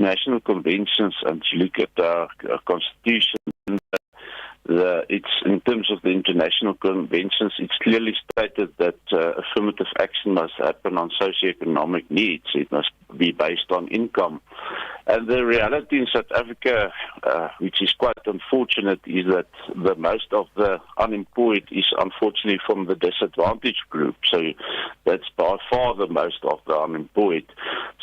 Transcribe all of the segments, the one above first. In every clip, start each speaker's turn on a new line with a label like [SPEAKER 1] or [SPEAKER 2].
[SPEAKER 1] international conventions and you look at our constitution, it's in terms of the international conventions, it's clearly stated that affirmative action must happen on socioeconomic needs. It must be based on income. And the reality in South Africa, which is quite unfortunate, is that the most of the unemployed is unfortunately from the disadvantaged group. So that's by far the most of the unemployed.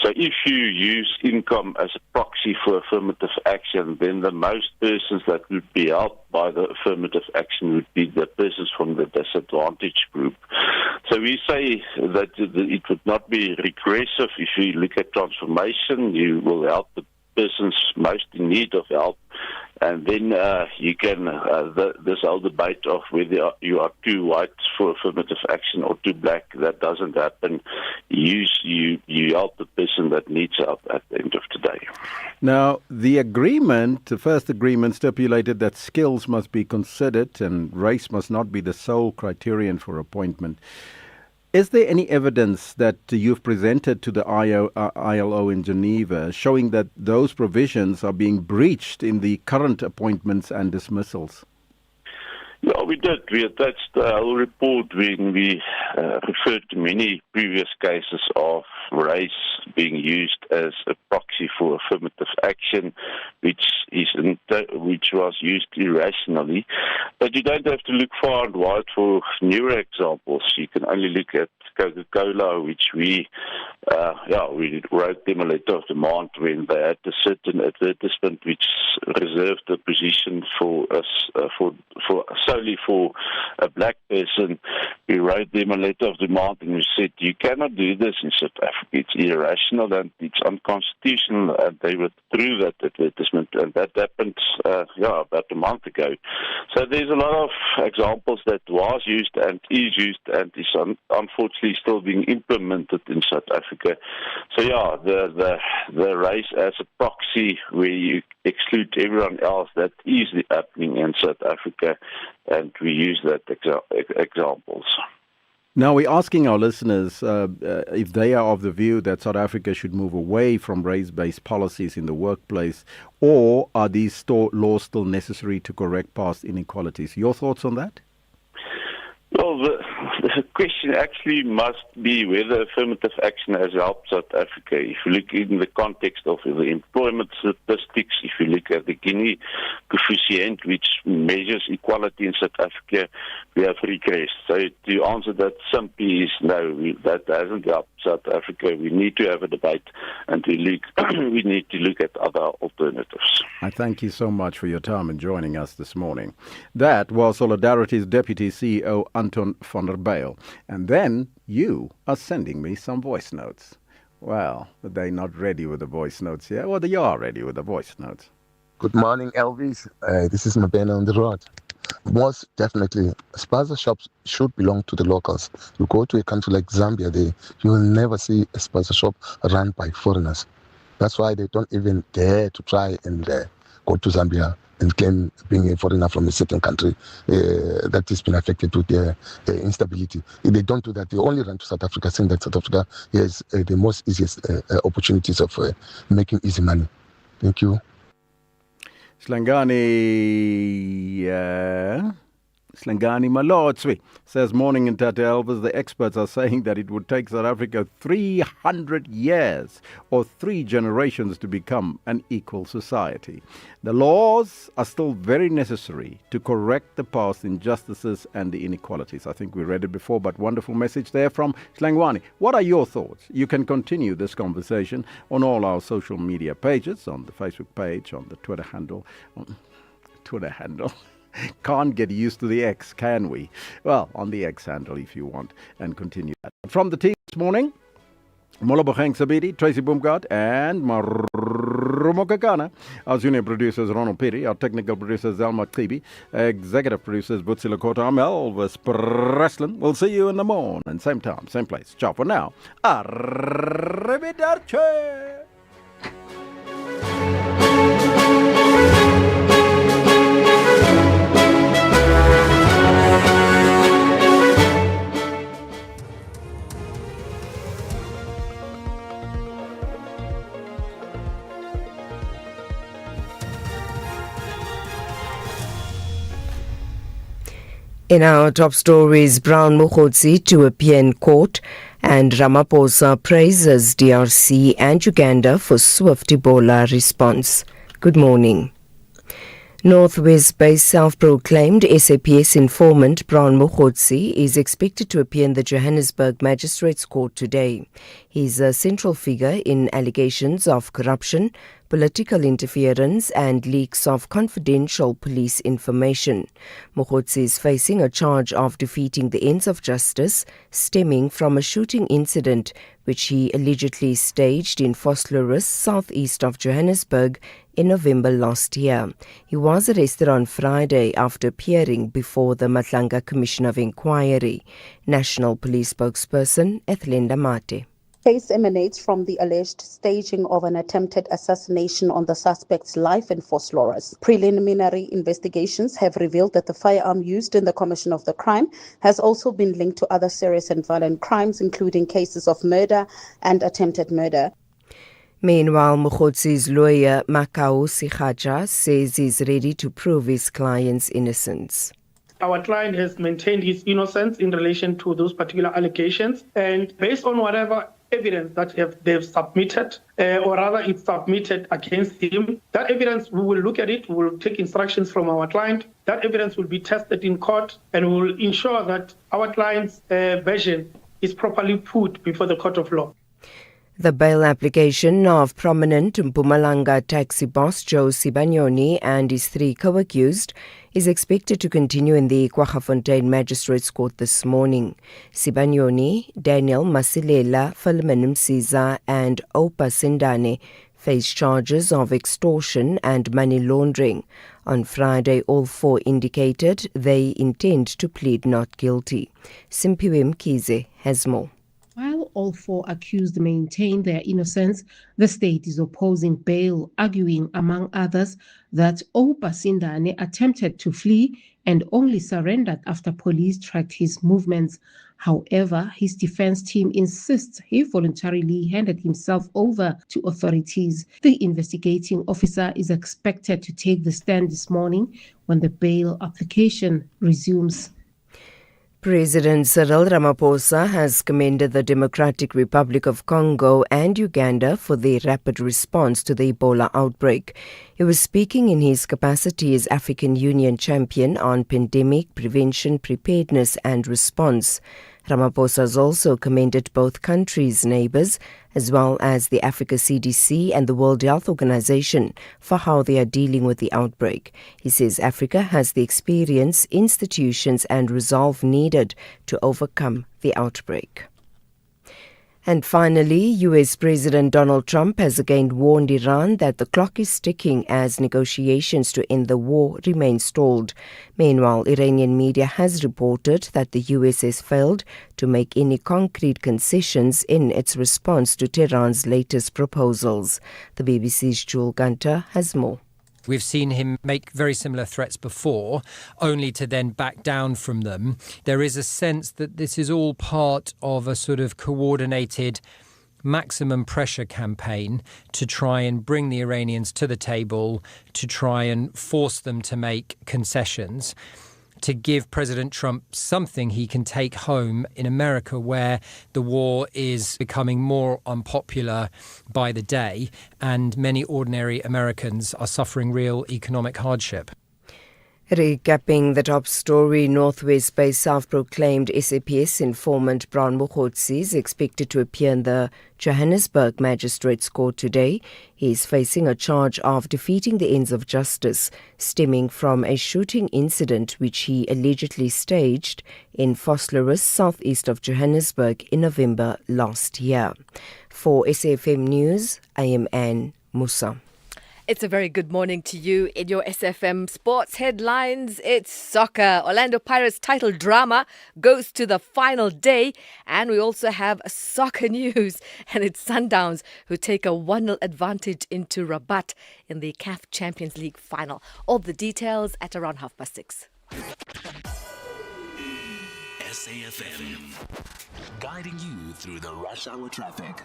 [SPEAKER 1] So if you use income as a proxy for affirmative action, then the most persons that would be helped by the affirmative action would be the persons from the disadvantaged group. So we say that it would not be regressive. If you look at transformation, you will help the persons most in need of help. And then you can, this whole debate of whether you are too white for affirmative action or too black, that doesn't happen. You help the person that needs help at the end of the day.
[SPEAKER 2] Now, the first agreement stipulated that skills must be considered and race must not be the sole criterion for appointment. Is there any evidence that you've presented to the ILO in Geneva showing that those provisions are being breached in the current appointments and dismissals?
[SPEAKER 1] Yeah, we did. We attached the whole report when we referred to many previous cases of race being used as a proxy for affirmative action, which was used irrationally. But you don't have to look far and wide for newer examples. You can only look at Coca-Cola, which we wrote them a letter of demand when they had a certain advertisement which reserved a position for us solely for a black person. We wrote them a letter of demand and we said, you cannot do this in South Africa. It's irrational and it's unconstitutional, and they withdrew that advertisement, and that happened about a month ago. So there's a lot of examples that was used and is used and is unfortunately still being implemented in South Africa. So the race as a proxy where you exclude everyone else, that is happening in South Africa, and we use that examples.
[SPEAKER 2] Now, we're asking our listeners if they are of the view that South Africa should move away from race-based policies in the workplace, or are these laws still necessary to correct past inequalities? Your thoughts on that?
[SPEAKER 1] Well, the question actually must be whether affirmative action has helped South Africa. If you look in the context of the employment statistics, if you look at the Gini coefficient, which measures equality in South Africa, we have regressed. So to answer that simply is no, that hasn't helped South Africa. We need to have a debate, and we need to look at other alternatives.
[SPEAKER 2] I thank you so much for your time and joining us this morning. That was Solidarity's Deputy CEO, Anton van der Bijl. And then you are sending me some voice notes. Well, they're not ready with the voice notes yet. Well, they are ready with the voice notes.
[SPEAKER 3] Good morning, Elvis. This is Mabena on the road. Most definitely, spaza shops should belong to the locals. You go to a country like Zambia, you will never see a spaza shop run by foreigners. That's why they don't even dare to try and go to Zambia and claim being a foreigner from a certain country that has been affected with their instability. If they don't do that, they only run to South Africa, saying that South Africa has the most easiest opportunities of making easy money. Thank you.
[SPEAKER 2] Slangani Malotswi says, morning in Tata Elvis, the experts are saying that it would take South Africa 300 years or 3 generations to become an equal society. The laws are still very necessary to correct the past injustices and the inequalities. I think we read it before, but wonderful message there from Slangwani. What are your thoughts? You can continue this conversation on all our social media pages, on the Facebook page, on the Twitter handle. Can't get used to the X, can we? Well, on the X handle if you want, and continue that. From the team this morning, Molobogeng Sabidi, Tracy Boomgaard, and Marumo Kakana. Our junior producers, Ronald Perry. Our technical producers, Zelma Tibi. Executive producers, Butsi Lakota, Elvis Preslin. We'll see you in the morning, same time, same place. Ciao for now. Arrivederci.
[SPEAKER 4] In our top stories, Brown Mokgotsi to appear in court, and Ramaphosa praises DRC and Uganda for swift Ebola response. Good morning. Northwest-based self-proclaimed SAPS informant Brown Mokgotsi is expected to appear in the Johannesburg Magistrates Court today. He's a central figure in allegations of corruption, political interference and leaks of confidential police information. Mokgotsi is facing a charge of defeating the ends of justice stemming from a shooting incident which he allegedly staged in Vosloorus, southeast of Johannesburg, in November last year. He was arrested on Friday after appearing before the Matlanga Commission of Inquiry. National Police spokesperson Ethlenda Mate.
[SPEAKER 5] Case emanates from the alleged staging of an attempted assassination on the suspect's life in Vosloorus. Preliminary investigations have revealed that the firearm used in the commission of the crime has also been linked to other serious and violent crimes, including cases of murder and attempted murder.
[SPEAKER 4] Meanwhile, Mokgotsi's lawyer Makau Sikhaja says he's ready to prove his client's innocence.
[SPEAKER 6] Our client has maintained his innocence in relation to those particular allegations, and based on whatever evidence that they've submitted, or rather it's submitted against him, that evidence, we will look at it, we will take instructions from our client, that evidence will be tested in court, and we will ensure that our client's version is properly put before the court of law.
[SPEAKER 4] The bail application of prominent Mpumalanga taxi boss Joe Sibanyoni and his 3 co-accused is expected to continue in the Kwaggafontein Magistrates Court this morning. Sibanyoni, Daniel Masilela, Philemon Msiza and Opa Sindane face charges of extortion and money laundering. On Friday, all 4 indicated they intend to plead not guilty. Simpiwe Mkize has more.
[SPEAKER 7] While all 4 accused maintain their innocence, the state is opposing bail, arguing, among others, that Opa Sindane attempted to flee and only surrendered after police tracked his movements. However, his defense team insists he voluntarily handed himself over to authorities. The investigating officer is expected to take the stand this morning when the bail application resumes.
[SPEAKER 4] President Cyril Ramaphosa has commended the Democratic Republic of Congo and Uganda for their rapid response to the Ebola outbreak. He was speaking in his capacity as African Union champion on pandemic prevention, preparedness and response. Ramaphosa has also commended both countries' neighbours, as well as the Africa CDC and the World Health Organization, for how they are dealing with the outbreak. He says Africa has the experience, institutions and resolve needed to overcome the outbreak. And finally, US President Donald Trump has again warned Iran that the clock is ticking as negotiations to end the war remain stalled. Meanwhile, Iranian media has reported that the US has failed to make any concrete concessions in its response to Tehran's latest proposals. The BBC's Jewel Gunter has more.
[SPEAKER 8] We've seen him make very similar threats before, only to then back down from them. There is a sense that this is all part of a sort of coordinated maximum pressure campaign to try and bring the Iranians to the table, to try and force them to make concessions, to give President Trump something he can take home in America, where the war is becoming more unpopular by the day and many ordinary Americans are suffering real economic hardship.
[SPEAKER 4] Recapping the top story, Northwest-based self-proclaimed SAPS informant Brown Mokgotsi is expected to appear in the Johannesburg Magistrates Court today. He is facing a charge of defeating the ends of justice stemming from a shooting incident which he allegedly staged in Vosloorus, southeast of Johannesburg, in November last year. For SAFM News, I am Anne Musa.
[SPEAKER 9] It's a very good morning to you. In your SFM sports headlines, it's soccer. Orlando Pirates title drama goes to the final day. And we also have soccer news. And it's Sundowns who take a 1-0 advantage into Rabat in the CAF Champions League final. All the details at around 6:30.
[SPEAKER 10] SAFM, guiding you through the rush hour traffic.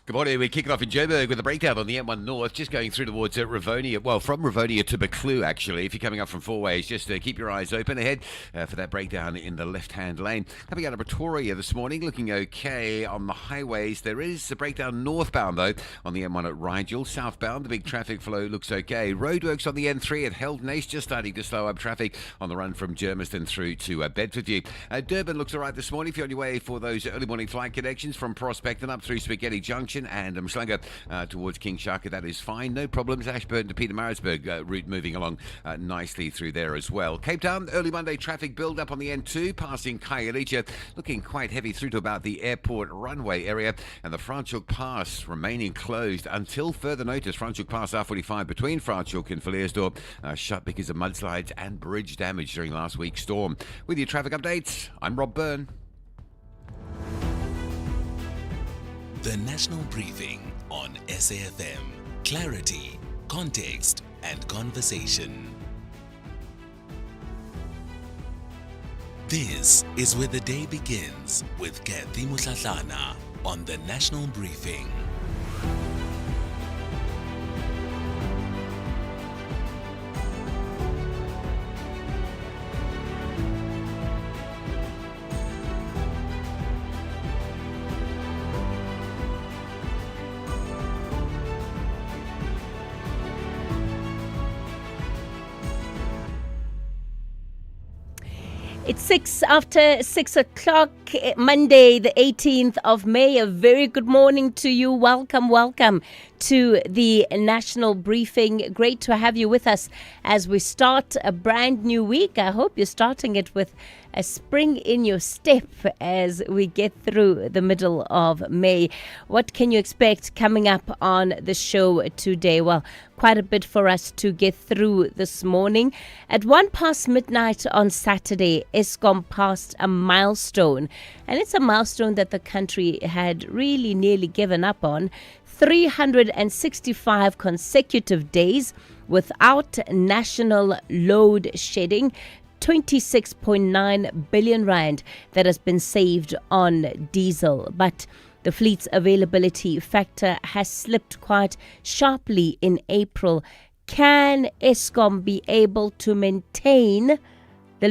[SPEAKER 10] Good morning. We're kicking off in Joburg with a breakdown on the M1 North, just going through towards Rivonia. Well, from Rivonia to Buccleuch, actually. If you're coming up from four ways, just keep your eyes open ahead for that breakdown in the left-hand lane. Coming out of Pretoria this morning, looking okay on the highways. There is a breakdown northbound, though, on the M1 at Rigel. Southbound, the big traffic flow looks okay. Roadworks on the N3 at Heldnace, just starting to slow up traffic on the run from Germiston through to Bedfordview. Durban looks all right this morning if you're on your way for those early morning flight connections from Prospect and up through Spaghetti Junction and Mshlanga towards King Shaka. That is fine, no problems. Ashburton to Pietermaritzburg route moving along nicely through there as well. Cape Town, early Monday traffic build up on the N2, passing Khayelitsha, looking quite heavy through to about the airport runway area, and the Franschhoek Pass remaining closed until further notice. Franschhoek Pass R45 between Franschhoek and Villiersdorp shut because of mudslides and bridge damage during last week's storm. With your traffic updates, I'm Rob Byrne.
[SPEAKER 11] The National Briefing on SAfm. Clarity, context, and conversation. This is where the day begins with Kathy Mutlatlana on the National Briefing.
[SPEAKER 12] It's 6 o'clock, Monday, the 18th of May. A very good morning to you. Welcome to the National Briefing. Great to have you with us as we start a brand new week. I hope you're starting it with a spring in your step as we get through the middle of May. What can you expect coming up on the show today? Well, quite a bit for us to get through this morning. At 1 midnight on Saturday, Eskom passed a milestone. And it's a milestone that the country had really nearly given up on. 365 consecutive days without national load shedding. 26.9 billion rand that has been saved on diesel. But the fleet's availability factor has slipped quite sharply in April. Can Eskom be able to maintain the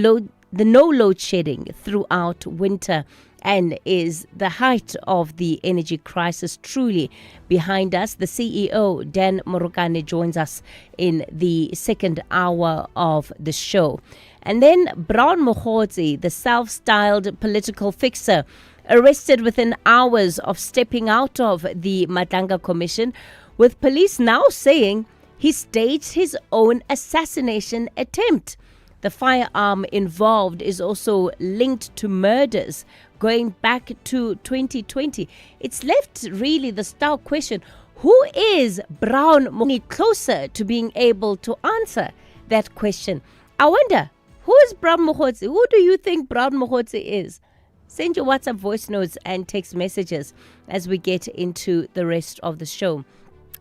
[SPEAKER 12] no load shedding throughout winter? And is the height of the energy crisis truly behind us? The CEO, Dan Morokane, joins us in the second hour of the show. And then Brown Mogotsi, the self-styled political fixer, arrested within hours of stepping out of the Madanga Commission, with police now saying he staged his own assassination attempt. The firearm involved is also linked to murders going back to 2020. It's left really the stark question, who is Brown Mogotsi? Closer to being able to answer that question. I wonder, who is Brown Mogotsi? Who do you think Brown Mogotsi is? Send your WhatsApp voice notes and text messages as we get into the rest of the show.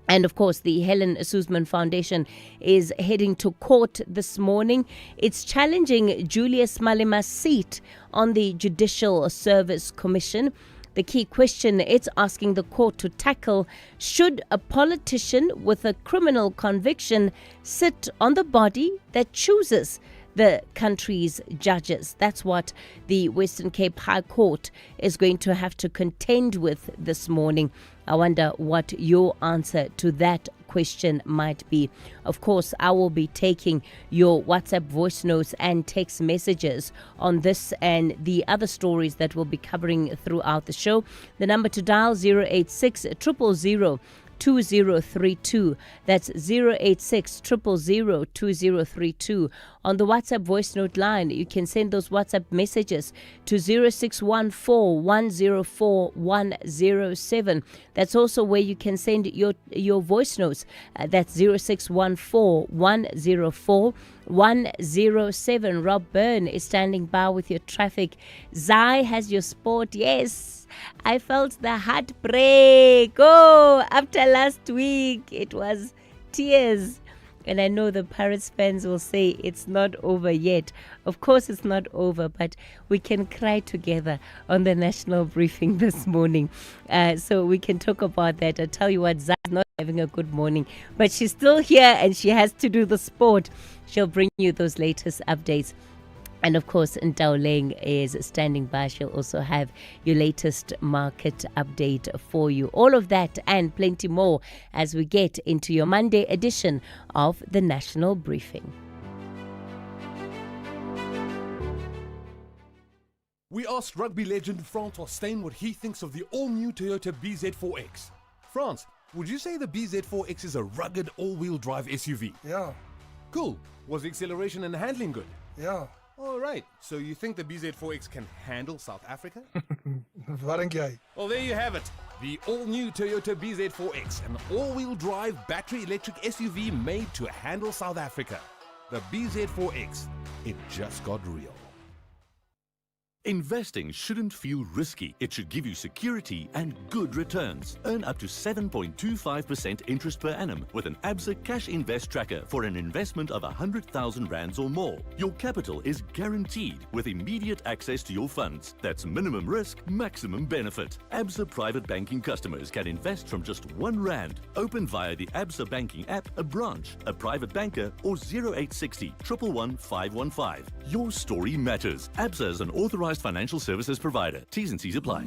[SPEAKER 12] And of course, the Helen Suzman Foundation is heading to court this morning. It's challenging Julius Malima's seat on the Judicial Service Commission. The key question it's asking the court to tackle: should a politician with a criminal conviction sit on the body that chooses the country's judges? That's what the Western Cape High Court is going to have to contend with this morning. I wonder what your answer to that question might be. Of course, I will be taking your WhatsApp voice notes and text messages on this and the other stories that we'll be covering throughout the show. The number to dial 086 000 2032. That's 086 000 2032. On the WhatsApp voice note line, you can send those WhatsApp messages to 0614 104 107. That's also where you can send your voice notes. That's 0614 104 107. Rob Byrne is standing by with your traffic. Zai has your sport. Yes, I felt the heartbreak. Oh, after last week, it was tears And I know the Pirates fans will say it's not over yet. Of course it's not over, but we can cry together on the national briefing this morning. So we can talk about that. I tell you what, Zai's not having a good morning, but she's still here and she has to do the sport. She'll bring you those latest updates. And of course, Ntaoleng is standing by. She'll also have your latest market update for you. All of that and plenty more as we get into your Monday edition of the National Briefing.
[SPEAKER 13] We asked rugby legend Francois Steyn what he thinks of the all-new Toyota BZ4X. France, would you say the BZ4X is a rugged all-wheel drive SUV?
[SPEAKER 14] Yeah.
[SPEAKER 13] Cool. Was the acceleration and handling good?
[SPEAKER 14] Yeah.
[SPEAKER 13] All right. So you think the BZ4X can handle South Africa?
[SPEAKER 14] Wat dink jy?
[SPEAKER 13] Well, there you have it. The all-new Toyota BZ4X, an all-wheel drive battery electric SUV made to handle South Africa. The BZ4X. It just got real.
[SPEAKER 15] Investing shouldn't feel risky. It should give you security and good returns. Earn up to 7.25% interest per annum with an Absa Cash Invest Tracker for an investment of 100,000 rands or more. Your capital is guaranteed with immediate access to your funds. That's minimum risk, maximum benefit. Absa Private Banking customers can invest from just R1. Open via the Absa Banking app, a branch, a private banker, or 0860 111 515. Your story matters. Absa is an authorized financial services provider. T's and C's apply.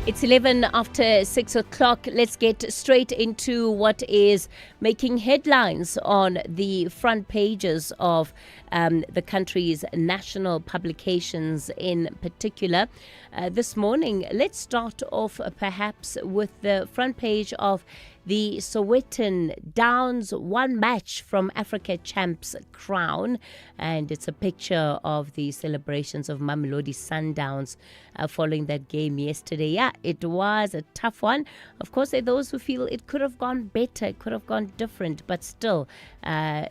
[SPEAKER 12] It's 11 after 6 o'clock. Let's get straight into what is making headlines on the front pages of the country's national publications in particular. This morning, let's start off perhaps with the front page of the Sowetan Downs one match from Africa champs crown, and it's a picture of the celebrations of Mamelodi Sundowns following that game yesterday. Yeah, it was a tough one. Of course, there are those who feel it could have gone better, it could have gone different, but still,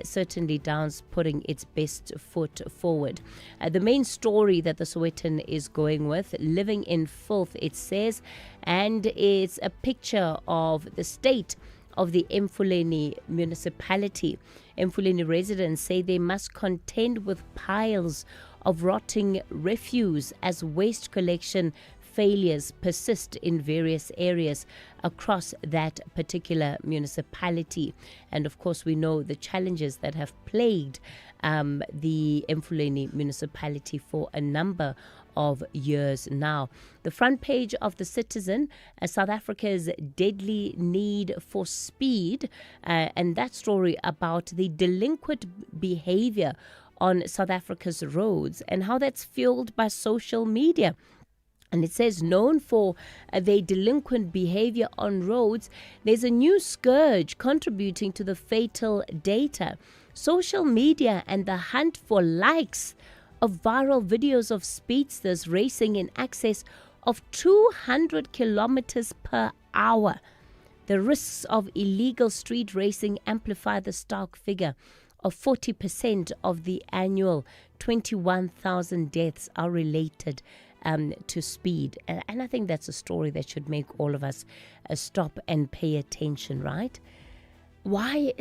[SPEAKER 12] certainly Downs putting its best foot forward. The main story that the Sowetan is going with, living in filth, it says, and it's a picture of the state of the Mfuleni municipality. Mfuleni residents say they must contend with piles of rotting refuse as waste collection failures persist in various areas across that particular municipality. And of course, we know the challenges that have plagued the Mfuleni municipality for a number of years now. The front page of The Citizen, South Africa's deadly need for speed, and that story about the delinquent behavior on South Africa's roads and how that's fueled by social media. And it says, known for their delinquent behavior on roads, there's a new scourge contributing to the fatal data. Social media and the hunt for likes of viral videos of speedsters racing in excess of 200 kilometers per hour. The risks of illegal street racing amplify the stark figure of 40% of the annual 21,000 deaths are related to speed. And I think that's a story that should make all of us stop and pay attention, right? Why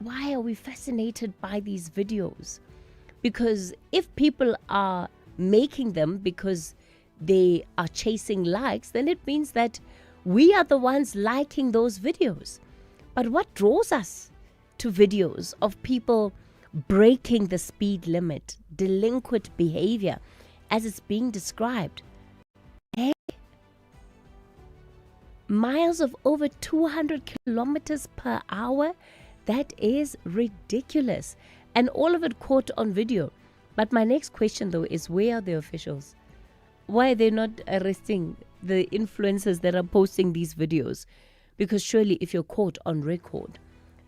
[SPEAKER 12] are we fascinated by these videos? Because if people are making them because they are chasing likes, then it means that we are the ones liking those videos. But what draws us to videos of people breaking the speed limit, delinquent behavior, as it's being described? Hey, miles of over 200 kilometers per hour? That is ridiculous. And all of it caught on video. But my next question, though, is where are the officials? Why are they not arresting the influencers that are posting these videos? Because surely if you're caught on record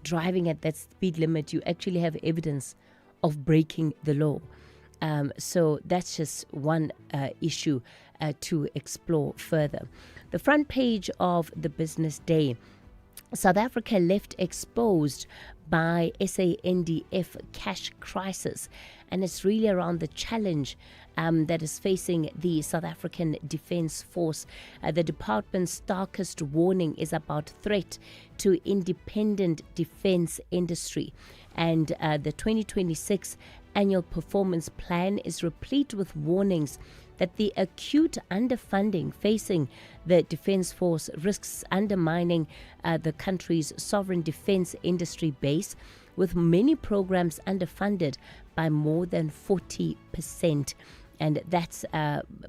[SPEAKER 12] driving at that speed limit, you actually have evidence of breaking the law. So that's just one issue to explore further. The front page of the Business Day. South Africa left exposed by SANDF cash crisis, and it's really around the challenge that is facing the South African Defence Force. The department's starkest warning is about threat to independent defence industry, and the 2026 annual performance plan is replete with warnings that the acute underfunding facing the Defence Force risks undermining the country's sovereign defence industry base, with many programs underfunded by more than 40%. And that's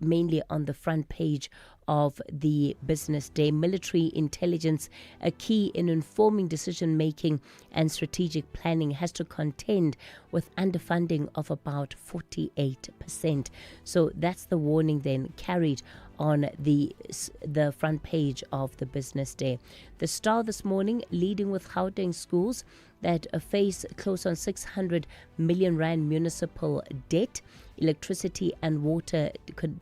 [SPEAKER 12] mainly on the front page of the Business Day. Military intelligence, a key in informing decision-making and strategic planning, has to contend with underfunding of about 48%. So that's the warning then carried on the front page of the Business Day. The Star this morning leading with Gauteng schools that face close on 600 million rand municipal debt. Electricity and water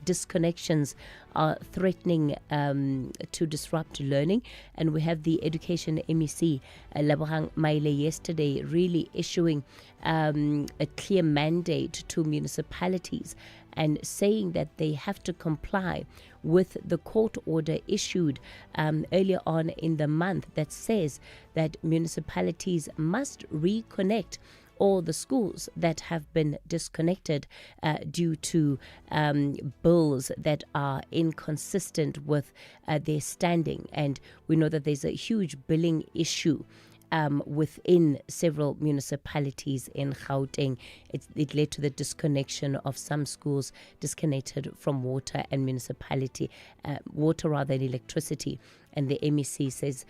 [SPEAKER 12] disconnections are threatening to disrupt learning. And we have the Education MEC, Lebogang Maile, yesterday really issuing a clear mandate to municipalities and saying that they have to comply with the court order issued earlier on in the month that says that municipalities must reconnect all the schools that have been disconnected due to bills that are inconsistent with their standing. And we know that there's a huge billing issue within several municipalities in Gauteng. It led to the disconnection of some schools disconnected from water and electricity. And the MEC says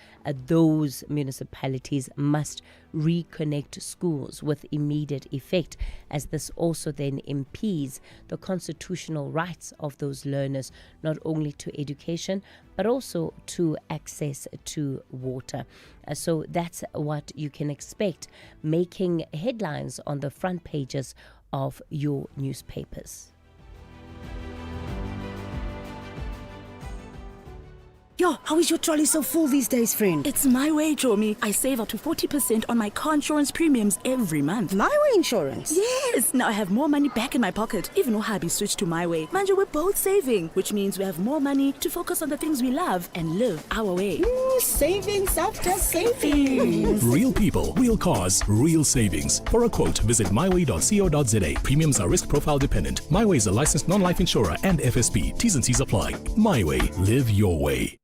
[SPEAKER 12] those municipalities must reconnect schools with immediate effect, as this also then impedes the constitutional rights of those learners, not only to education, but also to access to water. So that's what you can expect making headlines on the front pages of your newspapers.
[SPEAKER 16] Yo, how is your trolley so full these days, friend?
[SPEAKER 17] It's my way, Jomi. I save up to 40% on my car insurance premiums every month.
[SPEAKER 16] My way insurance?
[SPEAKER 17] Yes! Now I have more money back in my pocket. Even though hubby switched to my way. Manja, we're both saving, which means we have more money to focus on the things we love and live our way.
[SPEAKER 16] Savings after savings.
[SPEAKER 18] Real people, real cars, real savings. For a quote, visit myway.co.za. Premiums are risk profile dependent. MyWay is a licensed non-life insurer and FSP. T's and C's apply. MyWay. Live your way.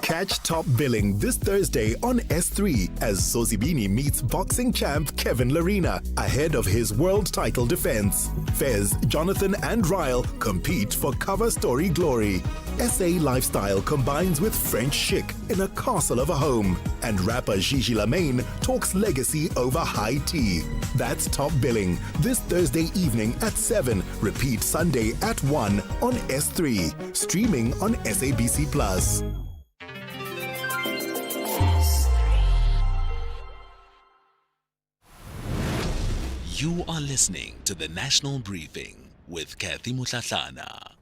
[SPEAKER 19] Catch Top Billing this Thursday on S3 as Sosibini meets boxing champ Kevin Larina ahead of his world title defense. Fez, Jonathan and Ryle compete for cover story glory. SA lifestyle combines with French chic in a castle of a home. And rapper Gigi Lamaine talks legacy over high tea. That's Top Billing this Thursday evening at 7. Repeat Sunday at 1 on S3. Streaming on SABC Plus.
[SPEAKER 11] You are listening to the National Briefing with Kathy Mutlatlana.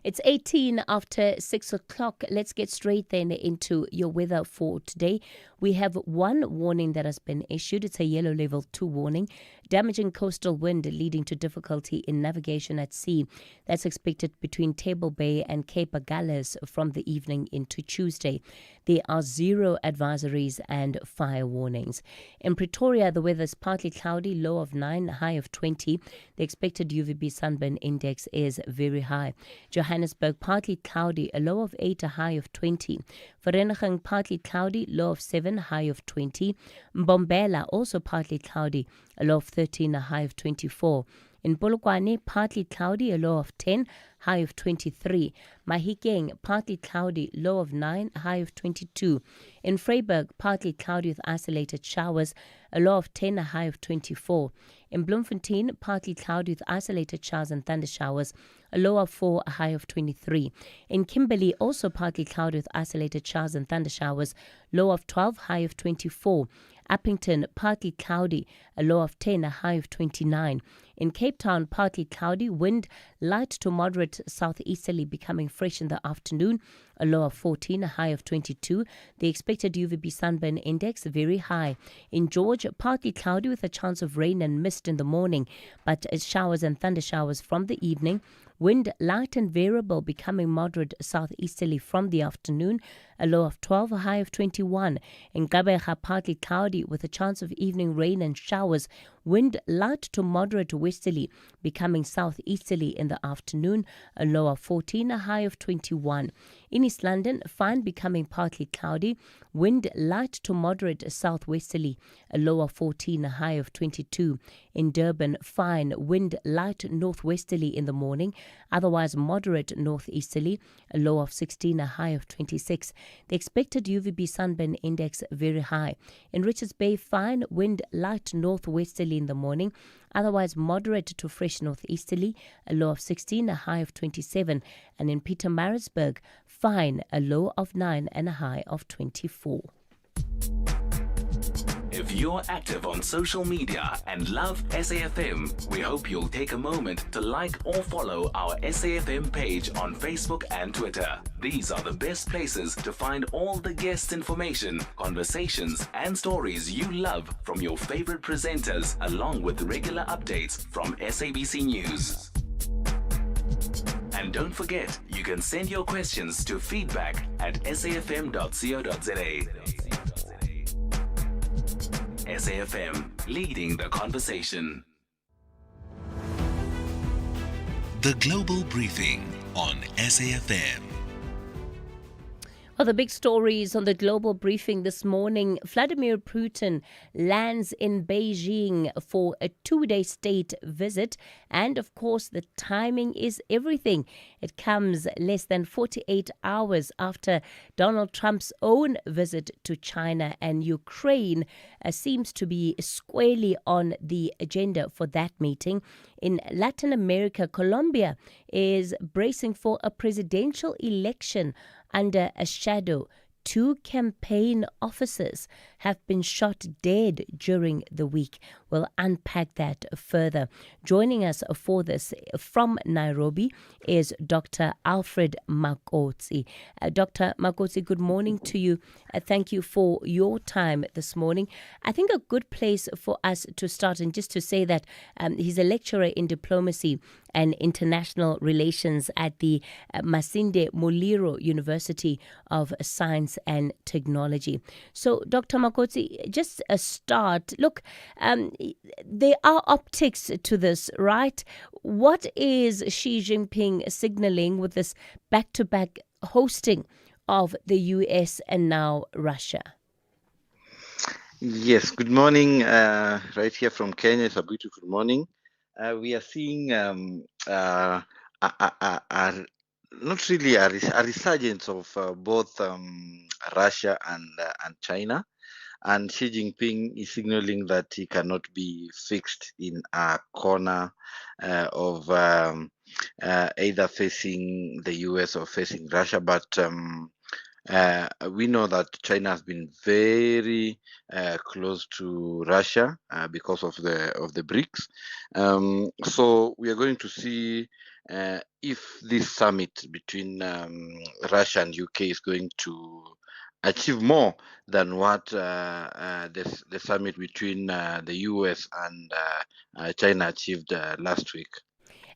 [SPEAKER 12] It's 18 after 6 o'clock. Let's get straight then into your weather for today. We have one warning that has been issued. It's a yellow level 2 warning. Damaging coastal wind leading to difficulty in navigation at sea. That's expected between Table Bay and Cape Agulhas from the evening into Tuesday. There are 0 advisories and fire warnings. In Pretoria, the weather is partly cloudy, low of 9, high of 20. The expected UVB sunburn index is very high. Johannesburg, partly cloudy, a low of 8, a high of 20. Vereeniging, partly cloudy, low of 7, high of 20. Mbombela, also partly cloudy, a low of 13, a high of 24. In Polokwane, partly cloudy, a low of 10, high of 23. Mahikeng, partly cloudy, low of 9, high of 22. In Vryburg, partly cloudy with isolated showers, a low of 10, a high of 24. In Bloemfontein, partly cloudy with isolated showers and thunder showers, a low of 4, a high of 23. In Kimberley, also partly cloudy with isolated showers and thunder showers, low of 12, high of 24. Appington, partly cloudy, a low of 10, a high of 29. In Cape Town, partly cloudy, wind light to moderate southeasterly, becoming fresh in the afternoon, a low of 14, a high of 22. The expected UVB sunburn index very high. In George, partly cloudy with a chance of rain and mist in the morning, but showers and thunder showers from the evening. Wind light and variable, becoming moderate southeasterly from the afternoon, a low of 12, a high of 21. In Gqeberha, partly cloudy with a chance of evening rain and showers. Wind light to moderate westerly, becoming southeasterly in the afternoon, a low of 14, a high of 21. In East London, fine, becoming partly cloudy. Wind light to moderate southwesterly, a low of 14, a high of 22. In Durban, fine, wind light northwesterly in the morning, otherwise moderate northeasterly, a low of 16, a high of 26. The expected UVB sunburn index very high. In Richards Bay, fine, wind light northwesterly in the morning, otherwise moderate to fresh northeasterly, a low of 16, a high of 27. And in Pietermaritzburg, fine, a low of 9 and a high of 24.
[SPEAKER 11] If you're active on social media and love SAFM, we hope you'll take a moment to like or follow our SAFM page on Facebook and Twitter. These are the best places to find all the guest information, conversations, and stories you love from your favorite presenters, along with regular updates from SABC News. And don't forget, you can send your questions to feedback@safm.co.za. SAFM, leading the conversation.
[SPEAKER 18] The Global Briefing on SAFM.
[SPEAKER 12] Well, the big stories on the Global Briefing this morning. Vladimir Putin lands in Beijing for a 2-day state visit. And, of course, the timing is everything. It comes less than 48 hours after Donald Trump's own visit to China, and Ukraine seems to be squarely on the agenda for that meeting. In Latin America, Colombia is bracing for a presidential election under a shadow. 2 campaign officers have been shot dead during the week. We'll unpack that further. Joining us for this from Nairobi is Dr. Alfred Makotsi. Dr. Makotsi, good morning to you. Thank you for your time this morning. I think a good place for us to start, and just to say that he's a lecturer in diplomacy and international relations at the Masinde Muliro University of Science and Technology. So, Dr. Makotsi, just a start. Look, there are optics to this, right? What is Xi Jinping signaling with this back-to-back hosting of the US and now Russia?
[SPEAKER 20] Yes, good morning. Right here from Kenya, it's a beautiful morning. We are seeing not really a resurgence of both Russia and China. And Xi Jinping is signaling that he cannot be fixed in a corner of either facing the US or facing Russia. But we know that China has been very close to Russia because of the BRICS. So we are going to see if this summit between Russia and UK is going to achieve more than what the summit between the US and China achieved last week.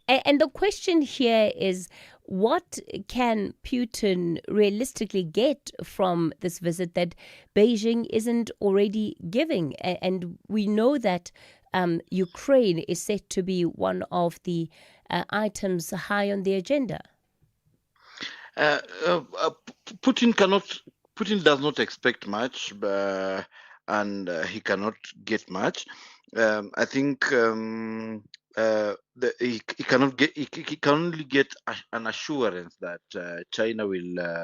[SPEAKER 12] And the question here is, what can Putin realistically get from this visit that Beijing isn't already giving? And we know that Ukraine is set to be one of the items high on the agenda.
[SPEAKER 20] Putin does not expect much, and he cannot get much. I think he can only get an assurance that China will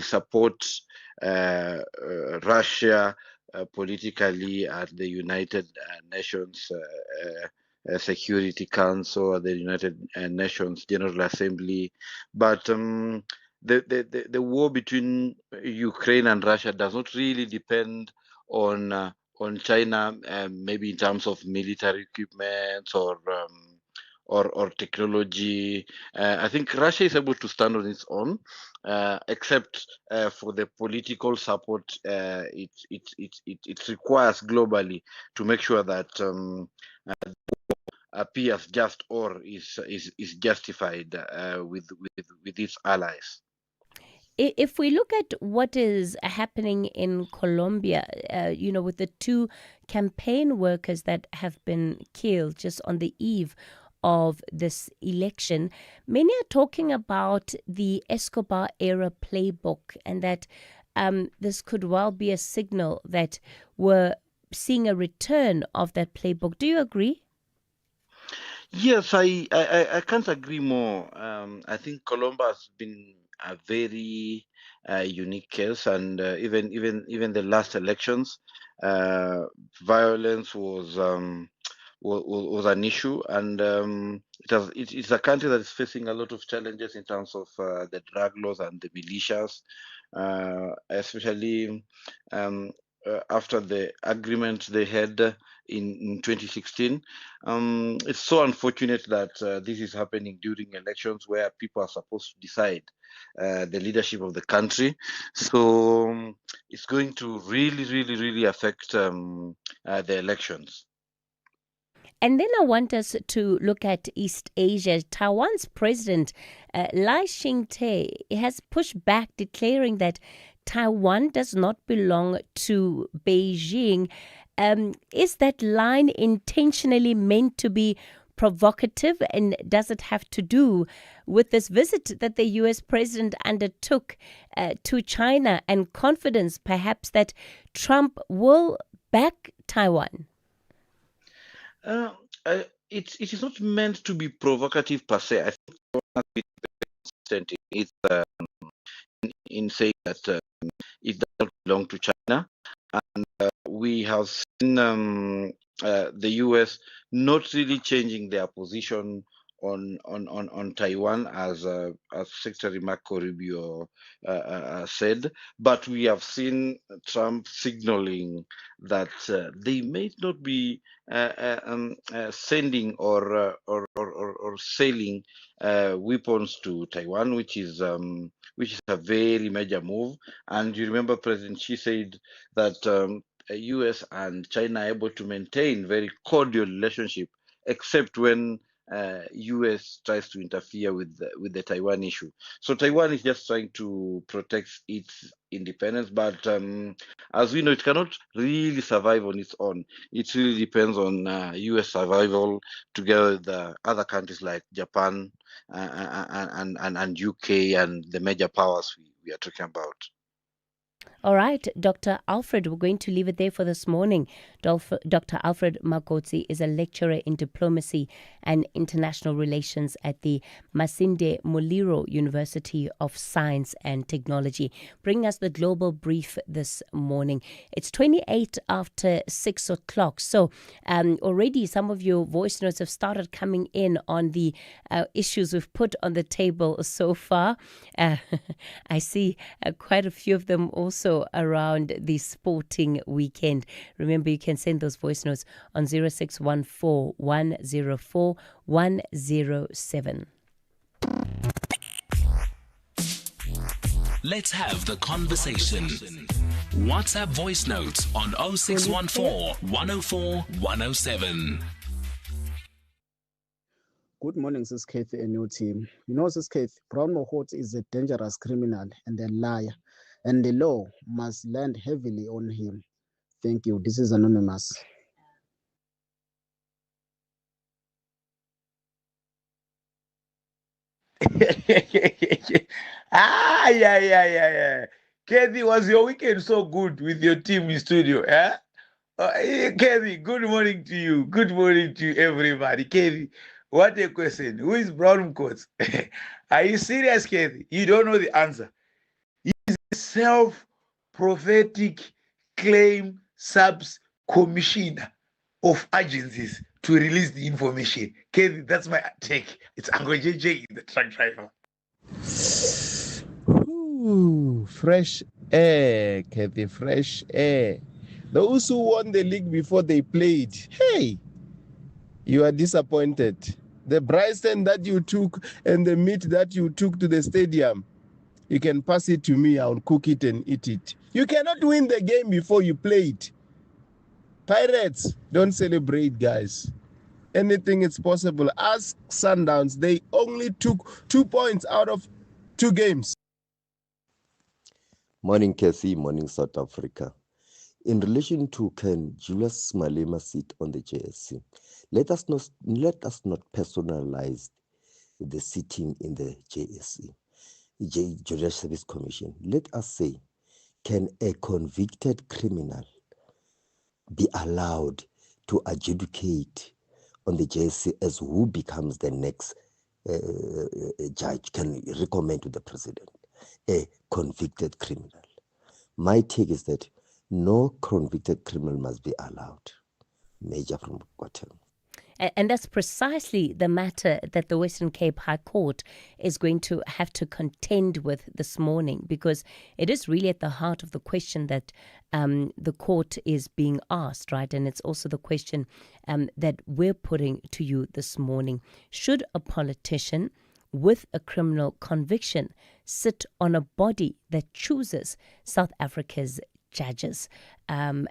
[SPEAKER 20] support Russia politically at the United Nations Security Council, the United Nations General Assembly, but the war between Ukraine and Russia does not really depend on China, maybe in terms of military equipment or technology. I think Russia is able to stand on its own, except for the political support it requires globally to make sure that appears just or is justified with its allies.
[SPEAKER 12] If we look at what is happening in Colombia, with the 2 campaign workers that have been killed just on the eve of this election, many are talking about the Escobar era playbook, and that this could well be a signal that we're seeing a return of that playbook. Do you agree?
[SPEAKER 20] Yes, I can't agree more. I think Colombia has been a very unique case, and even the last elections, violence was an issue, and it's a country that is facing a lot of challenges in terms of the drug laws and the militias, especially after the agreement they had in 2016. It's so unfortunate that this is happening during elections where people are supposed to decide the leadership of the country. So it's going to really affect the elections.
[SPEAKER 12] And then I want us to look at East Asia. Taiwan's president, Lai Ching-te, has pushed back, declaring that Taiwan does not belong to Beijing. Is that line intentionally meant to be provocative, and does it have to do with this visit that the U.S. president undertook to China and confidence perhaps that Trump will back Taiwan?
[SPEAKER 20] It is not meant to be provocative per se. I think it's in saying that it does not belong to China, and we have seen the U.S. not really changing their position on Taiwan, as Secretary Marco Rubio said, but we have seen Trump signaling that they may not be sending or selling weapons to Taiwan, which is a very major move. And you remember President Xi said that U.S. and China are able to maintain very cordial relationship, except when U.S. tries to interfere with the Taiwan issue. So Taiwan is just trying to protect its independence, but as we know, it cannot really survive on its own. It really depends on U.S. survival together with other countries like Japan and UK and the major powers we are talking about.
[SPEAKER 12] All right, Dr. Alfred, we're going to leave it there for this morning. Dr. Alfred Makotsi is a lecturer in diplomacy and international relations at the Masinde Muliro University of Science and Technology. Bring us the global brief this morning. It's 28 after 6 o'clock. So already some of your voice notes have started coming in on the issues we've put on the table so far. I see quite a few of them also around the sporting weekend. Remember, you can send those voice notes on 0614 104 107.
[SPEAKER 11] Let's have the conversation. WhatsApp voice notes on 0614 104 107.
[SPEAKER 21] Good morning, Sis Kathy and your team. You know, Sis Kathy, Brown Mohot is a dangerous criminal and a liar, and the law must land heavily on him. Thank you. This is Anonymous.
[SPEAKER 22] Yeah. Kathy, was your weekend so good with your team in studio? Eh? Kathy, good morning to you. Good morning to everybody. Kathy, what a question. Who is Brown Coats? Are you serious, Kathy? You don't know the answer. He's a self-prophetic claim subs commissioner of agencies to release the information. Kathy, that's my take. It's Uncle JJ, the truck driver.
[SPEAKER 23] Ooh, fresh air, Kathy, fresh air.
[SPEAKER 1] Those who won the league before they played, hey, you are disappointed. The Bryson that you took and the meat that you took to the stadium, you can pass it to me. I'll cook it and eat it. You cannot win the game before you play it. Pirates, don't celebrate, guys. Anything is possible. Ask Sundowns. They only took 2 points out of 2 games.
[SPEAKER 3] Morning, Kathy. Morning, South Africa. In relation to can Julius Malema sit on the JSC, let us not personalize the sitting in the JSC, Judicial Service Commission. Let us say, can a convicted criminal be allowed to adjudicate on the JSC as who becomes the next judge, can recommend to the president a convicted criminal? My take is that no convicted criminal must be allowed. Major from Guatemala.
[SPEAKER 12] And that's precisely the matter that the Western Cape High Court is going to have to contend with this morning, because it is really at the heart of the question that the court is being asked, right? And it's also the question that we're putting to you this morning. Should a politician with a criminal conviction sit on a body that chooses South Africa's judges? And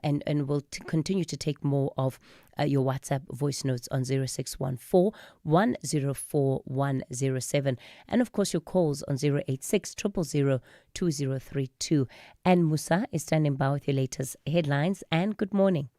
[SPEAKER 12] we'll continue to take more of your WhatsApp voice notes on 0614 104 107. And of course, your calls on 086 000 2032. And Musa is standing by with your latest headlines. And good morning.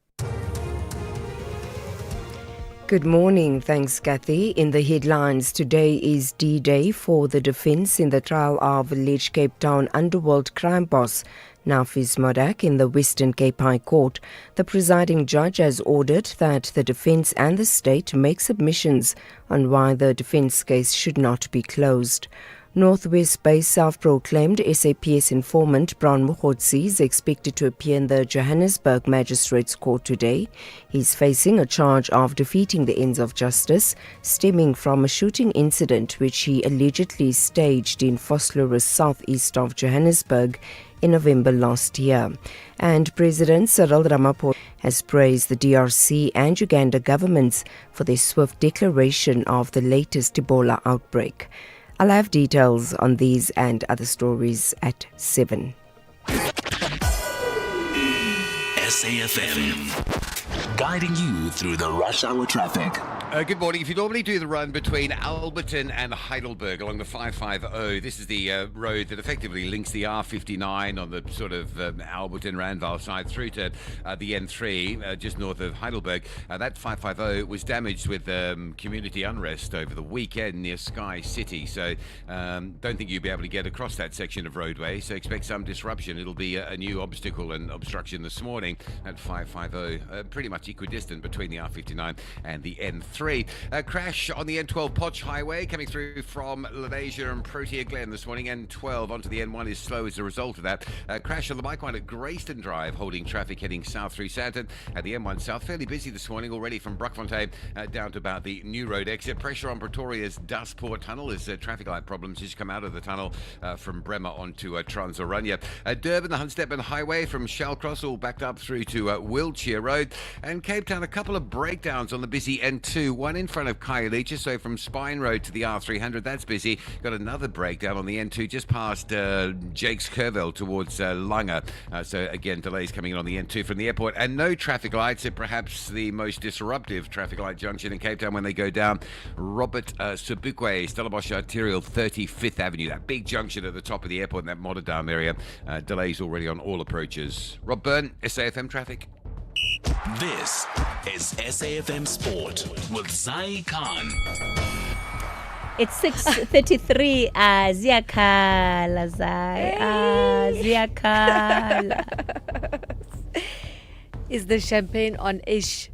[SPEAKER 4] Good morning. Thanks, Kathy. In the headlines, today is D-Day for the defence in the trial of alleged Cape Town underworld crime boss Nafis Modak in the Western Cape High Court. The presiding judge has ordered that the defence and the state make submissions on why the defence case should not be closed. Northwest-based self-proclaimed SAPS informant Brown Mogotsi is expected to appear in the Johannesburg Magistrates Court today. He's facing a charge of defeating the ends of justice stemming from a shooting incident which he allegedly staged in Vosloorus, southeast of Johannesburg, in November last year. And President Cyril Ramaphosa has praised the DRC and Uganda governments for their swift declaration of the latest Ebola outbreak. I'll have details on these and other stories at 7.
[SPEAKER 11] SAFM, guiding you through the rush hour traffic.
[SPEAKER 10] Good morning. If you normally do the run between Alberton and Heidelberg along the 550, this is the road that effectively links the R59 on the sort of Alberton Randval side through to the N3 just north of Heidelberg. That 550 was damaged with community unrest over the weekend near Sky City, so don't think you'll be able to get across that section of roadway, so expect some disruption. It'll be a new obstacle and obstruction this morning at 550, pretty much equidistant between the R59 and the N3. Crash on the N12 Potch Highway coming through from Lenasia and Protea Glen this morning. N12 onto the N1 is slow as a result of that. Crash on the bike line at Grayston Drive, holding traffic heading south through Sandton. At the M1 South, fairly busy this morning already from Brockfontein down to about the New Road exit. Pressure on Pretoria's Dustport Tunnel as traffic light problems just come out of the tunnel from Bremer onto Transorunya. Durban, the Hunstedman Highway from Shallcross all backed up through to Wiltshire Road. And Cape Town, a couple of breakdowns on the busy N2. One in front of Khayelitsha, so from Spine Road to the R300, that's busy. Got another breakdown on the N2 just past Jakes Curville towards Langa. So again, delays coming in on the N2 from the airport. And no traffic lights at perhaps the most disruptive traffic light junction in Cape Town when they go down Robert Sobukwe, Stellenbosch Arterial 35th Avenue. That big junction at the top of the airport in that Motterdam area. Delays already on all approaches. Rob Byrne, SAFM Traffic.
[SPEAKER 11] This is SAFM Sport with Zai Khan.
[SPEAKER 12] It's 6:33. Ziyakhala, Zai. Ziyakhala.
[SPEAKER 9] Is the champagne on ish?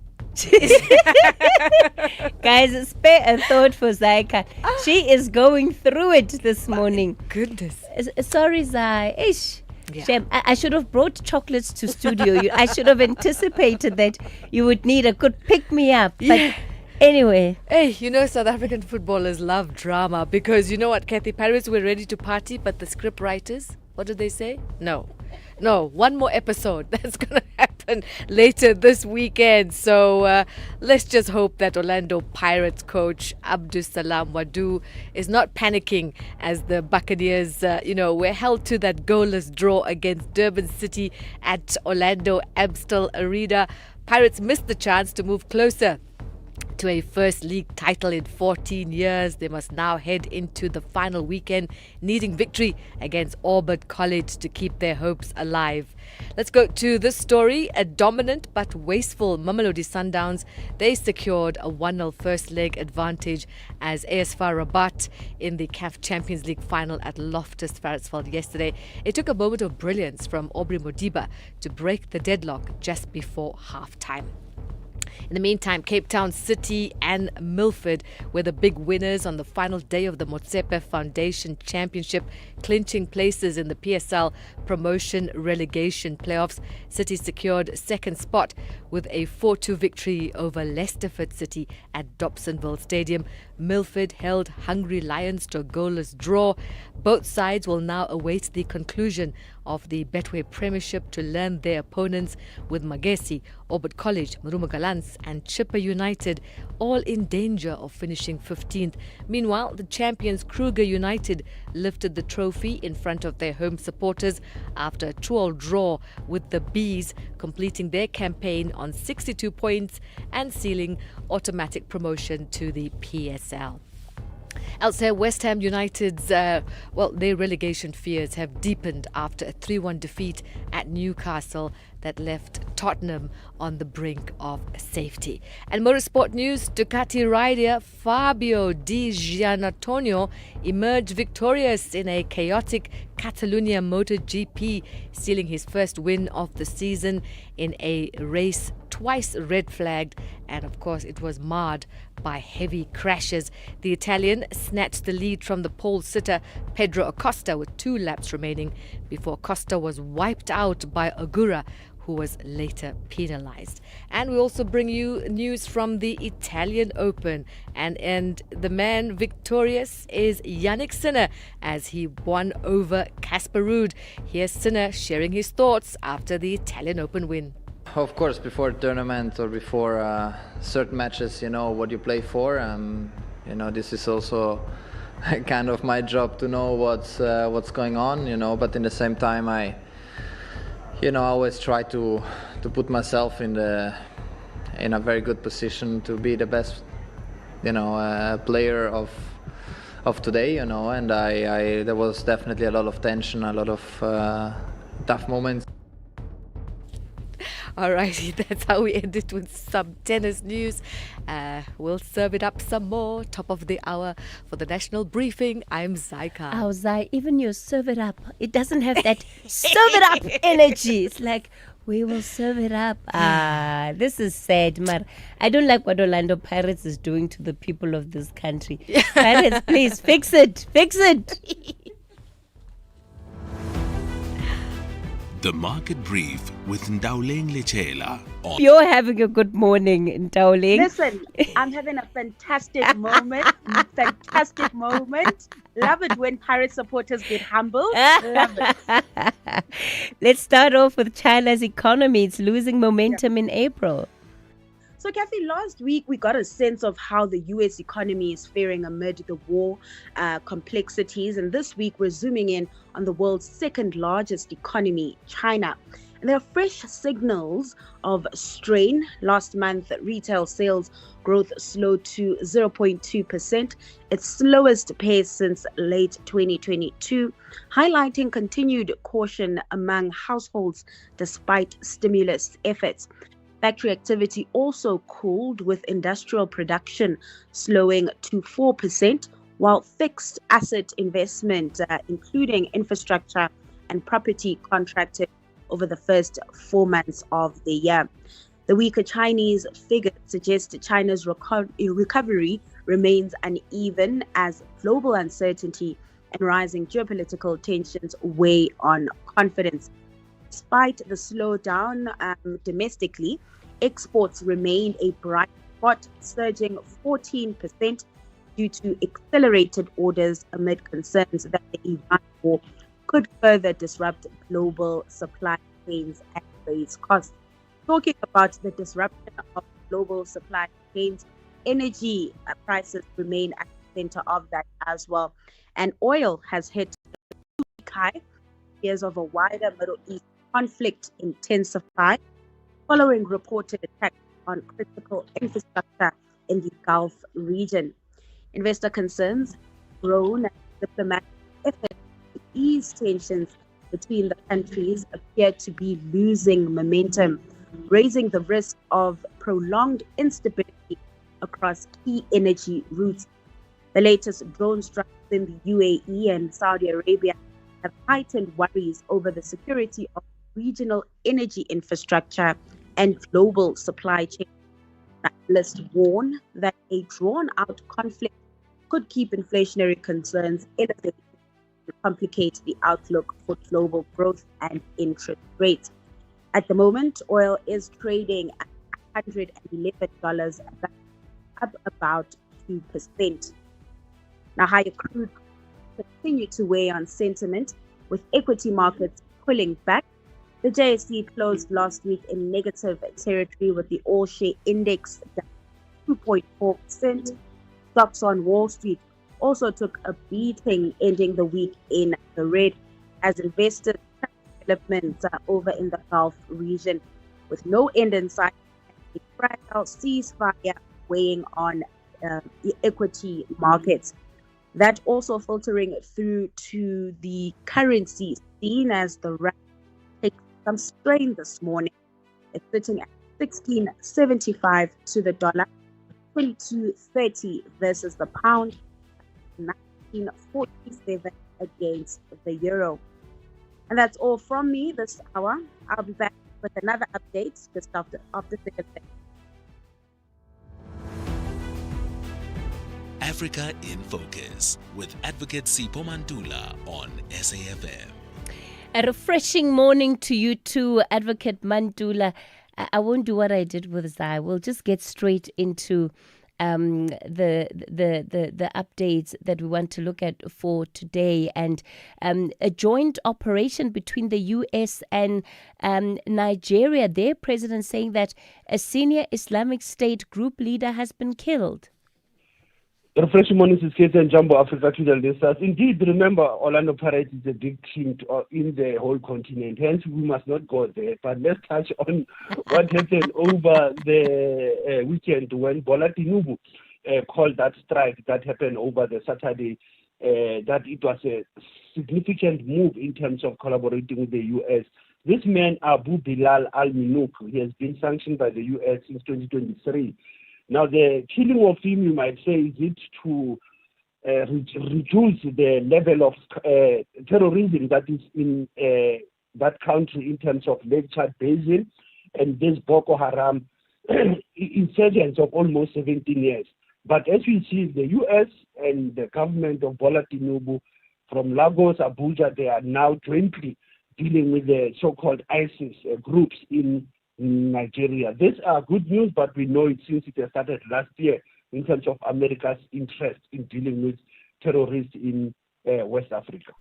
[SPEAKER 12] Guys, spare a thought for Zai Khan. She is going through it this morning.
[SPEAKER 9] Goodness.
[SPEAKER 12] Sorry, Zai. Ish.
[SPEAKER 9] Yeah.
[SPEAKER 12] Shame. I should have brought chocolates to studio. I should have anticipated that you would need a good pick-me-up. But Anyway.
[SPEAKER 9] Hey, you know, South African footballers love drama because you know what, Kathy? Pirates were ready to party, but the script writers, what did they say? No, one more episode. That's going to happen later this weekend. So let's just hope that Orlando Pirates coach Abdusalam Wadu is not panicking as the Buccaneers, were held to that goalless draw against Durban City at Orlando Amstel Arena. Pirates missed the chance to move closer to a first league title in 14 years. They must now head into the final weekend needing victory against Auburn College to keep their hopes alive. Let's go to this story. A dominant but wasteful Mamelodi Sundowns, they secured a 1-0 first leg advantage as ASFAR Rabat in the CAF Champions League final at Loftus Versfeld yesterday. It took a moment of brilliance from Aubrey Modiba to break the deadlock just before half-time. In the meantime, Cape Town City and Milford were the big winners on the final day of the Motsepe Foundation Championship, clinching places in the PSL Promotion Relegation Playoffs. City secured second spot with a 4-2 victory over Leicesterford City at Dobsonville Stadium. Milford held Hungry Lions to a goalless draw. Both sides will now await the conclusion of the Betway Premiership to learn their opponents, with Magesi, Auburn College, Marumo Gallants and Chipper United all in danger of finishing 15th. Meanwhile, the champions Kruger United lifted the trophy in front of their home supporters after a 2-2 draw with the Bees, completing their campaign on 62 points and sealing automatic promotion to the PSL. Elsewhere, West Ham United's their relegation fears have deepened after a 3-1 defeat at Newcastle that left Tottenham on the brink of safety. And motorsport news, Ducati rider Fabio Di Giannantonio emerged victorious in a chaotic Catalunya MotoGP, sealing his first win of the season in a race twice red flagged, and of course it was marred by heavy crashes. The Italian snatched the lead from the pole sitter Pedro Acosta with 2 laps remaining before Acosta was wiped out by Agura, who was later penalized. And we also bring you news from the Italian Open, and the man victorious is Yannick Sinner as he won over Casper Ruud. Here's Sinner sharing his thoughts after the Italian Open win.
[SPEAKER 2] Of course, before a tournament or before certain matches, you know what you play for. This is also kind of my job to know what's going on. But in the same time, I always try to put myself in a very good position to be the best, player of today. And there was definitely a lot of tension, a lot of tough moments.
[SPEAKER 9] Alrighty, that's how we end it with some tennis news. We'll serve it up some more, top of the hour for the national briefing. I'm Zaika.
[SPEAKER 12] Oh, Zai, even you serve it up. It doesn't have that serve it up energy. It's like, we will serve it up. This is sad, Mar. I don't like what Orlando Pirates is doing to the people of this country. Pirates, please, fix it. Fix it.
[SPEAKER 5] The Market Brief with Ndauleng Lechela.
[SPEAKER 12] You're having a good morning, Ndauleng.
[SPEAKER 23] Listen, I'm having a fantastic moment. Fantastic moment. Love it when Pirate supporters get humble. Love it.
[SPEAKER 12] Let's start off with China's economy. It's losing momentum in April.
[SPEAKER 23] So, Kathy, last week we got a sense of how the U.S. economy is faring amid the war complexities. And this week we're zooming in on the world's second largest economy, China. And there are fresh signals of strain. Last month, retail sales growth slowed to 0.2%, its slowest pace since late 2022, highlighting continued caution among households despite stimulus efforts. Factory activity also cooled, with industrial production slowing to 4%, while fixed asset investment, including infrastructure and property, contracted over the first 4 months of the year. The weaker Chinese figures suggest China's recovery remains uneven as global uncertainty and rising geopolitical tensions weigh on confidence. Despite the slowdown domestically, exports remain a bright spot surging 14% due to accelerated orders amid concerns that the Iran war could further disrupt global supply chains and raise costs. Talking about the disruption of global supply chains, energy prices remain at the center of that as well. And oil has hit a 2-week high. Fears of a wider Middle East conflict intensify following reported attacks on critical infrastructure in the Gulf region. Investor concerns grown and diplomatic efforts to ease tensions between the countries appear to be losing momentum, raising the risk of prolonged instability across key energy routes. The latest drone strikes in the UAE and Saudi Arabia have heightened worries over the security of regional energy infrastructure and global supply chains. Analysts warn that a drawn-out conflict could keep inflationary concerns elevated and complicate the outlook for global growth and interest rates. At the moment, oil is trading at $111, up about 2%. Now, higher crude continue to weigh on sentiment, with equity markets pulling back. The JSE closed last week in negative territory, with the all-share index down 2.4%. Stocks on Wall Street also took a beating, ending the week in the red as investors track developments over in the Gulf region, with no end in sight. A fragile ceasefire weighing on the equity markets. That also filtering through to the currency, seen as the rand takes some strain this morning. It's sitting at 16.75 to the dollar, 22.30 versus the pound, 19.47 against the euro. And that's all from me this hour. I'll be back with another update just after the event.
[SPEAKER 5] Africa in Focus with Advocate Sipho Mantula on SAfm.
[SPEAKER 12] A refreshing morning to you too, Advocate Mantula. I won't do what I did with Zai. We'll just get straight into the updates that we want to look at for today, and a joint operation between the US and Nigeria. Their president saying that a senior Islamic State group leader has been killed.
[SPEAKER 6] Refreshing morning, Kate and Jumbo Africa to the listeners. Indeed, remember, Orlando Pirates is a big team in the whole continent. Hence, we must not go there. But let's touch on what happened over the weekend when Bola Tinubu called that strike that happened over the Saturday, that it was a significant move in terms of collaborating with the U.S. This man, Abu Bilal al-Minuk, he has been sanctioned by the U.S. since 2023. Now, the killing of him, you might say, is it to reduce the level of terrorism that is in that country in terms of Lake Chad Basin and this Boko Haram insurgents of almost 17 years. But as we see, the U.S. and the government of Bola Tinubu from Lagos, Abuja, they are now jointly dealing with the so-called ISIS groups in Nigeria. These are good news, but we know it since it has started last year in terms of America's interest in dealing with terrorists in West Africa.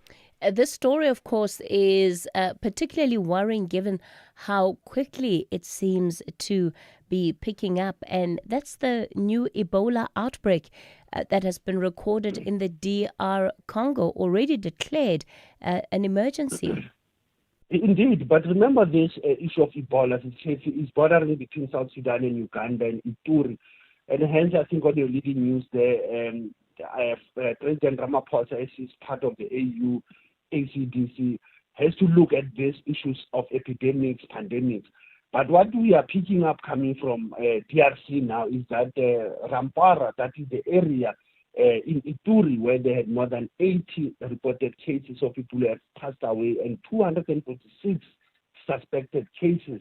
[SPEAKER 12] This story, of course, is particularly worrying given how quickly it seems to be picking up. And that's the new Ebola outbreak that has been recorded in the DR Congo, already declared an emergency.
[SPEAKER 6] Indeed, but remember this issue of Ebola is bordering between South Sudan and Uganda and Ituri. And hence, I think on the leading news there, President Ramaphosa, as is part of the AU, ACDC, has to look at these issues of epidemics, pandemics. But what we are picking up coming from DRC now is that Rampara, that is the area in Ituri, where they had more than 80 reported cases of people who have passed away and 246 suspected cases.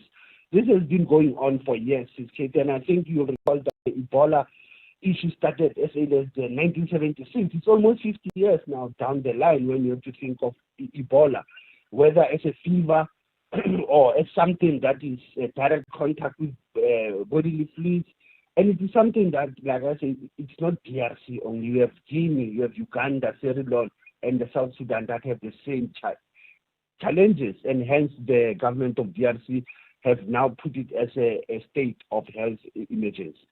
[SPEAKER 6] This has been going on for years, and I think you'll recall that the Ebola issue started as early as 1976. It's almost 50 years now down the line when you have to think of Ebola, whether as a fever or as something that is direct contact with bodily fluids, And it is something that, like I said, it's not DRC only. You have Guinea, you have Uganda, Sierra Leone, and the South Sudan that have the same challenges, and hence the government of DRC have now put it as a state of health emergency.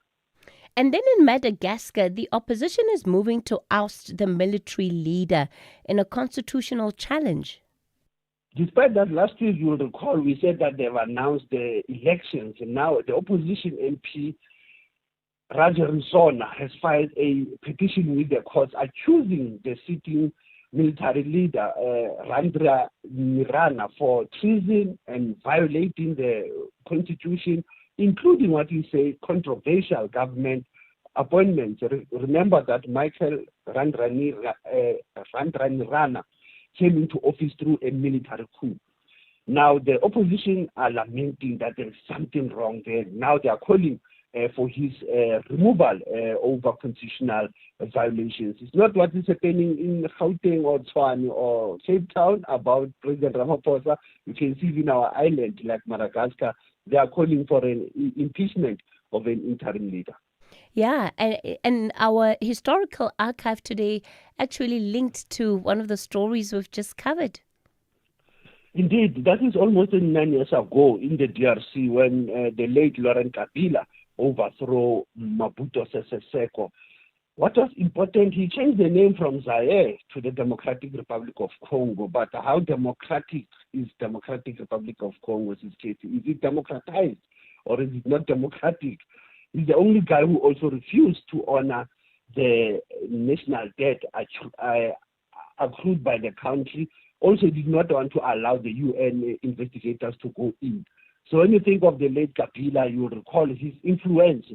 [SPEAKER 12] And then in Madagascar, the opposition is moving to oust the military leader in a constitutional challenge.
[SPEAKER 6] Despite that, last week, you will recall, we said that they've announced the elections, and now the opposition MP, Raja Risona, has filed a petition with the courts accusing the sitting military leader, Randra Nirana, for treason and violating the constitution, including what you say, controversial government appointments. Remember that Michael Randranirana came into office through a military coup. Now, the opposition are lamenting that there is something wrong there. Now they are calling for his removal over constitutional violations. It's not what is happening in Gauteng or Tshwane or Cape Town about President Ramaphosa. You can see in our island like Madagascar, they are calling for an impeachment of an interim leader.
[SPEAKER 12] Yeah, and our historical archive today actually linked to one of the stories we've just covered.
[SPEAKER 6] Indeed, that is almost 9 years ago in the DRC when the late Laurent Kabila overthrew Mobutu Sese Seko. What was important, he changed the name from Zaire to the Democratic Republic of Congo. But how democratic is Democratic Republic of Congo? Is it democratized or is it not democratic? He's the only guy who also refused to honor the national debt accrued by the country. Also did not want to allow the UN investigators to go in. So when you think of the late Kabila, you will recall his influence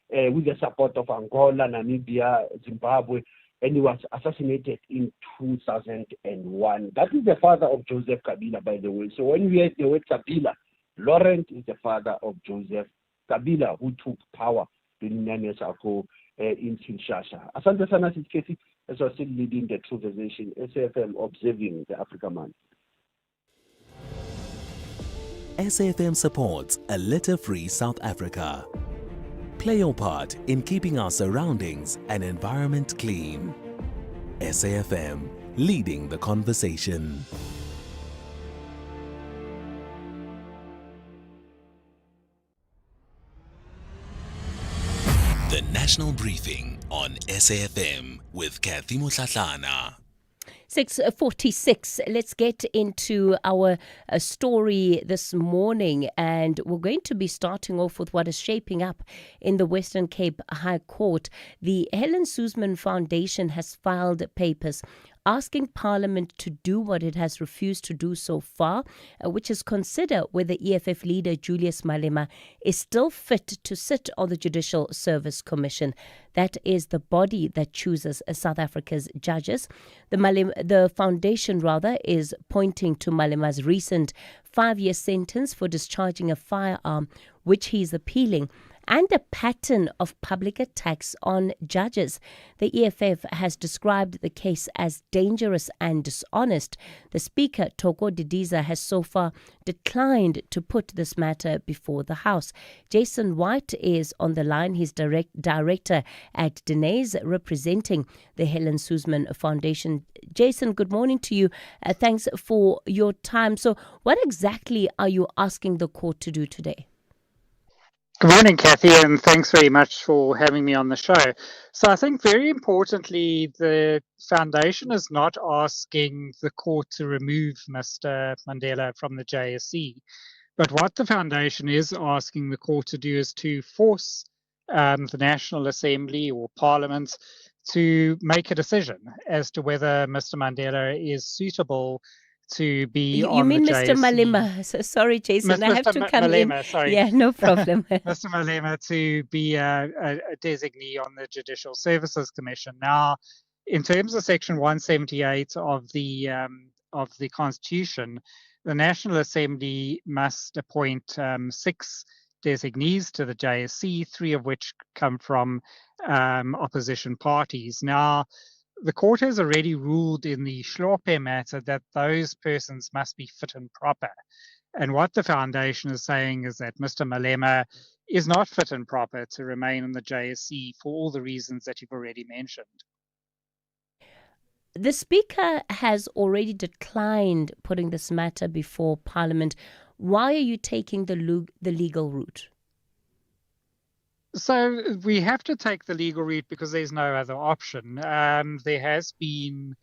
[SPEAKER 6] with the support of Angola, Namibia, Zimbabwe, and he was assassinated in 2001. That is the father of Joseph Kabila, by the way. So when we hear the word Kabila, Laurent is the father of Joseph Kabila, who took power 29 years ago in Kinshasa. Asante sana Sitkesi, as I was still leading the True Conversation, SAFM observing the Africa Man.
[SPEAKER 5] SAFM supports a litter-free South Africa. Play your part in keeping our surroundings and environment clean. SAFM, leading the conversation. The National Briefing on SAFM with Kathy Mutlatlana.
[SPEAKER 12] 6:46. Let's get into our story this morning, and we're going to be starting off with what is shaping up in the Western Cape High Court. The Helen Suzman Foundation has filed papers asking Parliament to do what it has refused to do so far, which is consider whether EFF leader Julius Malema is still fit to sit on the Judicial Service Commission. That is the body that chooses South Africa's judges. The foundation, is pointing to Malema's recent 5-year sentence for discharging a firearm, which he is appealing, and a pattern of public attacks on judges. The EFF has described the case as dangerous and dishonest. The Speaker, Thoko Didiza, has so far declined to put this matter before the House. Jason White is on the line. He's director at Denays, representing the Helen Suzman Foundation. Jason, good morning to you. Thanks for your time. So what exactly are you asking the court to do today?
[SPEAKER 7] Good morning, Kathy, and thanks very much for having me on the show. So I think very importantly, the foundation is not asking the court to remove Mr. Mandela from the JSE, but what the foundation is asking the court to do is to force the National Assembly or Parliament to make a decision as to whether Mr. Mandela is suitable to be on the JSE.
[SPEAKER 12] You mean Mr. Malema? Sorry, Jason, I have to come
[SPEAKER 7] Malema,
[SPEAKER 12] in.
[SPEAKER 7] Sorry.
[SPEAKER 12] Yeah, no problem.
[SPEAKER 7] Mr. Malema to be a designee on the Judicial Services Commission. Now, in terms of Section 178 of the Constitution, the National Assembly must appoint 6 designees to the JSC, 3 of which come from opposition parties. Now, the court has already ruled in the Schlorpe matter that those persons must be fit and proper. And what the foundation is saying is that Mr. Malema is not fit and proper to remain in the JSE for all the reasons that you've already mentioned.
[SPEAKER 12] The Speaker has already declined putting this matter before Parliament. Why are you taking the legal route?
[SPEAKER 7] So we have to take the legal route because there's no other option. There has been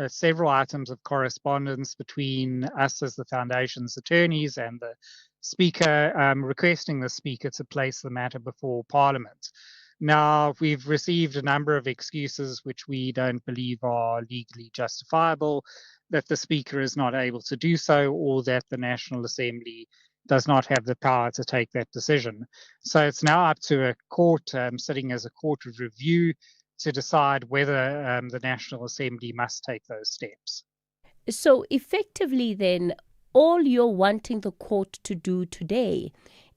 [SPEAKER 7] several items of correspondence between us as the Foundation's attorneys and the Speaker requesting the Speaker to place the matter before Parliament. Now, we've received a number of excuses which we don't believe are legally justifiable, that the Speaker is not able to do so, or that the National Assembly does not have the power to take that decision. So it's now up to a court, sitting as a court of review, to decide whether the National Assembly must take those steps.
[SPEAKER 12] So effectively then, all you're wanting the court to do today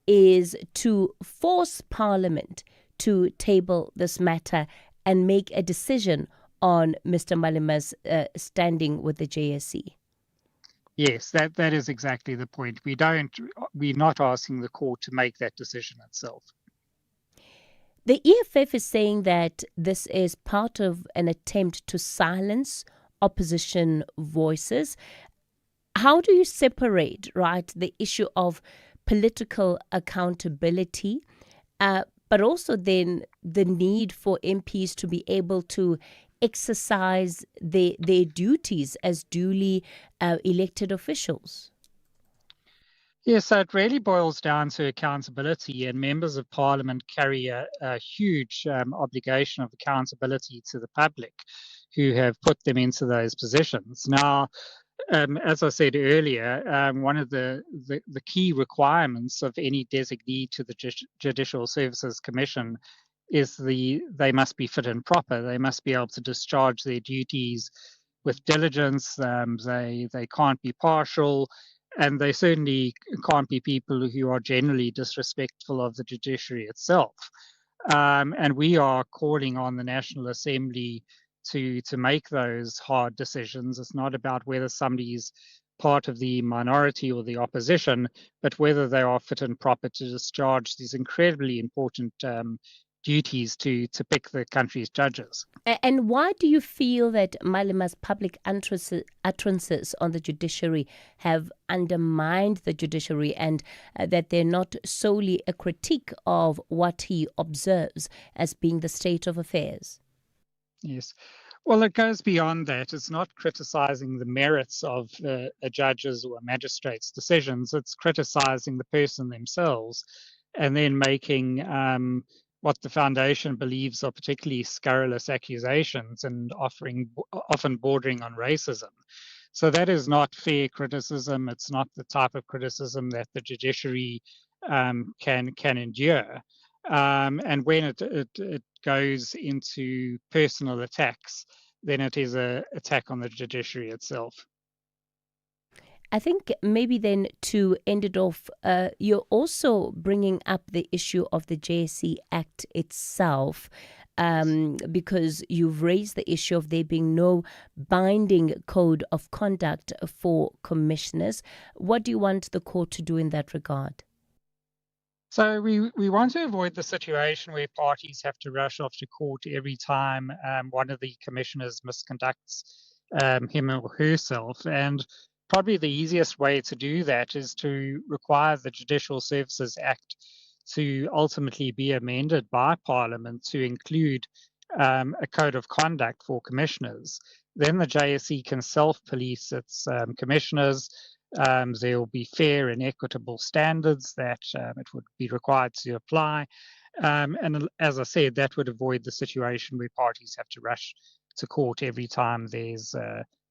[SPEAKER 12] is to force Parliament to table this matter and make a decision on Mr. Malema's standing with the JSE.
[SPEAKER 7] Yes, that is exactly the point. We're not asking the court to make that decision itself.
[SPEAKER 12] The EFF is saying that this is part of an attempt to silence opposition voices. How do you separate, right, the issue of political accountability, but also then the need for MPs to be able to exercise their duties as duly elected officials?
[SPEAKER 7] Yes, so it really boils down to accountability, and members of Parliament carry a huge obligation of accountability to the public who have put them into those positions. Now, as I said earlier, one of the key requirements of any designee to the Judicial Services Commission is they must be fit and proper. They must be able to discharge their duties with diligence. They can't be partial, and they certainly can't be people who are generally disrespectful of the judiciary itself. And we are calling on the National Assembly to make those hard decisions. It's not about whether somebody's part of the minority or the opposition, but whether they are fit and proper to discharge these incredibly important duties to pick the country's judges.
[SPEAKER 12] And why do you feel that Malema's public utterances on the judiciary have undermined the judiciary, and that they're not solely a critique of what he observes as being the state of affairs?
[SPEAKER 7] Yes. Well, it goes beyond that. It's not criticizing the merits of a judge's or a magistrate's decisions. It's criticizing the person themselves and then making what the Foundation believes are particularly scurrilous accusations and often bordering on racism. So that is not fair criticism. It's not the type of criticism that the judiciary can endure. And when it goes into personal attacks, then it is an attack on the judiciary itself.
[SPEAKER 12] I think maybe then to end it off, you're also bringing up the issue of the JSE Act itself, because you've raised the issue of there being no binding code of conduct for commissioners. What do you want the court to do in that regard?
[SPEAKER 7] So we want to avoid the situation where parties have to rush off to court every time one of the commissioners misconducts him or herself. And probably the easiest way to do that is to require the Judicial Services Act to ultimately be amended by Parliament to include a code of conduct for commissioners. Then the JSE can self-police its commissioners. There will be fair and equitable standards that it would be required to apply. And as I said, that would avoid the situation where parties have to rush to court every time there's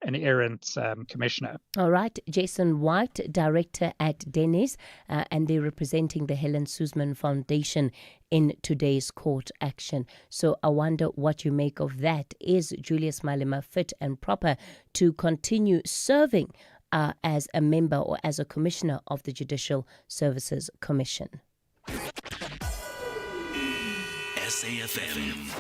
[SPEAKER 7] an errant commissioner.
[SPEAKER 12] All right. Jason White, director at Dennis, and they're representing the Helen Suzman Foundation in today's court action. So I wonder what you make of that. Is Julius Malema fit and proper to continue serving as a member or as a commissioner of the Judicial Services Commission?
[SPEAKER 11] SAfm.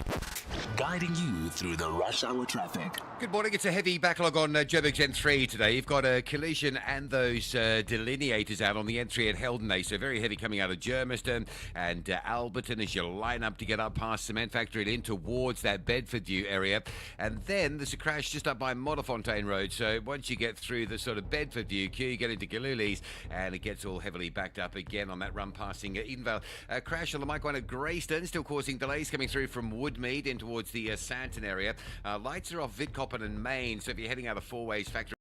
[SPEAKER 11] guiding you through the rush hour traffic.
[SPEAKER 10] Good morning. It's a heavy backlog on Joburg's N3 today. You've got a collision and those delineators out on the N3 at Heldenay. So very heavy coming out of Germiston and Alberton as you line up to get up past Cement Factory and in towards that Bedfordview area. And then there's a crash just up by Modderfontein Road. So once you get through the sort of Bedfordview queue, you get into Galuli's and it gets all heavily backed up again on that run passing Edenvale. Crash on the Mike 1 at Greyston, still causing delays coming through from Woodmead in towards the Santon area. Lights are off Vidcoppen and Main, so if you're heading out of Four Ways Factory,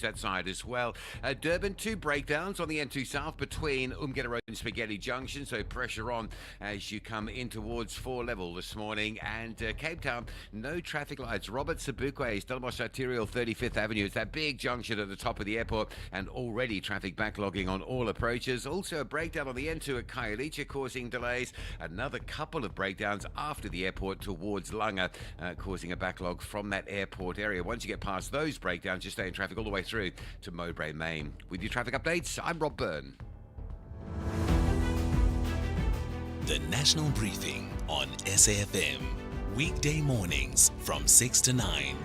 [SPEAKER 10] that side as well. Durban, 2 breakdowns on the N2 South between Umgetta Road and Spaghetti Junction, so pressure on as you come in towards 4 Level this morning. And Cape Town, no traffic lights. Robert Sebukwe, Stellenbosch Arterial 35th Avenue. It's that big junction at the top of the airport and already traffic backlogging on all approaches. Also a breakdown on the N2 at Khayelitsha causing delays. Another couple of breakdowns after the airport towards Langa, causing a backlog from that airport area. Once you get past those breakdowns, you stay in traffic all the way through to Mowbray Main. With your traffic updates, I'm Rob Byrne.
[SPEAKER 5] The National Briefing on SAFM. Weekday mornings from 6 to 9.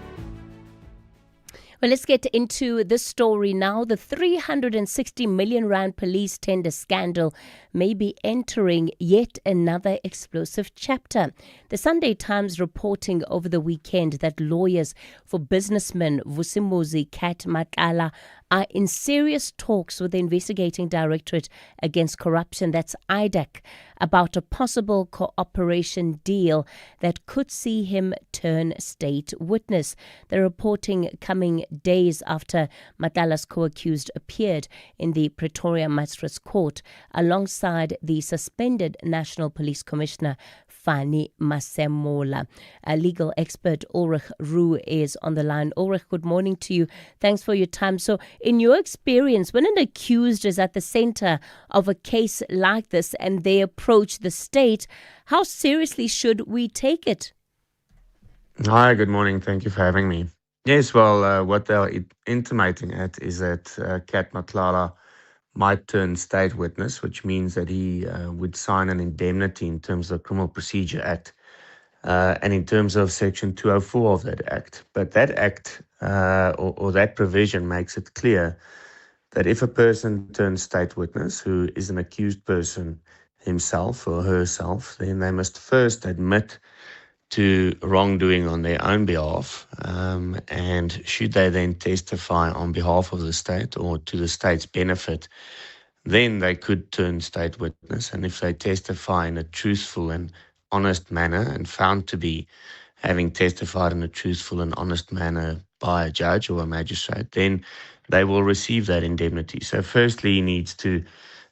[SPEAKER 12] Well, let's get into this story now. The 360 million rand police tender scandal may be entering yet another explosive chapter. The Sunday Times reporting over the weekend that lawyers for businessman Vusimuzi Kat Matala are in serious talks with the Investigating Directorate Against Corruption, that's IDAC, about a possible cooperation deal that could see him turn state witness. The reporting coming days after Matala's co-accused appeared in the Pretoria Magistrates Court alongside the suspended National Police Commissioner Fani Masemola. A legal expert Ulrich Roux is on the line. Ulrich, good morning to you. Thanks for your time. So, in your experience, when an accused is at the center of a case like this and they approach the state, how seriously should we take it?
[SPEAKER 8] Hi, good morning. Thank you for having me. Yes, well, what they're intimating at is that Kat Matlala might turn state witness, which means that he would sign an indemnity in terms of the Criminal Procedure Act and in terms of Section 204 of that Act. But that Act or that provision makes it clear that if a person turns state witness who is an accused person himself or herself, then they must first admit to wrongdoing on their own behalf, and should they then testify on behalf of the state or to the state's benefit, then they could turn state witness. And if they testify in a truthful and honest manner and found to be having testified in a truthful and honest manner by a judge or a magistrate, then they will receive that indemnity. So firstly, he needs to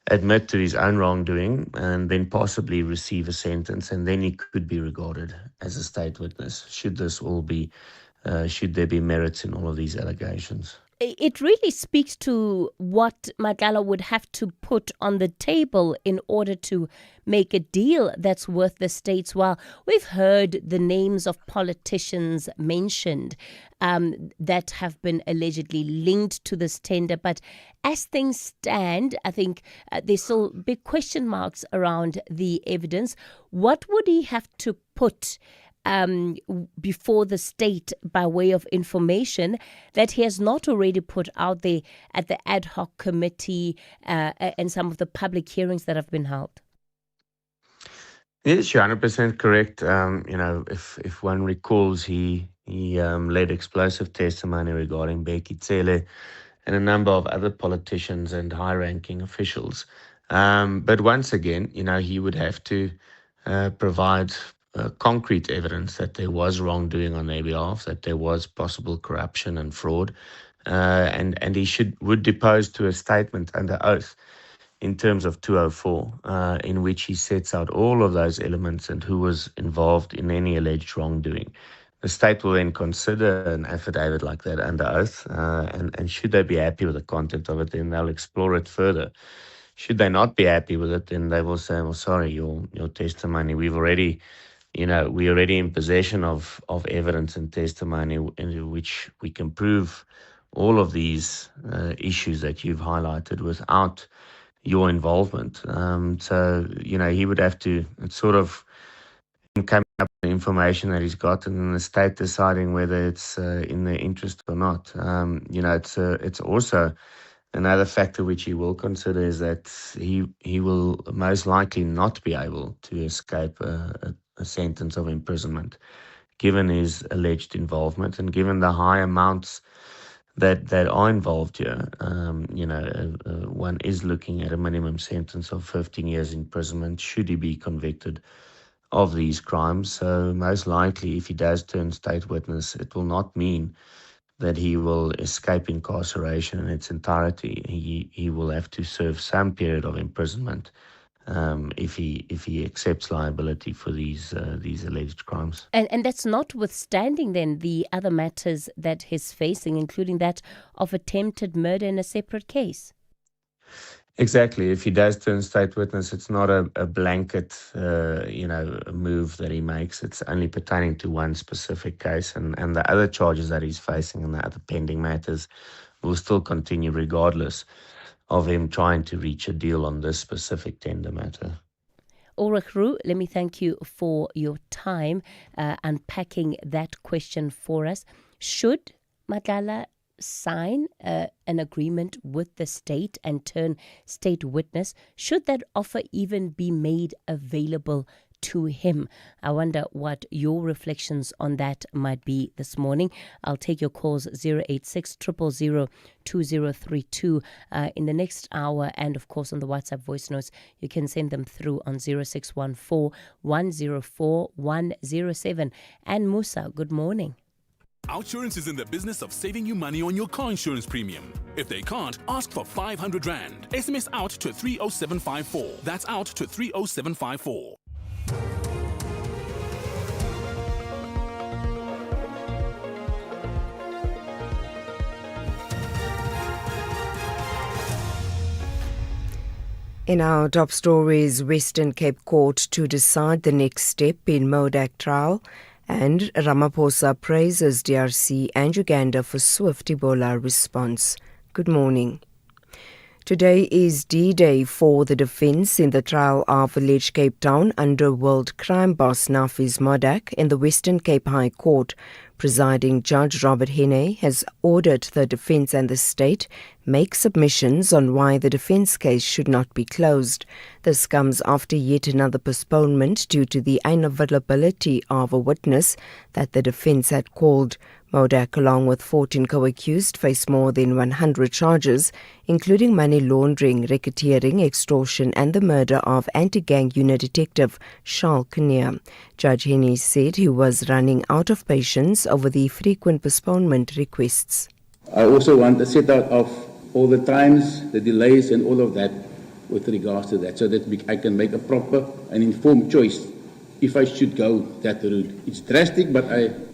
[SPEAKER 8] admit to his own wrongdoing and then possibly receive a sentence, and then he could be regarded as a state witness, should there be merits in all of these allegations.
[SPEAKER 12] It really speaks to what Matala would have to put on the table in order to make a deal that's worth the state's while. We've heard the names of politicians mentioned that have been allegedly linked to this tender, but as things stand, I think there's still big question marks around the evidence. What would he have to put before the state by way of information that he has not already put out there at the ad hoc committee and some of the public hearings that have been held?
[SPEAKER 8] Yes, you're 100% correct. If one recalls, he led explosive testimony regarding Becky Tsele and a number of other politicians and high-ranking officials. But once again, he would have to provide concrete evidence that there was wrongdoing on their behalf, that there was possible corruption and fraud, and he would depose to a statement under oath in terms of 204, in which he sets out all of those elements and who was involved in any alleged wrongdoing. The state will then consider an affidavit like that under oath, and should they be happy with the content of it, then they'll explore it further. Should they not be happy with it, then they will say, well, sorry, your testimony, we're already in possession of evidence and testimony in which we can prove all of these issues that you've highlighted without your involvement. So he would have to, it's sort of coming up with the information that he's got, and then the state deciding whether it's in their interest or not. It's also another factor which he will consider is that he will most likely not be able to escape a sentence of imprisonment, given his alleged involvement and given the high amounts that are involved here. One is looking at a minimum sentence of 15 years imprisonment should he be convicted of these crimes. So most likely, if he does turn state witness, it will not mean that he will escape incarceration in its entirety. He will have to serve some period of imprisonment if he accepts liability for these alleged crimes.
[SPEAKER 12] And that's notwithstanding then the other matters that he's facing, including that of attempted murder in a separate case.
[SPEAKER 8] Exactly. If he does turn state witness, it's not a blanket, move that he makes. It's only pertaining to one specific case, and the other charges that he's facing and the other pending matters will still continue regardless of him trying to reach a deal on this specific tender matter.
[SPEAKER 12] Ulrich Roux, let me thank you for your time unpacking that question for us. Should Madlala sign an agreement with the state and turn state witness? Should that offer even be made available to him? I wonder what your reflections on that might be this morning. I'll take your calls 086 000 2032 in the next hour, and of course on the WhatsApp voice notes you can send them through on 0614 104 107. And Musa, good morning.
[SPEAKER 18] Outsurance is in the business of saving you money on your car insurance premium. If they can't, ask for 500 Rand. SMS out to 30754. That's out to 30754.
[SPEAKER 4] In our top stories, Western Cape Court to decide the next step in Modak trial, and Ramaphosa praises DRC and Uganda for swift Ebola response. Good morning. Today is D-Day for the defence in the trial of alleged Cape Town underworld crime boss Nafis Modak in the Western Cape High Court. Presiding Judge Robert Hene has ordered the defence and the state make submissions on why the defence case should not be closed. This comes after yet another postponement due to the unavailability of a witness that the defence had called. Modak, along with 14 co-accused, face more than 100 charges, including money laundering, racketeering, extortion and the murder of anti-gang unit detective Charles Kinnear. Judge Hene said he was running out of patience over the frequent postponement requests.
[SPEAKER 13] I also want a set out of all the times, the delays and all of that with regards to that, so that I can make a proper and informed choice if I should go that route. It's drastic, but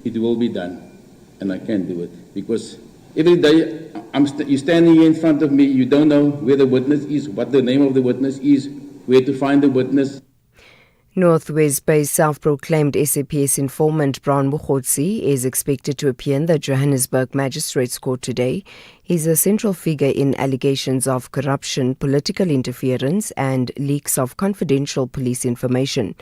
[SPEAKER 13] it will be done. And I can do it, because every day you're standing here in front of me, you don't know where the witness is, what the name of the witness is, where to find the witness.
[SPEAKER 4] Northwest-based self-proclaimed SAPS informant Brown Mukhotsi is expected to appear in the Johannesburg Magistrates Court today. He's a central figure in allegations of corruption, political interference and leaks of confidential police information.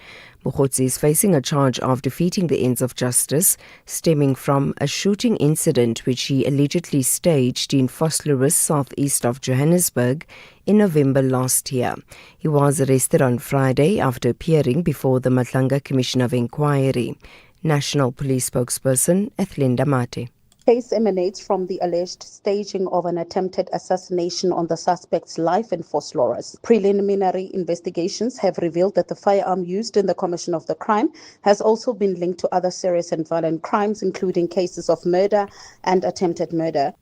[SPEAKER 4] Mukhotsi is facing a charge of defeating the ends of justice stemming from a shooting incident which he allegedly staged in Vosloorus, southeast of Johannesburg, in November last year. He was arrested on Friday after appearing before the Matlanga Commission of Inquiry. National Police spokesperson Ethelinda Mate.
[SPEAKER 14] Case emanates from the alleged staging of an attempted assassination on the suspect's life in Vosloorus. Preliminary investigations have revealed that the firearm used in the commission of the crime has also been linked to other serious and violent crimes, including cases of murder and attempted murder.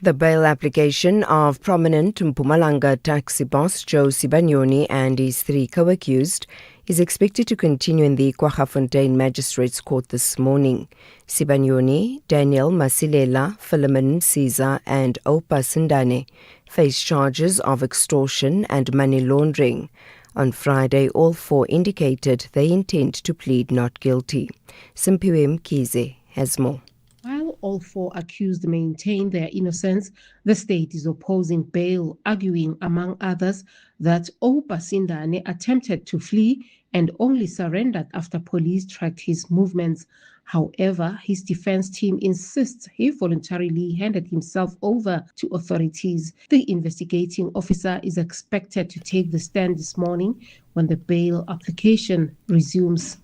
[SPEAKER 4] The bail application of prominent Mpumalanga taxi boss Joe Sibanyoni and his 3 co-accused is expected to continue in the Kwaggafontein Magistrates Court this morning. Sibanyoni, Daniel Masilela, Philemon Caesar and Opa Sindane face charges of extortion and money laundering. On Friday, all 4 indicated they intend to plead not guilty. Simpiwe Mkize has more.
[SPEAKER 15] While all 4 accused maintain their innocence, the state is opposing bail, arguing, among others, that Opa Sindane attempted to flee and only surrendered after police tracked his movements. However, his defense team insists he voluntarily handed himself over to authorities. The investigating officer is expected to take the stand this morning when the bail application resumes.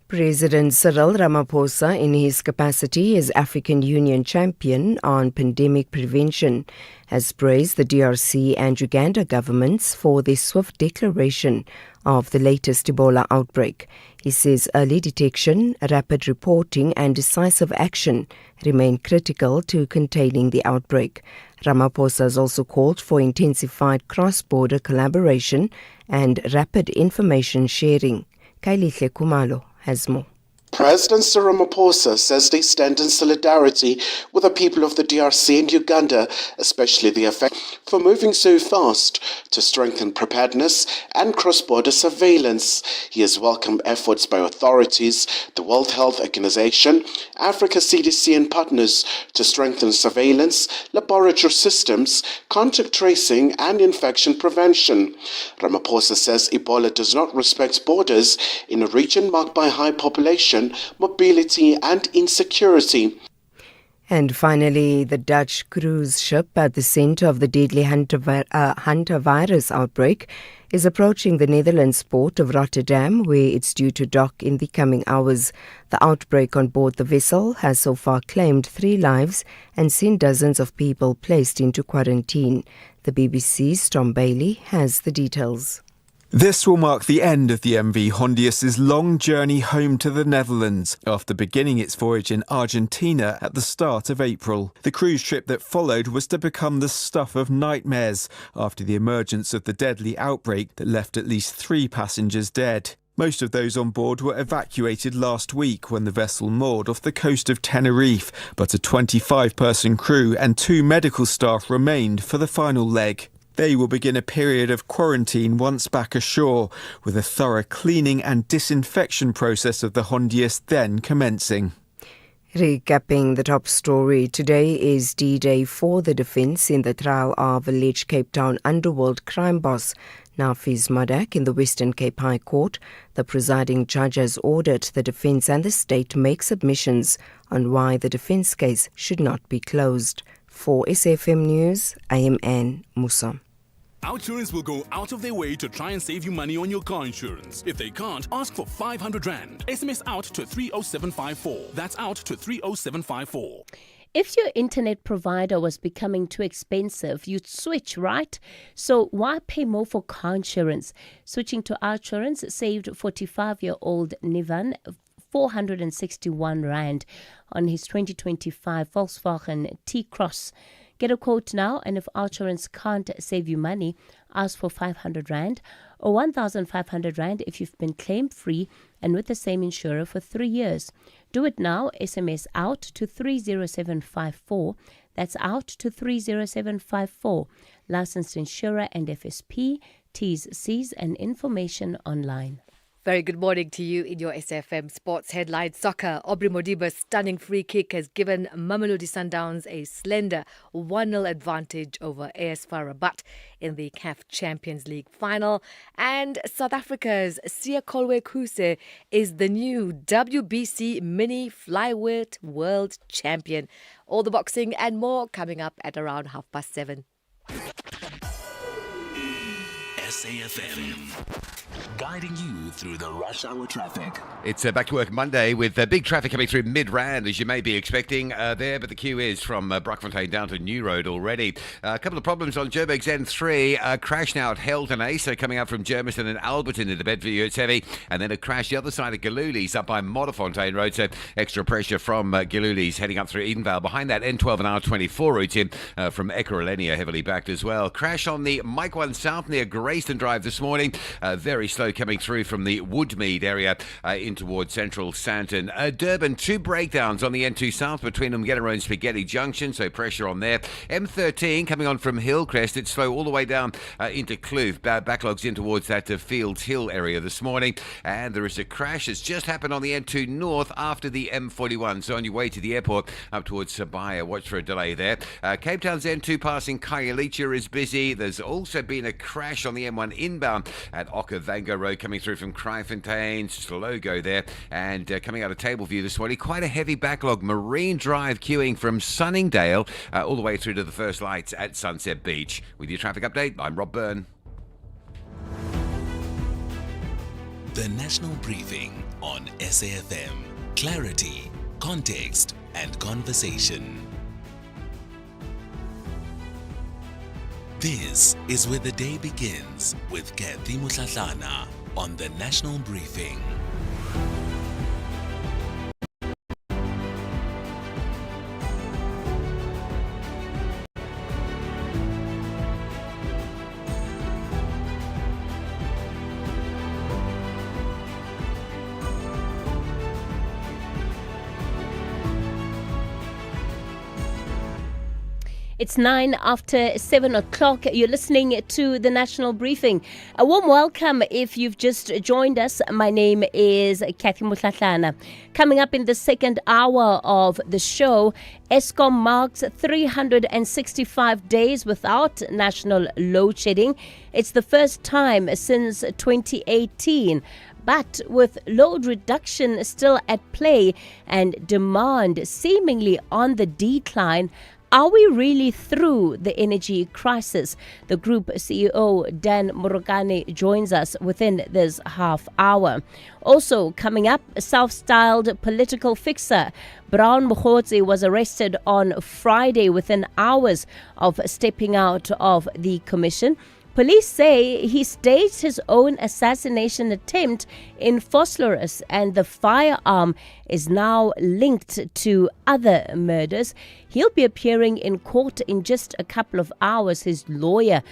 [SPEAKER 4] President Cyril Ramaphosa, in his capacity as African Union champion on pandemic prevention, has praised the DRC and Uganda governments for their swift declaration of the latest Ebola outbreak. He says early detection, rapid reporting and decisive action remain critical to containing the outbreak. Ramaphosa has also called for intensified cross-border collaboration and rapid information sharing. Kailihle Kumalo has more.
[SPEAKER 16] President Cyril Ramaphosa says they stand in solidarity with the people of the DRC and Uganda, especially the affected, for moving so fast to strengthen preparedness and cross-border surveillance. He has welcomed efforts by authorities, the World Health Organization, Africa CDC and partners to strengthen surveillance, laboratory systems, contact tracing and infection prevention. Ramaphosa says Ebola does not respect borders in a region marked by high population, mobility and insecurity.
[SPEAKER 4] And finally, the Dutch cruise ship at the center of the deadly Hunter virus outbreak is approaching the Netherlands port of Rotterdam, where it's due to dock in the coming hours. The outbreak on board the vessel has so far claimed 3 lives and seen dozens of people placed into quarantine. The BBC's Tom Bailey has the details.
[SPEAKER 17] This will mark the end of the MV Hondius's long journey home to the Netherlands after beginning its voyage in Argentina at the start of April. The cruise trip that followed was to become the stuff of nightmares after the emergence of the deadly outbreak that left at least 3 passengers dead. Most of those on board were evacuated last week when the vessel moored off the coast of Tenerife, but a 25-person crew and 2 medical staff remained for the final leg. They will begin a period of quarantine once back ashore, with a thorough cleaning and disinfection process of the Hondius then commencing.
[SPEAKER 4] Recapping the top story, today is D-Day for the defence in the trial of alleged Cape Town underworld crime boss Nafiz Madak in the Western Cape High Court. The presiding judge has ordered the defence and the state to make submissions on why the defence case should not be closed. For SAFM News, I am Anne Musa.
[SPEAKER 18] Outsurance will go out of their way to try and save you money on your car insurance. If they can't, ask for 500 Rand. SMS out to 30754. That's out to 30754.
[SPEAKER 12] If your internet provider was becoming too expensive, you'd switch, right? So why pay more for car insurance? Switching to Outsurance saved 45-year-old Nivan 461 Rand on his 2025 Volkswagen T-Cross. Get a quote now, and if Outsurance can't save you money, ask for 500 Rand or 1,500 Rand if you've been claim-free and with the same insurer for 3 years. Do it now. SMS out to 30754. That's out to 30754. Licensed insurer and FSP. T's, C's and information online.
[SPEAKER 9] Very good morning to you in your SAfm Sports Headline Soccer. Aubrey Modiba's stunning free kick has given Mamelodi Sundowns a slender 1-0 advantage over AS FAR Rabat in the CAF Champions League final. And South Africa's Siya Kolbe-Khuse is the new WBC Mini Flyweight World Champion. All the boxing and more coming up at around 7:30.
[SPEAKER 11] SAFM. Guiding you through the rush hour traffic.
[SPEAKER 10] It's Back to Work Monday with big traffic coming through mid-Rand, as you may be expecting there, but the queue is from Brockfontein down to New Road already. A couple of problems on Joburg's N3. Crash now at Heldon so coming up from Germiston and Alberton into Bedford, it's heavy. And then a crash the other side of Galuli's up by Modderfontein Road, so extra pressure from Galuli's heading up through Edenvale. Behind that, N12 and R24 route in from Ekurhuleni heavily backed as well. Crash on the Mike 1 South near Grayston Drive this morning. Very slow coming through from the Woodmead area in towards central Sandton. Durban, 2 breakdowns on the N2 South between Umgeta and Spaghetti Junction, so pressure on there. M13 coming on from Hillcrest, it's slow all the way down into Kloof. Backlogs in towards that Fields Hill area this morning. And there is a crash that's just happened on the N2 North after the M41, so on your way to the airport up towards Sabaya. Watch for a delay there. Cape Town's N2 passing Khayelitsha is busy. There's also been a crash on the M1 inbound at Okavango Road coming through from Kraaifontein, slow go there, and coming out of Tableview this morning, quite a heavy backlog. Marine Drive queuing from Sunningdale all the way through to the first lights at Sunset Beach. With your traffic update, I'm Rob Byrne.
[SPEAKER 5] The National Briefing on SAfm. Clarity, context, and conversation. This is where the day begins with Kathy Mutlatlana on the National Briefing.
[SPEAKER 12] It's 9 after 7 o'clock. You're listening to the National Briefing. A warm welcome if you've just joined us. My name is Kathy Mutlatlana. Coming up in the second hour of the show, Eskom marks 365 days without national load shedding. It's the first time since 2018. But with load reduction still at play and demand seemingly on the decline, are we really through the energy crisis? The group CEO, Dan Morokane, joins us within this half hour. Also coming up, self-styled political fixer Brown Mokgotsi was arrested on Friday within hours of stepping out of the commission. Police say he staged his own assassination attempt in Vosloorus, and the firearm is now linked to other murders. He'll be appearing in court in just a couple of hours. His lawyer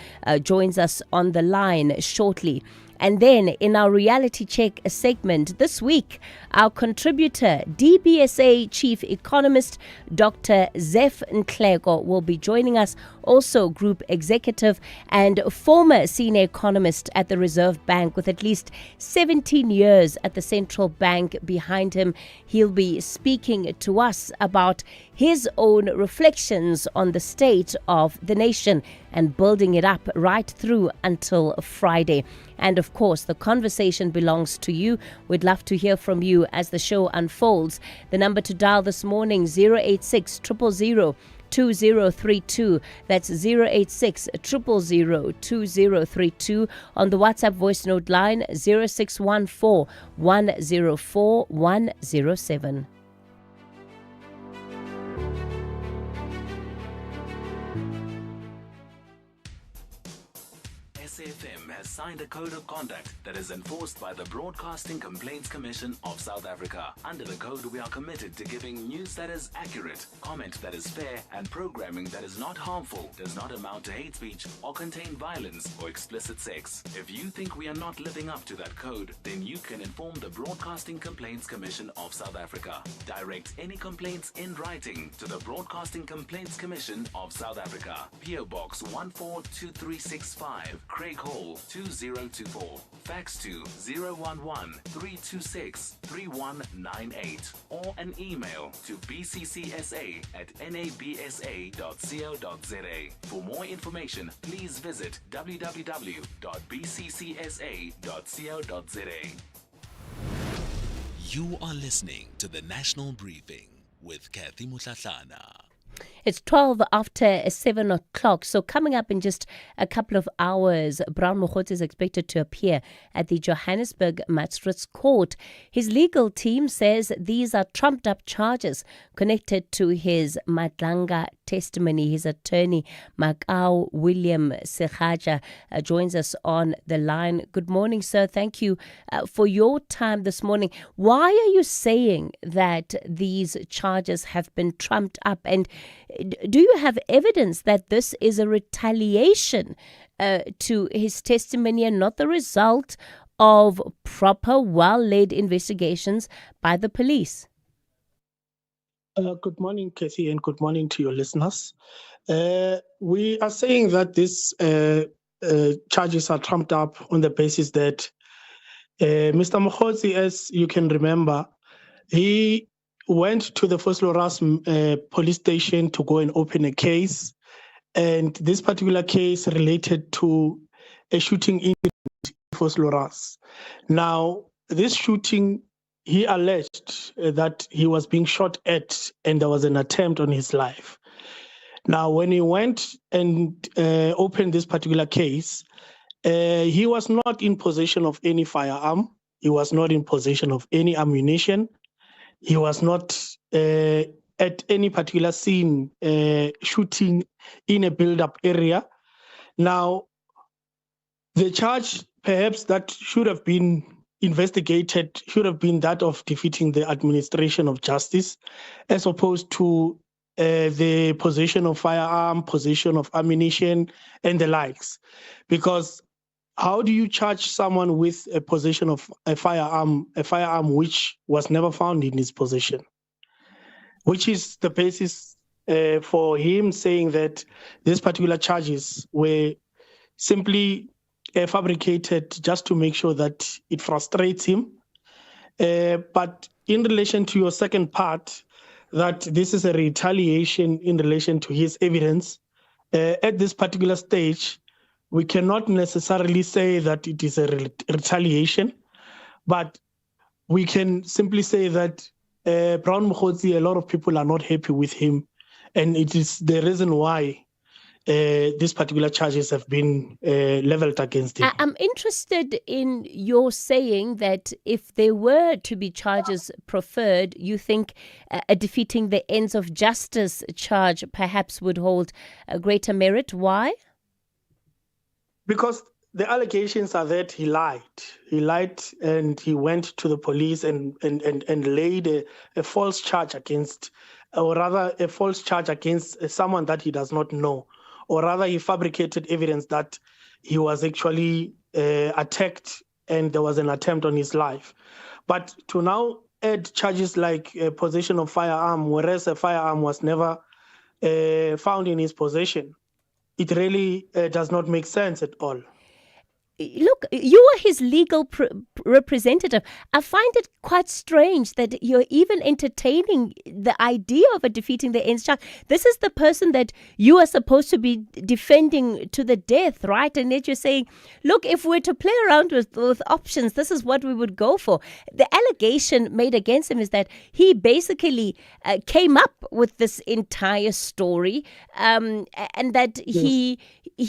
[SPEAKER 12] joins us on the line shortly. And then in our reality check segment this week, our contributor, DBSA Chief Economist, Dr. Zef Ntleko, will be joining us. Also Group Executive and former Senior Economist at the Reserve Bank with at least 17 years at the Central Bank behind him. He'll be speaking to us about his own reflections on the state of the nation and building it up right through until Friday. And of course, the conversation belongs to you. We'd love to hear from you as the show unfolds. The number to dial this morning, 086 000 2032. That's 086 000 2032. On the WhatsApp voice note line, 0614 104 107.
[SPEAKER 11] SAfm has signed a code of conduct that is enforced by the Broadcasting Complaints Commission of South Africa. Under the code, we are committed to giving news that is accurate, comment that is fair, and programming that is not harmful, does not amount to hate speech, or contain violence or explicit sex. If you think we are not living up to that code, then you can inform the Broadcasting Complaints Commission of South Africa. Direct any complaints in writing to the Broadcasting Complaints Commission of South Africa. PO Box 142365, Craig Hall 2024. Fax to 011-326-3198 or an email to bccsa@nabsa.co.za. For more information, please visit www.bccsa.co.za.
[SPEAKER 5] You are listening to the National Briefing with Kathy Mutlatlana.
[SPEAKER 12] It's 12 after 7 o'clock. So coming up in just a couple of hours, Brown Mokgotsi is expected to appear at the Johannesburg Magistrates Court. His legal team says these are trumped up charges connected to his Madlanga testimony. His attorney, Makau William Sekhaja, joins us on the line. Good morning, sir. Thank you for your time this morning. Why are you saying that these charges have been trumped up? And do you have evidence that this is a retaliation to his testimony and not the result of proper, well-led investigations by the police?
[SPEAKER 19] Good morning, Kathy, and good morning to your listeners. We are saying that these charges are trumped up on the basis that Mr. Mokgotsi, as you can remember, he went to the Vosloorus police station to go and open a case. And this particular case related to a shooting incident phosphorus. Now, this shooting, he alleged that he was being shot at and there was an attempt on his life. Now, when he went and opened this particular case, he was not in possession of any firearm. He was not in possession of any ammunition. He was not at any particular scene shooting in a build-up area. Now, the charge perhaps that should have been investigated should have been that of defeating the administration of justice, as opposed to the possession of firearm, possession of ammunition, and the likes. Because how do you charge someone with a possession of a firearm which was never found in his possession? Which is the basis for him saying that these particular charges were simply fabricated just to make sure that it frustrates him. But in relation to your second part, that this is a retaliation in relation to his evidence, at this particular stage, we cannot necessarily say that it is a retaliation, but we can simply say that Brown Mokgotsi, a lot of people are not happy with him, and it is the reason why these particular charges have been leveled against him.
[SPEAKER 12] I'm interested in your saying that if there were to be charges preferred, you think a defeating the ends of justice charge perhaps would hold a greater merit. Why?
[SPEAKER 19] Because the allegations are that he lied. He lied and he went to the police and laid a false charge against, or rather a false charge against someone that he does not know. Or rather, he fabricated evidence that he was actually attacked and there was an attempt on his life. But to now add charges like possession of firearm, whereas a firearm was never found in his possession, it really does not make sense at all.
[SPEAKER 12] Look, you are his legal representative. I find it quite strange that you're even entertaining the idea of a defeating the ends charge. This is the person that you are supposed to be defending to the death, right? And yet you're saying, look, if we're to play around with options, this is what we would go for. The allegation made against him is that he basically came up with this entire story, and that he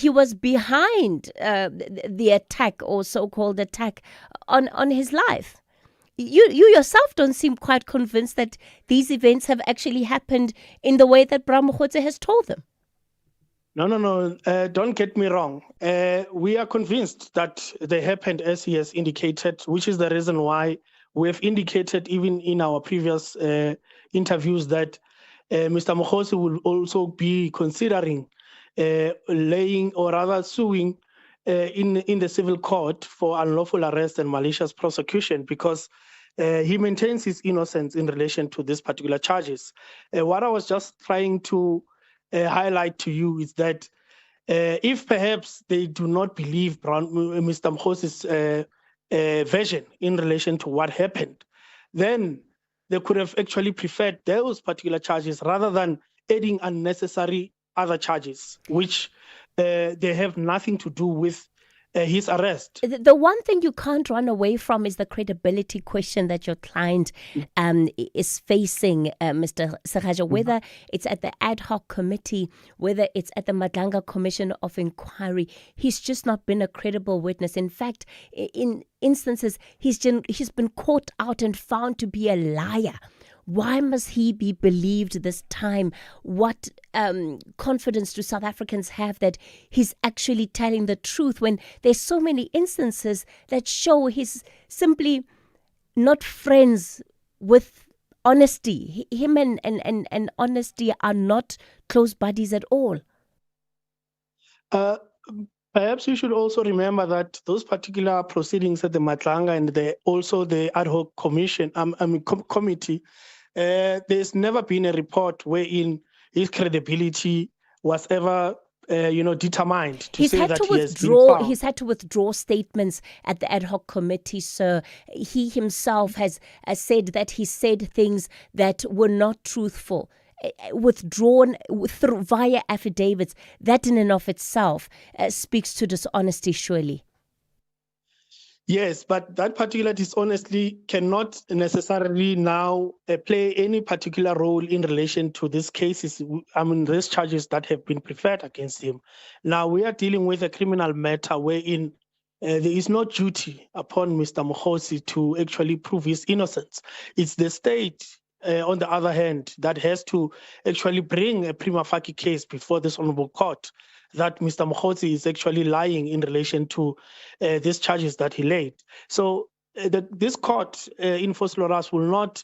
[SPEAKER 12] was behind the attack or so-called attack on his life. You yourself don't seem quite convinced that these events have actually happened in the way that Bram Mokgotsi has told them.
[SPEAKER 19] No. Don't get me wrong. We are convinced that they happened as he has indicated, which is the reason why we have indicated even in our previous interviews that Mr. Mokgotsi will also be considering laying or rather suing in the civil court for unlawful arrest and malicious prosecution, because he maintains his innocence in relation to these particular charges. What I was just trying to highlight to you is that if perhaps they do not believe Mr. Mokgotsi's version in relation to what happened, then they could have actually preferred those particular charges rather than adding unnecessary other charges, which they have nothing to do with his arrest.
[SPEAKER 12] The one thing you can't run away from is the credibility question that your client is facing, Mr. Seraja, whether it's at the ad hoc committee, whether it's at the Madlanga Commission of Inquiry. He's just not been a credible witness. In fact, in instances, he's been caught out and found to be a liar. Why must he be believed this time? What confidence do South Africans have that he's actually telling the truth when there's so many instances that show he's simply not friends with honesty? Him and honesty are not close buddies at all.
[SPEAKER 19] Perhaps you should also remember that those particular proceedings at the Madlanga and also the ad hoc commission, committee, there's never been a report wherein his credibility was ever, determined to say that he has been found.
[SPEAKER 12] He's had to withdraw statements at the ad hoc committee, sir. He himself has said that he said things that were not truthful. Withdrawn via affidavits. That in and of itself speaks to dishonesty, surely.
[SPEAKER 19] Yes, but that particular dishonesty cannot necessarily now play any particular role in relation to these cases, these charges that have been preferred against him. Now, we are dealing with a criminal matter wherein there is no duty upon Mr. Mokhosi to actually prove his innocence. It's the state, on the other hand, that has to actually bring a prima facie case before this honorable court that Mr. Mokhosi is actually lying in relation to these charges that he laid. So this court in Vosloorus will not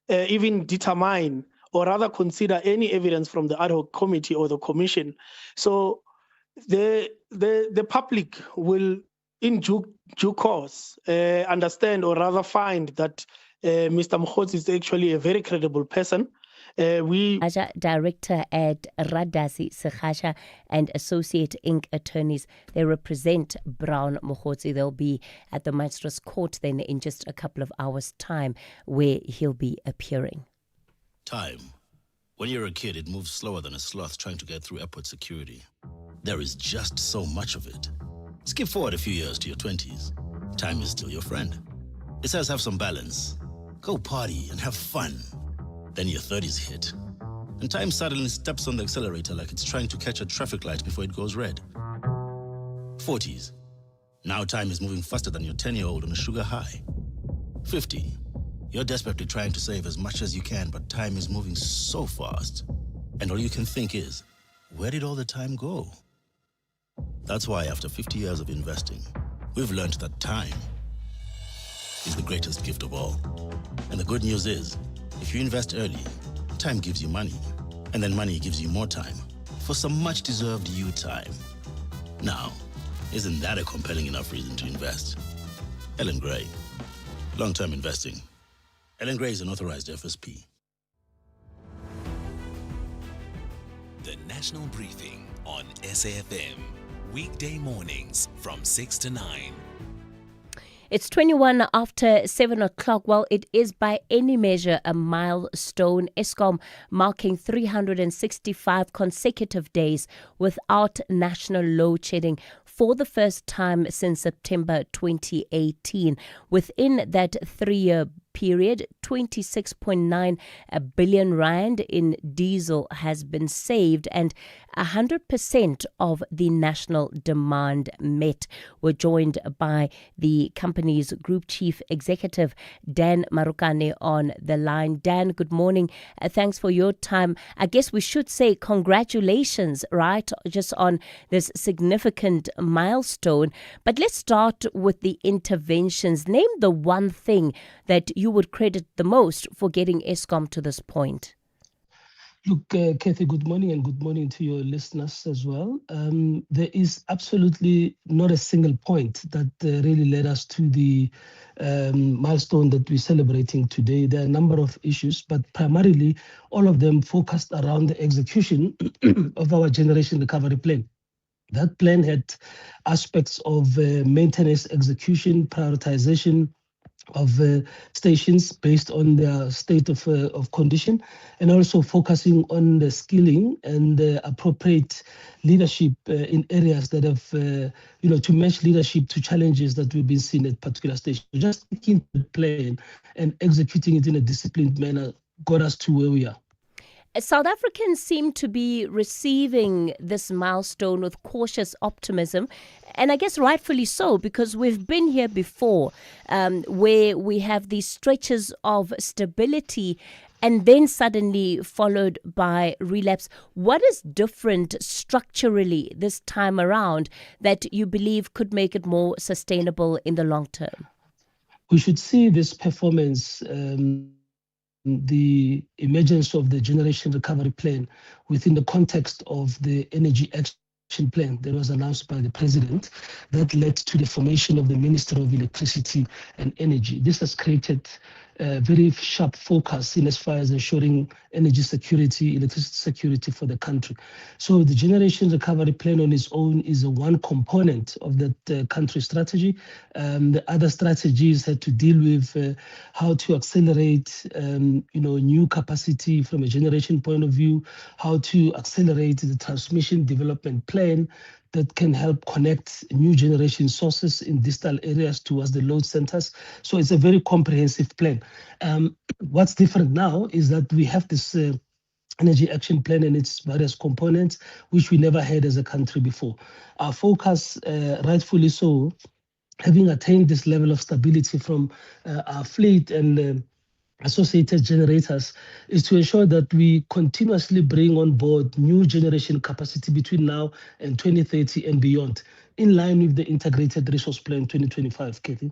[SPEAKER 19] even determine or rather consider any evidence from the ad hoc committee or the commission. So the public will, in due course, understand or rather find that Mr. Mokhosi is actually a very credible person.
[SPEAKER 12] Director at Radasi Sekgasha and Associate Inc. attorneys, they represent Brown Mokhosi. They'll be at the Magistrates Court then in just a couple of hours' time where he'll be appearing.
[SPEAKER 20] Time. When you're a kid, it moves slower than a sloth trying to get through airport security. There is just so much of it. Skip forward a few years to your 20s. Time is still your friend. It says have some balance. Go party and have fun. Then your 30s hit, and time suddenly steps on the accelerator like it's trying to catch a traffic light before it goes red. 40s. Now time is moving faster than your 10-year-old on a sugar high. 50. You're desperately trying to save as much as you can, but time is moving so fast. And all you can think is, where did all the time go? That's why after 50 years of investing, we've learned that time is the greatest gift of all. And the good news is, if you invest early, time gives you money, and then money gives you more time for some much-deserved you time. Now, isn't that a compelling enough reason to invest? Ellen Gray, long-term investing. Ellen Gray is an authorized FSP.
[SPEAKER 5] The National Briefing on SAfm, weekday mornings from 6 to 9.
[SPEAKER 12] It's 21 after 7 o'clock. Well, it is by any measure a milestone. Eskom marking 365 consecutive days without national load shedding for the first time since September 2018. Within that 3-year period, 26.9 billion rand in diesel has been saved and 100% of the national demand met. We're joined by the company's Group Chief Executive, Dan Marukane, on the line. Dan, good morning. Thanks for your time. I guess we should say congratulations, right, just on this significant milestone. But let's start with the interventions. Name the one thing that you would credit the most for getting Eskom to this point.
[SPEAKER 21] Look, Kathy, good morning, and good morning to your listeners as well. There is absolutely not a single point that really led us to the milestone that we're celebrating today. There are a number of issues, but primarily all of them focused around the execution of our generation recovery plan. That plan had aspects of maintenance, execution, prioritization of stations based on their state of condition, and also focusing on the skilling and appropriate leadership in areas that have, to match leadership to challenges that we've been seeing at particular stations. Just taking the plan and executing it in a disciplined manner got us to where we are.
[SPEAKER 12] South Africans seem to be receiving this milestone with cautious optimism, and I guess rightfully so, because we've been here before where we have these stretches of stability and then suddenly followed by relapse. What is different structurally this time around that you believe could make it more sustainable in the long term?
[SPEAKER 21] We should see this performance, the emergence of the Generation Recovery Plan within the context of the Energy Action Plan that was announced by the President that led to the formation of the Ministry of Electricity and Energy. This has created a very sharp focus in as far as ensuring energy security, electricity security for the country. So the Generation Recovery Plan on its own is a one component of that country strategy. The other strategies had to deal with how to accelerate, new capacity from a generation point of view, how to accelerate the transmission development plan that can help connect new generation sources in distal areas towards the load centers. So it's a very comprehensive plan. What's different now is that we have this energy action plan and its various components, which we never had as a country before. Our focus, rightfully so, having attained this level of stability from our fleet and associated generators, is to ensure that we continuously bring on board new generation capacity between now and 2030 and beyond, in line with the Integrated Resource Plan 2025, Kathy.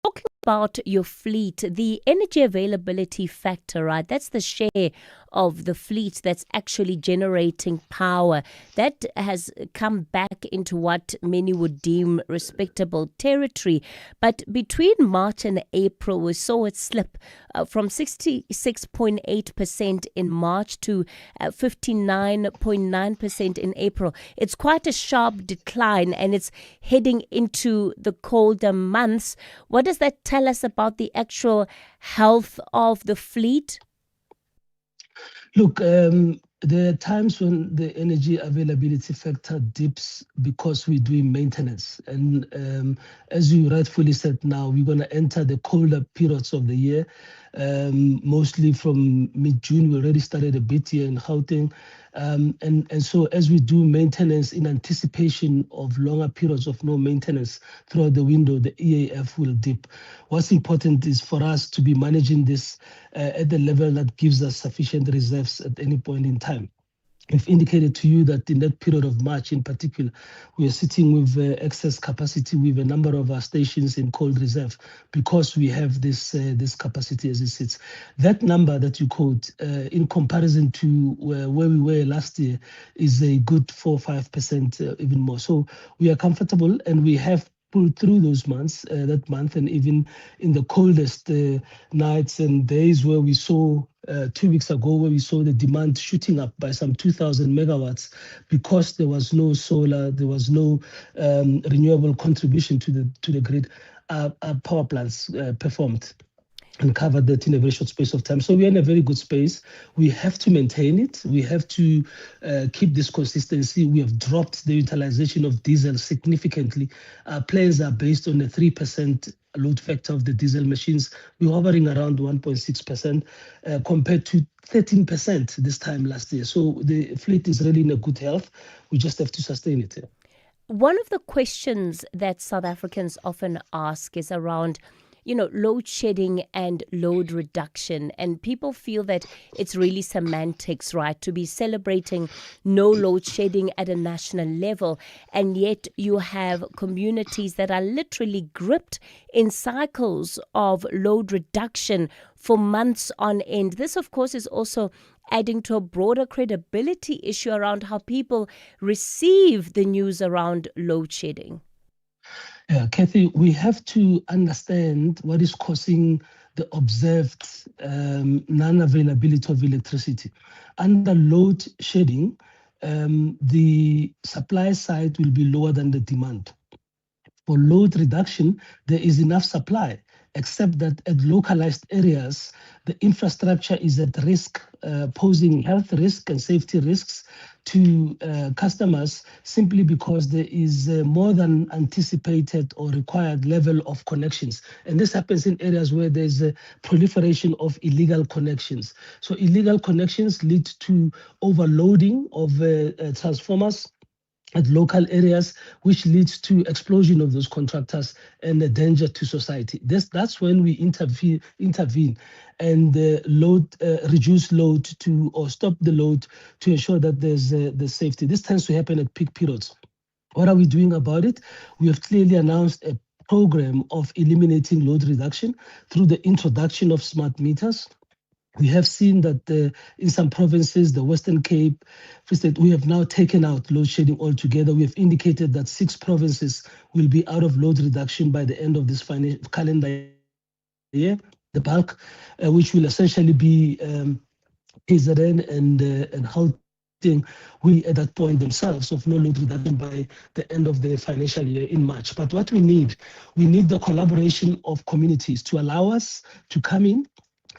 [SPEAKER 12] Talking about your fleet, the energy availability factor, right? That's the share of the fleet that's actually generating power. That has come back into what many would deem respectable territory. But between March and April, we saw it slip from 66.8% in March to 59.9% in April. It's quite a sharp decline, and it's heading into the colder months. What does that tell us about the actual health of the fleet?
[SPEAKER 21] Look, there are times when the energy availability factor dips because we're doing maintenance. And as you rightfully said, now we're going to enter the colder periods of the year. Mostly from mid-June, we already started a bit here in Gauteng. And so as we do maintenance in anticipation of longer periods of no maintenance throughout the window, the EAF will dip. What's important is for us to be managing this at the level that gives us sufficient reserves at any point in time. We've indicated to you that in that period of March in particular, we are sitting with excess capacity with a number of our stations in cold reserve because we have this capacity as it sits. That number that you quote, in comparison to where we were last year, is a good 4-5% even more. So we are comfortable, and we have pulled through those months, that month, and even in the coldest nights and days where we saw 2 weeks ago, where we saw the demand shooting up by some 2,000 megawatts because there was no solar, there was no renewable contribution to the grid. Our power plants performed and covered that in a very short space of time. So we're in a very good space. We have to maintain it. We have to keep this consistency. We have dropped the utilization of diesel significantly. Our plans are based on a 3% load factor of the diesel machines. We're hovering around 1.6% compared to 13% this time last year. So the fleet is really in a good health. We just have to sustain it.
[SPEAKER 12] One of the questions that South Africans often ask is around load shedding and load reduction. And people feel that it's really semantics, right? To be celebrating no load shedding at a national level. And yet you have communities that are literally gripped in cycles of load reduction for months on end. This, of course, is also adding to a broader credibility issue around how people receive the news around load shedding.
[SPEAKER 21] Yeah, Kathy, we have to understand what is causing the observed non-availability of electricity. Under load shedding, the supply side will be lower than the demand. For load reduction, there is enough supply, except that at localized areas, the infrastructure is at risk, posing health risk and safety risks to customers simply because there is more than anticipated or required level of connections. And this happens in areas where there's a proliferation of illegal connections. So illegal connections lead to overloading of transformers at local areas, which leads to explosion of those contractors and a danger to society. That's when we intervene and reduce load or stop the load to ensure that there's the safety. This tends to happen at peak periods. What are we doing about it? We have clearly announced a program of eliminating load reduction through the introduction of smart meters. We have seen that in some provinces, the Western Cape, Free State, we have now taken out load shedding altogether. We have indicated that 6 provinces will be out of load reduction by the end of this calendar year. The bulk, which will essentially be KZN and Gauteng, will at that point themselves of no load reduction by the end of the financial year in March. But what we need the collaboration of communities to allow us to come in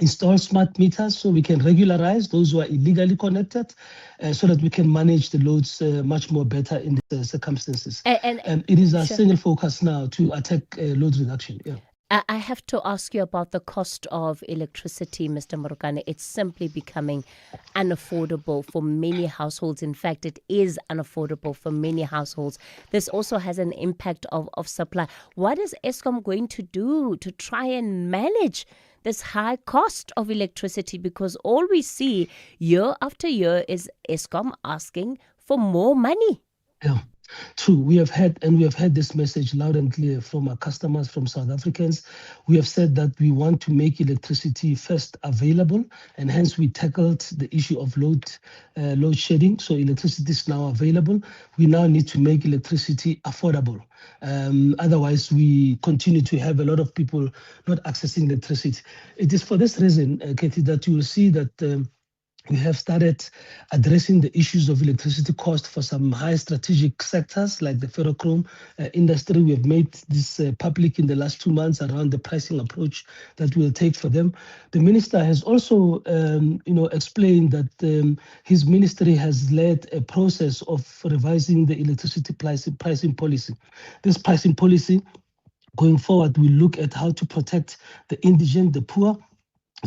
[SPEAKER 21] install smart meters so we can regularize those who are illegally connected, so that we can manage the loads much more better in the circumstances. And it is our single focus now to attack load reduction. Yeah.
[SPEAKER 12] I have to ask you about the cost of electricity, Mr. Marokane. It's simply becoming unaffordable for many households. In fact, it is unaffordable for many households. This also has an impact of supply. What is Eskom going to do to try and manage this high cost of electricity? Because all we see year after year is Eskom asking for more money.
[SPEAKER 21] Yeah. True, we have had this message loud and clear from our customers, from South Africans. We have said that we want to make electricity first available, and hence we tackled the issue of load shedding. So electricity is now available. We now need to make electricity affordable. Otherwise, we continue to have a lot of people not accessing electricity. It is for this reason, Katie, that you will see that we have started addressing the issues of electricity cost for some high strategic sectors like the ferrochrome industry. We have made this public in the last 2 months around the pricing approach that we'll take for them. The minister has also, explained that his ministry has led a process of revising the electricity pricing policy. This pricing policy, going forward, will look at how to protect the indigent, the poor,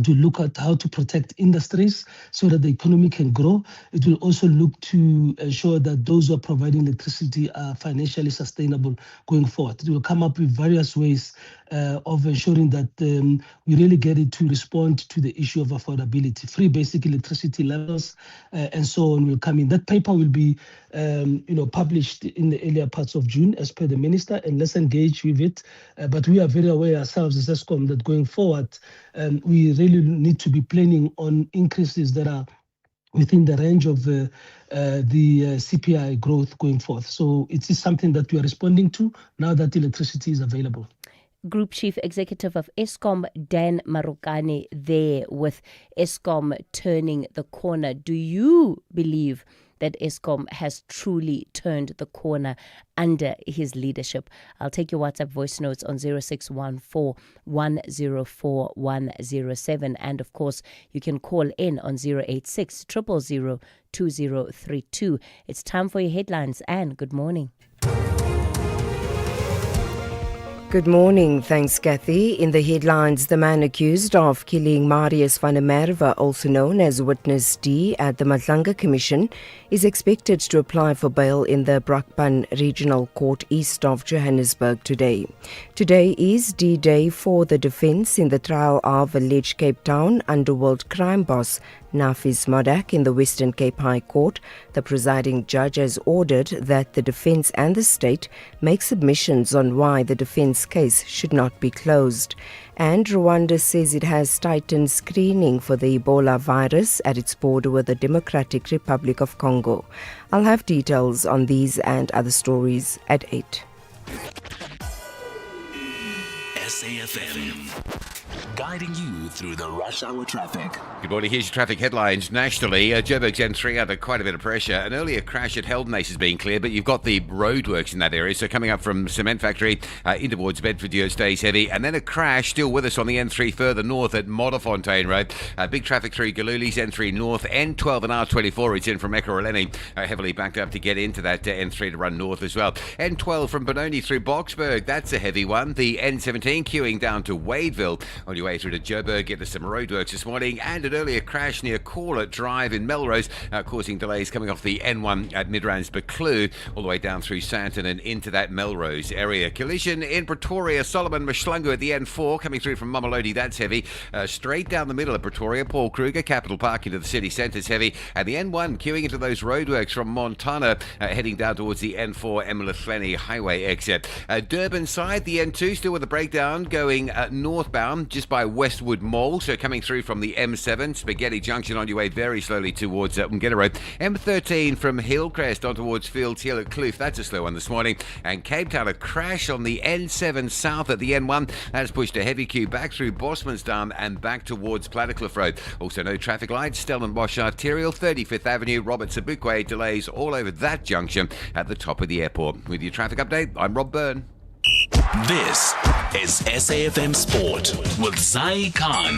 [SPEAKER 21] to look at how to protect industries so that the economy can grow. It will also look to ensure that those who are providing electricity are financially sustainable going forward. It will come up with various ways of ensuring that we really get it to respond to the issue of affordability. Free basic electricity levels and so on will come in. That paper will be published in the earlier parts of June as per the minister, and let's engage with it. But we are very aware ourselves as Eskom that going forward, we really need to be planning on increases that are within the range of the CPI growth going forth. So it is something that we are responding to now that electricity is available.
[SPEAKER 12] Group Chief Executive of Eskom, Dan Marokane, there with Eskom turning the corner. Do you believe that Eskom has truly turned the corner under his leadership? I'll take your WhatsApp voice notes on 0614 104 107. And of course, you can call in on 086 000 2032. It's time for your headlines, and good morning.
[SPEAKER 4] Good morning. Thanks, Kathy. In the headlines, the man accused of killing Marius van der Merwe, also known as Witness D, at the Matlanga Commission, is expected to apply for bail in the Brakpan Regional Court east of Johannesburg today. Today is D-Day for the defence in the trial of alleged Cape Town underworld crime boss Nafis Modak in the Western Cape High Court. The presiding judge has ordered that the defence and the state make submissions on why the defence case should not be closed. And Rwanda says it has tightened screening for the Ebola virus at its border with the Democratic Republic of Congo. I'll have details on these and other stories at 8.
[SPEAKER 11] SAfm, guiding you through the rush hour traffic.
[SPEAKER 10] Good morning, here's your traffic headlines. Nationally, Joburg's N3 under quite a bit of pressure. An earlier crash at Heldenace is being cleared, but you've got the roadworks in that area. So coming up from Cement Factory in towards Bedford stays heavy. And then a crash still with us on the N3 further north at Modderfontein Road. Big traffic through Galuli's N3 north, N12 and R24. It's in from Ekurhuleni. Heavily backed up to get into that N3 to run north as well. N12 from Benoni through Boksburg. That's a heavy one. The N17 queuing down to Wadeville. On your way through to Joburg, get to some roadworks this morning, and an earlier crash near Corlett Drive in Melrose, causing delays coming off the N1 at Midrand's Buccleuch, all the way down through Sandton and into that Melrose area. Collision in Pretoria, Solomon Mashlangu at the N4, coming through from Mamelodi, that's heavy. Straight down the middle of Pretoria, Paul Kruger, Capital Park into the city centre is heavy, and the N1 queuing into those roadworks from Montana, heading down towards the N4 Emelethweni Highway exit. Durban side, the N2 still with a breakdown going northbound just by Westwood Mall, so coming through from the M7, Spaghetti Junction on your way very slowly towards Umgeda Road. M13 from Hillcrest on towards Fields Hill at Kloof, that's a slow one this morning. And Cape Town, a crash on the N7 south at the N1, has pushed a heavy queue back through Bosmansdam and back towards Plattekloof Road. Also no traffic lights, Stellenbosch Arterial, 35th Avenue, Robert Sobukwe, delays all over that junction at the top of the airport. With your traffic update, I'm Rob Byrne.
[SPEAKER 11] This is SAfm Sport with Zai Khan.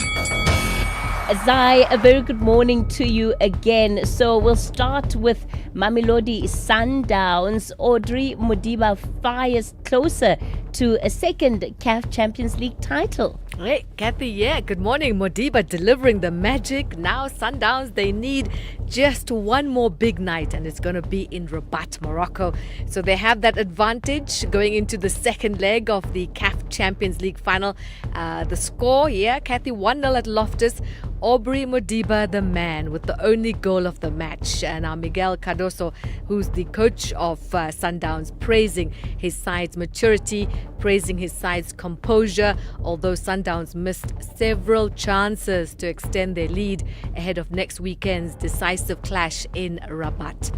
[SPEAKER 12] Zai, a very good morning to you again. So we'll start with Mamelodi Sundowns. Audrey Modiba fires closer to a second CAF Champions League title.
[SPEAKER 9] Hey, Kathy, good morning. Modiba delivering the magic. Now Sundowns, they need just one more big night, and it's going to be in Rabat, Morocco. So they have that advantage going into the second leg of the CAF Champions League final. The score, Kathy, 1-0 at Loftus. Aubrey Modiba, the man, with the only goal of the match. And now Miguel Cardoso, who's the coach of Sundowns, praising his side's maturity, praising his side's composure, although Sundowns missed several chances to extend their lead ahead of next weekend's decisive clash in Rabat.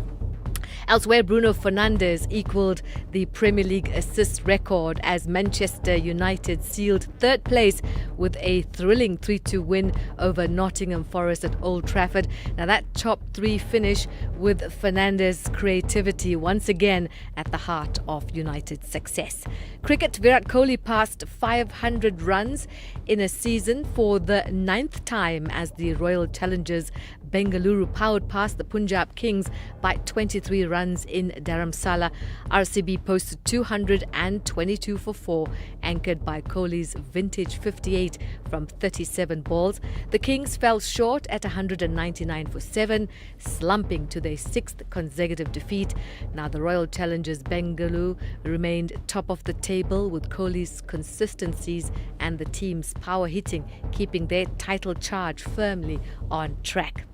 [SPEAKER 9] Elsewhere, Bruno Fernandes equalled the Premier League assist record as Manchester United sealed third place with a thrilling 3-2 win over Nottingham Forest at Old Trafford. Now that top three finish with Fernandes' creativity once again at the heart of United's success. Cricket, Virat Kohli passed 500 runs in a season for the 9th time as the Royal Challengers Bengaluru powered past the Punjab Kings by 23 runs in Dharamsala. RCB posted 222 for 4, anchored by Kohli's vintage 58 from 37 balls. The Kings fell short at 199 for 7, slumping to their 6th consecutive defeat. Now the Royal Challengers Bengaluru remained top of the table with Kohli's consistencies and the team's power hitting, keeping their title charge firmly on track.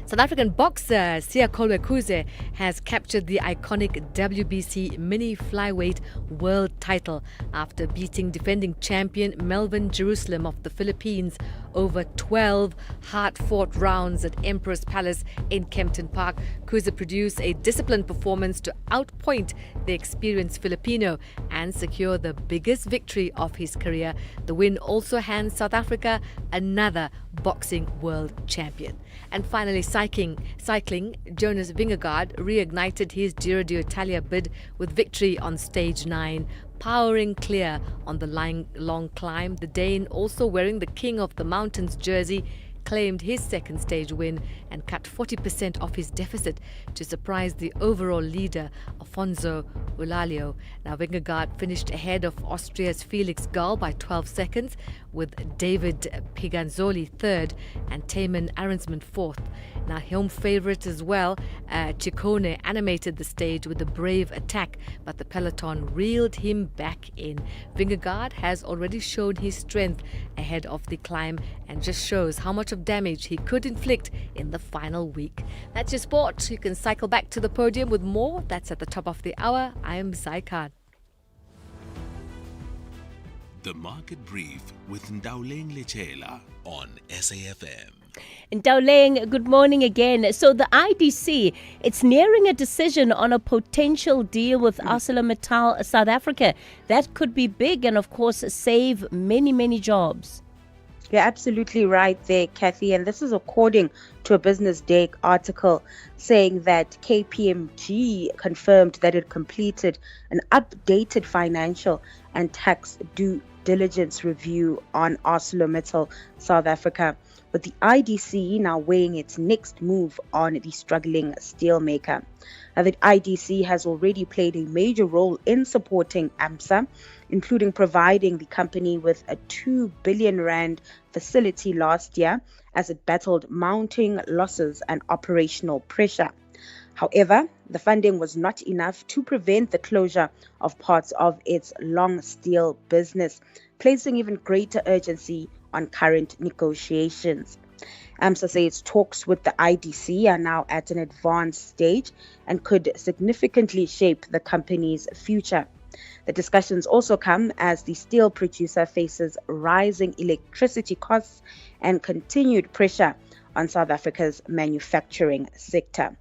[SPEAKER 9] South African boxer Siya Kolwekuze has captured the iconic WBC mini flyweight world title after beating defending champion Melvin Jerusalem of the Philippines over 12 hard-fought rounds at Emperor's Palace in Kempton Park. Kuze produced a disciplined performance to outpoint the experienced Filipino and secure the biggest victory of his career. The win also hands South Africa another boxing world champion. And finally, cycling, Jonas Vingegaard reignited his Giro d'Italia bid with victory on stage 9. Powering clear on the long climb, the Dane, also wearing the King of the Mountains jersey, claimed his second stage win and cut 40% off his deficit to surprise the overall leader, Afonso Eulalio. Now, Vingegaard finished ahead of Austria's Felix Gall by 12 seconds, with David Piganzoli third and Taman Arensman fourth. Now, home favourite as well, Ciccone animated the stage with a brave attack, but the peloton reeled him back in. Vingegaard has already shown his strength ahead of the climb and just shows how much of damage he could inflict in the final week. That's your sport. You can cycle back to the podium with more. That's at the top of the hour. I am Zai Khan.
[SPEAKER 5] The Market Brief with Ndauleng Lechela on SAFM.
[SPEAKER 12] Ndauleng, good morning again. So the IDC, it's nearing a decision on a potential deal with ArcelorMittal South Africa. That could be big and, of course, save many, many jobs.
[SPEAKER 23] You're absolutely right there, Kathy. And this is according to a Business Day article saying that KPMG confirmed that it completed an updated financial and tax due diligence review on ArcelorMittal South Africa, with the IDC now weighing its next move on the struggling steelmaker. Now, the IDC has already played a major role in supporting AMSA, including providing the company with a 2 billion rand facility last year as it battled mounting losses and operational pressure. However, the funding was not enough to prevent the closure of parts of its long steel business, placing even greater urgency on current negotiations. AMSA says talks with the IDC are now at an advanced stage and could significantly shape the company's future. The discussions also come as the steel producer faces rising electricity costs and continued pressure on South Africa's manufacturing sector.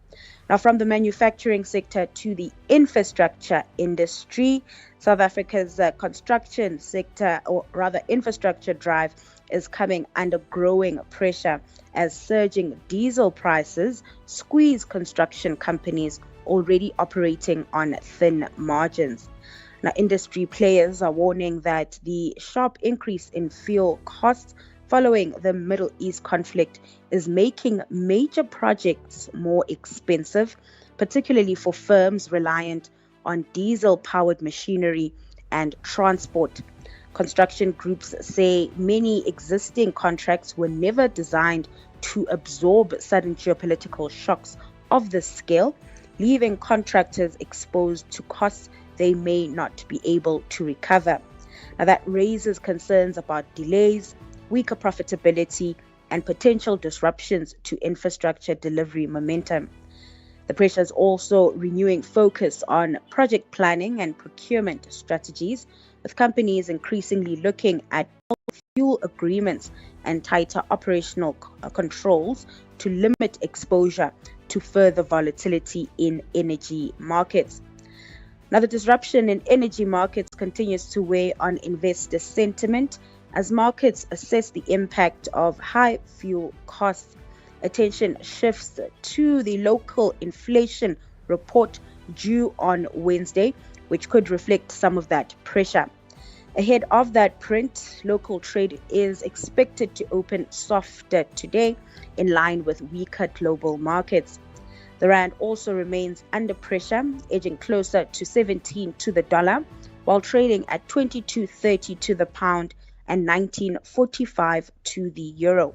[SPEAKER 23] Now, from the manufacturing sector to the infrastructure industry, South Africa's construction sector, or rather infrastructure drive, is coming under growing pressure as surging diesel prices squeeze construction companies already operating on thin margins. Now, industry players are warning that the sharp increase in fuel costs following the Middle East conflict is making major projects more expensive, particularly for firms reliant on diesel-powered machinery and transport. Construction groups say many existing contracts were never designed to absorb sudden geopolitical shocks of this scale, leaving contractors exposed to costs they may not be able to recover. Now, that raises concerns about delays, weaker profitability, and potential disruptions to infrastructure delivery momentum. The pressure is also renewing focus on project planning and procurement strategies, with companies increasingly looking at fuel agreements and tighter operational controls to limit exposure to further volatility in energy markets. Now, the disruption in energy markets continues to weigh on investor sentiment as markets assess the impact of high fuel costs. Attention shifts to the local inflation report due on Wednesday, which could reflect some of that pressure. Ahead of that print, local trade is expected to open softer today, in line with weaker global markets. The rand also remains under pressure, edging closer to 17 to the dollar, while trading at 22.30 to the pound and 19.45 to the euro.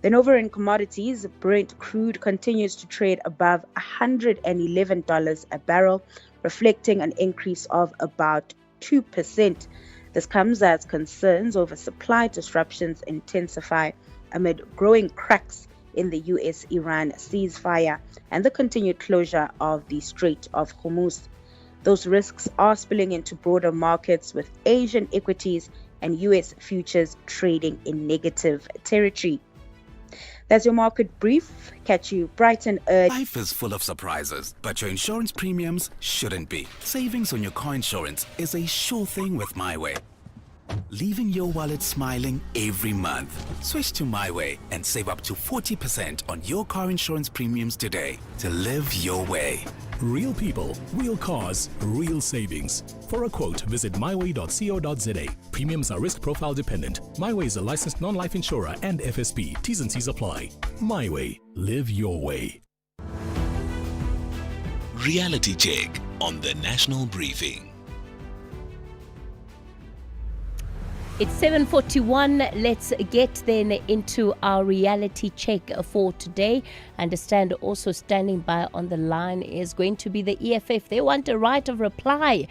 [SPEAKER 23] Then over in commodities, Brent crude continues to trade above $111 a barrel, reflecting an increase of about 2%. This comes as concerns over supply disruptions intensify amid growing cracks in the US-Iran ceasefire and the continued closure of the Strait of Hormuz. Those risks are spilling into broader markets, with Asian equities and US futures trading in negative territory. That's your market brief. Catch you bright and early.
[SPEAKER 1] Life is full of surprises, but your insurance premiums shouldn't be. Savings on your car insurance is a sure thing with MyWay, leaving your wallet smiling every month. Switch to MyWay and save up to 40% on your car insurance premiums today to live your way.
[SPEAKER 18] Real people, real cars, real savings. For a quote, visit myway.co.za. Premiums are risk profile dependent. MyWay is a licensed non-life insurer and FSP. T's and C's apply. MyWay. Live your way.
[SPEAKER 5] Reality check on the National Briefing.
[SPEAKER 12] It's 7:41. Let's get then into our reality check for today. Understand also standing by on the line is going to be the EFF. They want a right of reply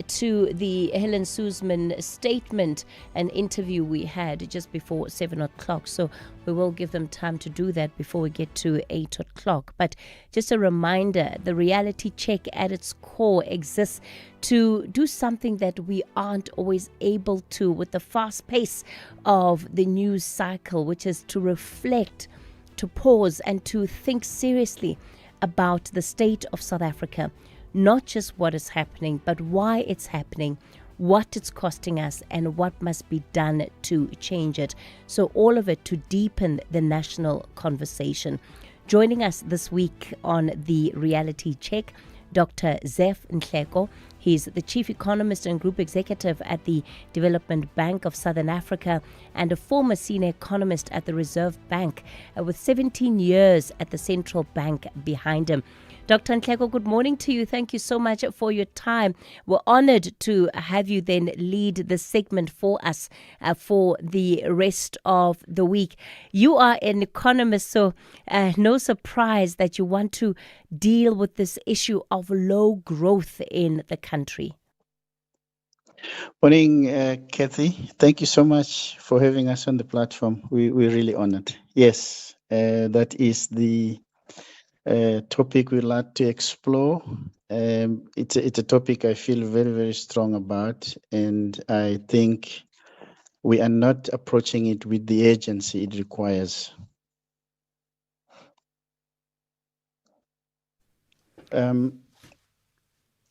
[SPEAKER 12] to the Helen Suzman statement, an interview we had just before 7 o'clock. So we will give them time to do that before we get to 8 o'clock. But just a reminder, the reality check at its core exists to do something that we aren't always able to with the fast pace of the news cycle, which is to reflect, to pause and to think seriously about the state of South Africa, not just what is happening, but why it's happening, what it's costing us, and what must be done to change it. So all of it to deepen the national conversation. Joining us this week on the reality check, Dr. Zef Nhleko. He's the Chief Economist and Group Executive at the Development Bank of Southern Africa and a former senior economist at the Reserve Bank with 17 years at the Central Bank behind him. Dr. Nhleko, good morning to you. Thank you so much for your time. We're honored to have you then lead this segment for us for the rest of the week. You are an economist, so no surprise that you want to deal with this issue of low growth in the country.
[SPEAKER 3] Morning, Kathy. Thank you so much for having us on the platform. We're really honored. Yes, that is the topic we'd like to explore. It's a topic I feel very, very strong about, and I think we are not approaching it with the urgency it requires.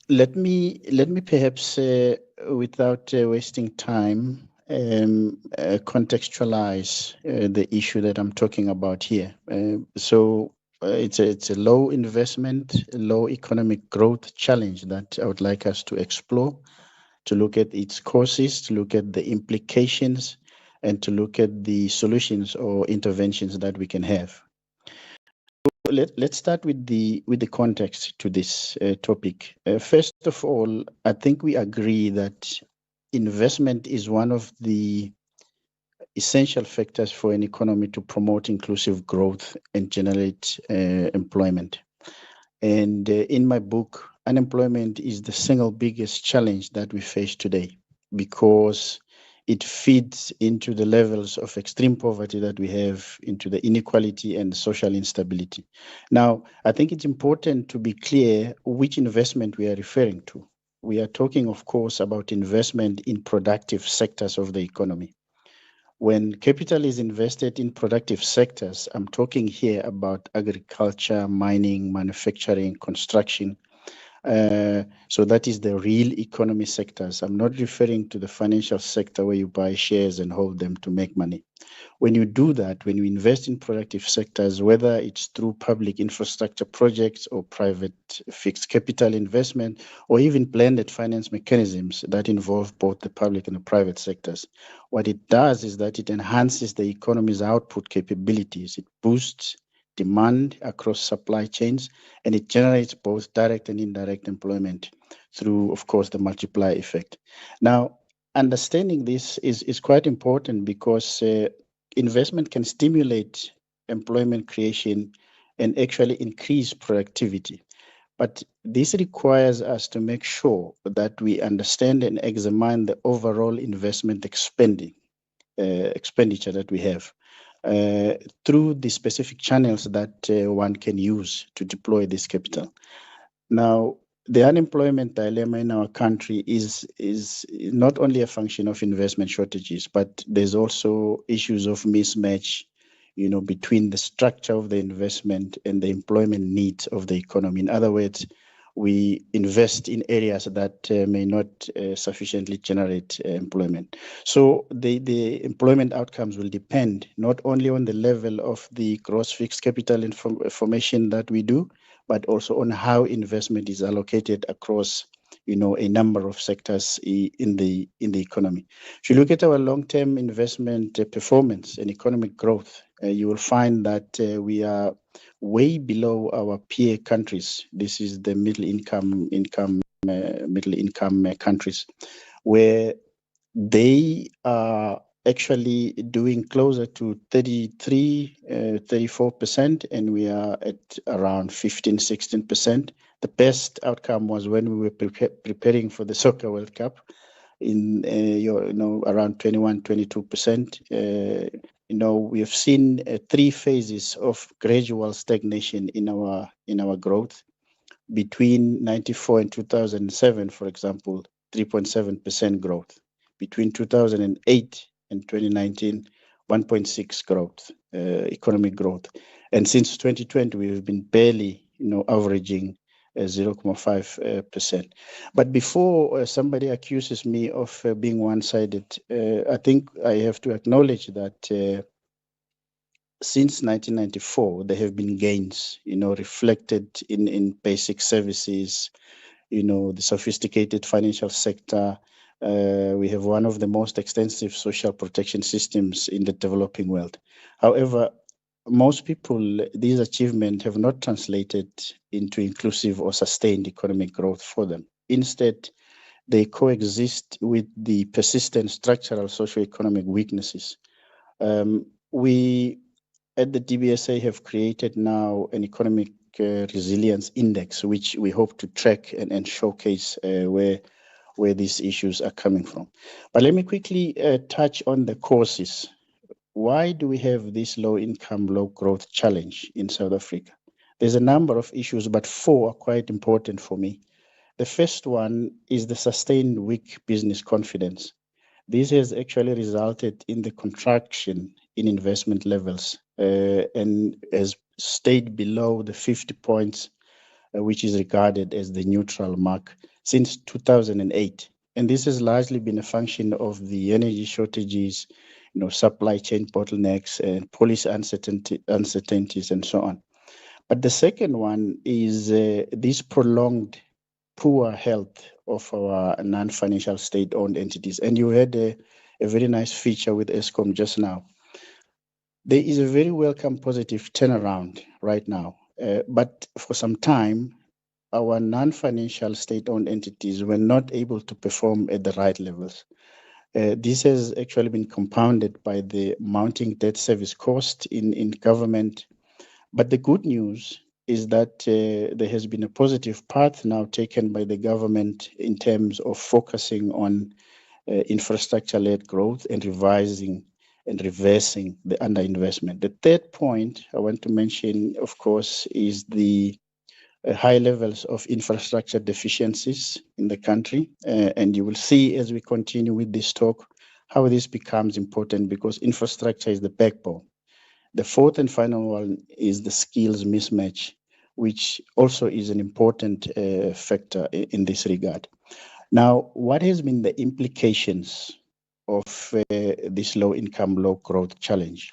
[SPEAKER 3] Let me perhaps, without wasting time, contextualize the issue that I'm talking about here. It's a low investment, low economic growth challenge that I would like us to explore, to look at its causes, to look at the implications, and to look at the solutions or interventions that we can have. Let's start with the context to this topic. First of all, I think we agree that investment is one of the essential factors for an economy to promote inclusive growth and generate employment. And in my book, unemployment is the single biggest challenge that we face today because it feeds into the levels of extreme poverty that we have, into the inequality and social instability. Now, I think it's important to be clear which investment we are referring to. We are talking, of course, about investment in productive sectors of the economy. When capital is invested in productive sectors, I'm talking here about agriculture, mining, manufacturing, construction. So that is the real economy sectors. I'm not referring to the financial sector where you buy shares and hold them to make money. When you do that, when you invest in productive sectors, whether it's through public infrastructure projects or private fixed capital investment, or even blended finance mechanisms that involve both the public and the private sectors, what it does is that it enhances the economy's output capabilities. It boosts demand across supply chains, and it generates both direct and indirect employment through, of course, the multiplier effect. Now, understanding this is quite important because investment can stimulate employment creation and actually increase productivity. But this requires us to make sure that we understand and examine the overall investment expenditure that we have through the specific channels that one can use to deploy this capital. Now, the unemployment dilemma in our country is not only a function of investment shortages, but there's also issues of mismatch, between the structure of the investment and the employment needs of the economy. In other words, we invest in areas that may not sufficiently generate employment. So the employment outcomes will depend not only on the level of the gross fixed capital formation that we do, but also on how investment is allocated across, a number of sectors in the economy. If you look at our long-term investment performance and economic growth, you will find that we are way below our peer countries. This is the middle income countries, where they are actually doing closer to 34%, and we are at around 15-16%. The best outcome was when we were preparing for the Soccer World Cup in around 21-22%. We have seen 3 phases of gradual stagnation in our growth. Between 94 and 2007, for example, 3.7% growth. Between 2008 and 2019, 1.6 growth, economic growth. And since 2020, we've been barely, averaging 0.5%. But before somebody accuses me of being one-sided, I think I have to acknowledge that since 1994, there have been gains, reflected in basic services, the sophisticated financial sector. We have one of the most extensive social protection systems in the developing world. However, most people, these achievements have not translated into inclusive or sustained economic growth for them. Instead, they coexist with the persistent structural socio-economic weaknesses. We at the DBSA have created now an economic resilience index, which we hope to track and showcase where these issues are coming from. But let me quickly touch on the causes. Why do we have this low income, low growth challenge in South Africa? There's a number of issues, but 4 are quite important for me. The first one is the sustained weak business confidence. This has actually resulted in the contraction in investment levels and has stayed below the 50 points, which is regarded as the neutral mark since 2008. And this has largely been a function of the energy shortages, supply chain bottlenecks and policy uncertainties and so on. But the second one is this prolonged poor health of our non-financial state-owned entities. And you had a a very nice feature with Eskom just now. There is a very welcome positive turnaround right now. But for some time, our non-financial state-owned entities were not able to perform at the right levels. This has actually been compounded by the mounting debt service cost in government. But the good news is that there has been a positive path now taken by the government in terms of focusing on infrastructure-led growth and revising and reversing the underinvestment. The third point I want to mention, of course, is the high levels of infrastructure deficiencies in the country. And you will see as we continue with this talk how this becomes important, because infrastructure is the backbone. The fourth and final one is the skills mismatch, which also is an important factor in this regard. Now, what has been the implications of this low income, low growth challenge?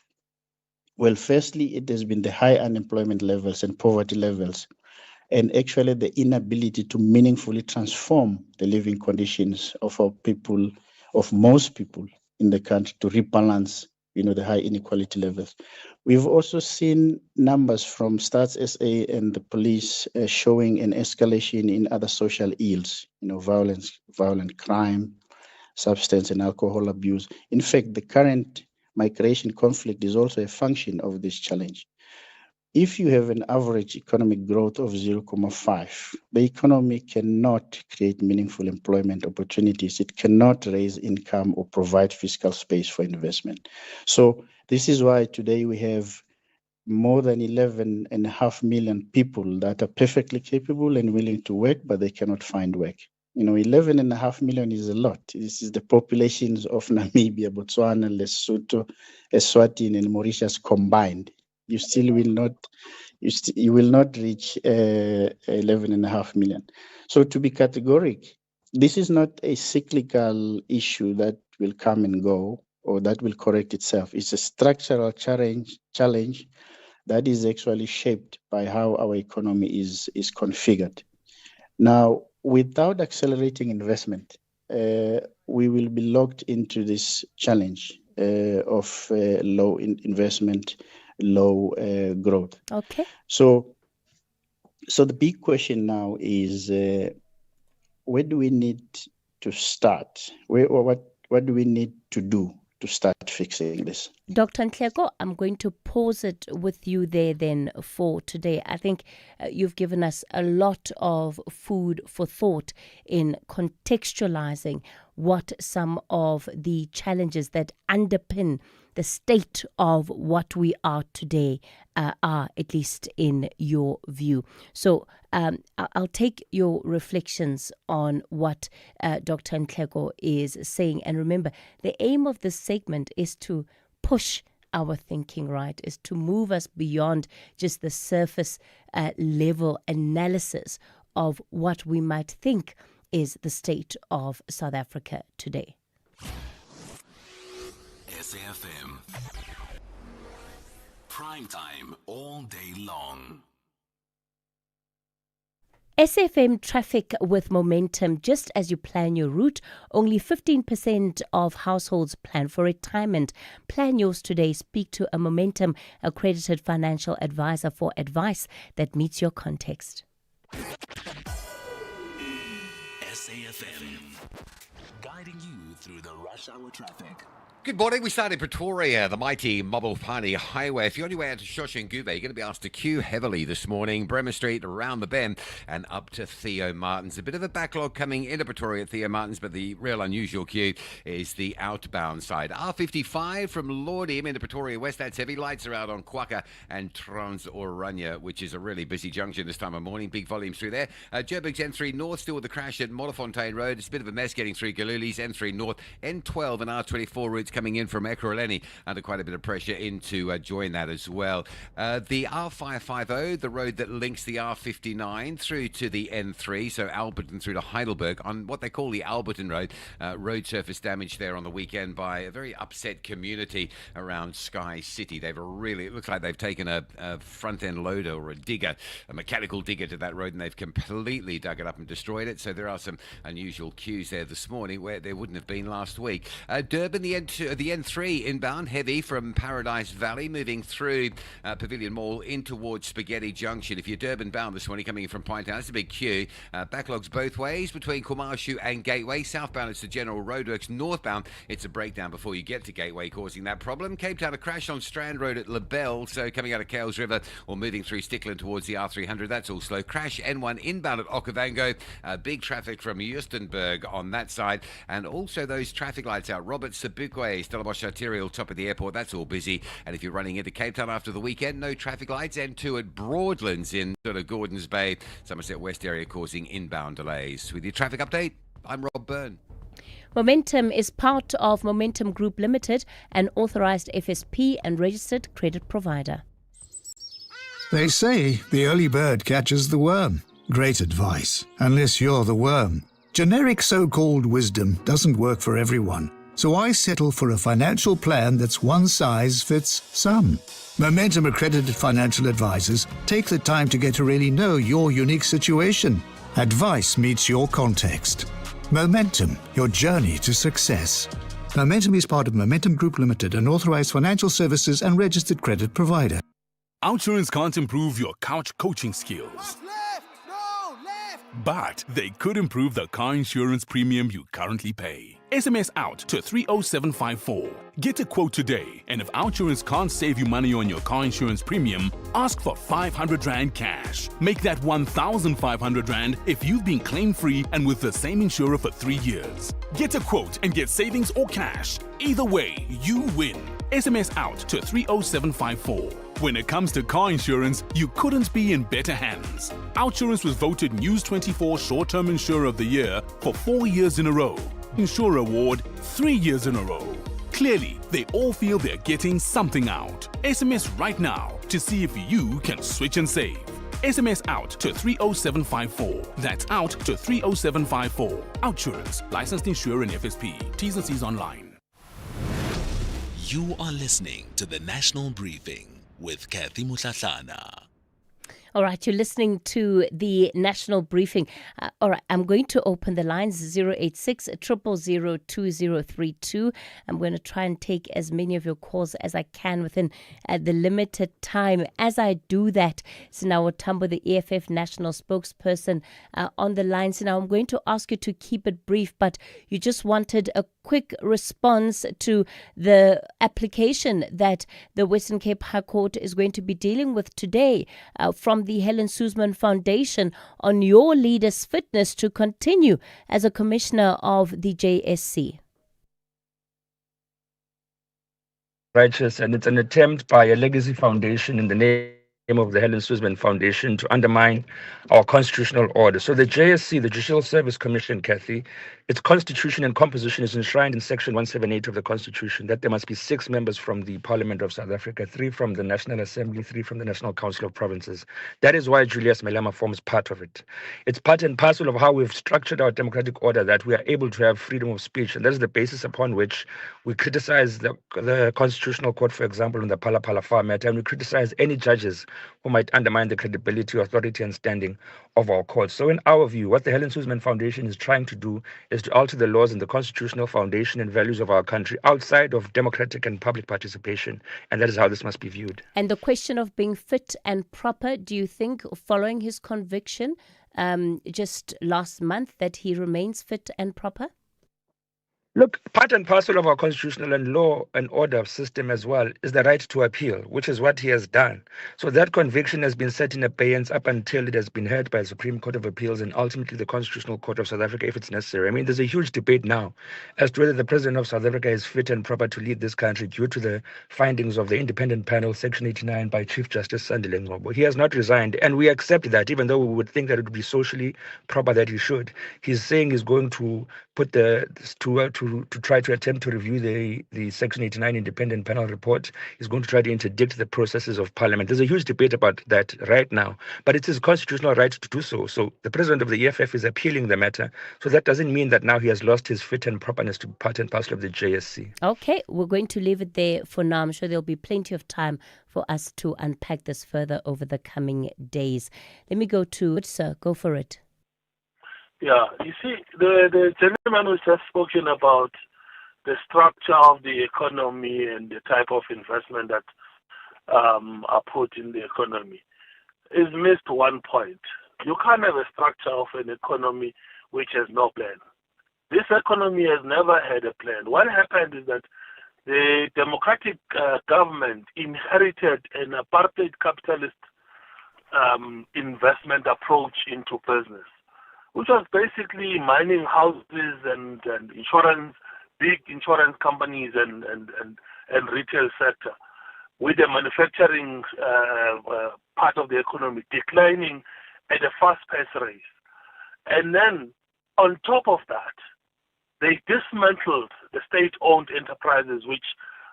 [SPEAKER 3] Well, firstly, it has been the high unemployment levels and poverty levels, and actually the inability to meaningfully transform the living conditions of our people, of most people in the country, to rebalance, the high inequality levels. We've also seen numbers from Stats SA and the police showing an escalation in other social ills, violence, violent crime, substance and alcohol abuse. In fact, the current migration conflict is also a function of this challenge. If you have an average economic growth of 0.5, the economy cannot create meaningful employment opportunities. It cannot raise income or provide fiscal space for investment. So this is why today we have more than 11.5 million people that are perfectly capable and willing to work, but they cannot find work. 11.5 million is a lot. This is the populations of Namibia, Botswana, Lesotho, Eswatini, and Mauritius combined. You still will not, you will not reach 11.5 million. So to be categoric, this is not a cyclical issue that will come and go or that will correct itself. It's a structural challenge that is actually shaped by how our economy is configured. Now, without accelerating investment, we will be locked into this challenge of low investment, low growth.
[SPEAKER 12] Okay.
[SPEAKER 3] So the big question now is, where do we need to start? What do we need to do to start fixing this?
[SPEAKER 12] Dr. Nhleko, I'm going to pause it with you there then for today. I think you've given us a lot of food for thought in contextualizing what some of the challenges that underpin the state of what we are today are, at least in your view. So I'll take your reflections on what Dr. Nhleko is saying. And remember, the aim of this segment is to push our thinking, right, is to move us beyond just the surface level analysis of what we might think is the state of South Africa today.
[SPEAKER 11] SAfm. Prime time all day long.
[SPEAKER 12] SAfm traffic with momentum. Just as you plan your route, only 15% of households plan for retirement. Plan yours today. Speak to a Momentum accredited financial advisor for advice that meets your context.
[SPEAKER 11] SAfm. Guiding you through the rush hour traffic.
[SPEAKER 10] Good morning. We start in Pretoria, the mighty Mabopane Highway. If you're on your way out to Shoshenguve, you're going to be asked to queue heavily this morning. Bremer Street, around the bend, and up to Theo Martins. A bit of a backlog coming into Pretoria at Theo Martins, but the real unusual queue is the outbound side. R55 from Lordim into Pretoria West. That's heavy. Lights are out on Kwaka and Trans-Oranje, which is a really busy junction this time of morning. Big volumes through there. Joburg's N3 North, still with the crash at Modderfontein Road. It's a bit of a mess getting through Galuli's N3 North, N12 and R24 routes coming in from Ekurhuleni under quite a bit of pressure in to join that as well. The R550, the road that links the R59 through to the N3, so Alberton through to Heidelberg, on what they call the Alberton Road. Road surface damage there on the weekend by a very upset community around Sky City. It looks like they've taken a front-end loader or a digger, a mechanical digger to that road, and they've completely dug it up and destroyed it. So there are some unusual queues there this morning where there wouldn't have been last week. Durban, the N3 inbound, heavy from Paradise Valley, moving through Pavilion Mall in towards Spaghetti Junction. If you're Durban bound this morning, coming in from Pinetown, it's a big queue. Backlogs both ways between Kumashu and Gateway. Southbound, it's the General Roadworks. Northbound, it's a breakdown before you get to Gateway, causing that problem. Cape Town, a crash on Strand Road at LaBelle, so coming out of Kales River or moving through Stickland towards the R300, that's all slow. Crash N1 inbound at Okavango. Big traffic from Justenburg on that side, and also those traffic lights out. Robert Sebukwe, Stellenbosch Arterial, top of the airport, that's all busy. And if you're running into Cape Town after the weekend, no traffic lights. N2 at Broadlands in sort of Gordons Bay, Somerset West area causing inbound delays. With your traffic update, I'm Rob Byrne.
[SPEAKER 12] Momentum is part of Momentum Group Limited, an authorized FSP and registered credit provider.
[SPEAKER 2] They say the early bird catches the worm. Great advice, unless you're the worm. Generic so-called wisdom doesn't work for everyone, so I settle for a financial plan that's one size fits some. Momentum accredited financial advisors take the time to get to really know your unique situation. Advice meets your context. Momentum, your journey to success. Momentum is part of Momentum Group Limited, an authorized financial services and registered credit provider.
[SPEAKER 18] Outsurance can't improve your couch coaching skills, but they could improve the car insurance premium you currently pay. SMS out to 30754. Get a quote today, and if Outsurance can't save you money on your car insurance premium, ask for 500 Rand cash. Make that 1,500 Rand if you've been claim-free and with the same insurer for 3 years. Get a quote and get savings or cash. Either way, you win. SMS out to 30754. When it comes to car insurance, you couldn't be in better hands. Outsurance was voted News 24 Short-Term Insurer of the Year for 4 years in a row. Insurer Award 3 years in a row. Clearly, they all feel they're getting something out. SMS right now to see if you can switch and save. SMS out to 30754. That's out to 30754. Outsurance, licensed insurer and FSP. T's and C's online.
[SPEAKER 5] You are listening to the National Briefing with Kathy Mutlatlana.
[SPEAKER 12] All right, you're listening to the National Briefing. All right, I'm going to open the lines 086 000 2032. I'm going to try and take as many of your calls as I can within the limited time. As I do that, Sinawo Tambo, the EFF national spokesperson, on the line. So now I'm going to ask you to keep it brief, but you just wanted a quick response to the application that the Western Cape High Court is going to be dealing with today from the Helen Suzman Foundation on your leader's fitness to continue as a commissioner of the JSC.
[SPEAKER 6] Righteous, and it's an attempt by a legacy foundation in the name of the Helen Suzman Foundation to undermine our constitutional order. So the JSC, the Judicial Service Commission, Kathy, its constitution and composition is enshrined in Section 178 of the Constitution, that there must be 6 members from the Parliament of South Africa, 3 from the National Assembly, 3 from the National Council of Provinces. That is why Julius Malema forms part of it. It's part and parcel of how we've structured our democratic order, that we are able to have freedom of speech, and that is the basis upon which we criticize the Constitutional Court, for example, in the Phala Phala Far matter, and we criticize any judges who might undermine the credibility, authority, and standing of our courts. So in our view, what the Helen Suzman Foundation is trying to do is to alter the laws and the constitutional foundation and values of our country outside of democratic and public participation, and that is how this must be viewed.
[SPEAKER 12] And the question of being fit and proper, do you think, following his conviction just last month, that he remains fit and proper?
[SPEAKER 6] Look, part and parcel of our constitutional and law and order system as well is the right to appeal, which is what he has done. So that conviction has been set in abeyance up until it has been heard by the Supreme Court of Appeals and ultimately the Constitutional Court of South Africa if it's necessary. I mean, there's a huge debate now as to whether the President of South Africa is fit and proper to lead this country due to the findings of the independent panel, Section 89 by Chief Justice Sandile Ngcobo. He has not resigned, and we accept that, even though we would think that it would be socially proper that he should. He's saying he's going to put to to try to attempt to review the Section 89 independent panel report. He's going to try to interdict the processes of Parliament. There's a huge debate about that right now, but it's his constitutional right to do so. So the president of the EFF is appealing the matter. So that doesn't mean that now he has lost his fit and properness to be part and parcel of the JSC.
[SPEAKER 12] Okay, we're going to leave it there for now. I'm sure there'll be plenty of time for us to unpack this further over the coming days. Let me go to Sir. Go for it.
[SPEAKER 7] Yeah, you see, the gentleman who's just spoken about the structure of the economy and the type of investment that are put in the economy is missed one point. You can't have a structure of an economy which has no plan. This economy has never had a plan. What happened is that the democratic government inherited an apartheid capitalist investment approach into business, which was basically mining houses and insurance, big insurance companies and retail sector, with the manufacturing part of the economy declining at a fast-paced rate. And then, on top of that, they dismantled the state-owned enterprises which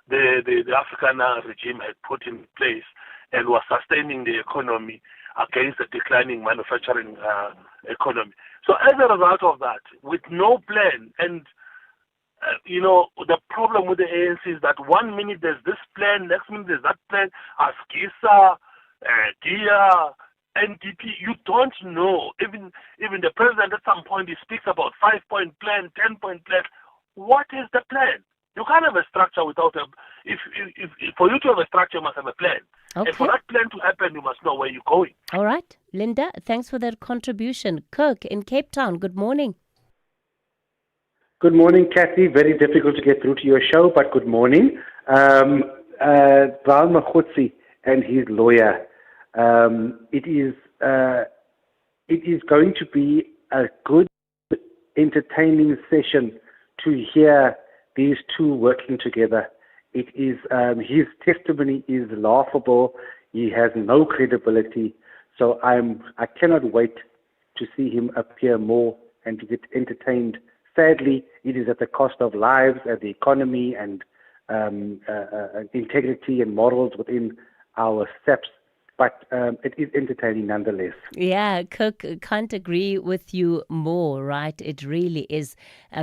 [SPEAKER 7] the Afrikaner regime had put in place and was sustaining the economy against the declining manufacturing economy. So as a result of that, with no plan, and the problem with the ANC is that 1 minute there's this plan, next minute there's that plan, Askisa, DIA, NDP, you don't know. Even the president at some point he speaks about 5-point plan, 10-point plan. What is the plan? You can't have a structure without if for you to have a structure, you must have a plan.
[SPEAKER 12] Okay.
[SPEAKER 7] And for that plan to happen, you must know where you're going.
[SPEAKER 12] All right. Linda, thanks for that contribution. Kirk in Cape Town, good morning.
[SPEAKER 8] Good morning, Kathy. Very difficult to get through to your show, but good morning. Brown Mahotsi and his lawyer. It is going to be a good, entertaining session to hear these two working together. It is his testimony is laughable. He has no credibility. So I cannot wait to see him appear more and to get entertained. Sadly, it is at the cost of lives and the economy and integrity and morals within our SAPs. But it is entertaining nonetheless.
[SPEAKER 12] Yeah, Kirk, can't agree with you more, right? It really is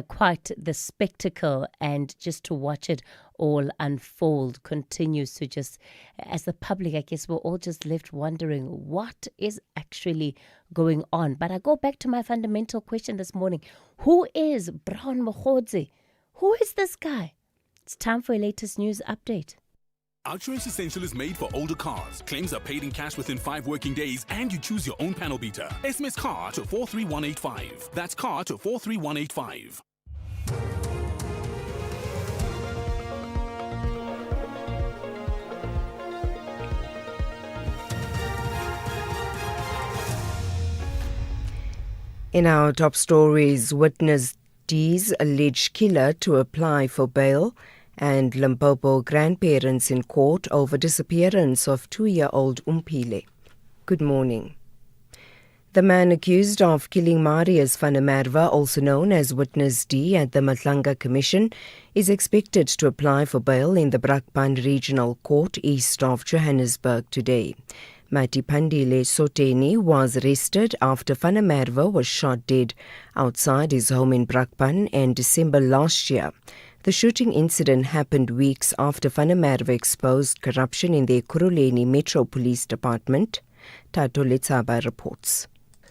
[SPEAKER 12] quite the spectacle, and just to watch it all unfold continues to just, as the public, I guess we're all just left wondering what is actually going on. But I go back to my fundamental question this morning. Who is Brown Mahotsi? Who is this guy? It's time for a latest news update.
[SPEAKER 18] Outsurance Essential is made for older cars. Claims are paid in cash within 5 working days, and you choose your own panel beater. SMS CAR to 43185. That's CAR to 43185.
[SPEAKER 4] In our top stories, witness D's alleged killer to apply for bail, and Limpopo grandparents in court over disappearance of 2-year-old Umpile. Good morning. The man accused of killing Marius van der Merwe, also known as Witness D at the Matlanga Commission, is expected to apply for bail in the Brakpan Regional Court east of Johannesburg today. Matipandile Soteni was arrested after van der Merwe was shot dead outside his home in Brakpan in December last year. The shooting incident happened weeks after van der Merwe exposed corruption in the Ekurhuleni Metro Police Department. Tato Letsaba reports.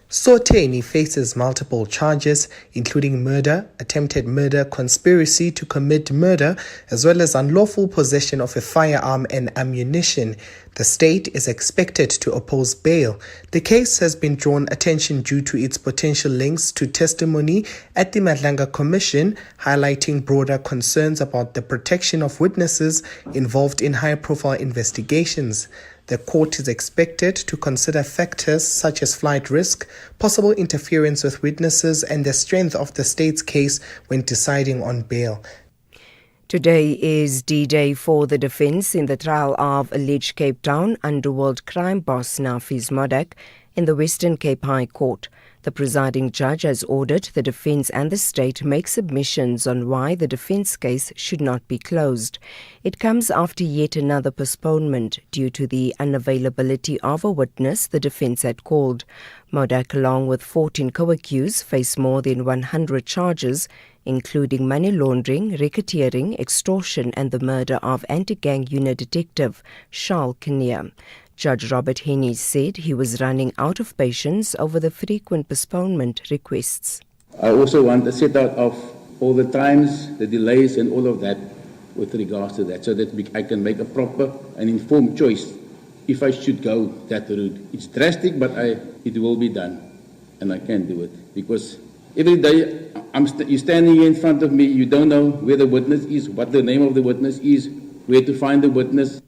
[SPEAKER 22] Soteni faces multiple charges, including murder, attempted murder, conspiracy to commit murder, as well as unlawful possession of a firearm and ammunition. The state is expected to oppose bail. The case has been drawn attention due to its potential links to testimony at the Matlanga Commission, highlighting broader concerns about the protection of witnesses involved in high-profile investigations. The court is expected to consider factors such as flight risk, possible interference with witnesses, and the strength of the state's case when deciding on bail.
[SPEAKER 4] Today is D-Day for the defence in the trial of alleged Cape Town underworld crime boss Nafis Modak in the Western Cape High Court. The presiding judge has ordered the defence and the state make submissions on why the defence case should not be closed. It comes after yet another postponement due to the unavailability of a witness the defence had called. Modak, along with 14 co-accused, face more than 100 charges, including money laundering, racketeering, extortion and the murder of anti-gang unit detective Charles Kinnear. Judge Robert Henney said he was running out of patience over the frequent postponement requests.
[SPEAKER 13] I also want a set out of all the times, the delays and all of that with regards to that, so that I can make a proper and informed choice if I should go that route. It's drastic, but it will be done, and I can do it. Because every day you're standing here in front of me, you don't know where the witness is, what the name of the witness is, where to find the witness.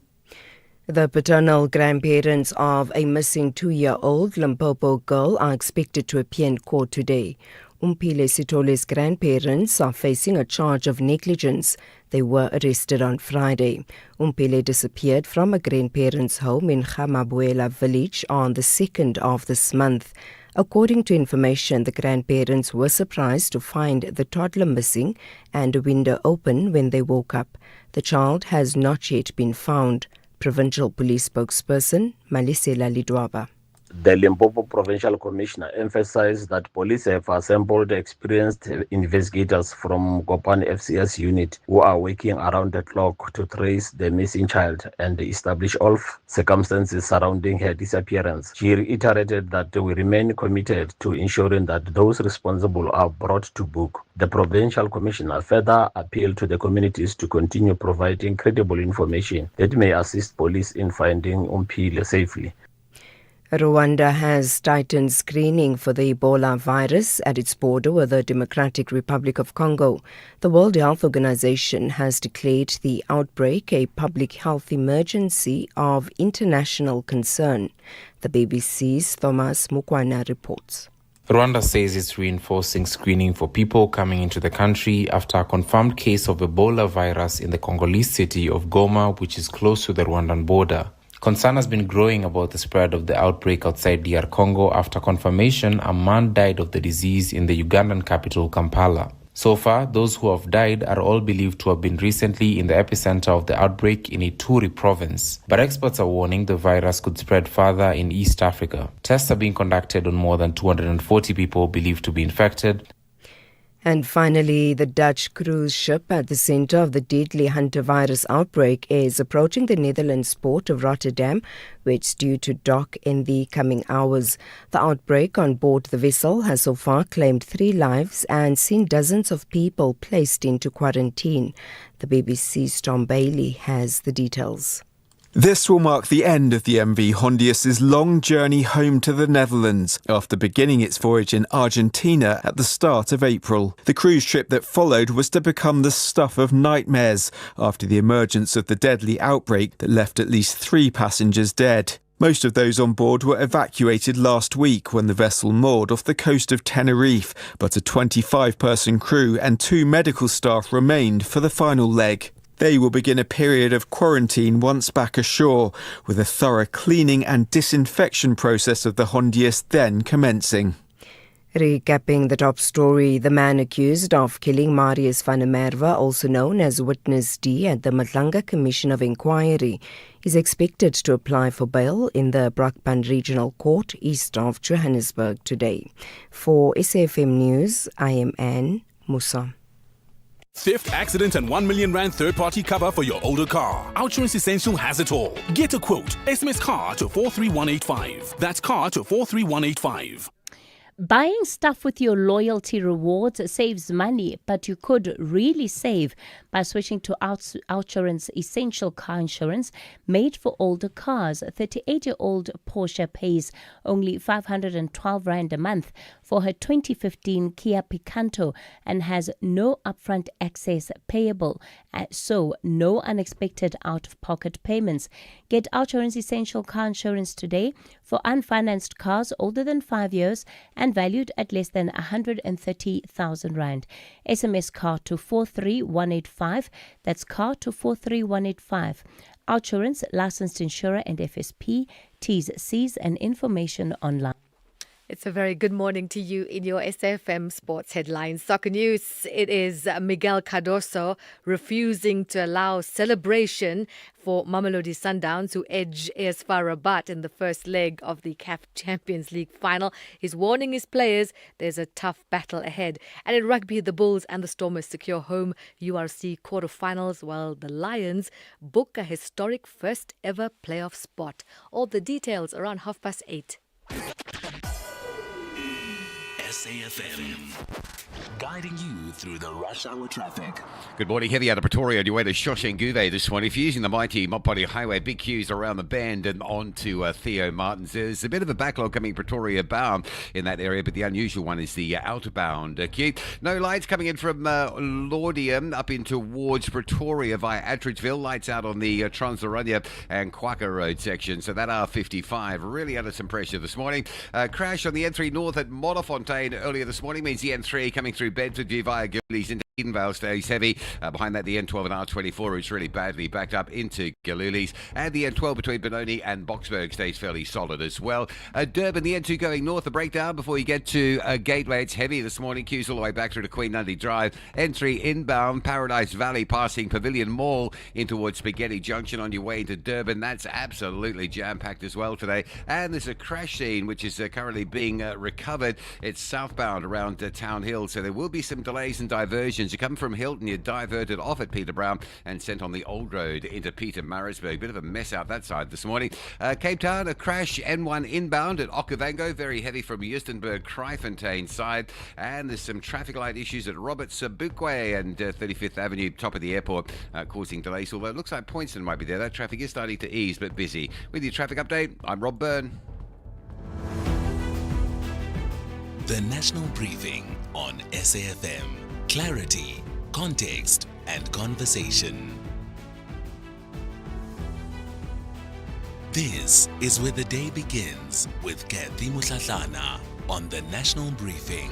[SPEAKER 4] The paternal grandparents of a missing 2-year-old Limpopo girl are expected to appear in court today. Umpile Sitole's grandparents are facing a charge of negligence. They were arrested on Friday. Umpile disappeared from a grandparents' home in Gamabuela village on the 2nd of this month. According to information, the grandparents were surprised to find the toddler missing and a window open when they woke up. The child has not yet been found. Provincial Police spokesperson Malisela Lidwaba.
[SPEAKER 14] The Limpopo Provincial Commissioner emphasized that police have assembled experienced investigators from Kopan FCS unit who are working around the clock to trace the missing child and establish all circumstances surrounding her disappearance. She reiterated that we remain committed to ensuring that those responsible are brought to book. The Provincial Commissioner further appealed to the communities to continue providing credible information that may assist police in finding Umpile safely.
[SPEAKER 4] Rwanda has tightened screening for the Ebola virus at its border with the Democratic Republic of Congo. The World Health Organization has declared the outbreak a public health emergency of international concern. The BBC's Thomas Mukwana reports.
[SPEAKER 15] Rwanda says it's reinforcing screening for people coming into the country after a confirmed case of Ebola virus in the Congolese city of Goma, which is close to the Rwandan border. Concern has been growing about the spread of the outbreak outside DR Congo after confirmation a man died of the disease in the Ugandan capital, Kampala. So far, those who have died are all believed to have been recently in the epicenter of the outbreak in Ituri province. But experts are warning the virus could spread further in East Africa. Tests are being conducted on more than 240 people believed to be infected.
[SPEAKER 4] And finally, the Dutch cruise ship at the center of the deadly hantavirus outbreak is approaching the Netherlands port of Rotterdam, which is due to dock in the coming hours. The outbreak on board the vessel has so far claimed 3 lives and seen dozens of people placed into quarantine. The BBC's Tom Bailey has the details.
[SPEAKER 17] This will mark the end of the MV Hondius's long journey home to the Netherlands after beginning its voyage in Argentina at the start of April. The cruise trip that followed was to become the stuff of nightmares after the emergence of the deadly outbreak that left at least 3 passengers dead. Most of those on board were evacuated last week when the vessel moored off the coast of Tenerife, but a 25-person crew and 2 medical staff remained for the final leg. They will begin a period of quarantine once back ashore, with a thorough cleaning and disinfection process of the Hondius then commencing.
[SPEAKER 4] Recapping the top story, the man accused of killing Marius van der Merwe, also known as Witness D at the Matlanga Commission of Inquiry, is expected to apply for bail in the Brakpan Regional Court east of Johannesburg today. For SAFM News, I am Anne Musa.
[SPEAKER 18] Theft, accident and 1 million rand third-party cover for your older car. Outsurance Essential has it all. Get a quote. SMS CAR to 43185. That's CAR to 43185.
[SPEAKER 12] Buying stuff with your loyalty rewards saves money, but you could really save by switching to Outsurance Essential Car Insurance made for older cars. A 38-year-old Porsche pays only 512 Rand a month for her 2015 Kia Picanto and has no upfront excess payable, so no unexpected out-of-pocket payments. Get Outsurance Essential Car Insurance today for unfinanced cars older than 5 years and valued at less than 130,000 Rand. SMS CAR to 43185. That's CAR to 43185. Outsurance, licensed insurer and FSP. T's, C's and information online.
[SPEAKER 9] It's a very good morning to you in your SAfm Sports Headlines. Soccer news, it is Miguel Cardoso refusing to allow celebration for Mamelodi Sundowns, who edge AS FAR Rabat in the first leg of the CAF Champions League final. He's warning his players there's a tough battle ahead. And in rugby, the Bulls and the Stormers secure home URC quarterfinals, while the Lions book a historic first ever playoff spot. All the details around 8:30.
[SPEAKER 11] SAfm, guiding you through the rush hour traffic.
[SPEAKER 10] Good morning. Heavy out of Pretoria on your way to Shoshenguve this morning. If you're using the mighty Mopani Highway, big queues around the bend and on to Theo Martins. There's a bit of a backlog coming Pretoria bound in that area, but the unusual one is the outbound queue. No lights coming in from Laudium up in towards Pretoria via Attridgeville. Lights out on the Transaranya and Quaka Road section. So that R55 really under some pressure this morning. Crash on the N3 North at Modderfontein earlier this morning means the N3 coming through Bedford View via Gillies into Edenvale stays heavy. Behind that, the N12 and R24 is really badly backed up into Gillies. And the N12 between Benoni and Boksburg stays fairly solid as well. Durban, the N2 going north, a breakdown before you get to Gateway. It's heavy this morning. Queues all the way back through to Queen Nundy Drive. N3 inbound, Paradise Valley passing Pavilion Mall in towards Spaghetti Junction on your way into Durban. That's absolutely jam-packed as well today. And there's a crash scene which is currently being recovered. It's southbound around Town Hill, so there will be some delays and diversions. You come from Hilton, you're diverted off at Peter Brown and sent on the old road into Peter Marisburg. Bit of a mess out that side this morning. Cape Town, a crash N1 inbound at Okavango, very heavy from Justenburg, Kryfontein side. And there's some traffic light issues at Robert Sobukwe and 35th Avenue, top of the airport, causing delays. Although it looks like Pointston might be there. That traffic is starting to ease, but busy. With your traffic update, I'm Rob Byrne.
[SPEAKER 11] The National Briefing on SAfm. Clarity, context, and conversation. This is where the day begins with Kathy Mutlatlana on the National Briefing.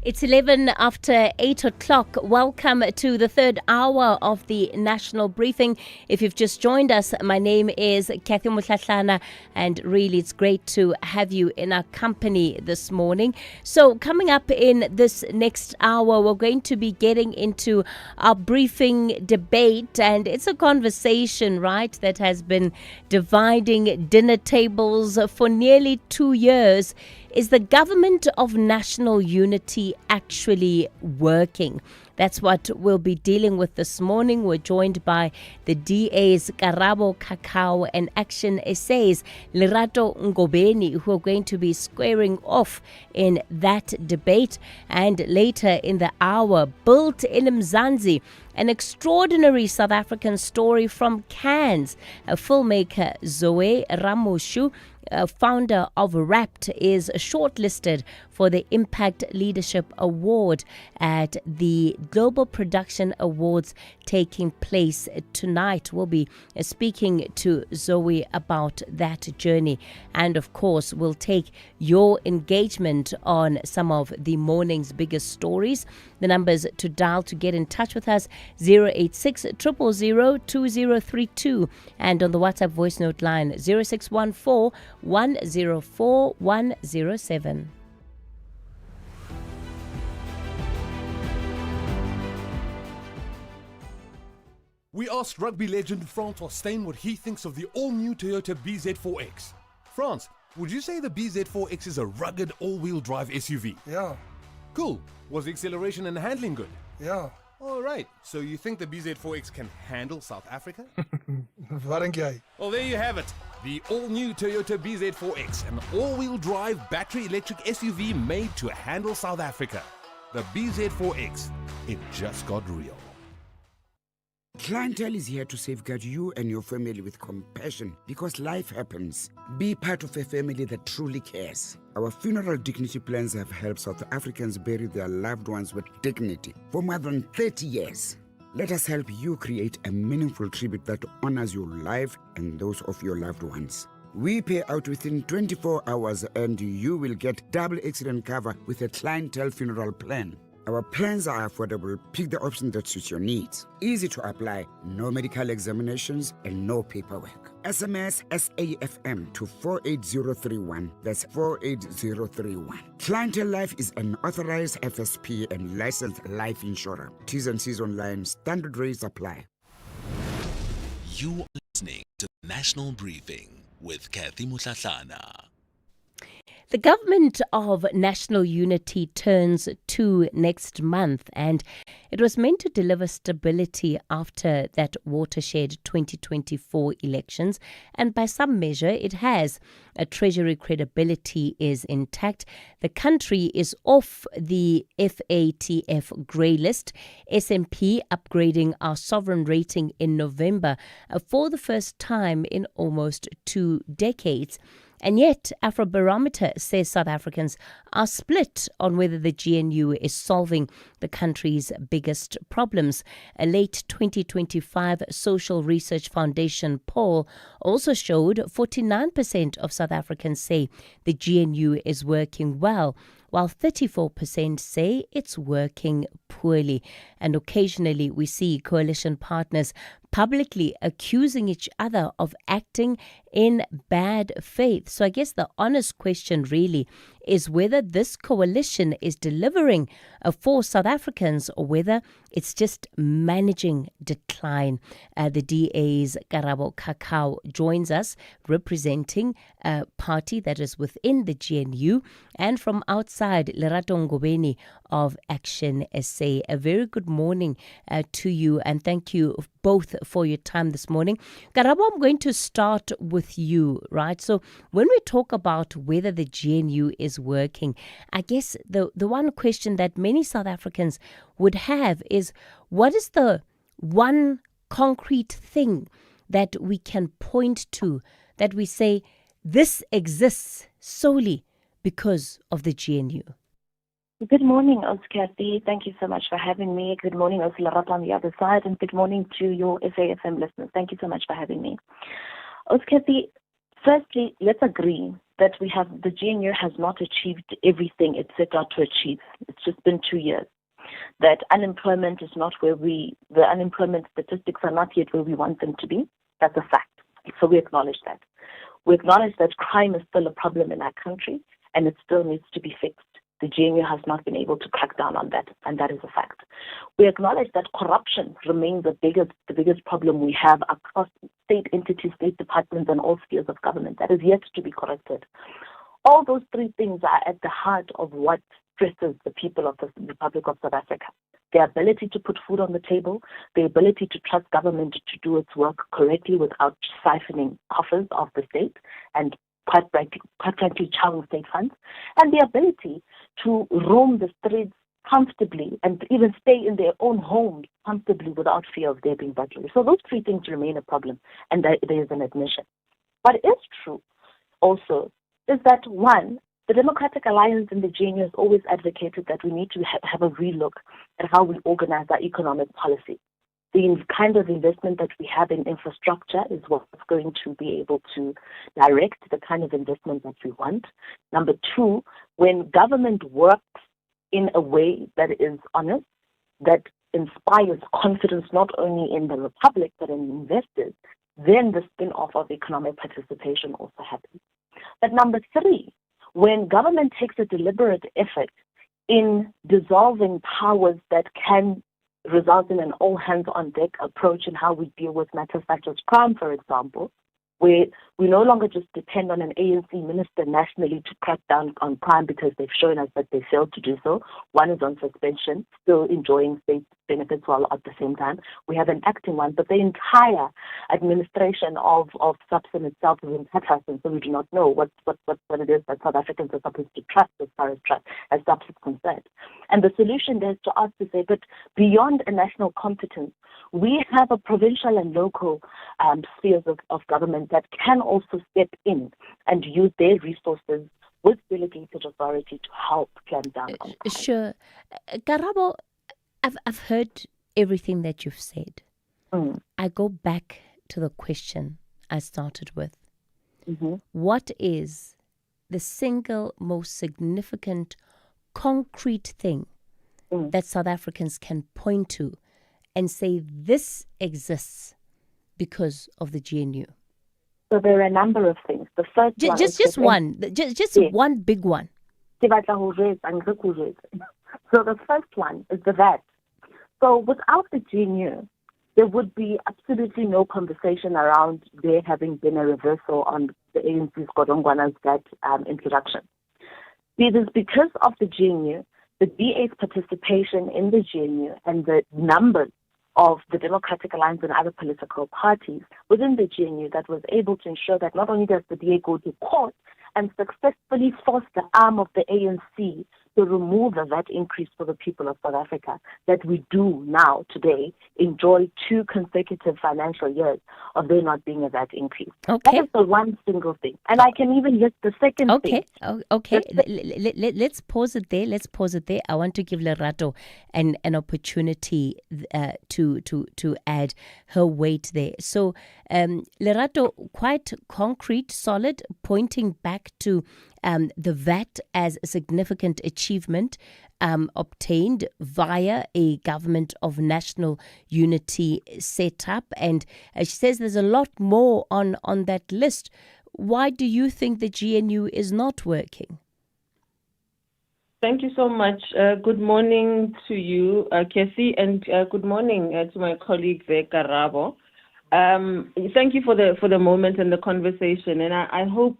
[SPEAKER 12] It's 11 after 8 o'clock. Welcome to the third hour of the National Briefing. If you've just joined us, my name is Kathy Mutlatlana, and really it's great to have you in our company this morning. So coming up in this next hour, we're going to be getting into our briefing debate, and it's a conversation, right, that has been dividing dinner tables for nearly 2 years. Is the government of national unity actually working? That's what we'll be dealing with this morning. We're joined by the DA's Karabo Kakao and Action Essays, Lerato Ngobeni, who are going to be squaring off in that debate. And later in the hour, Built in Mzansi, an extraordinary South African story from Cairns. A filmmaker, Zoe Ramoshu, founder of Wrapped, is shortlisted for the Impact Leadership Award at the Global Production Awards taking place tonight. We'll be speaking to Zoe about that journey. And of course, we'll take your engagement on some of the morning's biggest stories. The numbers to dial to get in touch with us, 086 000 2032, and on the WhatsApp voice note line 0614 104 107.
[SPEAKER 16] We asked rugby legend Francois Steyn what he thinks of the all-new Toyota BZ4X. France, would you say the BZ4X is a rugged all-wheel drive SUV?
[SPEAKER 19] Yeah.
[SPEAKER 16] Cool. Was the acceleration and handling good?
[SPEAKER 19] Yeah.
[SPEAKER 16] All right. So you think the BZ4X can handle South Africa?
[SPEAKER 19] Wat dink jy?
[SPEAKER 16] Well, there you have it. The all-new Toyota BZ4X, an all-wheel drive battery electric SUV made to handle South Africa. The BZ4X. It just got real.
[SPEAKER 20] Clientele is here to safeguard you and your family with compassion because life happens. Be part of a family that truly cares. Our funeral dignity plans have helped South Africans bury their loved ones with dignity for more than 30 years. Let us help you create a meaningful tribute that honors your life and those of your loved ones. We pay out within 24 hours and you will get double accident cover with a clientele funeral plan. Our plans are affordable. Pick the option that suits your needs. Easy to apply, no medical examinations and no paperwork. SMS SAFM to 48031. That's 48031. Clientele Life is an authorized FSP and licensed life insurer. T's and C's online. Standard rates apply.
[SPEAKER 5] You are listening to National Briefing with Kathy Mutlatlana.
[SPEAKER 12] The government of national unity turns 2 next month, and it was meant to deliver stability after that watershed 2024 elections, and by some measure it has. Treasury credibility is intact. The country is off the FATF grey list. S&P upgrading our sovereign rating in November for the first time in almost 2 decades. And yet, Afrobarometer says South Africans are split on whether the GNU is solving the country's biggest problems. A late 2025 Social Research Foundation poll also showed 49% of South Africans say the GNU is working well, while 34% say it's working poorly. And occasionally we see coalition partners publicly accusing each other of acting in bad faith. So I guess the honest question really is whether this coalition is delivering for South Africans or whether it's just managing decline. The DA's Karabo Kakao joins us representing a party that is within the GNU, and from outside, Lerato Ngobeni of Action SA. A very good morning to you, and thank you both for your time this morning. Karabo, I'm going to start with you, right? So when we talk about whether the GNU is working, I guess the one question that many South Africans would have is, what is the one concrete thing that we can point to that we say this exists solely because of the GNU?
[SPEAKER 1] Good morning, Kathy. Thank you so much for having me. Good morning, Lerato on the other side, and good morning to your SAFM listeners. Thank you so much for having me. Kathy, firstly, let's agree that the GNU has not achieved everything it set out to achieve. It's just been 2 years. That unemployment is not the unemployment statistics are not yet where we want them to be. That's a fact. So we acknowledge that. We acknowledge that crime is still a problem in our country and it still needs to be fixed. The GNU has not been able to crack down on that, and that is a fact. We acknowledge that corruption remains the biggest problem we have across state entities, state departments, and all spheres of government. That is yet to be corrected. All those three things are at the heart of what stresses the people of the Republic of South Africa. The ability to put food on the table, the ability to trust government to do its work correctly without siphoning coffers of the state and quite frankly chowing state funds, and the ability to roam the streets comfortably and even stay in their own homes comfortably without fear of there being burglary. So those three things remain a problem, and there is an admission. What is true also is that, one, the Democratic Alliance in the GNU has always advocated that we need to have a relook at how we organize our economic policy. The kind of investment that we have in infrastructure is what's going to be able to direct the kind of investment that we want. Number two, when government works in a way that is honest, that inspires confidence not only in the Republic but in investors, then the spin-off of economic participation also happens. But number three, when government takes a deliberate effort in dissolving powers that can result in an all-hands-on-deck approach in how we deal with matters such as crime, for example, where we no longer just depend on an ANC minister nationally to crack down on crime because they've shown us that they failed to do so. One is on suspension, still enjoying state benefits while at the same time. We have an acting one, but the entire administration of SAPSM itself is in Tatterson, so we do not know what it is that South Africans are supposed to trust as far as SAPS is concerned. And the solution there is to ask to say, but beyond a national competence, we have a provincial and local spheres of government that can also step in and use their resources with delegated authority to help clamp down on crime.
[SPEAKER 12] Sure. Karabo, I've heard everything that you've said,
[SPEAKER 1] Mm.
[SPEAKER 12] I go back to the question I started with.
[SPEAKER 1] Mm-hmm.
[SPEAKER 12] What is the single most significant concrete thing that South Africans can point to and say this exists because of the GNU?
[SPEAKER 1] So there are a number of things. The first one is
[SPEAKER 12] Just one, just one big one.
[SPEAKER 1] So the first one is the VAT. So without the GNU, there would be absolutely no conversation around there having been a reversal on the ANC's Godongwana's VAT introduction. It is because of the GNU, the DA's participation in the GNU, and the numbers of the Democratic Alliance and other political parties within the GNU that was able to ensure that not only does the DA go to court and successfully force the arm of the ANC to remove the VAT increase for the people of South Africa, that we do now, today, enjoy 2 consecutive financial years of there not being a VAT increase.
[SPEAKER 12] Okay.
[SPEAKER 1] That is the one single thing. And I can even list the second thing.
[SPEAKER 12] Okay. Let's pause it there. I want to give Lerato an opportunity to add her weight there. So, Lerato, quite concrete, solid, pointing back to the VAT as a significant achievement obtained via a government of national unity setup. And she says there's a lot more on that list. Why do you think the GNU is not working?
[SPEAKER 3] Thank you so much. Good morning to you, Cassie, and good morning to my colleague there, Karabo. Thank you for the moment and the conversation. And I hope,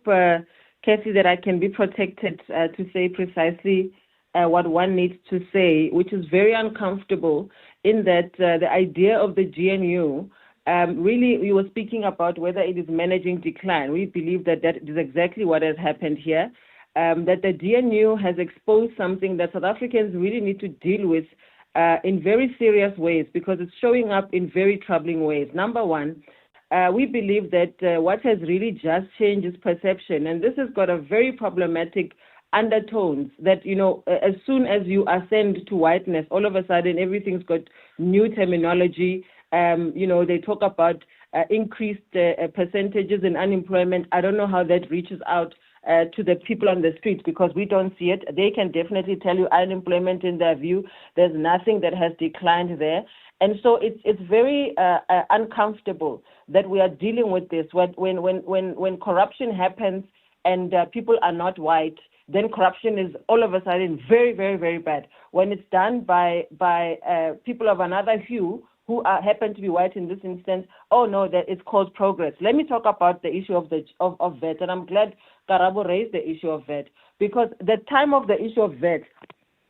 [SPEAKER 3] Cassie, that I can be protected to say precisely what one needs to say, which is very uncomfortable in that the idea of the GNU, really, we were speaking about whether it is managing decline. We believe that is exactly what has happened here, that the GNU has exposed something that South Africans really need to deal with in very serious ways, because it's showing up in very troubling ways. Number one, we believe that what has really just changed is perception, and this has got a very problematic undertones that, as soon as you ascend to whiteness, all of a sudden everything's got new terminology. They talk about increased percentages in unemployment. I don't know how that reaches out to the people on the street, because we don't see it. They can definitely tell you unemployment in their view. There's nothing that has declined there. And so it's very uncomfortable that we are dealing with this. When corruption happens and people are not white, then corruption is all of a sudden very, very, very bad. When it's done by people of another hue who happen to be white in this instance, oh no, that it's called progress. Let me talk about the issue of VAT, and I'm glad Karabo raised the issue of VAT, because the time of the issue of VAT,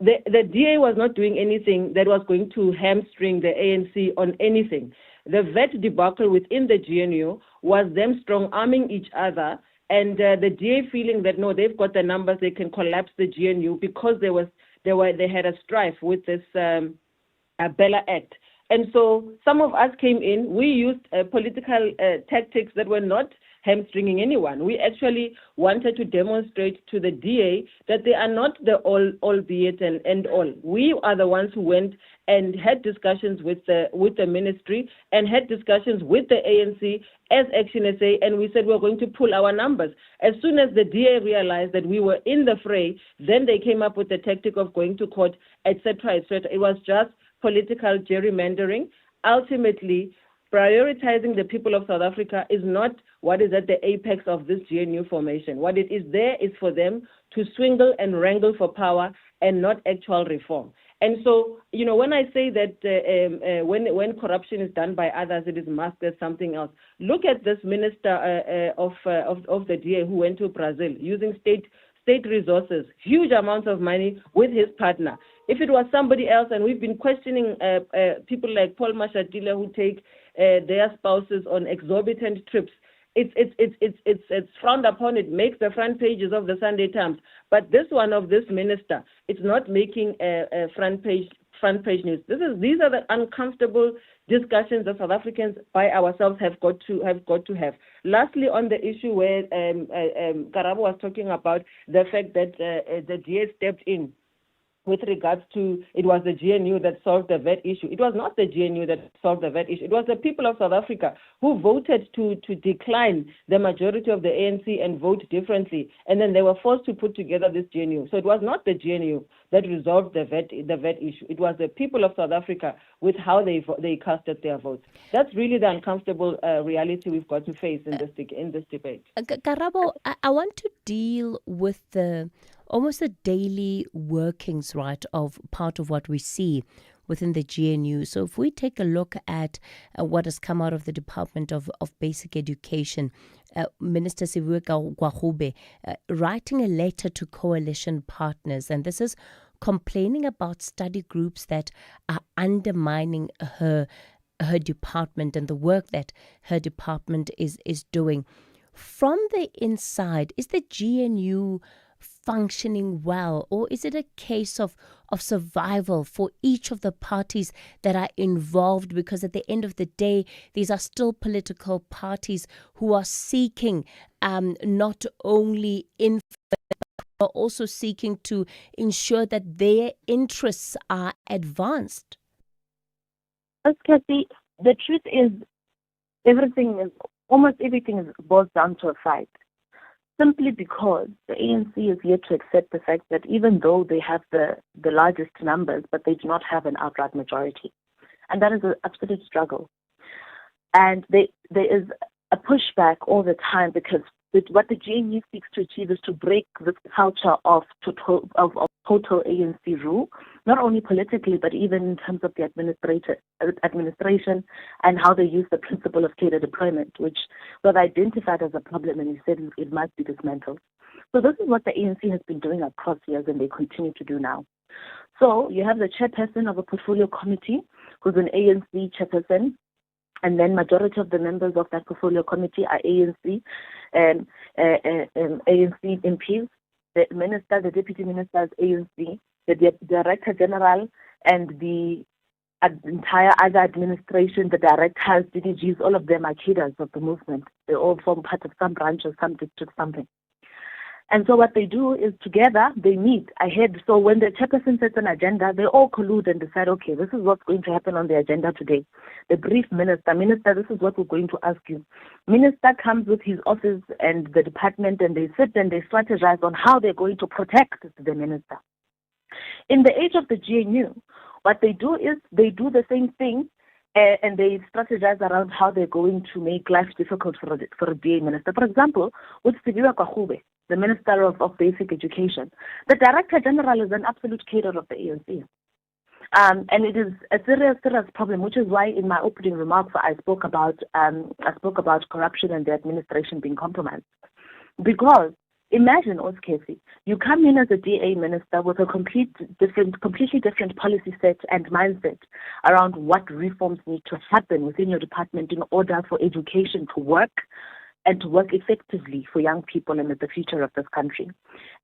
[SPEAKER 3] the DA was not doing anything that was going to hamstring the ANC on anything. The VAT debacle within the GNU was them strong-arming each other, and the DA feeling that, no, they've got the numbers, they can collapse the GNU because they had a strife with this Bella Act. And so some of us came in, we used political tactics that were not hamstringing anyone. We actually wanted to demonstrate to the DA that they are not the albeit and end all. We are the ones who went and had discussions with the ministry and had discussions with the ANC as Action SA, and we said we're going to pull our numbers. As soon as the DA realized that we were in the fray, then they came up with the tactic of going to court, etc., etc. It was just political gerrymandering. Ultimately, prioritizing the people of South Africa is not what is at the apex of this GNU formation. What it is there is for them to swingle and wrangle for power and not actual reform. And so, when I say that when corruption is done by others, it is masked as something else. Look at this minister of the DA who went to Brazil using state resources, huge amounts of money with his partner. If it was somebody else, and we've been questioning people like Paul Mashatile who take their spouses on exorbitant trips, it's frowned upon. It makes the front pages of the Sunday Times. But this one of this minister, it's not making a front page news. These are the uncomfortable discussions that South Africans by ourselves have got to have. Lastly, on the issue where Karabo was talking about the fact that the DA stepped in. with regards to it was the GNU that solved the VAT issue. It was not the GNU that solved the VAT issue. It was the people of South Africa who voted to decline the majority of the ANC and vote differently. And then they were forced to put together this GNU. So it was not the GNU that resolved the VAT issue. It was the people of South Africa with how they casted their votes. That's really the uncomfortable reality we've got to face in this debate.
[SPEAKER 12] Karabo, I want to deal with almost the daily workings, right, of part of what we see within the GNU. So if we take a look at what has come out of the Department of Basic Education, Minister Sivueka Gwahube writing a letter to coalition partners, and this is complaining about study groups that are undermining her department and the work that her department is doing. From the inside, is the GNU functioning well, or is it a case of survival for each of the parties that are involved? Because at the end of the day, these are still political parties who are seeking not only influence, but also seeking to ensure that their interests are advanced.
[SPEAKER 1] Kathy, the truth is almost everything boils down to a fight. Simply because the ANC is yet to accept the fact that even though they have the largest numbers, but they do not have an outright majority. And that is an absolute struggle. And there is a pushback all the time because what the GNU seeks to achieve is to break this culture of total ANC rule, not only politically, but even in terms of the administration and how they use the principle of cadre deployment, which was identified as a problem and he said it must be dismantled. So this is what the ANC has been doing across years and they continue to do now. So you have the chairperson of a portfolio committee who's an ANC chairperson, and then majority of the members of that portfolio committee are ANC and ANC MPs. The minister, the deputy minister is ANC, the director general, and the entire other administration, the directors, DDGs, all of them are cadres of the movement. They all form part of some branch or some district, something. And so what they do is together, they meet ahead. So when the chairperson sets an agenda, they all collude and decide, okay, this is what's going to happen on the agenda today. They brief minister, this is what we're going to ask you. Minister comes with his office and the department and they sit and they strategize on how they're going to protect the minister. In the age of the GNU, what they do is they do the same thing and they strategize around how they're going to make life difficult for a DA minister. For example, with Sivueka Gwahube, the Minister of Basic Education, the Director General is an absolute cadre of the ANC. And it is a serious problem, which is why in my opening remarks I spoke about corruption and the administration being compromised. Because imagine, Oskesi, you come in as a DA minister with a completely different policy set and mindset around what reforms need to happen within your department in order for education to work and to work effectively for young people and the future of this country.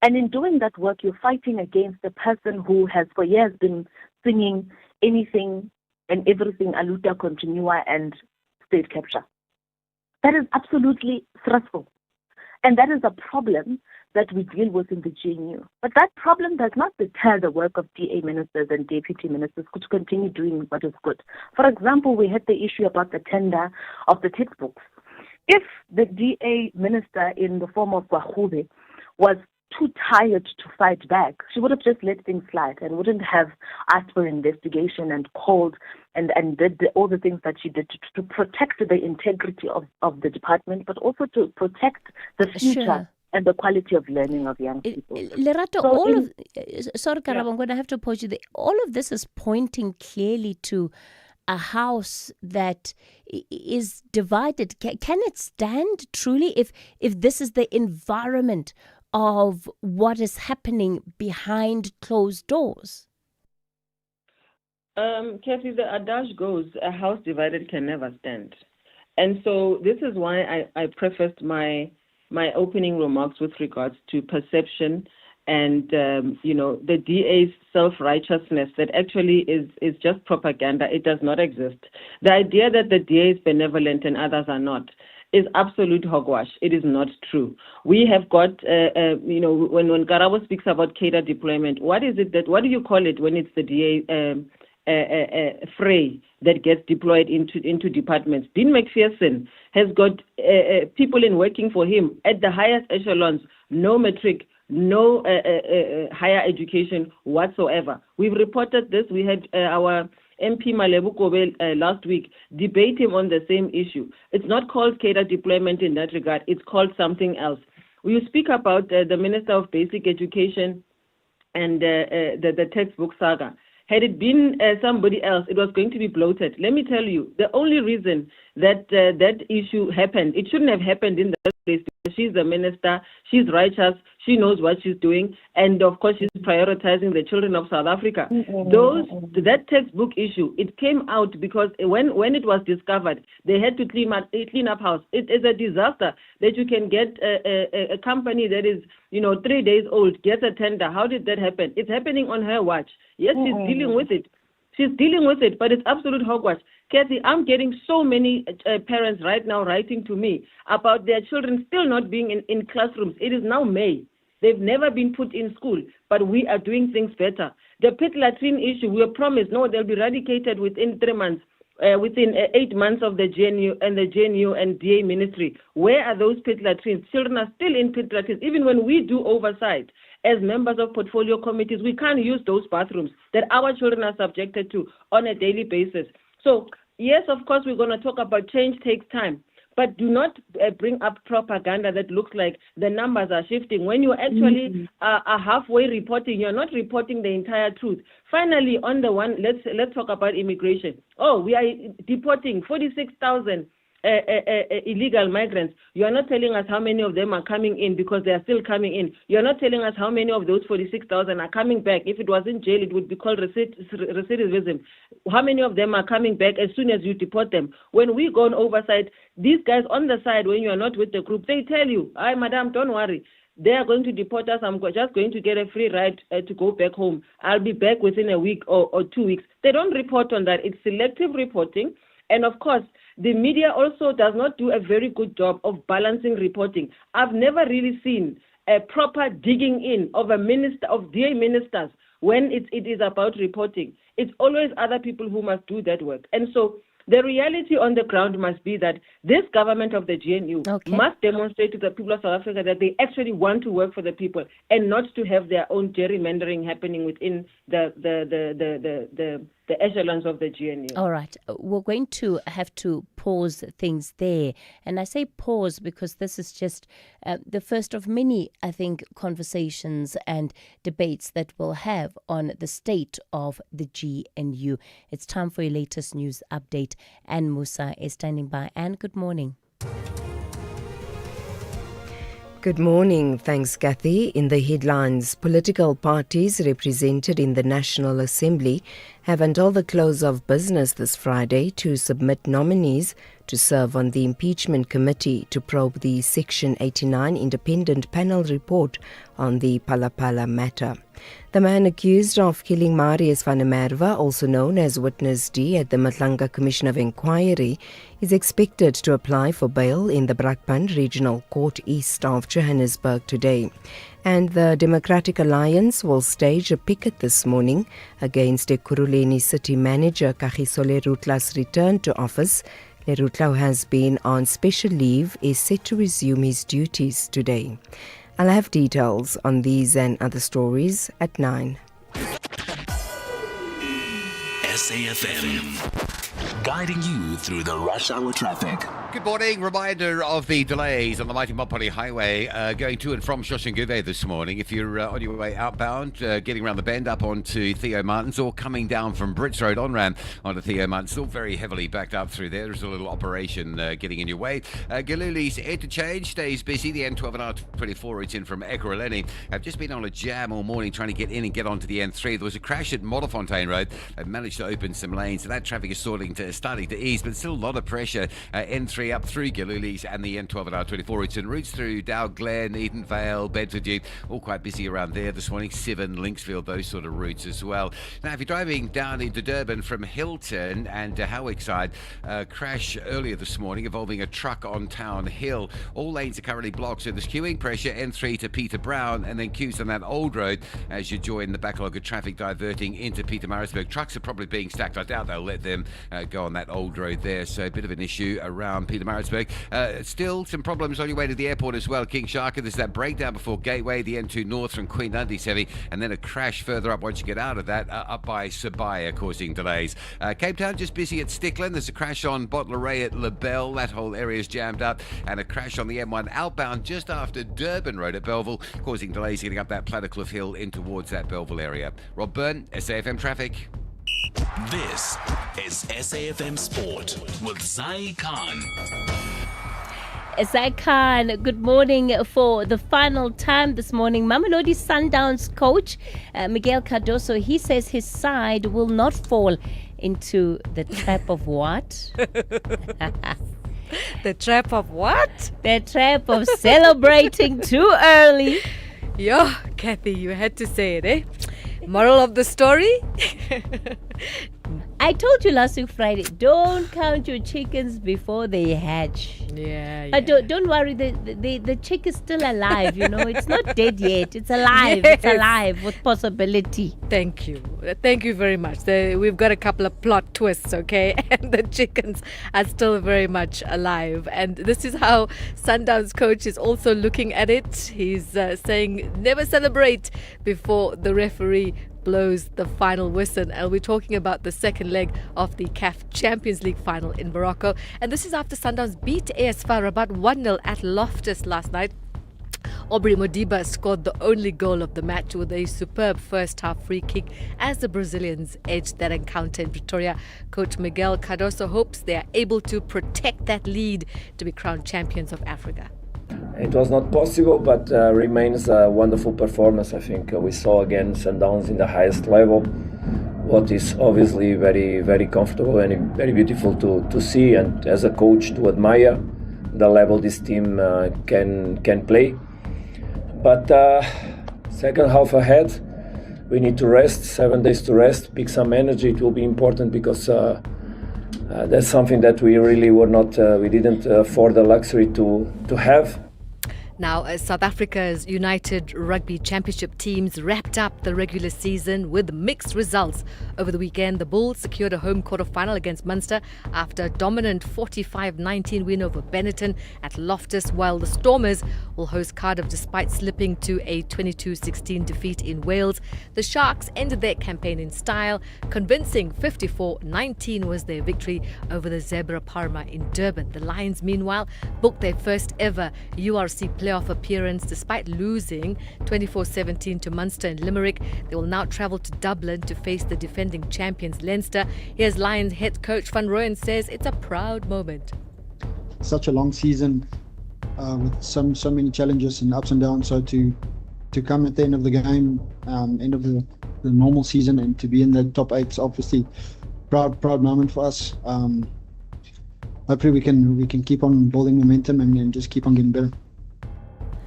[SPEAKER 1] And in doing that work, you're fighting against a person who has for years been singing anything and everything, aluta continua and state capture. That is absolutely stressful. And that is a problem that we deal with in the GNU. But that problem does not deter the work of DA ministers and deputy ministers to continue doing what is good. For example, we had the issue about the tender of the textbooks. If the DA minister in the form of Gwahube was too tired to fight back, she would have just let things slide and wouldn't have asked for investigation and called and did all the things that she did to protect the integrity of the department, but also to protect the future. Sure. And the quality of learning of young people.
[SPEAKER 12] Lerato, sorry, Karabo, I'm going to have to pause you there. All of this is pointing clearly to a house that is divided. Can it stand truly if this is the environment of what is happening behind closed doors?
[SPEAKER 3] Kathy, the adage goes, a house divided can never stand. And so this is why I prefaced my opening remarks with regards to perception and, the DA's self-righteousness that actually is just propaganda. It does not exist. The idea that the DA is benevolent and others are not is absolute hogwash. It is not true. We have got, when Karabo speaks about cadre deployment, what do you call it when it's the DA fray that gets deployed into departments? Dean McPherson has got people in working for him at the highest echelons, no matric, no higher education whatsoever. We've reported this. We had our MP Malebu Kobe last week debate him on the same issue. It's not called cadre deployment in that regard. It's called something else. You speak about the Minister of Basic Education and the textbook saga. Had it been somebody else, it was going to be bloated. Let me tell you, the only reason that that issue happened, it shouldn't have happened in the first place, because she's the minister, she's righteous, she knows what she's doing, and of course she's prioritizing the children of South Africa. That textbook issue, it came out because when it was discovered, they had to clean up house. It is a disaster that you can get a company that is 3 days old, gets a tender. How did that happen? It's happening on her watch. Yes, she's dealing with it. She's dealing with it, but it's absolute hogwash. Kathy, I'm getting so many parents right now writing to me about their children still not being in classrooms. It is now May. They've never been put in school, but we are doing things better. The pit latrine issue, we were promised, no, they'll be eradicated within 3 months. Within 8 months of the GNU and DA ministry. Where are those pit latrines? Children are still in pit latrines. Even when we do oversight as members of portfolio committees, we can't use those bathrooms that our children are subjected to on a daily basis. So, yes, of course, we're going to talk about change takes time. But do not bring up propaganda that looks like the numbers are shifting. When you actually are halfway reporting, you're not reporting the entire truth. Finally, on the one, let's talk about immigration. Oh, we are deporting 46,000 illegal migrants. You are not telling us how many of them are coming in, because they are still coming in. You're not telling us how many of those 46,000 are coming back. If it was in jail, it would be called recidivism. How many of them are coming back as soon as you deport them? When we go on oversight, these guys on the side, when you are not with the group, they tell you, "Hi, madam, don't worry. They are going to deport us. I'm just going to get a free ride to go back home. I'll be back within a week or 2 weeks." They don't report on that. It's selective reporting. And of course, the media also does not do a very good job of balancing reporting. I've never really seen a proper digging in of DA ministers when it is about reporting. It's always other people who must do that work. And so the reality on the ground must be that this government of the GNU must demonstrate to the people of South Africa that they actually want to work for the people and not to have their own gerrymandering happening within the echelons of the GNU.
[SPEAKER 12] All right. We're going to have to pause things there. And I say pause because this is just the first of many, I think, conversations and debates that we'll have on the state of the GNU. It's time for your latest news update. Anne Musa is standing by. Anne, good morning.
[SPEAKER 4] Good morning. Thanks, Kathy. In the headlines, political parties represented in the National Assembly have until the close of business this Friday to submit nominees to serve on the impeachment committee to probe the Section 89 independent panel report on the Palapala matter. The man accused of killing Marius van der Merwe, also known as Witness D at the Matlanga Commission of Inquiry, is expected to apply for bail in the Brakpan Regional Court east of Johannesburg today. And the Democratic Alliance will stage a picket this morning against Ekurhuleni City Manager Kagiso Lerutla's return to office. Lerutla, who has been on special leave, is set to resume his duties today. I'll have details on these and other stories at 9.
[SPEAKER 11] SAfm, guiding you through the rush hour traffic.
[SPEAKER 10] Good morning. Reminder of the delays on the Mighty Mopani Highway going to and from Soshanguve this morning. If you're on your way outbound, getting around the bend up onto Theo Martins, or coming down from Brits Road on-ramp onto Theo Martins, still very heavily backed up through there. There's a little operation getting in your way. Galuli's interchange stays busy. The N12 and R24 routes in from Ekurhuleni have just been on a jam all morning trying to get in and get onto the N3. There was a crash at Modderfontein Road. They've managed to open some lanes, so that traffic is sorted starting to ease, but still a lot of pressure. N3 up through Galulis and the N12 at R24 routes, and routes through Dow Glen, Edenvale, Bedfordview, all quite busy around there this morning. 7 Linksfield, those sort of routes as well. Now, if you're driving down into Durban from Hilton and Howick side, crash earlier this morning involving a truck on Town Hill. All lanes are currently blocked, so there's queuing pressure N3 to Peter Brown, and then queues on that old road as you join the backlog of traffic diverting into Pietermaritzburg. Trucks are probably being stacked. I doubt they'll let them go on that old road there, so a bit of an issue around Pietermaritzburg. Still some problems on your way to the airport as well. King Sharka, there's that breakdown before Gateway, the N2 North from Queen Dundee's heavy, and then a crash further up once you get out of that, up by Sabaya, causing delays. Cape Town just busy at Stickland. There's a crash on Bottleray at LaBelle. That whole area is jammed up, and a crash on the M1 outbound just after Durban Road at Belleville, causing delays getting up that Plattercliff Hill in towards that Belleville area. Rob Byrne, SAFM Traffic.
[SPEAKER 11] This is SAFM Sport with Zai Khan.
[SPEAKER 12] Zai Khan, good morning for the final time this morning. Mamelodi Sundowns coach Miguel Cardoso, he says his side will not fall into the trap of what?
[SPEAKER 9] The trap of what?
[SPEAKER 12] The trap of celebrating too early.
[SPEAKER 9] Yo, Kathy, you had to say it, eh? Moral of the story?
[SPEAKER 12] I told you last week Friday, don't count your chickens before they hatch.
[SPEAKER 9] Yeah.
[SPEAKER 12] But don't worry, the chick is still alive, you know. It's not dead yet. It's alive.
[SPEAKER 9] Yes.
[SPEAKER 12] It's alive with possibility.
[SPEAKER 9] Thank you. Thank you very much. We've got a couple of plot twists, okay? And the chickens are still very much alive. And this is how Sundowns coach is also looking at it. He's saying never celebrate before the referee blows the final whistle. And we're talking about the second leg of the CAF Champions League final in Morocco. And this is after Sundowns beat AS FAR Rabat 1-0 at Loftus last night. Aubrey Modiba scored the only goal of the match with a superb first half free kick as the Brazilians edged that encounter in Pretoria. Coach Miguel Cardoso hopes they are able to protect that lead to be crowned champions of Africa.
[SPEAKER 2] It was not possible, but remains a wonderful performance. I think we saw again Sundowns in the highest level, what is obviously very, very comfortable and very beautiful to see, and as a coach to admire the level this team can play. But second half ahead, we need to rest, 7 days to rest, pick some energy. It will be important because that's something that we really were not, we didn't afford the luxury to have.
[SPEAKER 9] Now, South Africa's United Rugby Championship teams wrapped up the regular season with mixed results. Over the weekend, the Bulls secured a home quarter-final against Munster after a dominant 45-19 win over Benetton at Loftus, while the Stormers will host Cardiff despite slipping to a 22-16 defeat in Wales. The Sharks ended their campaign in style. Convincing 54-19 was their victory over the Zebra Parma in Durban. The Lions, meanwhile, booked their first ever URC playoff appearance despite losing 24-17 to Munster and Limerick. They will now travel to Dublin to face the defending champions Leinster. Here's Lions head coach Van Rooyen says it's a proud moment.
[SPEAKER 21] Such a long season with so many challenges and ups and downs. So to come at the end of the game, end of the normal season, and to be in the top 8 is obviously proud moment for us. Hopefully we can keep on building momentum and just keep on getting better.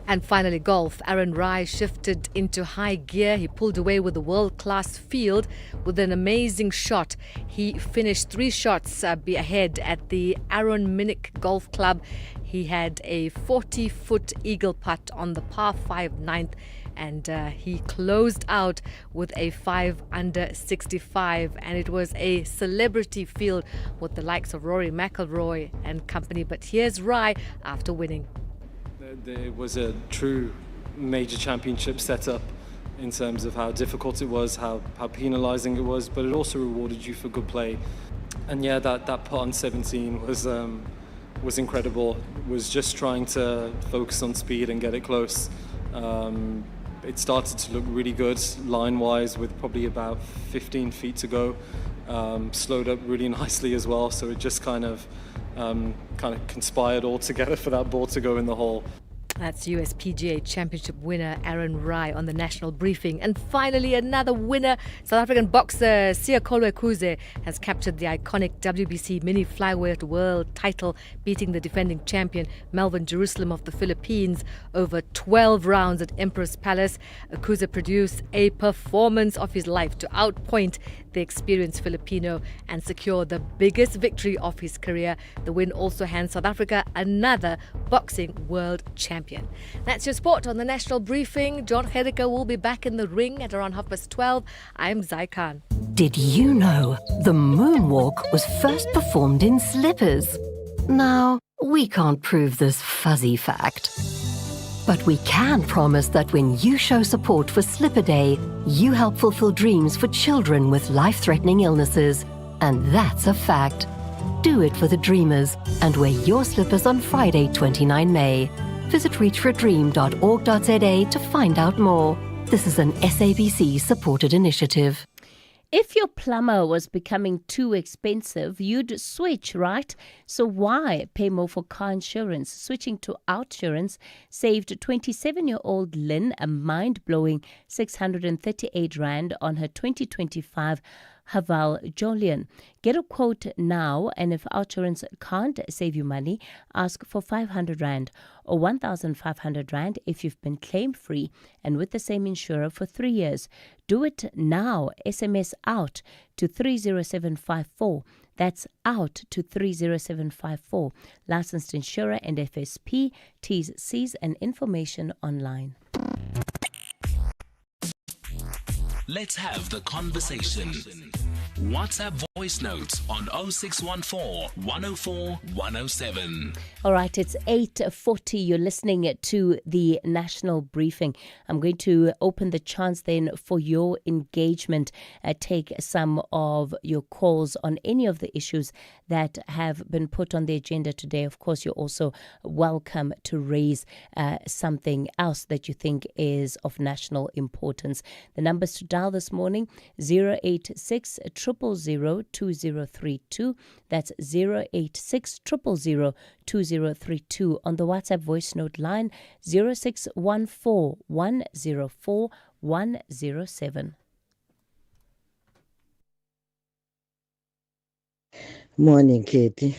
[SPEAKER 9] And finally, golf. Aaron Rai shifted into high gear. He pulled away with a world-class field with an amazing shot. He finished 3 shots ahead at the Aaron Minnick Golf Club. He had a 40-foot eagle putt on the par 5 ninth, and he closed out with a 5 under 65, and it was a celebrity field with the likes of Rory McIlroy and company. But here's Rai after winning.
[SPEAKER 23] It was a true major championship setup in terms of how difficult it was, how penalising it was, but it also rewarded you for good play. And yeah, that putt on 17 was incredible. It was just trying to focus on speed and get it close. It started to look really good line-wise with probably about 15 feet to go. Slowed up really nicely as well, so it just kind of conspired all together for that ball to go in the hole.
[SPEAKER 9] That's USPGA Championship winner Aaron Rai on the national briefing. And finally, another winner. South African boxer Siyakolwe Kuze has captured the iconic WBC mini flyweight world title, beating the defending champion Melvin Jerusalem of the Philippines over 12 rounds at Empress Palace. Kuze produced a performance of his life to outpoint the experienced Filipino and secure the biggest victory of his career. The win also hands South Africa another boxing world champion. That's your sport on the national briefing. John Gericke will be back in the ring at around 12:30. I'm Zai Khan.
[SPEAKER 6] Did you know the moonwalk was first performed in slippers? Now, we can't prove this fuzzy fact, but we can promise that when you show support for Slipper Day, you help fulfill dreams for children with life-threatening illnesses. And that's a fact. Do it for the dreamers and wear your slippers on Friday, 29 May. Visit reachforadream.org.za to find out more. This is an SABC-supported initiative.
[SPEAKER 12] If your plumber was becoming too expensive, you'd switch, right? So why pay more for car insurance? Switching to Outsurance saved 27-year-old Lynn a mind-blowing 638 Rand on her 2025 Haval Jolion. Get a quote now, and if Outsurance can't save you money, ask for 500 Rand or 1,500 Rand if you've been claim-free and with the same insurer for 3 years. Do it now. SMS out to 30754. That's out to 30754. Licensed insurer and FSP. T's, C's and information online.
[SPEAKER 11] Let's have the conversation. WhatsApp voice notes on 0614 104 107.
[SPEAKER 12] All right, it's 8:40. You're listening to the national briefing. I'm going to open the chance then for your engagement. Take some of your calls on any of the issues that have been put on the agenda today. Of course, you're also welcome to raise something else that you think is of national importance. The numbers to dial this morning, 086 000 2032. That's 086 000 2032. On the WhatsApp voice note line, 0614 104 107.
[SPEAKER 7] Morning, Katie.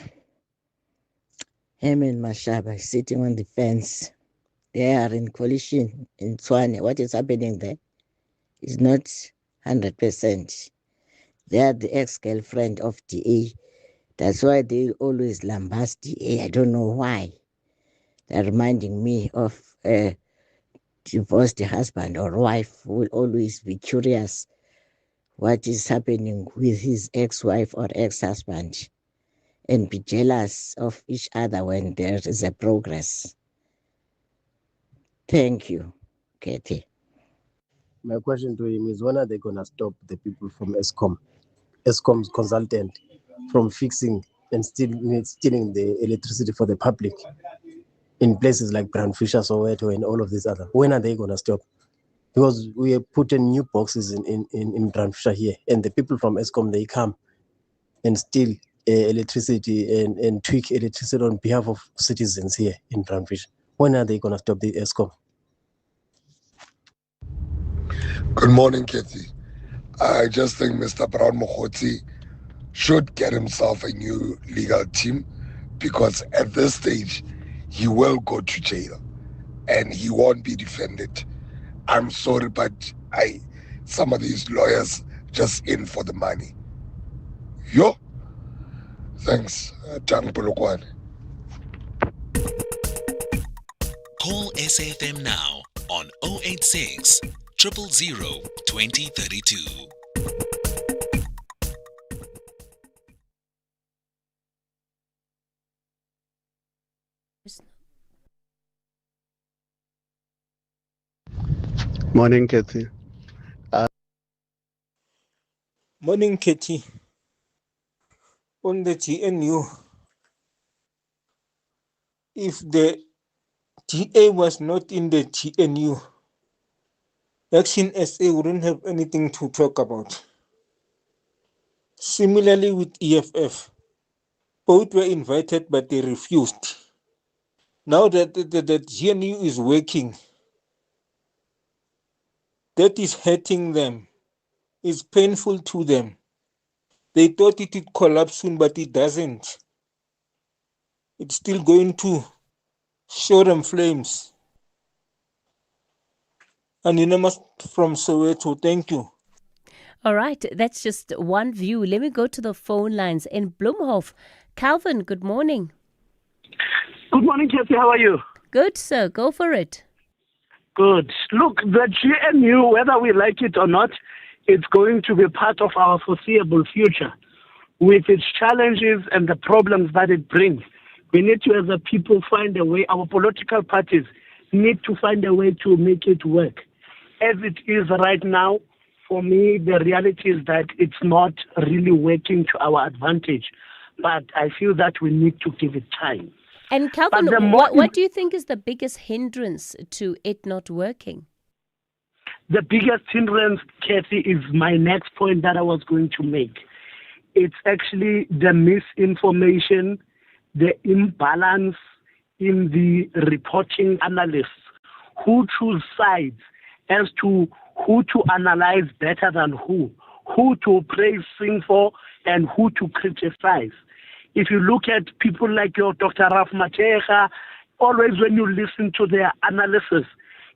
[SPEAKER 7] Him and Mashaba sitting on the fence. They are in coalition in Tswane. What is happening there is not 100%. They are the ex-girlfriend of DA. That's why they always lambast DA. I don't know why. They're reminding me of a divorced husband or wife who will always be curious what is happening with his ex-wife or ex-husband and be jealous of each other when there is a progress. Thank you, Katie.
[SPEAKER 8] My question to him is, when are they going to stop the people from Eskom's consultant, from fixing and stealing the electricity for the public in places like Brown Fisher, Soweto, and all of these other? When are they going to stop? Because we have put in new boxes in Brown Fisher here, and the people from Eskom, they come and steal electricity and tweak electricity on behalf of citizens here in Brown Fisher. When are they going to stop the Eskom?
[SPEAKER 24] Good morning, Katie. I just think Mr. Brown Mokhotsi should get himself a new legal team, because at this stage, he will go to jail and he won't be defended. I'm sorry, but some of these lawyers just in for the money. Yo, thanks, Tang Polokwane.
[SPEAKER 11] Call SAFM now on 086 000 2032.
[SPEAKER 25] Morning, Kathy.
[SPEAKER 26] Morning, Katie. On the GNU, if the TA was not in the GNU, Action SA wouldn't have anything to talk about. Similarly with EFF, both were invited but they refused. Now that the GNU is working, that is hurting them. It's painful to them. They thought it would collapse soon, but it doesn't. It's still going to show them flames. Anonymous from Soweto, thank you.
[SPEAKER 12] All right, that's just one view. Let me go to the phone lines in Bloemhof. Calvin, good morning.
[SPEAKER 13] Good morning, Kathy. How are you?
[SPEAKER 12] Good, sir. Go for it.
[SPEAKER 13] Good. Look, the GNU, whether we like it or not, it's going to be part of our foreseeable future. With its challenges and the problems that it brings, we need to, as a people, find a way. Our political parties need to find a way to make it work. As it is right now, for me, the reality is that it's not really working to our advantage. But I feel that we need to give it time.
[SPEAKER 12] And Calvin, what do you think is the biggest hindrance to it not working?
[SPEAKER 13] The biggest hindrance, Kathy, is my next point that I was going to make. It's actually the misinformation, the imbalance in the reporting analysts who choose sides as to who to analyze better than who to praise, sing for, and who to criticize. If you look at people like your Dr. Affirmative, always when you listen to their analysis,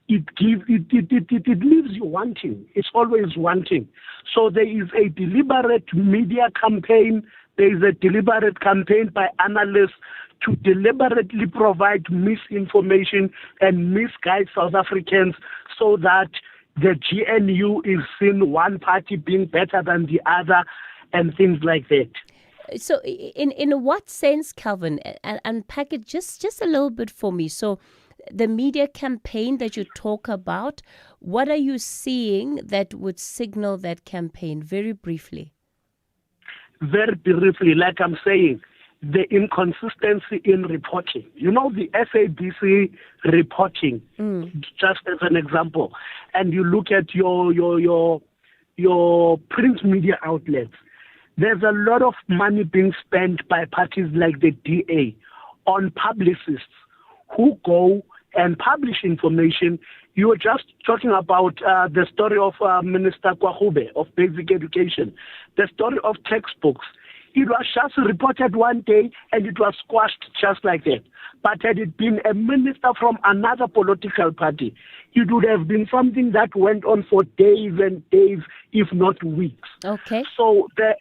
[SPEAKER 13] it leaves you wanting. It's always wanting. So there is a deliberate media campaign. There is a deliberate campaign by analysts to deliberately provide misinformation and misguide South Africans so that the GNU is seen one party being better than the other and things like that.
[SPEAKER 12] So in what sense, Calvin, unpack it just a little bit for me. So the media campaign that you talk about, what are you seeing that would signal that campaign? Very briefly.
[SPEAKER 13] Very briefly, like I'm saying, the inconsistency in reporting. You know, the SABC reporting, just as an example, and you look at your print media outlets, there's a lot of money being spent by parties like the DA on publicists who go and publish information. You were just talking about the story of Minister Kwahube of Basic Education, the story of textbooks. It was just reported one day and it was squashed just like that. But had it been a minister from another political party, it would have been something that went on for days and days, if not weeks.
[SPEAKER 12] Okay.
[SPEAKER 13] So, the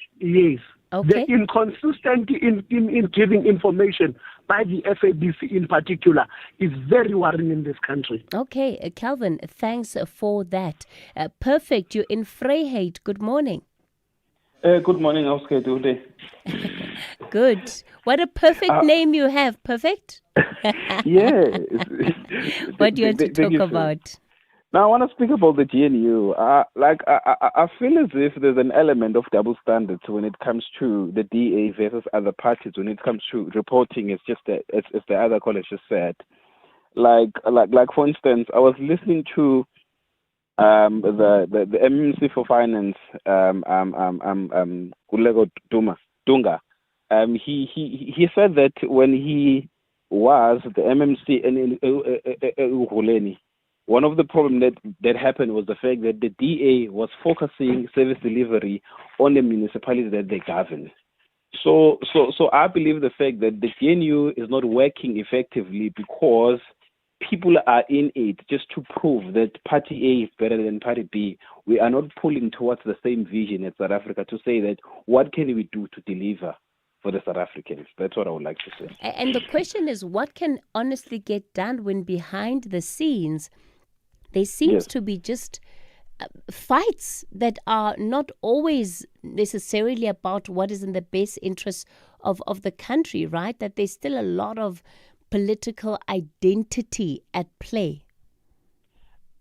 [SPEAKER 13] inconsistency in giving information by the FABC in particular is very worrying in this country.
[SPEAKER 12] Okay, Calvin, thanks for that. Perfect. You're in Vryheid. Good morning.
[SPEAKER 14] Good morning, Oscar.
[SPEAKER 12] Good. What a perfect name you have. Perfect?
[SPEAKER 14] Yeah.
[SPEAKER 12] What do you want to talk about?
[SPEAKER 14] Now, I want to speak about the GNU. I feel as if there's an element of double standards when it comes to the DA versus other parties. When it comes to reporting, it's just as the other colleagues just said. Like for instance, I was listening to the MMC for Finance, Kulego Dunga. He said that when he was the MMC in Huleni, one of the problems that happened was the fact that the DA was focusing service delivery on the municipalities that they govern. So I believe the fact that the GNU is not working effectively because people are in it just to prove that Party A is better than Party B. We are not pulling towards the same vision as South Africa to say that what can we do to deliver for the South Africans. That's what I would like to say.
[SPEAKER 12] And the question is, what can honestly get done when behind the scenes there seems to be just fights that are not always necessarily about what is in the best interest of the country, right? That there's still a lot of political identity at play.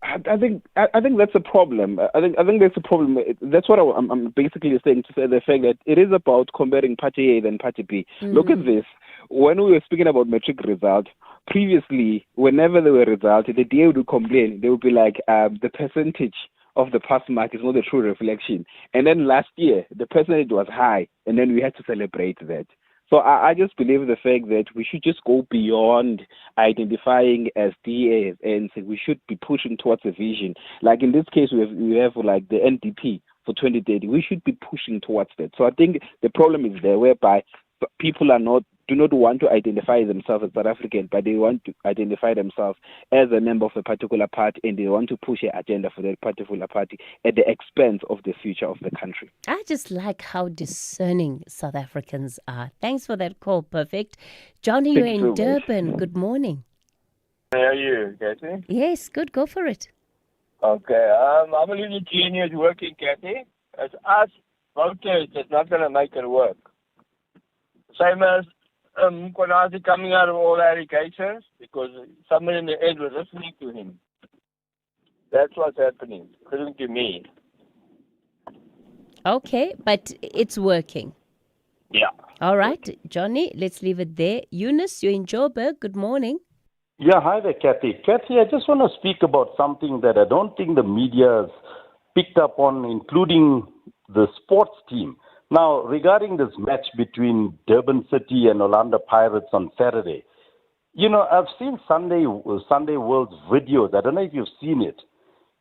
[SPEAKER 14] I think that's a problem. I think that's a problem. That's what I'm basically saying, to say the fact that it is about comparing Party A than Party B. Look at this. When we were speaking about metric results, previously, whenever there were results, the DA would complain. They would be like, the percentage of the pass mark is not a true reflection. And then last year, the percentage was high, and then we had to celebrate that. So I just believe the fact that we should just go beyond identifying as DA and say we should be pushing towards a vision. Like in this case, we have like the NDP for 2030. We should be pushing towards that. So I think the problem is there, whereby people do not want to identify themselves as South African, but they want to identify themselves as a member of a particular party, and they want to push an agenda for that particular party at the expense of the future of the country.
[SPEAKER 12] I just like how discerning South Africans are. Thanks for that call, Perfect. Johnny, you're in Durban. Good morning.
[SPEAKER 15] How are you, Kathy?
[SPEAKER 12] Yes, good. Go for it.
[SPEAKER 15] Okay, I'm a little genius working, Kathy. As us voters, it's not going to make it work. Same as Konasi coming out of all allegations because someone in the end was listening to him. That's what's happening, according to me.
[SPEAKER 12] Okay, but it's working.
[SPEAKER 15] Yeah.
[SPEAKER 12] All right, Johnny, let's leave it there. Eunice, you're in Joburg. Good morning.
[SPEAKER 17] Yeah, hi there, Kathy. Kathy, I just want to speak about something that I don't think the media has picked up on, including the sports team. Now, regarding this match between Durban City and Orlando Pirates on Saturday, you know, I've seen Sunday World's videos. I don't know if you've seen it.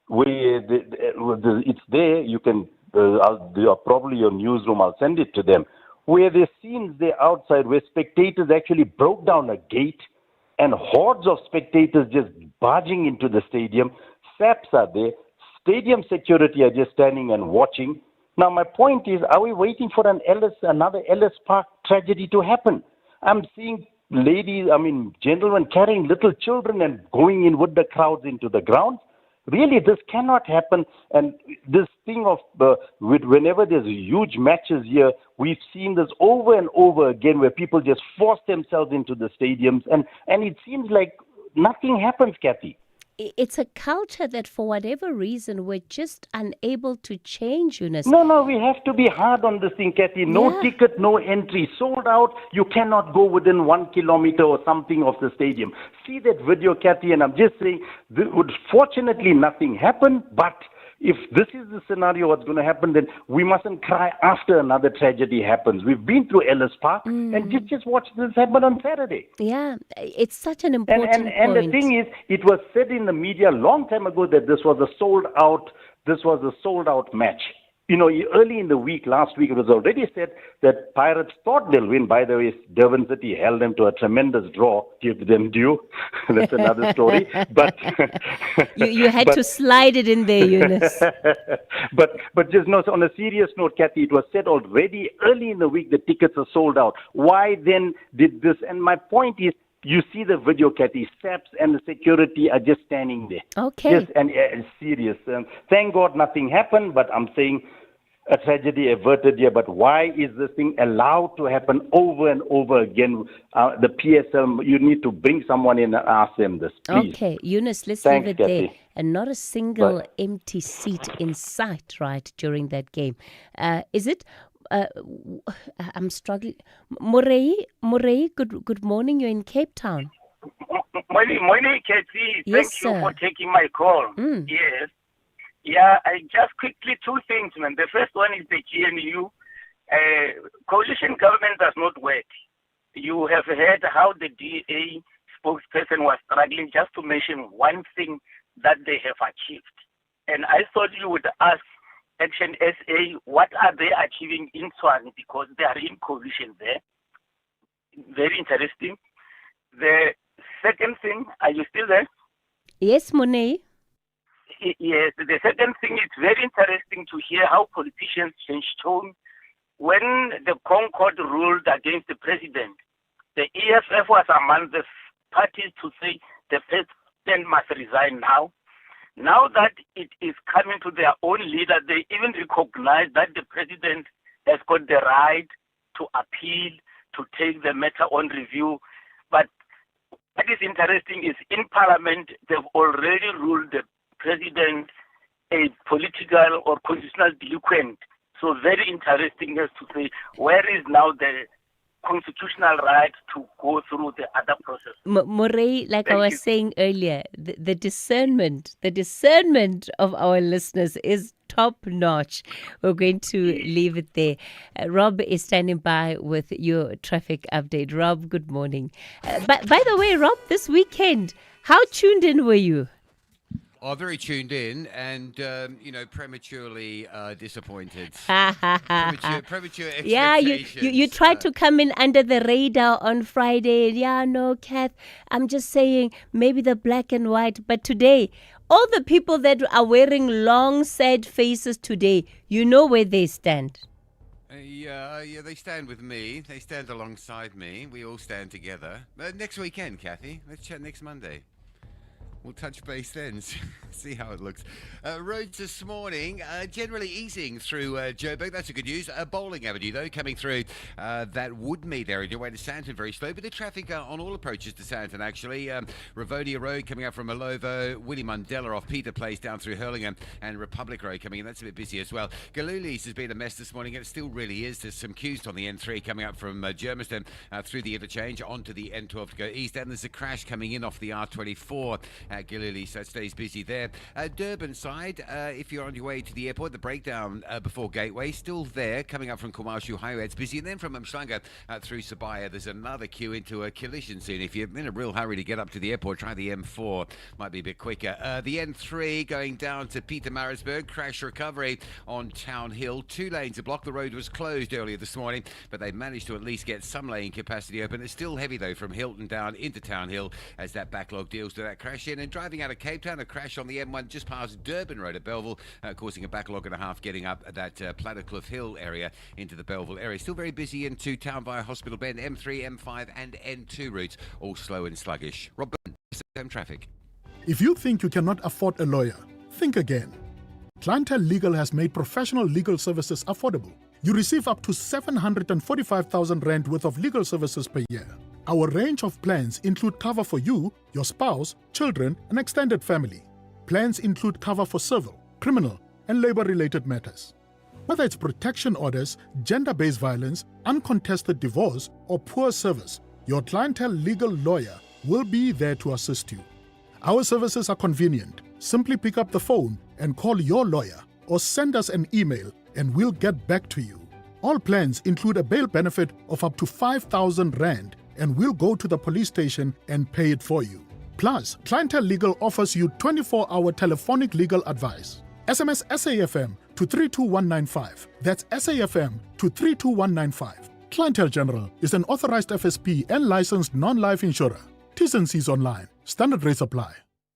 [SPEAKER 17] Where it's there. You can, probably your newsroom, I'll send it to them. Where there's scenes there outside where spectators actually broke down a gate and hordes of spectators just barging into the stadium. SAPs are there. Stadium security are just standing and watching. Now, my point is, are we waiting for another Ellis Park tragedy to happen? I'm seeing gentlemen carrying little children and going in with the crowds into the ground. Really, this cannot happen. And this thing of whenever there's huge matches here, we've seen this over and over again where people just force themselves into the stadiums. And it seems like nothing happens, Kathy.
[SPEAKER 12] It's a culture that for whatever reason we're just unable to change, Eunice.
[SPEAKER 17] No, we have to be hard on this thing, Kathy. No ticket, no entry. Sold out. You cannot go within 1 kilometer or something of the stadium. See that video, Kathy, and I'm just saying, fortunately nothing happened, but if this is the scenario what's going to happen, then we mustn't cry after another tragedy happens. We've been through Ellis Park, and just watch this happen on Saturday.
[SPEAKER 12] Yeah, it's such an important point.
[SPEAKER 17] And the thing is, it was said in the media a long time ago that this was a sold out match. You know, early in the week, last week, it was already said that Pirates thought they'll win. By the way, Durban City held them to a tremendous draw. Give them due. That's another story. But
[SPEAKER 12] you had to slide it in there, Eunice.
[SPEAKER 17] but just on a serious note, Kathy, it was said already early in the week the tickets are sold out. Why then did this? And my point is, you see the video, Kathy. SAPs and the security are just standing there.
[SPEAKER 12] Okay.
[SPEAKER 17] Yes, and serious. Thank God nothing happened, but I'm saying a tragedy averted here. But why is this thing allowed to happen over and over again? The PSL, you need to bring someone in and ask them this, please.
[SPEAKER 12] Okay, Eunice, let's
[SPEAKER 17] Thanks,
[SPEAKER 12] leave it there.
[SPEAKER 17] Kathy.
[SPEAKER 12] And not a single empty seat in sight, right, during that game. Is it? I'm struggling. Morei, good morning. You're in Cape Town.
[SPEAKER 15] Morning, Kathy.
[SPEAKER 12] Yes,
[SPEAKER 15] Thank you
[SPEAKER 12] sir.
[SPEAKER 15] for taking my call. Yes. Yeah, I just quickly two things, man. The first one is the GNU. Coalition government does not work. You have heard how the DA spokesperson was struggling just to mention one thing that they have achieved. And I thought you would ask Action SA, what are they achieving in Tshwane, because they are in coalition there. Very interesting. The second thing, are you still there?
[SPEAKER 12] Yes, Monet.
[SPEAKER 15] Yes, the second thing, it's very interesting to hear how politicians change tone. When the Concord ruled against the president, the EFF was among the parties to say the president must resign now. Now that it is coming to their own leader, they even recognize that the president has got the right to appeal, to take the matter on review. But what is interesting is in Parliament, they've already ruled the president a political or constitutional delinquent. So very interesting as to say, where is now the constitutional right to go through the other process.
[SPEAKER 12] Morey, like I
[SPEAKER 15] Thank
[SPEAKER 12] was
[SPEAKER 15] you.
[SPEAKER 12] saying earlier, the discernment of our listeners is top notch. We're going to leave it there. Rob is standing by with your traffic update. Rob, good morning. But by the way, Rob, this weekend, how tuned in were you?
[SPEAKER 10] Oh, very tuned in and, prematurely disappointed. premature expectations.
[SPEAKER 12] Yeah, you tried to come in under the radar on Friday. Yeah, no, Kath, I'm just saying maybe the black and white. But today, all the people that are wearing long, sad faces today, you know where they stand.
[SPEAKER 10] Yeah, they stand with me. They stand alongside me. We all stand together. Next weekend, Kathy. Let's chat next Monday. We'll touch base then, see how it looks. Roads this morning, generally easing through Joburg. That's a good news. Bowling Avenue, though, coming through that Woodmead area, your way to Sandton, very slow. But the traffic on all approaches to Sandton, actually. Ravonia Road coming up from Malovo, Willie Mandela off Peter Place down through Hurlingham, and Republic Road coming in. That's a bit busy as well. Galulis has been a mess this morning, and it still really is. There's some queues on the N3 coming up from Germiston through the interchange onto the N12 to go east. And there's a crash coming in off the R24 at Galilee, so it stays busy there. Durban side, if you're on your way to the airport, the breakdown before Gateway, still there, coming up from Kumashu Highway, it's busy. And then from Mshlanga through Sabaya, there's another queue into a collision soon. If you're in a real hurry to get up to the airport, try the M4, might be a bit quicker. The N3 going down to Pietermaritzburg, crash recovery on Town Hill. 2 lanes are blocked. The road was closed earlier this morning, but they've managed to at least get some lane capacity open. It's still heavy, though, from Hilton down into Town Hill as that backlog deals with that crash in. And driving out of Cape Town, a crash on the M1 just past Durban Road at Belleville, causing a backlog and a half getting up that Plattercliff Hill area into the Belleville area. Still very busy into town via Hospital Bend, M3, M5 and N2 routes, all slow and sluggish. Rob Byrne, SAfm Traffic.
[SPEAKER 16] If you think you cannot afford a lawyer, think again. Clientele Legal has made professional legal services affordable. You receive up to 745,000 rand worth of legal services per year. Our range of plans include cover for you, your spouse, children, and extended family. Plans include cover for civil, criminal, and labor-related matters. Whether it's protection orders, gender-based violence, uncontested divorce, or poor service, your Clientele Legal lawyer will be there to assist you. Our services are convenient. Simply pick up the phone and call your lawyer or send us an email and we'll get back to you. All plans include a bail benefit of up to 5,000 rand and we'll go to the police station and pay it for you. Plus, Clientele Legal offers you 24-hour telephonic legal advice. SMS SAFM to 32195. That's SAFM to 32195. Clientele General is an authorized FSP and licensed non-life insurer. T's and C's online. Standard rates apply.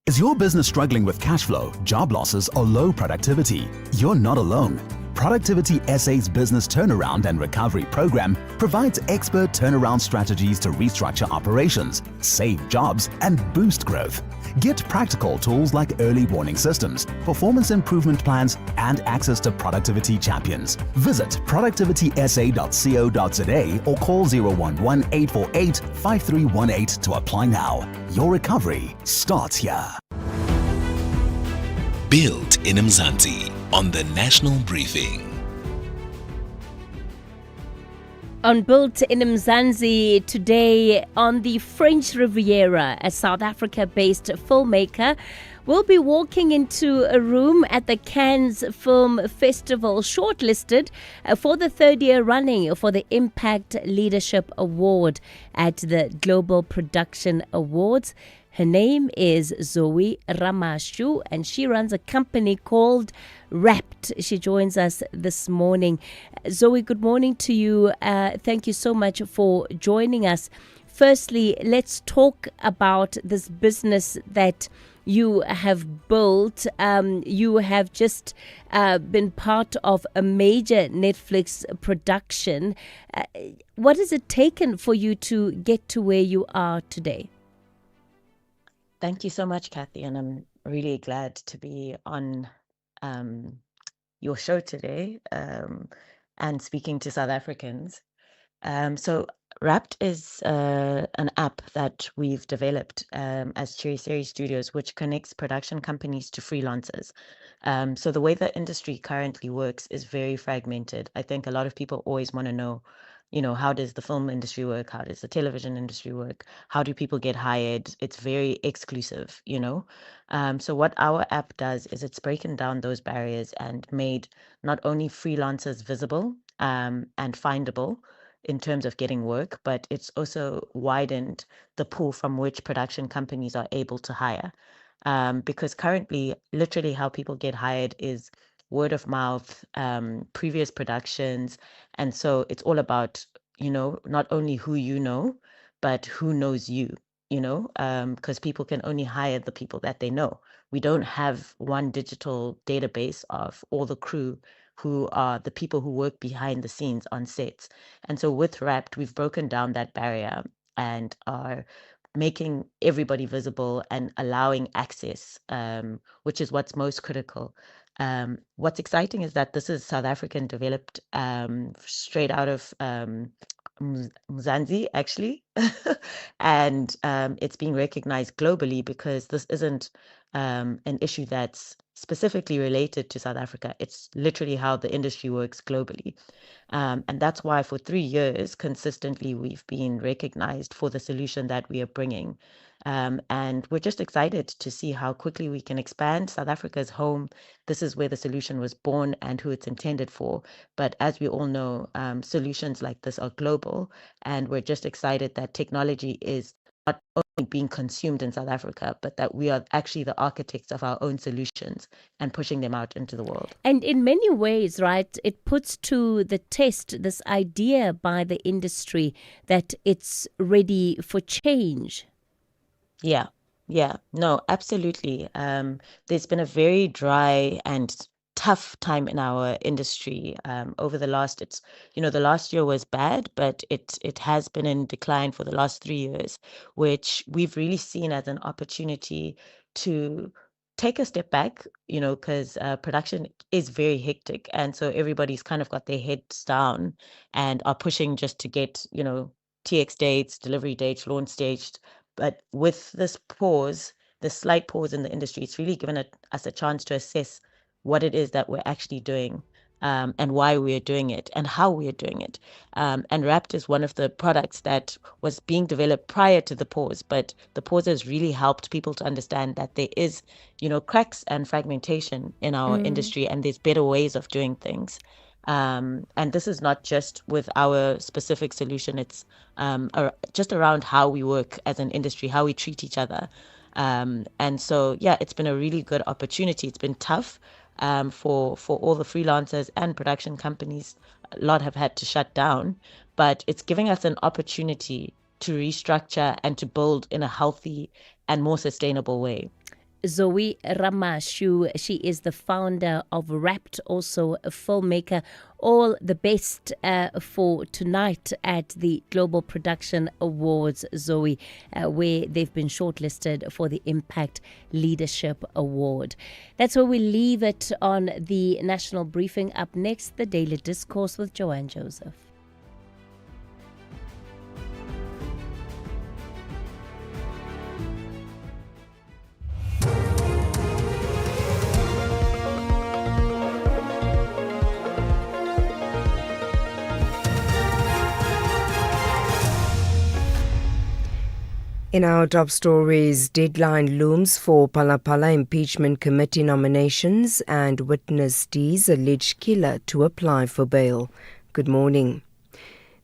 [SPEAKER 18] Is your business struggling with cash flow, job losses, or low productivity? You're not alone. Productivity SA's Business Turnaround and Recovery Program provides expert turnaround strategies to restructure operations, save jobs, and boost growth. Get practical tools like early warning systems, performance improvement plans, and access to productivity champions. Visit productivitysa.co.za or call 011-848-5318 to apply now. Your recovery starts here.
[SPEAKER 11] Built in Mzansi on the National Briefing.
[SPEAKER 12] On Built in Mzansi today on the French Riviera, a South Africa-based filmmaker will be walking into a room at the Cannes Film Festival, shortlisted for the 3rd year running for the Impact Leadership Award at the Global Production Awards. Her name is Zoe Ramashu, and she runs a company called Wrapped. She joins us this morning. Zoe, good morning to you. Thank you so much for joining us. Firstly, let's talk about this business that you have built. You have just been part of a major Netflix production. What has it taken for you to get to where you are today?
[SPEAKER 19] Thank you so much, Kathy, and I'm really glad to be on your show today and speaking to South Africans. So Wrapped is an app that we've developed as Cherry Series Studios, which connects production companies to freelancers. So the way the industry currently works is very fragmented. I think a lot of people always want to know how does the film industry work? How does the television industry work? How do people get hired? It's very exclusive. So what our app does is it's broken down those barriers and made not only freelancers visible and findable in terms of getting work, but it's also widened the pool from which production companies are able to hire. Because currently, literally how people get hired is word of mouth, previous productions. And so it's all about, not only who but who knows you, because people can only hire the people that they know. We don't have one digital database of all the crew who are the people who work behind the scenes on sets. And so with Wrapped, we've broken down that barrier and are making everybody visible and allowing access, which is what's most critical. What's exciting is that this is South African developed, straight out of Mzansi, actually. And it's being recognized globally because this isn't an issue that's specifically related to South Africa. It's literally how the industry works globally. And that's why for 3 years, consistently, we've been recognized for the solution that we are bringing. And we're just excited to see how quickly we can expand. South Africa's home. This is where the solution was born and who it's intended for. But as we all know, solutions like this are global. And we're just excited that technology is not only being consumed in South Africa, but that we are actually the architects of our own solutions and pushing them out into the world.
[SPEAKER 12] And in many ways, right, it puts to the test this idea by the industry that it's ready for change.
[SPEAKER 19] Yeah. No, absolutely. There's been a very dry and tough time in our industry over the last, the last year was bad, but it has been in decline for the last 3 years, which we've really seen as an opportunity to take a step back, because production is very hectic. And so everybody's kind of got their heads down and are pushing just to get, TX dates, delivery dates, launch dates. But with this slight pause in the industry, it's really given us a chance to assess what it is that we're actually doing, and why we're doing it and how we're doing it. And Wrapped is one of the products that was being developed prior to the pause, but the pause has really helped people to understand that there is, cracks and fragmentation in our industry, and there's better ways of doing things. And this is not just with our specific solution, it's just around how we work as an industry, how we treat each other. And so, it's been a really good opportunity. It's been tough for all the freelancers and production companies. A lot have had to shut down, but it's giving us an opportunity to restructure and to build in a healthy and more sustainable way.
[SPEAKER 12] Zoe Ramashu, she is the founder of Wrapped, also a filmmaker. All the best for tonight at the Global Production Awards, Zoe, where they've been shortlisted for the Impact Leadership Award. That's where we leave it on the National Briefing. Up next, the Daily Discourse with Joanne Joseph. In our top stories, deadline looms for Palapala Impeachment Committee nominations and witness D's alleged killer to apply for bail. Good morning.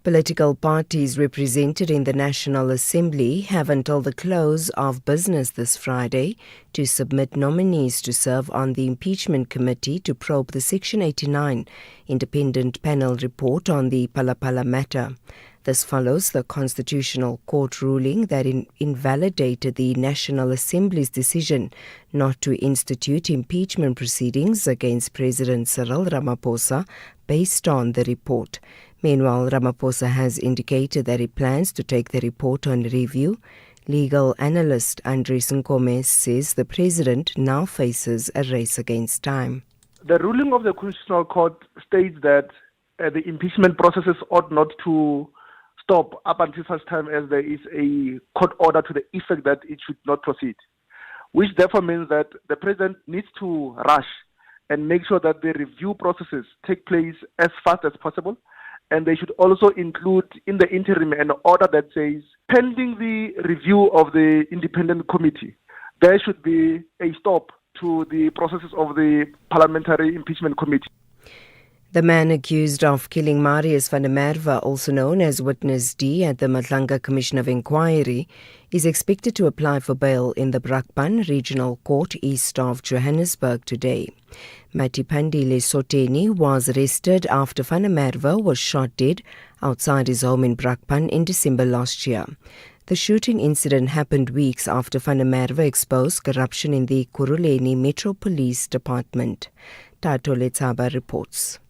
[SPEAKER 12] Political parties represented in the National Assembly have until the close of business this Friday to submit nominees to serve on the Impeachment Committee to probe the Section 89 independent panel report on the Palapala matter. This follows the Constitutional Court ruling that invalidated the National Assembly's decision not to institute impeachment proceedings against President Cyril Ramaphosa based on the report. Meanwhile, Ramaphosa has indicated that he plans to take the report on review. Legal analyst Andres Nkome says the president now faces a race against time.
[SPEAKER 1] The ruling of the Constitutional Court states that the impeachment processes ought not to stop up until such time as there is a court order to the effect that it should not proceed, which therefore means that the president needs to rush and make sure that the review processes take place as fast as possible And they should also include in the interim an order that says, pending the review of the independent committee, there should be a stop to the processes of the parliamentary impeachment committee.
[SPEAKER 3] The man accused of killing Marius van der Merwe, also known as Witness D at the Madlanga Commission of Inquiry, is expected to apply for bail in the Brakpan Regional Court east of Johannesburg today. Matipandile Soteni was arrested after van der Merwe was shot dead outside his home in Brakpan in December last year. The shooting incident happened weeks after van der Merwe exposed corruption in the Kuruleni Metro Police Department. Tato Letaba reports.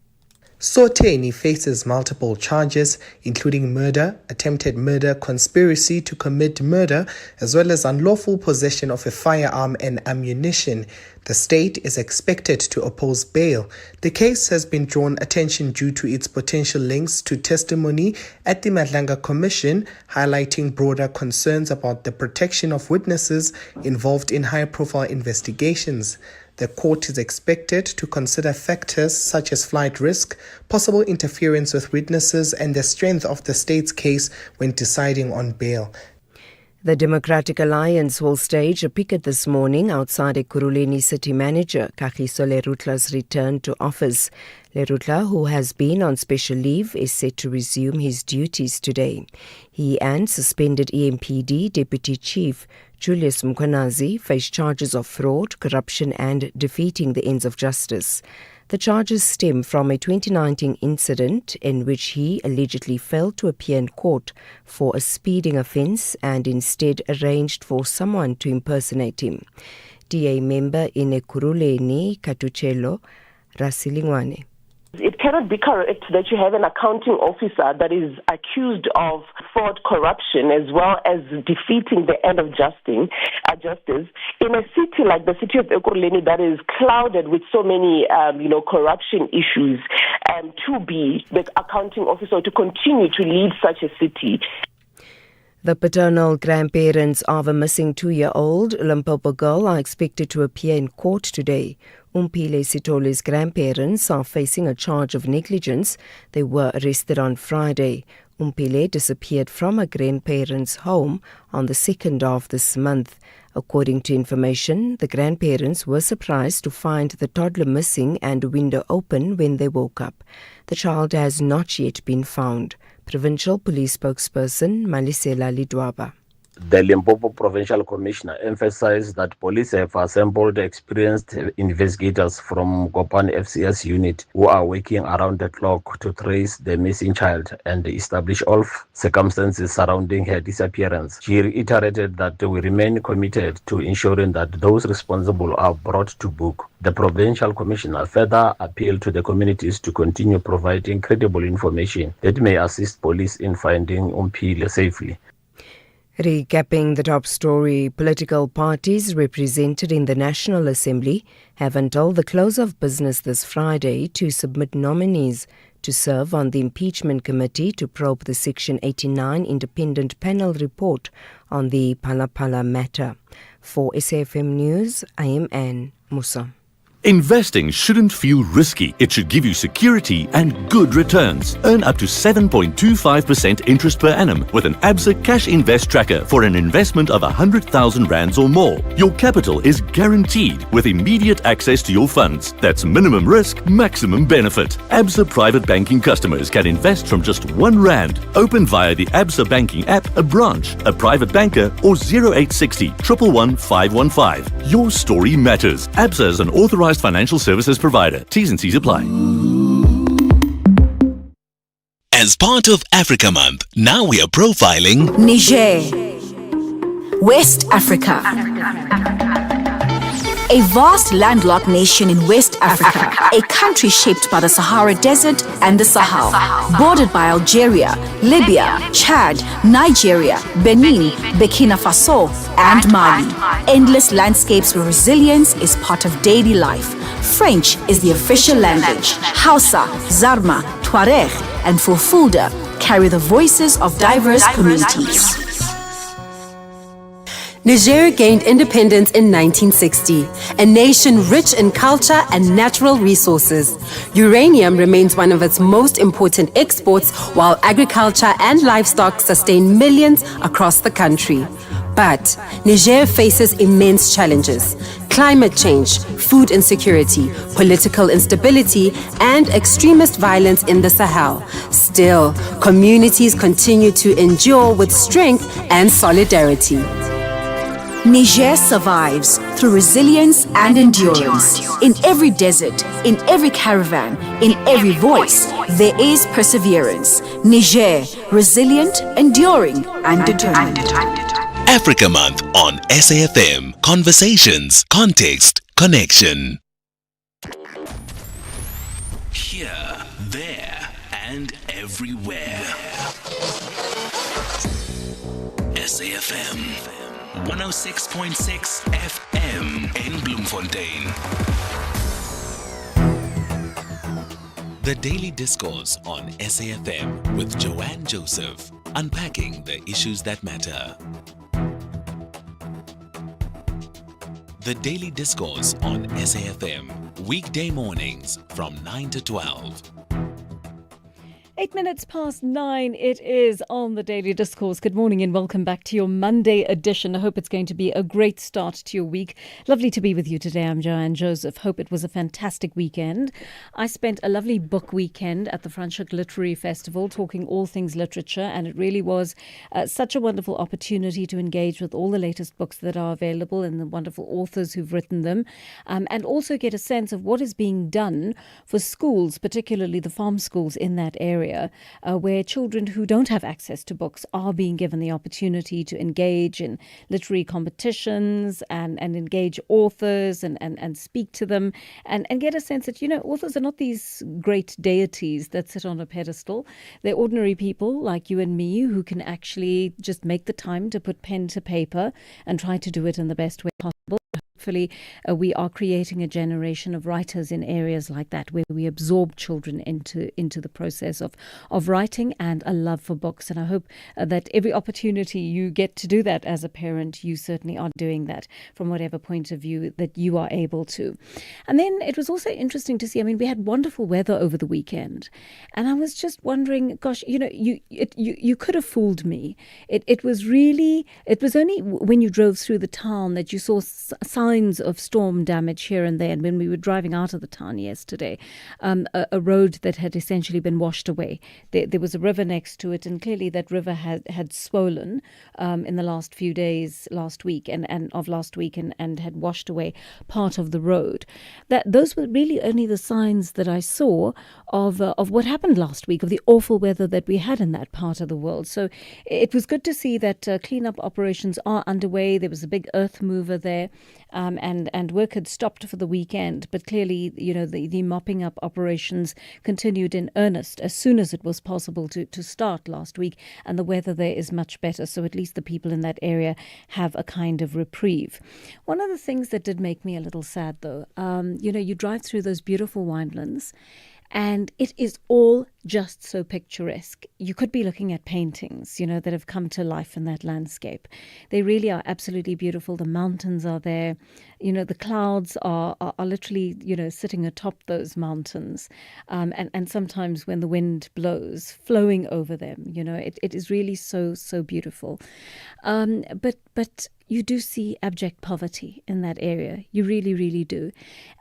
[SPEAKER 4] Soteni faces multiple charges, including murder, attempted murder, conspiracy to commit murder, as well as unlawful possession of a firearm and ammunition. The state is expected to oppose bail. The case has been drawn attention due to its potential links to testimony at the Madlanga Commission, highlighting broader concerns about the protection of witnesses involved in high-profile investigations. The court is expected to consider factors such as flight risk, possible interference with witnesses, and the strength of the state's case when deciding on bail.
[SPEAKER 3] The Democratic Alliance will stage a picket this morning outside Ekurhuleni City Manager Kagiso Lerutla's return to office. Lerutla, who has been on special leave, is set to resume his duties today. He and suspended EMPD Deputy Chief Julius Mkhwanazi face charges of fraud, corruption and defeating the ends of justice. The charges stem from a 2019 incident in which he allegedly failed to appear in court for a speeding offence and instead arranged for someone to impersonate him. DA member in Ekurhuleni Katuchelo Rasilingwane.
[SPEAKER 5] It cannot be correct that you have an accounting officer that is accused of fraud, corruption, as well as defeating the end of justice in a city like the city of Ekurhuleni that is clouded with so many, corruption issues, to be the accounting officer to continue to lead such a city.
[SPEAKER 3] The paternal grandparents of a missing 2-year-old Limpopo girl are expected to appear in court today. Umpile Sitole's grandparents are facing a charge of negligence. They were arrested on Friday. Umpile disappeared from her grandparents' home on the 2nd of this month. According to information, the grandparents were surprised to find the toddler missing and a window open when they woke up. The child has not yet been found. Provincial Police spokesperson Malisela Lidwaba.
[SPEAKER 20] The Limpopo Provincial Commissioner emphasized that police have assembled experienced investigators from Gopan FCS unit who are working around the clock to trace the missing child and establish all circumstances surrounding her disappearance. She reiterated that we remain committed to ensuring that those responsible are brought to book. The Provincial Commissioner further appealed to the communities to continue providing credible information that may assist police in finding Umpile safely.
[SPEAKER 3] Recapping the top story, political parties represented in the National Assembly have until the close of business this Friday to submit nominees to serve on the impeachment committee to probe the Section 89 independent panel report on the Phala matter. For SAFM News, I am Anne Musa.
[SPEAKER 22] Investing shouldn't feel risky. It should give you security and good returns. Earn up to 7.25% interest per annum with an Absa Cash Invest Tracker for an investment of 100,000 rands or more. Your capital is guaranteed with immediate access to your funds. That's minimum risk, maximum benefit. Absa Private Banking customers can invest from just R1. Open via the Absa Banking app, a branch, a private banker or 0860 111 515. Your story matters. Absa is an authorized financial services provider. T's and C's apply.
[SPEAKER 11] As part of Africa Month, now we are profiling
[SPEAKER 25] Niger, West Africa. A vast landlocked nation in West Africa, a country shaped by the Sahara Desert and the Sahel, bordered by Algeria, Libya, Chad, Nigeria, Benin, Burkina Faso, and Mali. Endless landscapes where resilience is part of daily life. French is the official language. Hausa, Zarma, Tuareg, and Fulfulde carry the voices of diverse communities.
[SPEAKER 2] Niger gained independence in 1960, a nation rich in culture and natural resources. Uranium remains one of its most important exports, while agriculture and livestock sustain millions across the country. But Niger faces immense challenges: climate change, food insecurity, political instability, and extremist violence in the Sahel. Still, communities continue to endure with strength and solidarity.
[SPEAKER 25] Niger survives through resilience and endurance. In every desert, in every caravan, in every voice, there is perseverance. Niger, resilient, enduring, and determined.
[SPEAKER 6] Africa Month on SAFM. Conversations, context, connection.
[SPEAKER 11] Here, there, and everywhere. SAFM 106.6 FM in Bloemfontein. The Daily Discourse on SAFM with Joanne Joseph, unpacking the issues that matter. The Daily Discourse on SAFM, weekday mornings from 9 to 12.
[SPEAKER 7] 8 minutes past 9, it is on the Daily Discourse. Good morning and welcome back to your Monday edition. I hope it's going to be a great start to your week. Lovely to be with you today. I'm Joanne Joseph. Hope it was a fantastic weekend. I spent a lovely book weekend at the Franschhoek Literary Festival talking all things literature, and it really was such a wonderful opportunity to engage with all the latest books that are available and the wonderful authors who've written them, and also get a sense of what is being done for schools, particularly the farm schools in that area. Where children who don't have access to books are being given the opportunity to engage in literary competitions and engage authors and speak to them and get a sense that, authors are not these great deities that sit on a pedestal. They're ordinary people like you and me who can actually just make the time to put pen to paper and try to do it in the best way possible. Hopefully, we are creating a generation of writers in areas like that, where we absorb children into the process of writing and a love for books. And I hope that every opportunity you get to do that as a parent, you certainly are doing that from whatever point of view that you are able to. And then it was also interesting to see, we had wonderful weather over the weekend. And I was just wondering, gosh, you could have fooled me. It was only when you drove through the town that you saw signs of storm damage here and there. And when we were driving out of the town yesterday, a road that had essentially been washed away. There was a river next to it, and clearly that river had swollen in the last few days last week and had washed away part of the road. Those were really only the signs that I saw of what happened last week, of the awful weather that we had in that part of the world. So it was good to see that cleanup operations are underway. There was a big earth mover there. And work had stopped for the weekend, but clearly, the mopping up operations continued in earnest as soon as it was possible to start last week, and the weather there is much better, so at least the people in that area have a kind of reprieve. One of the things that did make me a little sad, though, you drive through those beautiful winelands, and it is all just so picturesque. You could be looking at paintings, that have come to life in that landscape. They really are absolutely beautiful. The mountains are there. The clouds are literally, sitting atop those mountains. And sometimes when the wind blows, flowing over them, it is really so, so beautiful. But you do see abject poverty in that area. You really, really do.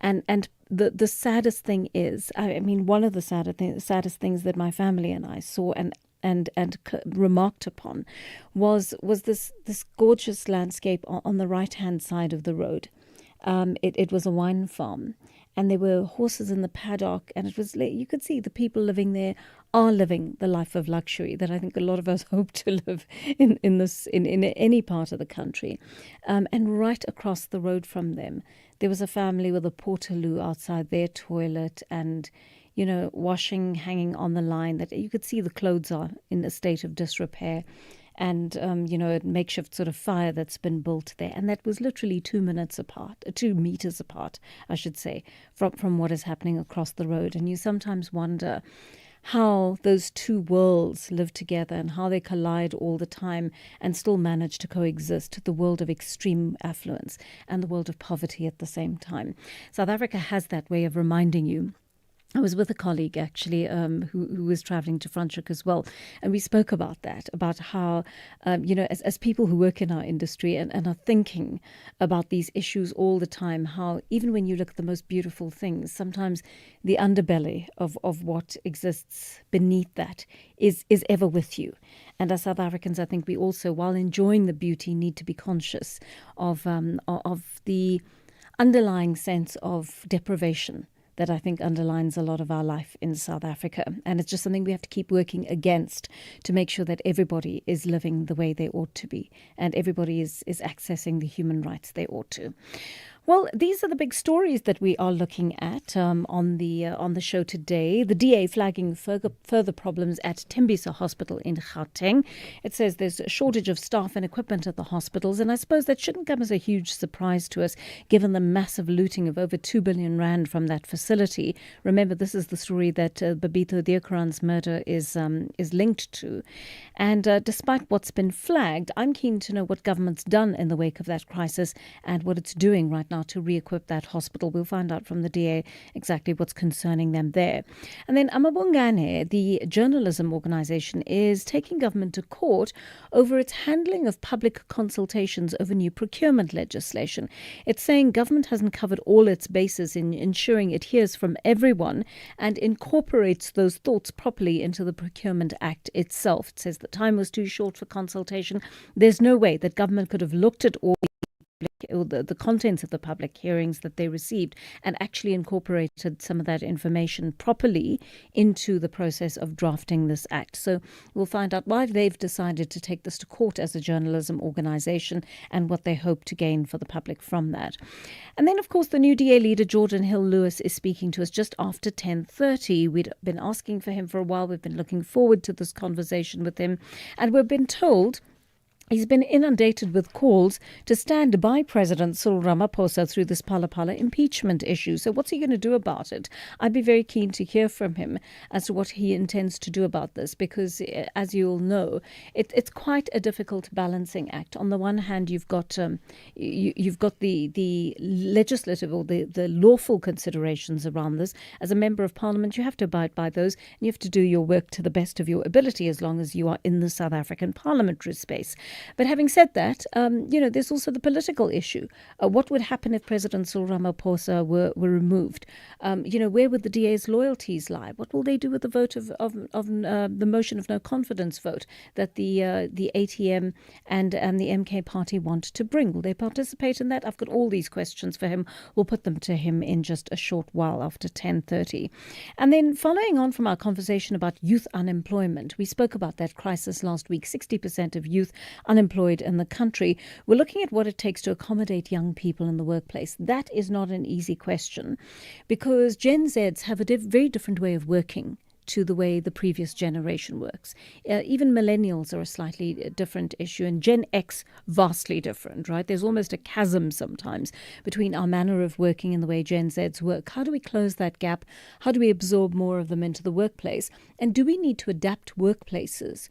[SPEAKER 7] And the saddest thing is, one of the saddest things that my family and I saw and remarked upon was this gorgeous landscape on the right-hand side of the road. It was a wine farm, and there were horses in the paddock, and it was, you could see the people living there are living the life of luxury that I think a lot of us hope to live in any part of the country. And right across the road from them, there was a family with a portaloo outside their toilet, and washing hanging on the line, that you could see the clothes are in a state of disrepair. And, a makeshift sort of fire that's been built there. And that was literally 2 meters apart, I should say, from what is happening across the road. And you sometimes wonder how those two worlds live together and how they collide all the time and still manage to coexist, the world of extreme affluence and the world of poverty at the same time. South Africa has that way of reminding you. I was with a colleague actually who was traveling to Franschhoek as well, and we spoke about that, about how, as people who work in our industry and are thinking about these issues all the time, how even when you look at the most beautiful things, sometimes the underbelly of what exists beneath that is ever with you. And as South Africans, I think we also, while enjoying the beauty, need to be conscious of the underlying sense of deprivation that I think underlines a lot of our life in South Africa. And it's just something we have to keep working against to make sure that everybody is living the way they ought to be and everybody is accessing the human rights they ought to. Well, these are the big stories that we are looking at on the show today. The DA flagging further problems at Tembisa Hospital in Gauteng. It says there's a shortage of staff and equipment at the hospitals, and I suppose that shouldn't come as a huge surprise to us, given the massive looting of over 2 billion rand from that facility. Remember, this is the story that Babito Deokaran's murder is linked to. And despite what's been flagged, I'm keen to know what government's done in the wake of that crisis and what it's doing right now to re-equip that hospital. We'll find out from the DA exactly what's concerning them there. And then Amabongane, the journalism organisation, is taking government to court over its handling of public consultations over new procurement legislation. It's saying government hasn't covered all its bases in ensuring it hears from everyone and incorporates those thoughts properly into the Procurement Act itself. It says the time was too short for consultation. There's no way that government could have looked at all the contents of the public hearings that they received and actually incorporated some of that information properly into the process of drafting this act. So we'll find out why they've decided to take this to court as a journalism organisation and what they hope to gain for the public from that. And then, of course, the new DA leader, Jordan Hill-Lewis, is speaking to us just after 10:30. We'd been asking for him for a while. We've been looking forward to this conversation with him. And we've been told he's been inundated with calls to stand by President Cyril Ramaphosa through this Phala impeachment issue. So what's he going to do about it? I'd be very keen to hear from him as to what he intends to do about this, because as you all know, it's quite a difficult balancing act. On the one hand, you've got the legislative or the lawful considerations around this. As a member of parliament, you have to abide by those and you have to do your work to the best of your ability as long as you are in the South African parliamentary space. But having said that, there's also the political issue. What would happen if President Cyril Ramaphosa were removed? Where would the DA's loyalties lie? What will they do with the vote of the motion of no confidence vote that the ATM and the MK party want to bring? Will they participate in that? I've got all these questions for him. We'll put them to him in just a short while after 10:30. And then following on from our conversation about youth unemployment, we spoke about that crisis last week. 60% of youth unemployed in the country. We're looking at what it takes to accommodate young people in the workplace. That is not an easy question because Gen Zs have a very different way of working to the way the previous generation works. Even millennials are a slightly different issue, and Gen X vastly different, right? There's almost a chasm sometimes between our manner of working and the way Gen Zs work. How do we close that gap? How do we absorb more of them into the workplace? And do we need to adapt workplaces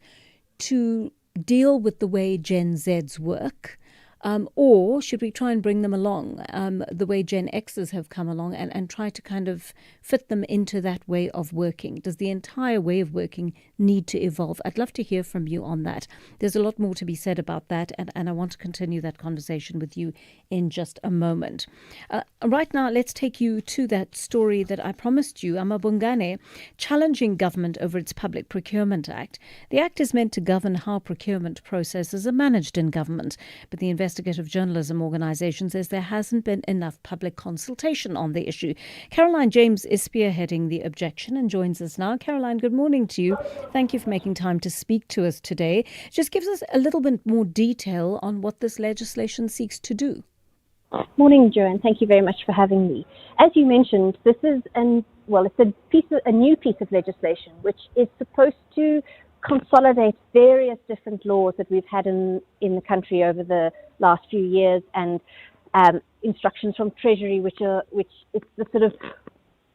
[SPEAKER 7] to deal with the way Gen Zs work? Or should we try and bring them along the way Gen Xs have come along and try to kind of fit them into that way of working? Does the entire way of working need to evolve? I'd love to hear from you on that. There's a lot more to be said about that, and I want to continue that conversation with you in just a moment. Right now, let's take you to that story that I promised you, Amabongane, challenging government over its Public Procurement Act. The act is meant to govern how procurement processes are managed in government, but the investigative journalism organisation says there hasn't been enough public consultation on the issue. Caroline James is spearheading the objection and joins us now. Caroline, good morning to you. Thank you for making time to speak to us today. Just gives us a little bit more detail on what this legislation seeks to do.
[SPEAKER 8] Morning, Joanne. Thank you very much for having me. As you mentioned, this is it's a new piece of legislation which is supposed to consolidate various different laws that we've had in the country over the last few years, and instructions from Treasury, which it's the sort of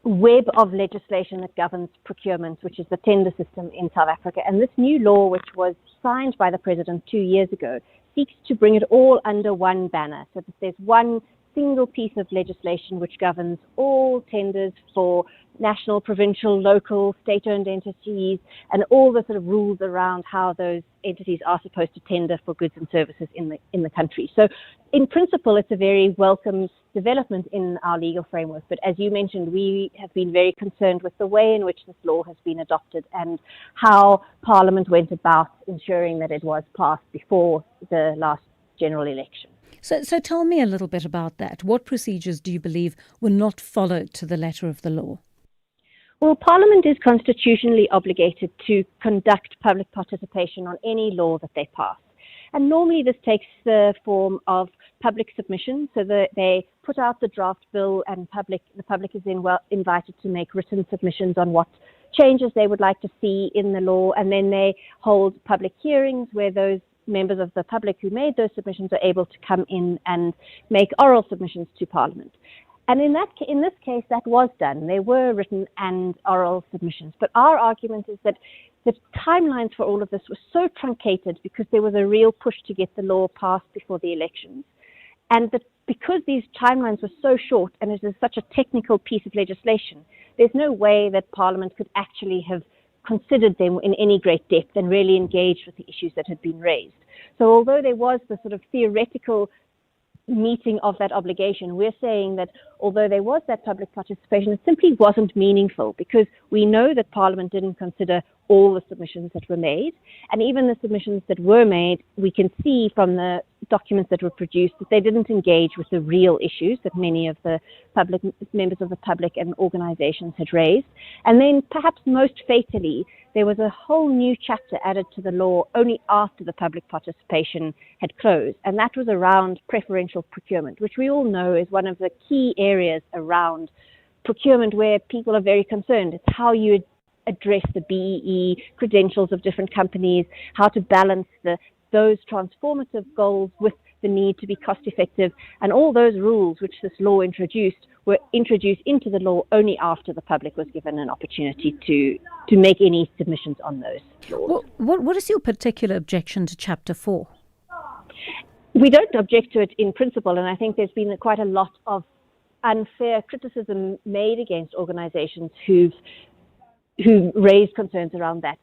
[SPEAKER 8] web of legislation that governs procurement, which is the tender system in South Africa. And this new law, which was signed by the President 2 years ago, seeks to bring it all under one banner, so that there's one single piece of legislation which governs all tenders for national, provincial, local, state-owned entities, and all the sort of rules around how those entities are supposed to tender for goods and services in the country. So in principle, it's a very welcome development in our legal framework. But as you mentioned, we have been very concerned with the way in which this law has been adopted and how Parliament went about ensuring that it was passed before the last general election.
[SPEAKER 7] So tell me a little bit about that. What procedures do you believe were not followed to the letter of the law?
[SPEAKER 8] Well, Parliament is constitutionally obligated to conduct public participation on any law that they pass. And normally this takes the form of public submission, so that they put out the draft bill and the public is then invited to make written submissions on what changes they would like to see in the law, and then they hold public hearings where those members of the public who made those submissions are able to come in and make oral submissions to Parliament. And in this case, that was done. There were written and oral submissions. But our argument is that the timelines for all of this were so truncated because there was a real push to get the law passed before the elections. And that because these timelines were so short and it is such a technical piece of legislation, there's no way that Parliament could actually have considered them in any great depth and really engaged with the issues that had been raised. So although there was the sort of theoretical meeting of that obligation, we're saying that although there was that public participation, it simply wasn't meaningful because we know that Parliament didn't consider all the submissions that were made. And even the submissions that were made, we can see from the documents that were produced that they didn't engage with the real issues that many of the public members of the public and organizations had raised. And then perhaps most fatally, there was a whole new chapter added to the law only after the public participation had closed. And that was around preferential procurement, which we all know is one of the key areas around procurement where people are very concerned. It's how you address the BEE credentials of different companies, how to balance those transformative goals with the need to be cost effective, and all those rules which this law introduced were introduced into the law only after the public was given an opportunity to make any submissions on those laws.
[SPEAKER 7] What is your particular objection to Chapter 4?
[SPEAKER 8] We don't object to it in principle, and I think there's been quite a lot of unfair criticism made against organizations who raised concerns around that.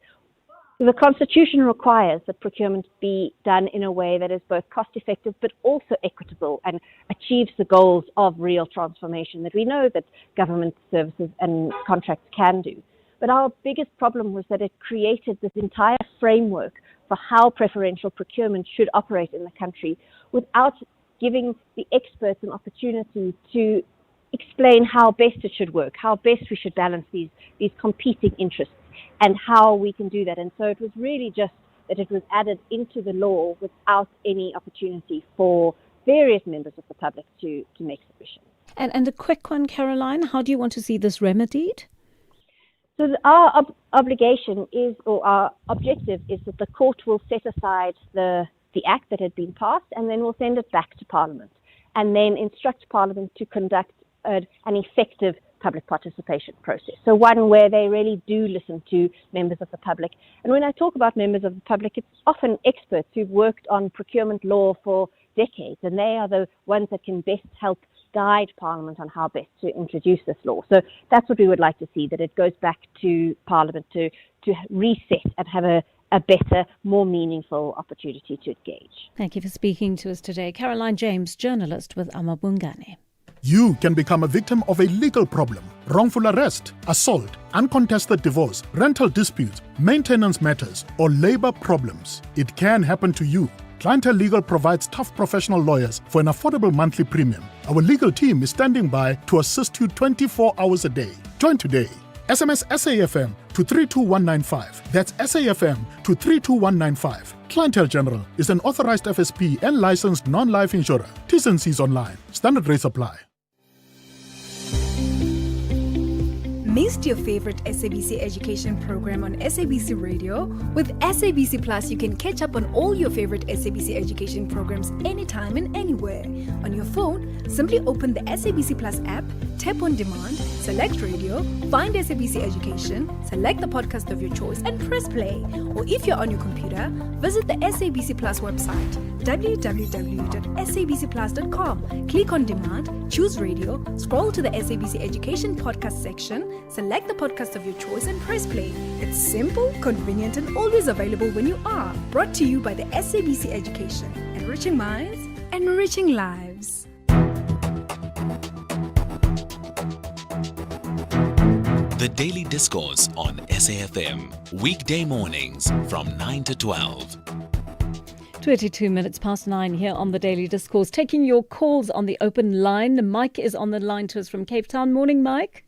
[SPEAKER 8] The Constitution requires that procurement be done in a way that is both cost-effective but also equitable and achieves the goals of real transformation that we know that government services and contracts can do. But our biggest problem was that it created this entire framework for how preferential procurement should operate in the country without giving the experts an opportunity to explain how best it should work, how best we should balance these competing interests, and how we can do that. And so it was really just that it was added into the law without any opportunity for various members of the public to make submissions.
[SPEAKER 7] And a quick one, Caroline, how do you want to see this remedied?
[SPEAKER 8] So our obligation is, or our objective is that the court will set aside the act that had been passed and then we'll send it back to Parliament and then instruct Parliament to conduct an effective public participation process. So one where they really do listen to members of the public. And when I talk about members of the public, it's often experts who've worked on procurement law for decades, and they are the ones that can best help guide Parliament on how best to introduce this law. So that's what we would like to see, that it goes back to Parliament to reset and have a better, more meaningful opportunity to engage.
[SPEAKER 7] Thank you for speaking to us today. Caroline James, journalist with Amabungane.
[SPEAKER 16] You can become a victim of a legal problem: wrongful arrest, assault, uncontested divorce, rental disputes, maintenance matters, or labor problems. It can happen to you. Clientele Legal provides tough professional lawyers for an affordable monthly premium. Our legal team is standing by to assist you 24 hours a day. Join today. SMS SAFM to 32195. That's SAFM to 32195. Clientele General is an authorized FSP and licensed non-life insurer. T's and C's online. Standard rates apply.
[SPEAKER 9] Missed your favorite SABC education program on SABC Radio? With SABC Plus, you can catch up on all your favorite SABC education programs anytime and anywhere. On your phone, simply open the SABC Plus app, tap on demand, select radio, find SABC Education, select the podcast of your choice and press play. Or if you're on your computer, visit the SABC Plus website, www.sabcplus.com. Click on demand, choose radio, scroll to the SABC Education podcast section, select the podcast of your choice and press play. It's simple, convenient and always available when you are. Brought to you by the SABC Education. Enriching minds, enriching lives.
[SPEAKER 6] The Daily Discourse on SAFM. Weekday mornings from 9 to 12.
[SPEAKER 7] 22 minutes past 9 here on the Daily Discourse. Taking your calls on the open line. Mike is on the line to us from Cape Town. Morning, Mike.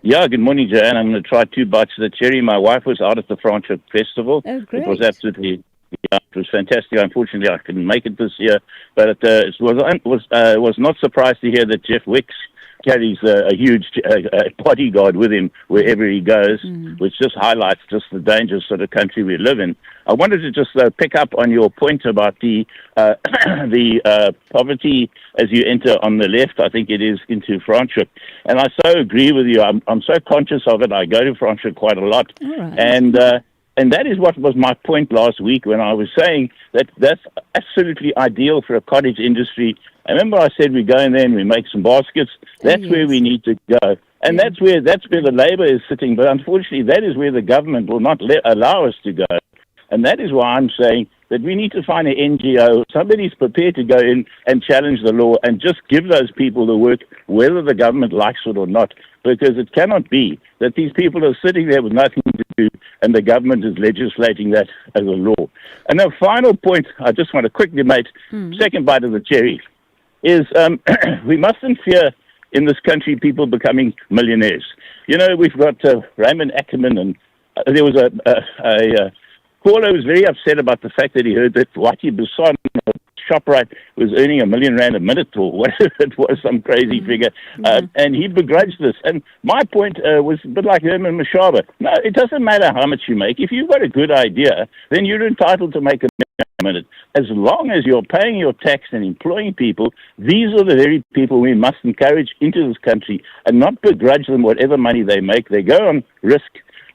[SPEAKER 13] Yeah, good morning, Joanne. I'm going to try 2 bites of the cherry. My wife was out at the Franschhoek Festival.
[SPEAKER 7] Oh, great.
[SPEAKER 13] It was absolutely, it was fantastic. Unfortunately, I couldn't make it this year, but it was not surprised to hear that Jeff Wicks carries a huge bodyguard with him wherever he goes, which just highlights just the dangerous sort of country we live in. I wanted to just pick up on your point about the poverty as you enter on the left, I think it is, into Franschhoek. And I so agree with you. I'm so conscious of it. I go to Franschhoek quite a lot. Right. And that is what was my point last week when I was saying that that's absolutely ideal for a cottage industry. I remember I said we go in there and we make some baskets. That's where we need to go. And that's where the labor is sitting. But unfortunately, that is where the government will not allow us to go. And that is why I'm saying that we need to find an NGO, somebody's prepared to go in and challenge the law and just give those people the work, whether the government likes it or not, because it cannot be that these people are sitting there with nothing to do and the government is legislating that as a law. And the final point I just want to quickly make, second bite of the cherry, is we mustn't fear in this country people becoming millionaires. You know, we've got Raymond Ackerman, and there was a caller who was very upset about the fact that he heard that Wati Busan ShopRite was earning R1 million a minute or whatever it was, some crazy figure, and he begrudged this. And my point was a bit like Herman Mashaba. No, it doesn't matter how much you make. If you've got a good idea, then you're entitled to make a minute. As long as you're paying your tax and employing people, these are the very people we must encourage into this country and not begrudge them whatever money they make. They go on risk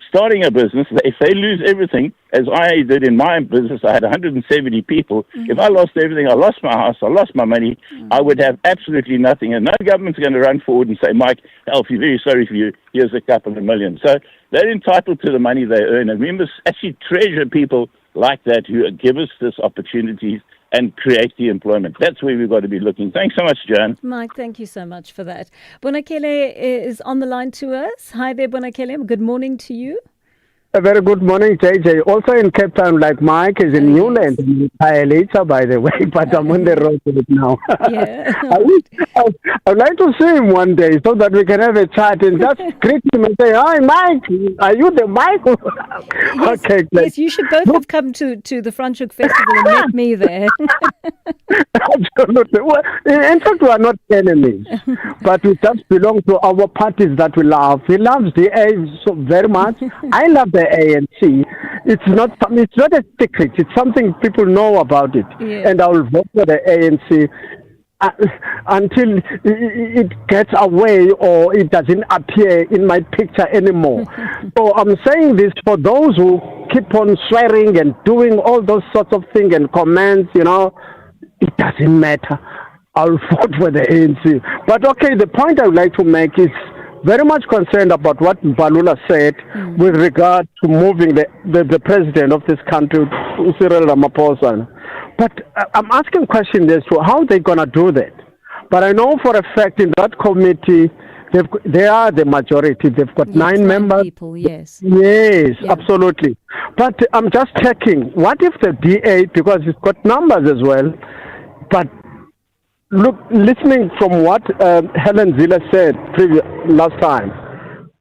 [SPEAKER 13] starting a business. If they lose everything, as I did in my business, I had 170 people. If I lost everything, I lost my house, I lost my money, I would have absolutely nothing. And no government's going to run forward and say, Mike, Alfie, very sorry for you, here's a couple of million. So they're entitled to the money they earn. And we must actually treasure people like that who give us this opportunities and create the employment. That's where we've got to be looking. Thanks so much, Jan.
[SPEAKER 7] Mike, thank you so much for that. Bonakele is on the line to us. Hi there, Bonakele. Good morning to you.
[SPEAKER 14] A very good morning, JJ. Also in Cape Town, like Mike, is in Newland, later, by the way, but I'm on the road to it now.
[SPEAKER 7] Yeah.
[SPEAKER 14] I'd like to see him one day so that we can have a chat and just greet him and say, hi, Mike, are you the Mike?
[SPEAKER 7] Yes, okay, yes, you should both have come to the Franschhoek Festival and met me there.
[SPEAKER 14] Absolutely. Well, in fact, we are not enemies, but we just belong to our parties that we love. He loves the A so very much. I love the ANC. It's not a secret. It's something people know about it. Yeah. And I will vote for the ANC until it gets away or it doesn't appear in my picture anymore. So I'm saying this for those who keep on swearing and doing all those sorts of things and comments, you know, it doesn't matter. I'll vote for the ANC. But okay, the point I would like to make is very much concerned about what Balula said with regard to moving the president of this country, Cyril Ramaphosa. But I'm asking questions as to how they're going to do that. But I know for a fact in that committee, they are the majority. They've got 9 members.
[SPEAKER 7] People, yes.
[SPEAKER 14] Yes, yeah. Absolutely. But I'm just checking, what if the DA, because it's got numbers as well, but look, listening from what Helen Zille said last time,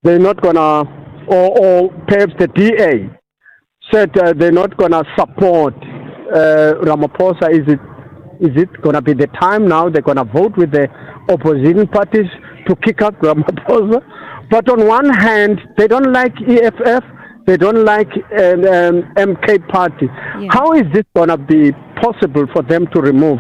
[SPEAKER 14] they're not going to, or perhaps the DA said they're not going to support Ramaphosa. Is it going to be the time now they're going to vote with the opposition parties to kick out Ramaphosa? But on one hand, they don't like EFF. They don't like MK party.
[SPEAKER 7] Yeah.
[SPEAKER 14] How is this going to be possible for them to remove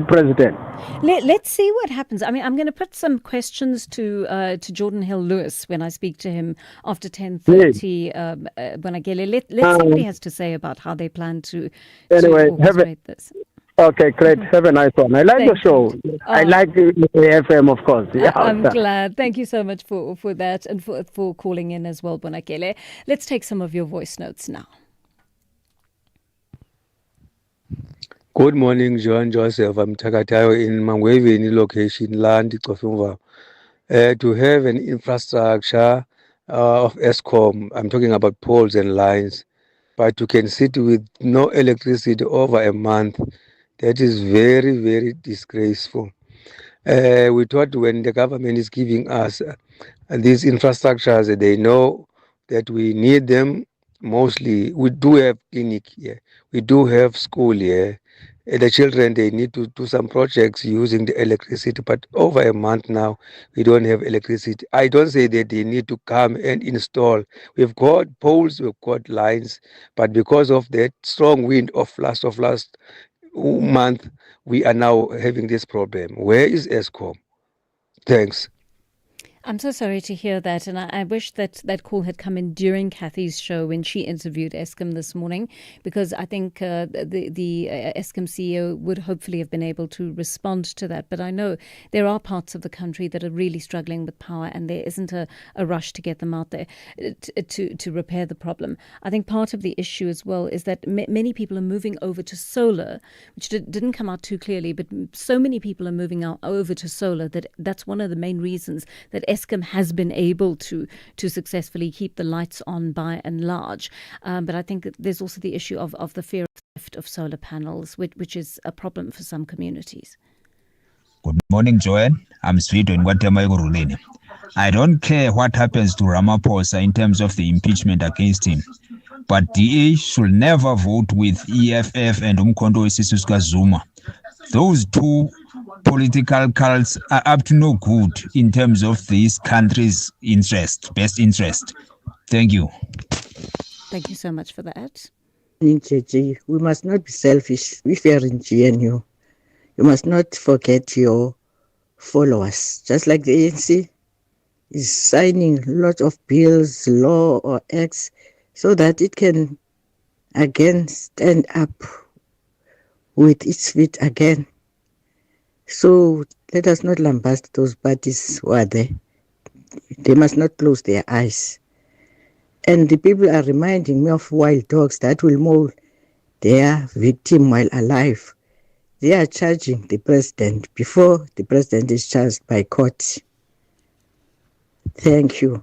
[SPEAKER 14] president?
[SPEAKER 7] Let's see what happens. I mean, I'm going to put some questions to Jordan Hill Lewis when I speak to him after 10:30. When I get let's see what he has to say about how they plan to orchestrate this.
[SPEAKER 14] Okay, great. Have a nice one. I like the show. I like the FM, of course. Yeah,
[SPEAKER 7] I'm glad. Thank you so much for that and for calling in as well, Bonakele. Let's take some of your voice notes now.
[SPEAKER 15] Good morning, Joan Joseph. I'm Takatayo in Mangweveni location, land to have an infrastructure of Eskom. I'm talking about poles and lines, but you can sit with no electricity over a month. That is very, very disgraceful. We thought when the government is giving us these infrastructures, they know that we need them. Mostly, we do have clinic here. We do have school here. The children, they need to do some projects using the electricity, but over a month now, we don't have electricity. I don't say that they need to come and install. We've got poles, we've got lines, but because of that strong wind of last month, we are now having this problem. Where is Eskom? Thanks.
[SPEAKER 7] I'm so sorry to hear that, and I wish that call had come in during Kathy's show when she interviewed Eskom this morning, because I think the Eskom CEO would hopefully have been able to respond to that. But I know there are parts of the country that are really struggling with power, and there isn't a rush to get them out there to repair the problem. I think part of the issue as well is that many people are moving over to solar, which didn't come out too clearly, but so many people are moving over to solar that's one of the main reasons that Eskom has been able to successfully keep the lights on by and large. But I think that there's also the issue of the fear of theft of solar panels, which is a problem for some communities.
[SPEAKER 17] Good morning, Joanne. I'm Sweet in Guatemala. I don't care what happens to Ramaphosa in terms of the impeachment against him, but DA should never vote with EFF and Umkhonto weSizwe Zuma. Those two political cults are up to no good in terms of this country's best interest. Thank you.
[SPEAKER 7] Thank you so much for that.
[SPEAKER 21] We must not be selfish. If you are in GNU, you must not forget your followers. Just like the ANC is signing a lot of bills, law or acts, so that it can again stand up with its feet again. So let us not lambast those parties who are there. They must not close their eyes. And the people are reminding me of wild dogs that will maul their victim while alive. They are charging the president before the president is charged by court. Thank you,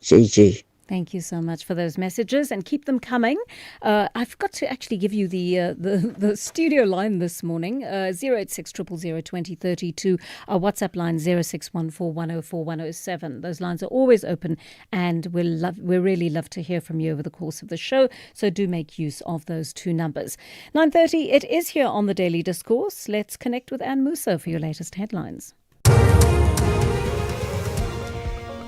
[SPEAKER 21] JJ.
[SPEAKER 7] Thank you so much for those messages, and keep them coming. I forgot to actually give you the studio line this morning, 086 000 2032, our WhatsApp line 0614 104 107. Those lines are always open, and we really love to hear from you over the course of the show, so do make use of those two numbers. 9:30, it is here on the Daily Discourse. Let's connect with Anne Musso for your latest headlines.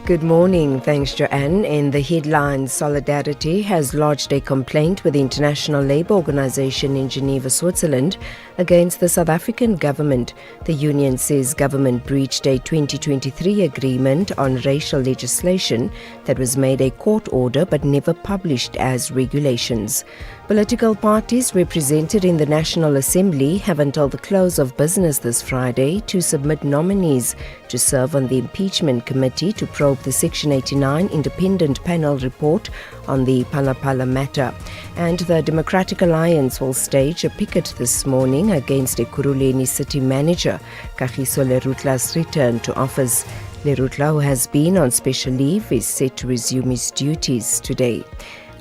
[SPEAKER 3] Good morning. Thanks, Joanne. In the headlines, Solidarity has lodged a complaint with the International Labour Organization in Geneva, Switzerland, against the South African government. The union says government breached a 2023 agreement on racial legislation that was made a court order but never published as regulations. Political parties represented in the National Assembly have until the close of business this Friday to submit nominees to serve on the impeachment committee to probe the Section 89 independent panel report on the Phala matter. And the Democratic Alliance will stage a picket this morning against Ekurhuleni city manager Kagiso Lerutla's return to office. Lerutla, who has been on special leave, is set to resume his duties today.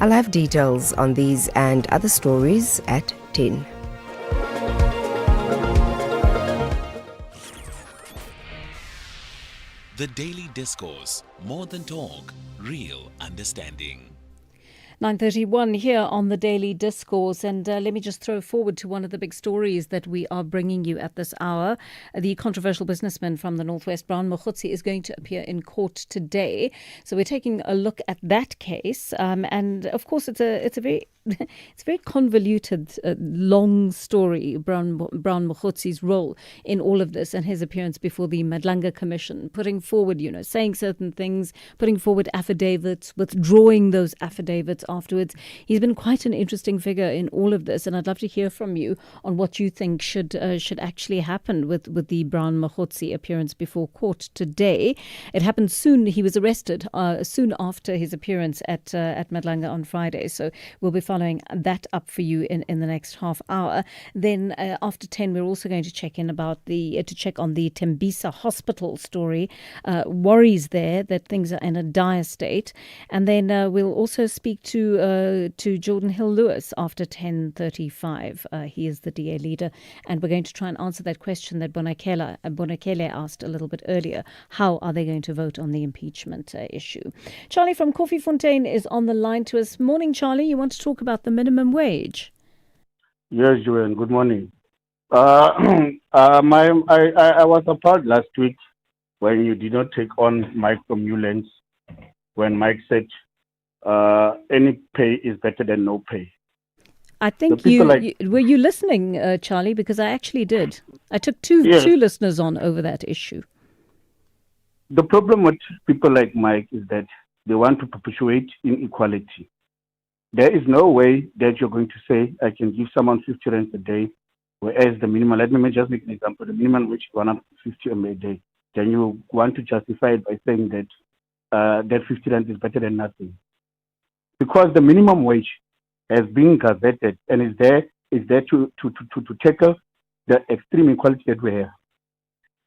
[SPEAKER 3] I'll have details on these and other stories at 10.
[SPEAKER 6] The Daily Discourse, more than talk, real understanding.
[SPEAKER 7] 9:31 here on the Daily Discourse, and let me just throw forward to one of the big stories that we are bringing you at this hour. The controversial businessman from the Northwest, Brown Mokhotsi, is going to appear in court today. So we're taking a look at that case, and of course it's a very it's a very convoluted, long story, Brown Mokhotsi's role in all of this and his appearance before the Madlanga Commission, putting forward, saying certain things, putting forward affidavits, withdrawing those affidavits afterwards. He's been quite an interesting figure in all of this, and I'd love to hear from you on what you think should actually happen with the Brown Mokhotsi appearance before court today. It happened soon. He was arrested soon after his appearance at Madlanga on Friday, so we'll be following that up for you in the next half hour. Then after 10, we're also going to check on the Tembisa Hospital story. Worries there that things are in a dire state. And then we'll also speak to Jordan Hill-Lewis after 10:35. He is the DA leader, and we're going to try and answer that question that Bonakele asked a little bit earlier. How are they going to vote on the impeachment issue? Charlie from Koffiefontein is on the line to us. Morning, Charlie. You want to talk about the minimum wage?
[SPEAKER 10] Yes, Joanne. Good morning. I was appalled last week when you did not take on Mike from Newlands, when Mike said any pay is better than no pay.
[SPEAKER 7] I think were you listening, Charlie? Because I actually did. I took two listeners on over that issue.
[SPEAKER 10] The problem with people like Mike is that they want to perpetuate inequality. There is no way that you're going to say, I can give someone 50 rands a day, whereas the minimum, let me just make an example, the minimum wage is 150 a day. Then you want to justify it by saying that that 50 rands is better than nothing. Because the minimum wage has been gazetted and is there to tackle the extreme inequality that we have.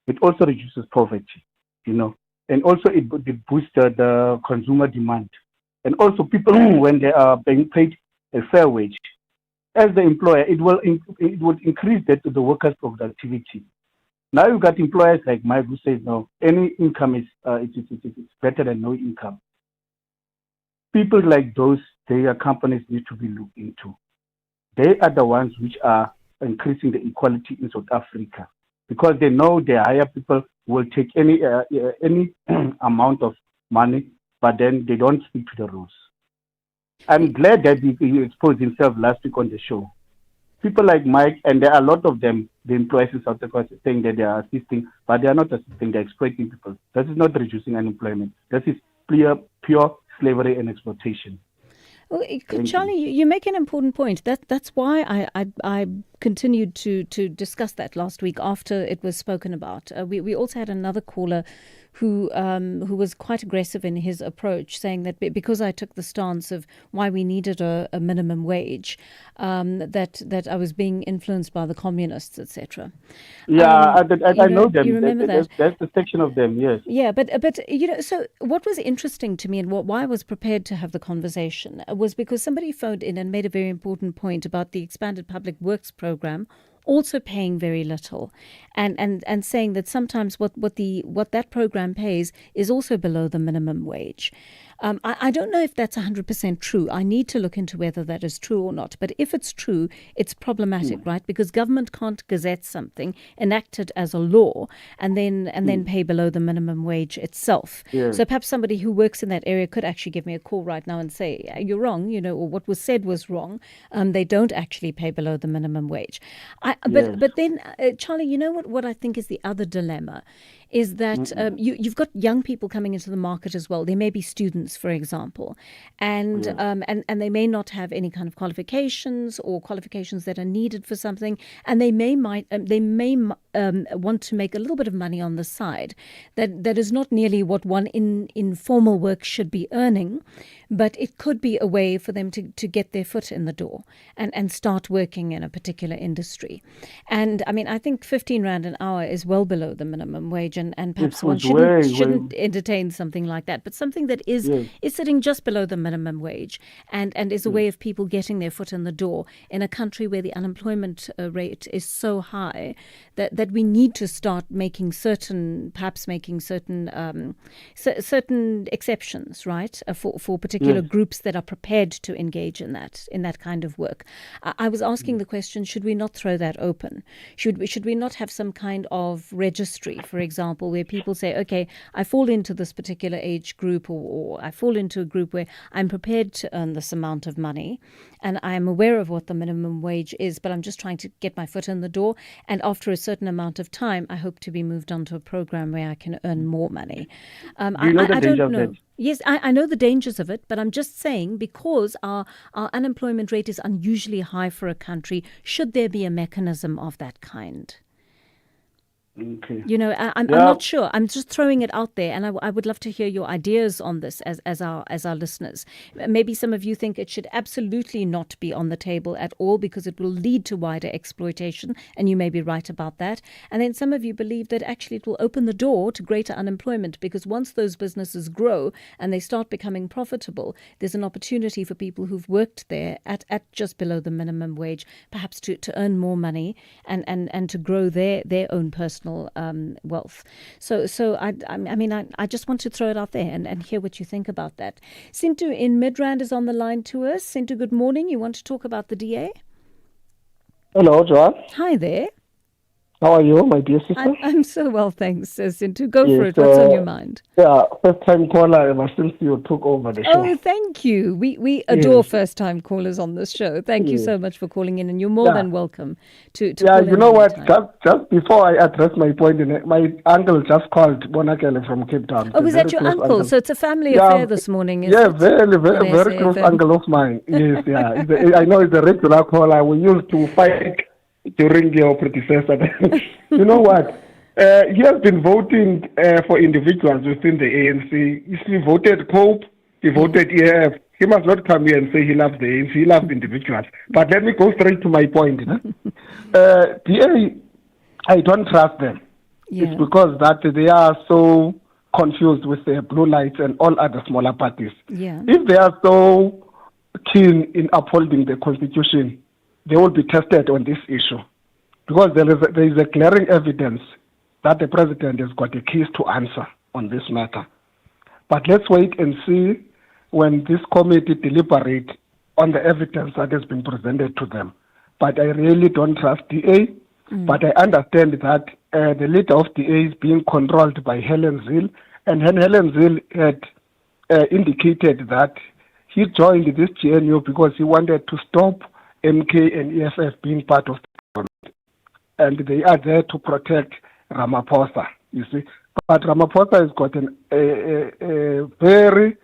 [SPEAKER 10] It also reduces poverty, and also it boosts the consumer demand. And also people, when they are being paid a fair wage, as the employer, it would increase the workers' productivity. Now you've got employers like Mike who says, no, any income is it's better than no income. People like those, their companies need to be looked into. They are the ones which are increasing the equality in South Africa, because they know the higher people will take any amount of money, but then they don't stick to the rules. I'm glad that he exposed himself last week on the show. People like Mike, and there are a lot of them, the employees in South Africa, saying that they are assisting, but they are not assisting, they're exploiting people. That is not reducing unemployment. That is pure slavery and exploitation.
[SPEAKER 7] Well, Charlie, you make an important point. That's why I continued to discuss that last week after it was spoken about. We also had another caller who was quite aggressive in his approach, saying that because I took the stance of why we needed a minimum wage, that I was being influenced by the communists, etc.
[SPEAKER 10] Yeah, I know them.
[SPEAKER 7] You remember that?
[SPEAKER 10] That's the section of them, yes.
[SPEAKER 7] Yeah, but so what was interesting to me and why I was prepared to have the conversation was because somebody phoned in and made a very important point about the expanded public works program also paying very little, and saying that sometimes what that program pays is also below the minimum wage. I don't know if that's 100% true. I need to look into whether that is true or not. But if it's true, it's problematic, right? Because government can't gazette something, enact it as a law, and then pay below the minimum wage itself. Yeah. So perhaps somebody who works in that area could actually give me a call right now and say, you're wrong, or what was said was wrong. They don't actually pay below the minimum wage. But then, Charlie, what I think is the other dilemma is that you've got young people coming into the market as well. They may be students, for example, and they may not have any kind of qualifications or qualifications that are needed for something, and they may want to make a little bit of money on the side that is not nearly what one in formal work should be earning, but it could be a way for them to get their foot in the door and start working in a particular industry. And I mean, I think 15 Rand an hour is well below the minimum wage, and perhaps one shouldn't entertain something like that, but something that is sitting just below the minimum wage and is a way of people getting their foot in the door in a country where the unemployment rate is so high that that we need to start making certain exceptions, right, for particular groups that are prepared to engage in that kind of work. I was asking the question: should we not throw that open? Should we not have some kind of registry, for example, where people say, okay, I fall into this particular age group, or I fall into a group where I'm prepared to earn this amount of money, and I'm aware of what the minimum wage is, but I'm just trying to get my foot in the door. And after a certain amount of time, I hope to be moved on to a program where I can earn more money.
[SPEAKER 1] Do you know the danger of that?
[SPEAKER 7] Yes, I know the dangers of it, but I'm just saying, because our unemployment rate is unusually high for a country, should there be a mechanism of that kind?
[SPEAKER 1] Okay.
[SPEAKER 7] I'm not sure. I'm just throwing it out there, and I would love to hear your ideas on this as our listeners. Maybe some of you think it should absolutely not be on the table at all because it will lead to wider exploitation, and you may be right about that. And then some of you believe that actually it will open the door to greater unemployment, because once those businesses grow and they start becoming profitable, there's an opportunity for people who've worked there at just below the minimum wage, perhaps to earn more money and to grow their own personal wealth. So I just want to throw it out there and hear what you think about that. Sintu in Midrand is on the line to us. Sintu, good morning. You want to talk about the DA?
[SPEAKER 12] Hello, Joanne.
[SPEAKER 7] Hi there.
[SPEAKER 12] How are you, my dear sister?
[SPEAKER 7] I'm so well, thanks, Sintu. Go for it. What's on your mind?
[SPEAKER 12] Yeah, first-time caller ever since you took over the show.
[SPEAKER 7] Oh, thank you. We adore first-time callers on this show. Thank you so much for calling in, and you're more than welcome to call in.
[SPEAKER 12] You know what? Just before I address my point, my uncle just called Bonakele from Cape Town.
[SPEAKER 7] Oh, was that your uncle? So it's a family affair this morning, is it?
[SPEAKER 12] Very close uncle of mine. Yes, I know it's a regular caller. We used to fight during your predecessor. You know what? He has been voting for individuals within the ANC. If he voted Pope, he voted EF. He must not come here and say he loves the ANC. He loves individuals. But let me go straight to my point. DA, I don't trust them. Yeah. It's because that they are so confused with the Blue Lights and all other smaller parties.
[SPEAKER 7] Yeah.
[SPEAKER 12] If they are so keen in upholding the Constitution, they will be tested on this issue, because there is a glaring evidence that the president has got the keys to answer on this matter. But let's wait and see when this committee deliberate on the evidence that has been presented to them. But I really don't trust DA, but I understand that the leader of DA is being controlled by Helen Zille, and Helen Zille had indicated that he joined this GNU because he wanted to stop MK and EFF being part of the government, and they are there to protect Ramaphosa, you see. But Ramaphosa has got a very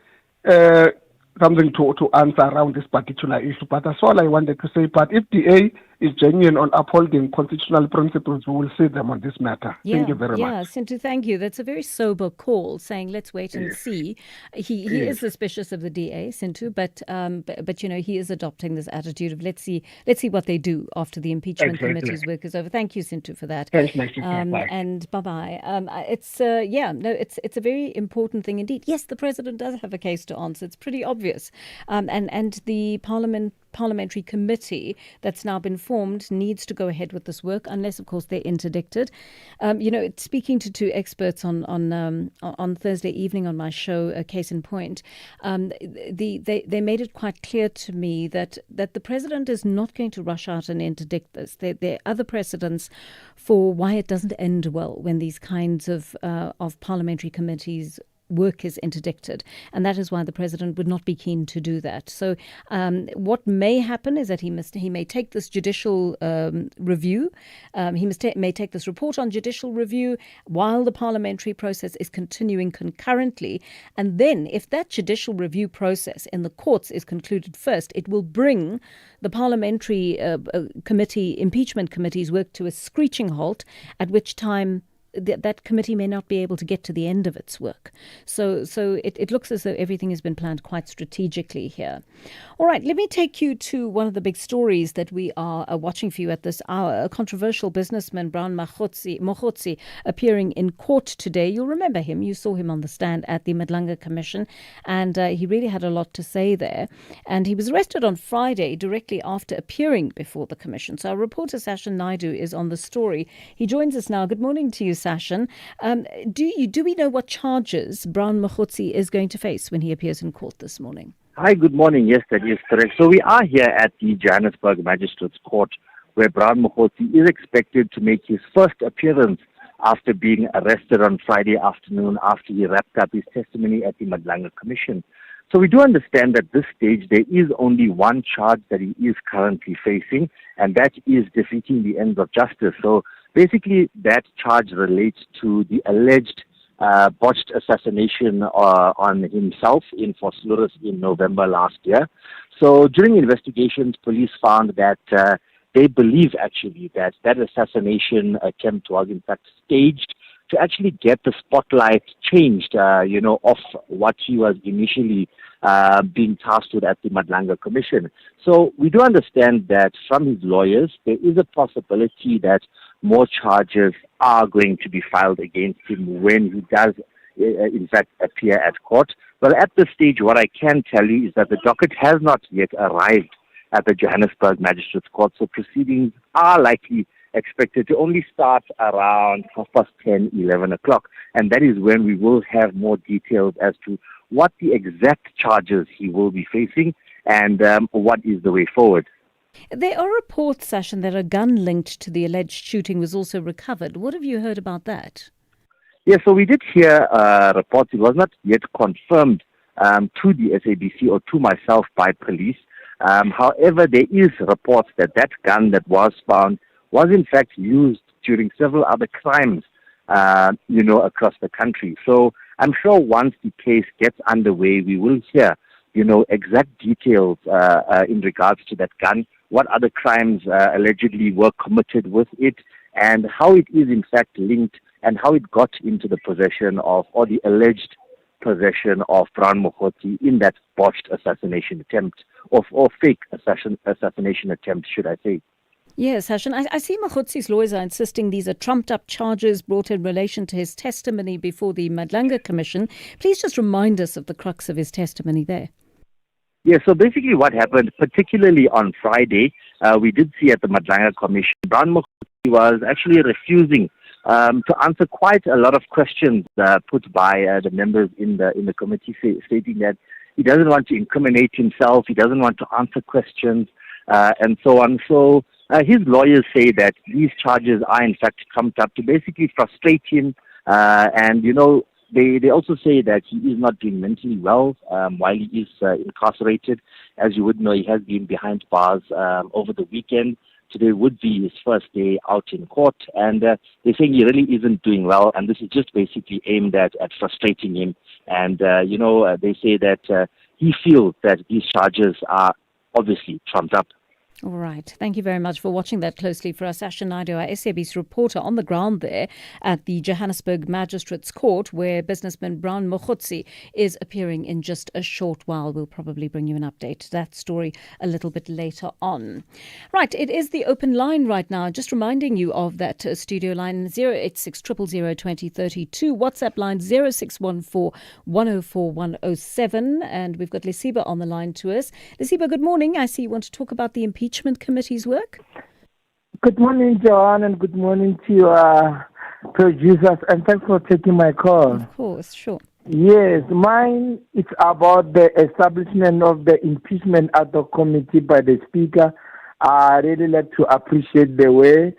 [SPEAKER 12] something to answer around this particular issue. But that's all I wanted to say. But if DA is genuine on upholding constitutional principles, we will see them on this matter. Thank you very much.
[SPEAKER 7] Yeah, Sintu, thank you. That's a very sober call, saying let's wait and see. He is suspicious of the DA, Sintu, but he is adopting this attitude of let's see what they do after the impeachment committee's work is over. Thank you, Sintu, for that.
[SPEAKER 12] Thanks, bye.
[SPEAKER 7] And bye-bye. It's a very important thing indeed. Yes, the president does have a case to answer. It's pretty obvious. And the parliamentary committee that's now been formed needs to go ahead with this work, unless, of course, they're interdicted. Speaking to two experts on Thursday evening on my show, Case in Point, they made it quite clear to me that the president is not going to rush out and interdict this. There are other precedents for why it doesn't end well when these kinds of parliamentary committees work is interdicted, and that is why the president would not be keen to do that. So what may happen is that he may take this judicial review, he may take this report on judicial review while the parliamentary process is continuing concurrently, and then if that judicial review process in the courts is concluded first, it will bring the parliamentary impeachment committee's work to a screeching halt, at which time that committee may not be able to get to the end of its work. So it looks as though everything has been planned quite strategically here. All right, let me take you to one of the big stories that we are watching for you at this hour. A controversial businessman, Brown Mokhotsi, appearing in court today. You'll remember him. You saw him on the stand at the Madlanga Commission, and he really had a lot to say there. And he was arrested on Friday directly after appearing before the commission. So our reporter Sashan Naidu is on the story. He joins us now. Good morning to you, Sashan. Do we know what charges Brown Mokhotsi is going to face when he appears in court this morning?
[SPEAKER 4] Hi, good morning. Yes, that is correct. So we are here at the Johannesburg Magistrates Court, where Brown Mokhotsi is expected to make his first appearance after being arrested on Friday afternoon after he wrapped up his testimony at the Madlanga Commission. So we do understand that at this stage there is only one charge that he is currently facing, and that is defeating the ends of justice. So basically that charge relates to the alleged botched assassination on himself in Vosloorus in November last year. So during investigations, police found that they believe actually that assassination attempt was in fact staged to actually get the spotlight changed, off what he was initially being tasked with at the Madlanga Commission. So we do understand that from his lawyers, there is a possibility that more charges are going to be filed against him when he does, in fact, appear at court. Well, at this stage, what I can tell you is that the docket has not yet arrived at the Johannesburg Magistrates Court, so proceedings are likely expected to only start around 10, 11 o'clock. And that is when we will have more details as to what the exact charges he will be facing and what is the way forward.
[SPEAKER 7] There are reports, Sashan, that a gun linked to the alleged shooting was also recovered. What have you heard about that?
[SPEAKER 4] Yeah, so we did hear reports. It was not yet confirmed to the SABC or to myself by police. However, there is reports that gun that was found was in fact used during several other crimes, across the country. So I'm sure once the case gets underway, we will hear, exact details in regards to that gun, what other crimes allegedly were committed with it, and how it is in fact linked and how it got into the possession of, or the alleged possession of Brown Mokhotsi in that botched assassination attempt, or fake assassination attempt, should I say.
[SPEAKER 7] Yes, Sashan, I see Mokhotsi's lawyers are insisting these are trumped-up charges brought in relation to his testimony before the Madlanga Commission. Please just remind us of the crux of his testimony there.
[SPEAKER 4] Yeah, so basically what happened, particularly on Friday, we did see at the Madlanga Commission, Brown Mokhotsi was actually refusing to answer quite a lot of questions put by the members in the committee, stating that he doesn't want to incriminate himself, he doesn't want to answer questions, and so on. So his lawyers say that these charges are in fact trumped up to basically frustrate him, and they also say that he is not doing mentally well while he is incarcerated. As you would know, he has been behind bars over the weekend. Today would be his first day out in court, and they're saying he really isn't doing well, and this is just basically aimed at frustrating him. And, they say that he feels that these charges are obviously trumped up.
[SPEAKER 7] All right. Thank you very much for watching that closely for us. Sashan Naidu, our SABC reporter on the ground there at the Johannesburg Magistrates Court, where businessman Brown Mokhotsi is appearing in just a short while. We'll probably bring you an update to that story a little bit later on. Right. It is the open line right now. Just reminding you of that studio line 086 000 2032, WhatsApp line 0614 104 107. And we've got Lesiba on the line to us. Lesiba, good morning. I see you want to talk about the impeachment committee's work.
[SPEAKER 18] Good morning, Joanne, and good morning to your producers, and thanks for taking my call.
[SPEAKER 7] Of course, sure.
[SPEAKER 18] Yes, mine is about the establishment of the impeachment ad hoc committee by the Speaker. I really like to appreciate the way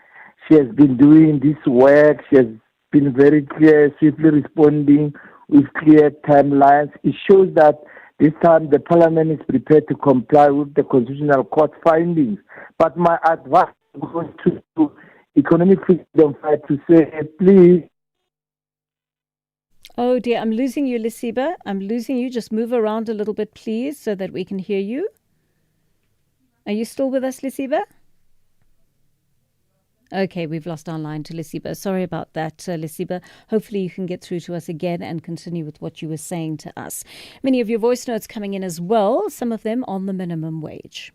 [SPEAKER 18] she has been doing this work. She has been very clear, swiftly responding with clear timelines. It shows that this time the Parliament is prepared to comply with the Constitutional Court findings. But my advice goes to Economic Freedom Fight to say, please.
[SPEAKER 7] Oh dear, I'm losing you, Lesiba. I'm losing you. Just move around a little bit, please, so that we can hear you. Are you still with us, Lesiba? Okay, we've lost our line to Lisiba. Sorry about that, Lisiba. Hopefully you can get through to us again and continue with what you were saying to us. Many of your voice notes coming in as well, some of them on the minimum wage.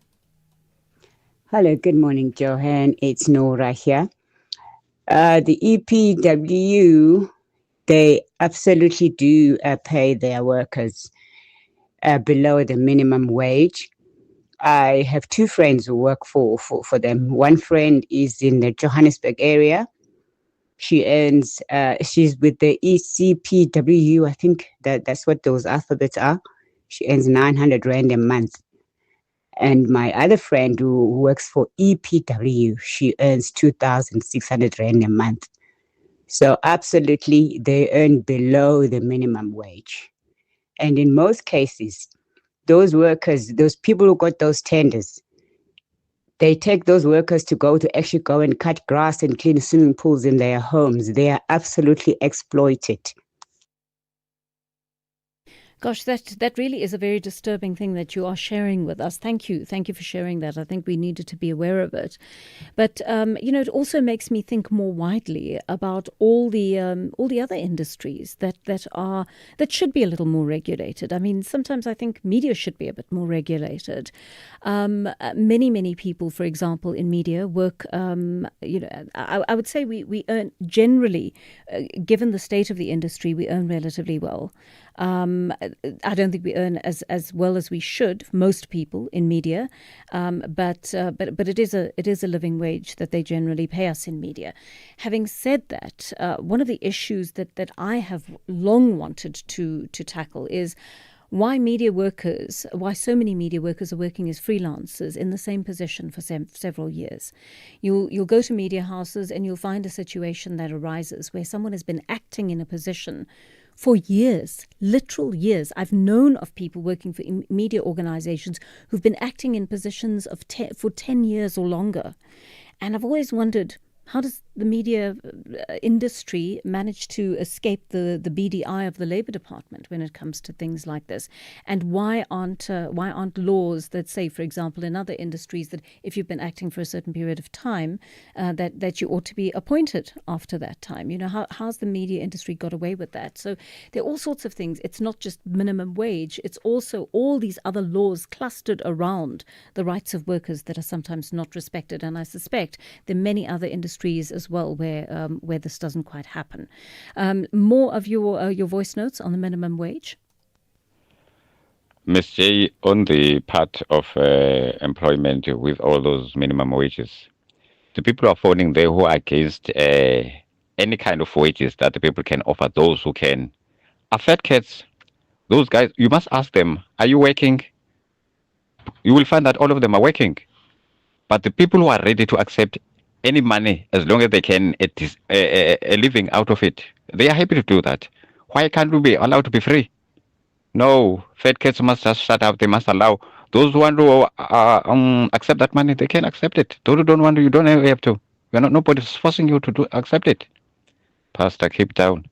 [SPEAKER 5] Hello, good morning, Johan. It's Nora here. The EPW, they absolutely do pay their workers below the minimum wage. I have two friends who work for them. One friend is in the Johannesburg area. She earns, she's with the ECPWU, I think that's what those alphabets are. She earns 900 Rand a month. And my other friend who works for EPW, she earns 2,600 Rand a month. So absolutely, they earn below the minimum wage. And in most cases, those workers, those people who got those tenders, they take those workers to actually go and cut grass and clean swimming pools in their homes. They are absolutely exploited.
[SPEAKER 7] Gosh, that really is a very disturbing thing that you are sharing with us. Thank you for sharing that. I think we needed to be aware of it. But it also makes me think more widely about all the other industries that should be a little more regulated. I mean, sometimes I think media should be a bit more regulated. Many people, for example, in media work. I would say we earn generally, given the state of the industry, we earn relatively well. I don't think we earn as well as we should, most people in media, but it is a living wage that they generally pay us in media. Having said that, one of the issues that I have long wanted to tackle is why so many media workers are working as freelancers in the same position for several years. You'll go to media houses and you'll find a situation that arises where someone has been acting in a position for years, literal years. I've known of people working for media organizations who've been acting in positions for 10 years or longer. And I've always wondered, how does the media industry manage to escape the BDI of the Labour Department when it comes to things like this? And why aren't laws that say, for example, in other industries that if you've been acting for a certain period of time, that you ought to be appointed after that time? How's the media industry got away with that? So there are all sorts of things. It's not just minimum wage. It's also all these other laws clustered around the rights of workers that are sometimes not respected. And I suspect there are many other industries as well where this doesn't quite happen. More of your voice notes on the minimum wage.
[SPEAKER 19] Ms. J, on the part of employment with all those minimum wages, the people who are phoning there who are against any kind of wages that the people can offer, those who can, are fat cats. Those guys, you must ask them, are you working? You will find that all of them are working. But the people who are ready to accept any money, as long as they can a living out of it, they are happy to do that. Why can't we be allowed to be free? No, fat cats must just shut up. They must allow those who want to accept that money. They can accept it. Those who don't want to, you don't have to. Nobody's forcing you to accept it. Pastor, keep down.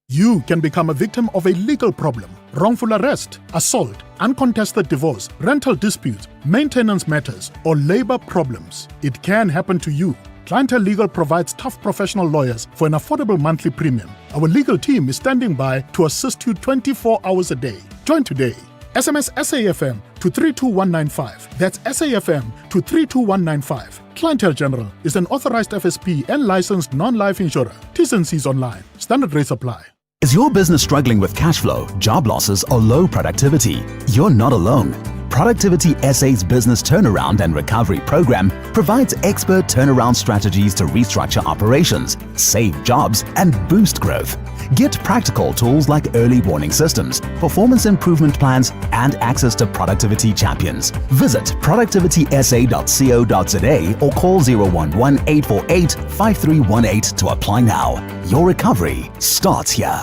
[SPEAKER 16] You can become a victim of a legal problem, wrongful arrest, assault, uncontested divorce, rental dispute, maintenance matters, or labor problems. It can happen to you. Clientele Legal provides tough professional lawyers for an affordable monthly premium. Our legal team is standing by to assist you 24 hours a day. Join today. SMS SAFM to 32195. That's SAFM to 32195. Clientele General is an authorized FSP and licensed non-life insurer. T's and C's online. Standard rates apply.
[SPEAKER 20] Is your business struggling with cash flow, job losses, or low productivity? You're not alone. Productivity SA's Business Turnaround and Recovery Program provides expert turnaround strategies to restructure operations, save jobs, and boost growth. Get practical tools like early warning systems, performance improvement plans, and access to productivity champions. Visit productivitysa.co.za or call 011-848-5318 to apply now. Your recovery starts here.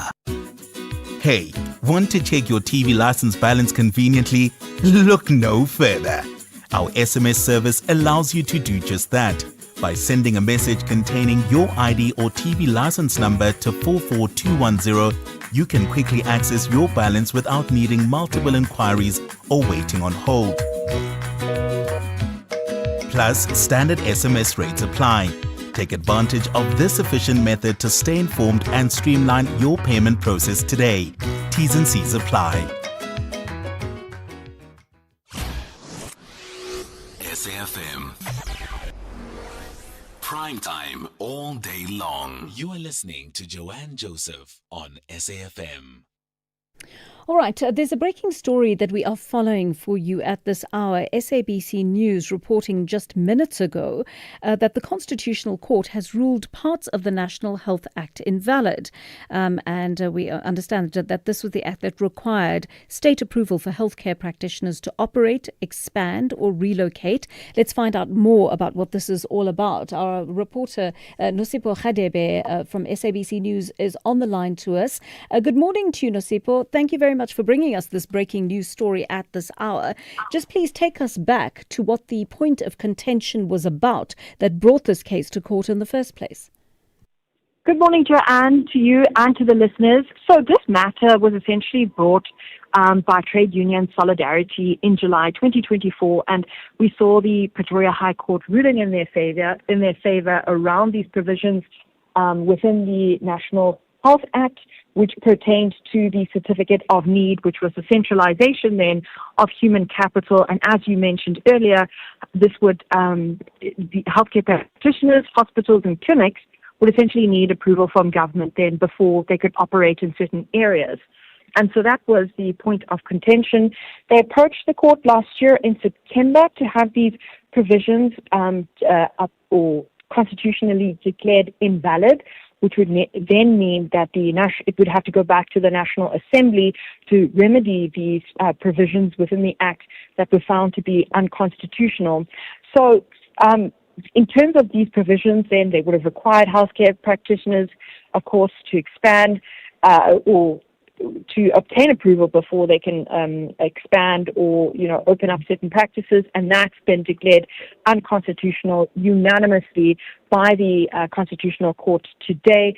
[SPEAKER 23] Hey, want to check your TV license balance conveniently? Look no further. Our SMS service allows you to do just that. By sending a message containing your ID or TV license number to 44210, you can quickly access your balance without needing multiple inquiries or waiting on hold. Plus, standard SMS rates apply. Take advantage of this efficient method to stay informed and streamline your payment process today. T's and C's apply.
[SPEAKER 6] SAFM. Prime time all day long. You are listening to Joanne Joseph on SAFM.
[SPEAKER 7] All right, there's a breaking story that we are following for you at this hour. SABC News reporting just minutes ago that the Constitutional Court has ruled parts of the National Health Act invalid. And we understand that this was the act that required state approval for healthcare practitioners to operate, expand or relocate. Let's find out more about what this is all about. Our reporter, Nosipo Khadebe from SABC News, is on the line to us. Good morning to you, Nosipo. Thank you very much for bringing us this breaking news story at this hour. Just please take us back to what the point of contention was about that brought this case to court in the first place.
[SPEAKER 2] Good morning, Joanne, to you and to the listeners. So this matter was essentially brought by Trade Union Solidarity in July 2024, and we saw the Pretoria High Court ruling in their favor around these provisions within the National Health Act, which pertained to the Certificate of Need, which was the centralization then of human capital. And as you mentioned earlier, this would, the healthcare practitioners, hospitals and clinics would essentially need approval from government then before they could operate in certain areas. And so that was the point of contention. They approached the court last year in September to have these provisions or constitutionally declared invalid, which would then mean that it would have to go back to the National Assembly to remedy these provisions within the Act that were found to be unconstitutional. So in terms of these provisions, then they would have required healthcare practitioners, of course, to expand or to obtain approval before they can expand or, open up certain practices, and that's been declared unconstitutional unanimously by the Constitutional Court today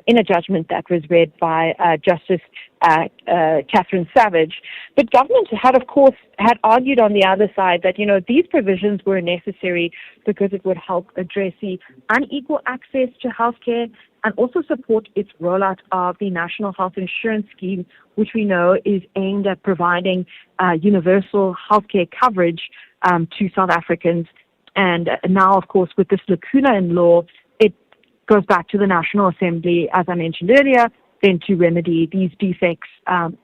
[SPEAKER 2] in a judgment that was read by Justice Catherine Savage. But government had argued on the other side that, these provisions were necessary because it would help address the unequal access to healthcare and also support its rollout of the National Health Insurance Scheme, which we know is aimed at providing universal healthcare coverage to South Africans. And now, of course, with this lacuna in law, it goes back to the National Assembly, as I mentioned earlier, then to remedy these defects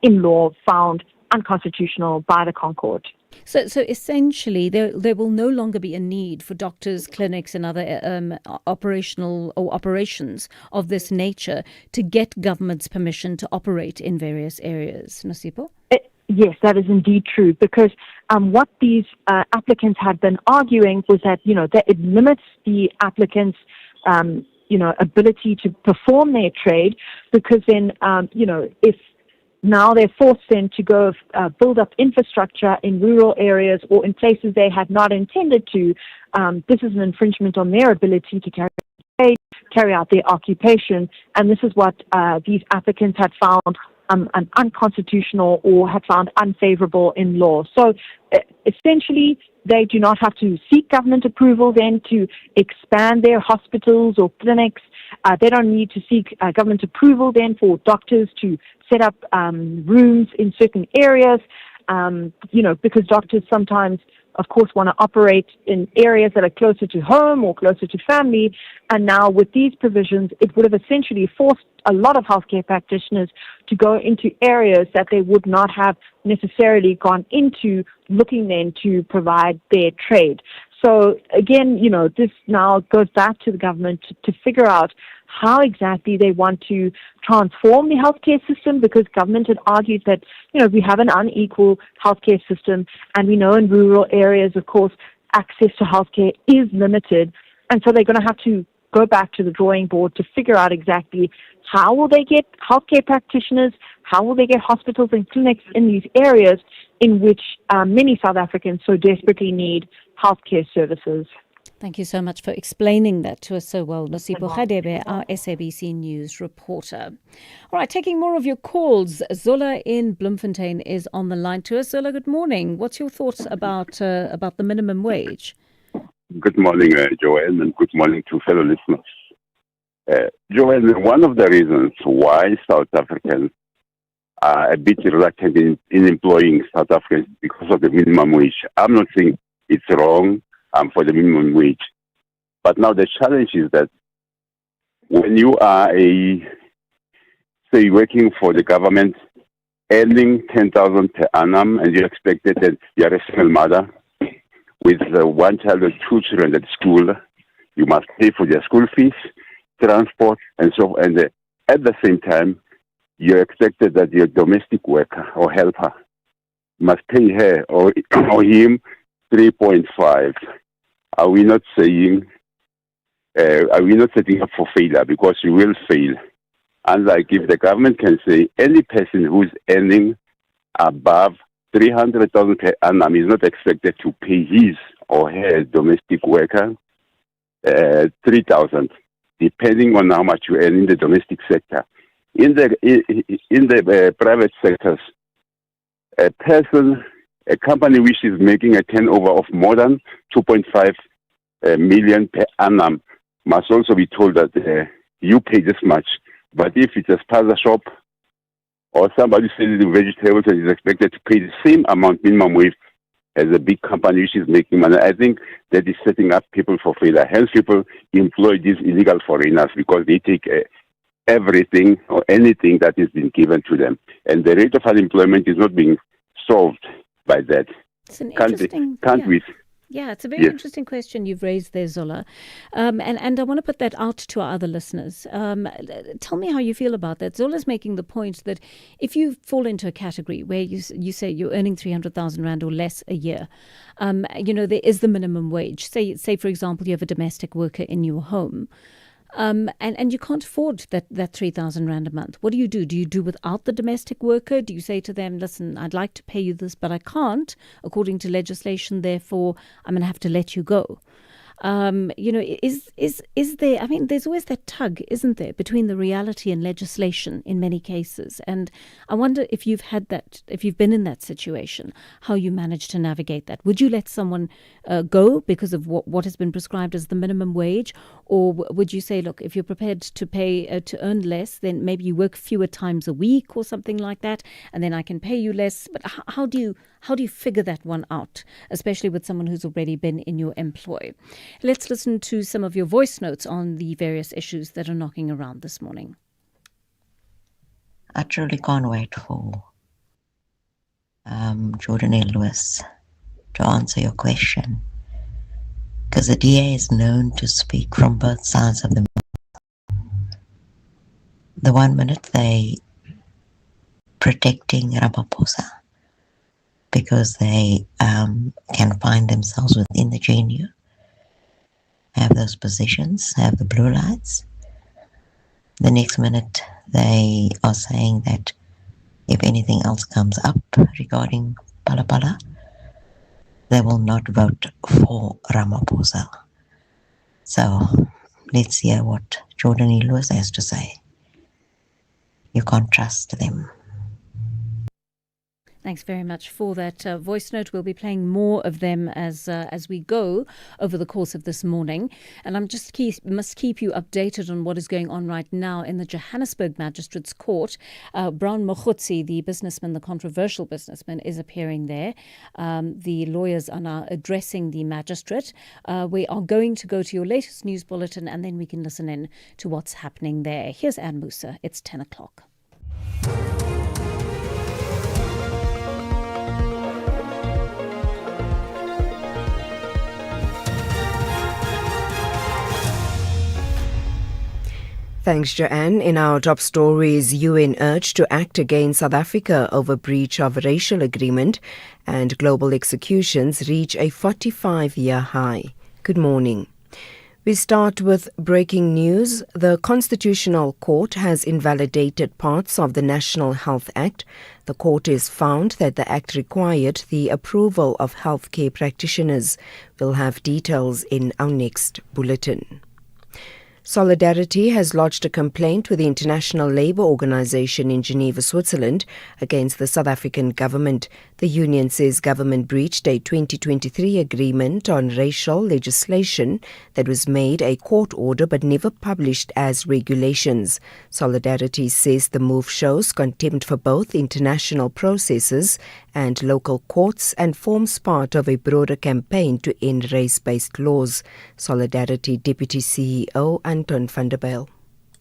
[SPEAKER 2] in law found unconstitutional by the Concord.
[SPEAKER 7] So essentially, there will no longer be a need for doctors, clinics and other operations of this nature to get government's permission to operate in various areas. Nosipo?
[SPEAKER 2] Yes, that is indeed true, because what these applicants had been arguing was that, that it limits the applicants' ability to perform their trade, because then, if now they're forced then to go build up infrastructure in rural areas or in places they had not intended to, this is an infringement on their ability to carry out their occupation. And this is what these applicants had found unconstitutional or had found unfavorable in law. So essentially, they do not have to seek government approval then to expand their hospitals or clinics. They don't need to seek government approval then for doctors to set up rooms in certain areas, because doctors sometimes, of course, want to operate in areas that are closer to home or closer to family. And now with these provisions, it would have essentially forced a lot of healthcare practitioners to go into areas that they would not have necessarily gone into, looking then to provide their trade. So again, this now goes back to the government to figure out how exactly they want to transform the healthcare system, because government had argued that, we have an unequal healthcare system, and we know in rural areas, of course, access to healthcare is limited. And so they're going to have to go back to the drawing board to figure out exactly how will they get healthcare practitioners, how will they get hospitals and clinics in these areas in which many South Africans so desperately need healthcare services.
[SPEAKER 7] Thank you so much for explaining that to us so well, Nosipo Khadebe, our SABC News reporter. All right, taking more of your calls. Zola in Bloemfontein is on the line to us. Zola, good morning. What's your thoughts about the minimum wage?
[SPEAKER 8] Good morning, Joanne, and good morning to fellow listeners. Joanne, one of the reasons why South Africans are a bit reluctant in employing South Africans because of the minimum wage. I'm not saying it's wrong for the minimum wage, but now the challenge is that when you are working for the government, earning 10,000 per annum, and you're expected that you're a single mother with one child or two children at school, you must pay for their school fees, transport, and so on. And at the same time, you're expected that your domestic worker or helper must pay her or him 3.5. Are we not saying? Are we not setting up for failure? Because you will fail. Unlike if the government can say any person who is earning above 300,000 per annum is not expected to pay his or her domestic worker 3,000, depending on how much you earn in the domestic sector. In the private sectors, a company which is making a turnover of more than 2.5 million per annum must also be told that you pay this much. But if it's a spaza shop or somebody selling vegetables and is expected to pay the same amount minimum wage as a big company which is making money, I think that is setting up people for failure. Hence, people employ these illegal foreigners because they take everything or anything that is being given to them. And the rate of unemployment is not being solved by that.
[SPEAKER 7] It's an interesting... Yeah, it's a very interesting question you've raised there, Zola. And I want to put that out to our other listeners. Tell me how you feel about that. Zola's making the point that if you fall into a category where you say you're earning 300,000 Rand or less a year, there is the minimum wage. Say, for example, you have a domestic worker in your home. And you can't afford that 3,000 Rand a month. What do you do? Do you do without the domestic worker? Do you say to them, listen, I'd like to pay you this, but I can't, according to legislation, therefore I'm going to have to let you go? Is there, there's always that tug, isn't there, between the reality and legislation in many cases. And I wonder if you've been in that situation, how you managed to navigate that. Would you let someone go because of what has been prescribed as the minimum wage? Or would you say, look, if you're prepared to pay, to earn less, then maybe you work fewer times a week or something like that, and then I can pay you less? But how do you figure that one out, especially with someone who's already been in your employ? Let's listen to some of your voice notes on the various issues that are knocking around this morning.
[SPEAKER 11] I truly can't wait for Jordan A. Lewis to answer your question, because the DA is known to speak from both sides of the mouth. The 1 minute they protecting Ramaphosa because they can find themselves within the GNU, have those positions, have the blue lights. The next minute they are saying that if anything else comes up regarding Palapala, they will not vote for Ramaphosa. So let's hear what Jordan E. Lewis has to say. You can't trust them.
[SPEAKER 7] Thanks very much for that voice note. We'll be playing more of them as we go over the course of this morning. And I'm just must keep you updated on what is going on right now in the Johannesburg Magistrates Court. Brown Mokhotsi, the businessman, the controversial businessman, is appearing there. The lawyers are now addressing the magistrate. We are going to go to your latest news bulletin, and then we can listen in to what's happening there. Here's Ann Musa. It's 10 o'clock.
[SPEAKER 3] Thanks, Joanne. In our top stories, UN urged to act against South Africa over breach of racial agreement, and global executions reach a 45-year high. Good morning. We start with breaking news. The Constitutional Court has invalidated parts of the National Health Act. The court has found that the act required the approval of healthcare practitioners. We'll have details in our next bulletin. Solidarity has lodged a complaint with the International Labour Organization in Geneva, Switzerland, against the South African government. The union says government breached a 2023 agreement on racial legislation that was made a court order but never published as regulations. Solidarity says the move shows contempt for both international processes and local courts and forms part of a broader campaign to end race-based laws. Solidarity Deputy CEO Anton van der Bijl.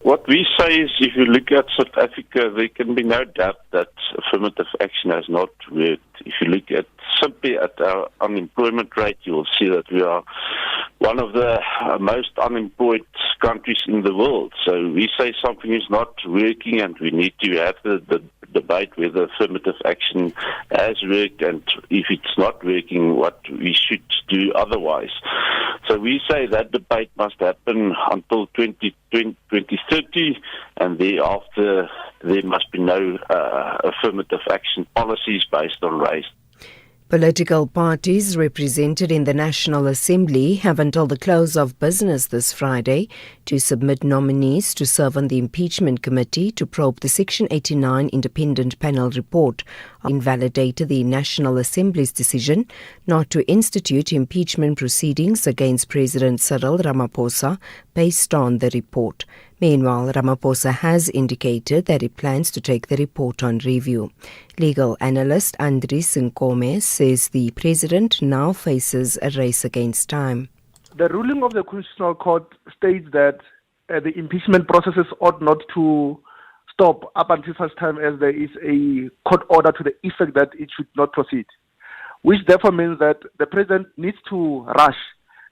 [SPEAKER 9] What we say is, if you look at South Africa, there can be no doubt that affirmative action has not worked. If you look at simply at our unemployment rate, you will see that we are one of the most unemployed countries in the world. So we say something is not working, and we need to have the debate whether affirmative action has worked, and if it's not working, what we should do otherwise. So we say that debate must happen until 2030, and thereafter there must be no affirmative action policies based on race.
[SPEAKER 3] Political parties represented in the National Assembly have until the close of business this Friday to submit nominees to serve on the Impeachment Committee to probe the Section 89 Independent Panel report. Invalidated the National Assembly's decision not to institute impeachment proceedings against President Cyril Ramaphosa based on the report. Meanwhile, Ramaphosa has indicated that he plans to take the report on review. Legal analyst Andries Nkome says the president now faces a race against time.
[SPEAKER 1] The ruling of the Constitutional Court states that the impeachment processes ought not to stop up until such time as there is a court order to the effect that it should not proceed, which therefore means that the president needs to rush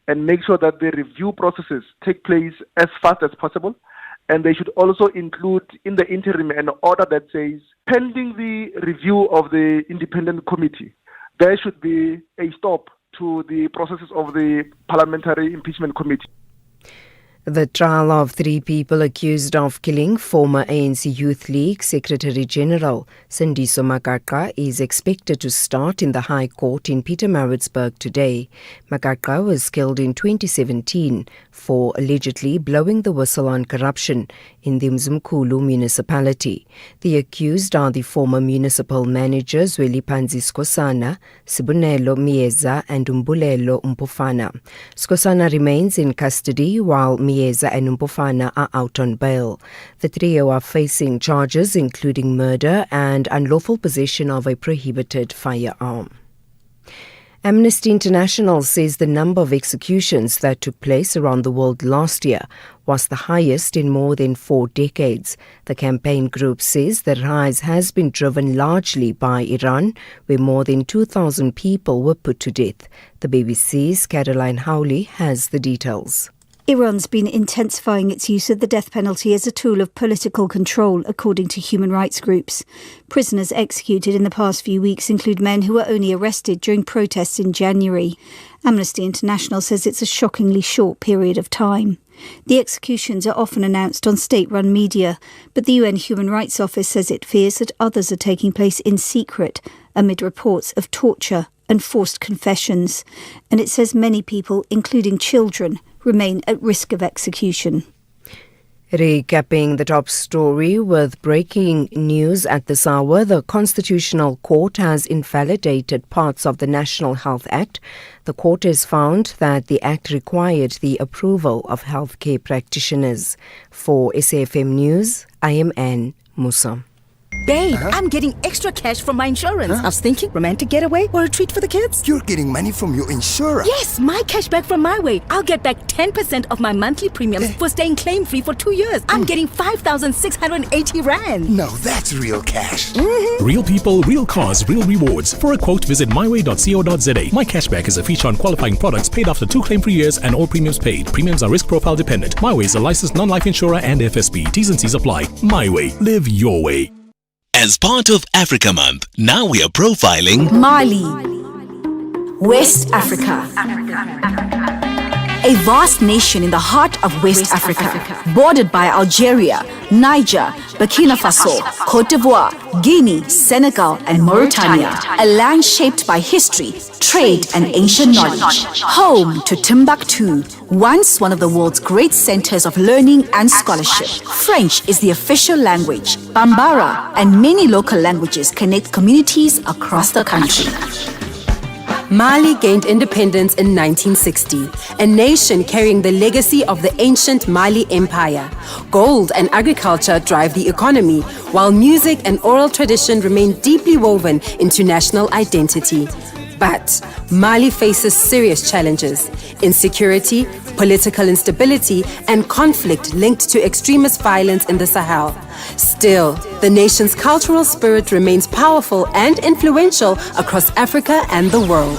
[SPEAKER 1] and make sure that the review processes take place as fast as possible. And they should also include in the interim an order that says, pending the review of the independent committee, there should be a stop to the processes of the parliamentary impeachment committee.
[SPEAKER 3] The trial of 3 people accused of killing former ANC Youth League Secretary General Sendiso Makaka is expected to start in the High Court in Pietermaritzburg today. Makaka was killed in 2017 for allegedly blowing the whistle on corruption in the Mzimkhulu municipality. The accused are the former municipal managers Zwelipanzi Skosana, Sibonelo Mieza and Umbulelo Mpofana. Skosana remains in custody while Mieza and Mpofana are out on bail. The trio are facing charges including murder and unlawful possession of a prohibited firearm. Amnesty International says the number of executions that took place around the world last year was the highest in more than 4 decades. The campaign group says the rise has been driven largely by Iran, where more than 2,000 people were put to death. The BBC's Caroline Howley has the details.
[SPEAKER 13] Iran's been intensifying its use of the death penalty as a tool of political control, according to human rights groups. Prisoners executed in the past few weeks include men who were only arrested during protests in January. Amnesty International says it's a shockingly short period of time. The executions are often announced on state-run media, but the UN Human Rights Office says it fears that others are taking place in secret amid reports of torture and forced confessions. And it says many people, including children, remain at risk of execution.
[SPEAKER 3] Recapping the top story with breaking news at this hour, the Constitutional Court has invalidated parts of the National Health Act. The court has found that the act required the approval of healthcare practitioners. For SAFM News, I am Anne Musa.
[SPEAKER 22] Babe, I'm getting extra cash from my insurance. I was thinking romantic getaway or a treat for the kids.
[SPEAKER 24] You're getting money from your insurer?
[SPEAKER 22] Yes, my cash back from my way. I'll get back 10% of my monthly premiums for staying claim-free for 2 years. I'm getting 5,680 Rand.
[SPEAKER 24] Now that's real cash.
[SPEAKER 25] Real people, real cars, real rewards. For a quote, visit myway.co.za. My cashback is a feature on qualifying products paid after 2 claim-free years and all premiums paid. Premiums are risk profile dependent. My Way is a licensed non-life insurer and FSP. T's and C's apply. My Way. Live your way.
[SPEAKER 6] As part of Africa Month, now we are profiling
[SPEAKER 26] Mali, West Africa,
[SPEAKER 22] a vast nation in the heart of West Africa, bordered by Algeria, Niger, Burkina Faso, Cote d'Ivoire, Guinea, Senegal, and Mauritania. A land shaped by history, trade, and ancient knowledge. Home to Timbuktu, once one of the world's great centers of learning and scholarship. French is the official language. Bambara and many local languages connect communities across the country.
[SPEAKER 10] Mali gained independence in 1960, a nation carrying the legacy of the ancient Mali Empire. Gold and agriculture drive the economy, while music and oral tradition remain deeply woven into national identity. But Mali faces serious challenges: insecurity, political instability, and conflict linked to extremist violence in the Sahel. Still, the nation's cultural spirit remains powerful and influential across Africa and the world.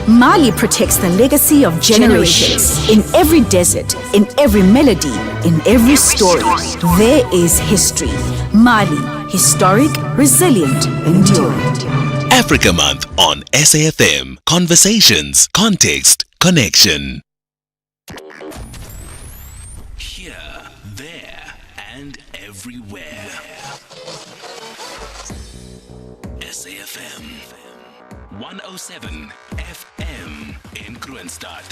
[SPEAKER 22] Mali protects the legacy of generations. In every desert, in every melody, in every story, there is history. Mali, historic, resilient, enduring.
[SPEAKER 6] Africa Month on SAfm. Conversations, context, connection. Here, there, and everywhere. SAfm 107 FM in Kroonstad.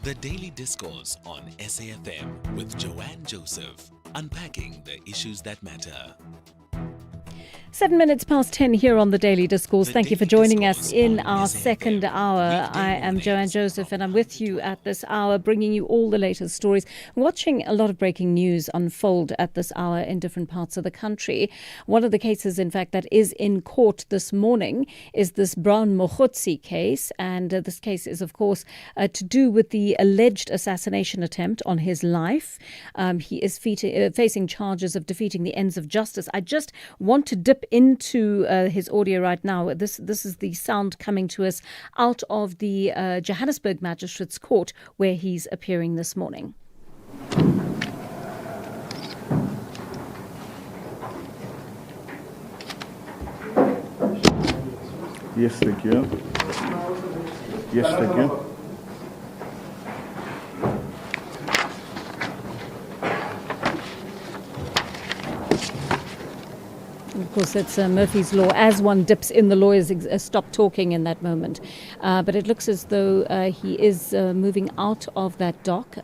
[SPEAKER 6] The Daily Discourse on SAfm with Joanne Joseph, unpacking the issues that matter.
[SPEAKER 7] 7 minutes past 10 here on the Daily Discourse. Thank you for joining us in our second hour. I am Joanne Joseph and I'm with you at this hour, bringing you all the latest stories. Watching a lot of breaking news unfold at this hour in different parts of the country. One of the cases, in fact, that is in court this morning is this Brown Mokhotsi case. And this case is, of course, to do with the alleged assassination attempt on his life. He is facing charges of defeating the ends of justice. I just want to dip into his audio right now. This is the sound coming to us out of the Johannesburg Magistrates Court where he's appearing this morning.
[SPEAKER 14] Yes, thank you. Yes, thank you.
[SPEAKER 7] Of course, that's Murphy's Law. As one dips in, the lawyers stop talking in that moment. But it looks as though he is moving out of that dock.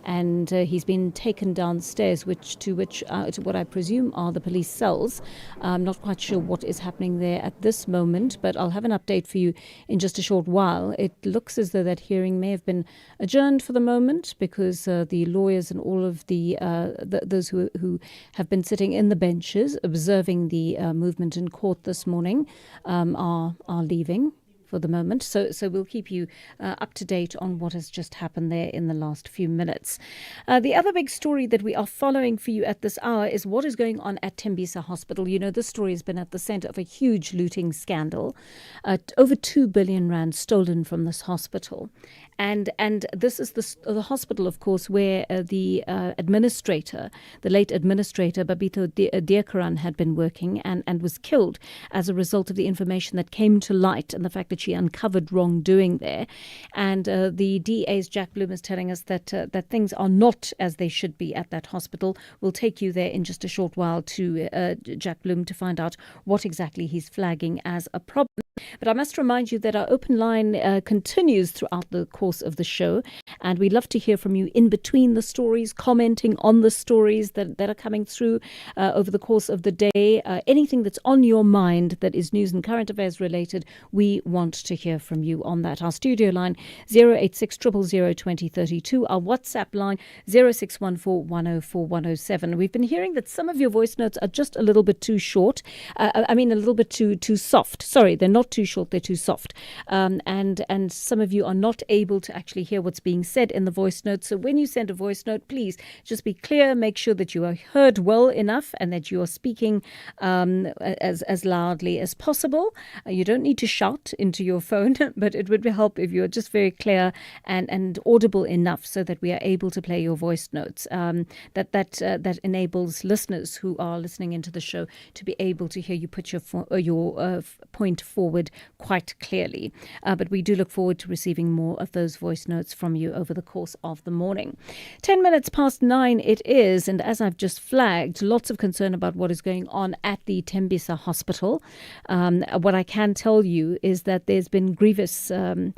[SPEAKER 7] And he's been taken downstairs, to what I presume are the police cells. I'm not quite sure what is happening there at this moment, but I'll have an update for you in just a short while. It looks as though that hearing may have been adjourned for the moment because the lawyers and all of those who have been sitting in the benches observing the movement in court this morning are leaving for the moment. So we'll keep you up to date on what has just happened there in the last few minutes. The other big story that we are following for you at this hour is what is going on at Tembisa Hospital. You know, this story has been at the center of a huge looting scandal. Over 2 billion rand stolen from this hospital. And this is the hospital, of course, where the administrator, the late administrator, Babito Deokaran, had been working and was killed as a result of the information that came to light and the fact that she uncovered wrongdoing there. And the DA's Jack Bloom is telling us that things are not as they should be at that hospital. We'll take you there in just a short while to Jack Bloom to find out what exactly he's flagging as a problem. But I must remind you that our open line continues throughout the course of the show, and we'd love to hear from you in between the stories, commenting on the stories that are coming through over the course of the day. Anything that's on your mind that is news and current affairs related, we want to hear from you on that. Our studio line 086 000 2032, our WhatsApp line 0614 104 107. We've been hearing that some of your voice notes are just a little bit too short. A little bit too soft. Sorry, they're not too short, they're too soft. And some of you are not able to actually hear what's being said in the voice note. So when you send a voice note, please just be clear, make sure that you are heard well enough and that you are speaking as loudly as possible. You don't need to shout into your phone, but it would help if you're just very clear and audible enough so that we are able to play your voice notes. That enables listeners who are listening into the show to be able to hear you put your point forward forward quite clearly. But we do look forward to receiving more of those voice notes from you over the course of the morning. 10 minutes past 9 it is, and as I've just flagged, lots of concern about what is going on at the Tembisa Hospital. What I can tell you is that there's been grievous, there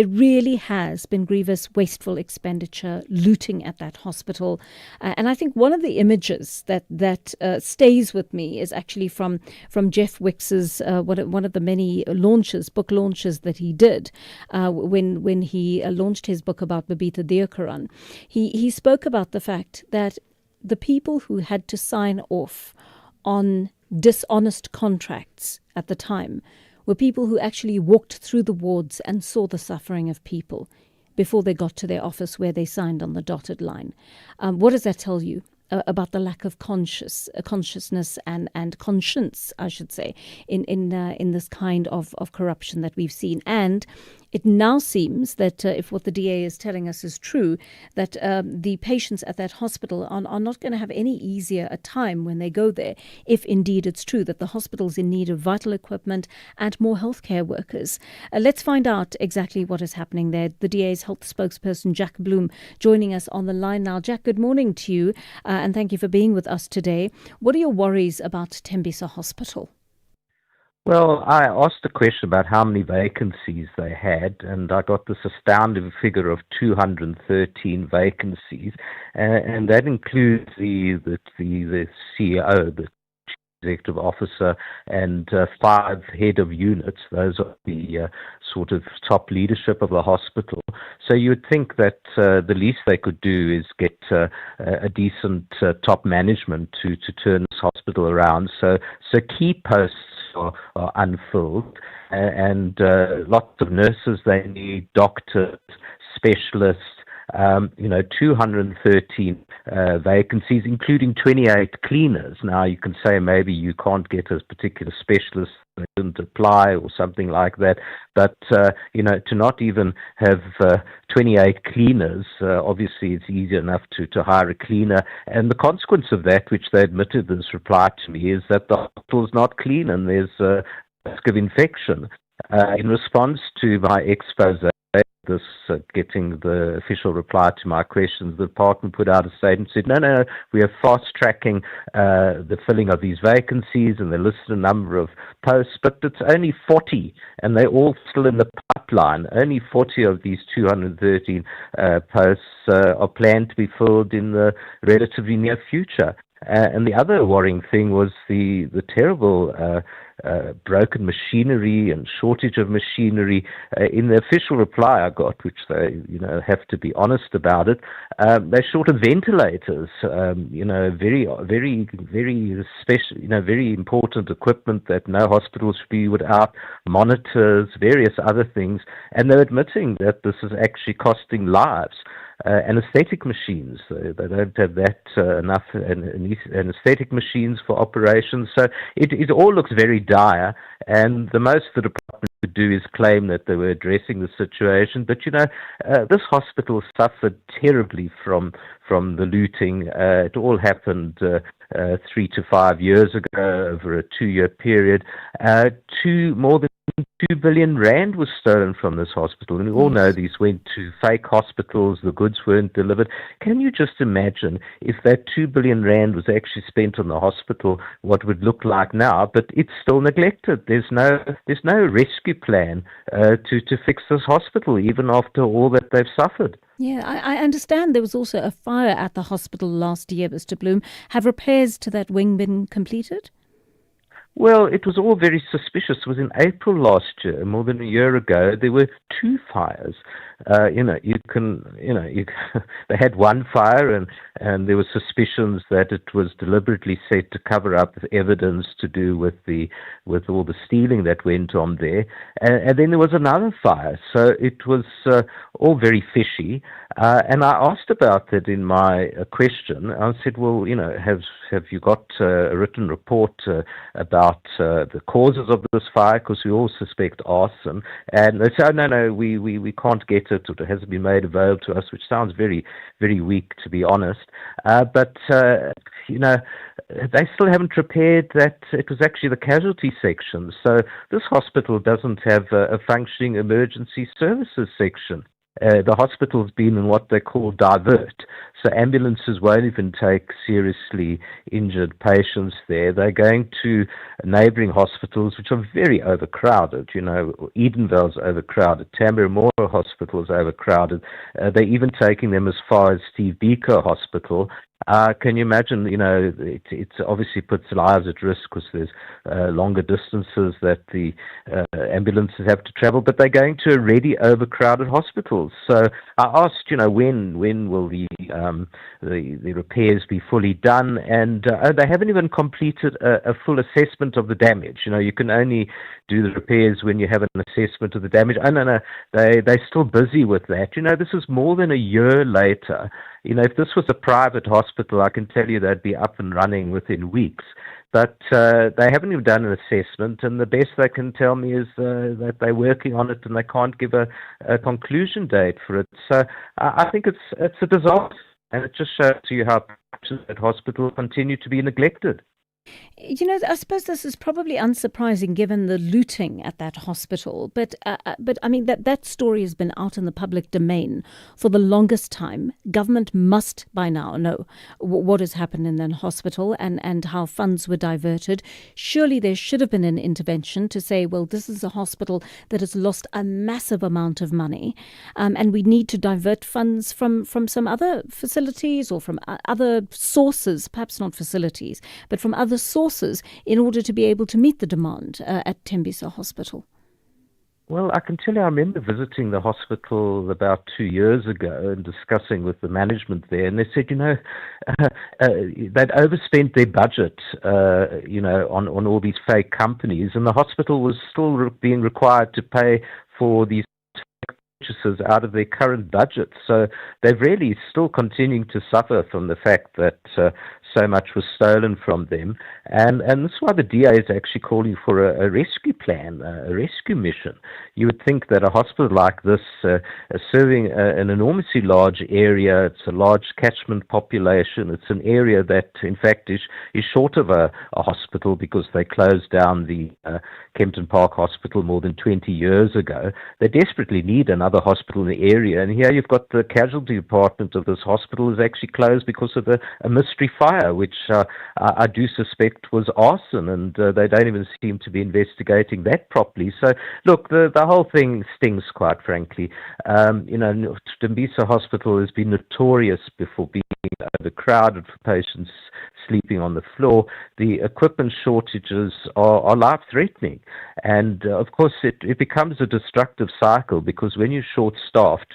[SPEAKER 7] really has been grievous wasteful expenditure, looting at that hospital. And I think one of the images that stays with me is actually from Jeff Wicks's one of the many book launches that he did when he launched his book about Babita Deokaran. He spoke about the fact that the people who had to sign off on dishonest contracts at the time were people who actually walked through the wards and saw the suffering of people before they got to their office where they signed on the dotted line. What does that tell you about the lack of consciousness and conscience, I should say, in this kind of corruption that we've seen? And it now seems that if what the DA is telling us is true, that the patients at that hospital are not going to have any easier a time when they go there, if indeed it's true that the hospital's in need of vital equipment and more healthcare workers. Let's find out exactly what is happening there. The DA's health spokesperson, Jack Bloom, joining us on the line now. Jack, good morning to you, and thank you for being with us today. What are your worries about Tembisa Hospital?
[SPEAKER 4] Well, I asked a question about how many vacancies they had, and I got this astounding figure of 213 vacancies, and that includes the CEO, the executive officer, and 5 head of units. Those are the sort of top leadership of the hospital. So you would think that the least they could do is get a decent top management to turn this hospital around. So key posts are unfilled, and lots of nurses they need, doctors, specialists. 213 vacancies, including 28 cleaners. Now, you can say maybe you can't get a particular specialist that didn't apply or something like that, but, to not even have 28 cleaners, obviously it's easy enough to hire a cleaner, and the consequence of that, which they admitted in this reply to me, is that the hospital is not clean and there's a risk of infection. In response to my expose, getting the official reply to my questions, the department put out a statement and said, no, we are fast-tracking the filling of these vacancies, and they listed a number of posts, but it's only 40, and they're all still in the pipeline. Only 40 of these 213 posts are planned to be filled in the relatively near future. And the other worrying thing was the terrible broken machinery and shortage of machinery. In the official reply I got, which they have to be honest about it, they're short of ventilators. Very, very, very special, very important equipment that no hospital should be without, monitors, various other things, and they're admitting that this is actually costing lives. Anesthetic machines, they don't have that enough anesthetic machines for operations. So it all looks very dire, and the most the department could do is claim that they were addressing the situation. But this hospital suffered terribly from the looting. It all happened 3 to 5 years ago over a 2-year period. More than 2 billion rand was stolen from this hospital, and we all know these went to fake hospitals, the goods weren't delivered. Can you just imagine if that 2 billion rand was actually spent on the hospital, what it would look like now? But it's still neglected. There's no rescue plan to fix this hospital, even after all that they've suffered.
[SPEAKER 7] Yeah, I understand there was also a fire at the hospital last year, Mr. Bloom. Have repairs to that wing been completed?
[SPEAKER 4] Well, it was all very suspicious. It was in April last year, more than a year ago. There were 2 fires. They had one fire, and there were suspicions that it was deliberately set to cover up evidence to do with all the stealing that went on there. And then there was another fire. So it was all very fishy. And I asked about that in my question. I said, well, have you got a written report about about the causes of this fire, because we all suspect arson. And they say, oh, no, we can't get it, or it hasn't been made available to us, which sounds very, very weak, to be honest. But they still haven't prepared that it was actually the casualty section. So this hospital doesn't have a functioning emergency services section. The hospital's been in what they call divert. So ambulances won't even take seriously injured patients there. They're going to neighboring hospitals, which are very overcrowded. Edenvale's overcrowded. Tambaramora Hospital is overcrowded. They're even taking them as far as Steve Biko Hospital. Can you imagine, it obviously puts lives at risk because there's longer distances that the ambulances have to travel, but they're going to already overcrowded hospitals. So I asked, when will the repairs be fully done? And they haven't even completed a full assessment of the damage. You can only do the repairs when you have an assessment of the damage. Oh, no, they're still busy with that. This is more than a year later. If this was a private hospital, I can tell you they'd be up and running within weeks. But they haven't even done an assessment, and the best they can tell me is that they're working on it and they can't give a conclusion date for it. So I think it's a disaster, and it just shows you how that hospital continue to be neglected.
[SPEAKER 7] I suppose this is probably unsurprising given the looting at that hospital. But I mean, that story has been out in the public domain for the longest time. Government must by now know what has happened in that hospital and how funds were diverted. Surely there should have been an intervention to say, well, this is a hospital that has lost a massive amount of money, and we need to divert funds from some other facilities or from other sources, perhaps not facilities, but from other sources in order to be able to meet the demand at Tembisa Hospital.
[SPEAKER 4] Well, I can tell you, I remember visiting the hospital about 2 years ago and discussing with the management there, and they said, they'd overspent their budget, on all these fake companies, and the hospital was still being required to pay for these purchases out of their current budget. So they're really still continuing to suffer from the fact that so much was stolen from them. And this is why the DA is actually calling for a rescue plan, a rescue mission. You would think that a hospital like this, serving an enormously large area, it's a large catchment population, it's an area that, in fact, is short of a hospital because they closed down the Kempton Park Hospital more than 20 years ago. They desperately need another hospital in the area. And here you've got the casualty department of this hospital is actually closed because of a mystery fire, which I do suspect was arson, and they don't even seem to be investigating that properly. So, look, the whole thing stings, quite frankly. Tembisa Hospital has been notorious before being overcrowded for patients sleeping on the floor. The equipment shortages are life-threatening. And, of course, it becomes a destructive cycle because when you're short-staffed,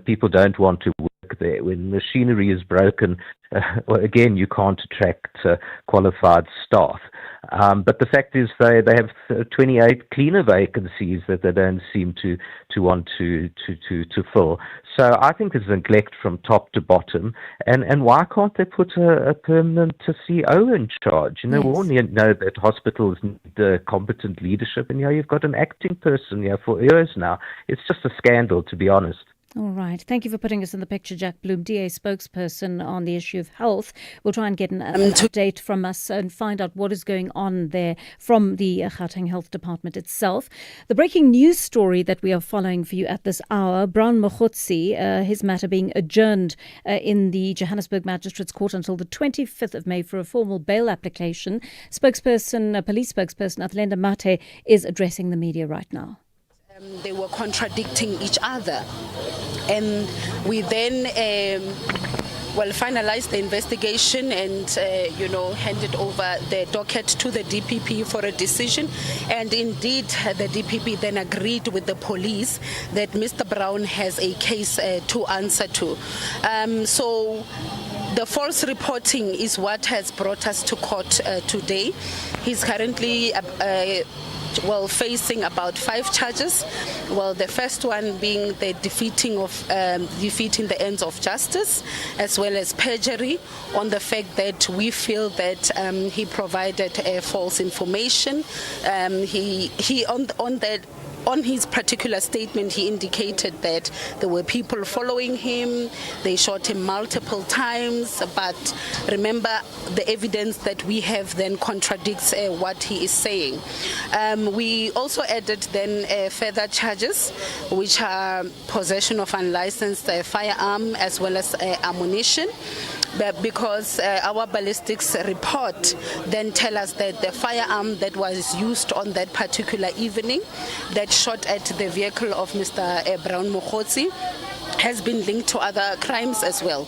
[SPEAKER 4] people don't want to work there. When machinery is broken, again, you can't attract qualified staff. But the fact is they have 28 cleaner vacancies that they don't seem to want to fill. So I think it's neglect from top to bottom. And why can't they put a permanent CEO in charge? Yes. We all know that hospitals need competent leadership, and you've got an acting person for years now. It's just a scandal, to be honest.
[SPEAKER 7] All right. Thank you for putting us in the picture, Jack Bloom, DA spokesperson on the issue of health. We'll try and get an update from us and find out what is going on there from the Gauteng Health Department itself. The breaking news story that we are following for you at this hour, Brown Mogotsi, his matter being adjourned in the Johannesburg Magistrates Court until the 25th of May for a formal bail application. Police spokesperson Athlenda Mate is addressing the media right now.
[SPEAKER 12] They were contradicting each other, and we then finalized the investigation and handed over the docket to the DPP for a decision. And indeed, the DPP then agreed with the police that Mr. Brown has a case to answer to. So the false reporting is what has brought us to court today. He's currently facing about 5 charges. Well, the first one being the defeating the ends of justice, as well as perjury on the fact that we feel that he provided false information. On his particular statement, he indicated that there were people following him. They shot him multiple times. But remember, the evidence that we have then contradicts what he is saying. We also added then further charges, which are possession of unlicensed firearm as well as ammunition. But because our ballistics report then tell us that the firearm that was used on that particular evening that shot at the vehicle of Mr. Brown Mogotsi has been linked to other crimes as well.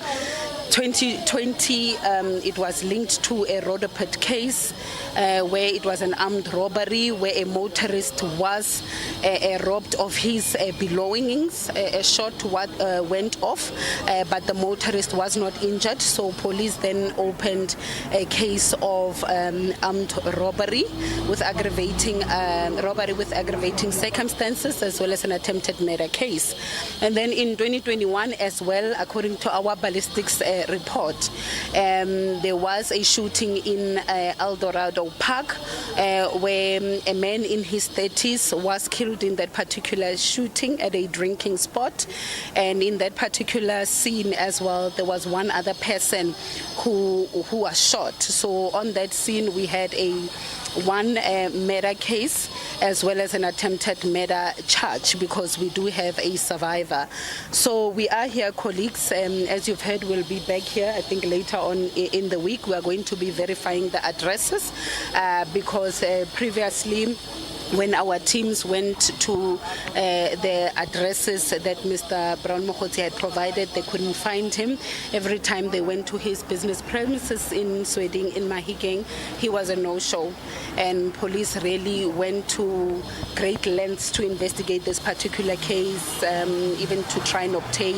[SPEAKER 12] 2020, it was linked to a Rodopet case where it was an armed robbery where a motorist was robbed of his belongings. A shot went off, but the motorist was not injured. So police then opened a case of armed robbery with aggravating circumstances, as well as an attempted murder case. And then in 2021 as well, according to our ballistics report, there was a shooting in El Dorado Park where a man in his 30s was killed in that particular shooting at a drinking spot. And in that particular scene as well, there was one other person who was shot. So on that scene, we had one murder case as well as an attempted murder charge, because we do have a survivor. So we are here, colleagues. As you've heard, we'll be back here, I think, later on in the week. We are going to be verifying the addresses because previously, when our teams went to the addresses that Mr. Brown Mogotsi had provided, they couldn't find him. Every time they went to his business premises in Sweding, in Mahikeng, he was a no-show. And police really went to great lengths to investigate this particular case, even to try and obtain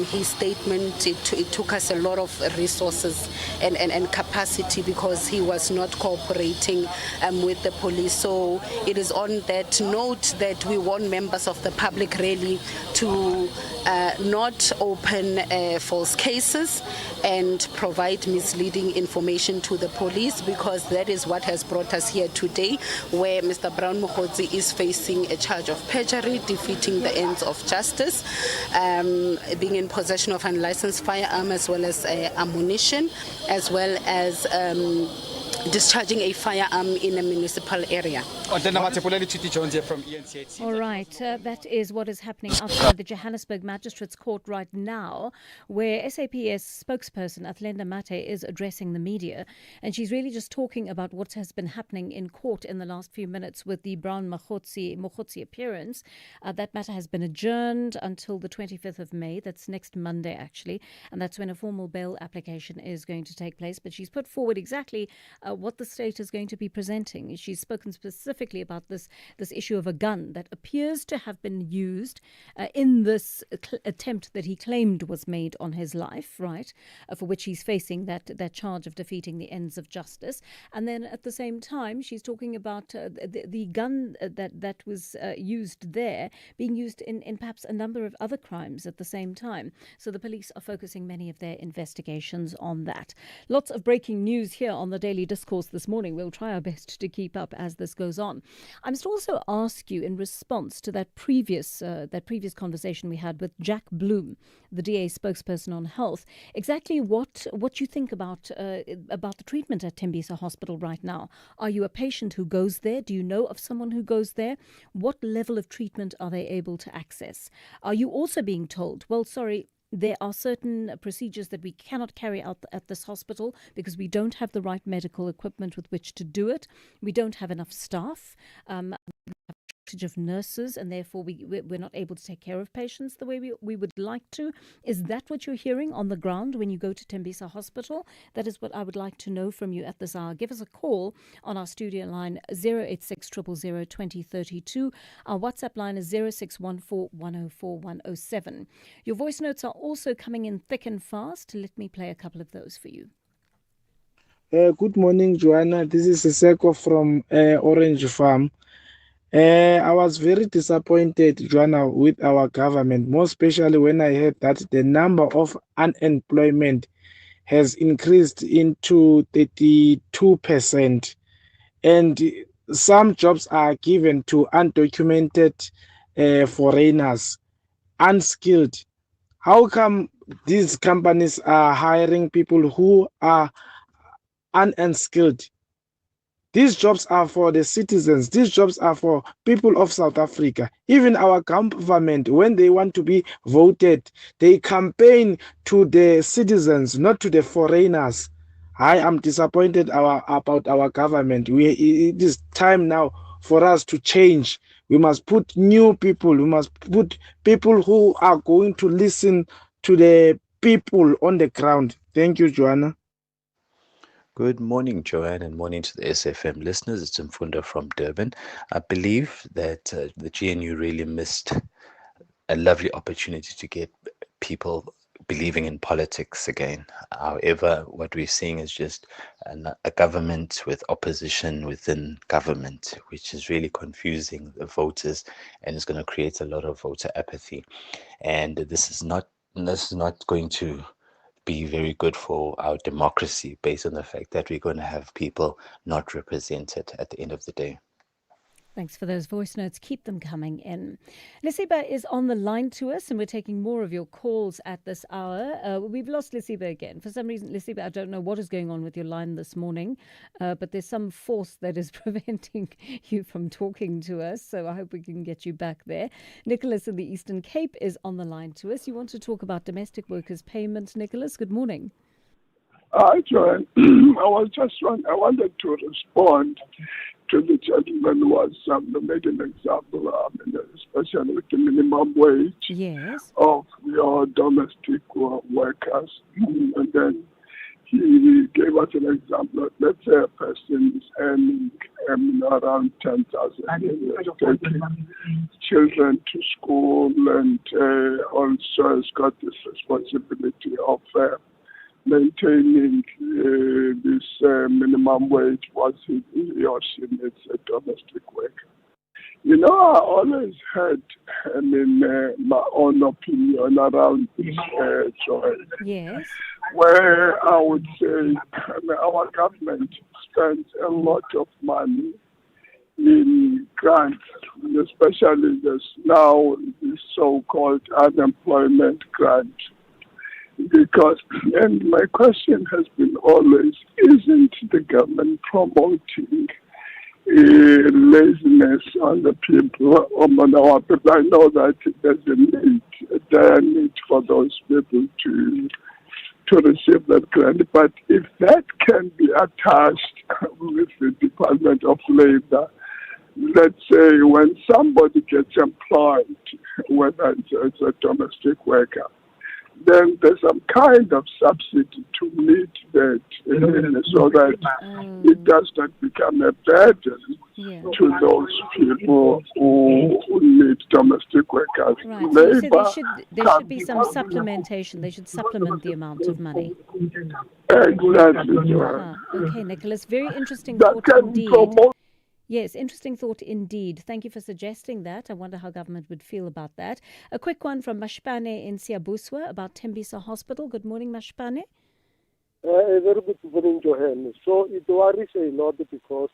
[SPEAKER 12] his statement. It took us a lot of resources and capacity because he was not cooperating with the police. So it is on that note that we want members of the public really to not open false cases and provide misleading information to the police, because that is what has brought us here today, where Mr. Brown Mogotsi is facing a charge of perjury, defeating the ends of justice, being in possession of unlicensed firearm as well as ammunition, as well as discharging a firearm in a municipal area.
[SPEAKER 7] All right, that is what is happening outside the Johannesburg Magistrates Court right now, where SAPS spokesperson Athlenda Mate is addressing the media, and she's really just talking about what has been happening in court in the last few minutes with the Brown Mogotsi appearance. That matter has been adjourned until the 25th of May. That's next Monday, actually, and that's when a formal bail application is going to take place. But she's put forward exactly what the state is going to be presenting. She's spoken specifically about this issue of a gun that appears to have been used in this attempt that he claimed was made on his life, right, for which he's facing that charge of defeating the ends of justice. And then at the same time, she's talking about the gun that was used there being used in perhaps a number of other crimes at the same time. So the police are focusing many of their investigations on that. Lots of breaking news here on the Daily Discourse this morning. We'll try our best to keep up as this goes on. I must also ask you, in response to that previous conversation we had with Jack Bloom, the DA spokesperson on health, exactly what you think about the treatment at Tembisa Hospital right now. Are you a patient who goes there? Do you know of someone who goes there? What level of treatment are they able to access? Are you also being told, well, sorry, there are certain procedures that we cannot carry out at this hospital because we don't have the right medical equipment with which to do it. We don't have enough staff. shortage of nurses and therefore we're not able to take care of patients the way we would like to? Is that what you're hearing on the ground when you go to Tembisa Hospital? That is what I would like to know from you at this hour. Give us a call on our studio line 086 000 2032. Our WhatsApp line is 0614 104 107. Your voice notes are also coming in thick and fast. Let me play a couple of those for you.
[SPEAKER 5] Good morning, Joanna. This is Seko from Orange Farm. I was very disappointed, Joanna, with our government, more especially when I heard that the number of unemployment has increased into 32%. And some jobs are given to undocumented foreigners, unskilled. How come these companies are hiring people who are unskilled? These jobs are for the citizens. These jobs are for people of South Africa. Even our government, when they want to be voted, they campaign to the citizens, not to the foreigners. I am disappointed about our government. It is time now for us to change. We must put new people. We must put people who are going to listen to the people on the ground. Thank you, Joanna.
[SPEAKER 15] Good morning, Joanne, and morning to the SAfm listeners. It's Mfunda from Durban. I believe that the GNU really missed a lovely opportunity to get people believing in politics again. However, what we're seeing is just a government with opposition within government, which is really confusing the voters and is going to create a lot of voter apathy. And this is not going to be very good for our democracy based on the fact that we're going to have people not represented at the end of the day.
[SPEAKER 7] Thanks for those voice notes. Keep them coming in. Lisiba is on the line to us, and we're taking more of your calls at this hour. We've lost Lisiba again. For some reason, Lisiba, I don't know what is going on with your line this morning, but there's some force that is preventing you from talking to us, so I hope we can get you back there. Nicholas in the Eastern Cape is on the line to us. You want to talk about domestic workers' payments, Nicholas? Good morning.
[SPEAKER 17] Hi, Joanne. I wanted to respond to the gentleman who was made an example, especially with the minimum wage of your domestic workers. And then he gave us an example. Let's say a person is earning around 10,000, taking children to school, and also has got this responsibility of maintaining this minimum wage once he or she needs a domestic worker. You know, I always had, my own opinion around this choice. Yes. Where I would say our government spends a lot of money in grants, especially this now this so-called unemployment grant. Because, and my question has been always, isn't the government promoting laziness on the people, on our people? I know that there's a dire need for those people to receive that grant, but if that can be attached with the Department of Labor, let's say when somebody gets employed, whether it's a domestic worker, then there's some kind of subsidy to meet that, so that it does not become a burden to those people who need domestic workers.
[SPEAKER 7] Right. Labor, so there should be some supplementation. They should supplement the amount of money.
[SPEAKER 17] Exactly.
[SPEAKER 7] Okay, Nicholas. Very interesting thought indeed. Yes, interesting thought indeed. Thank you for suggesting that. I wonder how government would feel about that. A quick one from Mashpane in Siabuswa about Tembisa Hospital. Good morning, Mashpane.
[SPEAKER 18] A very good morning, Johan. So it worries a lot because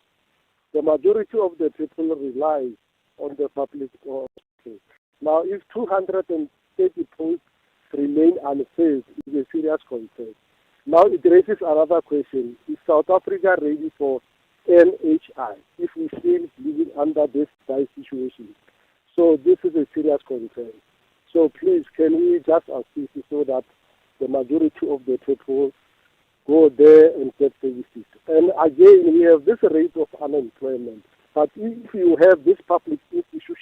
[SPEAKER 18] the majority of the people rely on the public hospital. Now, if 230 posts remain unfilled, is a serious concern. Now, it raises another question. Is South Africa ready for NHI if we still living under this dire situation? So this is a serious concern. So please, can we just assist so that the majority of the people go there and get services? And again, we have this rate of unemployment. But if you have this public institution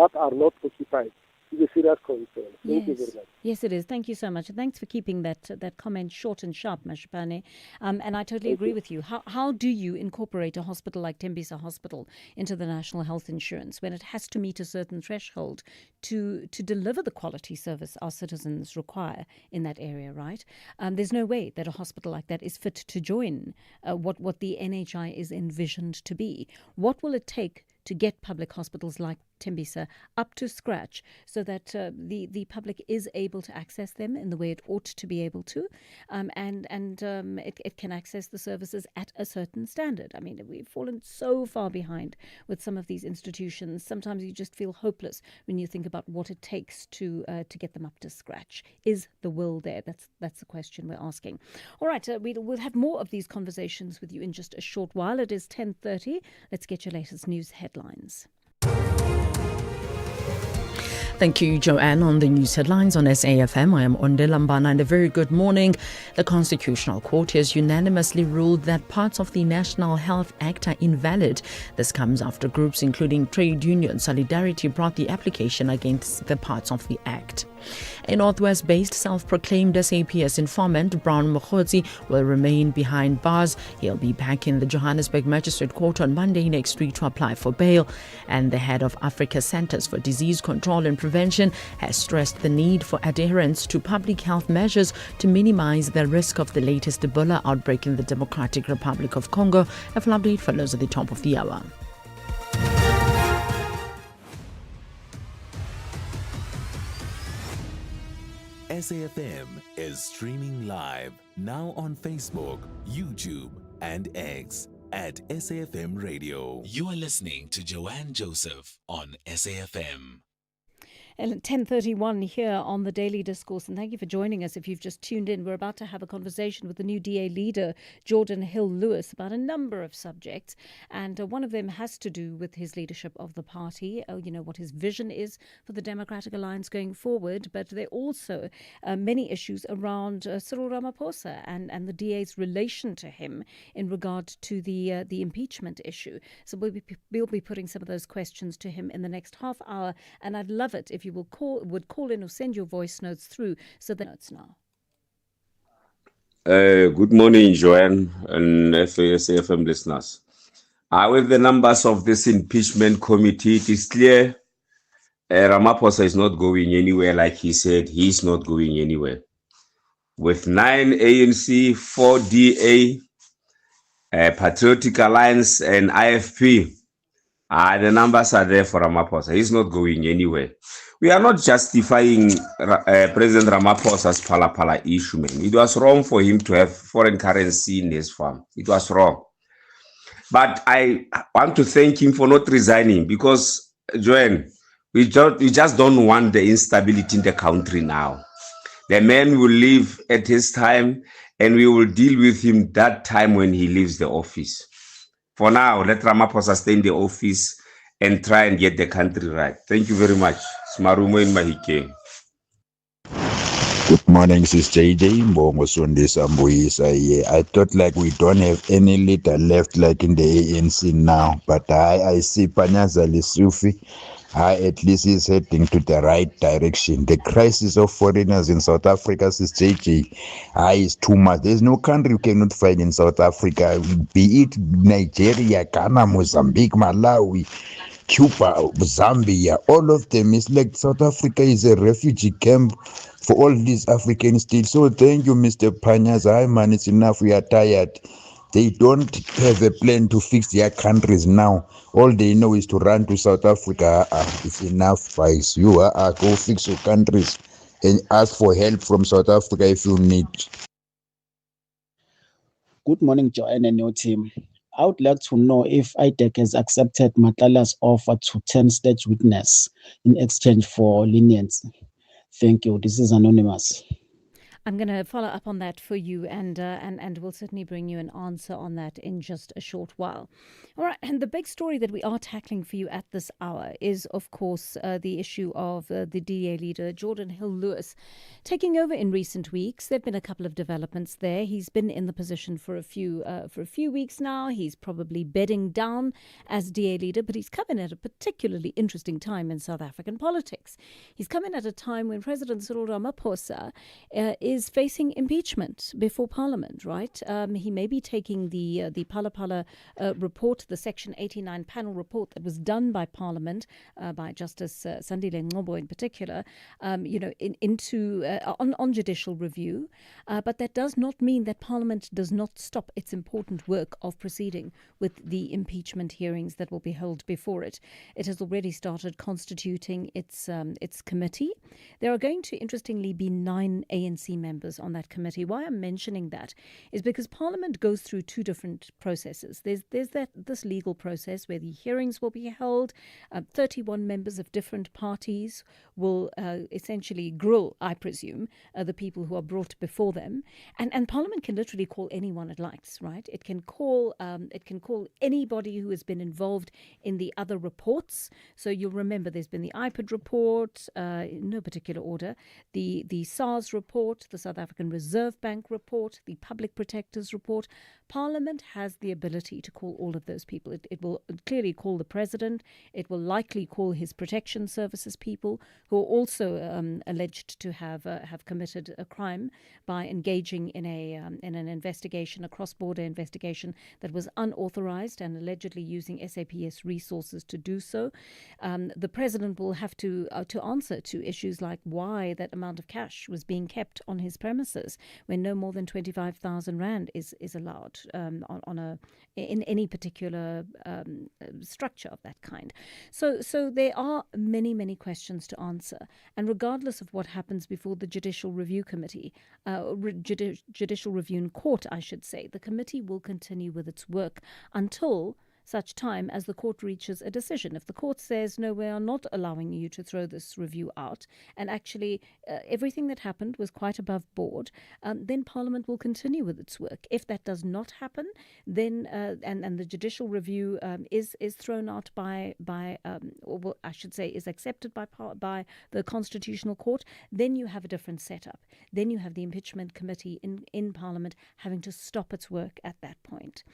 [SPEAKER 18] that are not occupied is a serious concern. Thank you very much.
[SPEAKER 7] Yes, it is. Thank you so much. And thanks for keeping that comment short and sharp, Mashipane. And I totally agree with you. How do you incorporate a hospital like Tembisa Hospital into the National Health Insurance when it has to meet a certain threshold to deliver the quality service our citizens require in that area, right? There's no way that a hospital like that is fit to join what the NHI is envisioned to be. What will it take to get public hospitals like Tembisa up to scratch so that the public is able to access them in the way it ought to be able to, and it can access the services at a certain standard. I mean, we've fallen so far behind with some of these institutions. Sometimes you just feel hopeless when you think about what it takes to get them up to scratch. Is the will there? That's the question we're asking. All right, we'll have more of these conversations with you in just a short while. It is 10:30. Let's get your latest news headlines.
[SPEAKER 16] Thank you, Joanne. On the news headlines on SAFM, I am Onde Lambana, and a very good morning. The Constitutional Court has unanimously ruled that parts of the National Health Act are invalid. This comes after groups including trade union Solidarity brought the application against the parts of the Act. A Northwest-based self-proclaimed SAPS informant, Brown Mokhodzi, will remain behind bars. He'll be back in the Johannesburg Magistrate Court on Monday next week to apply for bail. And the head of Africa Centers for Disease Control and Prevention has stressed the need for adherence to public health measures to minimize the risk of the latest Ebola outbreak in the Democratic Republic of Congo. A full update follows at the top of the hour.
[SPEAKER 6] SAFM is streaming live now on Facebook, YouTube, and X at SAFM Radio. You are listening to Joanne Joseph on SAFM.
[SPEAKER 7] And 10:31 here on the Daily Discourse, and thank you for joining us. If you've just tuned in, we're about to have a conversation with the new DA leader, Jordan Hill-Lewis, about a number of subjects, and one of them has to do with his leadership of the party, what his vision is for the Democratic Alliance going forward, but there are also many issues around Cyril Ramaphosa and the DA's relation to him in regard to the impeachment issue. So we'll be putting some of those questions to him in the next half hour, and I'd love it if you would call in or send your voice notes through. So the notes now.
[SPEAKER 19] Good morning, Joanne and SAFM listeners. With the numbers of this impeachment committee, it is clear Ramaphosa is not going anywhere. Like he said, he's not going anywhere. With 9 ANC, 4 DA, Patriotic Alliance, and IFP, the numbers are there for Ramaphosa. He's not going anywhere. We are not justifying President Ramaphosa's Pala issue, man. It was wrong for him to have foreign currency in his farm. It was wrong. But I want to thank him for not resigning because, Joanne, we just don't want the instability in the country now. The man will leave at his time, and we will deal with him that time when he leaves the office. For now, let Ramaphosa stay in the office and try and get the country right. Thank you very much. Smarumo in Mahike.
[SPEAKER 20] Good morning, Sister JJ. I thought like we don't have any leader left like in the ANC now, but I see Panyaza Lesufi. At least he's heading to the right direction. The crisis of foreigners in South Africa, Sister JJ, is too much. There's no country you cannot find in South Africa, be it Nigeria, Ghana, Mozambique, Malawi, Cuba, Zambia, all of them. It's like South Africa is a refugee camp for all these Africans still. So thank you, Mr. Panyaza. Man, it's enough. We are tired. They don't have a plan to fix their countries now. All they know is to run to South Africa. It's enough, guys. You go fix your countries and ask for help from South Africa if you need.
[SPEAKER 21] Good morning, Joanne and your team. I would like to know if IDEC has accepted Matlala's offer to turn state witness in exchange for leniency. Thank you. This is Anonymous.
[SPEAKER 7] I'm going to follow up on that for you, and we'll certainly bring you an answer on that in just a short while. All right, and the big story that we are tackling for you at this hour is, of course, the issue of the DA leader, Jordan Hill-Lewis, taking over in recent weeks. There have been a couple of developments there. He's been in the position for a few weeks now. He's probably bedding down as DA leader, but he's come in at a particularly interesting time in South African politics. He's come in at a time when President Cyril Ramaphosa is facing impeachment before Parliament, right? He may be taking the Phala report, the Section 89 panel report that was done by Parliament, by Justice Sandile Ngcobo in particular, on judicial review. But that does not mean that Parliament does not stop its important work of proceeding with the impeachment hearings that will be held before it. It has already started constituting its committee. There are going to, interestingly, be 9 ANC members on that committee. Why I'm mentioning that is because Parliament goes through 2 different processes. There's this legal process where the hearings will be held. 31 members of different parties will essentially grill, I presume, the people who are brought before them. And Parliament can literally call anyone it likes, right? It can call anybody who has been involved in the other reports. So you'll remember there's been the IPID report, in no particular order, the SARS report, the South African Reserve Bank report, the Public Protector's report. Parliament has the ability to call all of those people. It will clearly call the president. It will likely call his protection services people, who are also alleged to have committed a crime by engaging in an investigation, a cross-border investigation that was unauthorized and allegedly using SAPS resources to do so. The president will have to answer to issues like why that amount of cash was being kept on his premises when no more than 25,000 rand is allowed in any particular structure of that kind. So there are many questions to answer, and regardless of what happens before the Judicial Review Committee, Judicial Review in Court, I should say, the committee will continue with its work until such time as the court reaches a decision. If the court says, no, we are not allowing you to throw this review out, and actually everything that happened was quite above board, then Parliament will continue with its work. If that does not happen, then and the judicial review is thrown out or I should say is accepted by the Constitutional Court, then you have a different setup. Then you have the impeachment committee in Parliament having to stop its work at that point.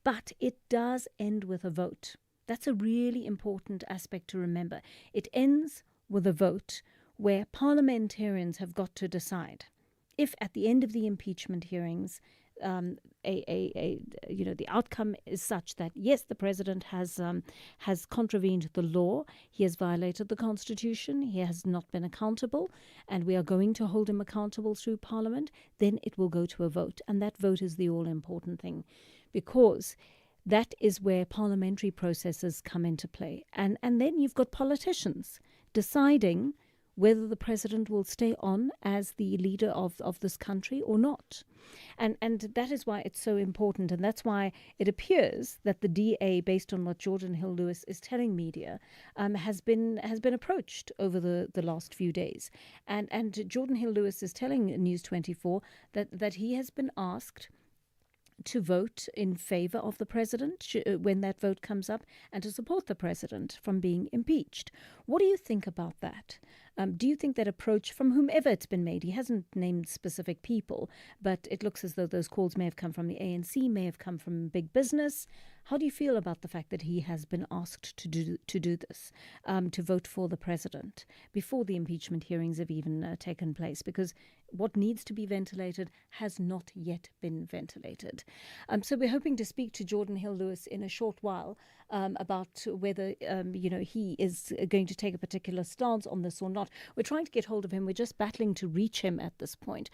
[SPEAKER 7] But it does end with a vote. That's a really important aspect to remember. It ends with a vote where parliamentarians have got to decide if at the end of the impeachment hearings the outcome is such that yes, the president has contravened the law, he has violated the constitution, he has not been accountable, and we are going to hold him accountable through Parliament, then it will go to a vote, and that vote is the all important thing, because that is where parliamentary processes come into play. And then you've got politicians deciding whether the president will stay on as the leader of this country or not. And that is why it's so important. And that's why it appears that the DA, based on what Jordan Hill-Lewis is telling media, has been approached over the last few days. And Jordan Hill-Lewis is telling News 24 that he has been asked to vote in favor of the president when that vote comes up, and to support the president from being impeached. What do you think about that? Do you think that approach, from whomever it's been made, he hasn't named specific people, but it looks as though those calls may have come from the ANC, may have come from big business. How do you feel about the fact that he has been asked to do this, to vote for the president before the impeachment hearings have even taken place? Because what needs to be ventilated has not yet been ventilated. So we're hoping to speak to Jordan Hill-Lewis in a short while about whether he is going to take a particular stance on this or not. We're trying to get hold of him. We're just battling to reach him at this point.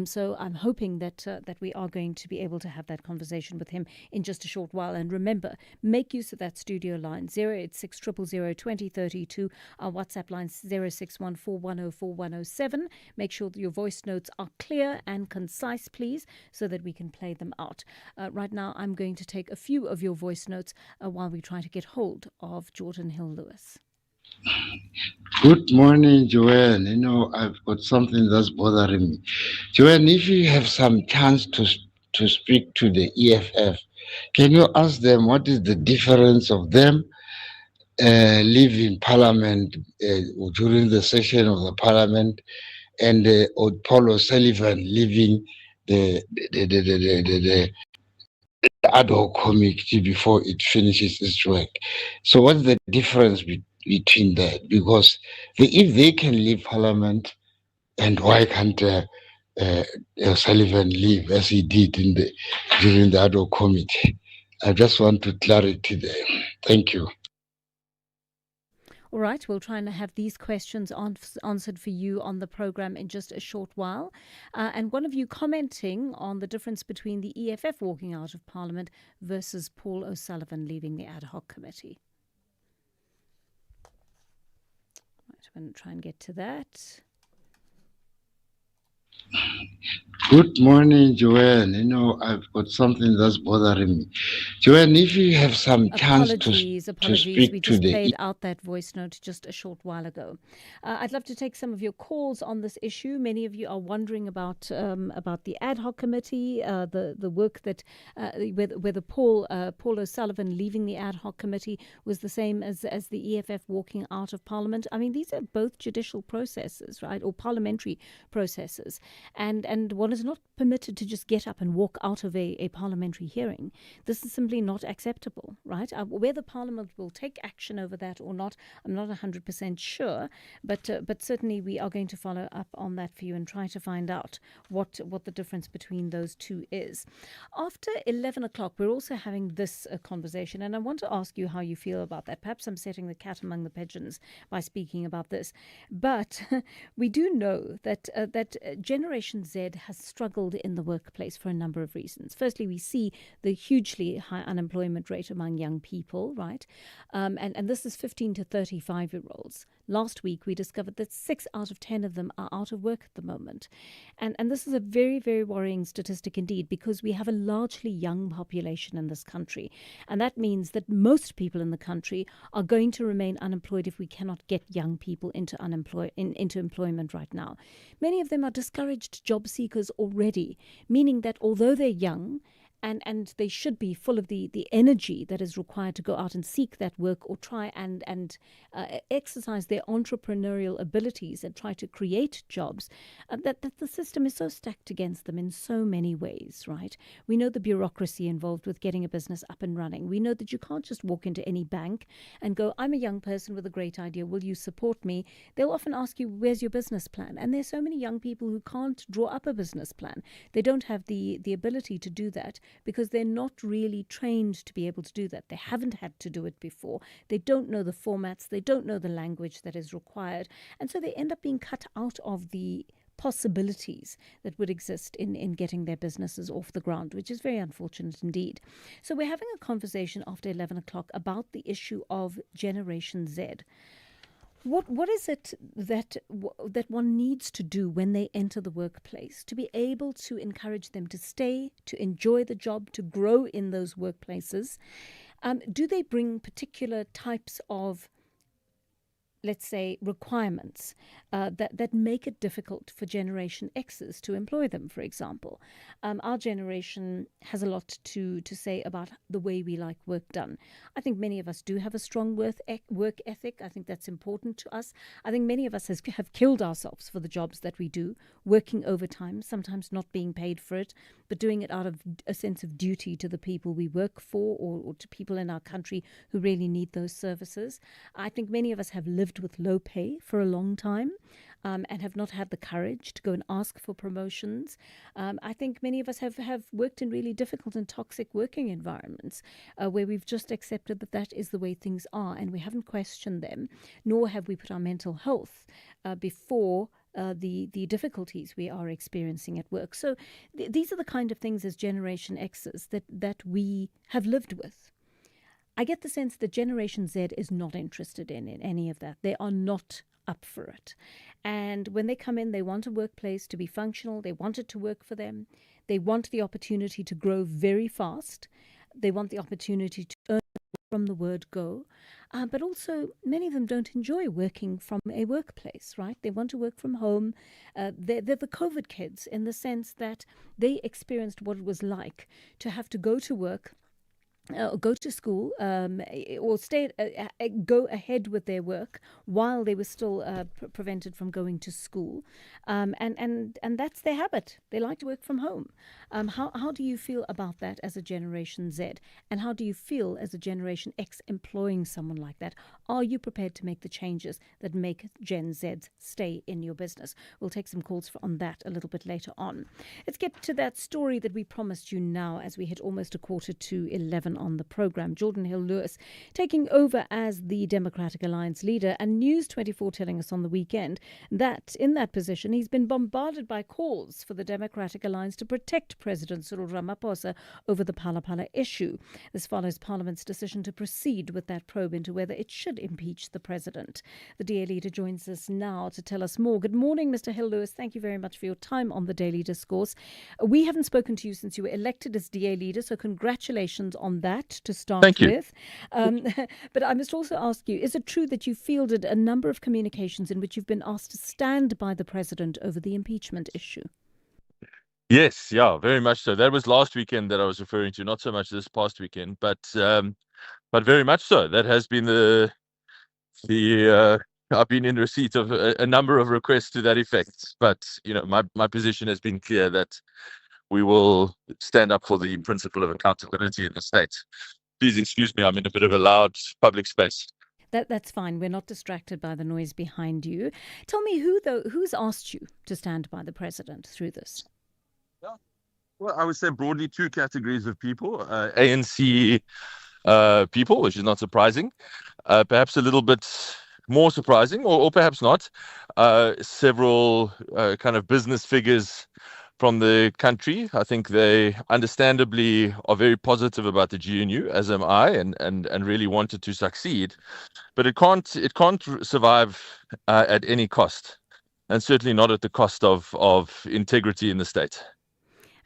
[SPEAKER 7] So I'm hoping that we are going to be able to have that conversation with him in just a short while. And remember, make use of that studio line 086 000 2032. Our WhatsApp line 0614 104 107. Make sure that your voice notes are clear and concise, please, so that we can play them out. Right now, I'm going to take a few of your voice notes while we try to get hold of Jordan Hill-Lewis.
[SPEAKER 2] Good morning, Joanne. I've got something that's bothering me. Joanne, if you have some chance to speak to the EFF, can you ask them what is the difference of them leaving Parliament during the session of the Parliament and Paul O'Sullivan leaving the ad hoc committee before it finishes its work? So what's the difference between that? Because if they can leave Parliament, and why can't Sullivan leave as he did during the ad hoc committee? I just want to clarity there. Thank you.
[SPEAKER 7] All right, we'll try and have these questions answered for you on the program in just a short while. And one of you commenting on the difference between the EFF walking out of Parliament versus Paul O'Sullivan leaving the ad hoc committee. Right, I'm going to try and get to that.
[SPEAKER 2] Good morning, Joanne. I've got something that's bothering me. Joanne, if you have some chance to speak
[SPEAKER 7] We
[SPEAKER 2] to
[SPEAKER 7] just
[SPEAKER 2] the
[SPEAKER 7] played out that voice note just a short while ago. I'd love to take some of your calls on this issue. Many of you are wondering about the ad hoc committee, the work that whether Paul O'Sullivan leaving the ad hoc committee was the same as the EFF walking out of Parliament. I mean, these are both judicial processes, right, or parliamentary processes. And one is not permitted to just get up and walk out of a parliamentary hearing. This is simply not acceptable, right? Whether Parliament will take action over that or not, I'm not 100% sure, but certainly we are going to follow up on that for you and try to find out what the difference between those two is. After 11 o'clock, we're also having this conversation, and I want to ask you how you feel about that. Perhaps I'm setting the cat among the pigeons by speaking about this, but we do know that Generation Z has struggled in the workplace for a number of reasons. Firstly, we see the hugely high unemployment rate among young people, right? And this is 15 to 35-year-olds. Last week, we discovered that 6 out of 10 of them are out of work at the moment. And this is a very, very worrying statistic indeed, because we have a largely young population in this country. And that means that most people in the country are going to remain unemployed if we cannot get young people into employment right now. Many of them are discouraged job seekers already, meaning that although they're young, and they should be full of the energy that is required to go out and seek that work or try and exercise their entrepreneurial abilities and try to create jobs, that the system is so stacked against them in so many ways, right? We know the bureaucracy involved with getting a business up and running. We know that you can't just walk into any bank and go, I'm a young person with a great idea, will you support me? They'll often ask you, where's your business plan? And there's so many young people who can't draw up a business plan. They don't have the ability to do that, because they're not really trained to be able to do that. They haven't had to do it before. They don't know the formats. They don't know the language that is required. And so they end up being cut out of the possibilities that would exist in getting their businesses off the ground, which is very unfortunate indeed. So we're having a conversation after 11 o'clock about the issue of Generation Z. What is it that one needs to do when they enter the workplace to be able to encourage them to stay, to enjoy the job, to grow in those workplaces? Do they bring particular types of, let's say, requirements that make it difficult for Generation X's to employ them, for example? Our generation has a lot to say about the way we like work done. I think many of us do have a strong work ethic. I think that's important to us. I think many of us have killed ourselves for the jobs that we do, working overtime, sometimes not being paid for it, but doing it out of a sense of duty to the people we work for, or to people in our country who really need those services. I think many of us have lived with low pay for a long time, and have not had the courage to go and ask for promotions. I think many of us have worked in really difficult and toxic working environments where we've just accepted that is the way things are, and we haven't questioned them, nor have we put our mental health before the difficulties we are experiencing at work. So these are the kind of things as Generation X's that we have lived with. I get the sense that Generation Z is not interested in any of that. They are not up for it. And when they come in, they want a workplace to be functional. They want it to work for them. They want the opportunity to grow very fast. They want the opportunity to earn from the word go. But also, many of them don't enjoy working from a workplace, right? They want to work from home. They're the COVID kids in the sense that they experienced what it was like to have to go to work, go to school, or go ahead with their work while they were still prevented from going to school, and that's their habit. They like to work from home. How do you feel about that as a Generation Z, and how do you feel as a Generation X employing someone like that? Are you prepared to make the changes that make Gen Zs stay in your business? We'll take some calls on that a little bit later on. Let's get to that story that we promised you now as we hit almost 11:15 on the program. Jordan Hill-Lewis taking over as the Democratic Alliance leader, and News 24 telling us on the weekend that in that position he's been bombarded by calls for the Democratic Alliance to protect President Cyril Ramaphosa over the Phala issue. This follows Parliament's decision to proceed with that probe into whether it should impeach the president. The DA leader joins us now to tell us more. Good morning, Mr. Hill-Lewis. Thank you very much for your time on the Daily Discourse. We haven't spoken to you since you were elected as DA leader, so congratulations on that to start
[SPEAKER 1] Thank you.
[SPEAKER 7] with. But I must also ask you, is it true that you fielded a number of communications in which you've been asked to stand by the president over the impeachment issue?
[SPEAKER 1] Yes, yeah, very much so. That was last weekend that I was referring to, not so much this past weekend, but very much so. That has been I've been in receipt of a number of requests to that effect. But my position has been clear that we will stand up for the principle of accountability in the state. Please excuse me, I'm in a bit of a loud public space.
[SPEAKER 7] That's fine. We're not distracted by the noise behind you. Tell me who's asked you to stand by the president through this?
[SPEAKER 1] Well, I would say broadly two categories of people. ANC people, which is not surprising. Perhaps a little bit more surprising, or perhaps not. Several kind of business figures from the country. I think they understandably are very positive about the GNU, as am I, and really wanted to succeed. But it can't survive at any cost, and certainly not at the cost of integrity in the state.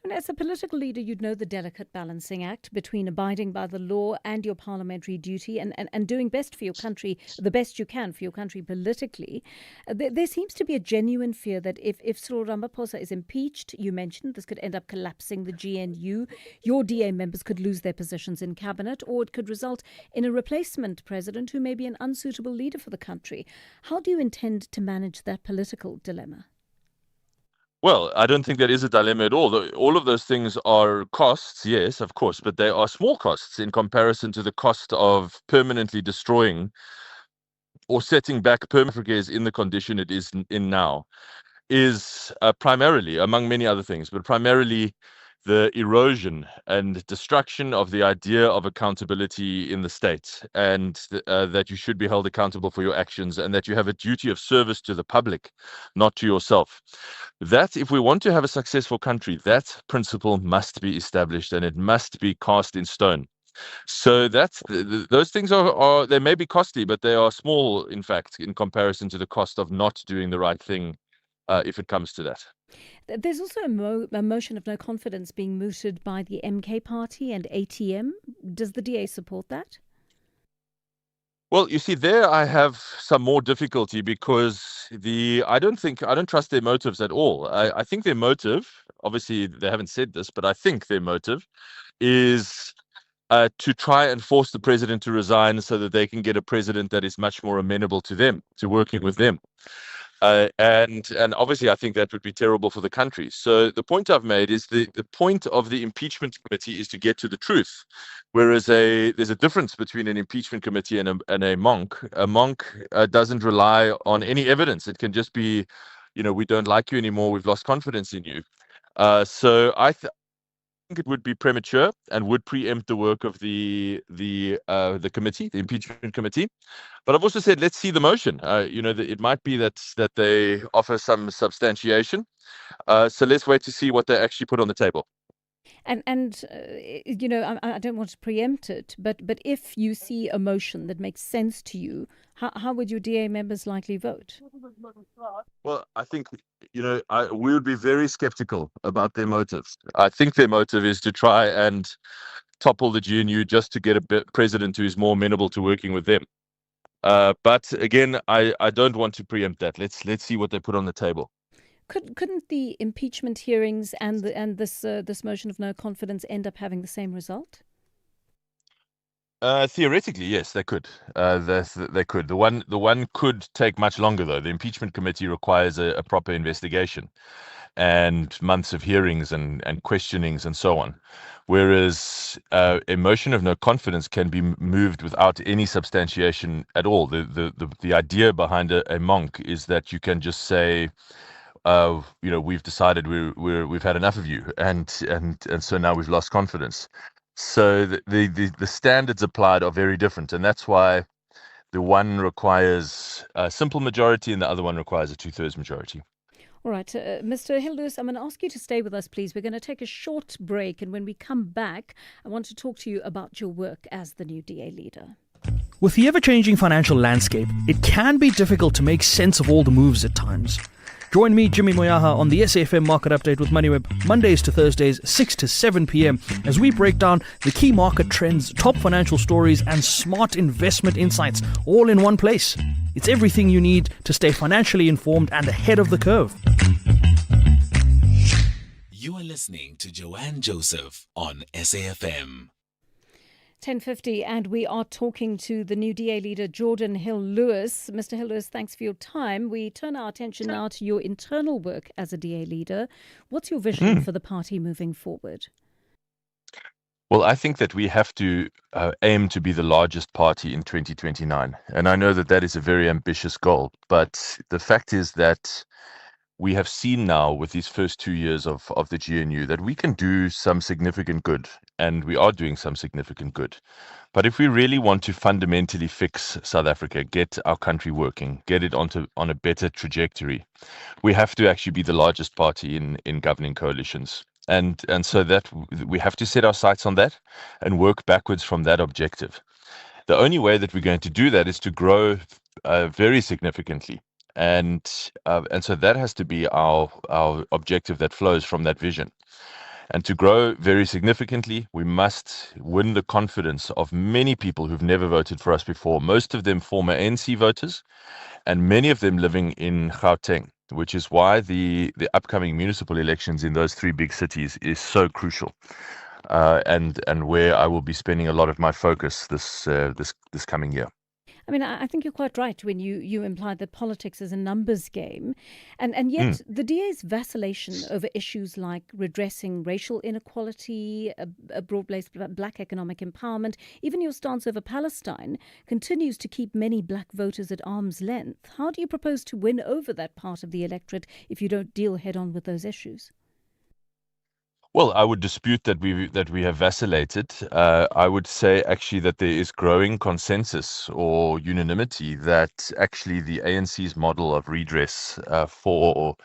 [SPEAKER 7] And as a political leader, you'd know the delicate balancing act between abiding by the law and your parliamentary duty and doing best for your country, the best you can for your country politically. There seems to be a genuine fear that if Cyril Ramaphosa is impeached, you mentioned this could end up collapsing the GNU. Your DA members could lose their positions in cabinet, or it could result in a replacement president who may be an unsuitable leader for the country. How do you intend to manage that political dilemma?
[SPEAKER 1] Well, I don't think that is a dilemma at all. All of those things are costs, yes, of course, but they are small costs in comparison to the cost of permanently destroying or setting back Africa is in the condition it is in now, is primarily, among many other things, but primarily the erosion and destruction of the idea of accountability in the state, and that you should be held accountable for your actions, and that you have a duty of service to the public, not to yourself. That, if we want to have a successful country, that principle must be established, and it must be cast in stone. So those things are they may be costly, but they are small, in fact, in comparison to the cost of not doing the right thing, if it comes to that.
[SPEAKER 7] There's also a motion of no confidence being mooted by the MK party and ATM. Does the DA support that?
[SPEAKER 1] Well, you see, there I have some more difficulty because I don't trust their motives at all. I think their motive, obviously they haven't said this, but I think their motive is to try and force the president to resign so that they can get a president that is much more amenable to them, to working with them. And obviously, I think that would be terrible for the country. So the point I've made is the point of the impeachment committee is to get to the truth, whereas there's a difference between an impeachment committee and a monk. A monk doesn't rely on any evidence. It can just be, we don't like you anymore. We've lost confidence in you. So I think it would be premature and would preempt the work of the committee, the impeachment committee. But I've also said, let's see the motion. It might be that they offer some substantiation. So let's wait to see what they actually put on the table.
[SPEAKER 7] And I don't want to preempt it, but if you see a motion that makes sense to you, how would your DA members likely vote?
[SPEAKER 1] Well, I think, we would be very skeptical about their motives. I think their motive is to try and topple the GNU just to get a president who is more amenable to working with them. But again, I don't want to preempt that. Let's see what they put on the table.
[SPEAKER 7] Couldn't the impeachment hearings and this motion of no confidence end up having the same result?
[SPEAKER 1] Theoretically, yes, they could. They could. The one could take much longer, though. The impeachment committee requires a proper investigation and months of hearings and questionings and so on. Whereas a motion of no confidence can be moved without any substantiation at all. The idea behind a monk is that you can just say, we've decided we've had enough of you, and so now we've lost confidence. So the standards applied are very different, and that's why the one requires a simple majority and the other one requires a 2/3 majority.
[SPEAKER 7] All right, Mr. Hildus, I'm going to ask you to stay with us, please. We're going to take a short break, and when we come back, I want to talk to you about your work as the new DA leader.
[SPEAKER 8] With the ever-changing financial landscape, it can be difficult to make sense of all the moves at times. Join me, Jimmy Moyaha, on the SAFM Market Update with MoneyWeb, Mondays to Thursdays, 6 to 7 p.m, as we break down the key market trends, top financial stories, and smart investment insights, all in one place. It's everything you need to stay financially informed and ahead of the curve.
[SPEAKER 6] You are listening to Joanne Joseph on SAFM.
[SPEAKER 7] 10:50, and we are talking to the new DA leader, Jordan Hill-Lewis. Mr. Hill-Lewis, thanks for your time. We turn our attention now to your internal work as a DA leader. What's your vision for the party moving forward?
[SPEAKER 1] Well, I think that we have to aim to be the largest party in 2029. And I know that is a very ambitious goal. But the fact is that we have seen now with these first 2 years of the GNU that we can do some significant good, and we are doing some significant good. But if we really want to fundamentally fix South Africa, get our country working, get it on a better trajectory, we have to actually be the largest party in governing coalitions. And so that we have to set our sights on that and work backwards from that objective. The only way that we're going to do that is to grow very significantly. And so that has to be our objective that flows from that vision. And to grow very significantly, we must win the confidence of many people who've never voted for us before, most of them former ANC voters, and many of them living in Gauteng, which is why the upcoming municipal elections in those three big cities is so crucial, and where I will be spending a lot of my focus this coming year.
[SPEAKER 7] I mean, I think you're quite right when you implied that politics is a numbers game. And yet the DA's vacillation over issues like redressing racial inequality, a broad-based black economic empowerment, even your stance over Palestine, continues to keep many black voters at arm's length. How do you propose to win over that part of the electorate if you don't deal head-on with those issues?
[SPEAKER 1] Well, I would dispute that we have vacillated. I would say actually that there is growing consensus or unanimity that actually the ANC's model of redress for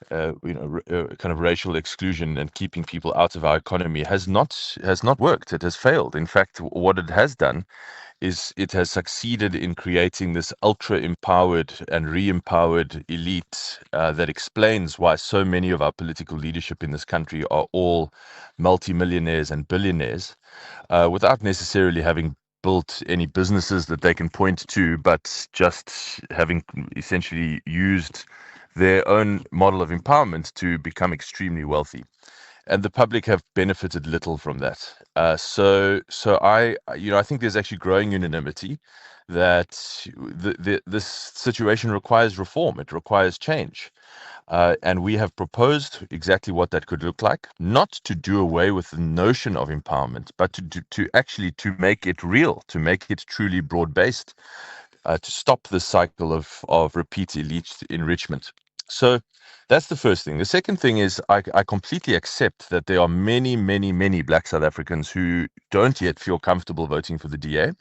[SPEAKER 1] kind of racial exclusion and keeping people out of our economy has not worked. It has failed. In fact, what it has done is it has succeeded in creating this ultra-empowered and re-empowered elite that explains why so many of our political leadership in this country are all multimillionaires and billionaires without necessarily having built any businesses that they can point to, but just having essentially used their own model of empowerment to become extremely wealthy. And the public have benefited little from that. So I think there's actually growing unanimity that this situation requires reform. It requires change. And we have proposed exactly what that could look like, not to do away with the notion of empowerment, but to actually make it real, to make it truly broad-based, to stop the cycle of repeat elite enrichment. So that's the first thing. The second thing is I completely accept that there are many, many, many black South Africans who don't yet feel comfortable voting for the DA.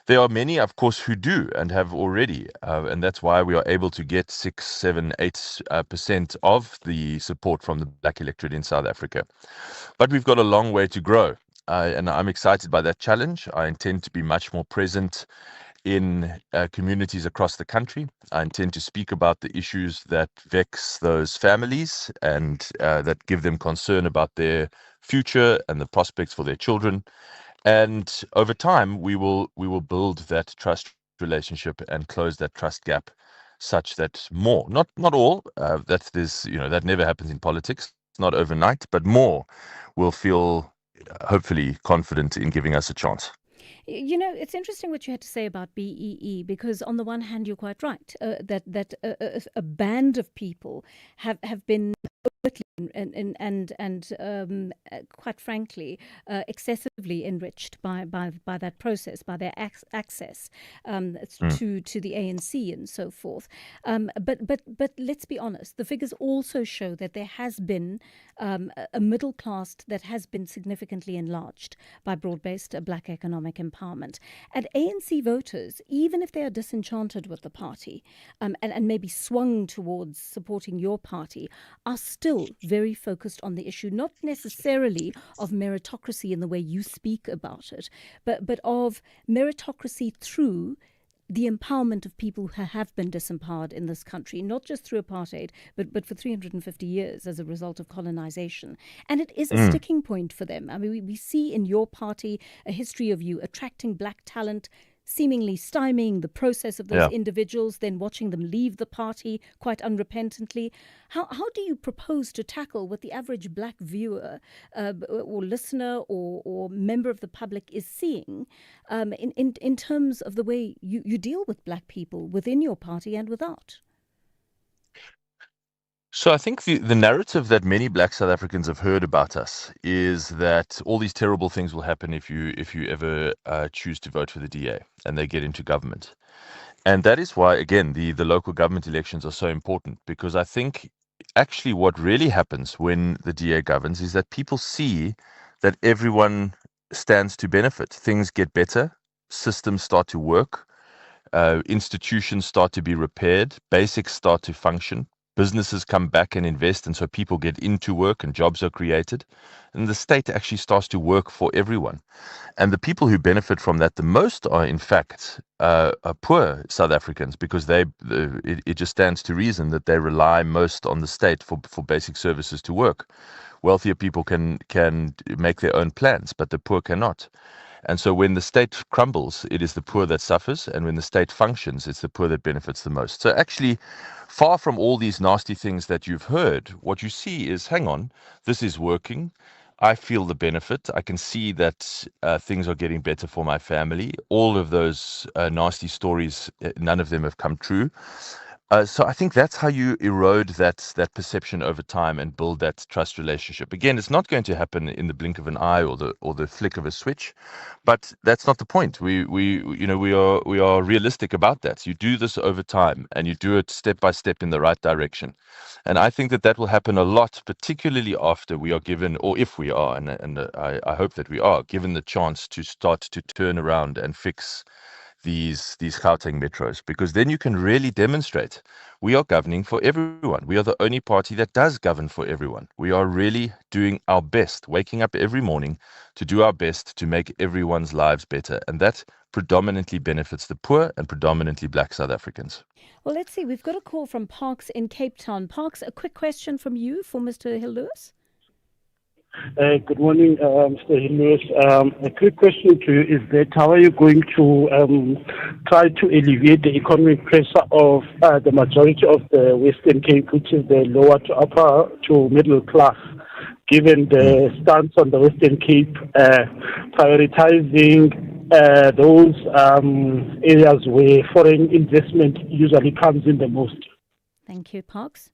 [SPEAKER 1] There are many, of course, who do and have already. And that's why we are able to get 6, 7, 8% of the support from the black electorate in South Africa. But we've got a long way to grow. And I'm excited by that challenge. I intend to be much more present in communities across the country. I intend to speak about the issues that vex those families and that give them concern about their future and the prospects for their children. And over time, we will build that trust relationship and close that trust gap, such that more, not all, that never happens in politics, not overnight, but more will feel hopefully confident in giving us a chance.
[SPEAKER 7] You know, it's interesting what you had to say about BEE, because on the one hand, you're quite right, that a band of people have been and quite frankly, excessively enriched by that process, by their access to the ANC and so forth. But let's be honest, the figures also show that there has been a middle class that has been significantly enlarged by broad-based black economic empowerment. And ANC voters, even if they are disenchanted with the party and maybe swung towards supporting your party, are still very focused on the issue, not necessarily of meritocracy in the way you speak about it, but of meritocracy through the empowerment of people who have been disempowered in this country, not just through apartheid, but for 350 years as a result of colonization. And it is a sticking point for them. I mean, we see in your party a history of you attracting black talent, seemingly stymieing the process of those individuals, then watching them leave the party quite unrepentantly. How do you propose to tackle what the average black viewer or listener or member of the public is seeing in terms of the way you deal with black people within your party and without?
[SPEAKER 1] So I think the narrative that many black South Africans have heard about us is that all these terrible things will happen if you ever choose to vote for the DA and they get into government. And that is why, again, the local government elections are so important, because I think actually what really happens when the DA governs is that people see that everyone stands to benefit. Things get better, systems start to work, institutions start to be repaired, basics start to function. Businesses come back and invest, and so people get into work and jobs are created. And the state actually starts to work for everyone. And the people who benefit from that the most are, in fact, poor South Africans, because it just stands to reason that they rely most on the state for basic services to work. Wealthier people can make their own plans, but the poor cannot. And so when the state crumbles, it is the poor that suffers. And when the state functions, it's the poor that benefits the most. So actually, far from all these nasty things that you've heard, what you see is, hang on, this is working. I feel the benefit. I can see that things are getting better for my family. All of those nasty stories, none of them have come true. So I think that's how you erode that perception over time and build that trust relationship. Again, it's not going to happen in the blink of an eye or the flick of a switch, but that's not the point. We are realistic about that. You do this over time, and you do it step by step in the right direction. And I think that will happen a lot, particularly after we are given, or if we are, and I hope that we are given the chance to start to turn around and fix these Gauteng metros, because then you can really demonstrate we are governing for everyone. We are the only party that does govern for everyone. We are really doing our best, waking up every morning to do our best to make everyone's lives better. And that predominantly benefits the poor and predominantly black South Africans.
[SPEAKER 7] Well, let's see. We've got a call from Parks in Cape Town. Parks, a quick question from you for Mr. Hill-Lewis.
[SPEAKER 3] Good morning, Mr. Hill-Lewis. A quick question to you is that how are you going to try to alleviate the economic pressure of the majority of the Western Cape, which is the lower to upper to middle class, given the stance on the Western Cape prioritizing those areas where foreign investment usually comes in the most?
[SPEAKER 7] Thank you, Parks.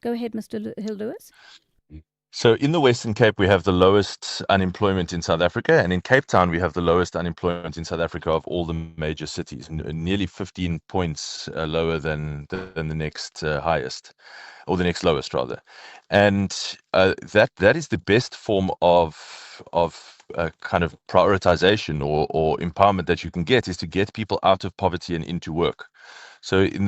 [SPEAKER 7] Go ahead, Mr. Hill-Lewis.
[SPEAKER 1] So in the Western Cape, we have the lowest unemployment in South Africa, and in Cape Town, we have the lowest unemployment in South Africa of all the major cities, nearly 15 points lower than the next highest, or the next lowest rather. And that is the best form of kind of prioritization or empowerment that you can get, is to get people out of poverty and into work. So in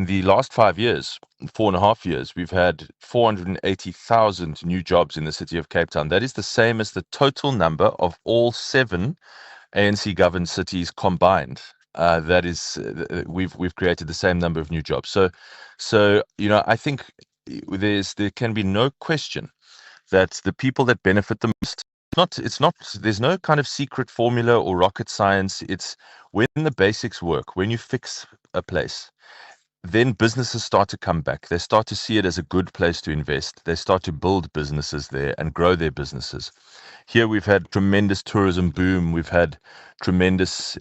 [SPEAKER 1] the last 5 years, 4.5 years, we've had 480,000 new jobs in the city of Cape Town. That is the same as the total number of all 7 ANC-governed cities combined. That is, we've created the same number of new jobs. So I think there can be no question that the people that benefit the most, there's no kind of secret formula or rocket science. It's when the basics work, when you fix a place, then businesses start to come back. They start to see it as a good place to invest. They start to build businesses there and grow their businesses. Here we've had tremendous tourism boom. We've had tremendous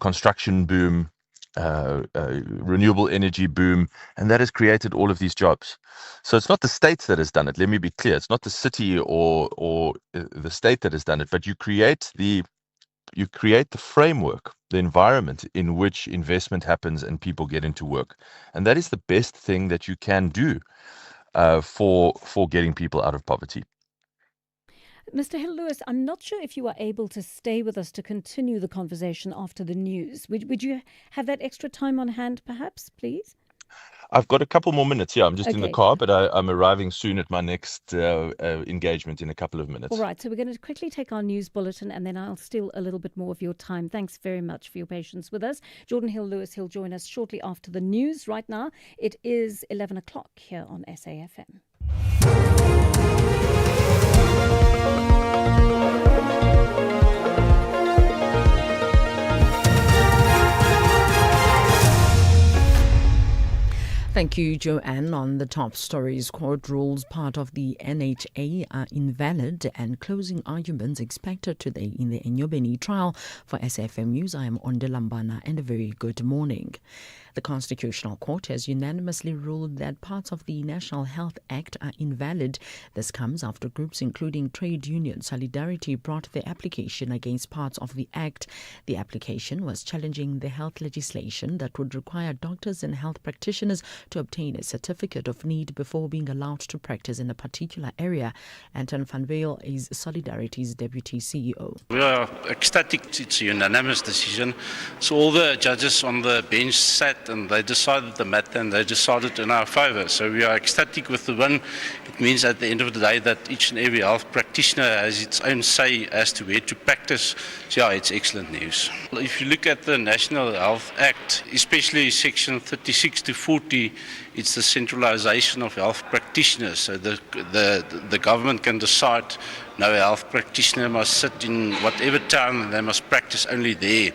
[SPEAKER 1] construction boom, renewable energy boom, and that has created all of these jobs. So it's not the state that has done it. Let me be clear. It's not the city or the state that has done it, but you create the framework, the environment in which investment happens and people get into work. And that is the best thing that you can do for getting people out of poverty.
[SPEAKER 7] Mr. Hill-Lewis, I'm not sure if you are able to stay with us to continue the conversation after the news. Would you have that extra time on hand, perhaps, please?
[SPEAKER 1] I've got a couple more minutes. Yeah, I'm just in the car, but I'm arriving soon at my next engagement in a couple of minutes.
[SPEAKER 7] All right, so we're going to quickly take our news bulletin and then I'll steal a little bit more of your time. Thanks very much for your patience with us. Jordan Hill-Lewis, he'll join us shortly after the news. Right now, it is 11 o'clock here on SAFM.
[SPEAKER 16] Thank you, Joanne. On the top stories, court rules part of the NHA are invalid and closing arguments expected today in the Enyobeni trial. For SAFM News, I am Onde Lambana and a very good morning. The Constitutional Court has unanimously ruled that parts of the National Health Act are invalid. This comes after groups including trade union Solidarity brought their application against parts of the Act. The application was challenging the health legislation that would require doctors and health practitioners to obtain a certificate of need before being allowed to practice in a particular area. Anton van Veil is Solidarity's Deputy CEO.
[SPEAKER 9] We are ecstatic. It's a unanimous decision. So all the judges on the bench sat and they decided the matter and they decided in our favour. So we are ecstatic with the win. It means at the end of the day that each and every health practitioner has its own say as to where to practice. So yeah, it's excellent news. If you look at the National Health Act, especially section 36 to 40, it's the centralisation of health practitioners. So the government can decide no health practitioner must sit in whatever town and they must practice only there.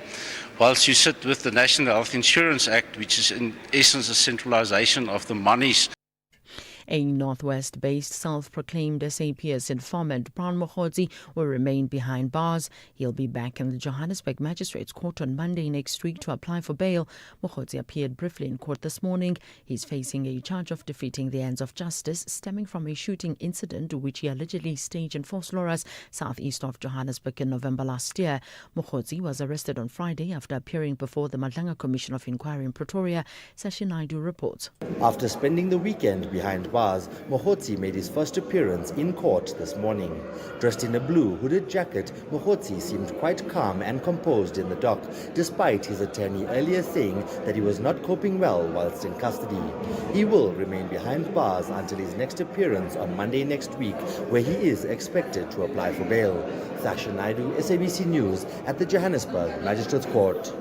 [SPEAKER 9] Whilst you sit with the National Health Insurance Act, which is in essence a centralisation of the monies.
[SPEAKER 16] A Northwest-based self-proclaimed SAPS informant, Brown Mogodzi, will remain behind bars. He'll be back in the Johannesburg Magistrates Court on Monday next week to apply for bail. Mogodzi appeared briefly in court this morning. He's facing a charge of defeating the ends of justice stemming from a shooting incident which he allegedly staged in Vosloorus, southeast of Johannesburg in November last year. Mogodzi was arrested on Friday after appearing before the Madlanga Commission of Inquiry in Pretoria. Sashi Naidu reports.
[SPEAKER 11] After spending the weekend behind bars, Mogodzi made his first appearance in court this morning. Dressed in a blue hooded jacket, Mogodzi seemed quite calm and composed in the dock, despite his attorney earlier saying that he was not coping well whilst in custody. He will remain behind bars until his next appearance on Monday next week, where he is expected to apply for bail. Sasha Naidu, SABC News, at the Johannesburg Magistrates Court.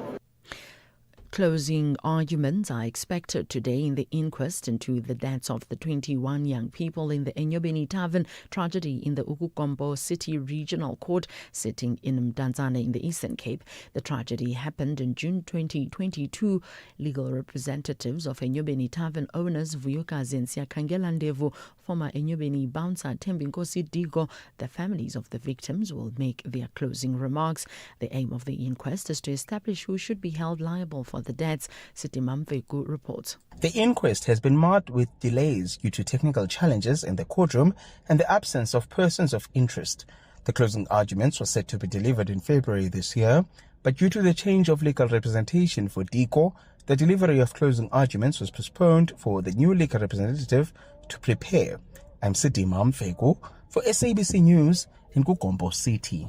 [SPEAKER 16] Closing arguments are expected today in the inquest into the deaths of the 21 young people in the Enyobeni Tavern tragedy in the Ukukombo City Regional Court sitting in Mdantsane in the Eastern Cape. The tragedy happened in June 2022. Legal representatives of Enyobeni Tavern owners Vuyokazi and Siakangela Ndevu, former Enyobeni bouncer Tembinkosi Digo, the families of the victims will make their closing remarks. The aim of the inquest is to establish who should be held liable for the deaths. Sitimam Veku reports.
[SPEAKER 13] The inquest has been marred with delays due to technical challenges in the courtroom and the absence of persons of interest. The closing arguments were set to be delivered in February this year, but due to the change of legal representation for DICO, the delivery of closing arguments was postponed for the new legal representative to prepare. I'm Sitimam Veku for SABC News in Kukombo City.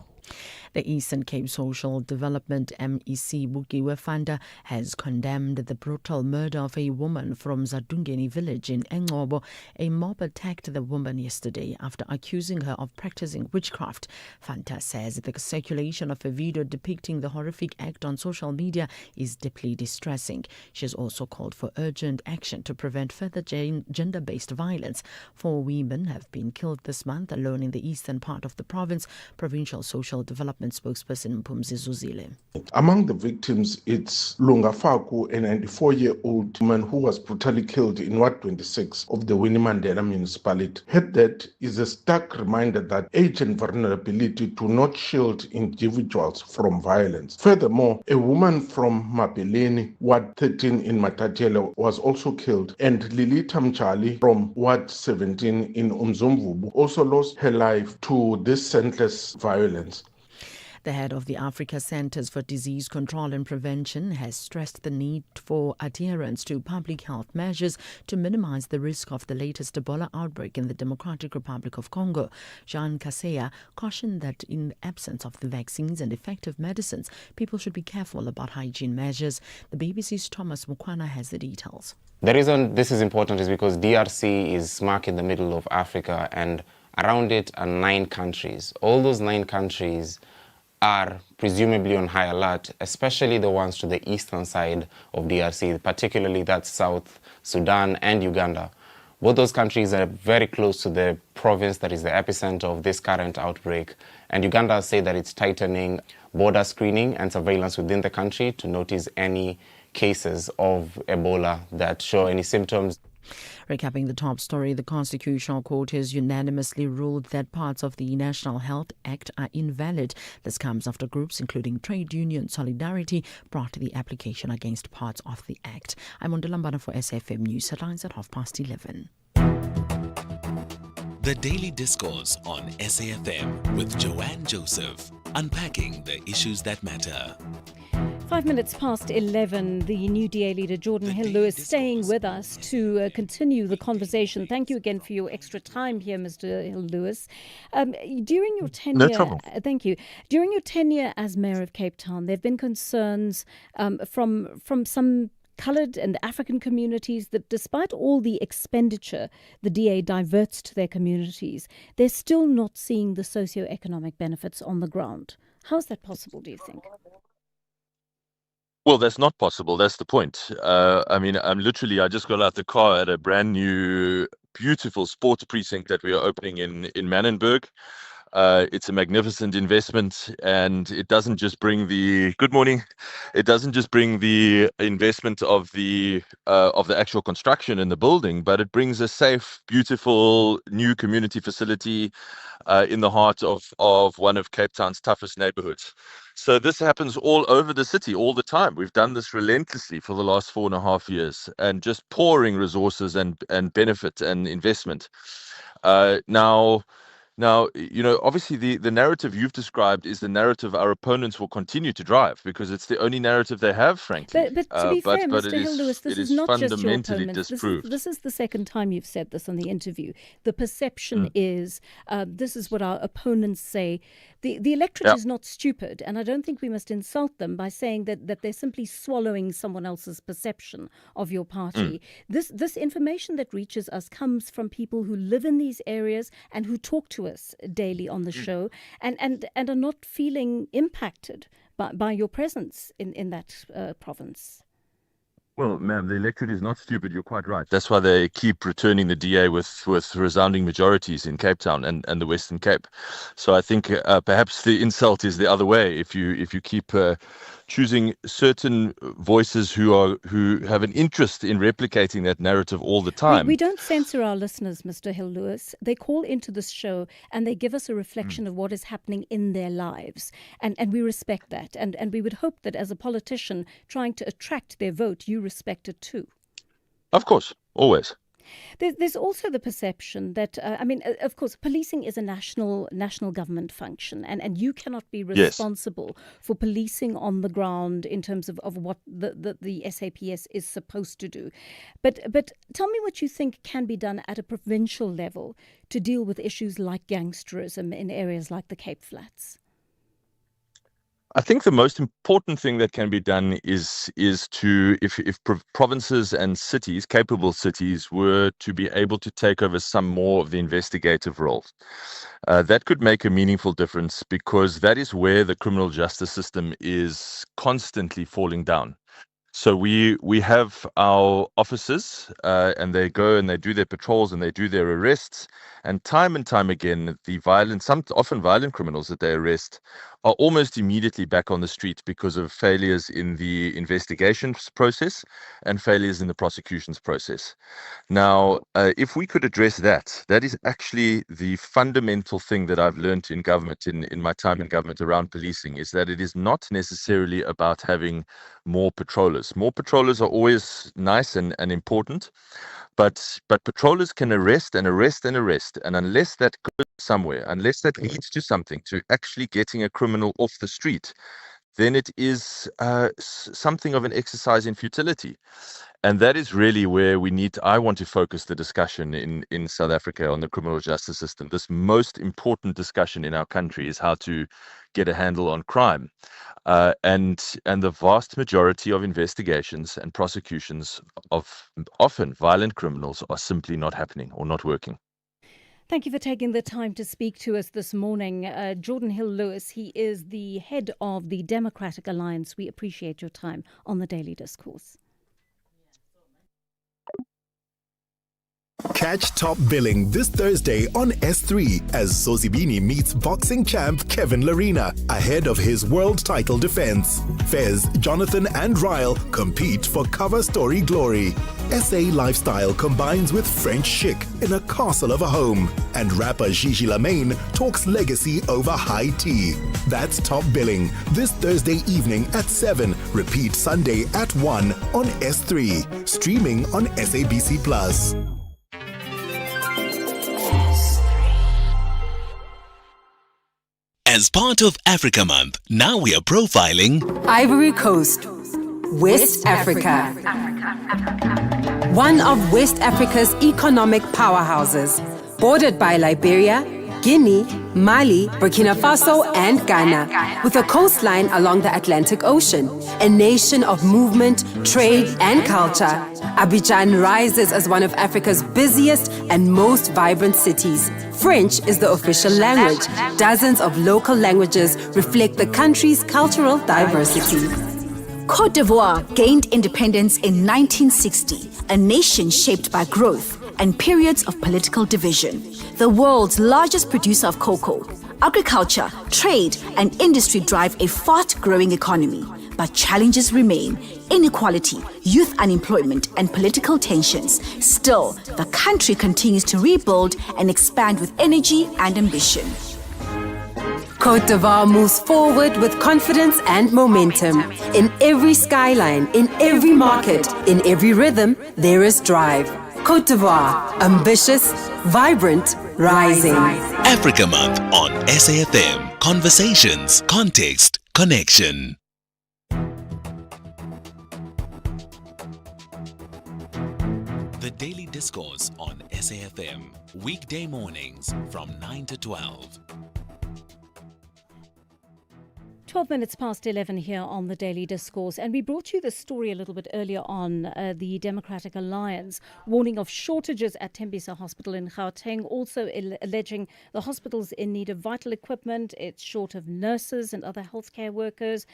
[SPEAKER 16] The Eastern Cape Social Development MEC Bukiwe Fanda has condemned the brutal murder of a woman from Zadungeni village in Engcobo. A mob attacked the woman yesterday after accusing her of practicing witchcraft. Fanta says the circulation of a video depicting the horrific act on social media is deeply distressing. She has also called for urgent action to prevent further gender-based violence. 4 women have been killed this month alone in the eastern part of the province. Provincial Social Development spokesperson Mpumzi Zuzile.
[SPEAKER 10] Among the victims, it's Lunga Faku, a 94-year-old woman who was brutally killed in Ward 26 of the Winnie Mandela municipality. Her death is a stark reminder that age and vulnerability do not shield individuals from violence. Furthermore, a woman from Mapeleni, Ward 13 in Matatiele, was also killed, and Lilita Mchali from Ward 17 in Umzumvubu also lost her life to this senseless violence.
[SPEAKER 16] The head of the Africa Centers for Disease Control and Prevention has stressed the need for adherence to public health measures to minimize the risk of the latest Ebola outbreak in the Democratic Republic of Congo. Jean Kaseya cautioned that in the absence of the vaccines and effective medicines, people should be careful about hygiene measures. The BBC's Thomas Mukwana has the details.
[SPEAKER 22] The reason this is important is because DRC is smack in the middle of Africa, and around it are 9 countries. All those 9 countries are presumably on high alert, especially the ones to the eastern side of DRC, particularly that's South Sudan and Uganda. Both those countries are very close to the province that is the epicenter of this current outbreak. And Uganda say that it's tightening border screening and surveillance within the country to notice any cases of Ebola that show any symptoms.
[SPEAKER 16] Recapping the top story, the Constitutional Court has unanimously ruled that parts of the National Health Act are invalid. This comes after groups including Trade Union Solidarity brought the application against parts of the Act. I'm Ondalambana for SAFM News Headlines at 11:30.
[SPEAKER 6] The Daily Discourse on SAFM with Joanne Joseph, unpacking the issues that matter.
[SPEAKER 7] 5 minutes past 11, the new DA leader, Jordan Hill-Lewis, staying with us to continue the conversation. Thank you again for your extra time here, Mr. Hill-Lewis. During your tenure,
[SPEAKER 1] No trouble.
[SPEAKER 7] Thank you. During your tenure as Mayor of Cape Town, there have been concerns from some coloured and African communities that despite all the expenditure the DA diverts to their communities, they're still not seeing the socio-economic benefits on the ground. How is that possible, do you think?
[SPEAKER 1] Well, that's not possible. That's the point. I just got out the car at a brand new, beautiful sports precinct that we are opening in Manenberg. It's a magnificent investment, and it doesn't just bring the investment of the actual construction in the building, but it brings a safe, beautiful new community facility in the heart of one of Cape Town's toughest neighborhoods. So this happens all over the city all the time. We've done this relentlessly for the last 4.5 years, and just pouring resources and benefit and investment. Now, obviously the narrative you've described is the narrative our opponents will continue to drive, because it's the only narrative they have, frankly.
[SPEAKER 7] But to be fair,
[SPEAKER 1] but
[SPEAKER 7] Mr. Hill-Lewis, this is not just your opponents. This is the second time you've said this on the interview. The perception is, this is what our opponents say. The electorate is not stupid, and I don't think we must insult them by saying that they're simply swallowing someone else's perception of your party. This information that reaches us comes from people who live in these areas and who talk to us daily on the show and are not feeling impacted by your presence in that province.
[SPEAKER 1] Well, ma'am, the electorate is not stupid. You're quite right. That's why they keep returning the DA with resounding majorities in Cape Town and the Western Cape. So I think perhaps the insult is the other way. If you keep choosing certain voices who have an interest in replicating that narrative all the time.
[SPEAKER 7] We don't censor our listeners, Mr. Hill-Lewis. They call into this show and they give us a reflection of what is happening in their lives. And we respect that. And we would hope that as a politician trying to attract their vote, you respect it too.
[SPEAKER 1] Of course, always.
[SPEAKER 7] There's also the perception that, of course, policing is a national government function, and you cannot be responsible for policing on the ground in terms of what the SAPS is supposed to do. But tell me what you think can be done at a provincial level to deal with issues like gangsterism in areas like the Cape Flats.
[SPEAKER 1] I think the most important thing that can be done is to, if provinces and cities, capable cities, were to be able to take over some more of the investigative roles. That could make a meaningful difference, because that is where the criminal justice system is constantly falling down. So we have our officers, and they go and they do their patrols and they do their arrests, and time again, often violent criminals that they arrest are almost immediately back on the street because of failures in the investigations process and failures in the prosecutions process. Now, if we could address that is actually the fundamental thing that I've learned in government, in my time in government around policing, is that it is not necessarily about having more patrollers. More patrollers are always nice and important, but patrollers can arrest and arrest and arrest, and unless that goes somewhere, unless that leads to something, to actually getting a criminal off the street, then it is something of an exercise in futility. And that is really where I want to focus the discussion in South Africa on the criminal justice system. This most important discussion in our country is how to get a handle on crime. And the vast majority of investigations and prosecutions of often violent criminals are simply not happening or not working.
[SPEAKER 7] Thank you for taking the time to speak to us this morning. Jordan Hill-Lewis, he is the head of the Democratic Alliance. We appreciate your time on the Daily Discourse.
[SPEAKER 4] Catch Top Billing this Thursday on S3 as Sosibini meets boxing champ Kevin Larina ahead of his world title defense. Fez, Jonathan and Ryle compete for cover story glory. SA lifestyle combines with French chic in a castle of a home. And rapper Gigi Lamaine talks legacy over high tea. That's Top Billing this Thursday evening at 7. Repeat Sunday at 1 on S3. Streaming on SABC+.
[SPEAKER 6] As part of Africa Month, now we are profiling
[SPEAKER 14] Ivory Coast, West Africa. One of West Africa's economic powerhouses, bordered by Liberia, Guinea, Mali, Burkina Faso, and Ghana, with a coastline along the Atlantic Ocean. A nation of movement, trade, and culture, Abidjan rises as one of Africa's busiest and most vibrant cities. French is the official language. Dozens of local languages reflect the country's cultural diversity.
[SPEAKER 23] Côte d'Ivoire gained independence in 1960, a nation shaped by growth and periods of political division. The world's largest producer of cocoa, agriculture, trade, and industry drive a fast-growing economy. But challenges remain: inequality, youth unemployment, and political tensions. Still, the country continues to rebuild and expand with energy and ambition.
[SPEAKER 14] Côte d'Ivoire moves forward with confidence and momentum. In every skyline, in every market, in every rhythm, there is drive. Côte d'Ivoire, ambitious, vibrant, rising.
[SPEAKER 6] Africa Month on SAFM. Conversations, context, connection. The Daily Discourse on SAFM. Weekday mornings from 9 to 12.
[SPEAKER 7] 12 minutes past 11 here on the Daily Discourse, and we brought you this story a little bit earlier on. The Democratic Alliance warning of shortages at Tembisa Hospital in Gauteng, also alleging the hospital's in need of vital equipment. It's short of nurses and other healthcare workers,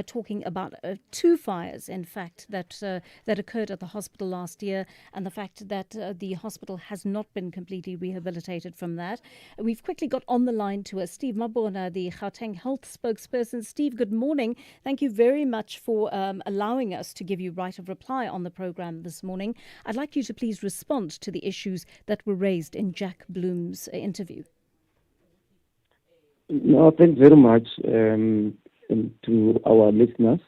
[SPEAKER 7] talking about 2 fires, in fact, that occurred at the hospital last year, and the fact that the hospital has not been completely rehabilitated from that. We've quickly got on the line to Steve Mabona, the Gauteng health spokesperson. Steve, good morning. Thank you very much for allowing us to give you right of reply on the program this morning. I'd like you to please respond to the issues that were raised in Jack Bloom's interview.
[SPEAKER 24] No, thanks very much to our listeners.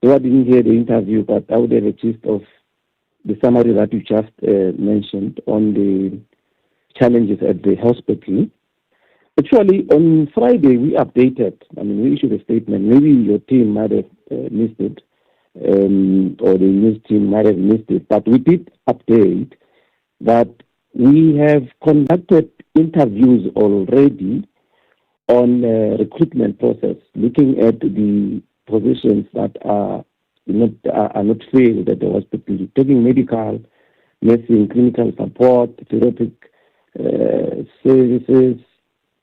[SPEAKER 24] Though I didn't hear the interview, but I would have a gist of the summary that you just mentioned on the challenges at the hospital. Actually, on Friday, we updated. We issued a statement. Maybe your team might have missed it, or the news team might have missed it. But we did update that we have conducted interviews already on recruitment process, looking at the positions that are not filled at the hospital, taking medical, nursing, clinical support, therapeutic services,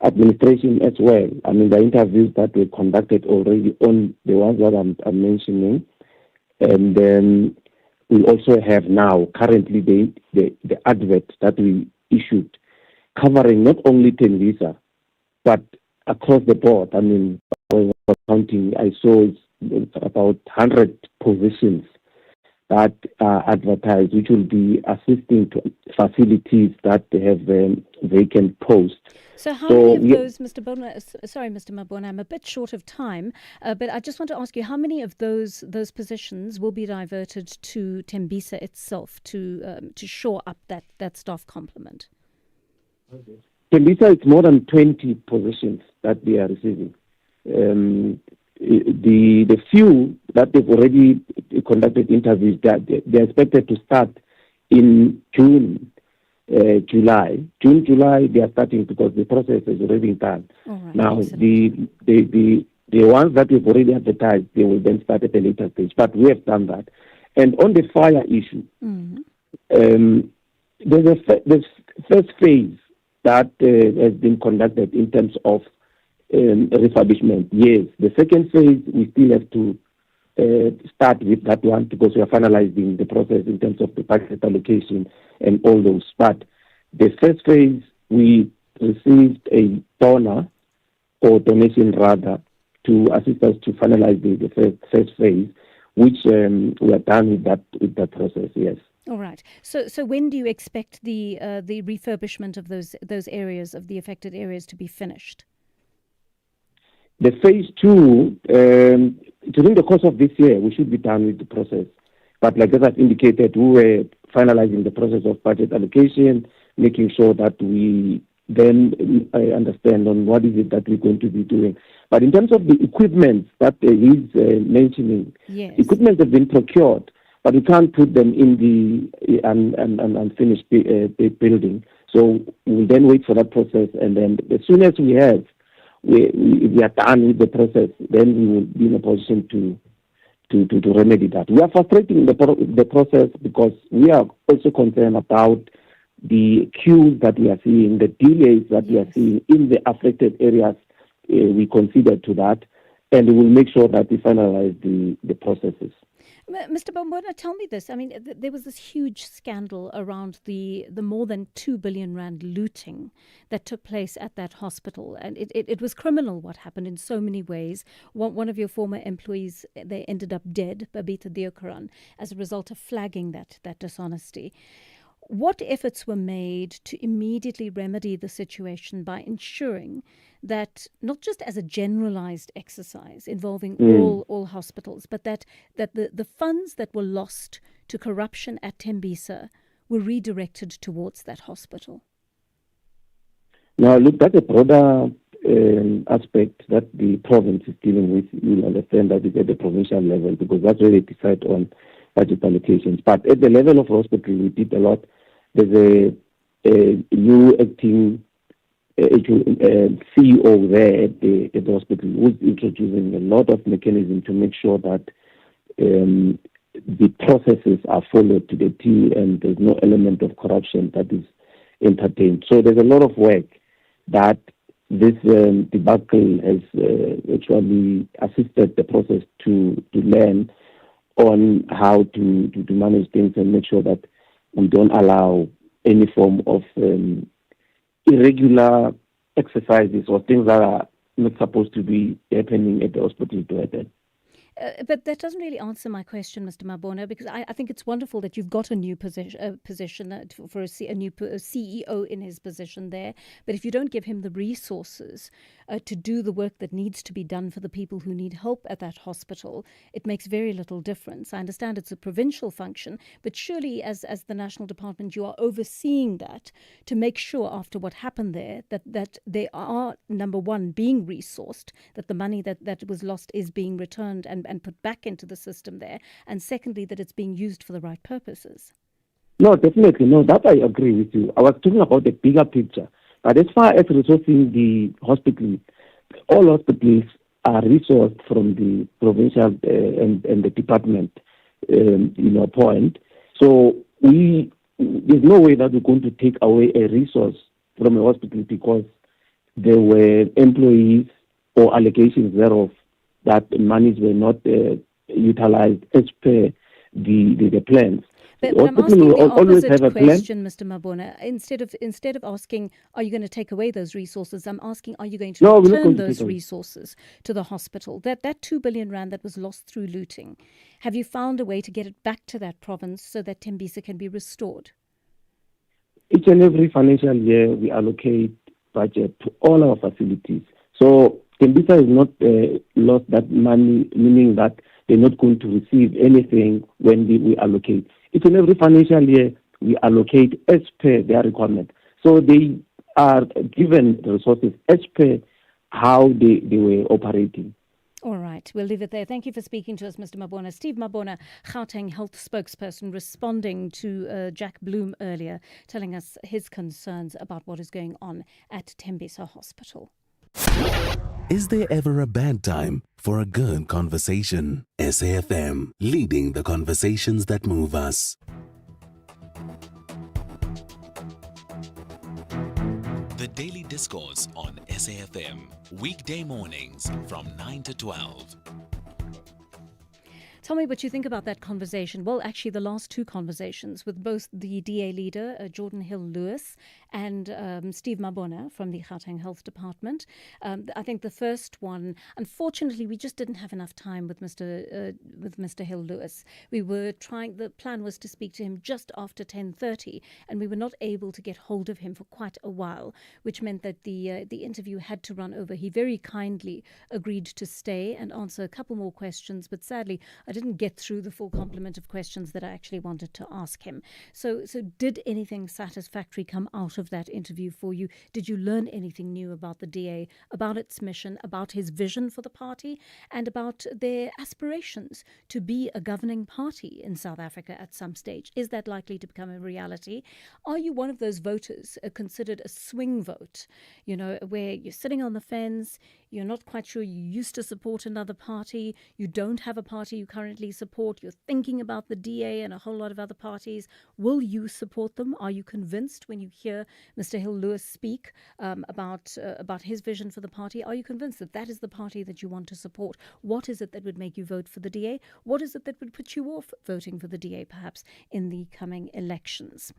[SPEAKER 24] administration as well. I mean, the interviews that were conducted already on the ones that I'm mentioning, and then we also have now currently the advert that we issued, covering not only Tembisa, but across the board. I mean, counting, I saw about 100 positions that are advertised, which will be assisting to facilities that have vacant posts.
[SPEAKER 7] So how many of those, Mr. Mabona, I'm a bit short of time, but I just want to ask you, how many of those positions will be diverted to Tembisa itself to shore up that staff complement?
[SPEAKER 24] Tembisa, it's more than 20 positions that they are receiving. The few that they've already conducted interviews, that they're expected to start in June, July. June, July, they are starting because the process is already done.
[SPEAKER 7] Right,
[SPEAKER 24] now, the ones that we've already advertised, they will then start at a later stage. But we have done that. And on the fire issue, there's a first phase that has been conducted in terms of refurbishment. Yes, the second phase, we still have to start with that one because we are finalizing the process in terms of the budget allocation and all those. But the first phase, we received a donor or donation rather to assist us to finalize the first phase, which we are done with that process. Yes.
[SPEAKER 7] All right. So when do you expect the refurbishment of those areas, of the affected areas, to be finished?
[SPEAKER 24] The phase 2, during the course of this year, we should be done with the process. But like as I've indicated, we were finalizing the process of budget allocation, making sure that we then understand on what is it that we're going to be doing. But in terms of the equipment that he's mentioning, equipment have been procured, but we can't put them in the unfinished building. So we'll then wait for that process, and then as soon as we are done with the process, then we will be in a position to remedy that. We are frustrating the process because we are also concerned about the queues that we are seeing, the delays that we are seeing in the affected areas. We consider to that, and we will make sure that we finalize the processes.
[SPEAKER 7] Mr. Bombona, tell me this. I mean, there was this huge scandal around the more than 2 billion rand looting that took place at that hospital. And it was criminal what happened in so many ways. One of your former employees, they ended up dead, Babita Deokaran, as a result of flagging that dishonesty. What efforts were made to immediately remedy the situation by ensuring that, not just as a generalized exercise involving all hospitals, but that the funds that were lost to corruption at Tembisa were redirected towards that hospital?
[SPEAKER 24] Now, look, that's a broader aspect that the province is dealing with. You'll understand that it's at the provincial level because that's where they decide on budget allocations. But at the level of hospital, we did a lot. There's a new acting CEO there at the hospital who's introducing a lot of mechanism to make sure that the processes are followed to the T and there's no element of corruption that is entertained. So there's a lot of work that this debacle has actually assisted the process to learn on how to manage things and make sure that we don't allow any form of irregular exercises or things that are not supposed to be happening at the hospital to happen.
[SPEAKER 7] But that doesn't really answer my question, Mr. Mabona, because I think it's wonderful that you've got a new position for a new CEO in his position there. But if you don't give him the resources to do the work that needs to be done for the people who need help at that hospital, it makes very little difference. I understand it's a provincial function, but surely as the national department, you are overseeing that to make sure after what happened there that they are, number one, being resourced, that the money that was lost is being returned and put back into the system there, and secondly, that it's being used for the right purposes.
[SPEAKER 24] No, definitely. No, that I agree with you. I was talking about the bigger picture. But as far as resourcing the hospital, all hospitals are resourced from the provincial and the department, point. So there's no way that we're going to take away a resource from a hospital because there were employees or allegations thereof that monies were not utilized as per the plans.
[SPEAKER 7] But I'm asking the opposite question, Mr. Mabona. Instead of asking, are you going to take away those resources, I'm asking, are you going to return those resources to the hospital? That 2 billion rand that was lost through looting, have you found a way to get it back to that province so that Tembisa can be restored?
[SPEAKER 24] Each and every financial year, we allocate budget to all our facilities. So Tembisa is not lost that money, meaning that they're not going to receive anything when we allocate. Each and every financial year, we allocate as per their requirement. So they are given the resources as per how they were operating.
[SPEAKER 7] All right, we'll leave it there. Thank you for speaking to us, Mr. Mabona. Steve Mabona, Gauteng Health spokesperson, responding to Jack Bloom earlier, telling us his concerns about what is going on at Tembisa Hospital.
[SPEAKER 6] Is there ever a bad time for a good conversation? SAFM, leading the conversations that move us. The Daily Discourse on SAFM, weekday mornings from 9 to 12.
[SPEAKER 7] Tell me what you think about that conversation. Well, actually, the last two conversations with both the DA leader, Jordan Hill-Lewis, and Steve Mabona from the Gauteng Health Department. I think the first one, unfortunately, we just didn't have enough time with Mr. Hill-Lewis. The plan was to speak to him just after 10:30, and we were not able to get hold of him for quite a while, which meant that the interview had to run over. He very kindly agreed to stay and answer a couple more questions, but sadly, I didn't get through the full complement of questions that I actually wanted to ask him. So did anything satisfactory come out of that interview for you? Did you learn anything new about the DA, about its mission, about his vision for the party, and about their aspirations to be a governing party in South Africa at some stage? Is that likely to become a reality? Are you one of those voters considered a swing vote, where you're sitting on the fence, you're not quite sure you used to support another party, you don't have a party you currently support, you're thinking about the DA and a whole lot of other parties? Will you support them? Are you convinced when you hear Mr. Hill-Lewis speak about his vision for the party? Are you convinced that that is the party that you want to support? What is it that would make you vote for the DA? What is it that would put you off voting for the DA perhaps in the coming elections?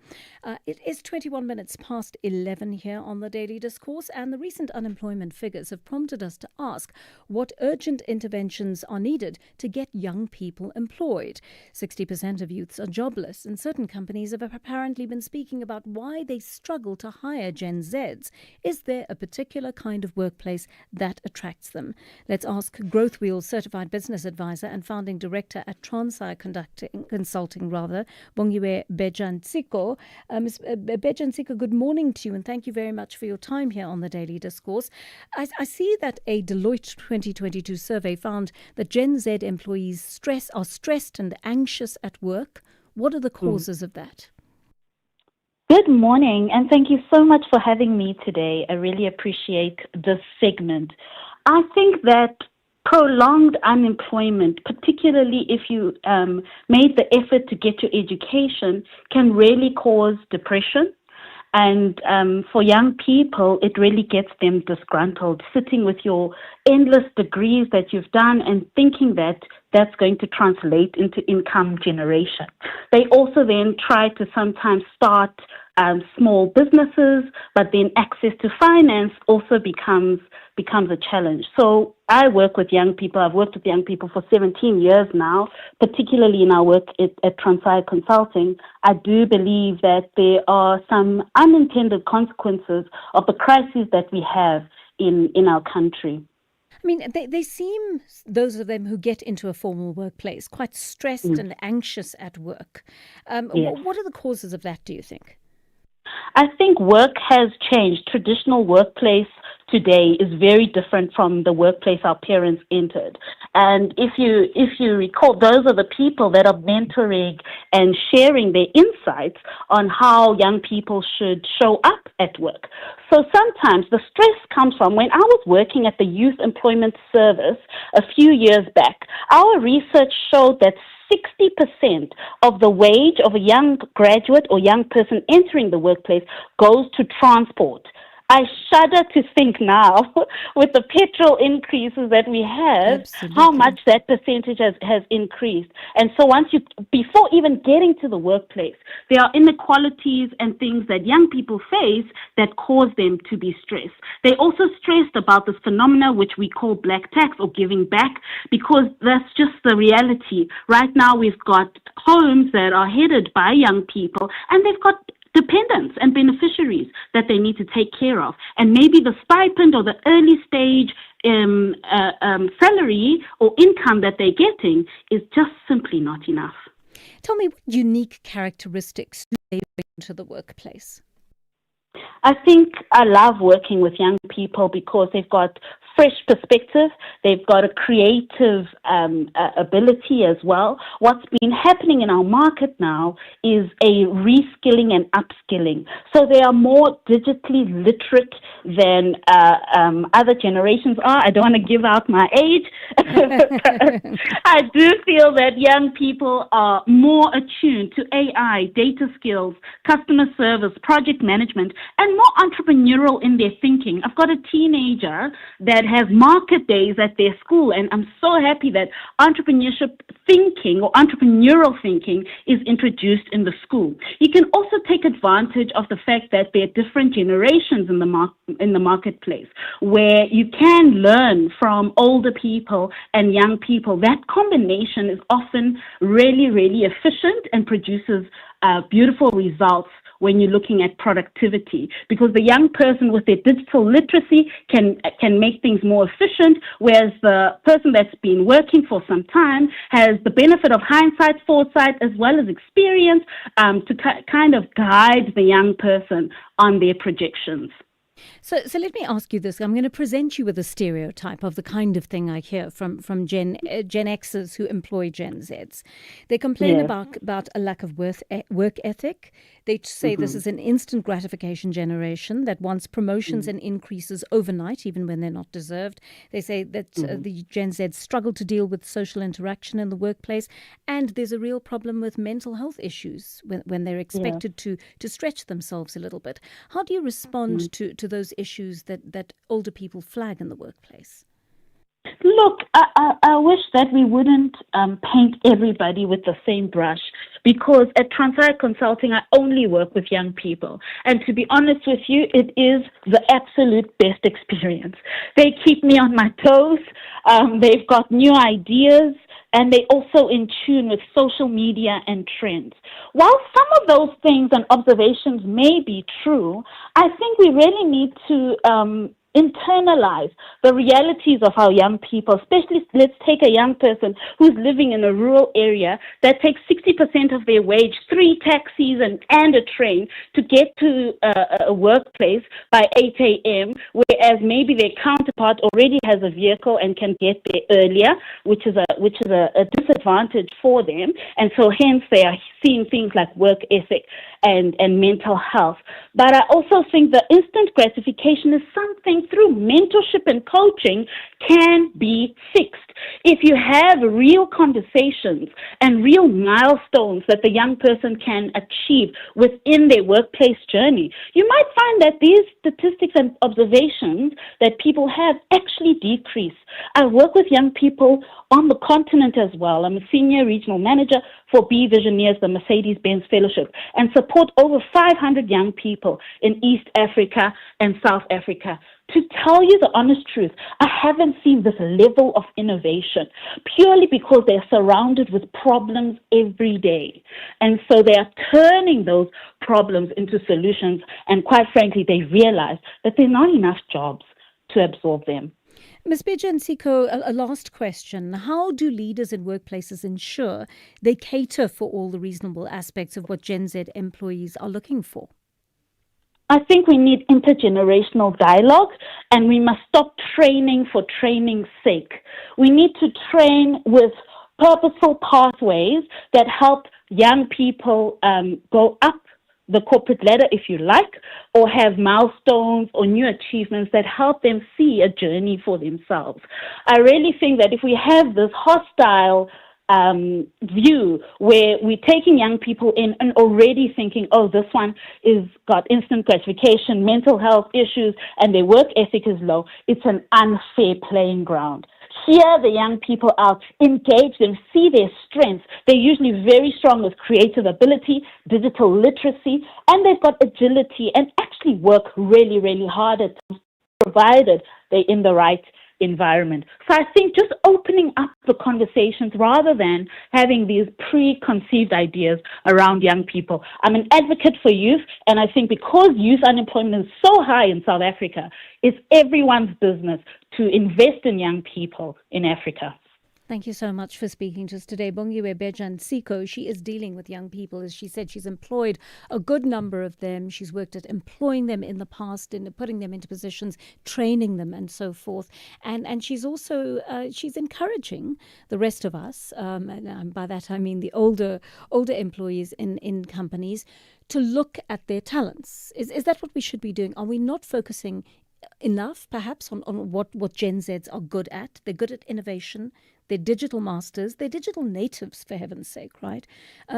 [SPEAKER 7] It is 21 minutes past 11 here on the Daily Discourse, and the recent unemployment figures have prompted us to ask what urgent interventions are needed to get young people employed. 60% of youths are jobless, and certain companies have apparently been speaking about why they struggle to hire Gen Zs. Is there a particular kind of workplace that attracts them? Let's ask Growth Wheel's certified business advisor and founding director at Transai Consulting, Bongiwe Bejantsiko. Ms. Bejantsiko, good morning to you, and thank you very much for your time here on the Daily Discourse. I see that a Deloitte 2022 survey found that Gen Z employees are stressed and anxious at work. What are the causes of that?
[SPEAKER 5] Good morning, and thank you so much for having me today. I really appreciate this segment. I think that prolonged unemployment, particularly if you made the effort to get your education, can really cause depression. And for young people, it really gets them disgruntled, sitting with your endless degrees that you've done and thinking that that's going to translate into income generation. They also then try to sometimes start small businesses, but then access to finance also becomes a challenge. So I work with young people. I've worked with young people for 17 years now, particularly in our work at Transai Consulting. I do believe that there are some unintended consequences of the crises that we have in our country.
[SPEAKER 7] I mean, they seem, those of them who get into a formal workplace, quite stressed and anxious at work.
[SPEAKER 5] Yes.
[SPEAKER 7] What are the causes of that, do you think?
[SPEAKER 5] I think work has changed. Traditional workplace today is very different from the workplace our parents entered. And if you recall, those are the people that are mentoring and sharing their insights on how young people should show up at work. So sometimes the stress comes from when I was working at the Youth Employment Service a few years back, our research showed that 60% of the wage of a young graduate or young person entering the workplace goes to transport. I shudder to think now, with the petrol increases that we have, how much that percentage has increased. And so before even getting to the workplace, there are inequalities and things that young people face that cause them to be stressed. They also stressed about this phenomena which we call black tax or giving back, because that's just the reality. Right now we've got homes that are headed by young people, and they've got dependents and beneficiaries that they need to take care of. And maybe the stipend or the early stage salary or income that they're getting is just simply not enough.
[SPEAKER 7] Tell me, what unique characteristics do they bring to the workplace?
[SPEAKER 5] I think I love working with young people because they've got fresh perspective, they've got a creative ability as well. What's been happening in our market now is a reskilling and upskilling. So they are more digitally literate than other generations are. I don't want to give out my age. I do feel that young people are more attuned to AI, data skills, customer service, project management, and more entrepreneurial in their thinking. I've got a teenager that has market days at their school, and I'm so happy that entrepreneurship thinking or entrepreneurial thinking is introduced in the school. You can also take advantage of the fact that there are different generations in the marketplace, where you can learn from older people and young people. That combination is often really, really efficient and produces beautiful results when you're looking at productivity, because the young person with their digital literacy can make things more efficient, whereas the person that's been working for some time has the benefit of hindsight, foresight, as well as experience to kind of guide the young person on their projections.
[SPEAKER 7] So let me ask you this. I'm going to present you with a stereotype of the kind of thing I hear from Gen Xers who employ Gen Zs. They complain about a lack of work ethic. They say this is an instant gratification generation that wants promotions and increases overnight, even when they're not deserved. They say that the Gen Z struggle to deal with social interaction in the workplace, and there's a real problem with mental health issues when they're expected to stretch themselves a little bit. How do you respond to those issues that older people flag in the workplace?
[SPEAKER 5] Look, I wish that we wouldn't paint everybody with the same brush, because at Transire Consulting, I only work with young people. And to be honest with you, it is the absolute best experience. They keep me on my toes. They've got new ideas, and they're also in tune with social media and trends. While some of those things and observations may be true, I think we really need to internalize the realities of our young people, especially let's take a young person who's living in a rural area that takes 60% of their wage, 3 taxis and a train to get to a workplace by 8 a.m., whereas maybe their counterpart already has a vehicle and can get there earlier, which is a disadvantage for them. And so hence they are seeing things like work ethic and mental health. But I also think the instant gratification is something through mentorship and coaching can be fixed. If you have real conversations and real milestones that the young person can achieve within their workplace journey, you might find that these statistics and observations that people have actually decrease. I work with young people on the continent as well. I'm a senior regional manager for B Visioneers, the Mercedes-Benz Fellowship, and support over 500 young people in East Africa and South Africa. To tell you the honest truth, I haven't seen this level of innovation, purely because they're surrounded with problems every day. And so they are turning those problems into solutions, and quite frankly, they realize that there are not enough jobs to absorb them.
[SPEAKER 7] Ms. Beja-Nsiko, a last question. How do leaders in workplaces ensure they cater for all the reasonable aspects of what Gen Z employees are looking for?
[SPEAKER 5] I think we need intergenerational dialogue, and we must stop training for training's sake. We need to train with purposeful pathways that help young people go up the corporate ladder, if you like, or have milestones or new achievements that help them see a journey for themselves. I really think that if we have this hostile view where we're taking young people in and already thinking, oh, this one is got instant gratification, mental health issues, and their work ethic is low, it's an unfair playing ground. Hear the young people out, engage them, see their strengths. They're usually very strong with creative ability, digital literacy, and they've got agility and actually work really, really hard at times, provided they're in the right environment. So I think just opening up the conversations rather than having these preconceived ideas around young people. I'm an advocate for youth, and I think because youth unemployment is so high in South Africa, it's everyone's business to invest in young people in Africa.
[SPEAKER 7] Thank you so much for speaking to us today. Bongiwe Bejan-Siko, she is dealing with young people. As she said, she's employed a good number of them. She's worked at employing them in the past, in putting them into positions, training them and so forth. And she's also, she's encouraging the rest of us, and by that I mean the older employees in companies, to look at their talents. Is that what we should be doing? Are we not focusing enough, perhaps, on what Gen Zs are good at? They're good at innovation. They're digital masters. They're digital natives, for heaven's sake, right?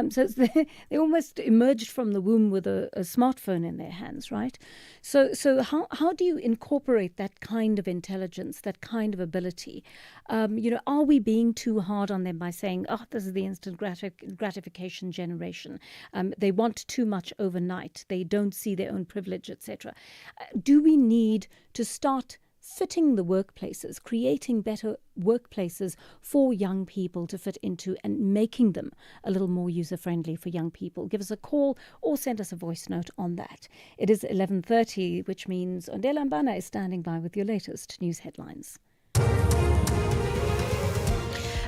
[SPEAKER 7] So they almost emerged from the womb with a smartphone in their hands, right? So how do you incorporate that kind of intelligence, that kind of ability? Are we being too hard on them by saying, oh, this is the instant gratification generation. They want too much overnight. They don't see their own privilege, etc. Do we need to start fitting the workplaces, creating better workplaces for young people to fit into and making them a little more user-friendly for young people? Give us a call or send us a voice note on that. It is 11:30, which means Ondela Mbana is standing by with your latest news headlines.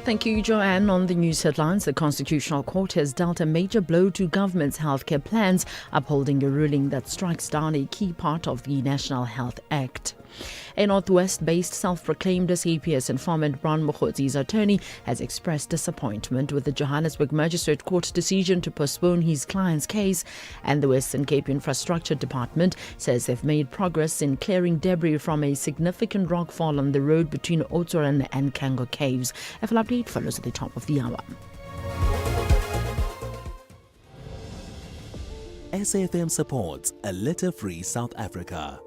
[SPEAKER 16] Thank you, Joanne. On the news headlines, the Constitutional Court has dealt a major blow to government's healthcare plans, upholding a ruling that strikes down a key part of the National Health Act. A Northwest-based self-proclaimed SAPS informant, Brown Mokgotzi's attorney, has expressed disappointment with the Johannesburg Magistrate Court decision to postpone his client's case, and the Western Cape Infrastructure Department says they've made progress in clearing debris from a significant rockfall on the road between Oudtshoorn and Kango Caves. A full update follows at the top of the hour.
[SPEAKER 6] SAFM supports a litter-free South Africa.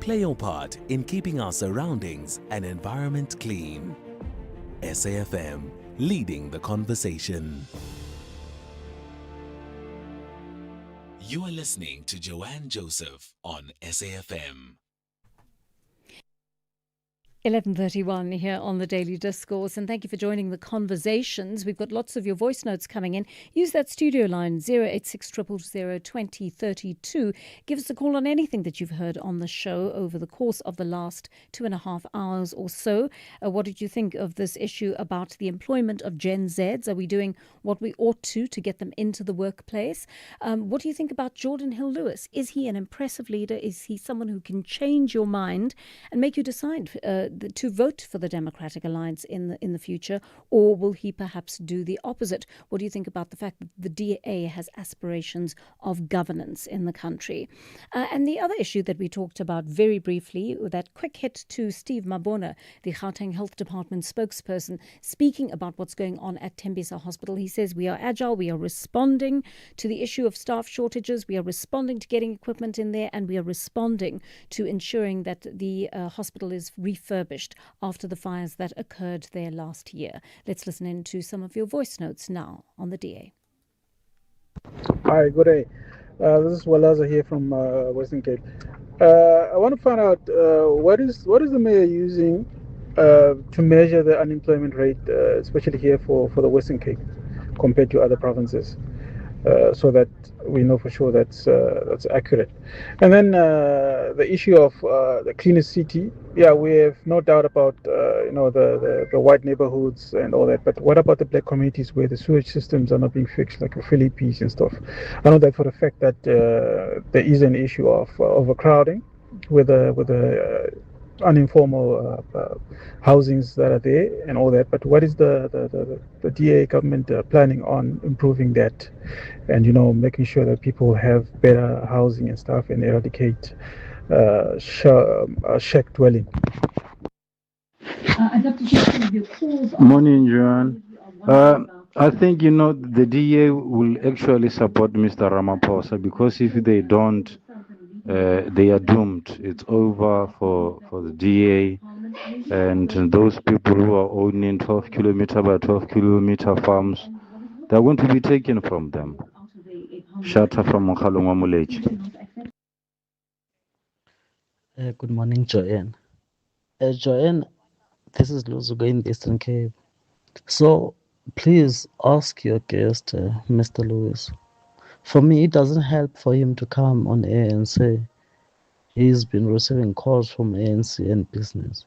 [SPEAKER 6] Play your part in keeping our surroundings and environment clean. SAFM, leading the conversation. You are listening to Joanne Joseph on SAFM.
[SPEAKER 7] 11:31 here on the Daily Discourse, and thank you for joining the conversations. We've got lots of your voice notes coming in. Use that studio line 086 000 2032. Give us a call on anything that you've heard on the show over the course of the last 2.5 hours or so. What did you think of this issue about the employment of Gen Zs? Are we doing what we ought to get them into the workplace? What do you think about Jordan Hill-Lewis? Is he an impressive leader? Is he someone who can change your mind and make you decide to vote for the Democratic Alliance in the future, or will he perhaps do the opposite? What do you think about the fact that the DA has aspirations of governance in the country? And the other issue that we talked about very briefly, that quick hit to Steve Mabona, the Gauteng Health Department spokesperson, speaking about what's going on at Tembisa Hospital. He says we are agile, we are responding to the issue of staff shortages, we are responding to getting equipment in there, and we are responding to ensuring that the hospital is refurbished after the fires that occurred there last year. Let's listen in to some of your voice notes now on the DA.
[SPEAKER 12] Hi, good day. This is Walaza here from Western Cape. I want to find out what is the mayor using to measure the unemployment rate, especially here for the Western Cape, compared to other provinces. so that we know for sure that's accurate. And then the issue of the cleanest city, yeah, we have no doubt about the white neighborhoods and all that. But what about the black communities where the sewage systems are not being fixed, like the Philippines and stuff? I know that for the fact that there is an issue of overcrowding with the uninformal housings that are there and all that. But what is the DA government planning on improving that, and making sure that people have better housing and stuff, and eradicate shack dwelling?
[SPEAKER 15] Morning, Joan. I think the DA will actually support Mr. Ramaphosa, because if they don't, they are doomed. It's over for the DA and those people who are owning 12 kilometer by 12 kilometer farms. They're going to be taken from them. Shata from Mokhalongwa Muleji.
[SPEAKER 17] Good morning, Joanne. Joanne, this is Luzugo in the Eastern Cape. So please ask your guest, Mr. Lewis. For me, it doesn't help for him to come on air and say he's been receiving calls from ANC and business.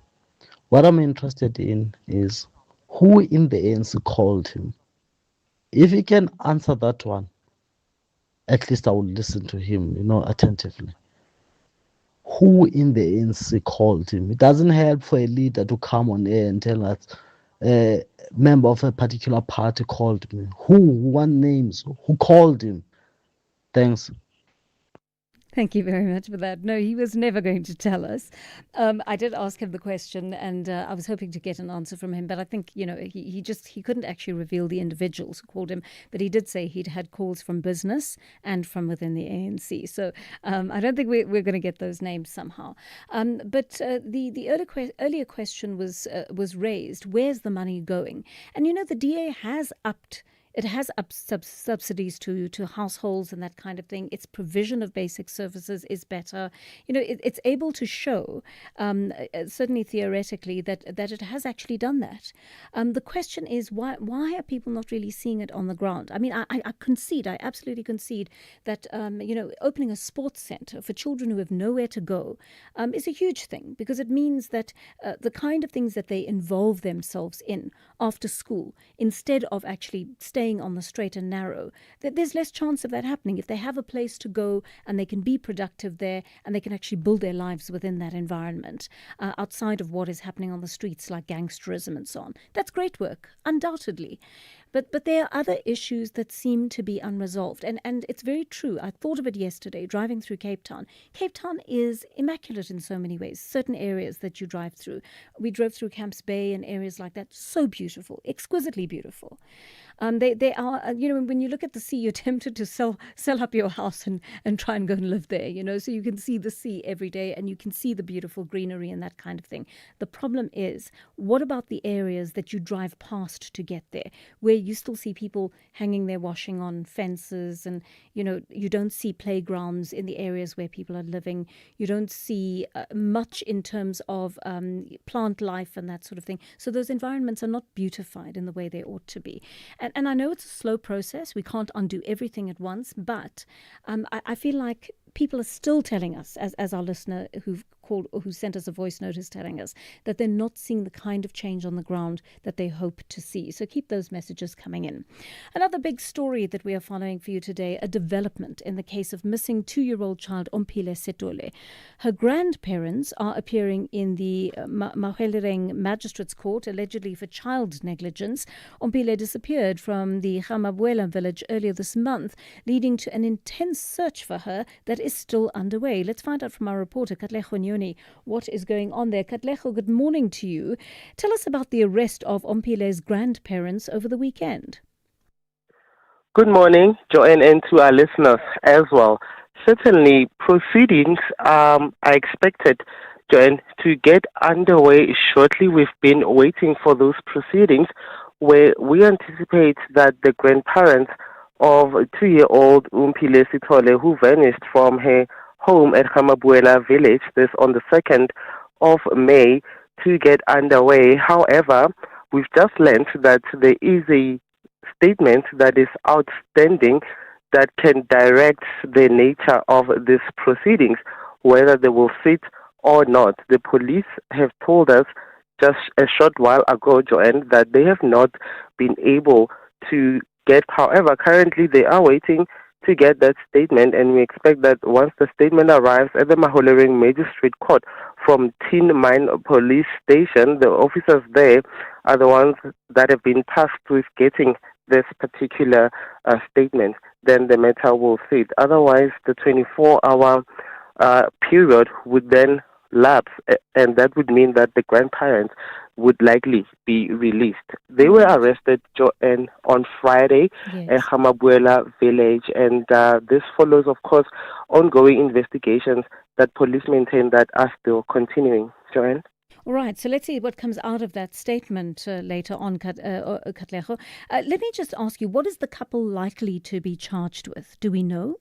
[SPEAKER 17] What I'm interested in is who in the ANC called him. If he can answer that one, at least I will listen to him, attentively. Who in the ANC called him? It doesn't help for a leader to come on air and tell us a member of a particular party called me. Who? One names. Who called him? Thanks.
[SPEAKER 7] Thank you very much for that. No, he was never going to tell us. I did ask him the question, and I was hoping to get an answer from him. But I think, he couldn't actually reveal the individuals who called him. But he did say he'd had calls from business and from within the ANC. So I don't think we're going to get those names somehow. But the earlier question was raised: where's the money going? And the DA has upped. It has up subsidies to households and that kind of thing. Its provision of basic services is better. It's able to show, certainly theoretically, that it has actually done that. The question is, why are people not really seeing it on the ground? I mean, I absolutely concede that, opening a sports center for children who have nowhere to go is a huge thing, because it means that the kind of things that they involve themselves in after school, instead of actually staying on the straight and narrow, that there's less chance of that happening if they have a place to go and they can be productive there and they can actually build their lives within that environment, outside of what is happening on the streets like gangsterism and so on. That's great work, undoubtedly. But there are other issues that seem to be unresolved. And it's very true. I thought of it yesterday, driving through Cape Town. Cape Town is immaculate in so many ways. Certain areas that you drive through. We drove through Camps Bay and areas like that. So beautiful, exquisitely beautiful. They are, when you look at the sea, you're tempted to sell up your house and try and go and live there, so you can see the sea every day and you can see the beautiful greenery and that kind of thing. The problem is, what about the areas that you drive past to get there, where you still see people hanging their washing on fences, and, you don't see playgrounds in the areas where people are living. You don't see much in terms of plant life and that sort of thing. So those environments are not beautified in the way they ought to be. And I know it's a slow process. We can't undo everything at once, but I feel like people are still telling us, as our listener who sent us a voice note is telling us, that they're not seeing the kind of change on the ground that they hope to see. So keep those messages coming in. Another big story that we are following for you today, a development in the case of missing 2-year-old child Ompile Setole. Her grandparents are appearing in the Mahwelereng Magistrates Court, allegedly for child negligence. Ompile disappeared from the Gamabuela village earlier this month, leading to an intense search for her that is still underway. Let's find out from our reporter, Katlego Nyoni, what is going on there. Katlego, good morning to you. Tell us about the arrest of Ompile's grandparents over the weekend.
[SPEAKER 18] Good morning, Joanne, and to our listeners as well. Certainly, proceedings are expected, Joanne, to get underway shortly. We've been waiting for those proceedings, where we anticipate that the grandparents of 2-year-old Ompile Setole, who vanished from her home at Gamabuela village this on the 2nd of May, to get underway. However, we've just learned that there is a statement that is outstanding that can direct the nature of these proceedings, whether they will sit or not. The police have told us just a short while ago, Joanne, that they have not been able to get. However, currently they are waiting to get that statement, and we expect that once the statement arrives at the Mahulering Magistrate Court from Tin Mine Police Station, the officers there are the ones that have been tasked with getting this particular statement. Then the matter will sit. Otherwise, the 24-hour period would then lapse, and that would mean that the grandparents would likely be released. They were arrested, Joanne, on Friday at Hamabuela village, and this follows, of course, ongoing investigations that police maintain that are still continuing. Joanne?
[SPEAKER 7] All right, so let's see what comes out of that statement later on, Katlego. Let me just ask you, what is the couple likely to be charged with? Do we know?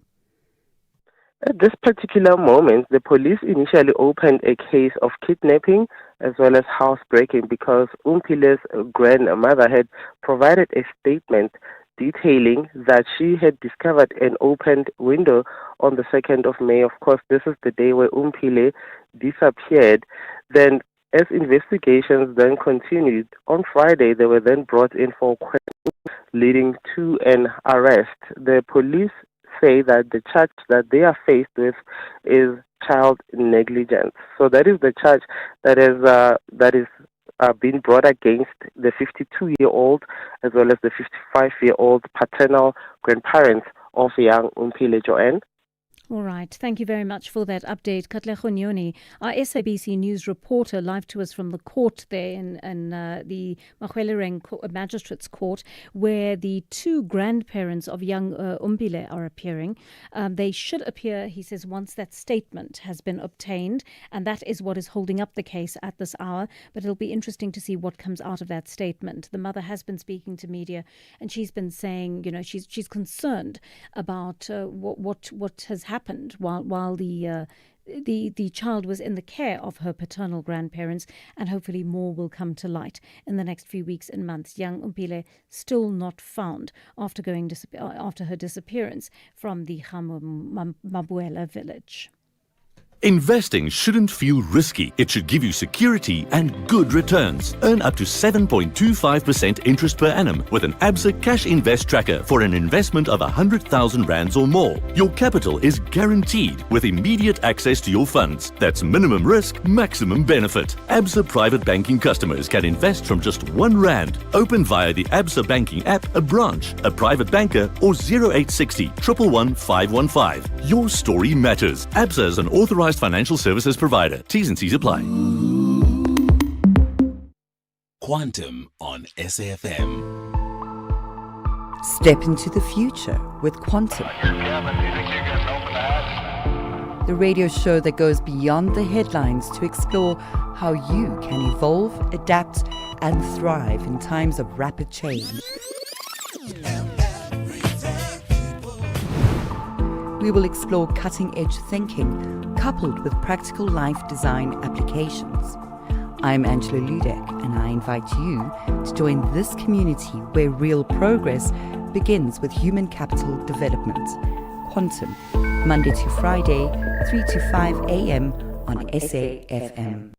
[SPEAKER 18] At this particular moment, the police initially opened a case of kidnapping as well as housebreaking because Umpile's grandmother had provided a statement detailing that she had discovered an opened window on the 2nd of May. Of course, this is the day where Umpile disappeared. Then, as investigations then continued, on Friday they were then brought in for questioning, leading to an arrest. The police say that the charge that they are faced with is child negligence. So that is the charge that is being brought against the 52-year-old as well as the 55-year-old paternal grandparents of young Umpile, Joanne.
[SPEAKER 7] All right. Thank you very much for that update. Katlego Nyoni, our SABC News reporter, live to us from the court there in the Mahwelereng Magistrates Court, where the two grandparents of young Umpile are appearing. They should appear, he says, once that statement has been obtained, and that is what is holding up the case at this hour. But it'll be interesting to see what comes out of that statement. The mother has been speaking to media, and she's been saying, you know, she's concerned about what has happened while the child was in the care of her paternal grandparents, and hopefully more will come to light in the next few weeks and months. Young Umpile still not found after her disappearance from the Mabuela village.
[SPEAKER 2] Investing shouldn't feel risky. It should give you security and good returns. Earn up to 7.25% interest per annum with an Absa Cash Invest Tracker for an investment of 100,000 rands or more. Your capital is guaranteed with immediate access to your funds. That's minimum risk, maximum benefit. Absa Private Banking customers can invest from just R1. Open via the Absa Banking app, a branch, a private banker, or 0860 111 515. Your story matters. Absa is an authorized financial services provider. T's and C's apply.
[SPEAKER 6] Quantum on SAFM.
[SPEAKER 19] Step into the future with Quantum. The radio show that goes beyond the headlines to explore how you can evolve, adapt, and thrive in times of rapid change. We will explore cutting-edge thinking coupled with practical life design applications. I'm Angela Ludek, and I invite you to join this community where real progress begins with human capital development. Quantum, Monday to Friday, 3 to 5 a.m. on SAFM.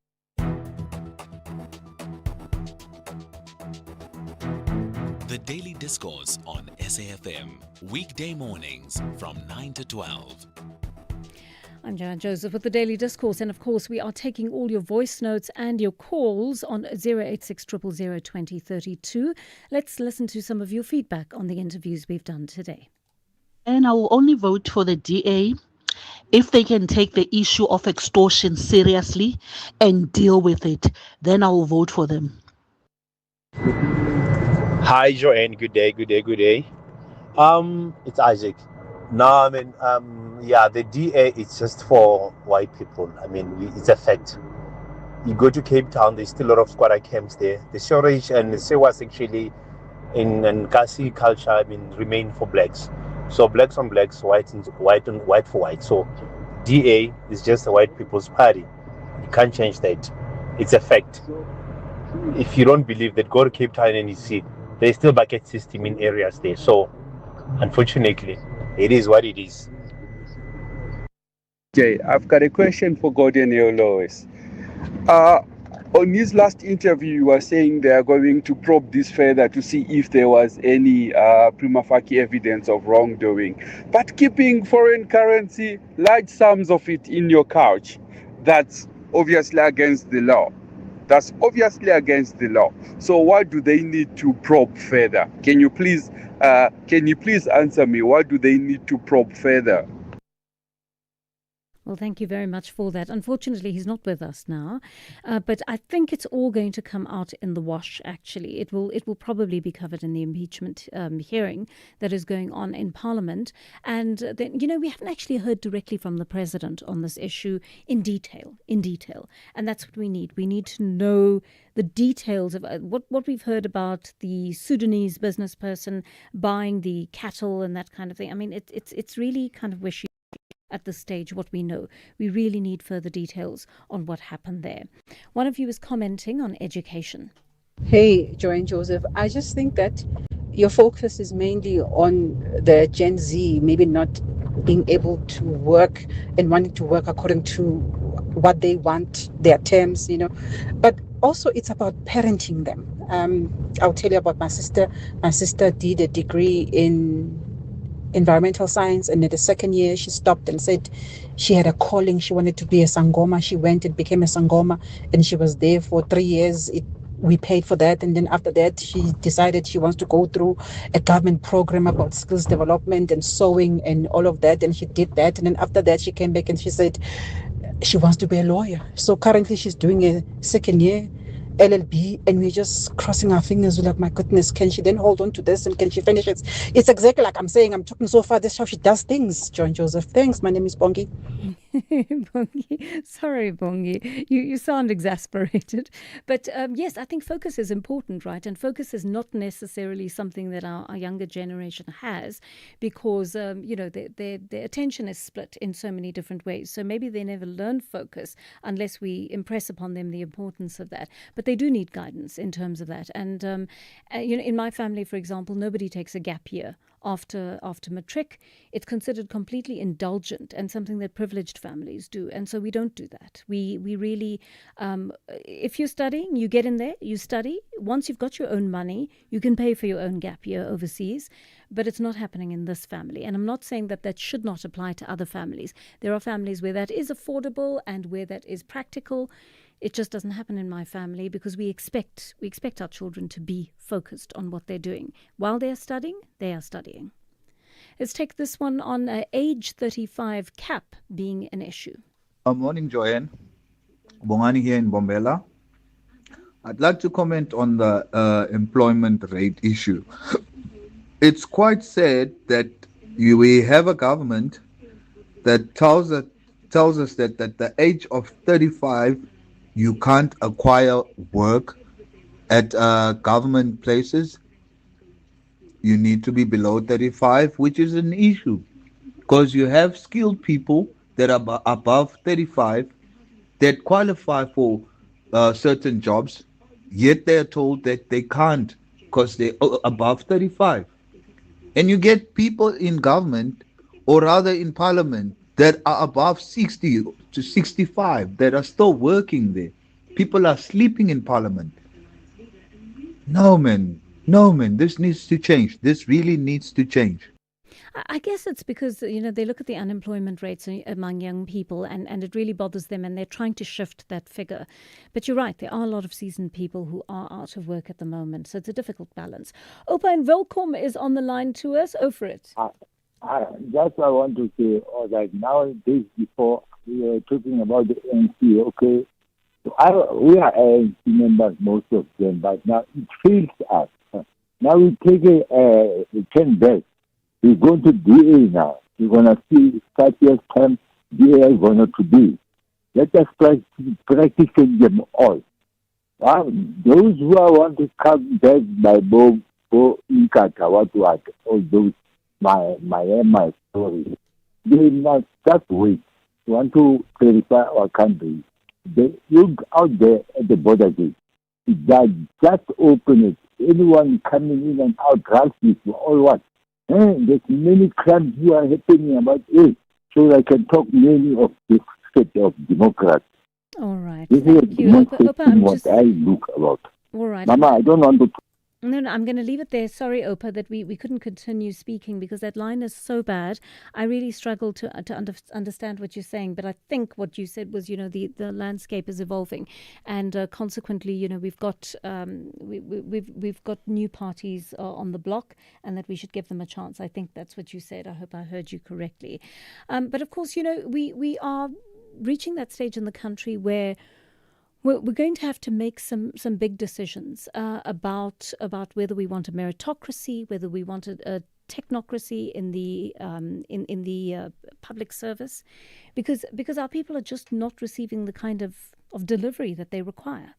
[SPEAKER 6] The Daily Discourse on SAFM. Weekday mornings from 9 to 12.
[SPEAKER 7] I'm Joanne Joseph with the Daily Discourse, and of course we are taking all your voice notes and your calls on 086 000 2032. Let's listen to some of your feedback on the interviews we've done today.
[SPEAKER 20] And I will only vote for the DA if they can take the issue of extortion seriously and deal with it. Then I will vote for them.
[SPEAKER 21] Hi, Joanne. Good day. It's Isaac. No, I mean, the DA is just for white people. I mean, it's a fact. You go to Cape Town, there's still a lot of squatter camps there. The shortage and the Sewas actually in Kasi culture, I mean, remain for blacks. So blacks on blacks, white for white. So DA is just a white people's party. You can't change that. It's a fact. If you don't believe that, go to Cape Town and you see there's still bucket system in areas there. So unfortunately, it is what it is.
[SPEAKER 3] Okay, I've got a question for Gordon Lois. On his last interview, you were saying they are going to probe this further to see if there was any prima facie evidence of wrongdoing. But keeping foreign currency, large sums of it in your couch, that's obviously against the law. That's obviously against the law. So what do they need to probe further? Can you please answer me? What do they need to probe further?
[SPEAKER 7] Well, thank you very much for that. Unfortunately, he's not with us now, but I think it's all going to come out in the wash. Actually, it will probably be covered in the impeachment hearing that is going on in Parliament. And then, we haven't actually heard directly from the president on this issue in detail. And that's what we need. We need to know the details of what we've heard about the Sudanese business person buying the cattle and that kind of thing. I mean, it's really kind of wishy at this stage what we know. We really need further details on what happened there. One of you is commenting on education.
[SPEAKER 8] Hey, Joanne Joseph, I just think that your focus is mainly on the Gen Z, maybe not being able to work and wanting to work according to what they want, their terms, but also it's about parenting them. I'll tell you about my sister. My sister did a degree in environmental science, and in the second year she stopped and said she had a calling. She wanted to be a sangoma. She went and became a sangoma, and she was there for 3 years. We paid for that, and then after that she decided she wants to go through a government program about skills development and sewing and all of that, and she did that. And then after that she came back and she said she wants to be a lawyer. So currently she's doing a second year LLB, and we're just crossing our fingers. We're like, my goodness, can she then hold on to this and can she finish it? It's exactly like I'm saying, I'm talking so far, this is how she does things, John Joseph. Thanks, my name is Bongi.
[SPEAKER 7] Bongi. Sorry, Bongi. You sound exasperated. But yes, I think focus is important, right? And focus is not necessarily something that our younger generation has because, their attention is split in so many different ways. So maybe they never learn focus unless we impress upon them the importance of that. But they do need guidance in terms of that. And, in my family, for example, nobody takes a gap year after matric. It's considered completely indulgent and something that privileged families do, and so we don't do that. We really, if you're studying, you get in there, you study. Once you've got your own money, you can pay for your own gap year overseas, but it's not happening in this family. And I'm not saying that should not apply to other families. There are families where that is affordable and where that is practical. It just doesn't happen in my family because we expect our children to be focused on what they're doing. While they're studying, they are studying. Let's take this one on age 35 cap being an issue.
[SPEAKER 9] Morning, Joanne. Bongani here in Bombela. I'd like to comment on the employment rate issue. It's quite sad that we have a government that tells us that at the age of 35, you can't acquire work at government places. You need to be below 35, which is an issue because you have skilled people that are above 35 that qualify for certain jobs, yet they're told that they can't because they're above 35. And you get people in government, or rather in parliament, that are above 60 to 65 that are still working there. People are sleeping in parliament. No, man, this needs to change. This really needs to change.
[SPEAKER 7] I guess it's because, they look at the unemployment rates among young people and it really bothers them and they're trying to shift that figure. But you're right, there are a lot of seasoned people who are out of work at the moment. So it's a difficult balance. Opa and Welkom is on the line to us. Over it.
[SPEAKER 11] That's what I want to say. Nowadays, before we were talking about the ANC, okay? We are ANC members, most of them, but now it fails us. Now we take a 10 back. We're going to DA now. We're going to see 5 years' time DA is going to be. Let us practice them all. Those who want to come back by Bo Inkata, what, all those, my story, they must start with. We want to clarify our country. They look out there at the border gate. Just open it. Anyone coming in and out, drugs, all what? There's many crimes who are happening about it, so I can talk many of the state of democracy.
[SPEAKER 7] All right.
[SPEAKER 11] This
[SPEAKER 7] Thank
[SPEAKER 11] is
[SPEAKER 7] you. Opa, I'm
[SPEAKER 11] what
[SPEAKER 7] just...
[SPEAKER 11] I look about.
[SPEAKER 7] All right.
[SPEAKER 11] Mama, I don't want to.
[SPEAKER 7] No, I'm going to leave it there. Sorry, Opa, that we couldn't continue speaking because that line is so bad. I really struggle to understand what you're saying. But I think what you said was, the landscape is evolving, and consequently, we've got we've got new parties on the block, and that we should give them a chance. I think that's what you said. I hope I heard you correctly. But of course, we are reaching that stage in the country where we're going to have to make some big decisions about whether we want a meritocracy, whether we want a technocracy in the public service, because our people are just not receiving the kind of delivery that they require.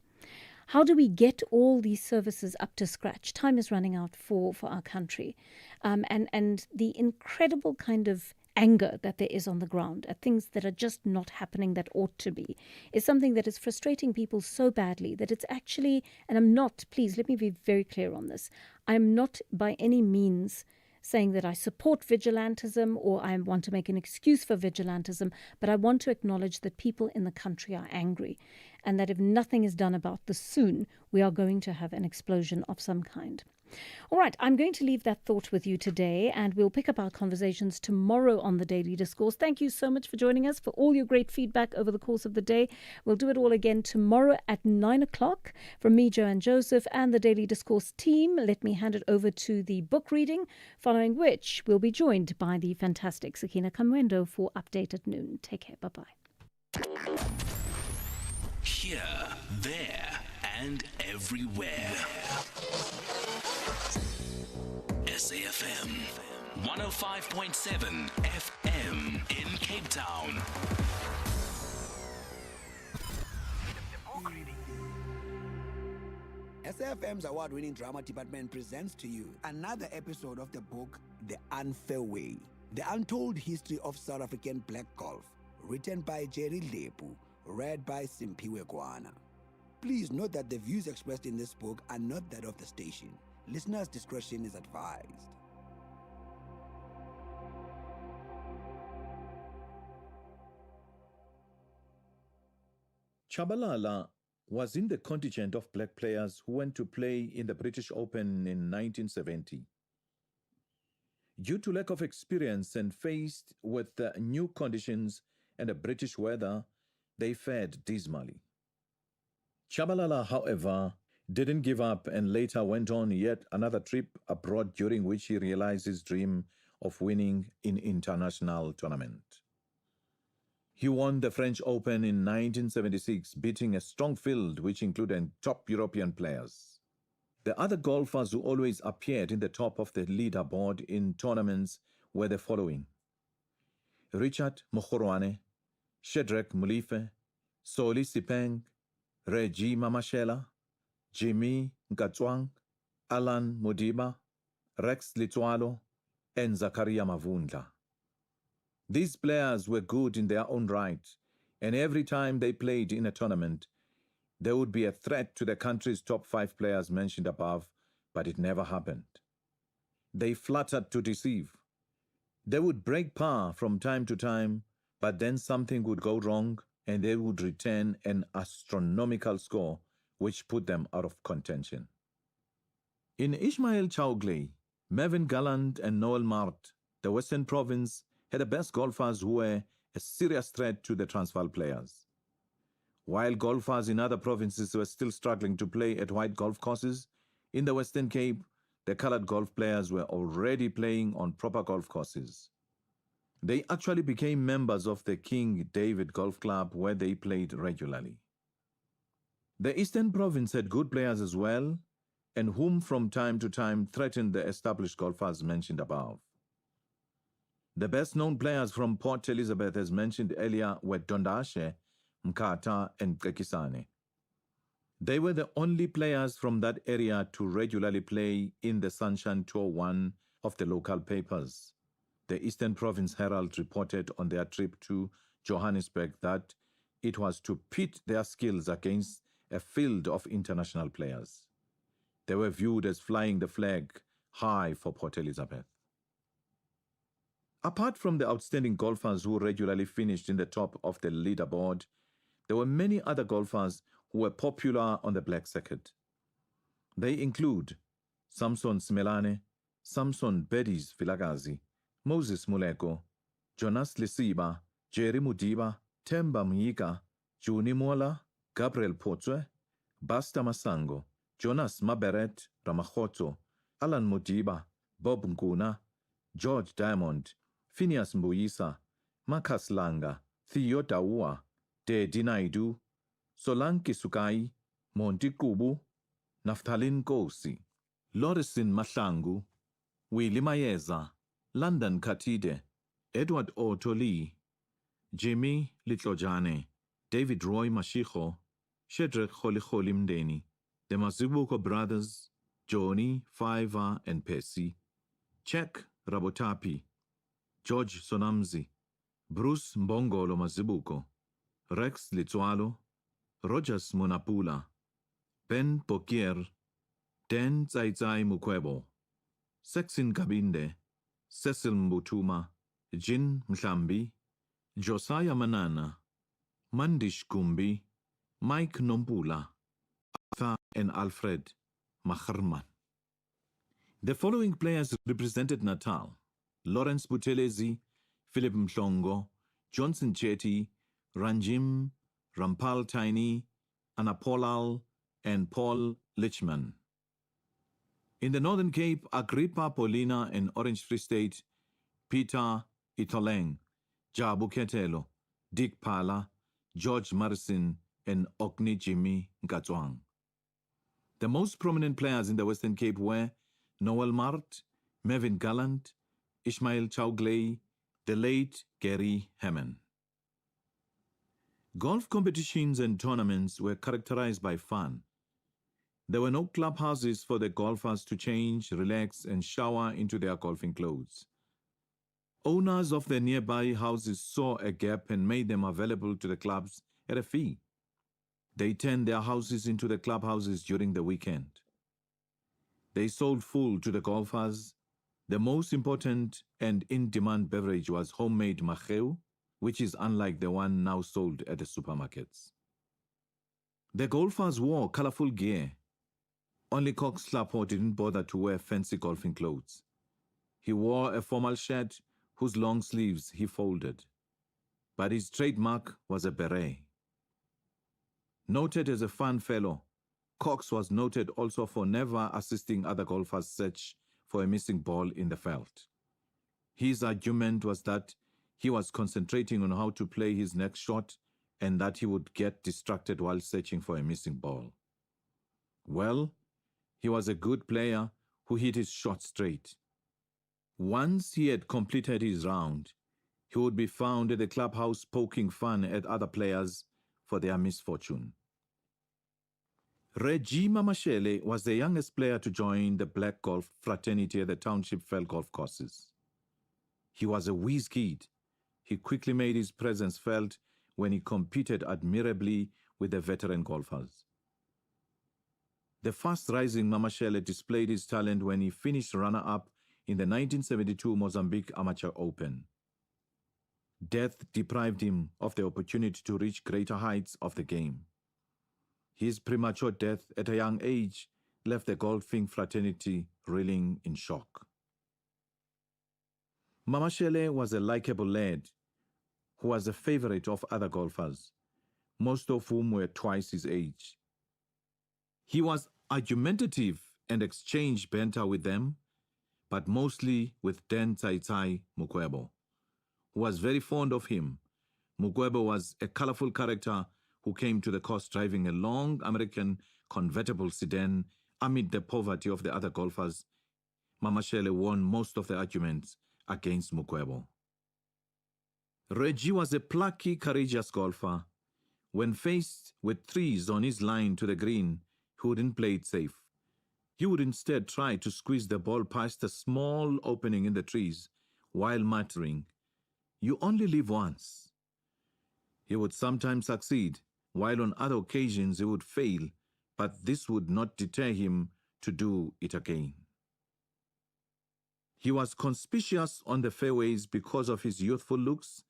[SPEAKER 7] How do we get all these services up to scratch? Time is running out for our country, and the incredible kind of anger that there is on the ground at things that are just not happening that ought to be is something that is frustrating people so badly that it's actually, and I'm not, please let me be very clear on this, I'm not by any means saying that I support vigilantism or I want to make an excuse for vigilantism, but I want to acknowledge that people in the country are angry, and that if nothing is done about this soon, we are going to have an explosion of some kind. All right, I'm going to leave that thought with you today, and we'll pick up our conversations tomorrow on the Daily Discourse. Thank you so much for joining us, for all your great feedback over the course of the day. We'll do it all again tomorrow at 9 o'clock. From me, Joanne Joseph, and the Daily Discourse team, let me hand it over to the book reading, following which we'll be joined by the fantastic Sakina Kamwendo for Update at Noon. Take care. Bye-bye.
[SPEAKER 6] Here, there, and everywhere. SAfm 105.7 FM in Cape Town.
[SPEAKER 1] SAfm's award-winning drama department presents to you another episode of the book The Unfair Way, The Untold History of South African Black Golf, written by Jerry Lepu, read by Simpiwe Kwana. Please note that the views expressed in this book are not that of the station. Listeners' discretion is advised.
[SPEAKER 10] Chabalala was in the contingent of black players who went to play in the British Open in 1970. Due to lack of experience and faced with new conditions and the British weather, they fared dismally. Chabalala, however, didn't give up and later went on yet another trip abroad, during which he realized his dream of winning in international tournament. He won the French Open in 1976, beating a strong field which included top European players. The other golfers who always appeared in the top of the leaderboard in tournaments were the following: Richard Mokhorwane, Shedrack Mulife, Soli Sipeng, Reggie Mamashela, Jimmy Nkatswang, Alan Modiba, Rex Litwalo, and Zakaria Mavundla. These players were good in their own right, and every time they played in a tournament, they would be a threat to the country's top 5 players mentioned above, but it never happened. They fluttered to deceive. They would break par from time to time, but then something would go wrong, and they would return an astronomical score, which put them out of contention. In Ismail Chaugley, Mervyn Gallant and Noel Mart, the Western Province had the best golfers who were a serious threat to the Transvaal players. While golfers in other provinces were still struggling to play at white golf courses, in the Western Cape, the colored golf players were already playing on proper golf courses. They actually became members of the King David Golf Club, where they played regularly. The Eastern Province had good players as well, and whom from time to time threatened the established golfers mentioned above. The best-known players from Port Elizabeth, as mentioned earlier, were Dondashe, Mkata, and Kekisane. They were the only players from that area to regularly play in the Sunshine Tour 1 of the local papers. The Eastern Province Herald reported on their trip to Johannesburg that it was to pit their skills against a field of international players. They were viewed as flying the flag high for Port Elizabeth. Apart from the outstanding golfers who regularly finished in the top of the leaderboard, there were many other golfers who were popular on the black circuit. They include Samson Smelane, Samson Bedis Vilagazi, Moses Muleko, Jonas Lesiba, Jerry Mudiba, Temba Mnyika, Juni Mola, Gabriel Potswe, Basta Masango, Jonas Maberet Ramakhoto, Alan Mudiba, Bob Nkuna, George Diamond, Phineas Mbuyisa, Marcus Langa, Theo Daua, De Dinaidu, Solanki Sukai, Monty Kubu, Naftalin Kosi, Lorisin Mahlangu, Willie Mayeza, London Katide, Edward Otoli, Jimmy Litlojane, David Roy Mashicho, Shedrack Holicholi Mdeni, the Mazibuko brothers, Johnny, Fiver and Percy, Chek Rabotapi, George Sonamzi, Bruce Mbongolo Mazibuko, Rex Litwalo, Rogers Monapula, Ben Pokier, Den Zaizai Mukwebo, Sexin Kabinde, Cecil Mbutuma, Jin Mhlambi, Josiah Manana, Mandish Kumbi, Mike Nombula, Arthur and Alfred Macherman. The following players represented Natal: Lawrence Butelezi, Philip Mhlongo, Johnson Chetty, Ranjim, Rampal Tiny, Anapolal, and Paul Lichman. In the Northern Cape, Agrippa Paulina and Orange Free State, Peter Itoleng, Jabu Ketelo, Dick Pala, George Morrison, and Okni Jimmy Nkatswang. The most prominent players in the Western Cape were Noel Mart, Mervyn Gallant, Ishmael Chaugley, the late Gary Hammond. Golf competitions and tournaments were characterized by fun. There were no clubhouses for the golfers to change, relax, and shower into their golfing clothes. Owners of the nearby houses saw a gap and made them available to the clubs at a fee. They turned their houses into the clubhouses during the weekend. They sold full to the golfers. The most important and in-demand beverage was homemade macheu, which is unlike the one now sold at the supermarkets. The golfers wore colorful gear. Only Cox Slapo didn't bother to wear fancy golfing clothes. He wore a formal shirt whose long sleeves he folded. But his trademark was a beret. Noted as a fun fellow, Cox was noted also for never assisting other golfers search for a missing ball in the field. His argument was that he was concentrating on how to play his next shot and that he would get distracted while searching for a missing ball. Well, he was a good player who hit his shot straight. Once he had completed his round, he would be found at the clubhouse poking fun at other players for their misfortune. Reggie Mamashele was the youngest player to join the black golf fraternity at the Township Fell golf courses. He was a whiz kid. He quickly made his presence felt when he competed admirably with the veteran golfers. The fast-rising Mamashele displayed his talent when he finished runner-up in the 1972 Mozambique Amateur Open. Death deprived him of the opportunity to reach greater heights of the game. His premature death at a young age left the golfing fraternity reeling in shock. Mamashele was a likable lad who was a favorite of other golfers, most of whom were twice his age. He was argumentative and exchanged banter with them, but mostly with Dan Tsai Mukwebo, who was very fond of him. Mukwebo was a colorful character who came to the course driving a long American convertible sedan amid the poverty of the other golfers. Mamashele won most of the arguments against Mukwebo. Reggie was a plucky, courageous golfer. When faced with trees on his line to the green, he wouldn't play it safe. He would instead try to squeeze the ball past a small opening in the trees while muttering, "You only live once." He would sometimes succeed, while on other occasions he would fail, but this would not deter him to do it again. He was conspicuous on the fairways because of his youthful looks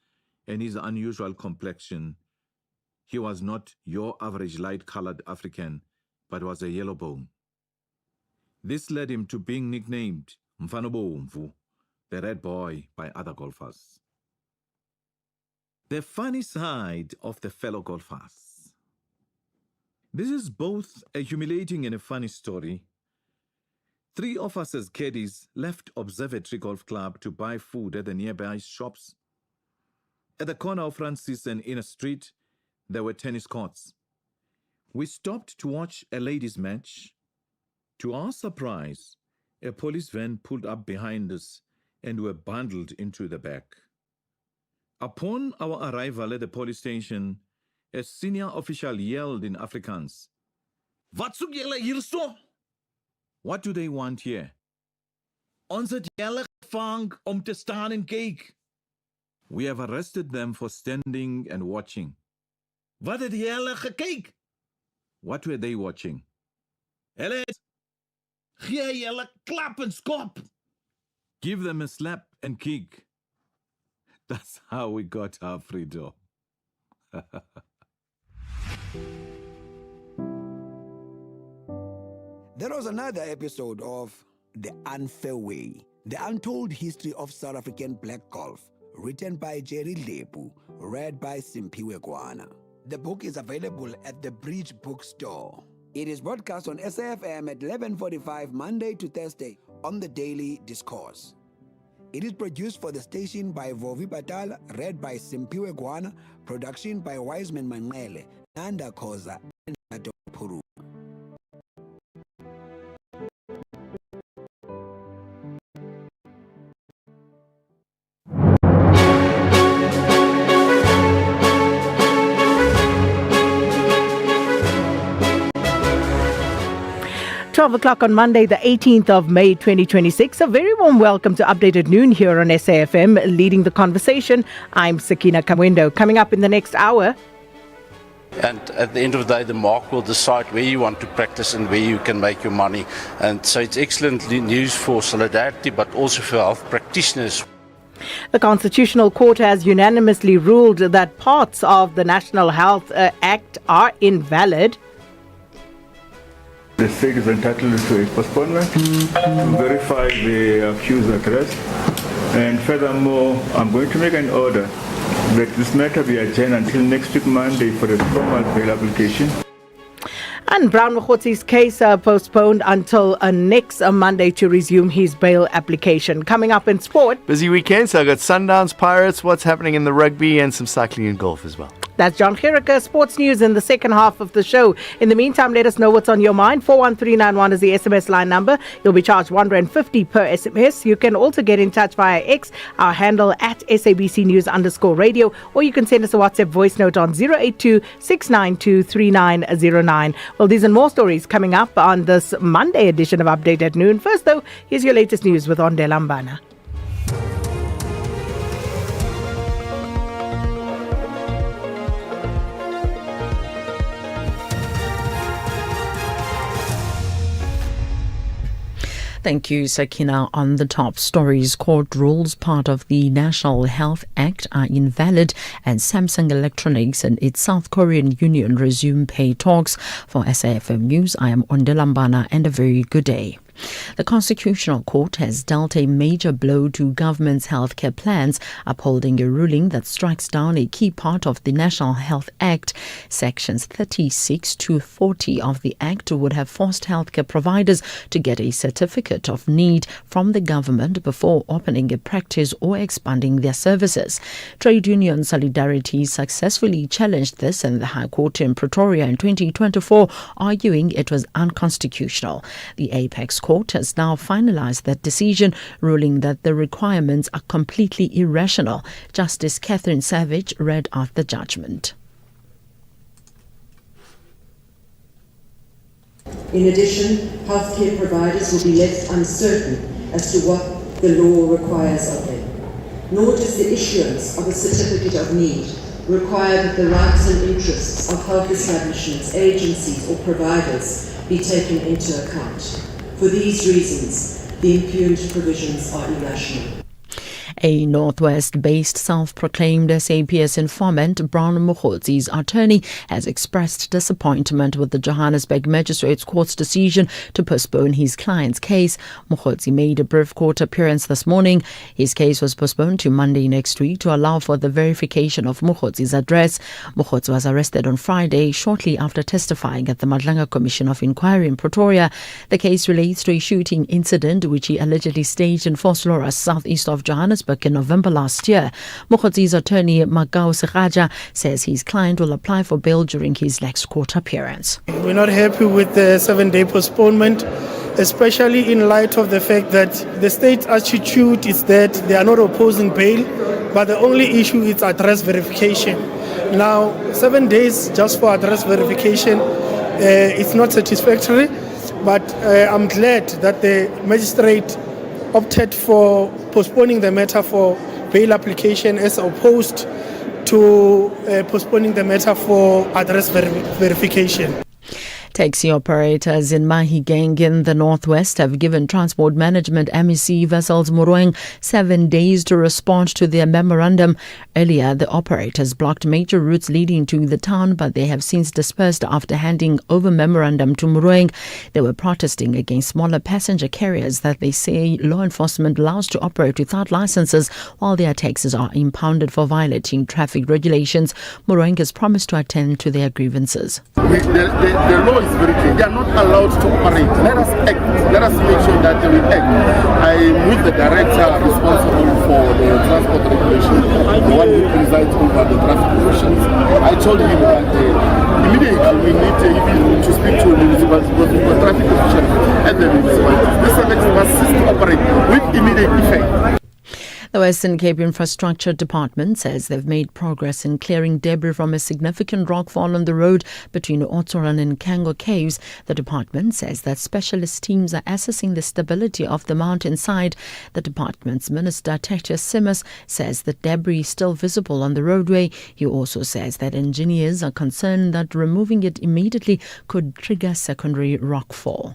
[SPEAKER 10] and his unusual complexion. He was not your average light-colored African, but was a yellow bone. This led him to being nicknamed Mfana Bomvu, the red boy, by other golfers. The funny side of the fellow golfers. This is both a humiliating and a funny story. 3 of us as caddies left Observatory Golf Club to buy food at the nearby shops. At the corner of Francis and Inner Street, there were tennis courts. We stopped to watch a ladies' match. To our surprise, a police van pulled up behind us and were bundled into the back. Upon our arrival at the police station, a senior official yelled in Afrikaans, "Wat soek julle hierso?" What do they want here? Ons het julle gevang om te staan en kyk. We have arrested them for standing and watching. Wat het julle gekyk? What were they watching? Hulle gee julle klap en skop. Give them a slap and kick. That's how we got our freedom.
[SPEAKER 1] There was another episode of The Unfair Way, The Untold History of South African Black Golf, written by Jerry Lepu, read by Simpiwe Kwana. The book is available at the Bridge Bookstore. It is broadcast on SAFM at 11:45 Monday to Thursday on the Daily Discourse. It is produced for the station by Vovi Patal, read by Simpiwe Kwana, production by Wiseman Manele, Nanda Koza, and Nato Puru.
[SPEAKER 4] 12 o'clock on Monday, the 18th of May 2026. A very warm welcome to Updated Noon here on SAFM. Leading the conversation, I'm Sakina Kamwendo. Coming up in the next hour.
[SPEAKER 13] And at the end of the day, the mark will decide where you want to practice and where you can make your money. And so it's excellent news for Solidarity, but also for health practitioners.
[SPEAKER 4] The Constitutional Court has unanimously ruled that parts of the National Health Act are invalid.
[SPEAKER 22] The state is entitled to a postponement to verify the accused address. And furthermore, I'm going to make an order that this matter be adjourned until next week Monday for a formal bail application.
[SPEAKER 4] And Brown Mokgotzi's case postponed until next Monday to resume his bail application. Coming up in sport.
[SPEAKER 23] Busy weekend, so I got Sundowns, Pirates, what's happening in the rugby, and some cycling and golf as well.
[SPEAKER 4] That's John Gericke, sports news in the second half of the show. In the meantime, let us know what's on your mind. 41391 is the SMS line number. You'll be charged R1.50 per SMS. You can also get in touch via X, our handle at SABC News_radio, or you can send us a WhatsApp voice note on 082-692-3909. Well, these and more stories coming up on this Monday edition of Update at Noon. First, though, here's your latest news with Onde Lambana.
[SPEAKER 16] Thank you, Sakina. On the top stories, court rules part of the National Health Act are invalid, and Samsung Electronics and its South Korean union resume pay talks. For SAFM News, I am Onde Lambana, and a very good day. The Constitutional Court has dealt a major blow to government's healthcare plans, upholding a ruling that strikes down a key part of the National Health Act. Sections 36 to 40 of the Act would have forced healthcare providers to get a certificate of need from the government before opening a practice or expanding their services. Trade union Solidarity successfully challenged this in the High Court in Pretoria in 2024, arguing it was unconstitutional. The Apex Court has now finalized that decision, ruling that the requirements are completely irrational. Justice Catherine Savage read out the judgment.
[SPEAKER 25] In addition, healthcare providers will be left uncertain as to what the law requires of them. Nor does the issuance of a certificate of need require that the rights and interests of health establishments, agencies or providers be taken into account. For these reasons, the impugned provisions are irrational.
[SPEAKER 16] A Northwest-based self-proclaimed SAPS informant, Brown Mokgotzi's attorney, has expressed disappointment with the Johannesburg Magistrates Court's decision to postpone his client's case. Mokgotzi made a brief court appearance this morning. His case was postponed to Monday next week to allow for the verification of Mokgotzi's address. Mokgotzi was arrested on Friday shortly after testifying at the Madlanga Commission of Inquiry in Pretoria. The case relates to a shooting incident which he allegedly staged in Vosloorus, southeast of Johannesburg, in November last year. Mokgotzi's attorney, Magao Seraja, says his client will apply for bail during his next court appearance.
[SPEAKER 5] We're not happy with the 7-day postponement, especially in light of the fact that the state's attitude is that they are not opposing bail, but the only issue is address verification. Now, 7 days just for address verification, it's not satisfactory, but I'm glad that the magistrate opted for postponing the matter for bail application as opposed to postponing the matter for address verification.
[SPEAKER 16] Taxi operators in Mahigeng in the northwest have given Transport Management MEC vessels Murueng 7 days to respond to their memorandum. Earlier, the operators blocked major routes leading to the town, but they have since dispersed after handing over memorandum to Murueng. They were protesting against smaller passenger carriers that they say law enforcement allows to operate without licenses, while their taxis are impounded for violating traffic regulations. Murueng has promised to attend to their grievances.
[SPEAKER 12] The law is very clear. They are not allowed to operate. Let us act. Let us make sure that we act. I am with the director responsible for the transport regulation, the one who presides over the traffic regulations. I told him that immediately we need even to speak to municipalities, because we've got traffic officials at the municipalities. This must cease to operate with immediate effect.
[SPEAKER 16] The Western Cape Infrastructure Department says they've made progress in clearing debris from a significant rockfall on the road between Otoran and Kango Caves. The department says that specialist teams are assessing the stability of the mountainside. The department's Minister Tertius Simmers says the debris is still visible on the roadway. He also says that engineers are concerned that removing it immediately could trigger secondary rockfall.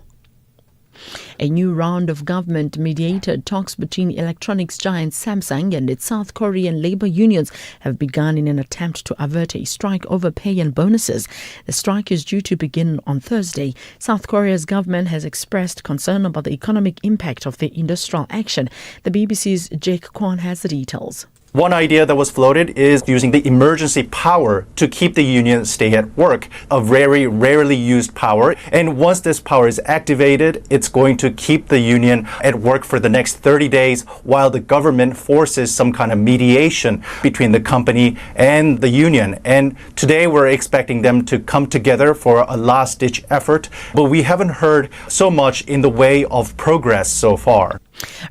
[SPEAKER 16] A new round of government-mediated talks between electronics giant Samsung and its South Korean labor unions have begun in an attempt to avert a strike over pay and bonuses. The strike is due to begin on Thursday. South Korea's government has expressed concern about the economic impact of the industrial action. The BBC's Jake Kwan has the details.
[SPEAKER 14] One idea that was floated is using the emergency power to keep the union stay at work, a very rarely used power. And once this power is activated, it's going to keep the union at work for the next 30 days while the government forces some kind of mediation between the company and the union. And today we're expecting them to come together for a last-ditch effort, but we haven't heard so much in the way of progress so far.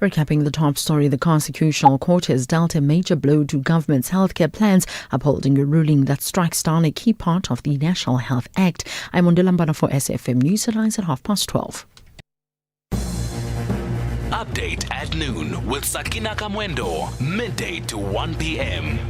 [SPEAKER 16] Recapping the top story, the Constitutional Court has dealt a major blow to government's healthcare plans, upholding a ruling that strikes down a key part of the National Health Act. I'm Ondilambana for SAFM News Headlines at 12:30.
[SPEAKER 6] Update at noon with Sakina Kamwendo, midday to 1 p.m.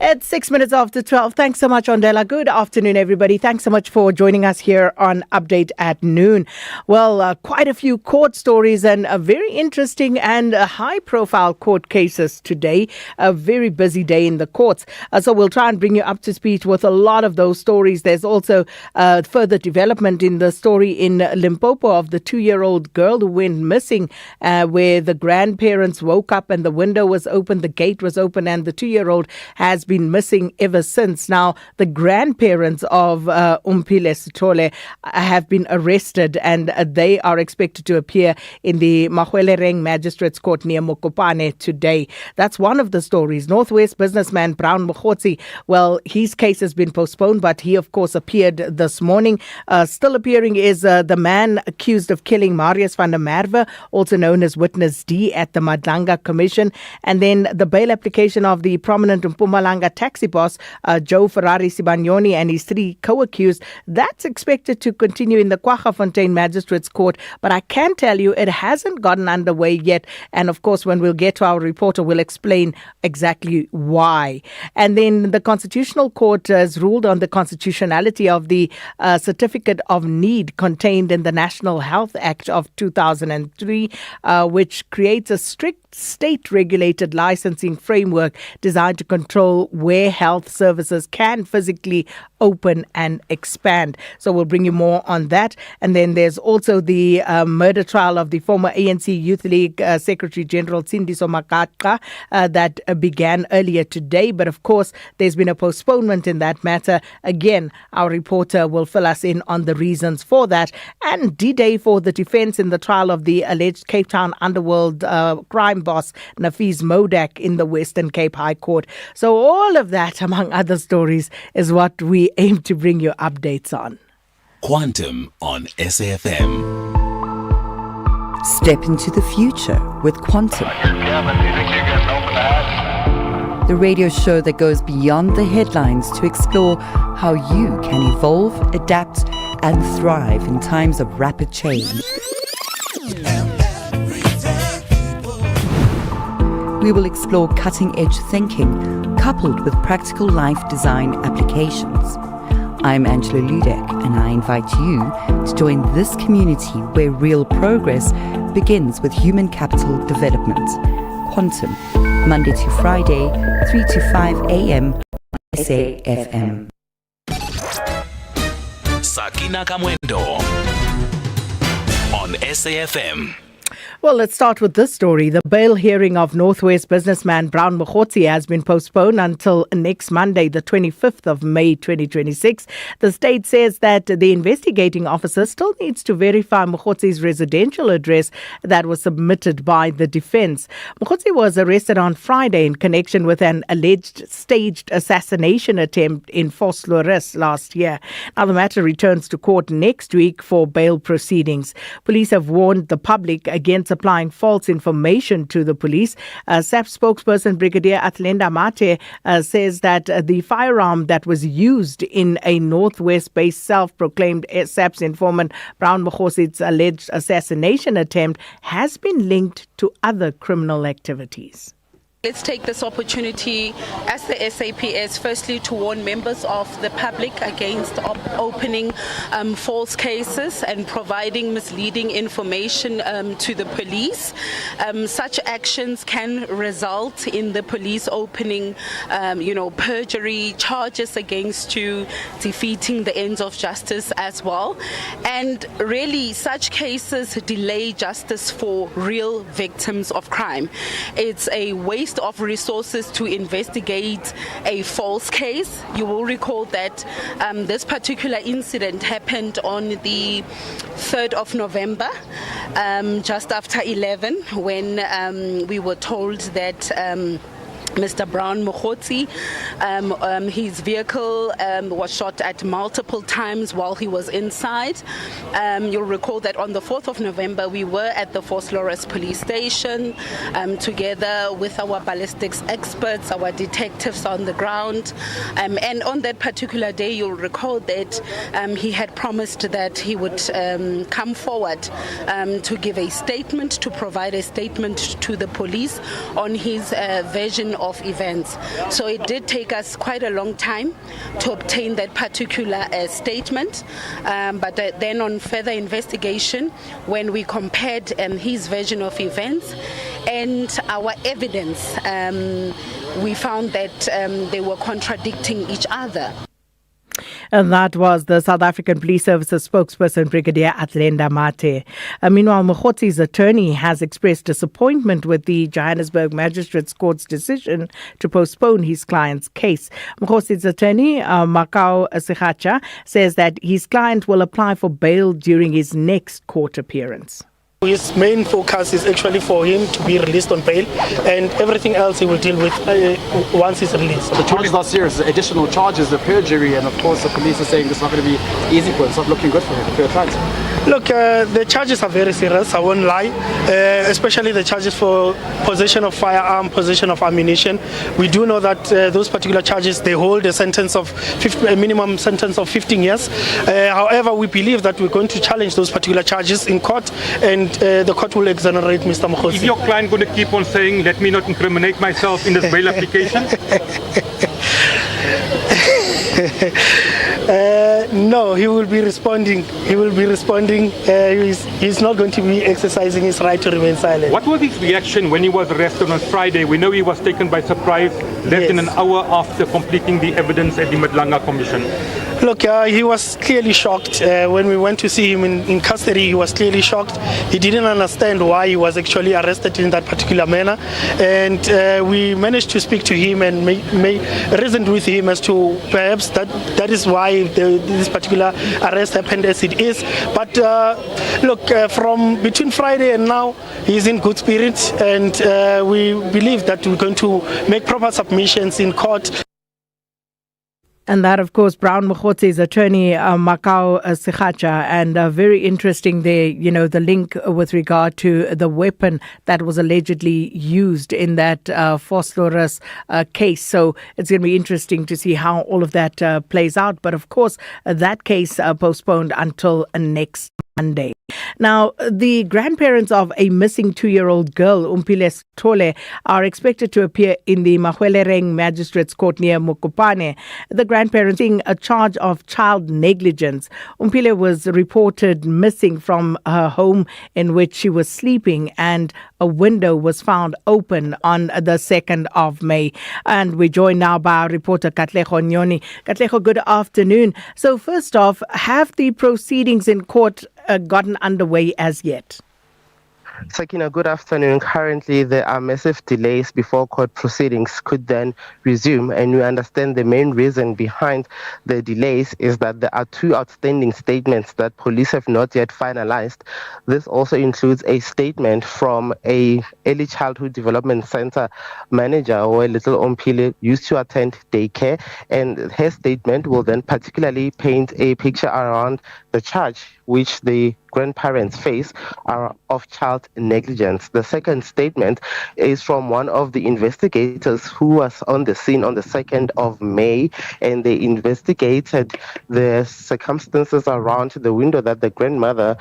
[SPEAKER 4] It's 6 minutes after 12. Thanks so much, Ondela. Good afternoon, everybody. Thanks so much for joining us here on Update at Noon. Well, quite a few court stories and a very interesting and high-profile court cases today. A very busy day in the courts. So we'll try and bring you up to speed with a lot of those stories. There's also further development in the story in Limpopo of the 2-year-old girl who went missing, where the grandparents woke up and the window was open, the gate was open, and the 2-year-old has been missing ever since. Now, the grandparents of Umpile Sithole have been arrested, and they are expected to appear in the Mahwelereng Magistrates Court near Mokopane today. That's one of the stories. Northwest businessman Brown Mokgotzi, well, his case has been postponed, but he, of course, appeared this morning. Still appearing is the man accused of killing Marius van der Merwe, also known as Witness D, at the Madlanga Commission. And then the bail application of the prominent Mpumalanga Mpumalanga taxi boss Joe Ferrari Sibanyoni and his 3 co-accused. That's expected to continue in the Kwaggafontein Magistrates Court, but I can tell you it hasn't gotten underway yet. And of course, when we'll get to our reporter, we'll explain exactly why. And then the Constitutional Court has ruled on the constitutionality of the Certificate of Need contained in the National Health Act of 2003, which creates a strict state-regulated licensing framework designed to control where health services can physically open and expand. So we'll bring you more on that. And then there's also the murder trial of the former ANC Youth League Secretary General Tembisa Hospital that began earlier today. But of course, there's been a postponement in that matter. Again, our reporter will fill us in on the reasons for that. And D-Day for the defense in the trial of the alleged Cape Town underworld crime boss Nafiz Modak in the Western Cape High Court. So all of that, among other stories, is what we aim to bring you updates on.
[SPEAKER 6] Quantum on SAfm.
[SPEAKER 19] Step into the future with Quantum. The radio show that goes beyond the headlines to explore how you can evolve, adapt, and thrive in times of rapid change. We will explore cutting-edge thinking coupled with practical life design applications. I'm Angela Ludek, and I invite you to join this community where real progress begins with human capital development. Quantum, Monday to Friday, 3 to 5 a.m. SAfm.
[SPEAKER 6] Sakina Kamwendo on SAfm.
[SPEAKER 4] Well, let's start with this story. The bail hearing of Northwest businessman Brown Mokhotsi has been postponed until next Monday, the 25th of May 2026. The state says that the investigating officer still needs to verify Mokhotsi's residential address that was submitted by the defense. Mokhotsi was arrested on Friday in connection with an alleged staged assassination attempt in Vosloorus last year. Now, the matter returns to court next week for bail proceedings. Police have warned the public against supplying false information to the police. SAP spokesperson Brigadier Athlenda Mate says that the firearm that was used in a Northwest-based self-proclaimed SAP's informant Brown Mokhosi's alleged assassination attempt has been linked to other criminal activities.
[SPEAKER 2] Let's take this opportunity as the SAPS firstly to warn members of the public against opening false cases and providing misleading information to the police. Such actions can result in the police opening perjury charges against you, defeating the ends of justice as well. And really such cases delay justice for real victims of crime. It's a waste of resources to investigate a false case. You will recall that this particular incident happened on the 3rd of November, just after 11, when we were told that Mr. Brown Mokhotsi, his vehicle was shot at multiple times while he was inside. You'll recall that on the 4th of November, we were at the Vosloorus police station together with our ballistics experts, our detectives on the ground. And on that particular day, you'll recall that he had promised that he would come forward to give a statement, to provide a statement to the police on his version of events. So it did take us quite a long time to obtain that particular statement, but then on further investigation, when we compared his version of events and our evidence, we found that they were contradicting each other.
[SPEAKER 4] And that was the South African Police Services spokesperson, Brigadier Athlenda Mate. Meanwhile, Mokhotsi's attorney has expressed disappointment with the Johannesburg Magistrates Court's decision to postpone his client's case. Mokhotsi's attorney, Makau Sigacha, says that his client will apply for bail during his next court appearance.
[SPEAKER 5] His main focus is actually for him to be released on bail, and everything else he will deal with once he's released.
[SPEAKER 15] The charges last year is additional charges of perjury, and of course the police are saying it's not going to be easy for him. It's not looking good for him. Fair trials.
[SPEAKER 5] Look, the charges are very serious, I won't lie, especially the charges for possession of firearm, possession of ammunition. We do know that those particular charges, they hold a sentence of a minimum sentence of 15 years. However, we believe that we're going to challenge those particular charges in court, and the court will exonerate Mr. Mokhosi.
[SPEAKER 17] Is your client going to keep on saying, let me not incriminate myself in this bail application?
[SPEAKER 5] No, he will be responding. He will be responding. He's not going to be exercising his right to remain silent.
[SPEAKER 17] What was his reaction when he was arrested on Friday? We know he was taken by surprise less than an hour after completing the evidence at the Madlanga Commission.
[SPEAKER 5] Look, he was clearly shocked. When we went to see him in custody, he was clearly shocked. He didn't understand why he was actually arrested in that particular manner. And we managed to speak to him and reasoned with him as to perhaps that is why this particular arrest happened as it is. But look, from between Friday and now, he's in good spirits, and we believe that we're going to make proper submissions in court.
[SPEAKER 4] And that, of course, Brown Mokhotse's attorney, Makau Sekhacha, and very interesting there, you know, the link with regard to the weapon that was allegedly used in that phosphorus case. So it's going to be interesting to see how all of that plays out. But of course, that case postponed until next Monday. Now, the grandparents of a missing 2-year-old girl, Umpiles Tole, are expected to appear in the Mahwelereng Magistrates Court near Mokopane. The grandparents being a charge of child negligence. Umpile was reported missing from her home in which she was sleeping, and a window was found open on the 2nd of May. And we're joined now by our reporter Katlego Nyoni. Katlego, good afternoon. So first off, have the proceedings in court gotten underway as yet?
[SPEAKER 18] Sakina, good afternoon. Currently, there are massive delays before court proceedings could then resume, and we understand the main reason behind the delays is that there are 2 outstanding statements that police have not yet finalized. This also includes a statement from a early childhood development center manager where little Ompile used to attend daycare, and her statement will then particularly paint a picture around the charge which the grandparents face are of child negligence. The second statement is from one of the investigators who was on the scene on the 2nd of May, and they investigated the circumstances around the window that the grandmother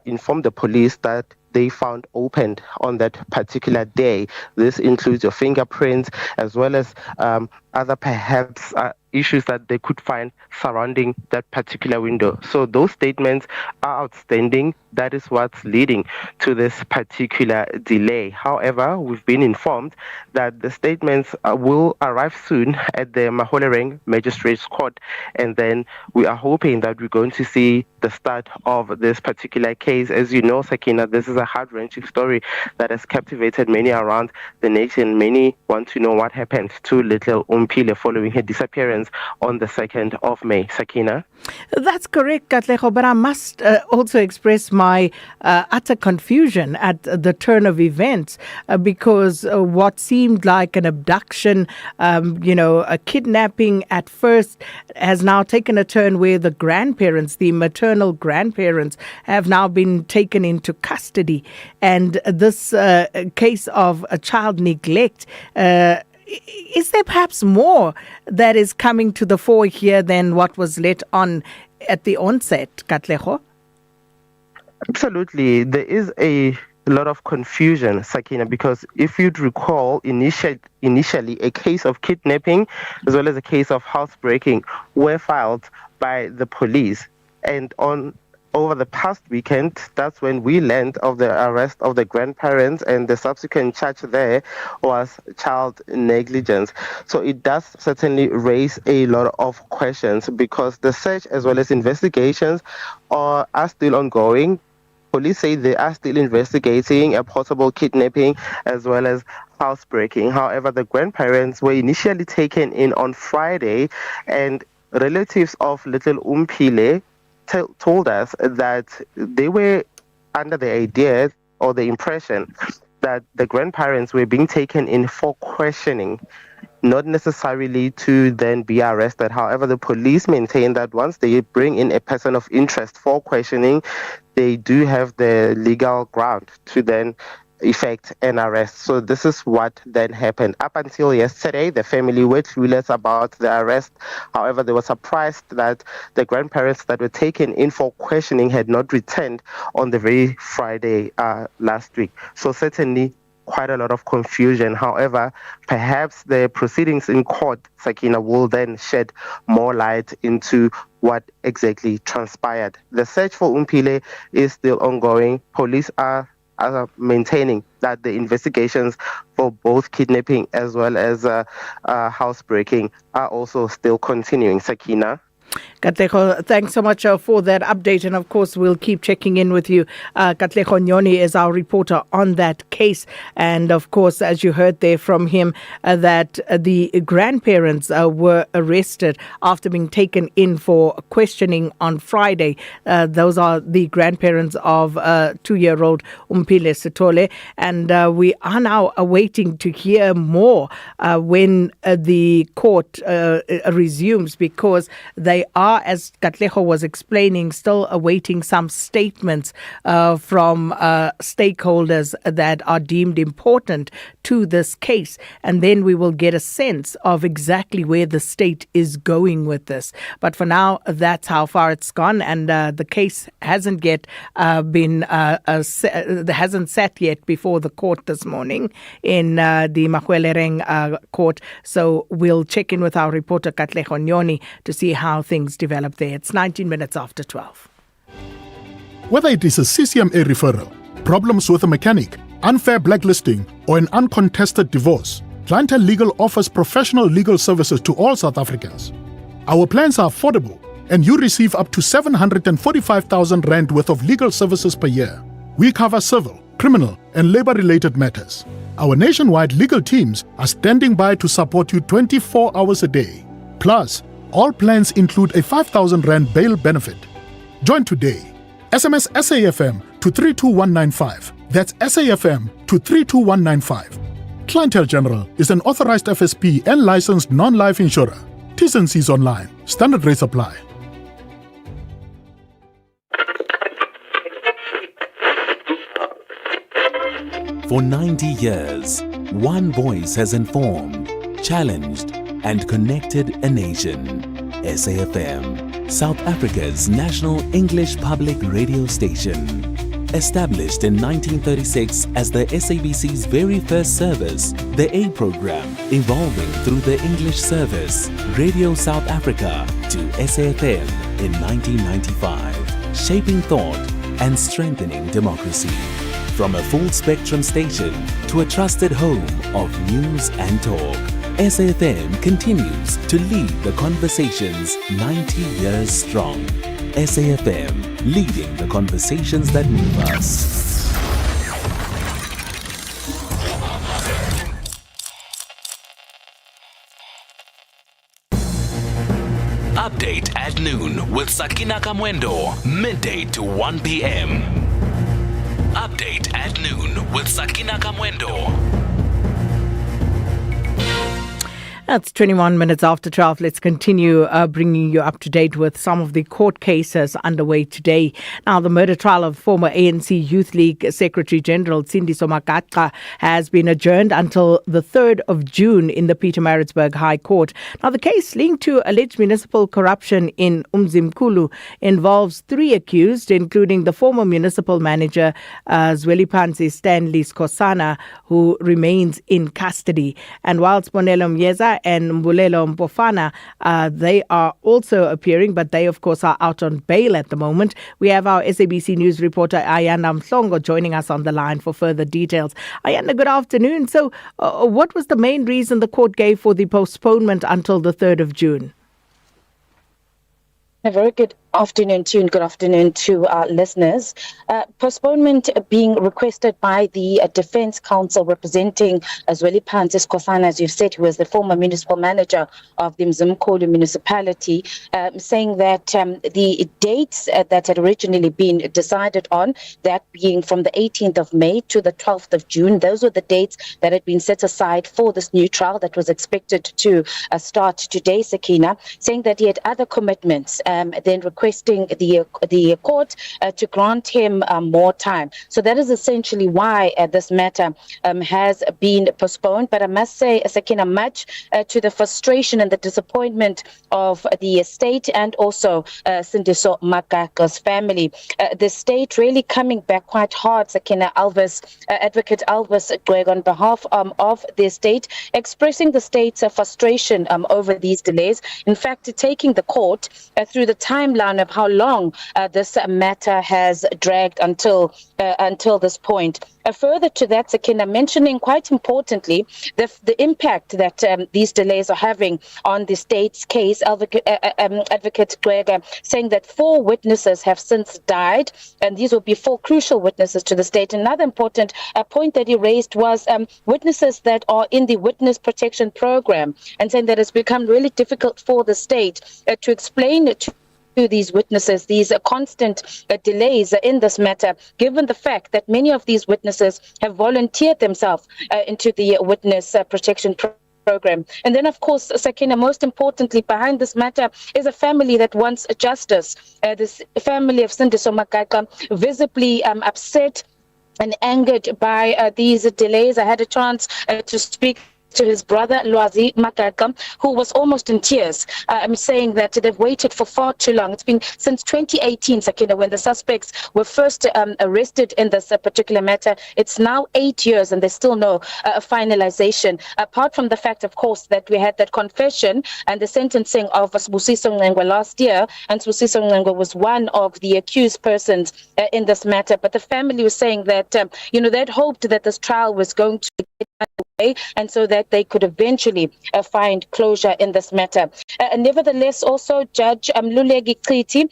[SPEAKER 18] informed the police that they found opened on that particular day. This includes your fingerprints as well as other perhaps issues that they could find surrounding that particular window. So those statements are outstanding. That is what's leading to this particular delay. However, we've been informed that the statements will arrive soon at the Mahwelereng Magistrates Court, and then we are hoping that we're going to see the start of this particular case. As you know, Sakina, this is a heart-wrenching story that has captivated many around the nation. Many want to know what happened to little Umpile following her disappearance on the 2nd of May. Sakina?
[SPEAKER 4] That's correct, Katlego, but I must also express my utter confusion at the turn of events because what seemed like an abduction, a kidnapping at first has now taken a turn where the grandparents, the maternal grandparents, have now been taken into custody. And this case of a child neglect, is there perhaps more that is coming to the fore here than what was let on at the onset, Katlego?
[SPEAKER 18] Absolutely. There is a lot of confusion, Sakina, because if you'd recall, initially a case of kidnapping as well as a case of housebreaking were filed by the police. And over the past weekend, that's when we learned of the arrest of the grandparents, and the subsequent charge there was child negligence. So it does certainly raise a lot of questions because the search as well as investigations are still ongoing. Police say they are still investigating a possible kidnapping as well as housebreaking. However, the grandparents were initially taken in on Friday, and relatives of little Umpile told us that they were under the idea or the impression that the grandparents were being taken in for questioning, not necessarily to then be arrested. However, the police maintain that once they bring in a person of interest for questioning, they do have the legal ground to then effect an arrest. So this is what then happened. Up until yesterday, the family were clueless about the arrest. However, they were surprised that the grandparents that were taken in for questioning had not returned on the very Friday last week. So certainly quite a lot of confusion. However, perhaps the proceedings in court, Sakina, will then shed more light into what exactly transpired. The search for Umpile is still ongoing. Police are maintaining that the investigations for both kidnapping as well as housebreaking are also still continuing. Sakina.
[SPEAKER 4] Katlego, thanks so much for that update. And of course, we'll keep checking in with you. Katlego Nyoni is our reporter on that case. And of course, as you heard there from him, that the grandparents were arrested after being taken in for questioning on Friday. Those are the grandparents of 2-year-old Umpile Sithole. And we are now awaiting to hear more when the court resumes, because they are, as Katlego was explaining, still awaiting some statements from stakeholders that are deemed important to this case. And then we will get a sense of exactly where the state is going with this. But for now, that's how far it's gone. And the case hasn't yet hasn't sat yet before the court this morning in the Mahuelereng court. So we'll check in with our reporter Katlego Nyoni to see how things develop there. It's 19 minutes after 12.
[SPEAKER 3] Whether it is a CCMA referral, problems with a mechanic, unfair blacklisting, or an uncontested divorce, Clientele Legal offers professional legal services to all South Africans. Our plans are affordable, and you receive up to 745,000 rand worth of legal services per year. We cover civil, criminal, and labor-related matters. Our nationwide legal teams are standing by to support you 24 hours a day. Plus, all plans include a 5,000 rand bail benefit. Join today. SMS SAFM to 32195. That's SAFM to 32195. Clientele General is an authorized FSP and licensed non-life insurer. T's and C's online. Standard rates apply.
[SPEAKER 6] For 90 years, one voice has informed, challenged, and connected a nation. SAfm, South Africa's national English public radio station. Established in 1936 as the SABC's very first service, the A program, evolving through the English service, Radio South Africa, to SAfm in 1995, shaping thought and strengthening democracy. From a full-spectrum station to a trusted home of news and talk, SAfm continues to lead the conversations 90 years strong. SAfm, leading the conversations that move us. Update at noon with Sakina Kamwendo, midday to 1 p.m. Update at noon with Sakina Kamwendo.
[SPEAKER 4] That's 21 minutes after 12. Let's continue bringing you up to date with some of the court cases underway today. Now, the murder trial of former ANC Youth League Secretary General Tembisa Hospital has been adjourned until the 3rd of June in the Pietermaritzburg High Court. Now, the case linked to alleged municipal corruption in Umzimkhulu involves 3 accused, including the former municipal manager Zwelipansi Stanley Skosana, who remains in custody. And whilst Bonelo Myeza and Mbulelo Mpofana, they are also appearing, but they, of course, are out on bail at the moment. We have our SABC News reporter Ayanda Mhlongo joining us on the line for further details. Ayanda, good afternoon. So what was the main reason the court gave for the postponement until the 3rd of June?
[SPEAKER 8] A very good Afternoon to you and good afternoon to our listeners. Postponement being requested by the Defence Council representing Zwelipanzi Skosana, as you've said, who was the former municipal manager of the Mzimkhulu municipality, saying that the dates that had originally been decided on, that being from the 18th of May to the 12th of June, those were the dates that had been set aside for this new trial that was expected to start today, Sakina, saying that he had other commitments, then requesting the court to grant him more time. So that is essentially why this matter has been postponed. But I must say, Sakina, much to the frustration and the disappointment of the estate and also Sindiso Makaka's family. The state really coming back quite hard, Sakina. Advocate Alvis Greg, on behalf of the estate, expressing the state's frustration over these delays. In fact, taking the court through the timeline of how long this matter has dragged until this point. Further to that, Sakina, mentioning quite importantly the impact that these delays are having on the state's case. Advocate Gregor saying that 4 witnesses have since died, and these will be 4 crucial witnesses to the state. Another important point that he raised was witnesses that are in the witness protection program, and saying that it's become really difficult for the state to explain to these witnesses these constant delays in this matter, given the fact that many of these witnesses have volunteered themselves into the witness protection program. And then, of course, Sakina, most importantly, behind this matter is a family that wants justice. This family of Sindiso Makaka visibly upset and angered by these delays. I had a chance to speak to his brother, Lwazi Makaka, who was almost in tears. I'm saying that they've waited for far too long. It's been since 2018, Sakina, when the suspects were first arrested in this particular matter. It's now 8 years and there's still no finalization. Apart from the fact, of course, that we had that confession and the sentencing of Sbusiso Ngengwa last year, and Sbusiso Ngengwa was one of the accused persons in this matter. But the family was saying that, they'd hoped that this trial was going to get underway, and so that they could eventually find closure in this matter. Nevertheless, also Judge Lulegi Kriti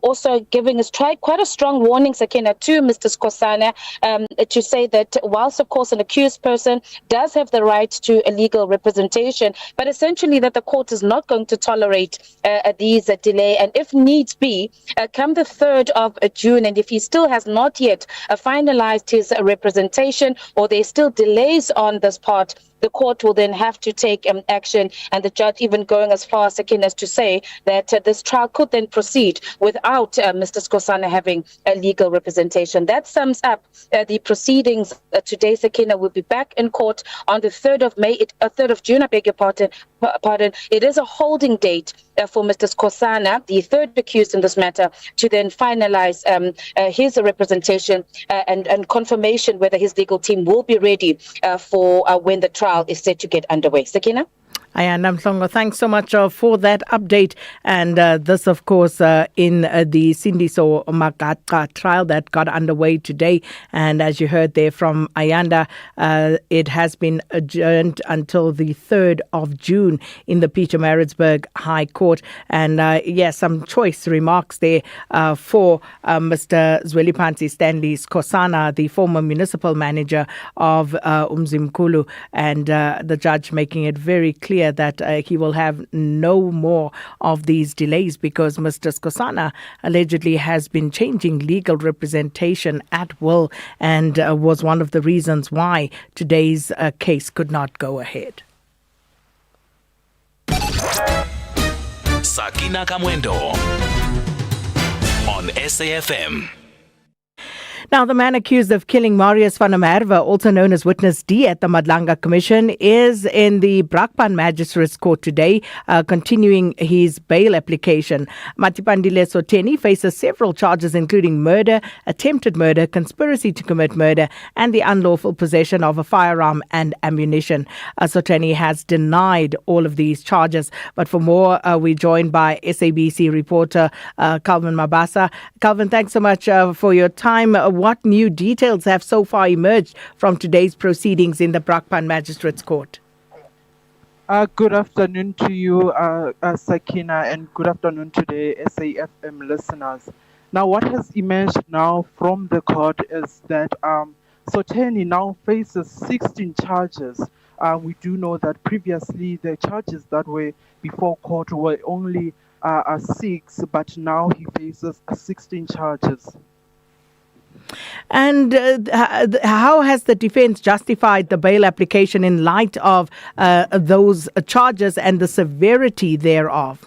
[SPEAKER 8] also giving us quite a strong warning, Sakina, to Mr. Skosana, to say that whilst, of course, an accused person does have the right to a legal representation, but essentially that the court is not going to tolerate these delay, and if needs be, come the 3rd of June, and if he still has not yet finalized his representation, or there's still delays on this part, the court will then have to take action, and the judge even going as far, Sakina, as to say that this trial could then proceed without Mr. Skosana having a legal representation. That sums up the proceedings today, Sakina. Will be back in court on the 3rd of May, 3rd of June, I beg your pardon. It is a holding date for Mr. Skosana, the 3rd accused in this matter, to then finalize his representation and confirmation whether his legal team will be ready for when the trial is set to get underway. Sakina?
[SPEAKER 4] Ayanda Mhlongo, thanks so much for that update. And this, of course, in the Sindiso Makaka trial that got underway today. And as you heard there from Ayanda, it has been adjourned until the 3rd of June in the Pietermaritzburg High Court. And some choice remarks there for Mr. Zwelipanzi Stanley Skosana, the former municipal manager of Mzimkhulu, and the judge making it very clear that he will have no more of these delays because Mr. Skosana allegedly has been changing legal representation at will and was one of the reasons why today's case could not go ahead.
[SPEAKER 6] Sakina Kamwendo on SAFM.
[SPEAKER 4] Now, the man accused of killing Marius van der Merwe, also known as Witness D at the Madlanga Commission, is in the Brakpan Magistrates Court today, continuing his bail application. Matipandile Soteni faces several charges, including murder, attempted murder, conspiracy to commit murder, and the unlawful possession of a firearm and ammunition. Soteni has denied all of these charges. But for more, we're joined by SABC reporter Calvin Mabasa. Calvin, thanks so much for your time. What new details have so far emerged from today's proceedings in the Brakpan Magistrates Court?
[SPEAKER 9] Good afternoon to you, Sakina, and good afternoon to the SAFM listeners. Now, what has emerged now from the court is that Soteni now faces 16 charges. We do know that previously the charges that were before court were only 6, but now he faces 16 charges.
[SPEAKER 4] And how has the defense justified the bail application in light of those charges and the severity thereof?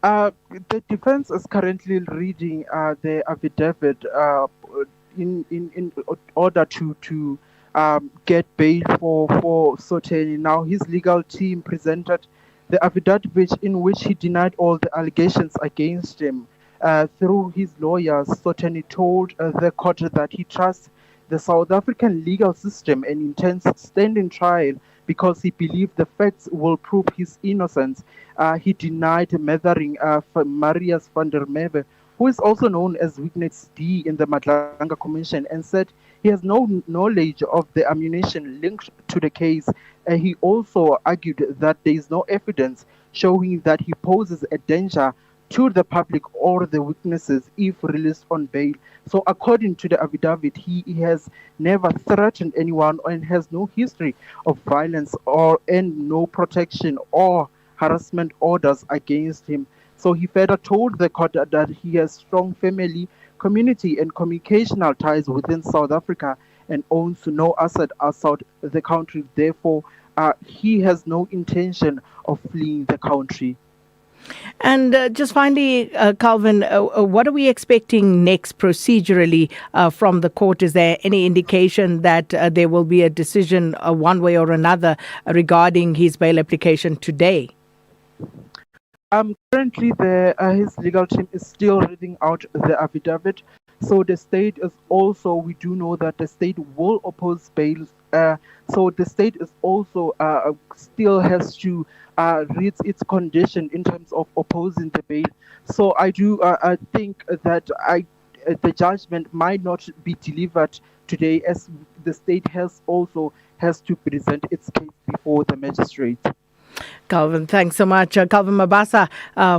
[SPEAKER 9] The defense is currently reading the affidavit in order to get bail for Soteni. Now, his legal team presented the affidavit in which he denied all the allegations against him. Through his lawyers, Soteni told the court that he trusts the South African legal system and intends standing trial because he believed the facts will prove his innocence. He denied murdering Marius van der Merwe, who is also known as Witness D in the Madlanga Commission, and said he has no knowledge of the ammunition linked to the case. He also argued that there is no evidence showing that he poses a danger to the public or the witnesses if released on bail. So according to the affidavit, he has never threatened anyone and has no history of violence and no protection or harassment orders against him. So he further told the court that he has strong family, community and communicational ties within South Africa and owns no asset outside the country. Therefore, he has no intention of fleeing the country.
[SPEAKER 4] And just finally, Calvin, what are we expecting next procedurally from the court? Is there any indication that there will be a decision one way or another regarding his bail application today?
[SPEAKER 9] Currently, his legal team is still reading out the affidavit. So the state is also, we do know that the state will oppose bail. So the state is also still has to read its condition in terms of opposing the bail. So I think that the judgment might not be delivered today, as the state has to present its case before the magistrate.
[SPEAKER 4] Calvin, thanks so much. Calvin Mabasa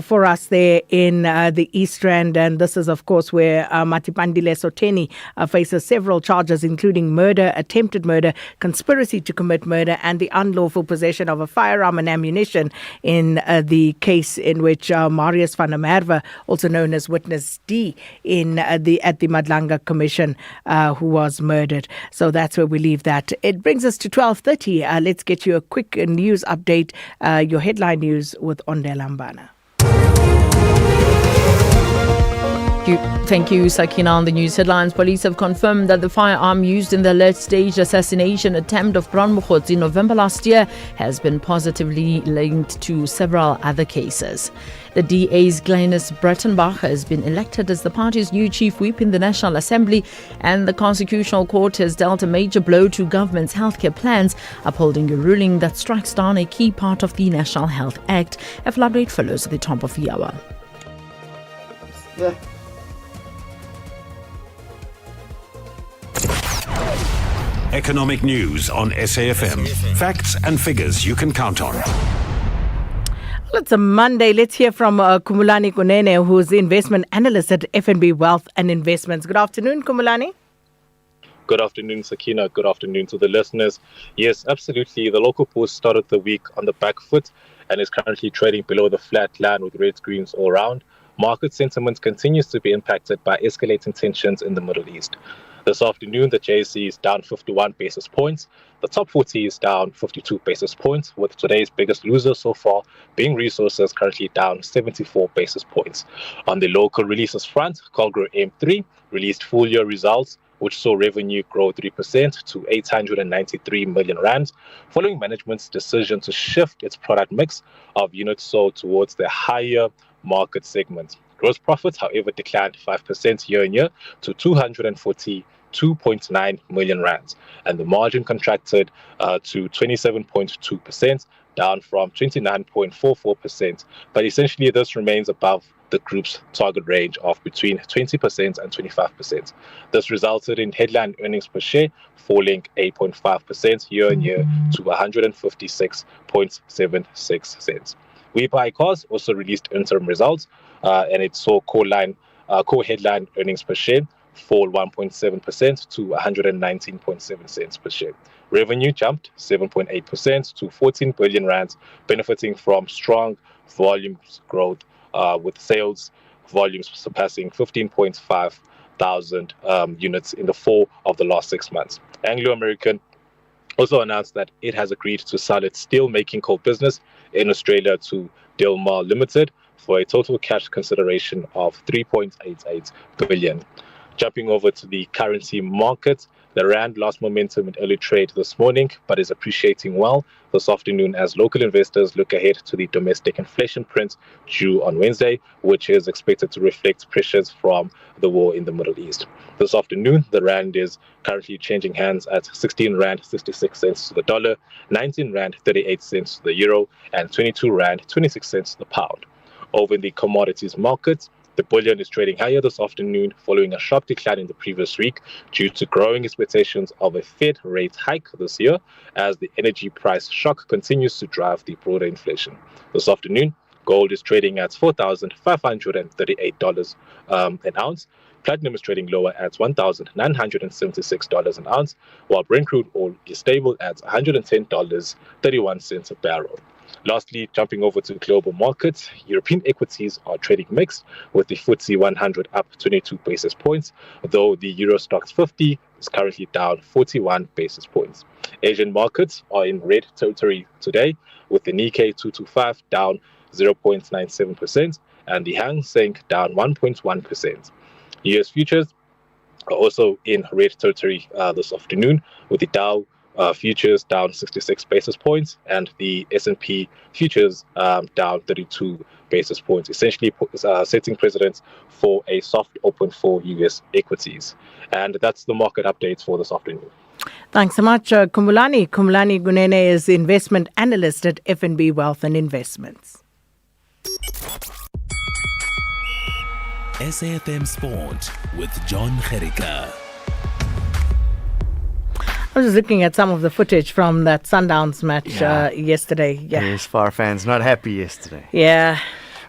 [SPEAKER 4] for us there in the East Rand. And this is, of course, where Matipandile Soteni faces several charges, including murder, attempted murder, conspiracy to commit murder, and the unlawful possession of a firearm and ammunition in the case in which Marius van der Merwe, also known as Witness D, at the Madlanga Commission, who was murdered. So that's where we leave that. It brings us to 12:30. Let's get you a quick news update. Your headline news with Onde Lambana.
[SPEAKER 16] Thank you, Sakina. On the news headlines, police have confirmed that the firearm used in the late-stage assassination attempt of Brown Mokgotsi in November last year has been positively linked to several other cases. The DA's Glynis Breitenbach has been elected as the party's new chief whip in the National Assembly, and the Constitutional Court has dealt a major blow to government's healthcare plans, upholding a ruling that strikes down a key part of the National Health Act. A flood rate follows at the top of the hour.
[SPEAKER 11] Economic news on SAFM. Facts and figures you can count on.
[SPEAKER 4] Well, it's a Monday. Let's hear from Kumulani Kunene, who's the investment analyst at FNB Wealth and Investments. Good afternoon, Kumulani.
[SPEAKER 20] Good afternoon, Sakina. Good afternoon to the listeners. Yes, absolutely. The local post started the week on the back foot and is currently trading below the flat line with reds, greens all around. Market sentiment continues to be impacted by escalating tensions in the Middle East. This afternoon, the JSE is down 51 basis points. The top 40 is down 52 basis points, with today's biggest loser so far being resources, currently down 74 basis points. On the local releases front, Colgro M3 released full-year results, which saw revenue grow 3% to 893 million rand, following management's decision to shift its product mix of units sold towards the higher market segment. Gross profits, however, declined 5% year-on-year to 242.9 million rands, and the margin contracted to 27.2%, down from 29.44%. But essentially, this remains above the group's target range of between 20% and 25%. This resulted in headline earnings per share falling 8.5% year-on-year to 156.76 cents. We Buy Cars also released interim results, and it saw core headline earnings per share fall 1.7% to 119.7 cents per share. Revenue jumped 7.8% to 14 billion rands, benefiting from strong volumes growth, with sales volumes surpassing 15.5 thousand units in the 4 of the last 6 months. Anglo American also announced that it has agreed to sell its steel-making coal business in Australia to Dilmar Limited for a total cash consideration of 3.88 billion. Jumping over to the currency market, the rand lost momentum in early trade this morning, but is appreciating well this afternoon as local investors look ahead to the domestic inflation print due on Wednesday, which is expected to reflect pressures from the war in the Middle East. This afternoon, the rand is currently changing hands at 16 rand 66 cents to the dollar, 19 rand 38 cents to the euro, and 22 rand 26 cents to the pound. Over in the commodities market, the bullion is trading higher this afternoon following a sharp decline in the previous week due to growing expectations of a Fed rate hike this year as the energy price shock continues to drive the broader inflation. This afternoon, gold is trading at $4,538 an ounce. Platinum is trading lower at $1,976 an ounce, while Brent crude oil is stable at $110.31 a barrel. Lastly, jumping over to global markets, European equities are trading mixed, with the FTSE 100 up 22 basis points, though the Euro Stoxx 50 is currently down 41 basis points. Asian markets are in red territory today, with the Nikkei 225 down 0.97% and the Hang Seng down 1.1%. US futures are also in red territory this afternoon, with the Dow futures down 66 basis points and the S&P futures down 32 basis points, essentially setting precedents for a soft open for US equities. And that's the market updates for this afternoon.
[SPEAKER 4] Thanks so much, Kumulani. Kumulani Gunene is investment analyst at FNB Wealth and Investments.
[SPEAKER 6] SAfm Sport with John Gerika.
[SPEAKER 4] I was just looking at some of the footage from that Sundowns match yesterday.
[SPEAKER 23] Yes, Far fans not happy yesterday.
[SPEAKER 4] Yeah.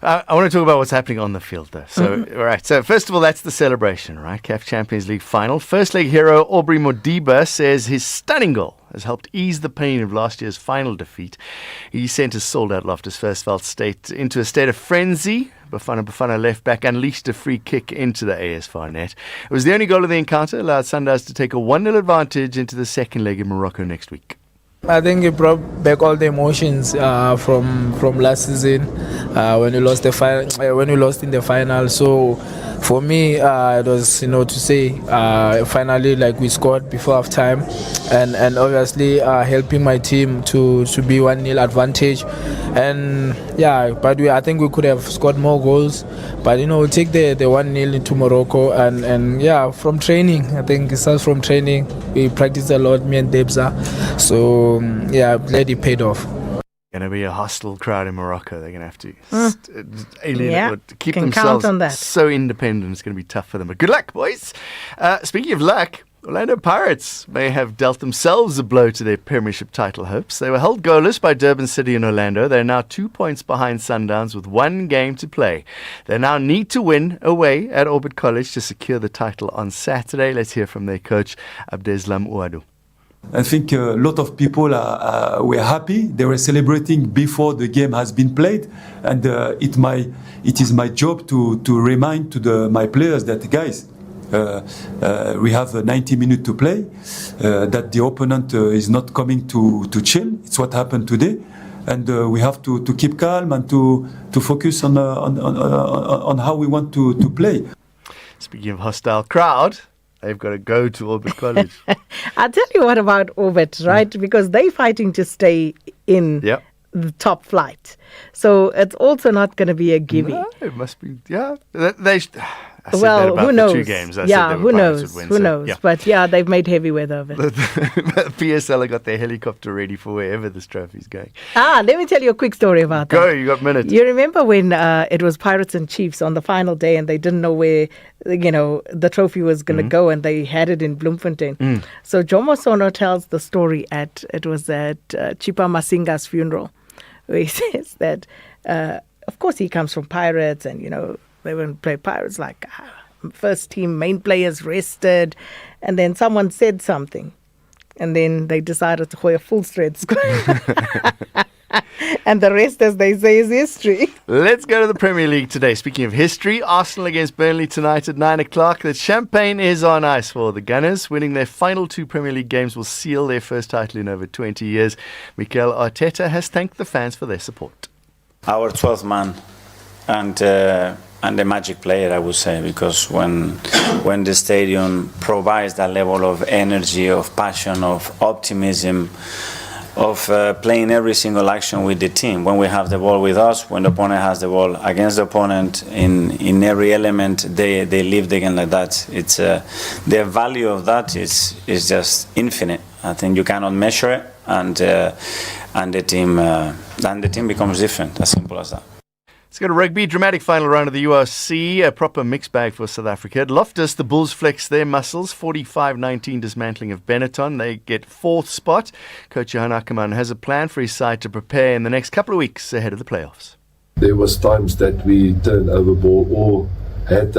[SPEAKER 23] I want to talk about what's happening on the field, though. So, right. So, first of all, that's the celebration, right? CAF Champions League final. First leg hero Aubrey Modiba says his stunning goal has helped ease the pain of last year's final defeat. He sent his sold-out Loftus Versfeld state into a state of frenzy. Bafana left back unleashed a free kick into the ASFAR net. It was the only goal of the encounter, allowed Sundowns to take a 1-0 advantage into the second leg in Morocco next week.
[SPEAKER 1] I think it brought back all the emotions from last season when we lost in the final. So for me, it was to say finally like we scored before half time, and obviously helping my team to be 1-0 advantage, and but I think we could have scored more goals, but we take the 1-0 into Morocco, and from training, I think it starts from training. We practiced a lot, me and Debza, so glad it paid off.
[SPEAKER 23] Going to be a hostile crowd in Morocco. They're going to have to alienate, keep themselves so independent. It's going to be tough for them. But good luck, boys. Speaking of luck, Orlando Pirates may have dealt themselves a blow to their Premiership title hopes. They were held goalless by Durban City and Orlando. They're now 2 points behind Sundowns with 1 game to play. They now need to win away at Orbit College to secure the title on Saturday. Let's hear from their coach, Abdeslam Ouadou.
[SPEAKER 7] I think a lot of people were happy. They were celebrating before the game has been played, and it is my job to remind to my players that, guys, we have 90 minutes to play, that the opponent is not coming to chill. It's what happened today, and we have to keep calm and to focus on how we want to play.
[SPEAKER 23] Speaking of hostile crowd, they've got to go to Orbit College.
[SPEAKER 4] I'll tell you what about Orbit, right? Because they're fighting to stay in the top flight. So it's also not going to be a gimme.
[SPEAKER 23] No, it must be, yeah. They I said that
[SPEAKER 4] Well,
[SPEAKER 23] about
[SPEAKER 4] who knows?
[SPEAKER 23] the 2 games. I
[SPEAKER 4] Yeah,
[SPEAKER 23] said
[SPEAKER 4] who
[SPEAKER 23] Pirates
[SPEAKER 4] knows?
[SPEAKER 23] would win,
[SPEAKER 4] Who
[SPEAKER 23] so,
[SPEAKER 4] knows?
[SPEAKER 23] yeah.
[SPEAKER 4] But yeah, they've made heavy weather of it.
[SPEAKER 23] PSL have got their helicopter ready for wherever this trophy's going.
[SPEAKER 4] Let me tell you a quick story about that.
[SPEAKER 23] Go, you got minutes.
[SPEAKER 4] You remember when it was Pirates and Chiefs on the final day and they didn't know where, the trophy was going to go, and they had it in Bloemfontein. So Jomo Sono tells the story it was at Chipa Masinga's funeral, where he says that, of course, he comes from Pirates and, they wouldn't play Pirates like first team main players rested, and then someone said something, and then they decided to play a full straight square. And the rest, as they say, is history.
[SPEAKER 23] Let's go to the Premier League today. Speaking of history, Arsenal against Burnley tonight at 9 o'clock. The champagne is on ice for the Gunners. Winning their final 2 Premier League games will seal their first title in over 20 years. Mikel Arteta has thanked the fans for their support.
[SPEAKER 10] Our 12th man and a magic player, I would say, because when the stadium provides that level of energy, of passion, of optimism, of playing every single action with the team. When we have the ball with us, when the opponent has the ball against the opponent, in every element, they live the game like that. It's the value of that is just infinite. I think you cannot measure it, and the team becomes different. As simple as that.
[SPEAKER 23] Let's go to rugby. Dramatic final round of the URC. A proper mixed bag for South Africa. At Loftus, the Bulls flex their muscles. 45-19 dismantling of Benetton. They get 4th spot. Coach Johan Ackermann has a plan for his side to prepare in the next couple of weeks ahead of the playoffs.
[SPEAKER 13] There was times that we turned over ball or had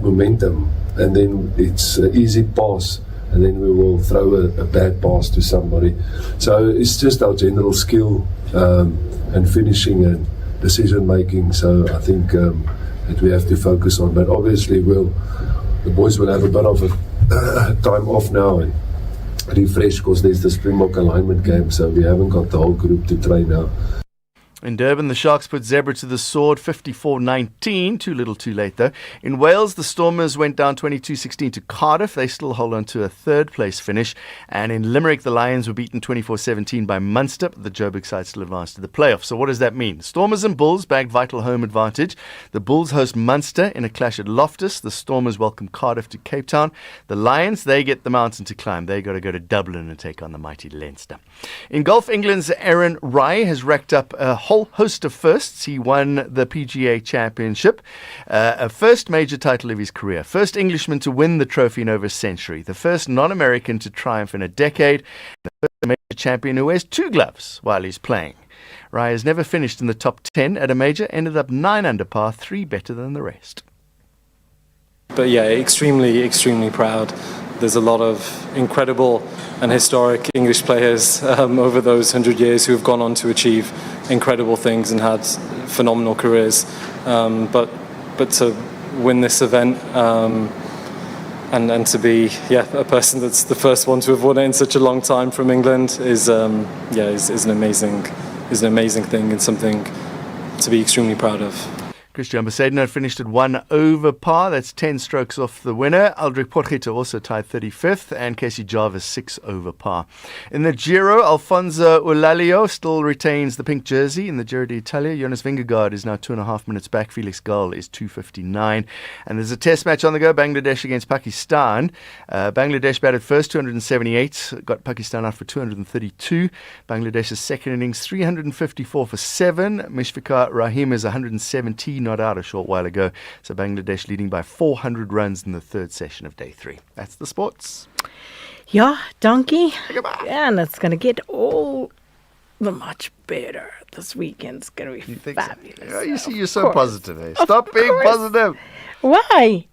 [SPEAKER 13] momentum, and then it's an easy pass, and then we will throw a bad pass to somebody. So it's just our general skill and finishing and decision making. So I think that we have to focus on. But obviously, the boys will have a bit of a time off now and refresh, because there's the Springbok alignment game. So we haven't got the whole group to train now.
[SPEAKER 23] In Durban, the Sharks put Zebra to the sword, 54-19. Too little, too late, though. In Wales, the Stormers went down 22-16 to Cardiff. They still hold on to a 3rd-place finish. And in Limerick, the Lions were beaten 24-17 by Munster. The Joburg side still advanced to the playoffs. So what does that mean? Stormers and Bulls bag vital home advantage. The Bulls host Munster in a clash at Loftus. The Stormers welcome Cardiff to Cape Town. The Lions, they get the mountain to climb. They got to go to Dublin and take on the mighty Leinster. In golf, England's Aaron Rai has racked up a whole host of firsts. He won the PGA Championship, a first major title of his career, first Englishman to win the trophy in over a century, the first non-American to triumph in a decade, the first major champion who wears 2 gloves while he's playing. Rai has never finished in the top 10 at a major, ended up 9 under par, 3 better than the rest.
[SPEAKER 21] But yeah, extremely, extremely proud. There's a lot of incredible and historic English players over those 100 years who have gone on to achieve incredible things and had phenomenal careers. But to win this event and to be a person that's the first one to have won it in such a long time from England is an amazing thing and something to be extremely proud of.
[SPEAKER 23] Christian Besaidner finished at 1 over par. That's 10 strokes off the winner. Aldrich Potgieter also tied 35th, and Casey Jarvis 6 over par. In the Giro, Alfonso Eulalio still retains the pink jersey. In the Giro d'Italia, Jonas Vingegaard is now 2.5 minutes back. Felix Gall is 2:59. And there's a test match on the go, Bangladesh against Pakistan. Bangladesh batted first, 278, got Pakistan out for 232. Bangladesh's second innings, 354 for 7. Mishfiqar Rahim is 117. Not out a short while ago. So Bangladesh leading by 400 runs in the 3rd session of day 3. That's the sports.
[SPEAKER 4] Yeah, donkey. Yeah, and it's going to get all the much better. This weekend's going to be fabulous.
[SPEAKER 23] So? Yeah, you see, you're so positive. Eh? Stop being positive.
[SPEAKER 4] Why?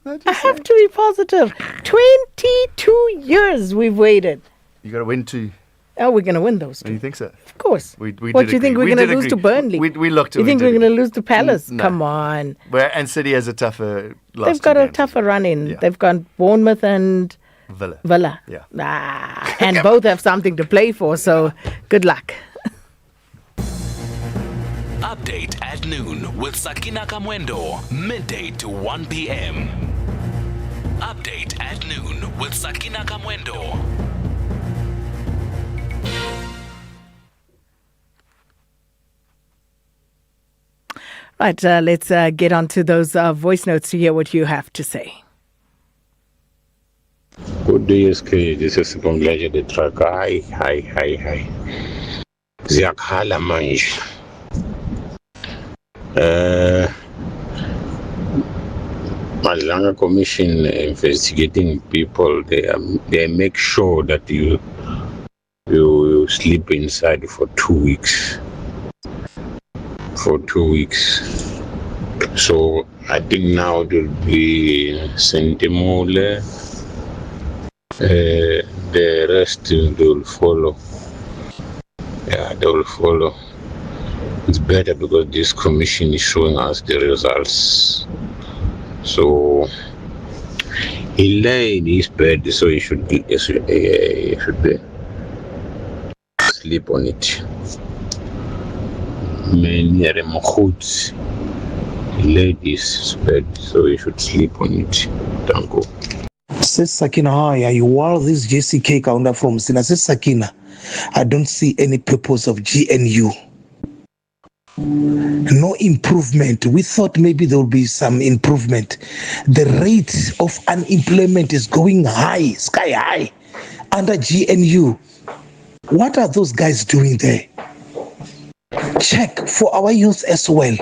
[SPEAKER 4] I have to be positive. 22 years we've waited.
[SPEAKER 23] You got to win 2.
[SPEAKER 4] Oh, we're going to win those 2.
[SPEAKER 23] You think so?
[SPEAKER 4] Of course.
[SPEAKER 23] We
[SPEAKER 4] what do you think? We're going to lose to Burnley?
[SPEAKER 23] We looked at it.
[SPEAKER 4] You think we're going to lose to Palace?
[SPEAKER 23] No.
[SPEAKER 4] Come on.
[SPEAKER 23] And City has a tougher last
[SPEAKER 4] They've got a tougher run in. Yeah. They've got Bournemouth and Villa.
[SPEAKER 23] Yeah.
[SPEAKER 4] And both have something to play for, so good luck.
[SPEAKER 6] Update at noon with Sakina Kamwendo, midday to 1 p.m. Update at noon with Sakina Kamwendo.
[SPEAKER 4] Right, let's get on to those voice notes to hear what you have to say.
[SPEAKER 12] Good day, SK. This is Bongladesh, the truck. Hi. Ziyakhala manje. Madlanga Commission investigating people, they make sure that you sleep inside for 2 weeks. So I think now it will be Sentimole. The rest they will follow. Yeah, they will follow. It's better because this commission is showing us the results. So he lay in his bed, so he should be sleep on it. Many remotes. He laid his bed, so he should sleep on it. Thank you.
[SPEAKER 14] Says Sakina, hi, you are this JCK counter from Sina. Says Sakina, I don't see any purpose of GNU. No improvement. We thought maybe there will be some improvement. The rate of unemployment is going high, sky high, under GNU. What are those guys doing there? Check for our youth as well.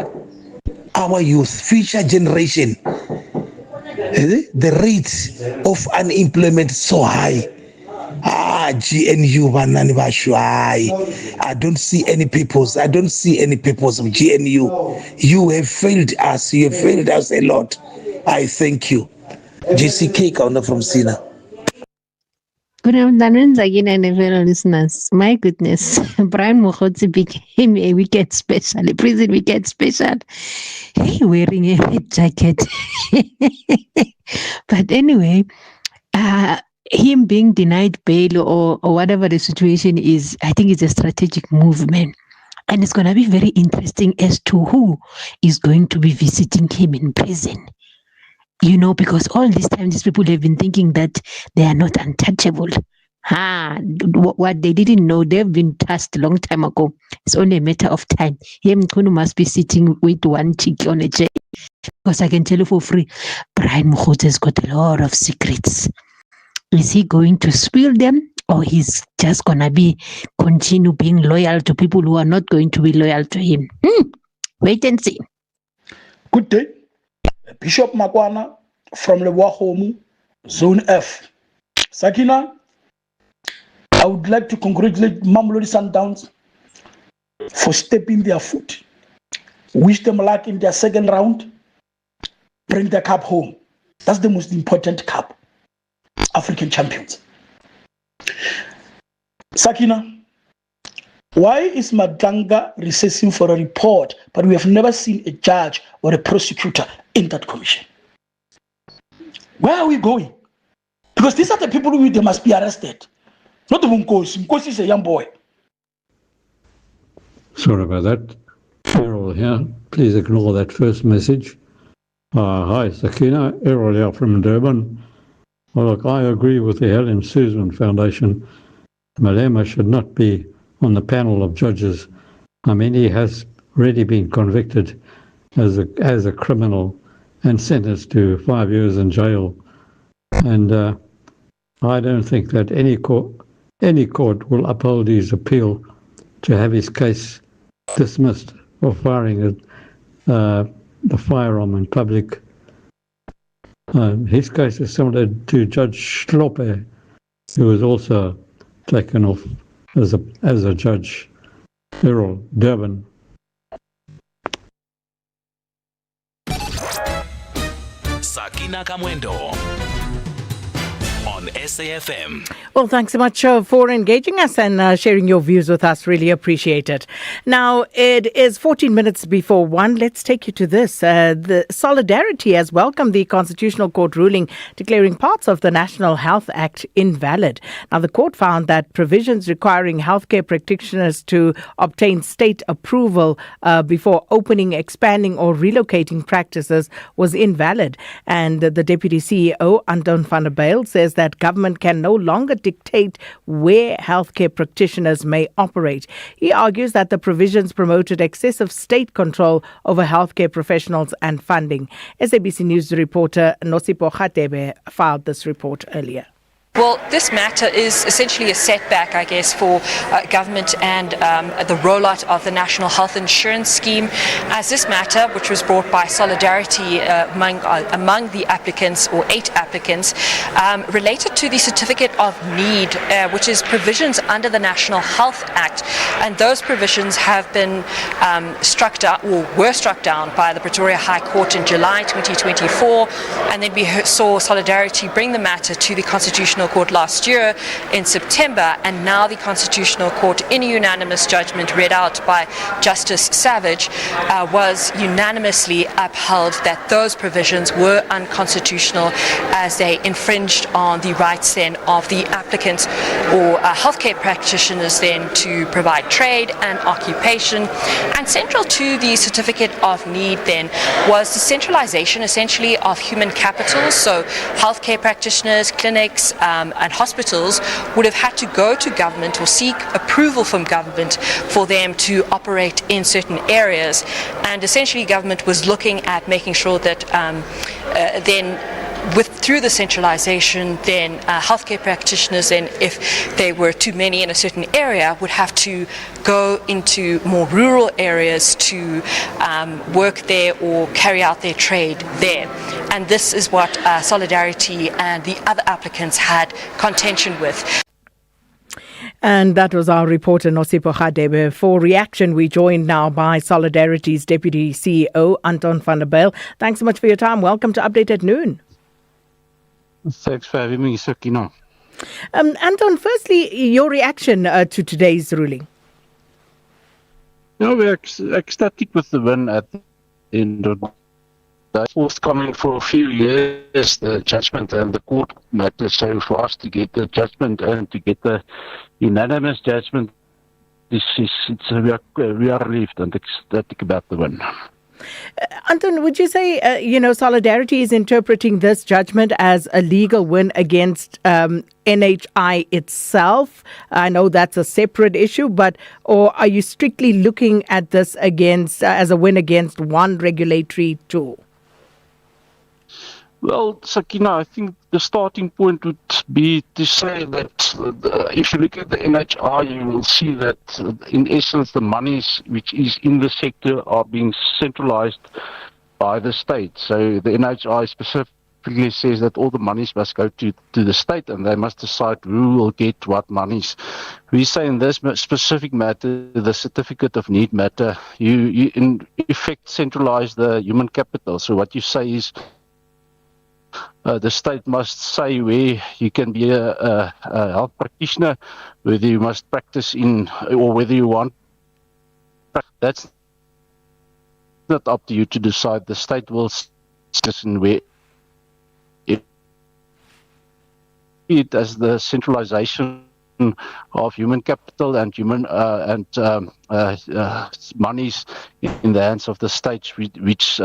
[SPEAKER 14] Our youth, future generation. The rate of unemployment is so high. GNU, I don't see any purpose. I don't see any purpose of GNU. You have failed us. You have failed us a lot. I thank you. JCK counter from Sina.
[SPEAKER 22] Good afternoon, again, and fellow listeners. My goodness, Brian Mokhotsi became a wicked special, a prison wicked special. Hey, wearing a red jacket. But anyway, him being denied bail or whatever the situation is, I think it's a strategic movement. And it's going to be very interesting as to who is going to be visiting him in prison. You know, because all this time, these people have been thinking that they are not untouchable. What they didn't know, they've been tasked a long time ago. It's only a matter of time. Him Kunu must be sitting with one cheek on a chair. Because I can tell you for free, Brian Mokhotsi has got a lot of secrets. Is he going to spill them? Or he's just going to continue being loyal to people who are not going to be loyal to him? Wait and see.
[SPEAKER 24] Good day. Bishop Makwana from Lewahomu, Zone F. Sakina, I would like to congratulate Mamelodi Sundowns for stepping their foot. Wish them luck in their second round. Bring the cup home. That's the most important cup. African champions. Sakina, why is Madanga recessing for a report, but we have never seen a judge or a prosecutor in that commission? Where are we going? Because these are the people who they must be arrested. Not the Munkosi. Munkosi is a young boy.
[SPEAKER 25] Sorry about that. Errol here. Please ignore that first message. Hi, Sakina. Errol here from Durban. Well, look, I agree with the Helen Suzman Foundation. Malema should not be on the panel of judges. I mean, he has already been convicted as a criminal and sentenced to 5 years in jail. And I don't think that any court will uphold his appeal to have his case dismissed for firing the firearm in public. His case is similar to Judge Schloppe, who was also taken off as a judge. Errol, Durban.
[SPEAKER 6] Sakina Kamwendo on SAFM.
[SPEAKER 4] Well, thanks so much for engaging us and sharing your views with us. Really appreciate it. Now, it is 14 minutes before 1. Let's take you to this. The Solidarity has welcomed the Constitutional Court ruling declaring parts of the National Health Act invalid. Now, the court found that provisions requiring healthcare practitioners to obtain state approval before opening, expanding or relocating practices was invalid. And the Deputy CEO, Anton van der Bijl, says argues that government can no longer dictate where healthcare practitioners may operate. He argues that the provisions promoted excessive state control over healthcare professionals and funding. SABC News reporter Nosipo Khatebe filed this report earlier.
[SPEAKER 2] Well, this matter is essentially a setback, I guess, for government and the rollout of the National Health Insurance Scheme, as this matter, which was brought by Solidarity among the applicants, or 8 applicants, related to the Certificate of Need, which is provisions under the National Health Act, and those provisions have been struck down, or were struck down by the Pretoria High Court in July 2024, and then we saw Solidarity bring the matter to the Constitutional Court last year in September, and now the Constitutional Court, in a unanimous judgment read out by Justice Savage, was unanimously upheld that those provisions were unconstitutional, as they infringed on the rights then of the applicants or healthcare practitioners then to provide trade and occupation. And central to the Certificate of Need then was the centralization essentially of human capital. So healthcare practitioners, clinics, and hospitals would have had to go to government or seek approval from government for them to operate in certain areas. And essentially government was looking at making sure that through the centralization, then healthcare practitioners, then if they were too many in a certain area, would have to go into more rural areas to work there or carry out their trade there. And this is what Solidarity and the other applicants had contention with.
[SPEAKER 4] And that was our reporter Nosipo Khatebe. For reaction, we joined now by Solidarity's Deputy CEO, Anton van der Bijl. Thanks so much for your time. Welcome to Update at Noon.
[SPEAKER 5] Thanks for having me, Sakina.
[SPEAKER 4] Anton, firstly, your reaction to today's ruling.
[SPEAKER 5] We're ecstatic with the win at the end of the day. Forthcoming for a few years, the judgment and the court matter. So for us to get the judgment and to get the unanimous judgment, we are relieved and ecstatic about the win.
[SPEAKER 4] Anton, would you say, Solidarity is interpreting this judgment as a legal win against NHI itself? I know that's a separate issue, or are you strictly looking at this as a win against one regulatory tool?
[SPEAKER 5] Well, Sakina, I think the starting point would be to say that if you look at the NHI, you will see that in essence the monies which is in the sector are being centralized by the state. So the NHI specifically says that all the monies must go to the state and they must decide who will get what monies. We say in this specific matter, the Certificate of Need matter, you in effect centralize the human capital. So what you say is, the state must say where you can be a health practitioner, whether you must practice in or whether you want. That's not up to you to decide. The state will listen where it as the centralization of human capital and monies in the hands of the states, which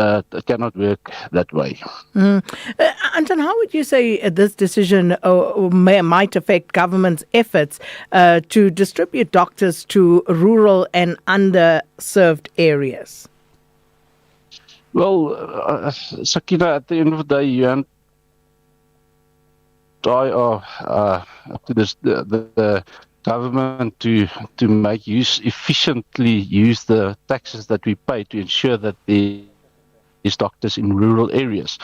[SPEAKER 5] cannot work that way.
[SPEAKER 4] Anton, how would you say this decision might affect government's efforts to distribute doctors to rural and underserved areas?
[SPEAKER 5] Well, Sakina, at the end of the day, you and I are up to the government to make efficiently use the taxes that we pay to ensure that there is doctors in rural areas.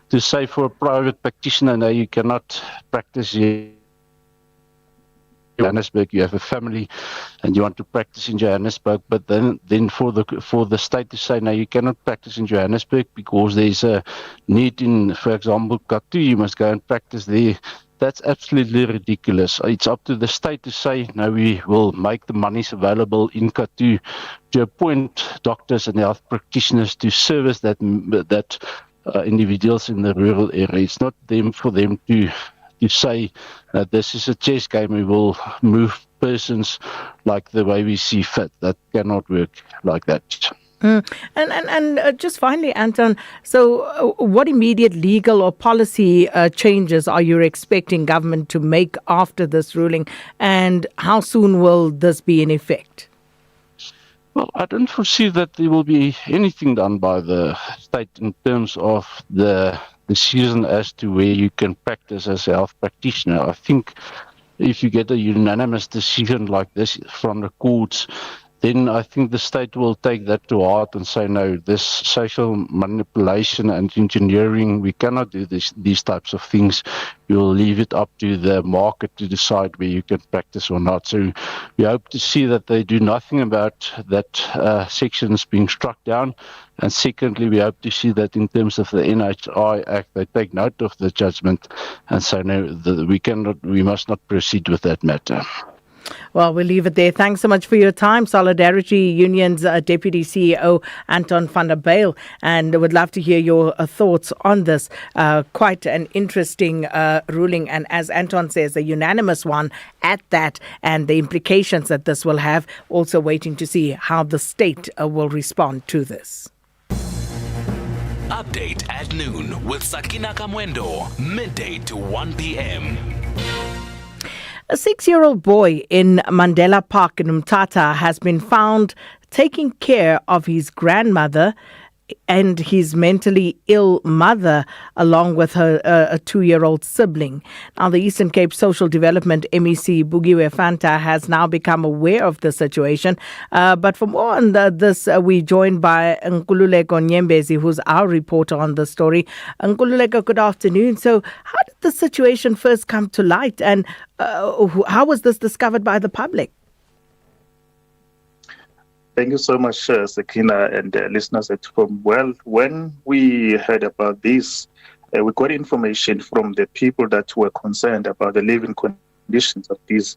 [SPEAKER 5] To say for a private practitioner, no, you cannot practice in Johannesburg. You have a family and you want to practice in Johannesburg, but then for the state to say, no, you cannot practice in Johannesburg because there's a need in, for example, Katu, you must go and practice there. That's absolutely ridiculous. It's up to the state to say, no, we will make the monies available in Katu to appoint doctors and health practitioners to service that individuals in the rural area. It's not for them to say this is a chess game, we will move persons like the way we see fit. That cannot work like that.
[SPEAKER 4] And just finally, Anton, so what immediate legal or policy changes are you expecting government to make after this ruling, and how soon will this be in effect?
[SPEAKER 5] Well, I don't foresee that there will be anything done by the state in terms of the decision as to where you can practice as a health practitioner. I think if you get a unanimous decision like this from the courts, then I think the state will take that to heart and say, no, this social manipulation and engineering, we cannot do these types of things. We will leave it up to the market to decide where you can practice or not. So we hope to see that they do nothing about that sections being struck down. And secondly, we hope to see that in terms of the NHI Act, they take note of the judgment and say, no, we must not proceed with that matter.
[SPEAKER 4] Well, we'll leave it there. Thanks so much for your time. Solidarity Union's Deputy CEO, Anton van der Bijl. And would love to hear your thoughts on this. Quite an interesting ruling. And as Anton says, a unanimous one at that. And the implications that this will have. Also waiting to see how the state will respond to this.
[SPEAKER 6] Update at noon with Sakina Kamwendo, midday to 1 p.m.
[SPEAKER 4] A 6-year-old boy in Mandela Park in Umtata has been found taking care of his grandmother and his mentally ill mother, along with her a 2-year-old sibling. Now, the Eastern Cape Social Development MEC Bugiwe Fanta has now become aware of the situation. But for more on this, we're joined by Nkululeko Nyembezi, who's our reporter on the story. Nkululeko, good afternoon. So, how did the situation first come to light, and how was this discovered by the public?
[SPEAKER 3] Thank you so much, Sakina, and listeners at home. Well, when we heard about this, we got information from the people that were concerned about the living conditions of these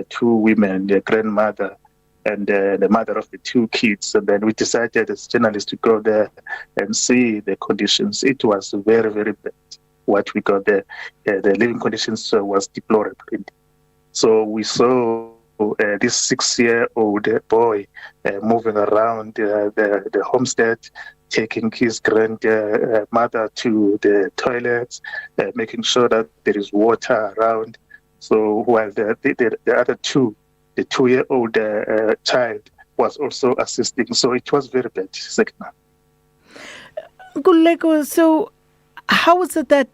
[SPEAKER 3] two women, the grandmother and the mother of the two kids. And then we decided as journalists to go there and see the conditions. It was very, very bad. What we got there, the living conditions was deplorable. So we saw this 6-year-old boy moving around the homestead, taking his grandmother to the toilets, making sure that there is water around. So while the other two, the 2-year-old child was also assisting. So it was very bad.
[SPEAKER 4] Guleko, so how is it that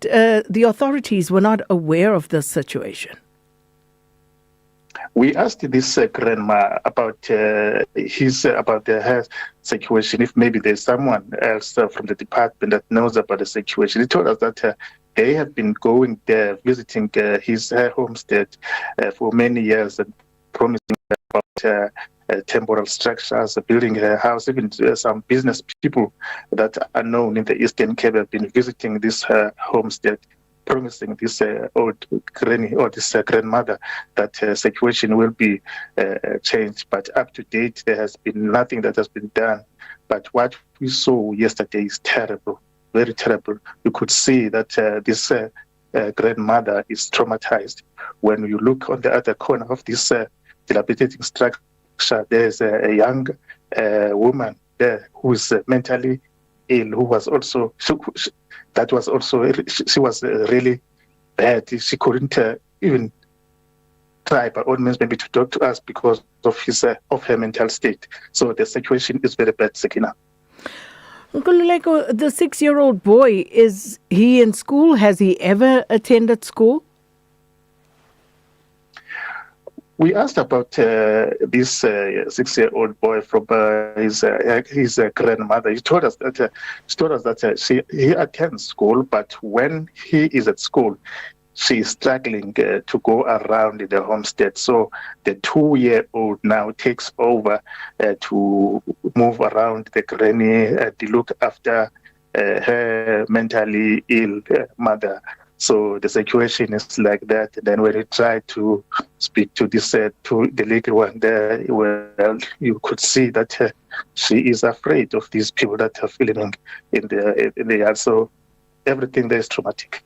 [SPEAKER 4] the authorities were not aware of this situation?
[SPEAKER 3] We asked this grandma about her situation, if maybe there's someone else from the department that knows about the situation. He told us that they have been going there, visiting her homestead for many years and promising about temporal structures, building her house. Even some business people that are known in the Eastern Cape have been visiting this homestead, promising this old granny or this grandmother that situation will be changed. But up to date, there has been nothing that has been done. But what we saw yesterday is terrible, very terrible. You could see that this grandmother is traumatized. When you look on the other corner of this dilapidating structure, there's a young woman there who is mentally ill, who was also she was really bad. She couldn't even try by all means maybe to talk to us because of her mental state. So the situation is very bad, Sakina.
[SPEAKER 4] Nkululeko, the 6-year-old boy, is he in school? Has he ever attended school?
[SPEAKER 3] We asked about this 6-year-old boy from his grandmother. He told us that he attends school, but when he is at school, she is struggling to go around the homestead. So the 2-year-old now takes over to move around the granny to look after her mentally ill mother. So the situation is like that. And then when we try to speak to this to the legal one there, well, you could see that she is afraid of these people that are filming in the yard. So everything there is traumatic.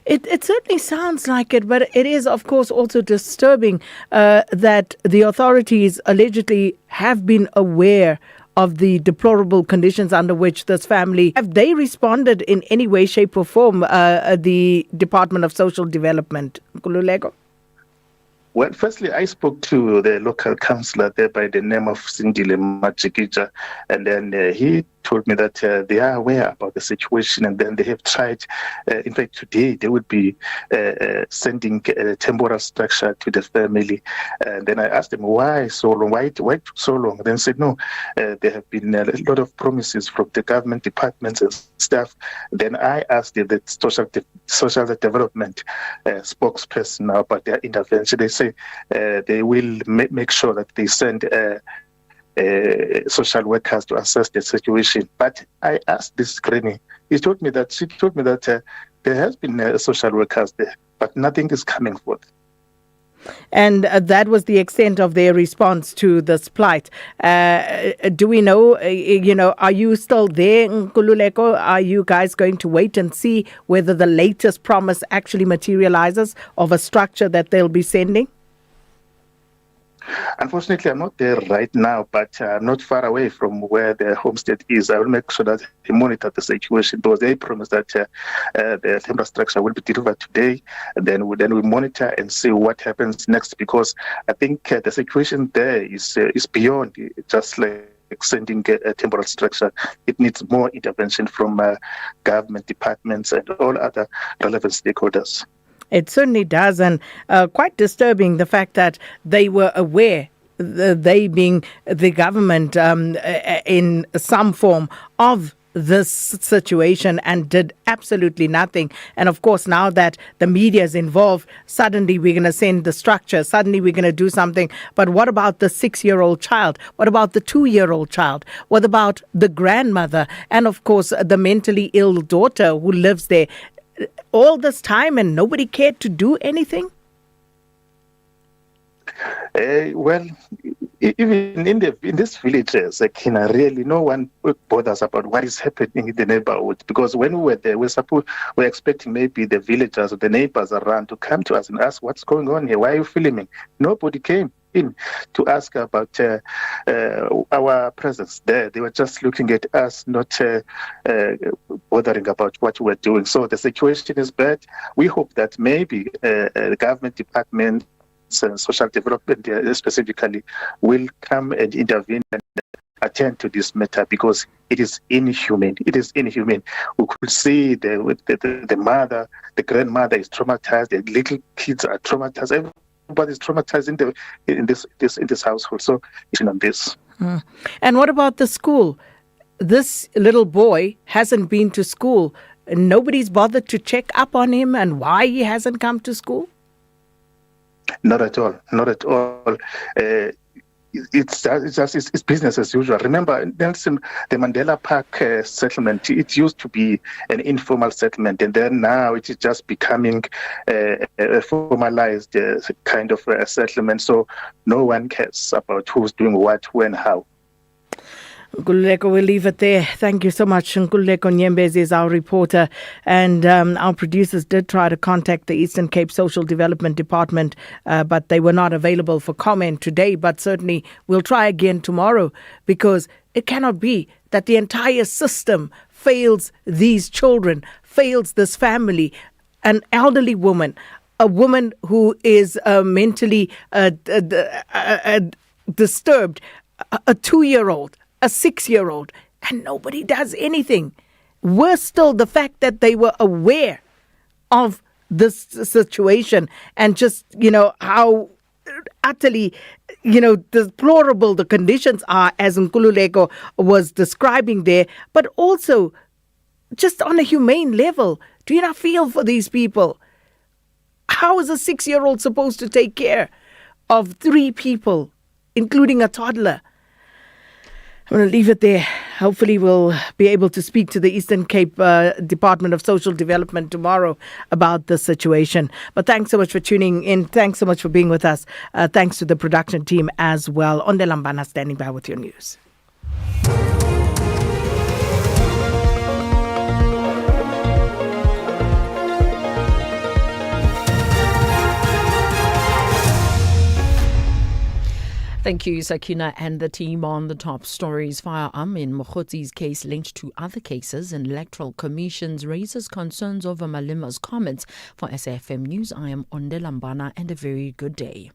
[SPEAKER 4] It certainly sounds like it, but it is, of course, also disturbing that the authorities allegedly have been aware of the deplorable conditions under which this family, have they responded in any way, shape or form, the Department of Social Development? Nkululeko?
[SPEAKER 3] Well, firstly, I spoke to the local councillor there by the name of Sindile Majikija, and then he told me that they are aware about the situation, and then they have tried. In fact, today they would be sending a temporal structure to the family. And then I asked them why so long, why took so long. Then said no, there have been a lot of promises from the government departments and staff. Then I asked the social development spokesperson about their intervention. They say they will make sure that they send social workers to assess the situation. But I asked this granny. She told me that there has been social workers there, but nothing is coming forth.
[SPEAKER 4] And that was the extent of their response to this plight. Do we know, are you still there, Nkululeko? Are you guys going to wait and see whether the latest promise actually materializes of a structure that they'll be sending?
[SPEAKER 3] Unfortunately, I'm not there right now, but I'm not far away from where the homestead is. I will make sure that they monitor the situation, because they promised that the temporary structure will be delivered today, and then we monitor and see what happens next, because I think the situation there is beyond just like sending a temporal structure. It needs more intervention from government departments and all other relevant stakeholders.
[SPEAKER 4] It certainly does, and quite disturbing the fact that they were aware, they being the government, in some form of this situation, and did absolutely nothing. And of course, now that the media is involved, suddenly we're going to send the structure, suddenly we're going to do something. But what about the 6-year-old child? What about the 2-year-old child? What about the grandmother? And of course, the mentally ill daughter who lives there all this time, and nobody cared to do anything?
[SPEAKER 3] Well, even in this village, Sakina, really no one bothers about what is happening in the neighborhood, because when we were there, we're expecting maybe the villagers or the neighbors around to come to us and ask what's going on here, why are you filming? Nobody came in to ask about our presence there. They were just looking at us, not bothering about what we're doing. So the situation is bad. We hope that maybe the government department and social development specifically will come and intervene and attend to this matter, because it is inhumane. It is inhumane. We could see the mother, the grandmother is traumatized. The little kids are traumatized. Everybody's traumatized in this household. So it's on this.
[SPEAKER 4] And what about the school? This little boy hasn't been to school. Nobody's bothered to check up on him and why he hasn't come to school?
[SPEAKER 3] Not at all. Not at all. It's business as usual. Remember, Nelson, the Mandela Park settlement, it used to be an informal settlement, and then now it is just becoming a formalized kind of a settlement. So no one cares about who's doing what, when, how.
[SPEAKER 4] Nkululeko, we'll leave it there. Thank you so much. Nkululeko Nyembezi is our reporter, and our producers did try to contact the Eastern Cape Social Development Department, but they were not available for comment today. But certainly we'll try again tomorrow, because it cannot be that the entire system fails these children, fails this family, an elderly woman, a woman who is mentally disturbed, a 2-year-old, a 6-year-old, and nobody does anything. Worse still, the fact that they were aware of this situation, and just, how utterly, deplorable the conditions are, as Nkululeko was describing there, but also just on a humane level. Do you not feel for these people? How is a 6-year-old supposed to take care of 3 people, including a toddler? I'm going to leave it there. Hopefully we'll be able to speak to the Eastern Cape Department of Social Development tomorrow about the situation. But thanks so much for tuning in. Thanks so much for being with us. Thanks to the production team as well. Onde Lambana standing by with your news.
[SPEAKER 16] Thank you, Sakina and the team on the top stories. Firearm in Mokgotzi's case linked to other cases in electoral commissions raises concerns over Malima's comments. For SAFM News, I am Onde Lambana, and a very good day.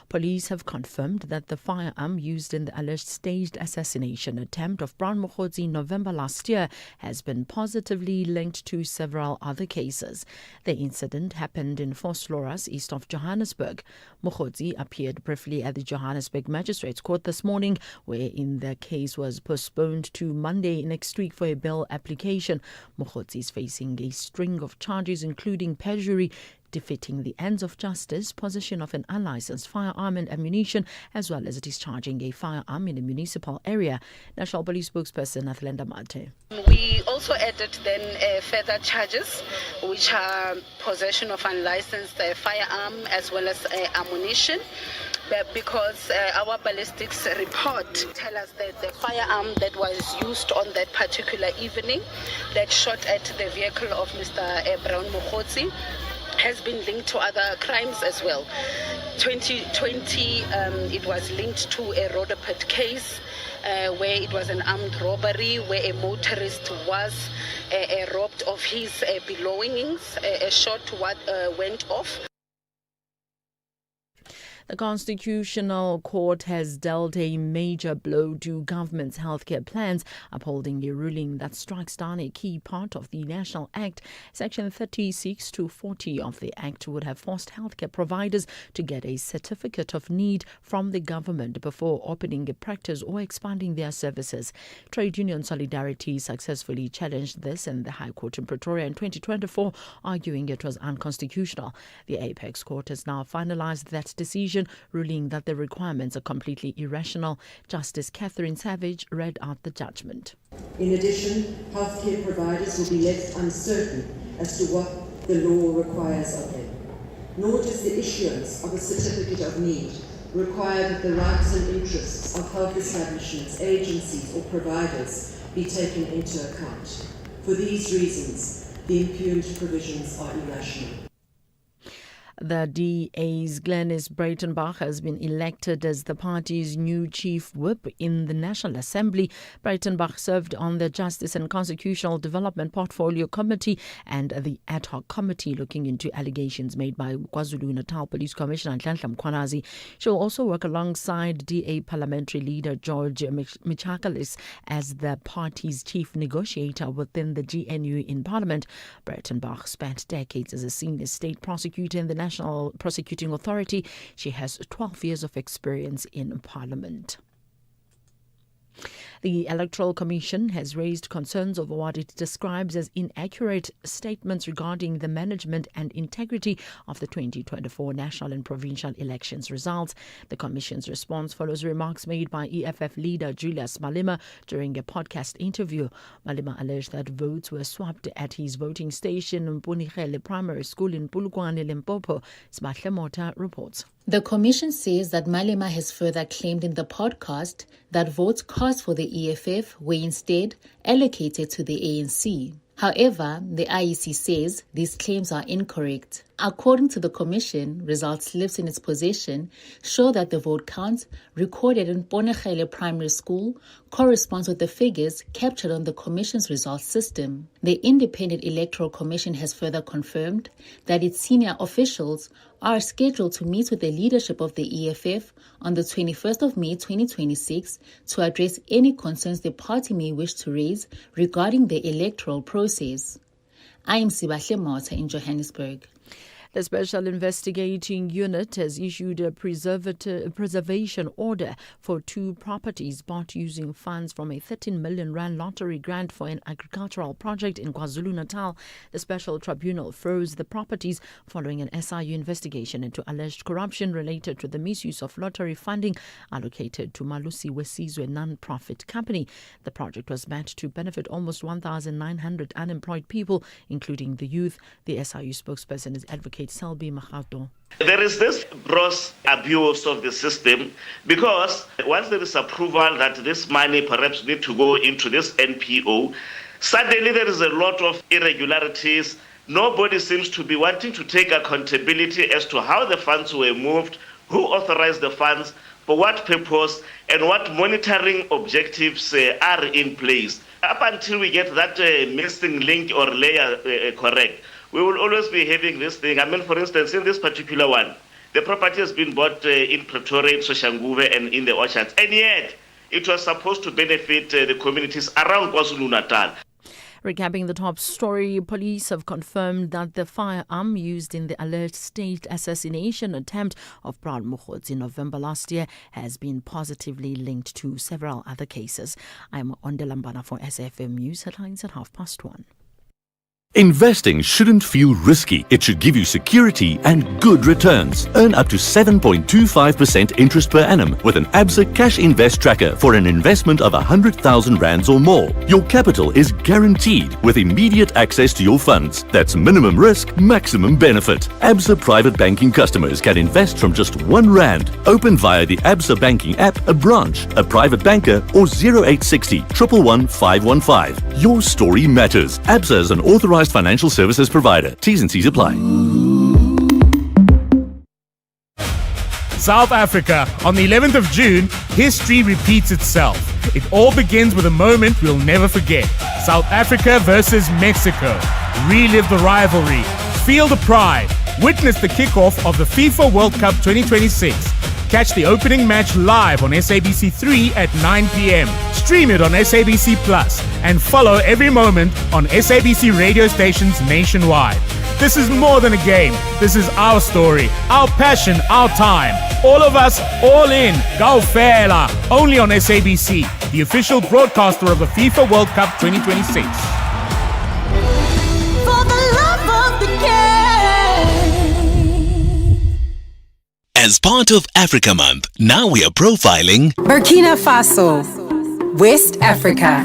[SPEAKER 16] Police have confirmed that the firearm used in the alleged staged assassination attempt of Brown Mokgotsi in November last year has been positively linked to several other cases. The incident happened in Vosloorus, east of Johannesburg. Mokgotsi appeared briefly at the Johannesburg Magistrates Court this morning, wherein the case was postponed to Monday next week for a bail application. Mokgotsi is facing a string of charges, including perjury, defeating the ends of justice, possession of an unlicensed firearm and ammunition, as well as discharging a firearm in a municipal area. National Police spokesperson Athlenda Mate.
[SPEAKER 8] We also added then further charges, which are possession of unlicensed firearm as well as ammunition. Because our ballistics report tell us that the firearm that was used on that particular evening that shot at the vehicle of Mr. Brown Mokgotsi has been linked to other crimes as well. 2020, it was linked to a Rhodoped case where it was an armed robbery where a motorist was robbed of his belongings. A shot went off.
[SPEAKER 16] The Constitutional Court has dealt a major blow to government's healthcare plans, upholding a ruling that strikes down a key part of the National Act. Section 36 to 40 of the Act would have forced healthcare providers to get a certificate of need from the government before opening a practice or expanding their services. Trade Union Solidarity successfully challenged this in the High Court in Pretoria in 2024, arguing it was unconstitutional. The Apex Court has now finalized that decision, ruling that the requirements are completely irrational. Justice Catherine Savage read out the judgment.
[SPEAKER 15] In addition, healthcare providers will be left uncertain as to what the law requires of them. Nor does the issuance of a certificate of need require that the rights and interests of health establishments, agencies or providers be taken into account. For these reasons, the impugned provisions are irrational.
[SPEAKER 16] The DA's Glenys Breitenbach has been elected as the party's new chief whip in the National Assembly. Breitenbach served on the Justice and Constitutional Development Portfolio Committee and the ad hoc committee looking into allegations made by KwaZulu-Natal Police Commissioner Nhlanhla Mkhwanazi. She will also work alongside DA parliamentary leader George Michakalis as the party's chief negotiator within the GNU in Parliament. Breitenbach spent decades as a senior state prosecutor in the National Prosecuting Authority. She has 12 years of experience in Parliament. The Electoral Commission has raised concerns over what it describes as inaccurate statements regarding the management and integrity of the 2024 national and provincial elections results. The Commission's response follows remarks made by EFF leader Julius Malema during a podcast interview. Malema alleged that votes were swapped at his voting station in Mpunihele Primary School in Polokwane, Limpopo. Smahle Mota reports.
[SPEAKER 17] The Commission says that Malema has further claimed in the podcast that votes cast for the EFF were instead allocated to the ANC. However, the IEC says these claims are incorrect. According to the Commission, result slips in its possession show that the vote count recorded in Ponegele Primary School corresponds with the figures captured on the Commission's results system. The Independent Electoral Commission has further confirmed that its senior officials are scheduled to meet with the leadership of the EFF on the 21st of May 2026 to address any concerns the party may wish to raise regarding the electoral process. I am Sibahle Mota in Johannesburg.
[SPEAKER 16] The Special Investigating Unit has issued a preservation order for 2 properties bought using funds from a 13 million rand lottery grant for an agricultural project in KwaZulu-Natal. The Special Tribunal froze the properties following an SIU investigation into alleged corruption related to the misuse of lottery funding allocated to Malusi Wesizwe non-profit company. The project was meant to benefit almost 1,900 unemployed people, including the youth. The SIU spokesperson is advocating Selby Mahato.
[SPEAKER 18] There is this gross abuse of the system because once there is approval that this money perhaps need to go into this NPO, suddenly there is a lot of irregularities. Nobody seems to be wanting to take accountability as to how the funds were moved, who authorized the funds, for what purpose, and what monitoring objectives are in place. Up until we get that missing link or layer correct, we will always be having this thing. I mean, for instance, in this particular one, the property has been bought in Pretoria, in Soshanguve, and in the orchards, and yet it was supposed to benefit the communities around KwaZulu-Natal.
[SPEAKER 16] Recapping the top story, police have confirmed that the firearm used in the alleged state assassination attempt of Brad Mokhotsi in November last year has been positively linked to several other cases. I'm Ondelambana for SAfm News Headlines at 1:30.
[SPEAKER 1] Investing shouldn't feel risky. It should give you security and good returns. Earn up to 7.25% interest per annum with an Absa Cash Invest Tracker for an investment of 100,000 rands or more. Your capital is guaranteed with immediate access to your funds. That's minimum risk, maximum benefit. Absa Private Banking customers can invest from just R1. Open via the Absa Banking app, a branch, a private banker, or 0860 111 515. Your story matters. Absa is an authorized financial services provider. T's and C's apply.
[SPEAKER 9] South Africa. On the 11th of June, history repeats itself. It all begins with a moment we'll never forget. South Africa versus Mexico. Relive the rivalry. Feel the pride. Witness the kickoff of the FIFA World Cup 2026. Catch the opening match live on SABC3 at 9 p.m. Stream it on SABC Plus and follow every moment on SABC radio stations nationwide. This is more than a game. This is our story, our passion, our time. All of us, all in. Go Fela. Only on SABC, the official broadcaster of the FIFA World Cup 2026.
[SPEAKER 11] For the love of the game.
[SPEAKER 6] As part of Africa Month, now we are profiling
[SPEAKER 19] Burkina Faso, West Africa.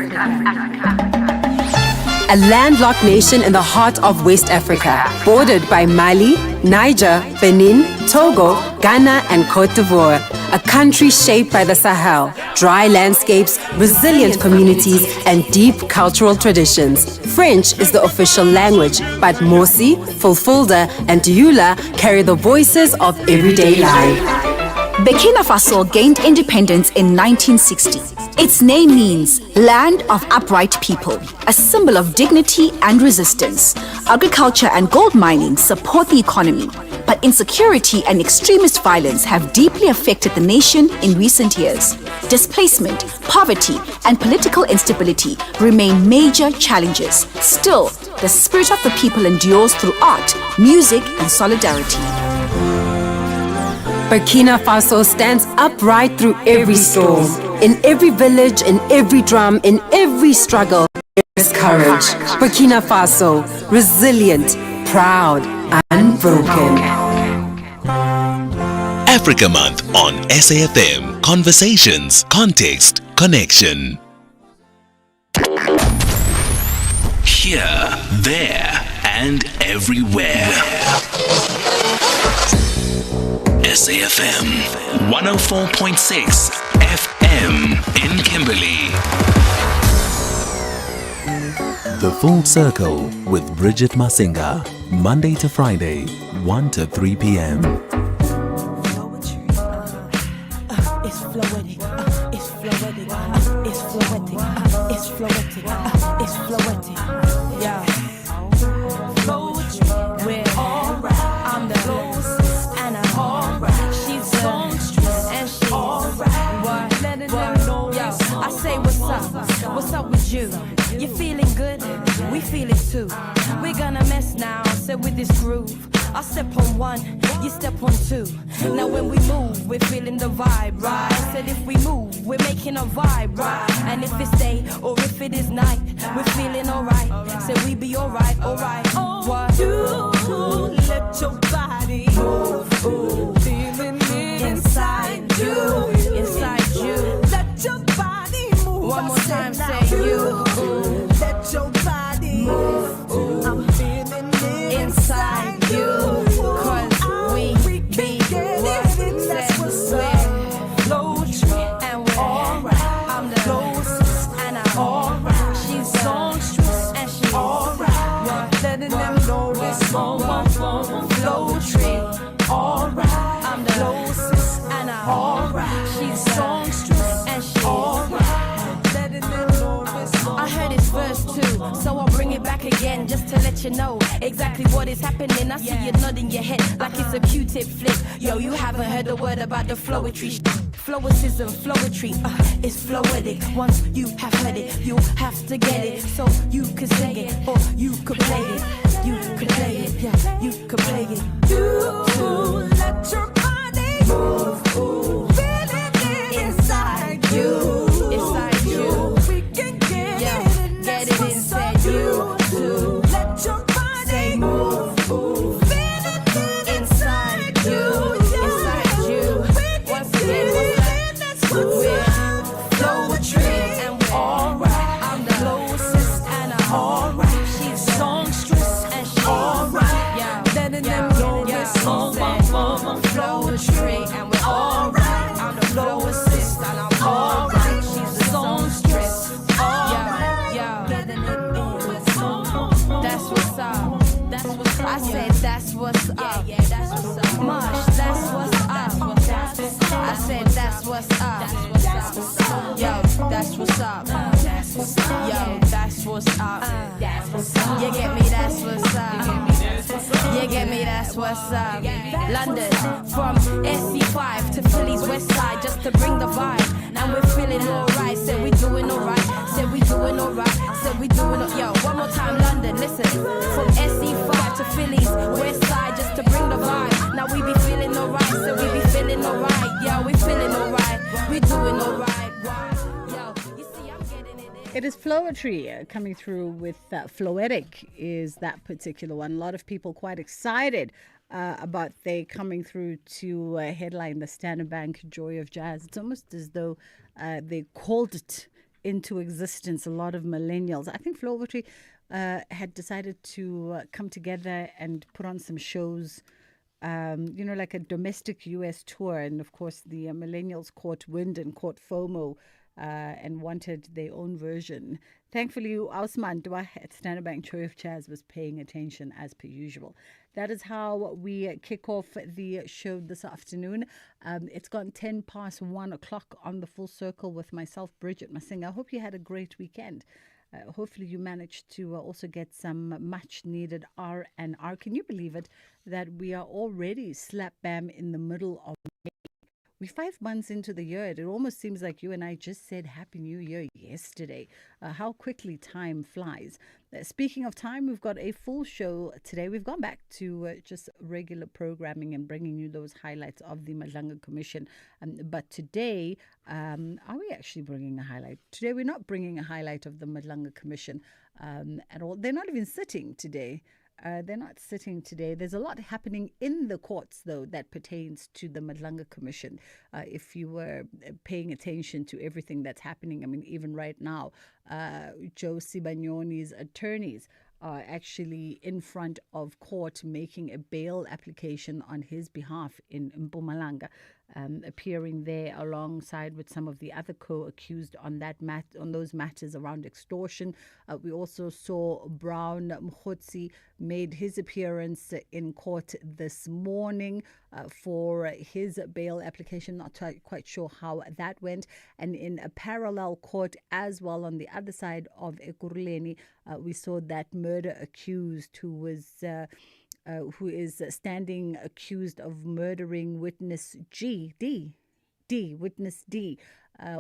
[SPEAKER 19] A landlocked nation in the heart of West Africa, bordered by Mali, Niger, Benin, Togo, Ghana, and Côte d'Ivoire. A country shaped by the Sahel, dry landscapes, resilient communities, and deep cultural traditions. French is the official language, but Mosi, Fulfulde, and Dioula carry the voices of everyday life.
[SPEAKER 20] Burkina Faso gained independence in 1960. Its name means Land of Upright People, a symbol of dignity and resistance. Agriculture and gold mining support the economy, but insecurity and extremist violence have deeply affected the nation in recent years. Displacement, poverty, and political instability remain major challenges. Still, the spirit of the people endures through art, music, and solidarity.
[SPEAKER 19] Burkina Faso stands upright through every storm. In every village, in every drum, in every struggle, there's courage. Burkina Faso, resilient, proud, unbroken.
[SPEAKER 6] Africa Month on SAfm. Conversations, context, connection. Here, there, and everywhere. SAfm 104.6 FM in Kimberley. The Full Circle with Bridget Masinga, Monday to Friday, 1 to 3 p.m.
[SPEAKER 11] It's floetic, it's floetic, it's floetic, it's floetic, it's floetic, yeah. Poetry, we're alright. I'm the closest and I'm alright. She's songstress and she's alright. What? Letting them know. Yo, I say what's up? What's up with you? You feeling good? We feel it too. We're gonna mess now, sit with this groove. I step on one, you step on two. Now when we move, we're feeling the vibe, right? Said if we move, we're making a vibe, right? And if it's day or if it is night, we're feeling alright. Said we be alright, alright. What? You let your body move, feeling it inside you, inside you. Let your body move. One more time, say you. Let your body move. I'm feeling it inside you. Cause we be what? That's what's up. Floetry and we're alright. I'm the closest and I'm alright. She's songstress and she's alright. Letting them know this song. Floetry, alright. again just to let you know exactly what is happening. I see you nodding your head like it's a Q-tip flip. Yo, you haven't heard a word about the flowetry. Flowicism, flowetry, it's floetic. Once you have heard it, you have to get it. So you could sing it, or you could play it. You could play it, yeah, you could play it. You let your body move, feel it inside you. Inside you. We can get it, get it inside you. Let your body move, feel it inside you. Inside you. Once again, we're flowetry and we're alright. I'm the lowest and I'm alright. She's songstress and she's alright. Yeah, letting them know this song. Flowetry and we're alright. I'm the lowest and I'm alright. She's a songstress. Alright, yeah, letting them know this song. That's what's up. That's what's up. I said that's what's up. Yeah, that's what's up. Mush, that's what's up. I said that's what's up. Yo, that's what's up. Yo, that's what's up. You get me, that's what's up. You get me, that's what's up. London, from SC5 to Philly's west side, just to bring the vibe. And we're feeling alright. Said we doing alright. Said we doing alright. Said we doing alright. Yo, one more time, London, listen. From SC5 to Philly's west side, just to bring the vibe. Now we be feeling alright. Said we be feeling alright. Yeah, we feeling alright. We doing alright. Yo, you see, I'm getting it.
[SPEAKER 4] It is Flowetry coming through with Floetic is that particular one. A lot of people quite excited about they coming through to headline the Standard Bank Joy of Jazz. It's almost as though they called it into existence. A lot of millennials. I think Flowetry had decided to come together and put on some shows, like a domestic US tour. And of course, the millennials caught wind and caught FOMO and wanted their own version. Thankfully, Osman Dwa at Standard Bank Joy of Jazz was paying attention as per usual. That is how we kick off the show this afternoon. It's gone 10 past 1 o'clock on the Full Circle with myself, Bridget Masinga. I hope you had a great weekend. Hopefully you managed to also get some much needed R&R. Can you believe it that we are already slap bam in the middle of May? We're 5 months into the year. It almost seems like you and I just said Happy New Year yesterday. How quickly time flies. Speaking of time, we've got a full show today. We've gone back to just regular programming and bringing you those highlights of the Madlanga Commission. But today, are we actually bringing a highlight? Today, we're not bringing a highlight of the Madlanga Commission at all. They're not even sitting today. They're not sitting today. There's a lot happening in the courts, though, that pertains to the Madlanga Commission. If you were paying attention to everything that's happening, I mean, even right now, Joe Sibanyoni's attorneys are actually in front of court making a bail application on his behalf in Mpumalanga, appearing there alongside with some of the other co-accused on those matters around extortion. We also saw Brown Mkhotsi made his appearance in court this morning for his bail application. Not quite sure how that went. And in a parallel court as well on the other side of Ekurhuleni, we saw that murder accused who is standing accused of murdering witness witness D,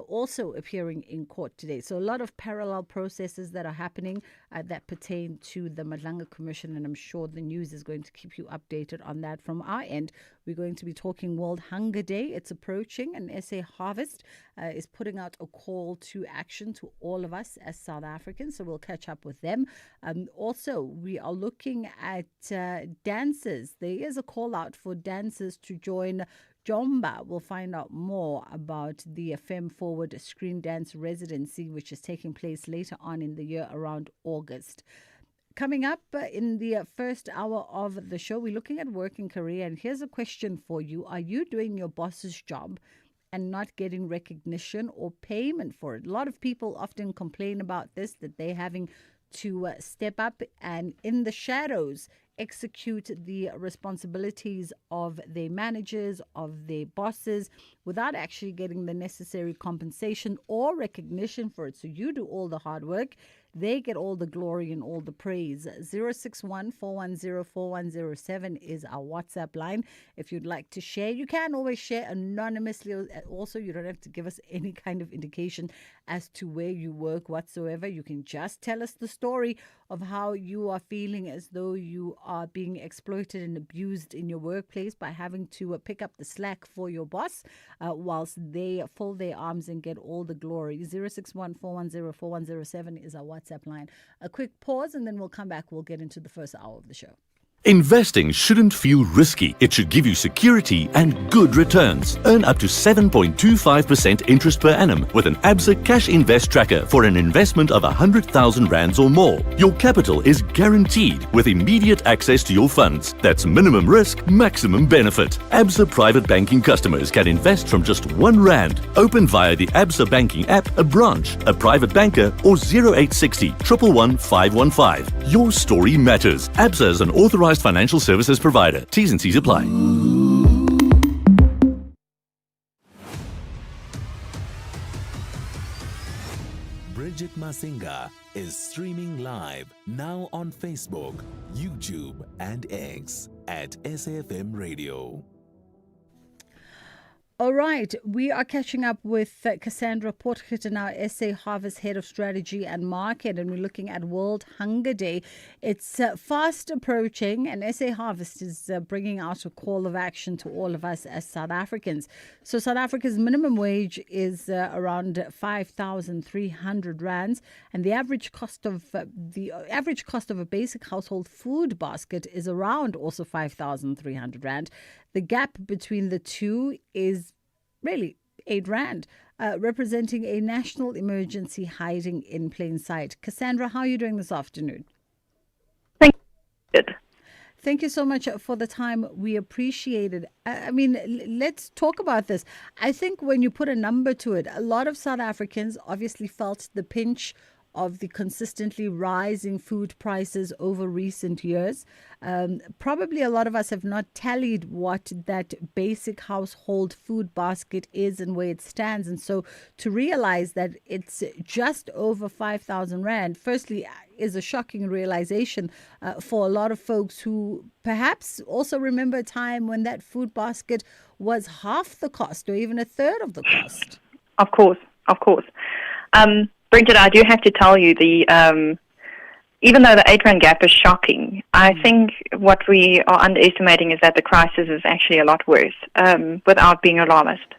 [SPEAKER 4] also appearing in court today. So a lot of parallel processes that are happening that pertain to the Madlanga Commission, and I'm sure the news is going to keep you updated on that. From our end, we're going to be talking World Hunger Day. It's approaching, and SA Harvest is putting out a call to action to all of us as South Africans, so we'll catch up with them. Also, we are looking at dancers. There is a call out for dancers to join Jomba. We'll find out more about the Femme Forward Screen Dance Residency, which is taking place later on in the year around August. Coming up in the first hour of the show, we're looking at work and career. And here's a question for you. Are you doing your boss's job and not getting recognition or payment for it? A lot of people often complain about this, that they're having to step up and in the shadows execute the responsibilities of their managers, of their bosses, without actually getting the necessary compensation or recognition for it. So you do all the hard work,
[SPEAKER 7] they get all the glory and all the praise. 061-410-4107 is our WhatsApp line. If you'd like to share, you can always share anonymously. Also, you don't have to give us any kind of indication as to where you work whatsoever. You can just tell us the story of how you are feeling as though you are being exploited and abused in your workplace by having to pick up the slack for your boss whilst they fold their arms and get all the glory. 061-410-4107 is our WhatsApp line. A quick pause and then we'll come back. We'll get into the first hour of the show.
[SPEAKER 1] Investing shouldn't feel risky. It should give you security and good returns. Earn up to 7.25% interest per annum with an ABSA Cash Invest Tracker for an investment of 100,000 rands or more. Your capital is guaranteed with immediate access to your funds. That's minimum risk, maximum benefit. ABSA Private Banking customers can invest from just R1. Open via the ABSA Banking app, a branch, a private banker, or 0860 111 515. Your story matters. ABSA is an authorized financial services provider. T's and C's apply.
[SPEAKER 6] Bridget Masinga is streaming live now on Facebook, YouTube, and X at SAfmRadio.
[SPEAKER 7] All right, we are catching up with Cassandra Potgieter, our SA Harvest Head of Strategy and Market, and we're looking at World Hunger Day. It's fast approaching, and SA Harvest is bringing out a call of action to all of us as South Africans. So South Africa's minimum wage is around 5,300 rands, and the average cost of a basic household food basket is around also 5,300 rand. The gap between the two is really 8 rand, representing a national emergency hiding in plain sight. Cassandra, how are you doing this afternoon?
[SPEAKER 10] Thank you.
[SPEAKER 7] Thank you so much for the time. We appreciate it. I mean, let's talk about this. I think when you put a number to it, a lot of South Africans obviously felt the pinch of the consistently rising food prices over recent years. Probably a lot of us have not tallied what that basic household food basket is and where it stands. And so to realize that it's just over 5,000 rand, firstly, is a shocking realization for a lot of folks who perhaps also remember a time when that food basket was half the cost or even a third of the cost.
[SPEAKER 10] Of course. Bridget, I do have to tell you, even though the 8 rand gap is shocking, I think what we are underestimating is that the crisis is actually a lot worse, without being alarmist.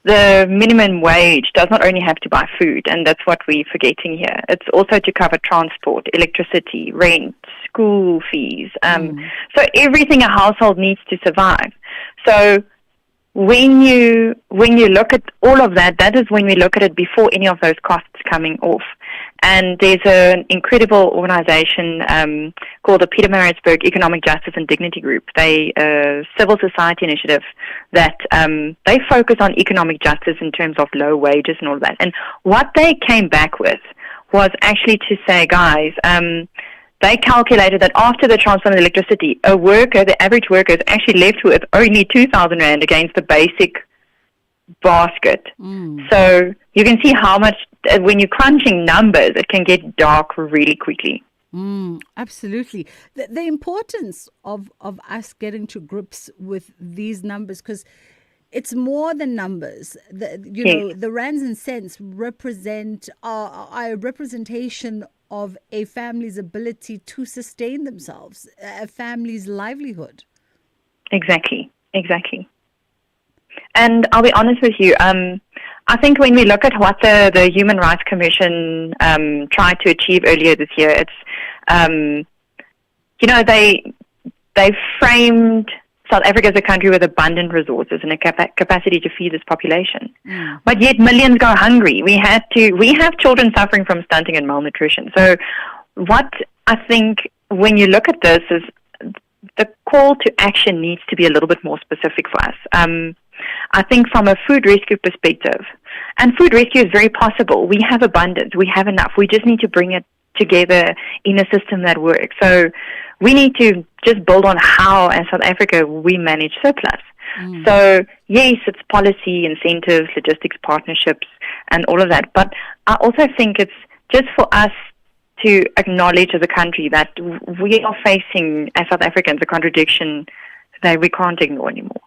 [SPEAKER 10] The minimum wage does not only have to buy food, and that's what we're forgetting here. It's also to cover transport, electricity, rent, school fees. So everything a household needs to survive. So when you look at all of that, that is when we look at it before any of those costs coming off. And there's an incredible organization called the Pietermaritzburg Economic Justice and Dignity Group. They a civil society initiative that they focus on economic justice in terms of low wages and all of that. And what they came back with was actually to say, guys, they calculated that after the transfer of electricity, the average worker is actually left with only 2,000 rand against the basic basket. So you can see how much, when you're crunching numbers, it can get dark really quickly.
[SPEAKER 7] Absolutely. The importance of us getting to grips with these numbers, because it's more than numbers. The rands and cents represent a representation of a family's ability to sustain themselves, a family's livelihood.
[SPEAKER 10] Exactly. And I'll be honest with you, I think when we look at what the Human Rights Commission tried to achieve earlier this year, it's, they framed South Africa as a country with abundant resources and a capacity to feed this population. But yet millions go hungry. We have children suffering from stunting and malnutrition. So what I think when you look at this is the call to action needs to be a little bit more specific for us. I think from a food rescue perspective, and food rescue is very possible. We have abundance. We have enough. We just need to bring it together in a system that works. So we need to just build on how, as South Africa, we manage surplus. So, yes, it's policy, incentives, logistics partnerships, and all of that. But I also think it's just for us to acknowledge as a country that we are facing, as South Africans, a contradiction that we can't ignore anymore.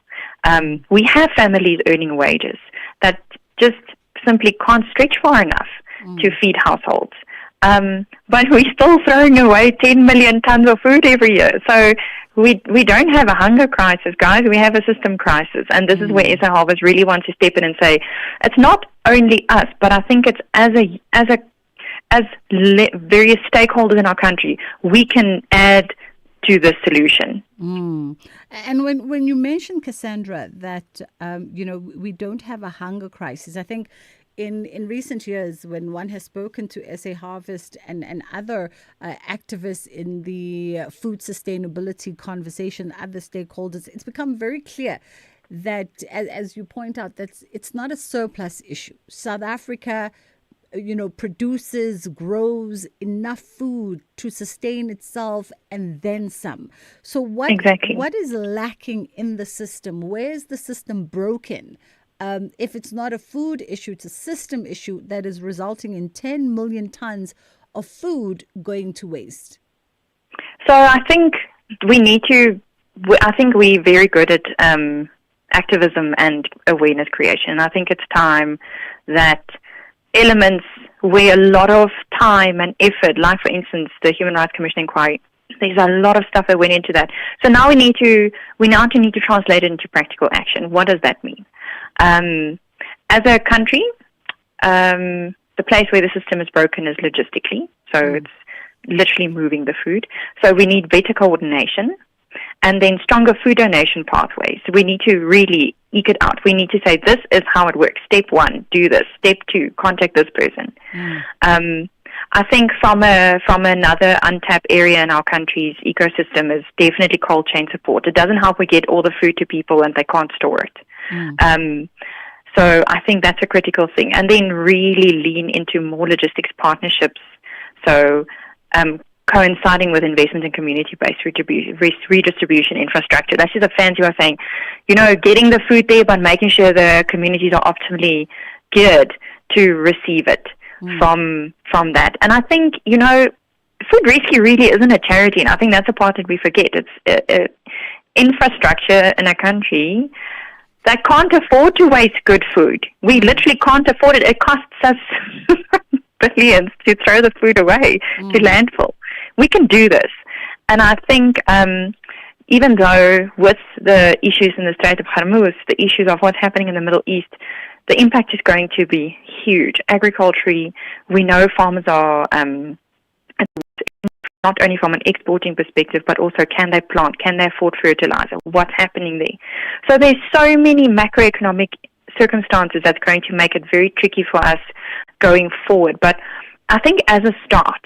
[SPEAKER 10] We have families earning wages that just simply can't stretch far enough to feed households. But we're still throwing away 10 million tons of food every year. So we don't have a hunger crisis, guys. We have a system crisis. And this is where SAharvest really wants to step in and say, it's not only us, but I think it's as various stakeholders in our country, we can add to the solution.
[SPEAKER 7] And when you mentioned, Cassandra, that we don't have a hunger crisis, I think in recent years, when one has spoken to SAharvest and other activists in the food sustainability conversation, other stakeholders, it's become very clear that, as you point out, that it's not a surplus issue. South Africa produces, grows enough food to sustain itself and then some. So what is lacking in the system? Where is the system broken? If it's not a food issue, it's a system issue that is resulting in 10 million tons of food going to waste.
[SPEAKER 10] So I think we're very good at activism and awareness creation. I think it's time that elements where a lot of time and effort, like for instance the Human Rights Commission inquiry, there's a lot of stuff that went into that. So now we need to translate it into practical action. What does that mean? As a country, the place where the system is broken is logistically. So it's literally moving the food. So we need better coordination and then stronger food donation pathways. So we need to really eke it out. We need to say, this is how it works. Step 1, do this. Step 2, contact this person. I think from another untapped area in our country's ecosystem is definitely cold chain support. It doesn't help we get all the food to people and they can't store it. So I think that's a critical thing. And then really lean into more logistics partnerships. So coinciding with investment in community-based redistribution infrastructure. That's just a fancy way of saying, getting the food there, but making sure the communities are optimally geared to receive it from that. And I think, food rescue really isn't a charity, and I think that's a part that we forget. It's infrastructure in a country that can't afford to waste good food. We literally can't afford it. It costs us billions to throw the food away to landfill. We can do this. And I think even though with the issues in the Strait of Hormuz, the issues of what's happening in the Middle East, the impact is going to be huge. Agriculturally, we know farmers are not only from an exporting perspective, but also can they plant, can they afford fertilizer, what's happening there. So there's so many macroeconomic circumstances that's going to make it very tricky for us going forward. But I think as a start,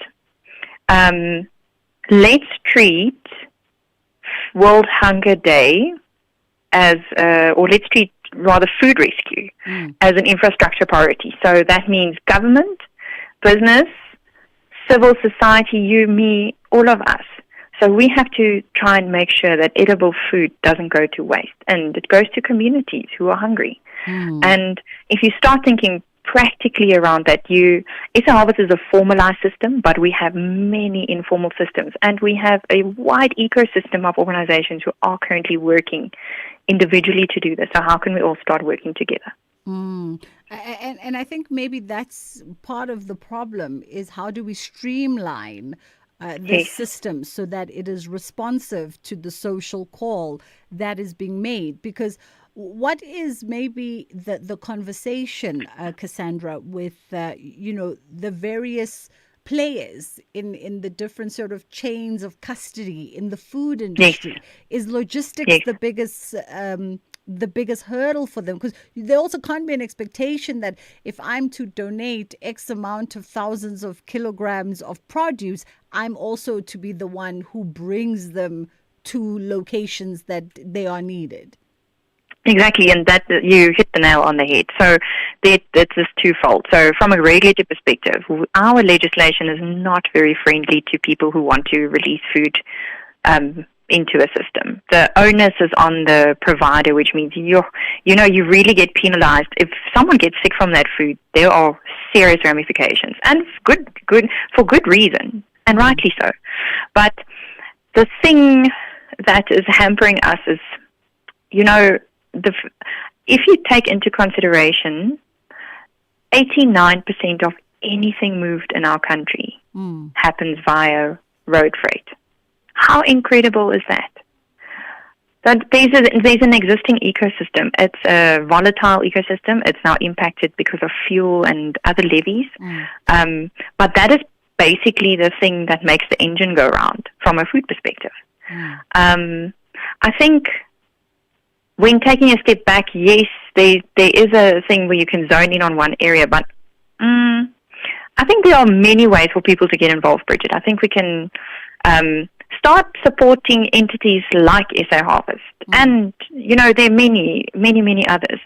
[SPEAKER 10] let's treat World Hunger Day or let's treat rather food rescue as an infrastructure priority. So that means government, business, civil society, you, me, all of us. So we have to try and make sure that edible food doesn't go to waste and it goes to communities who are hungry. And if you start thinking practically around that, SAharvest is a formalized system, but we have many informal systems, and we have a wide ecosystem of organizations who are currently working individually to do this. So how can we all start working together?
[SPEAKER 7] And I think maybe that's part of the problem, is how do we streamline the system so that it is responsive to the social call that is being made? Because what is maybe the conversation, Cassandra, with the various players in the different sort of chains of custody in the food industry? Is logistics the biggest hurdle for them? Because there also can't be an expectation that if I'm to donate X amount of thousands of kilograms of produce, I'm also to be the one who brings them to locations that they are needed.
[SPEAKER 10] Exactly, and that you hit the nail on the head. So that's just twofold. So from a regulatory perspective, our legislation is not very friendly to people who want to release food into the system. The onus is on the provider, which means you really get penalized. If someone gets sick from that food, there are serious ramifications, and for good reason, and rightly so. But the thing that is hampering us is, if you take into consideration 89% of anything moved in our country happens via road freight. How incredible is that? That there's an existing ecosystem. It's a volatile ecosystem. It's now impacted because of fuel and other levies. But that is basically the thing that makes the engine go round from a food perspective. I think when taking a step back, yes, there is a thing where you can zone in on one area, but I think there are many ways for people to get involved, Bridget. I think we can start supporting entities like SA Harvest, and there are many others.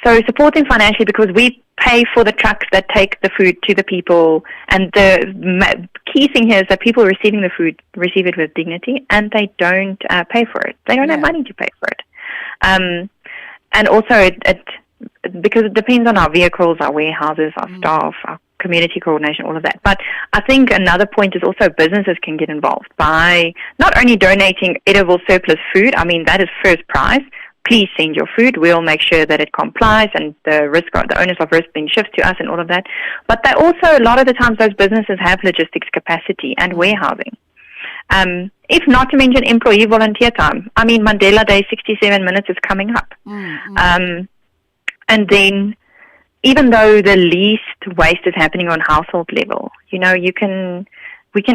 [SPEAKER 10] So supporting financially, because we pay for the trucks that take the food to the people, and the key thing here is that people receiving the food receive it with dignity, and they don't pay for it. They don't have money to pay for it. And also, because it depends on our vehicles, our warehouses, our staff, our community coordination, all of that. But I think another point is also businesses can get involved by not only donating edible surplus food. I mean, that is first prize. Please send your food. We'll make sure that it complies, and the onus of risk being shifted to us and all of that. But they also, a lot of the times, those businesses have logistics capacity and warehousing. If not to mention employee volunteer time. I mean, Mandela Day, 67 minutes is coming up. And then, even though the least waste is happening on household level, we can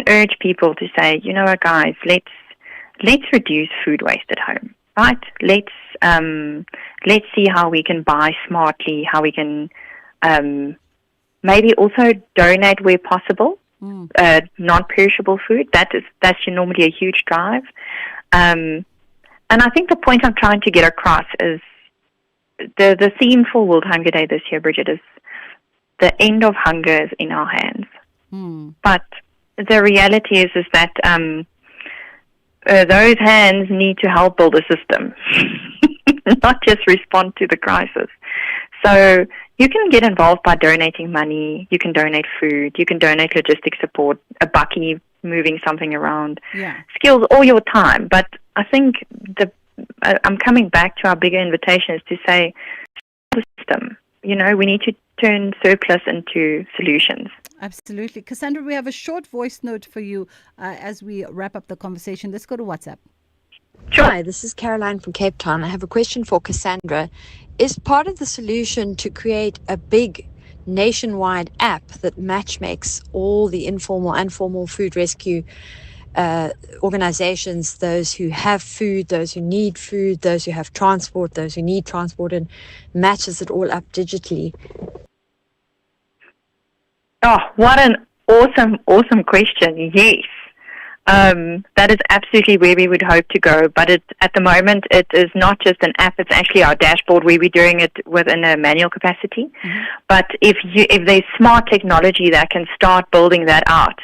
[SPEAKER 10] urge people to say, guys, let's reduce food waste at home, right? Let's see how we can buy smartly, how we can maybe also donate where possible, non-perishable food. That's normally a huge drive. And I think the point I'm trying to get across is, the theme for World Hunger Day this year, Bridget, is the end of hunger is in our hands. But the reality is that those hands need to help build a system, not just respond to the crisis. So you can get involved by donating money, you can donate food, you can donate logistic support, a bucky moving something around, skills, all your time. But I think I'm coming back to our bigger invitation is to say, system, we need to turn surplus into solutions.
[SPEAKER 7] Absolutely. Cassandra, we have a short voice note for you as we wrap up the conversation. Let's go to WhatsApp.
[SPEAKER 12] Hi, this is Caroline from Cape Town. I have a question for Cassandra. Is part of the solution to create a big nationwide app that matchmakes all the informal and formal food rescue organizations, those who have food, those who need food, those who have transport, those who need transport, and matches it all up digitally?
[SPEAKER 10] Oh, what an awesome question. Yes. That is absolutely where we would hope to go. But at the moment, it is not just an app. It's actually our dashboard where we're doing it within a manual capacity. But if there's smart technology that can start building that out,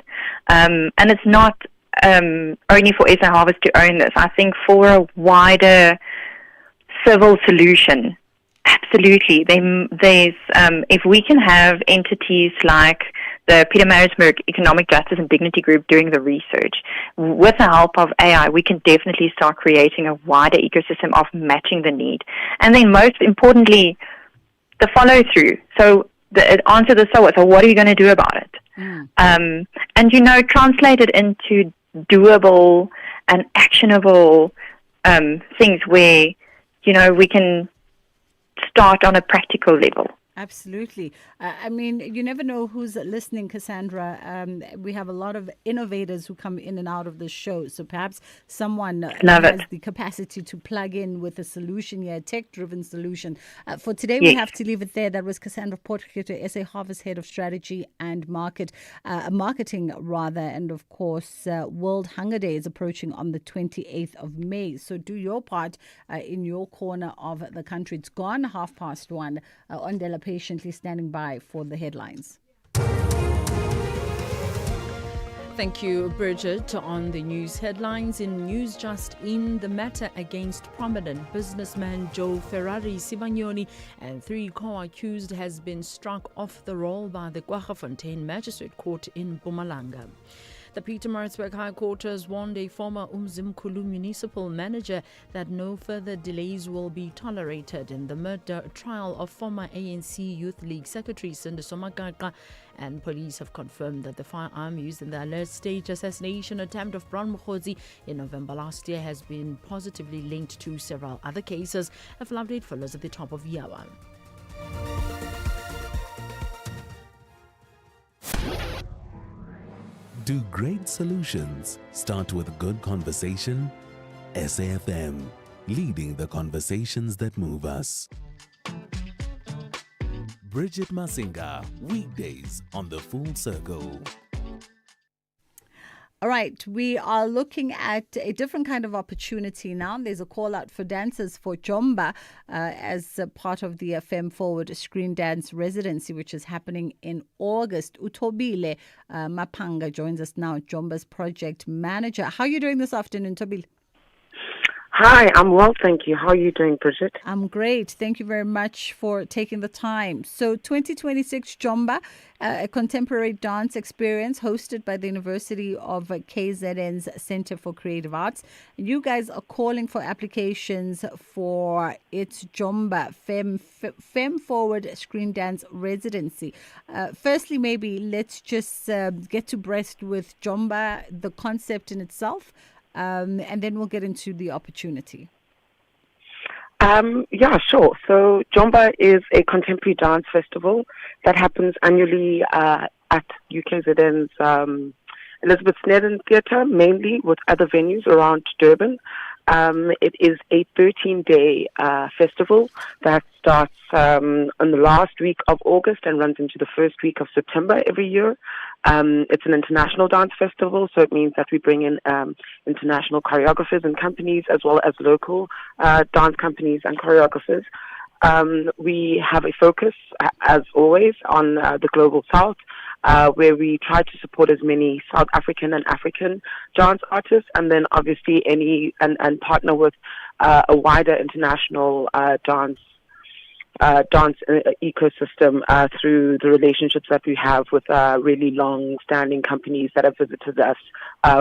[SPEAKER 10] and it's not only for SA Harvest to own this. I think for a wider civil solution, absolutely. There's if we can have entities like the Peter Marisburg Economic Justice and Dignity Group doing the research, with the help of AI, we can definitely start creating a wider ecosystem of matching the need. And then most importantly, the follow-through. So answer the so what are you going to do about it? And, translate it into doable and actionable things where, we can start on a practical level.
[SPEAKER 7] Absolutely. I mean, you never know who's listening, Cassandra. We have a lot of innovators who come in and out of the show. So perhaps someone has the capacity to plug in with a solution here, a tech-driven solution. For today, we have to leave it there. That was Cassandra Potgieter, SA Harvest Head of Strategy and Marketing. And of course, World Hunger Day is approaching on the 28th of May. So do your part in your corner of the country. It's gone 1:30. Ondela patiently standing by for the headlines.
[SPEAKER 16] Thank you, Bridget. On the news headlines, in News Just In, the matter against prominent businessman Joe Ferrari Sibanyoni and 3 co-accused has been struck off the roll by the Kwaggafontein Magistrate Court in Mpumalanga. The Pietermaritzburg High Court has warned a former Umzimkhulu municipal manager that no further delays will be tolerated in the murder trial of former ANC Youth League Secretary Sindiso Magaka, and police have confirmed that the firearm used in the alleged stage assassination attempt of Brown Mukhodzi in November last year has been positively linked to several other cases. A full update follows at the top of the hour.
[SPEAKER 6] Do great solutions start with good conversation? SAfm, leading the conversations that move us. Bridget Masinga, weekdays on The Full Circle.
[SPEAKER 7] All right, we are looking at a different kind of opportunity now. There's a call out for dancers for Jomba as a part of the Fem Forward Screen Dance Residency, which is happening in August. Utobile Mapanga joins us now, Jomba's project manager. How are you doing this afternoon, Tobile?
[SPEAKER 13] Hi, I'm well, thank you. How are you doing, Bridget?
[SPEAKER 7] I'm great. Thank you very much for taking the time. So 2026 Jomba, a contemporary dance experience hosted by the University of KZN's Center for Creative Arts. And you guys are calling for applications for its Jomba Fem Forward Screen Dance Residency. Firstly, maybe let's just get to breast with Jomba, the concept in itself. And then we'll get into the opportunity.
[SPEAKER 13] Yeah, sure. So Jomba is a contemporary dance festival that happens annually at UKZN's Elizabeth Snedden Theatre, mainly with other venues around Durban. It is a 13-day festival that starts on the last week of August and runs into the first week of September every year. It's an international dance festival, so it means that we bring in international choreographers and companies as well as local dance companies and choreographers. We have a focus, as always, on the Global South, where we try to support as many South African and African dance artists, and then obviously and partner with a wider international dance ecosystem through the relationships that we have with really long-standing companies that have visited us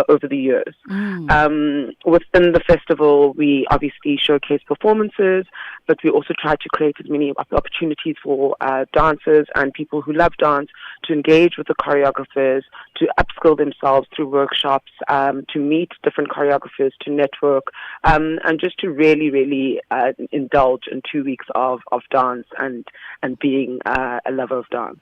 [SPEAKER 13] over the years. Within the festival, we obviously showcase performances, but we also try to create as many opportunities for dancers and people who love dance to engage with the choreographers, to upskill themselves through workshops, to meet different choreographers, to network, and just to really, really indulge in 2 weeks of dance and being a lover of dance.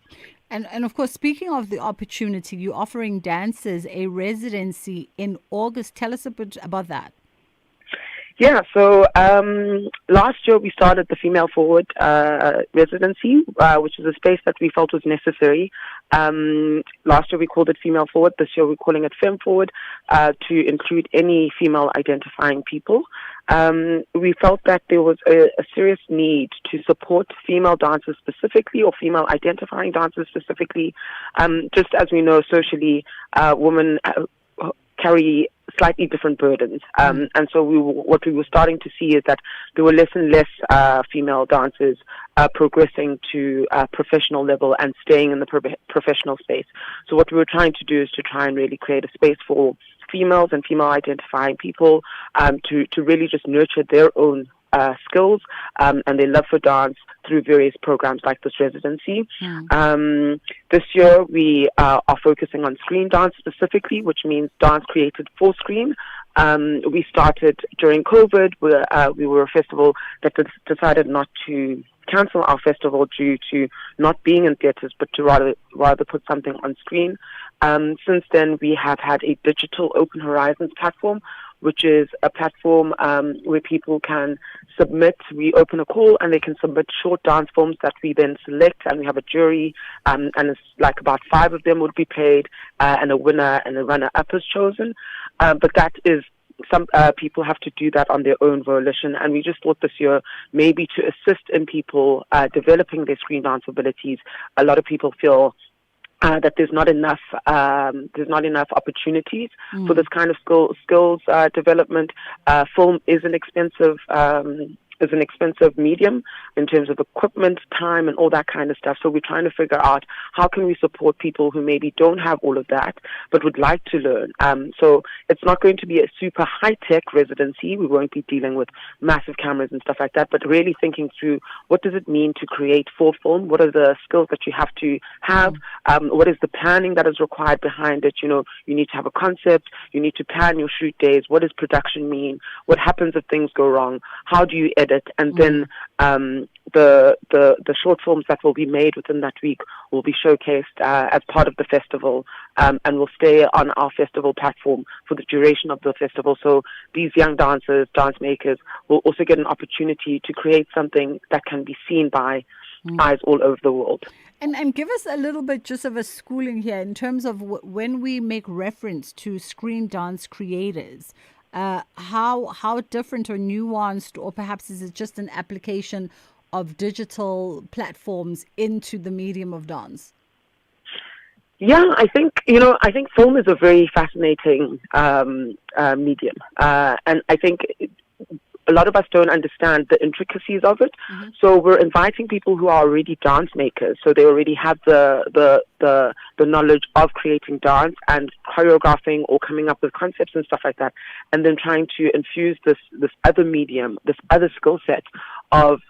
[SPEAKER 7] And of course, speaking of the opportunity, you're offering dancers a residency in August. Tell us a bit about that.
[SPEAKER 13] Yeah, so last year we started the Female Forward residency, which is a space that we felt was necessary. Last year we called it Female Forward. This year we're calling it Fem Forward to include any female identifying people. We felt that there was a serious need to support female dancers specifically, or female identifying dancers specifically. Just as we know, socially, women carry slightly different burdens. And so what we were starting to see is that there were less and less female dancers progressing to professional level and staying in the professional space. So what we were trying to do is to try and really create a space for females and female identifying people to really just nurture their own skills and their love for dance through various programs like this residency. This year we are focusing on screen dance specifically, which means dance created for screen. We started during COVID, where we were a festival that decided not to cancel our festival due to not being in theatres, but to rather put something on screen. Since then, we have had a digital Open Horizons platform, which is a platform where people can submit. We open a call and they can submit short dance films that we then select, and we have a jury, and it's like about 5 of them would be played, and a winner and a runner-up is chosen. But that is some people have to do that on their own volition, and we just thought this year maybe to assist in people developing their screen dance abilities. A lot of people feel that there's not enough opportunities for this kind of skills development. Film is an expensive medium in terms of equipment, time, and all that kind of stuff. So we're trying to figure out how can we support people who maybe don't have all of that but would like to learn. So it's not going to be a super high-tech residency. We won't be dealing with massive cameras and stuff like that, but really thinking through what does it mean to create for film? What are the skills that you have to have? What is the planning that is required behind it? You need to have a concept. You need to plan your shoot days. What does production mean? What happens if things go wrong? How do you edit? And then the short films that will be made within that week will be showcased as part of the festival, and will stay on our festival platform for the duration of the festival. So these young dancers, dance makers, will also get an opportunity to create something that can be seen by eyes all over the world.
[SPEAKER 7] And give us a little bit just of a schooling here in terms of when we make reference to screen dance creators. How different or nuanced, or perhaps is it just an application of digital platforms into the medium of dance?
[SPEAKER 13] Yeah, I think film is a very fascinating medium, and I think a lot of us don't understand the intricacies of it. So we're inviting people who are already dance makers, so they already have the knowledge of creating dance and choreographing or coming up with concepts and stuff like that, and then trying to infuse this other medium, this other skill set of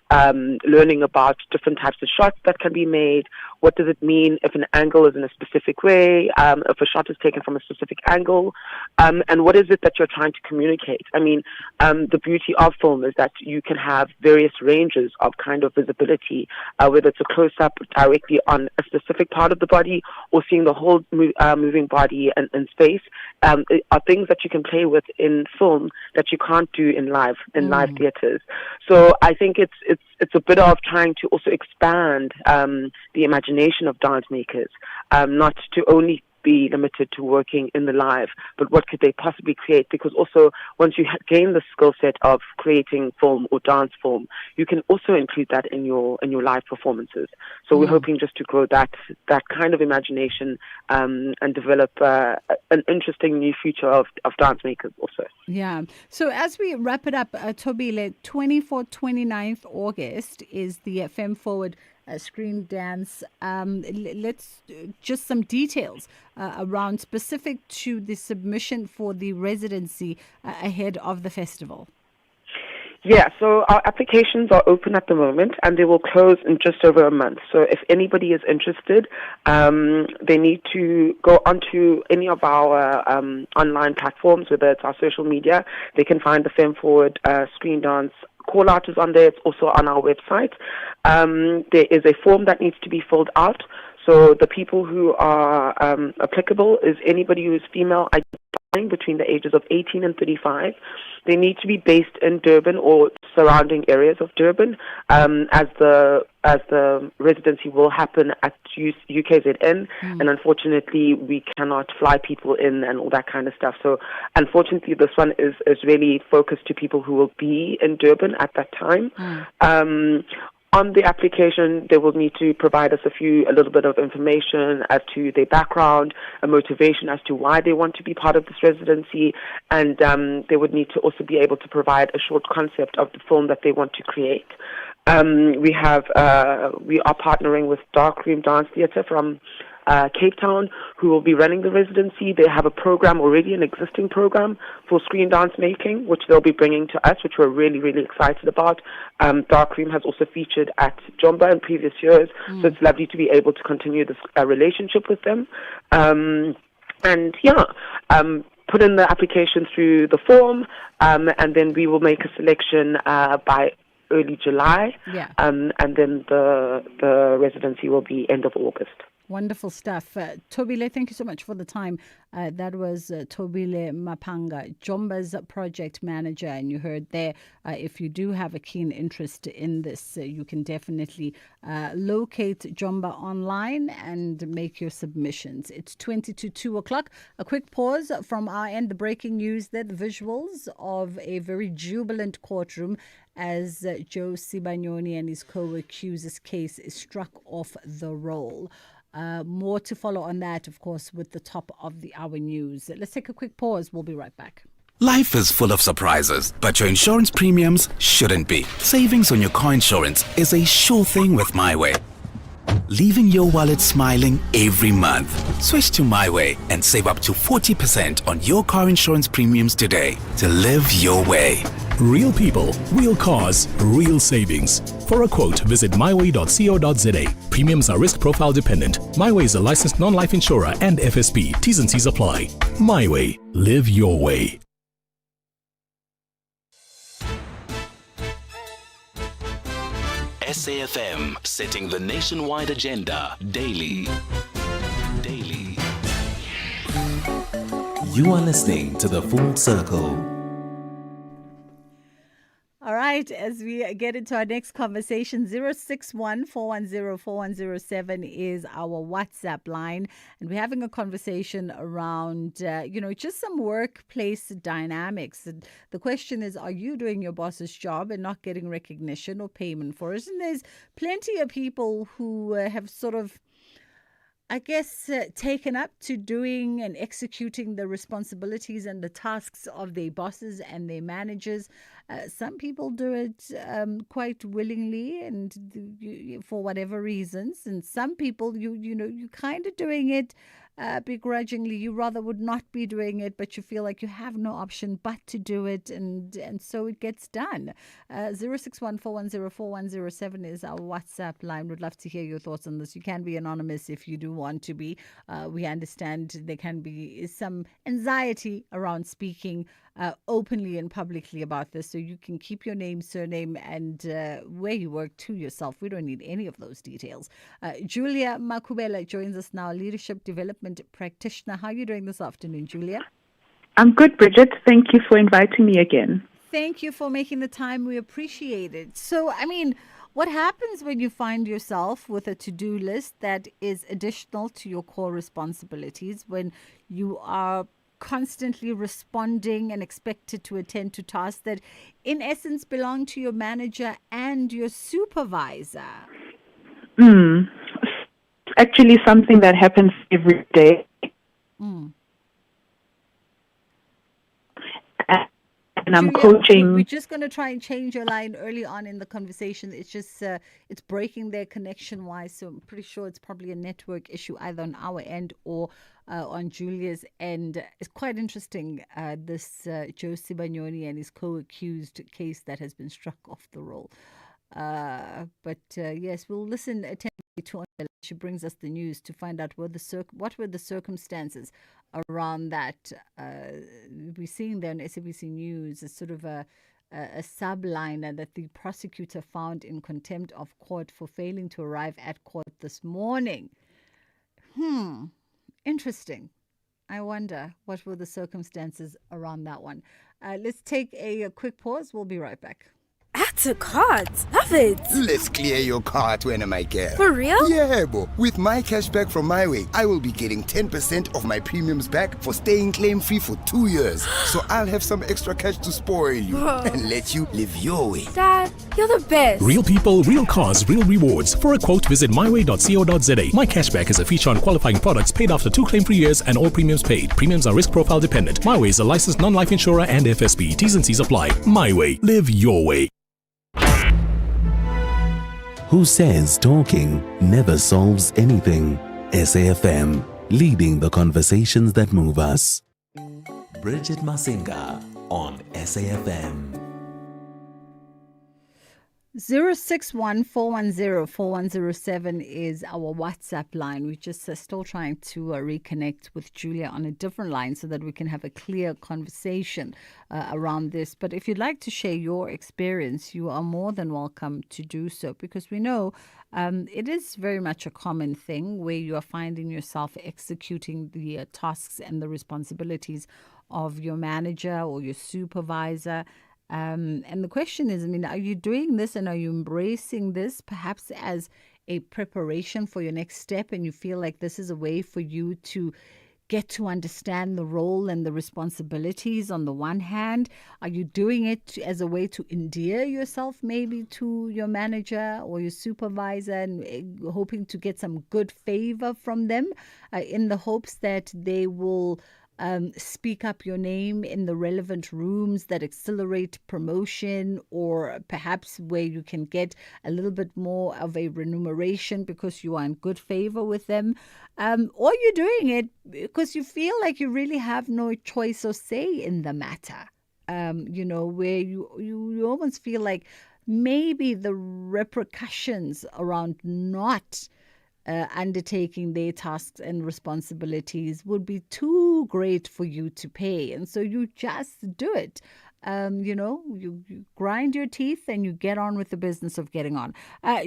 [SPEAKER 13] learning about different types of shots that can be made. What does it mean if an angle is in a specific way, if a shot is taken from a specific angle, and what is it that you're trying to communicate? I mean, the beauty of film is that you can have various ranges of kind of visibility, whether it's a close-up directly on a specific part of the body or seeing the whole moving body and space, are things that you can play with in film that you can't do in live theaters. So I think it's a bit of trying to also expand the imagination of dance makers, not to only be limited to working in the live, but what could they possibly create? Because also once you gain the skill set of creating film or dance film, you can also include that in your live performances. So we're hoping just to grow that kind of imagination and develop an interesting new future of dance makers also.
[SPEAKER 7] Yeah. So as we wrap it up, Tobile, 24th, 29th August is the Fem Forward Screen Dance. Let's just some details around specific to the submission for the residency ahead of the festival.
[SPEAKER 13] Yeah, so our applications are open at the moment and they will close in just over a month. So if anybody is interested, they need to go onto any of our online platforms, whether it's our social media. They can find the Fem Forward Screen Dance call out is on there. It's also on our website. There is a form that needs to be filled out. So the people who are applicable is anybody who is female identifying between the ages of 18 and 35. They need to be based in Durban or surrounding areas of Durban, as the residency will happen at UKZN, and unfortunately we cannot fly people in and all that kind of stuff. So unfortunately this one is really focused to people who will be in Durban at that time. On the application, they will need to provide us a little bit of information as to their background, a motivation as to why they want to be part of this residency, and they would need to also be able to provide a short concept of the film that they want to create. We are partnering with Darkroom Dance Theatre from Cape Town, who will be running the residency. They have a program already, an existing program for screen dance making, which they'll be bringing to us, which we're really, really excited about. Darkroom has also featured at Jomba in previous years, so it's lovely to be able to continue this relationship with them. Put in the application through the form, and then we will make a selection by early July, and then the residency will be end of August.
[SPEAKER 7] Wonderful stuff. Tobile, thank you so much for the time. That was Tobile Mapanga, Jomba's project manager. And you heard there, if you do have a keen interest in this, you can definitely locate Jomba online and make your submissions. It's 20 to 2 o'clock. A quick pause from our end. The breaking news there, the visuals of a very jubilant courtroom as Joe Sibanyoni and his co-accuser's case is struck off the roll. More to follow on that, of course, with the top of the hour news. Let's take a quick pause. We'll be right back.
[SPEAKER 14] Life is full of surprises, but your insurance premiums shouldn't be. Savings on your car insurance is a sure thing with MyWay, leaving your wallet smiling every month. Switch to MyWay and save up to 40% on your car insurance premiums today to live your way.
[SPEAKER 21] Real people, real cars, real savings. For a quote, visit myway.co.za. Premiums are risk profile dependent. MyWay is a licensed non-life insurer and FSP. T's and C's apply. MyWay. Live your way.
[SPEAKER 6] SAFM, setting the nationwide agenda daily. Daily. You are listening to The Full Circle.
[SPEAKER 7] All right, as we get into our next conversation, 061-410-4107 is our WhatsApp line. And we're having a conversation around, just some workplace dynamics. And the question is, are you doing your boss's job and not getting recognition or payment for it? And there's plenty of people who have sort of, taken up to doing and executing the responsibilities and the tasks of their bosses and their managers. Some people do it quite willingly and for whatever reasons. And some people, you kind of doing it begrudgingly. You rather would not be doing it, but you feel like you have no option but to do it. And so it gets done. 061-410-4107 is our WhatsApp line. We'd love to hear your thoughts on this. You can be anonymous if you do want to be. We understand there can be some anxiety around speaking openly and publicly about this. So you can keep your name, surname, and where you work to yourself. We don't need any of those details. Julia Makubela joins us now, leadership development practitioner. How are you doing this afternoon, Julia?
[SPEAKER 22] I'm good, Bridget. Thank you for inviting me again.
[SPEAKER 7] Thank you for making the time. We appreciate it. So, what happens when you find yourself with a to-do list that is additional to your core responsibilities, when you are constantly responding and expected to attend to tasks that in essence belong to your manager and your supervisor?
[SPEAKER 22] Actually something that happens every day. And I'm
[SPEAKER 7] Julia,
[SPEAKER 22] coaching.
[SPEAKER 7] We're just going to try and change your line early on in the conversation. It's just, it's breaking there connection-wise, so I'm pretty sure it's probably a network issue either on our end or on Julia's end. It's quite interesting, this Joe Sibanyoni and his co-accused case that has been struck off the roll. But yes, we'll listen attentively to Angela. She brings us the news to find out what were the circumstances around that. We're seeing there on SABC News a sort of a subliner that the prosecutor found in contempt of court for failing to arrive at court this morning. Interesting. I wonder what were the circumstances around that one. Let's take a quick pause. We'll be right back.
[SPEAKER 23] Add to cart. Love it.
[SPEAKER 24] Let's clear your cart when I get.
[SPEAKER 23] For real?
[SPEAKER 24] Yeah, bo. With my cashback from MyWay, I will be getting 10% of my premiums back for staying claim-free for 2 years. So I'll have some extra cash to spoil you and let you live your way.
[SPEAKER 23] Dad, you're the best.
[SPEAKER 21] Real people, real cars, real rewards. For a quote, visit myway.co.za. My cashback is a feature on qualifying products paid after 2 claim-free years and all premiums paid. Premiums are risk profile dependent. MyWay is a licensed non-life insurer and FSP. T's and C's apply. MyWay. Live your way.
[SPEAKER 6] Who says talking never solves anything? SAFM, leading the conversations that move us. Bridget Masinga on SAFM.
[SPEAKER 7] 061-410-4107 is our WhatsApp line. We're just still trying to reconnect with Julia on a different line so that we can have a clear conversation around this. But if you'd like to share your experience, you are more than welcome to do so, because we know it is very much a common thing where you are finding yourself executing the tasks and the responsibilities of your manager or your supervisor. And the question is, are you doing this and are you embracing this perhaps as a preparation for your next step, and you feel like this is a way for you to get to understand the role and the responsibilities on the one hand? Are you doing it as a way to endear yourself maybe to your manager or your supervisor and hoping to get some good favor from them in the hopes that they will speak up your name in the relevant rooms that accelerate promotion, or perhaps where you can get a little bit more of a remuneration because you are in good favor with them? Or you're doing it because you feel like you really have no choice or say in the matter, where you almost feel like maybe the repercussions around not undertaking their tasks and responsibilities would be too great for you to pay. And so you just do it. You grind your teeth and you get on with the business of getting on.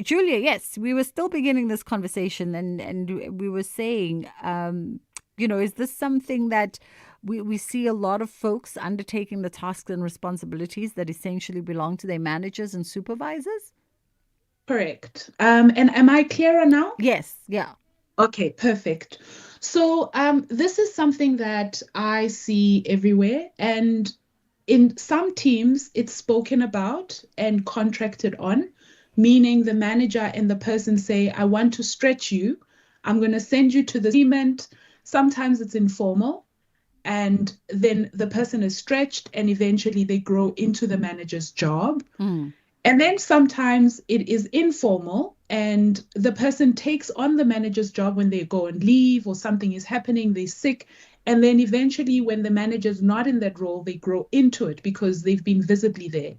[SPEAKER 7] Julia, yes, we were still beginning this conversation and we were saying, is this something that we see a lot of folks undertaking the tasks and responsibilities that essentially belong to their managers and supervisors?
[SPEAKER 22] Correct. And am I clearer now?
[SPEAKER 7] Yes. Yeah.
[SPEAKER 22] Okay, perfect. So this is something that I see everywhere. And in some teams, it's spoken about and contracted on, meaning the manager and the person say, I want to stretch you. I'm going to send you to the agreement. Sometimes it's informal. And then the person is stretched and eventually they grow into the manager's job. And then sometimes it is informal and the person takes on the manager's job when they go on leave or something is happening, they're sick. And then eventually when the manager's not in that role, they grow into it because they've been visibly there.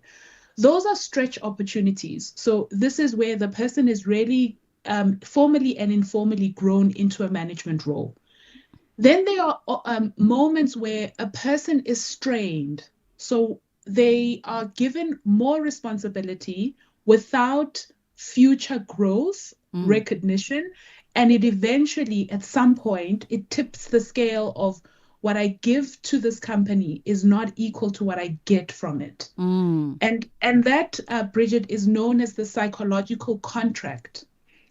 [SPEAKER 22] Those are stretch opportunities. So this is where the person is really formally and informally grown into a management role. Then there are moments where a person is strained. So they are given more responsibility without future growth, recognition, and it eventually, at some point, it tips the scale of what I give to this company is not equal to what I get from it. And that, Bridget, is known as the psychological contract.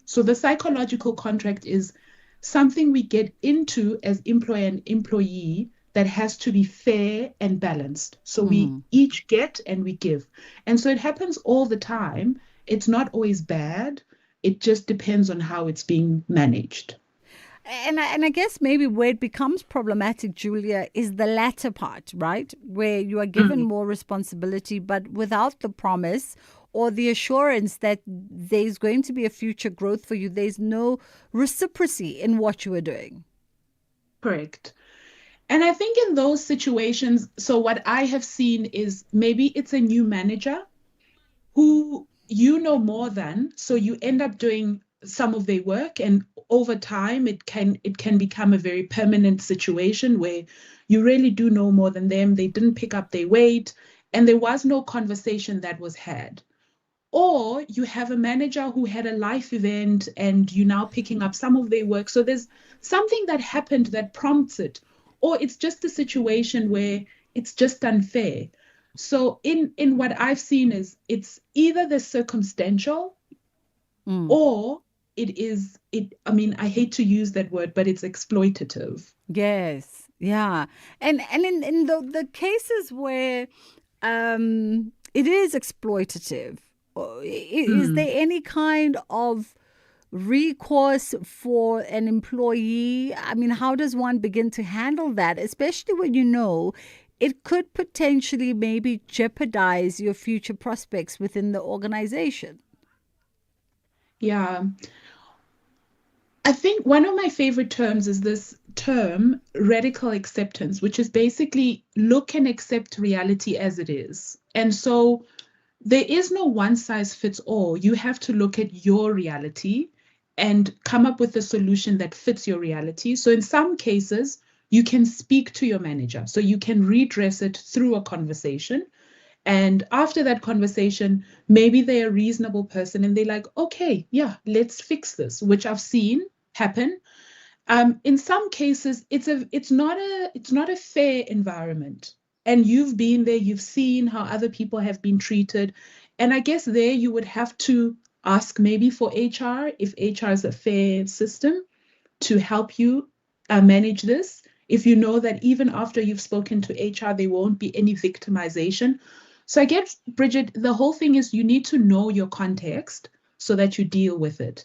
[SPEAKER 22] So the psychological contract is something we get into as employer and employee that has to be fair and balanced. So we each get and we give. And so it happens all the time. It's not always bad. It just depends on how it's being managed.
[SPEAKER 7] And I guess maybe where it becomes problematic, Julia, is the latter part, right? Where you are given more responsibility, but without the promise or the assurance that there's going to be a future growth for you. There's no reciprocity in what you are doing.
[SPEAKER 22] Correct. And I think in those situations, so what I have seen is maybe it's a new manager who you know more than, so you end up doing some of their work, and over time it can become a very permanent situation where you really do know more than them. They didn't pick up their weight and there was no conversation that was had. Or you have a manager who had a life event and you're now picking up some of their work. So there's something that happened that prompts it. Or it's just a situation where it's just unfair. So in what I've seen is it's either the circumstantial or I hate to use that word, but it's exploitative.
[SPEAKER 7] Yes. Yeah. And in the cases where it is exploitative, is there any kind of recourse for an employee? I mean, how does one begin to handle that, especially when you know it could potentially maybe jeopardize your future prospects within the organization?
[SPEAKER 22] Yeah. I think one of my favorite terms is this term, radical acceptance, which is basically look and accept reality as it is. And so there is no one size fits all. You have to look at your reality and come up with a solution that fits your reality. So in some cases, you can speak to your manager. So you can redress it through a conversation. And after that conversation, maybe they're a reasonable person and they're like, okay, yeah, let's fix this, which I've seen happen. In some cases, it's not a fair environment. And you've been there, you've seen how other people have been treated. And I guess there you would have to ask maybe for HR, if HR is a fair system to help you manage this. if you know that even after you've spoken to HR, there won't be any victimization. So I guess, Bridget, the whole thing is you need to know your context so that you deal with it.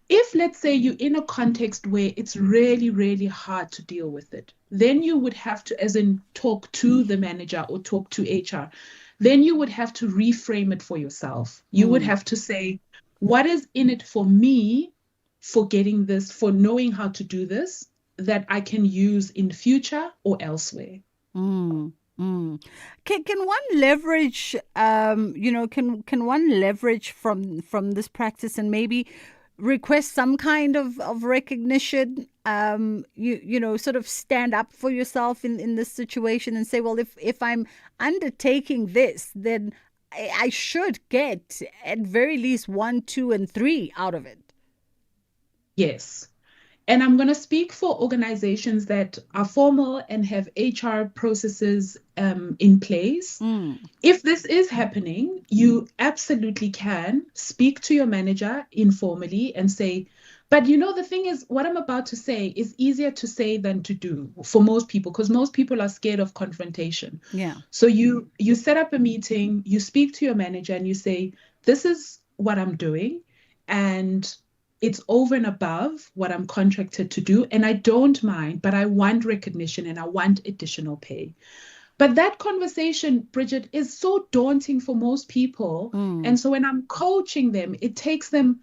[SPEAKER 22] If, let's say, you're in a context where it's really, really hard to deal with it, then you would have to, as in talk to the manager or talk to HR, then you would have to reframe it for yourself. You would have to say, what is in it for me for getting this, for knowing how to do this, that I can use in future or elsewhere?
[SPEAKER 7] Can one leverage can one leverage from this practice and maybe request some kind of recognition, sort of stand up for yourself in this situation and say, well, if I'm undertaking this, then I should get at very least 1, 2, and 3 out of it.
[SPEAKER 22] Yes. And I'm going to speak for organizations that are formal and have HR processes in place. If this is happening, you absolutely can speak to your manager informally and say, but the thing is, what I'm about to say is easier to say than to do for most people, because most people are scared of confrontation.
[SPEAKER 7] Yeah.
[SPEAKER 22] So you set up a meeting, you speak to your manager and you say, this is what I'm doing, and it's over and above what I'm contracted to do, and I don't mind, but I want recognition and I want additional pay. But that conversation, Bridget, is so daunting for most people. And so when I'm coaching them, it takes them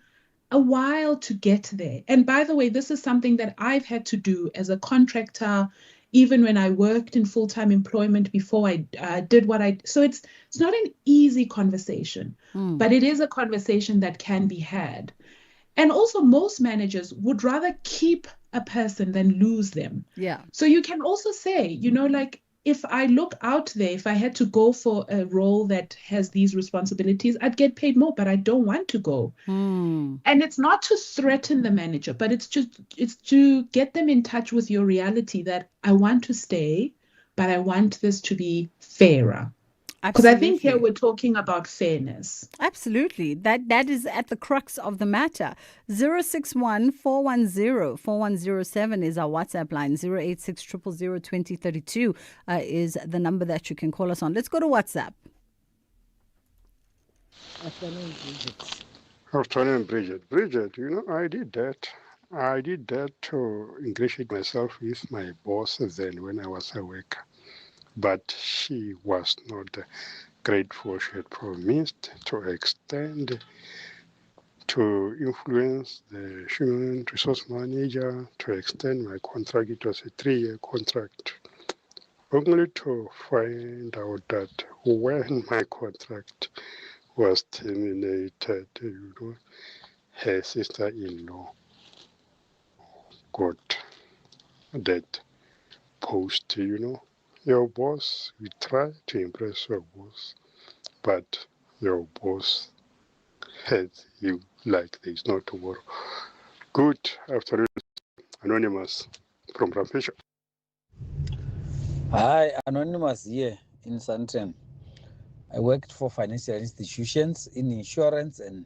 [SPEAKER 22] a while to get there. And by the way, this is something that I've had to do as a contractor, even when I worked in full-time employment before I did what I... So it's not an easy conversation, but it is a conversation that can be had. And also most managers would rather keep a person than lose them.
[SPEAKER 7] Yeah.
[SPEAKER 22] So you can also say, like, if I look out there, if I had to go for a role that has these responsibilities, I'd get paid more, but I don't want to go. And it's not to threaten the manager, but it's to get them in touch with your reality that I want to stay, but I want this to be fairer. Because I think here we're talking about fairness.
[SPEAKER 7] Absolutely. That is at the crux of the matter. 061-410-4107 is our WhatsApp line. 086-000-2032 is the number that you can call us on. Let's go to WhatsApp.
[SPEAKER 2] Afternoon, Bridget. Bridget, I did that. I did that to ingratiate myself with my boss then when I was a worker. But she was not grateful. She had promised to extend, to influence the human resource manager, to extend my contract. It was a 3-year contract, only to find out that when my contract was terminated, her sister-in-law got that post, Your boss, we try to impress your boss, but your boss has you like there's no tomorrow. Good afternoon, Anonymous from Rampisha.
[SPEAKER 3] Hi, Anonymous here in Sandton. I worked for financial institutions in insurance and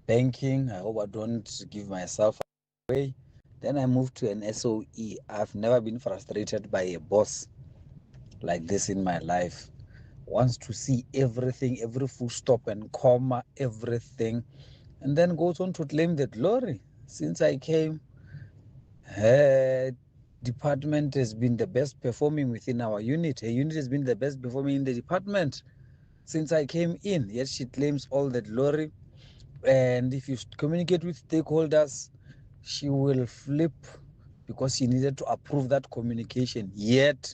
[SPEAKER 3] banking. I hope I don't give myself away. Then I moved to an SOE. I've never been frustrated by a boss like this in my life. Wants to see everything, every full stop and comma, everything, and then goes on to claim the glory. Since I came, her department has been the best performing within our unit. Her unit has been the best performing in the department since I came in, yet she claims all the glory. And if you communicate with stakeholders, she will flip because she needed to approve that communication. Yet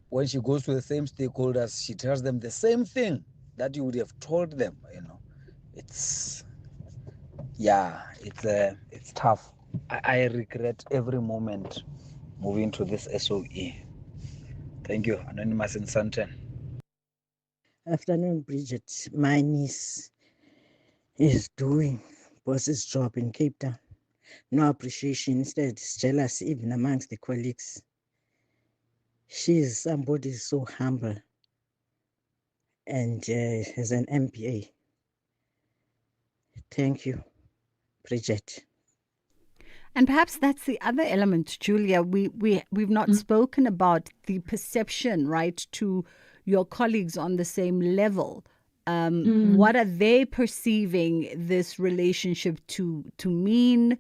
[SPEAKER 3] when she goes to the same stakeholders, she tells them the same thing that you would have told them. It's tough. I regret every moment moving to this SOE. Thank you, Anonymous in Santon.
[SPEAKER 5] Afternoon, Bridget. My niece is doing boss's job in Cape Town. No appreciation, instead it's jealousy even amongst the colleagues. She is somebody so humble and has an MBA. Thank you, Bridget.
[SPEAKER 7] And perhaps that's the other element, Julia. We've not spoken about the perception, right, to your colleagues on the same level. What are they perceiving this relationship to mean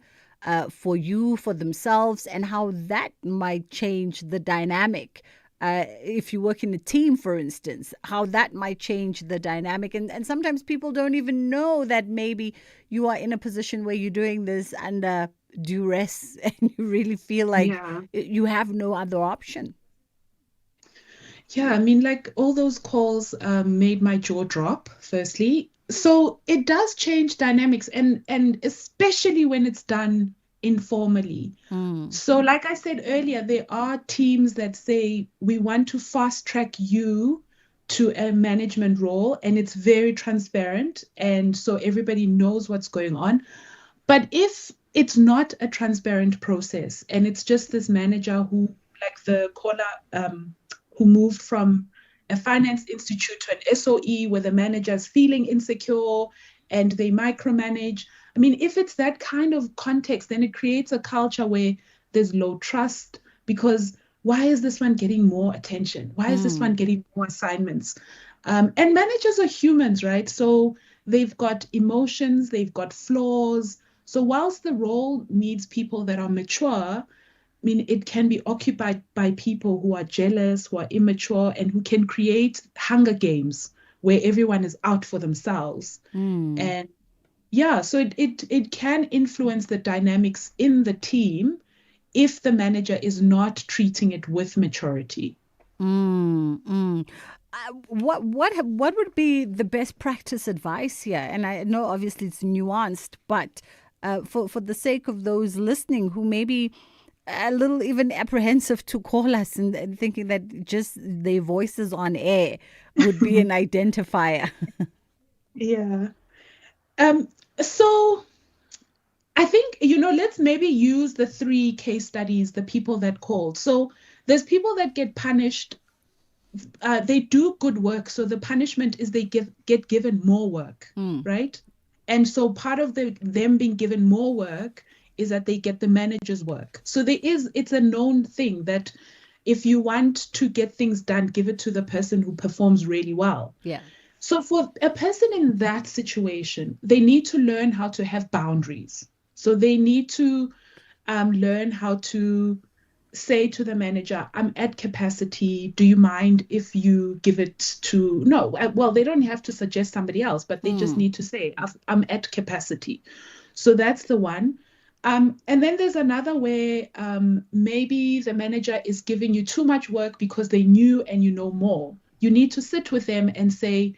[SPEAKER 7] for you, for themselves, and how that might change the dynamic? If you work in a team, for instance, how that might change the dynamic. And sometimes people don't even know that maybe you are in a position where you're doing this under duress and you really feel like you have no other option.
[SPEAKER 22] Yeah, I mean, like all those calls made my jaw drop, firstly. So it does change dynamics, and especially when it's done informally. So like I said earlier, there are teams that say, we want to fast track you to a management role, and it's very transparent, and so everybody knows what's going on. But if it's not a transparent process, and it's just this manager who, like the caller, who moved from a finance institute to an SOE where the manager is feeling insecure and they micromanage. I mean, if it's that kind of context, then it creates a culture where there's low trust, because why is this one getting more attention? Why is this one getting more assignments? And managers are humans, right? So they've got emotions, they've got flaws. So whilst the role needs people that are mature, I mean, it can be occupied by people who are jealous, who are immature, and who can create Hunger Games where everyone is out for themselves. And yeah, so it can influence the dynamics in the team if the manager is not treating it with maturity.
[SPEAKER 7] What would be the best practice advice here? And I know obviously it's nuanced, but for the sake of those listening who may be a little even apprehensive to call us and thinking that just their voices on air would be an identifier.
[SPEAKER 22] Yeah. So I think, let's maybe use the 3 case studies, the people that called. So there's people that get punished. They do good work. So the punishment is they get given more work, right? And so part of them being given more work is that they get the manager's work. So it's a known thing that if you want to get things done, give it to the person who performs really well.
[SPEAKER 7] Yeah.
[SPEAKER 22] So for a person in that situation, they need to learn how to have boundaries. So they need to learn how to say to the manager, I'm at capacity. Do you mind if you give it to... No, well, they don't have to suggest somebody else, but they just need to say, I'm at capacity. So that's the one. And then there's another where maybe the manager is giving you too much work because they knew and you know more. You need to sit with them and say,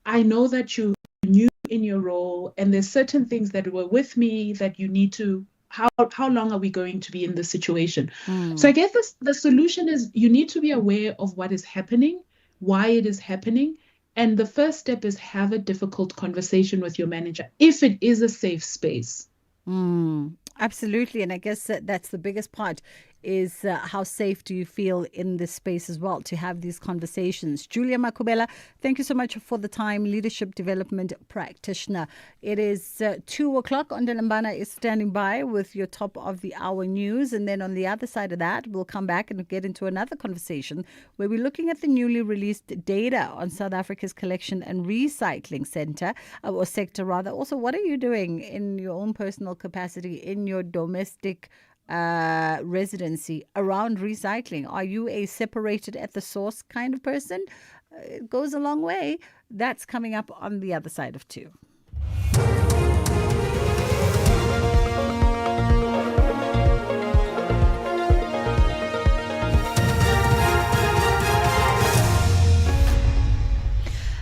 [SPEAKER 22] I know that you knew in your role, and there's certain things that were with me that you need to, how long are we going to be in this situation? So I guess the solution is you need to be aware of what is happening, why it is happening. And the first step is have a difficult conversation with your manager if it is a safe space.
[SPEAKER 7] Absolutely. And I guess that's the biggest part is how safe do you feel in this space as well to have these conversations. Julia Makubela, thank you so much for the time, leadership development practitioner. It is 2 o'clock. Ondelambana is standing by with your top of the hour news. And then on the other side of that, we'll come back and get into another conversation where we're looking at the newly released data on South Africa's collection and recycling sector. Also, what are you doing in your own personal capacity, in your domestic residency around recycling? Are you a separated at the source kind of person? It goes a long way. That's coming up on the other side of 2.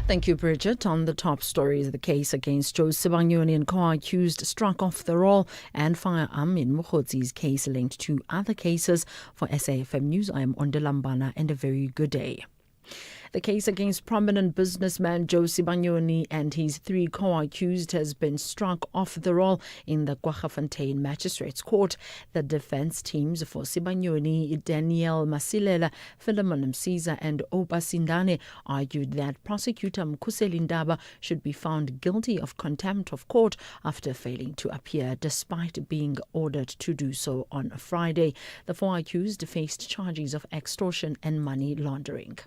[SPEAKER 16] Thank you, Bridget. On the top stories, the case against Joe Sibanyoni, co-accused, struck off the roll, and firearm in Mokhodzi's case linked to other cases. For SAFM News, I am Ondelambana, and a very good day. The case against prominent businessman Joe Sibanyoni and his 3 co-accused has been struck off the roll in the Kwaggafontein Magistrates Court. The defense teams for Sibanyoni, Daniel Masilela, Philemon Msiza and Oba Sindane argued that prosecutor Mkhuseli Ndaba should be found guilty of contempt of court after failing to appear despite being ordered to do so on Friday. The 4 accused faced charges of extortion and money laundering.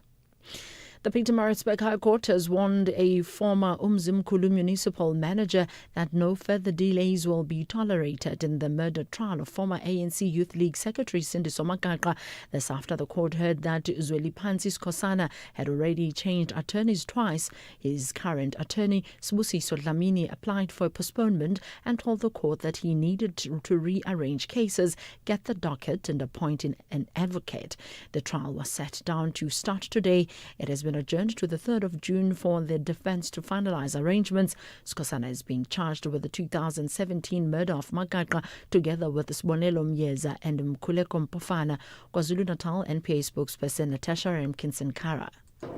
[SPEAKER 16] The Pietermaritzburg High Court has warned a former Umzimkhulu municipal manager that no further delays will be tolerated in the murder trial of former ANC Youth League Secretary Sindiso Makaka. This after the court heard that Zweli Phansi Skosana had already changed attorneys twice. His current attorney, Sibusiso Dlamini, applied for a postponement and told the court that he needed to rearrange cases, get the docket and appoint an advocate. The trial was set down to start today. It has been adjourned to the 3rd of June for the defense to finalize arrangements. Skosana is being charged with the 2017 murder of Makaka together with Sibonelo Myeza and Mkhuleko Mpofana. KwaZulu-Natal NPA spokesperson Natasha Remkinson-Kara.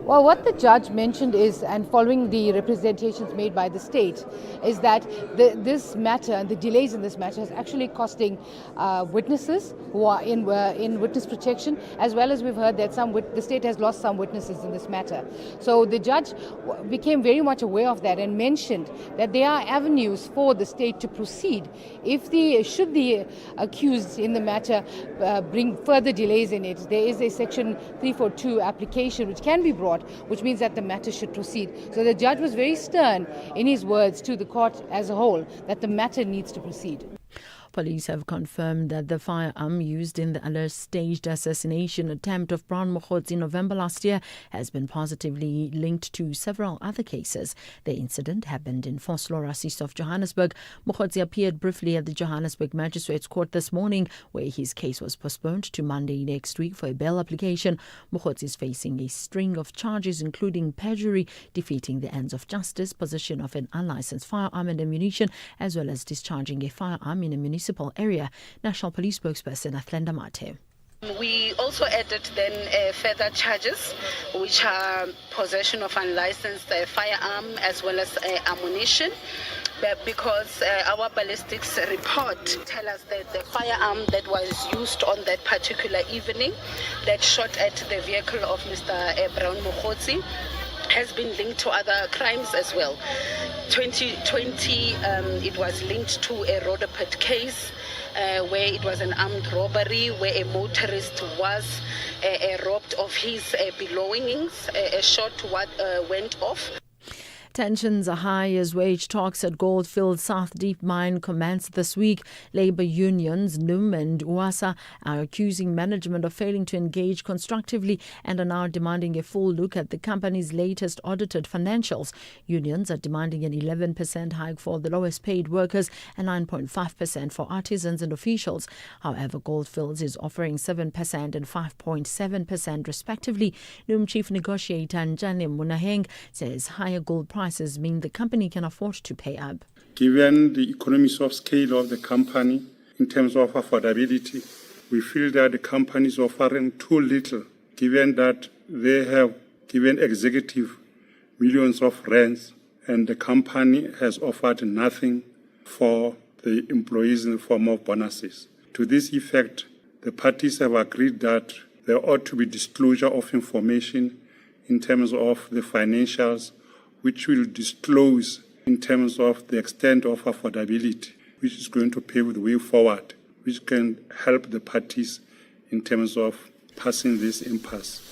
[SPEAKER 8] Well, what the judge mentioned is, and following the representations made by the state, is that this matter and the delays in this matter is actually costing witnesses who are in witness protection, as well as we've heard that the state has lost some witnesses in this matter. So the judge became very much aware of that and mentioned that there are avenues for the state to proceed should the accused in the matter bring further delays in it. There is a Section 342 application which can be brought, which means that the matter should proceed. So the judge was very stern in his words to the court as a whole that the matter needs to proceed.
[SPEAKER 16] Police have confirmed that the firearm used in the alleged staged assassination attempt of Brown Mokhotsi in November last year has been positively linked to several other cases. The incident happened in Vosloorus, east of Johannesburg. Mokhotsi appeared briefly at the Johannesburg Magistrates Court this morning, where his case was postponed to Monday next week for a bail application. Mokhotsi is facing a string of charges, including perjury, defeating the ends of justice, possession of an unlicensed firearm and ammunition, as well as discharging a firearm in a municipal area. National Police spokesperson Athlenda Mate.
[SPEAKER 15] We also added then further charges, which are possession of unlicensed firearm as well as ammunition, because our ballistics report tell us that the firearm that was used on that particular evening that shot at the vehicle of Mr. Brown Mokhotsi has been linked to other crimes as well. 2020, it was linked to a Rhodoped case where it was an armed robbery where a motorist was robbed of his belongings. A shot went off.
[SPEAKER 16] Tensions are high as wage talks at Goldfields South Deep Mine commenced this week. Labour unions NUM and UASA are accusing management of failing to engage constructively and are now demanding a full look at the company's latest audited financials. Unions are demanding an 11% hike for the lowest paid workers and 9.5% for artisans and officials. However, Goldfields is offering 7% and 5.7% respectively. NUM chief negotiator Njane Munaheng says higher gold prices mean the company can afford to pay up.
[SPEAKER 17] Given the economies of scale of the company in terms of affordability, we feel that the company is offering too little, given that they have given executive millions of rents and the company has offered nothing for the employees in the form of bonuses. To this effect, the parties have agreed that there ought to be disclosure of information in terms of the financials, which will disclose in terms of the extent of affordability, which is going to pave the way forward, which can help the parties in terms of passing this impasse.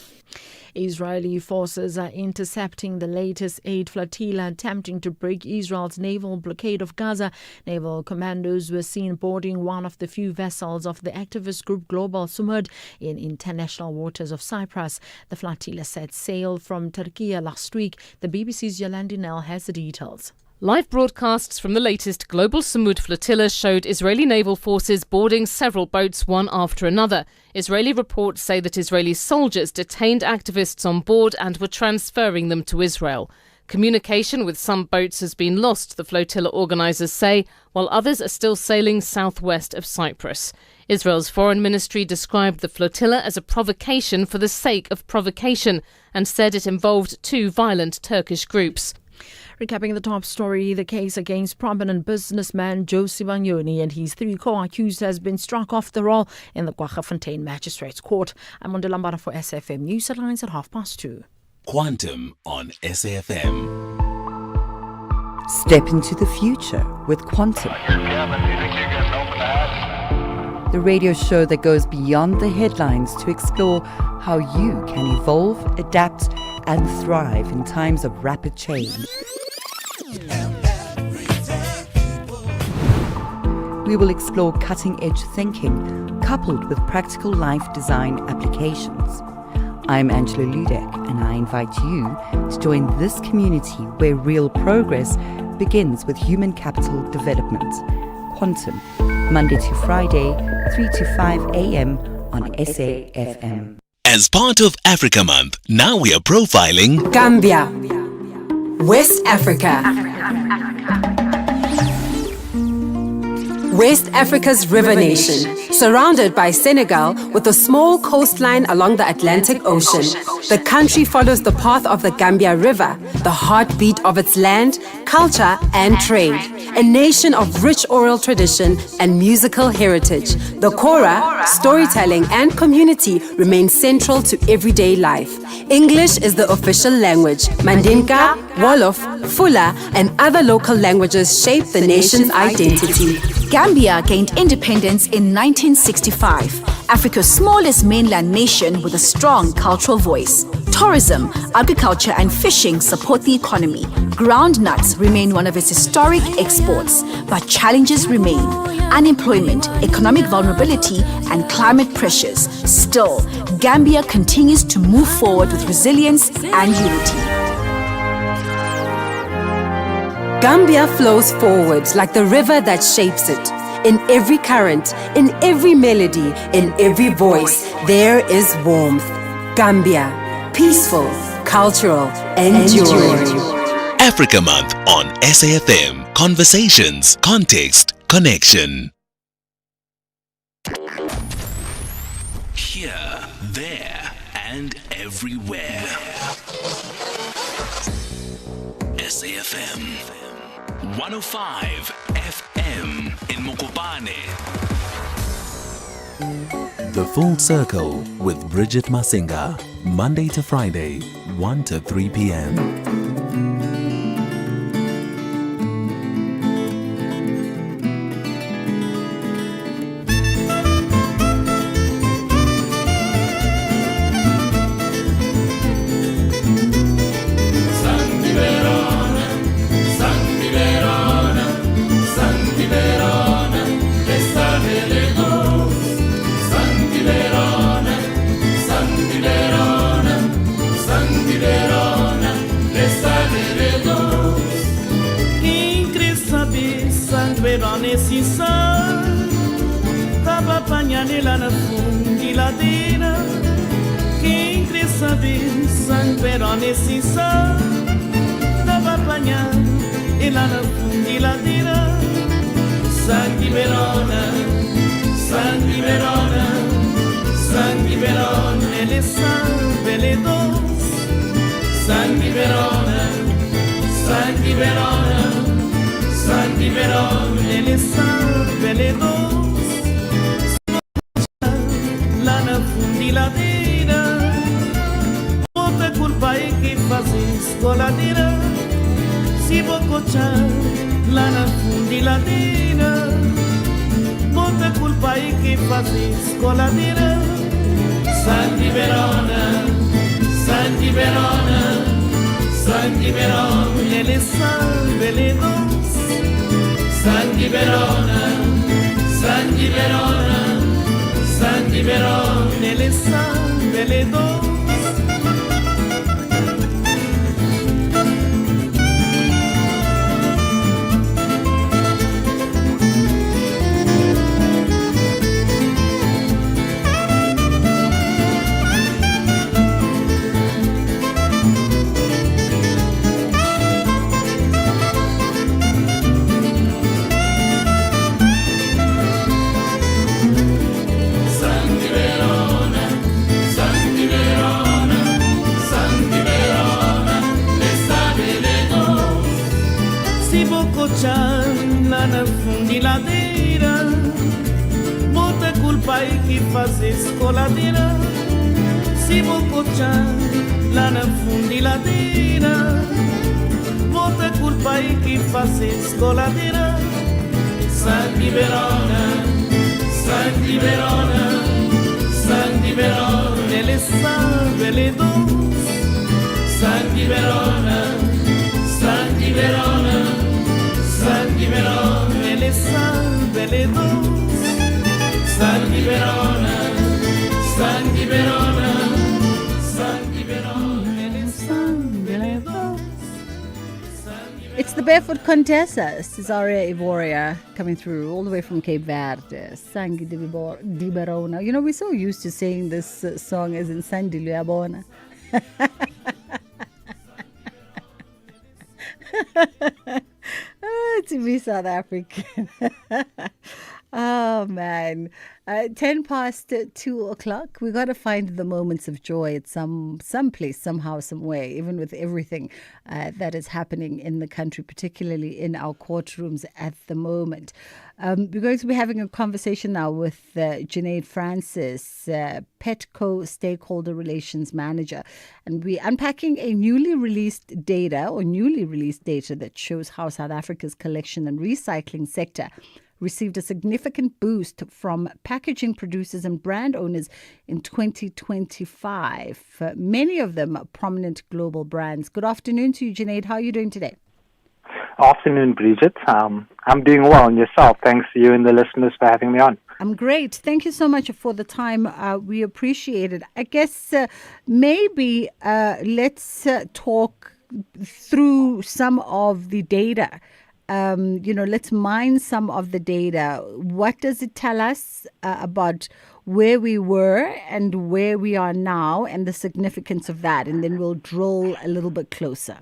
[SPEAKER 16] Israeli forces are intercepting the latest aid flotilla attempting to break Israel's naval blockade of Gaza. Naval commandos were seen boarding one of the few vessels of the activist group Global Sumud in international waters of Cyprus. The flotilla set sail from Turkey last week. The BBC's Yolandi Nell has the details.
[SPEAKER 18] Live broadcasts from the latest Global Sumud flotilla showed Israeli naval forces boarding several boats one after another. Israeli reports say that Israeli soldiers detained activists on board and were transferring them to Israel. Communication with some boats has been lost, the flotilla organisers say, while others are still sailing southwest of Cyprus. Israel's foreign ministry described the flotilla as a provocation for the sake of provocation and said it involved two violent Turkish groups.
[SPEAKER 16] Recapping the top story, the case against prominent businessman Josie Banyoni and his three co-accused has been struck off the roll in the Kwaggafontein Magistrates Court. I'm on Lambana for SAfm News Headlines at 2:30.
[SPEAKER 6] Quantum on SAfm.
[SPEAKER 9] Step into the future with Quantum. The radio show that goes beyond the headlines to explore how you can evolve, adapt, and thrive in times of rapid change. We will explore cutting-edge thinking coupled with practical life design applications. I'm Angela Ludek, and I invite you to join this community where real progress begins with human capital development. Quantum, Monday to Friday, 3 to 5 a.m. on SAfm.
[SPEAKER 6] As part of Africa Month, now we are profiling
[SPEAKER 11] Gambia, West Africa. West Africa's river nation, surrounded by Senegal with a small coastline along the Atlantic Ocean. The country follows the path of the Gambia River, the heartbeat of its land, culture and trade. A nation of rich oral tradition and musical heritage. The Kora, storytelling and community remain central to everyday life. English is the official language. Mandinka, Wolof, Fula and other local languages shape the nation's identity.
[SPEAKER 19] Gambia gained independence in 1965, Africa's smallest mainland nation with a strong cultural voice. Tourism, agriculture and fishing support the economy. Ground nuts remain one of its historic exports, but challenges remain. Unemployment, economic vulnerability and climate pressures. Still, Gambia continues to move forward with resilience and unity.
[SPEAKER 11] Gambia flows forward like the river that shapes it. In every current, in every melody, in every voice, there is warmth. Gambia, peaceful, cultural, enduring.
[SPEAKER 6] Africa Month on SAfm. Conversations, context, connection. Here, there, and everywhere. SAfm 105 FM in Mokopane. The Full Circle with Bridget Masinga. Monday to Friday, 1 to 3 p.m.
[SPEAKER 20] Nesse sol, tava apanhando lá na fundiladeira. Quem quer saber, sangueiro nesse sol, tava apanhando lá na fundiladeira. Sangue Verona, sangue Verona, sangue Verona, ele sabe, ele doce. Sangue Verona, sangue Verona. Sangue Verona, ele sabe, ele doce. Lá na fundiladeira, outra culpa é que faz escoladeira. Se vou cochar lá na fundiladeira, outra culpa é que faz escoladeira. Sangue Verona, sangue Verona, sangue Verona, ele sabe, ele doce. Sangue Verona, sangue Verona, sangue Verona, ele sabe, ele doce. que fazer escoladeira. Se vou cochar lá na fundiladeira, vou ter culpa aí que fazer escoladeira. Sangue Verona, Sangue Verona, Sangue Verona, ele sabe, ele doce. Sangue Verona, Sangue Verona, Sangue Verona, ele sabe, ele doce. Sangue Verona, Sangue Verona, Sangue Verona, ele sabe, ele doce.
[SPEAKER 7] It's the Barefoot Contessa, Cesaria Ivoria, coming through all the way from Cape Verde. Sangi di Verona. You know, we're so used to saying this song as in Sangi Luabona. To be South African. Oh, man. 10 past 2 o'clock. We got to find the moments of joy at some place, somehow, some way, even with everything that is happening in the country, particularly in our courtrooms at the moment. We're going to be having a conversation now with Junaid Francis, Petco Stakeholder Relations Manager. And we're unpacking a newly released data that shows how South Africa's collection and recycling sector received a significant boost from packaging producers and brand owners in 2025. Many of them are prominent global brands. Good afternoon to you, Junaid. How are you doing today?
[SPEAKER 1] Afternoon, Bridget. I'm doing well, and yourself? Thanks to you and the listeners for having me on.
[SPEAKER 7] I'm great. Thank you so much for the time. We appreciate it. I guess maybe let's talk through some of the data. Let's mine some of the data. What does it tell us about where we were and where we are now and the significance of that? And then we'll drill a little bit closer.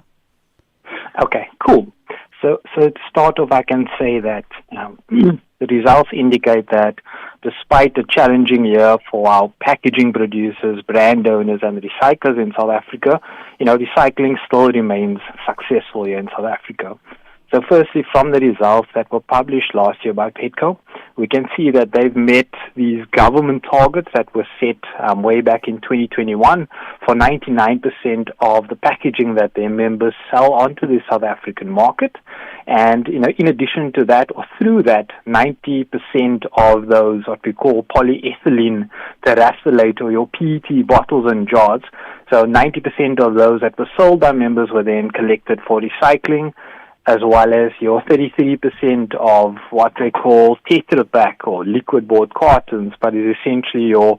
[SPEAKER 1] Okay, cool. So to start off, I can say that the results indicate that despite a challenging year for our packaging producers, brand owners, and recyclers in South Africa, recycling still remains successful here in South Africa. So firstly, from the results that were published last year by Petco, we can see that they've met these government targets that were set way back in 2021 for 99% of the packaging that their members sell onto the South African market. And, in addition to that, or through that, 90% of those what we call polyethylene terephthalate or your PET bottles and jars, so 90% of those that were sold by members were then collected for recycling, as well as your 33% of what they call Tetra Pak or liquid board cartons, but is essentially your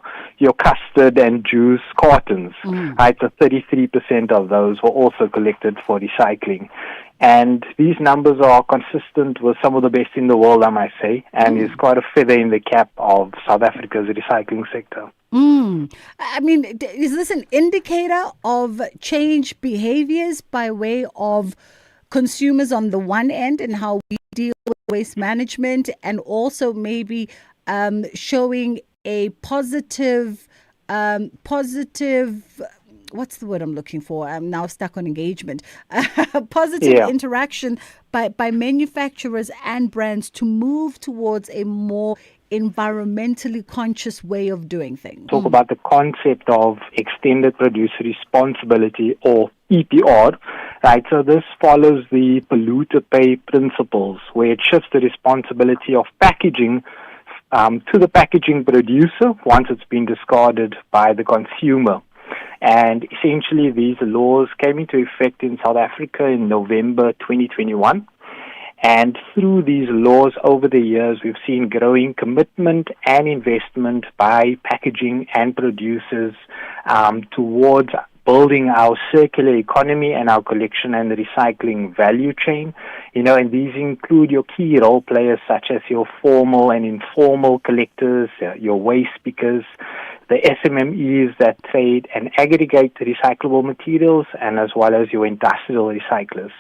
[SPEAKER 1] custard and juice cartons. Right, so 33% of those were also collected for recycling. And these numbers are consistent with some of the best in the world, I might say, and is quite a feather in the cap of South Africa's recycling sector.
[SPEAKER 7] I mean, is this an indicator of changed behaviors by way of consumers on the one end and how we deal with waste management, and also maybe showing a positive, what's the word I'm looking for? I'm now stuck on engagement. Positive interaction by manufacturers and brands to move towards a more environmentally conscious way of doing things.
[SPEAKER 1] Talk about the concept of extended producer responsibility, or EPR, right? So this follows the polluter pay principles, where it shifts the responsibility of packaging to the packaging producer once it's been discarded by the consumer. And essentially these laws came into effect in South Africa in November 2021. And through these laws over the years, we've seen growing commitment and investment by packaging and producers towards building our circular economy and our collection and recycling value chain. And these include your key role players such as your formal and informal collectors, your waste pickers, the SMMEs that trade and aggregate recyclable materials, and as well as your industrial recyclers.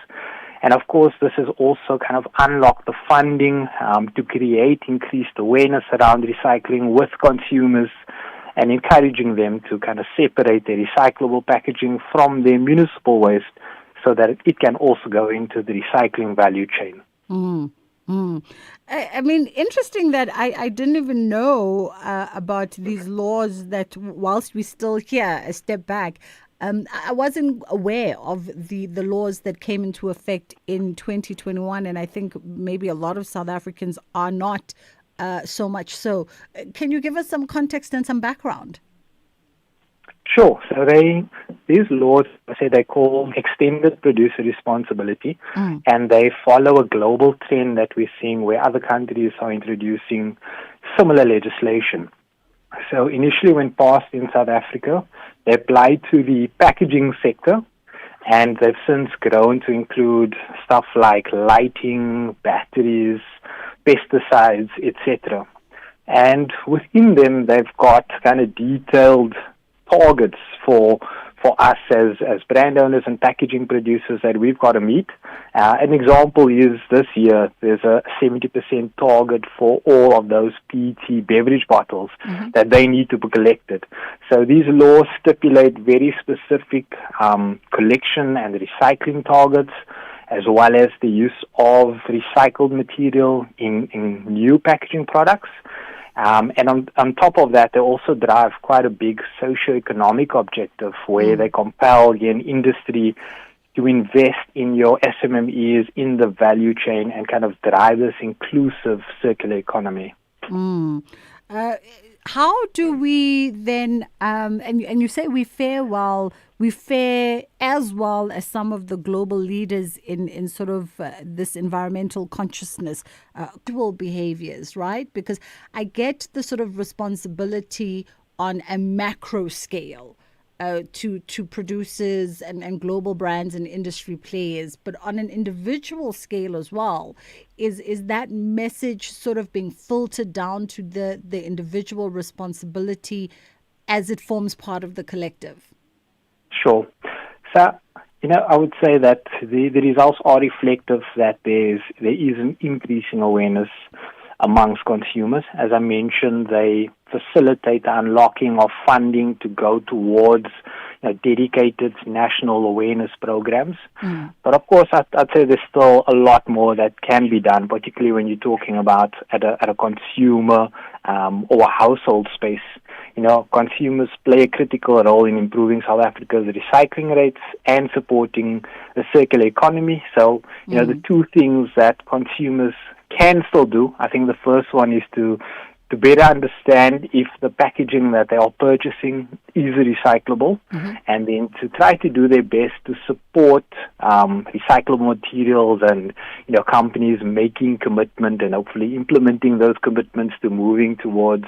[SPEAKER 1] And of course, this has also kind of unlocked the funding to create increased awareness around recycling with consumers and encouraging them to kind of separate their recyclable packaging from their municipal waste so that it can also go into the recycling value chain.
[SPEAKER 7] I mean, interesting that I didn't even know about these laws that whilst we're still here, a step back, I wasn't aware of the laws that came into effect in 2021. And I think maybe a lot of South Africans are not so much so. Can you give us some context and some background?
[SPEAKER 1] Sure. So these laws, I say they call extended producer responsibility, and they follow a global trend that we're seeing where other countries are introducing similar legislation. So initially when passed in South Africa, they applied to the packaging sector, and they've since grown to include stuff like lighting, batteries, pesticides, etc. And within them, they've got kind of detailed targets for us as brand owners and packaging producers that we've got to meet. An example is this year, there's a 70% target for all of those PET beverage bottles that they need to be collected. So these laws stipulate very specific collection and recycling targets, as well as the use of recycled material in new packaging products. And on top of that, they also drive quite a big socio-economic objective where they compel an industry to invest in your SMMEs in the value chain and kind of drive this inclusive circular economy.
[SPEAKER 7] How do we then, and you say we fare well, we fare as well as some of the global leaders in sort of this environmental consciousness, dual behaviors, right? Because I get the sort of responsibility on a macro scale to producers and global brands and industry players, but on an individual scale as well, is that message sort of being filtered down to the individual responsibility as it forms part of the collective?
[SPEAKER 1] Sure. So, I would say that the results are reflective that there is an increasing awareness amongst consumers. As I mentioned, they facilitate the unlocking of funding to go towards dedicated national awareness programs. But of course, I'd say there's still a lot more that can be done, particularly when you're talking about at a consumer or a household space. Consumers play a critical role in improving South Africa's recycling rates and supporting the circular economy. So, the two things that consumers can still do, I think the first one is to better understand if the packaging that they are purchasing is recyclable, and then to try to do their best to support recyclable materials and companies making commitment and hopefully implementing those commitments to moving towards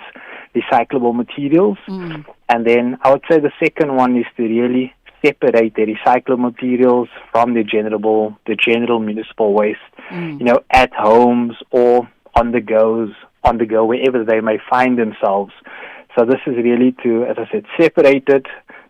[SPEAKER 1] recyclable materials. And then I would say the second one is to really separate the recyclable materials from the general municipal waste, at homes or on the go, wherever they may find themselves. So this is really to, as I said, separate it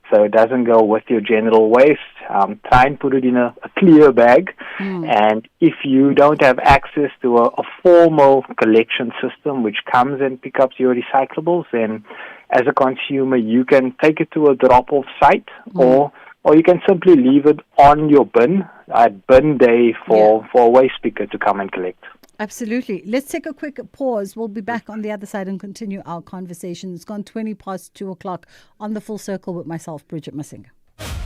[SPEAKER 1] so it doesn't go with your general waste. Try and put it in a clear bag. And if you don't have access to a formal collection system which comes and picks up your recyclables, then as a consumer, you can take it to a drop-off site or you can simply leave it on your bin at bin day for a waste picker to come and collect.
[SPEAKER 7] Absolutely. Let's take a quick pause. We'll be back on the other side and continue our conversation. It's gone 20 past 2 o'clock on The Full Circle with myself, Bridget Masinga.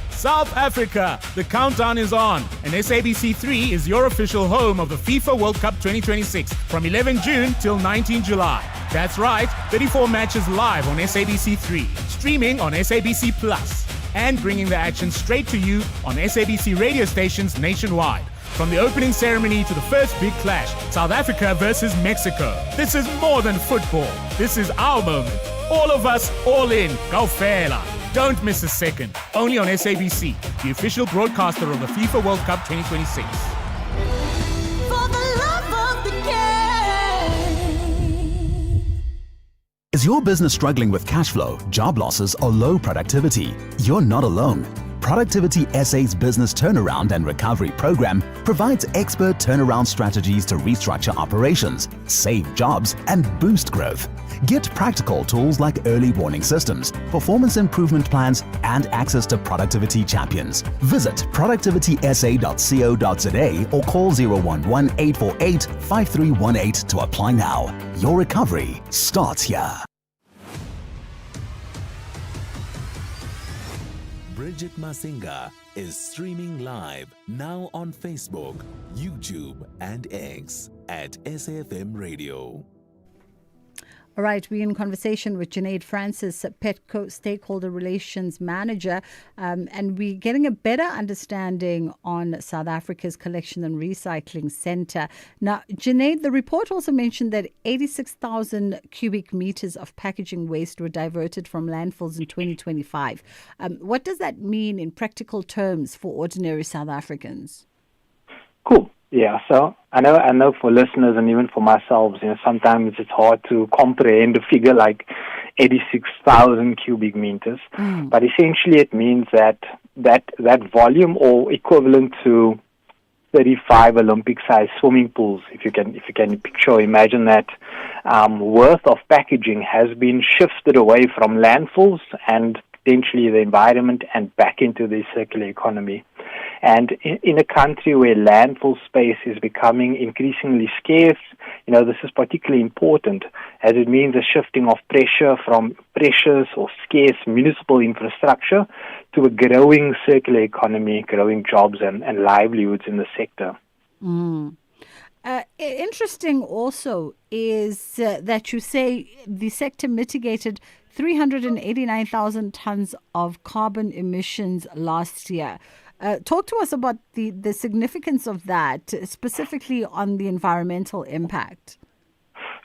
[SPEAKER 21] South Africa, the countdown is on, and SABC3 is your official home of the FIFA World Cup 2026 from 11 June till 19 July. That's right, 34 matches live on SABC3, streaming on SABC Plus, and bringing the action straight to you on SABC radio stations nationwide. From the opening ceremony to the first big clash, South Africa versus Mexico. This is more than football. This is our moment. All of us, all in. Go Fela. Don't miss a second. Only on SABC, the official broadcaster of the FIFA World Cup 2026.
[SPEAKER 20] For the love of the game.
[SPEAKER 14] Is your business struggling with cash flow, job losses, or low productivity? You're not alone. Productivity SA's business turnaround and recovery program provides expert turnaround strategies to restructure operations, save jobs, and boost growth. Get practical tools like early warning systems, performance improvement plans, and access to productivity champions. Visit productivitysa.co.za or call 011-848-5318 to apply now. Your recovery starts here.
[SPEAKER 6] Bridget Masinga is streaming live now on Facebook, YouTube, and X at SAFM Radio.
[SPEAKER 7] All right, we're in conversation with Junaid Francis, Petco Stakeholder Relations Manager, and we're getting a better understanding on South Africa's Collection and Recycling Centre. Now, Junaid, the report also mentioned that 86,000 cubic meters of packaging waste were diverted from landfills in 2025. What does that mean in practical terms for ordinary South Africans?
[SPEAKER 1] Cool. Yeah, so I know for listeners and even for myself, sometimes it's hard to comprehend a figure like 86,000 cubic meters. But essentially it means that volume, or equivalent to 35 Olympic-sized swimming pools, if you can picture, imagine that worth of packaging has been shifted away from landfills and potentially the environment and back into the circular economy. And in a country where landfill space is becoming increasingly scarce, this is particularly important as it means a shifting of pressure from precious or scarce municipal infrastructure to a growing circular economy, growing jobs and livelihoods in the sector.
[SPEAKER 7] Interesting also is that you say the sector mitigated 389,000 tons of carbon emissions last year. Talk to us about the significance of that, specifically on the environmental impact.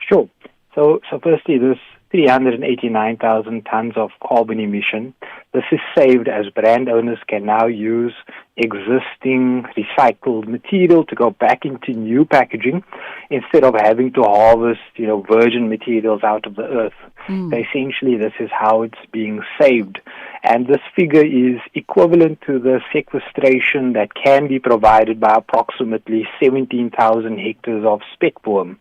[SPEAKER 1] Sure. So firstly, this 389,000 tons of carbon emission, this is saved as brand owners can now use existing recycled material to go back into new packaging instead of having to harvest, virgin materials out of the earth. So essentially, this is how it's being saved. And this figure is equivalent to the sequestration that can be provided by approximately 17,000 hectares of speckworm.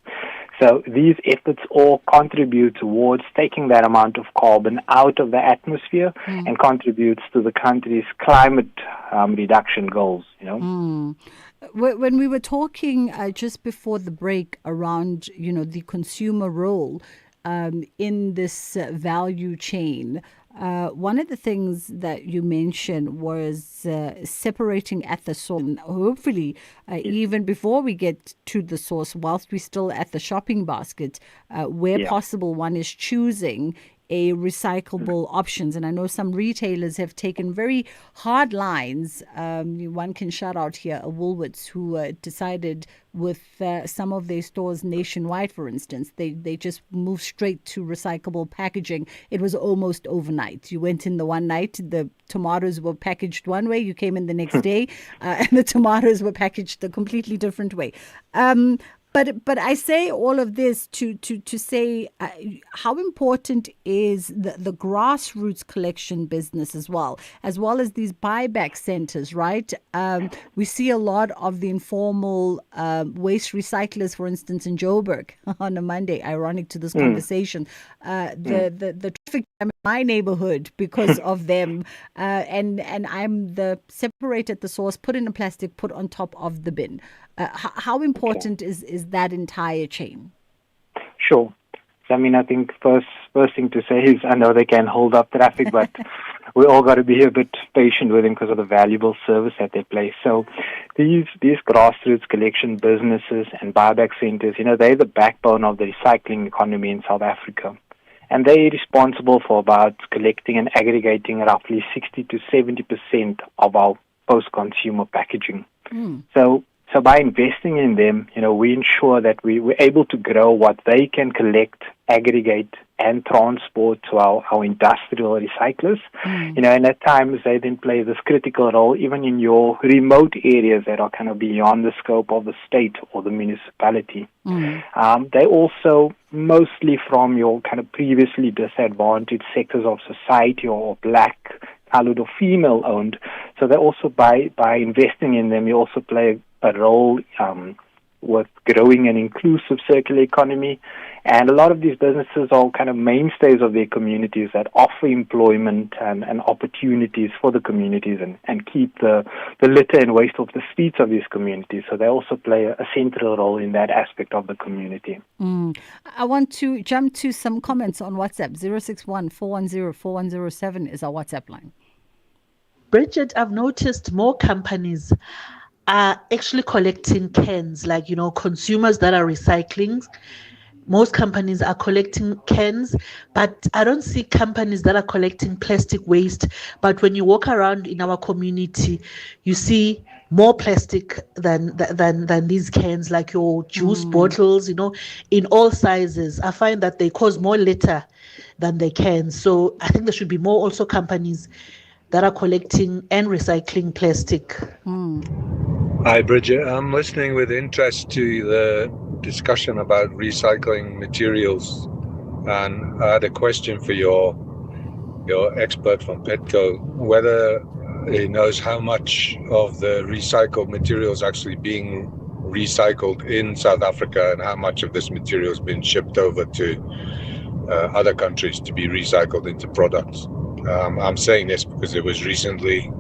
[SPEAKER 1] So these efforts all contribute towards taking that amount of carbon out of the atmosphere and contributes to the country's climate reduction goals.
[SPEAKER 7] When we were talking just before the break around, the consumer role in this value chain, one of the things that you mentioned was separating at the source. Hopefully, even before we get to the source, whilst we're still at the shopping basket, where possible, one is choosing a recyclable options. And I know some retailers have taken very hard lines. One can shout out here a Woolworths who decided with some of their stores nationwide, for instance, they just moved straight to recyclable packaging. It was almost overnight. You went in the one night, the tomatoes were packaged one way, you came in the next day, and the tomatoes were packaged a completely different way. But I say all of this to say how important is the grassroots collection business as well as these buyback centers, right? We see a lot of the informal waste recyclers, for instance, in Joburg on a Monday, ironic to this conversation, the traffic jam in my neighborhood because of them, and I'm the separate at the source, put in a plastic, put on top of the bin. How important is that entire chain?
[SPEAKER 1] Sure. So, I think first thing to say is I know they can hold up traffic, but we all got to be a bit patient with them because of the valuable service that they play. So these grassroots collection businesses and buyback centers, they're the backbone of the recycling economy in South Africa. And they're responsible for about collecting and aggregating roughly 60 to 70% of our post-consumer packaging. So by investing in them, we ensure that we're able to grow what they can collect, aggregate, and transport to our industrial recyclers. And at times they then play this critical role even in your remote areas that are kind of beyond the scope of the state or the municipality. They also mostly from your kind of previously disadvantaged sectors of society or black, colored or female owned. So they also, by investing in them, you also play a role with growing an inclusive circular economy. And a lot of these businesses are kind of mainstays of their communities that offer employment and opportunities for the communities and keep the litter and waste off the streets of these communities. So they also play a central role in that aspect of the community.
[SPEAKER 7] I want to jump to some comments on WhatsApp. 061-410-4107 is our WhatsApp line.
[SPEAKER 4] Bridget, I've noticed more companies are actually collecting cans, like, consumers that are recycling. Most companies are collecting cans, but I don't see companies that are collecting plastic waste. But when you walk around in our community, you see more plastic than these cans, like your juice bottles, in all sizes. I find that they cause more litter than they can. So I think there should be more also companies that are collecting and recycling plastic.
[SPEAKER 10] Hi, Bridget. I'm listening with interest to the discussion about recycling materials, and I had a question for your expert from Petco, whether he knows how much of the recycled material is actually being recycled in South Africa and how much of this material has been shipped over to other countries to be recycled into products. I'm saying this because it was recently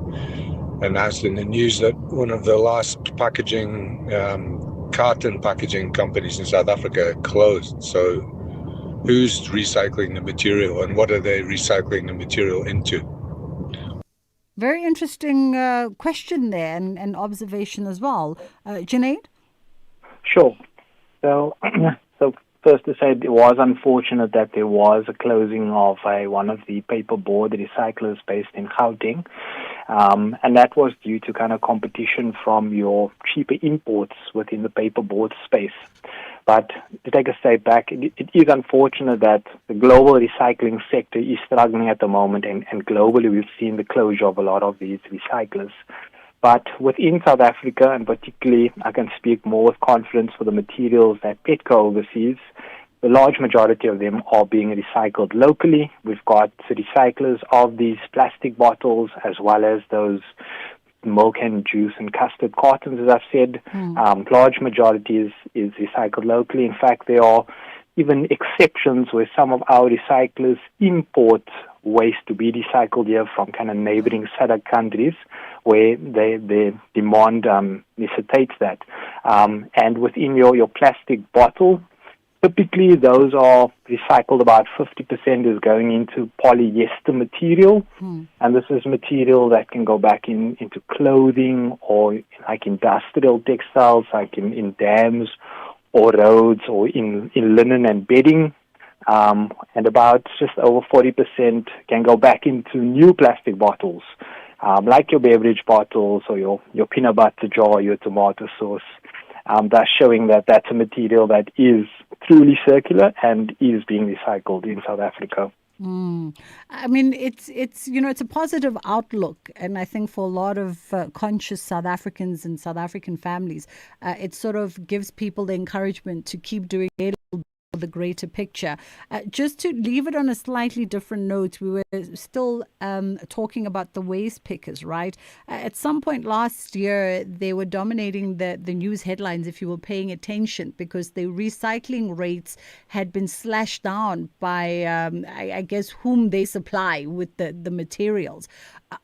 [SPEAKER 10] announced in the news that one of the last carton packaging companies in South Africa closed. So who's recycling the material and what are they recycling the material into?
[SPEAKER 7] Very interesting question there and observation as well. Junaid?
[SPEAKER 1] Sure. So first to say, it was unfortunate that there was a closing of one of the paperboard recyclers based in Gauteng. And that was due to kind of competition from your cheaper imports within the paperboard space. But to take a step back, it is unfortunate that the global recycling sector is struggling at the moment, and globally we've seen the closure of a lot of these recyclers. But within South Africa, and particularly I can speak more with confidence for the materials that Petco oversees, the large majority of them are being recycled locally. We've got recyclers of these plastic bottles as well as those milk and juice and custard cartons, as I've said. Large majority is recycled locally. In fact, there are even exceptions where some of our recyclers import waste to be recycled here from kind of neighboring SADC countries where their demand necessitates that. And within your plastic bottle, typically those are recycled, about 50% is going into polyester material. And this is material that can go back into clothing or like industrial textiles, like in dams or roads or in linen and bedding. And about just over 40% can go back into new plastic bottles, like your beverage bottles or your peanut butter jar, your tomato sauce. Thus showing that that's a material that is truly circular and is being recycled in South Africa.
[SPEAKER 7] I mean, it's a positive outlook, and I think for a lot of conscious South Africans and South African families, it sort of gives people the encouragement to keep doing it. The greater picture. Just to leave it on a slightly different note, we were still talking about the waste pickers, right? At some point last year, they were dominating the news headlines, if you were paying attention, because the recycling rates had been slashed down by, I guess, whom they supply with the materials.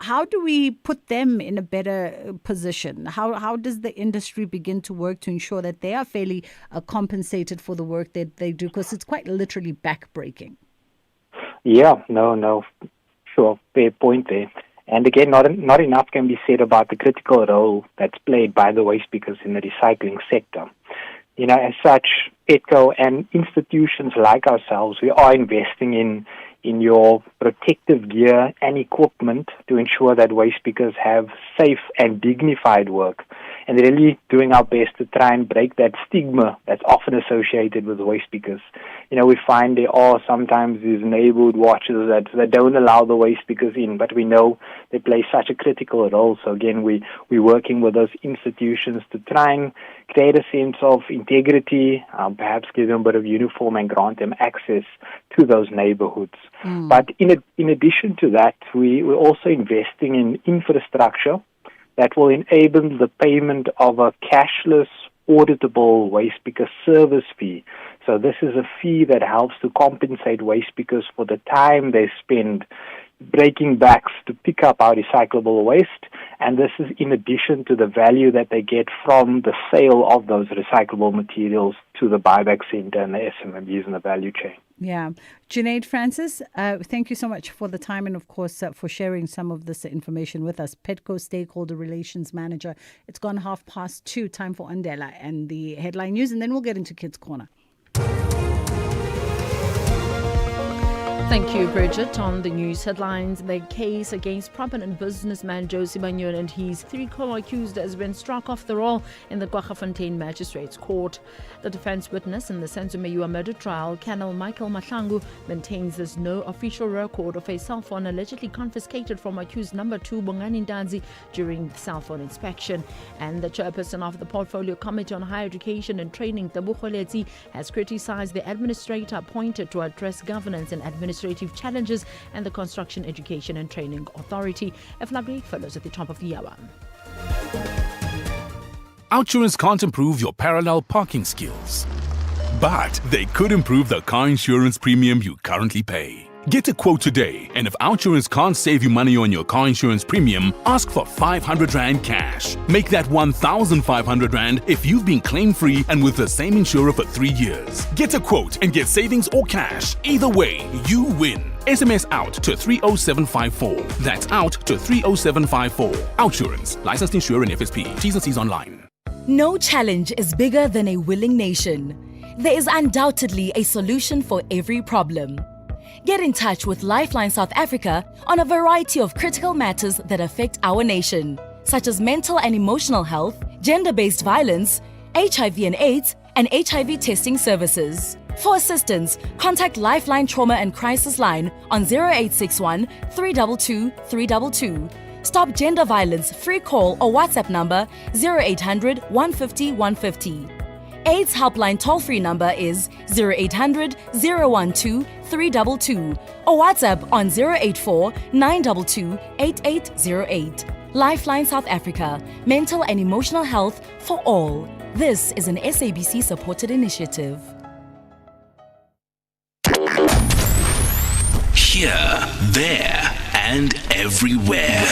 [SPEAKER 7] How do we put them in a better position? How does the industry begin to work to ensure that they are fairly compensated for the work that they do? Because it's quite literally backbreaking. Yeah, no, sure, fair point there. And again, not enough can be said about the critical role that's played by the waste pickers in the recycling sector. As such, Petco and institutions like ourselves, we are investing in your protective gear and equipment to ensure that waste pickers have safe and dignified work.
[SPEAKER 1] and really doing our best to try and break that stigma that's often associated with waste pickers. We find there are sometimes these neighborhood watches that don't allow the waste pickers in, but we know they play such a critical role. So again, we're working with those institutions to try and create a sense of integrity, perhaps give them a bit of uniform and grant them access to those neighborhoods. But in addition to that, we're also investing in infrastructure that will enable the payment of a cashless, auditable waste picker service fee. So this is a fee that helps to compensate waste pickers for the time they spend breaking backs to pick up our recyclable waste, and this is in addition to the value that they get from the sale of those recyclable materials to the buyback center and the SMMEs in the value chain.
[SPEAKER 7] Yeah. Junaid Francis, thank you so much for the time and, of course, for sharing some of this information with us. Petco Stakeholder Relations Manager. It's gone 2:30, time for Andela and the headline news, and then we'll get into Kids Corner.
[SPEAKER 16] Thank you, Bridget. On the news headlines, the case against prominent businessman Josie Banyon and his 3 co-accused has been struck off the roll in the Kwaggafontein Magistrates Court. The defense witness in the Senzumewa murder trial, Colonel Michael Mahlangu, maintains there's no official record of a cell phone allegedly confiscated from accused number 2 Bongani Ndanzi during the cell phone inspection. And the chairperson of the Portfolio Committee on Higher Education and Training, Tebogo Letsi, has criticized the administrator appointed to address governance and administrative challenges and the Construction Education and Training Authority. FLAB follows at the top of the hour.
[SPEAKER 14] Outsurance can't improve your parallel parking skills, but they could improve the car insurance premium you currently pay. Get a quote today, and if Outsurance can't save you money on your car insurance premium, ask for 500 Rand cash. Make that 1,500 Rand if you've been claim-free and with the same insurer for 3 years. Get a quote and get savings or cash. Either way, you win. SMS out to 30754. That's out to 30754. Outsurance. Licensed insurer in FSP. T's and C's online.
[SPEAKER 12] No challenge is bigger than a willing nation. There is undoubtedly a solution for every problem. Get in touch with Lifeline South Africa on a variety of critical matters that affect our nation, such as mental and emotional health, gender-based violence, HIV and AIDS, and HIV testing services. For assistance, contact Lifeline Trauma and Crisis Line on 0861 322 322. Stop Gender Violence free call or WhatsApp number 0800 150 150. AIDS helpline toll-free number is 0800 012 322 or WhatsApp on 084 922 8808. Lifeline South Africa, mental and emotional health for all. This is an SABC-supported initiative.
[SPEAKER 14] Here, there, and everywhere.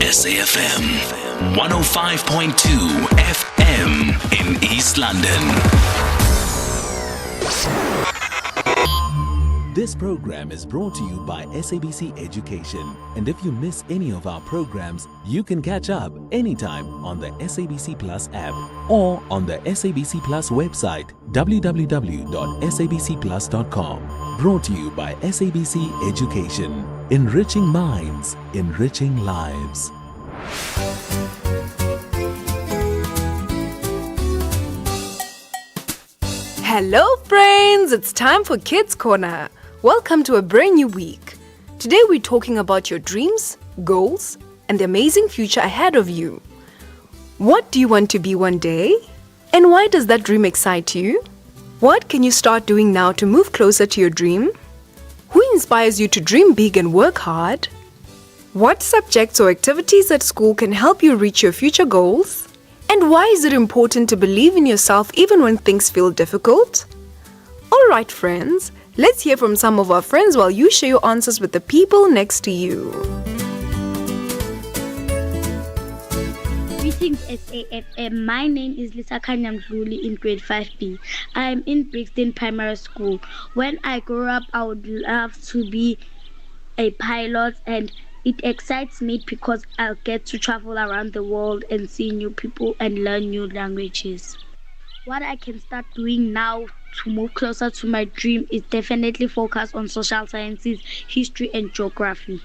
[SPEAKER 14] SAFM 105.2 FM in East London.
[SPEAKER 6] This program is brought to you by SABC Education. And if you miss any of our programs, you can catch up anytime on the SABC Plus app or on the SABC Plus website, www.sabcplus.com. Brought to you by SABC Education. Enriching minds, enriching lives.
[SPEAKER 13] Hello friends, it's time for Kids Corner. Welcome to a brand new week. Today we're talking about your dreams, goals, and the amazing future ahead of you. What do you want to be one day? And why does that dream excite you? What can you start doing now to move closer to your dream? Who inspires you to dream big and work hard? What subjects or activities at school can help you reach your future goals? And why is it important to believe in yourself even when things feel difficult? Alright friends, let's hear from some of our friends while you share your answers with the people next to you.
[SPEAKER 23] Greetings SAFM. My name is Lisa Kanyamdluli in grade 5B. I am in Brixton Primary School. When I grow up, I would love to be a pilot, and it excites me because I'll get to travel around the world and see new people and learn new languages. What I can start doing now to move closer to my dream is definitely focus on social sciences, history and geography.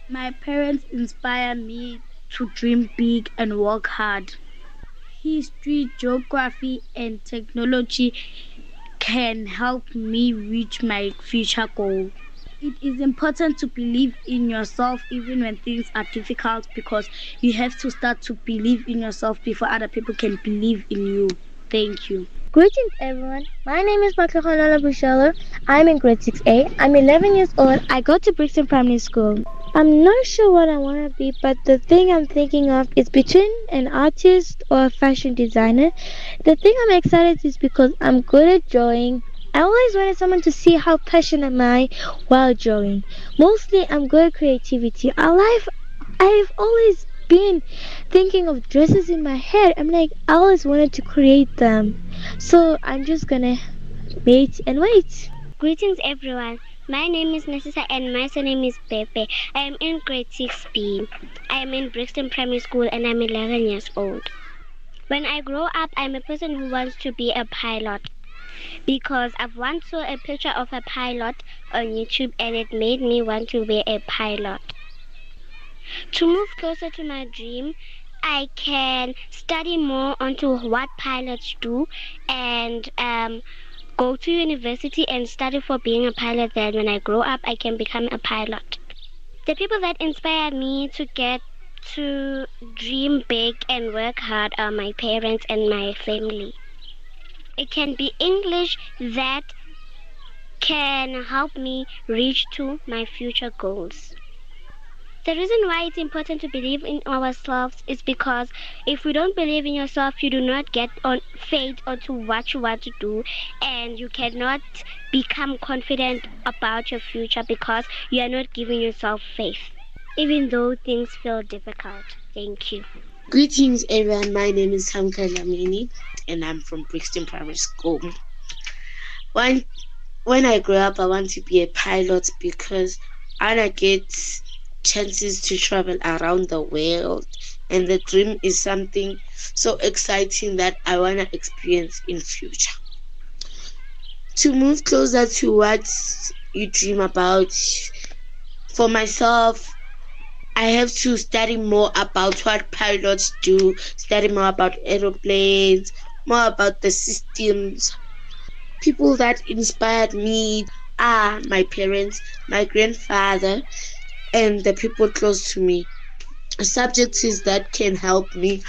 [SPEAKER 23] My parents inspire me to dream big and work hard. History, geography, and technology can help me reach my future goal. It is important to believe in yourself even when things are difficult, because you have to start to believe in yourself before other people can believe in you. Thank you.
[SPEAKER 2] Greetings everyone, my name is Matlakhanala Bushala. I'm in grade 6A. I'm 11 years old. I go to Brixton Primary School. I'm not sure what I want to be, but the thing I'm thinking of is between an artist or a fashion designer. The thing I'm excited is because I'm good at drawing. I always wanted someone to see how passionate am I while drawing. Mostly I'm good at creativity. I've always been thinking of dresses in my head. I always wanted to create them. So I'm just gonna wait and wait.
[SPEAKER 23] Greetings everyone. My name is Nasisa and my surname is Pepe. I am in grade 6B. I am in Brixton Primary School and I'm 11 years old. When I grow up, I'm a person who wants to be a pilot, because I've once saw a picture of a pilot on YouTube and it made me want to be a pilot. To move closer to my dream, I can study more onto what pilots do and go to university and study for being a pilot. Then when I grow up, I can become a pilot. The people that inspire me to get to dream big and work hard are my parents and my family. It can be English that can help me reach to my future goals. The reason why it's important to believe in ourselves is because if you don't believe in yourself, you do not get on faith onto what you want to do, and you cannot become confident about your future because you are not giving yourself faith, even though things feel difficult. Thank you.
[SPEAKER 3] Greetings everyone, my name is Hamka Lamini and I'm from Brixton Primary School. When I grow up, I want to be a pilot because I want to get chances to travel around the world, and the dream is something so exciting that I want to experience in future. To move closer to what you dream about, for myself, I have to study more about what pilots do, study more about aeroplanes, more about the systems. People that inspired me are my parents, my grandfather, and the people close to me. Subjects that can help me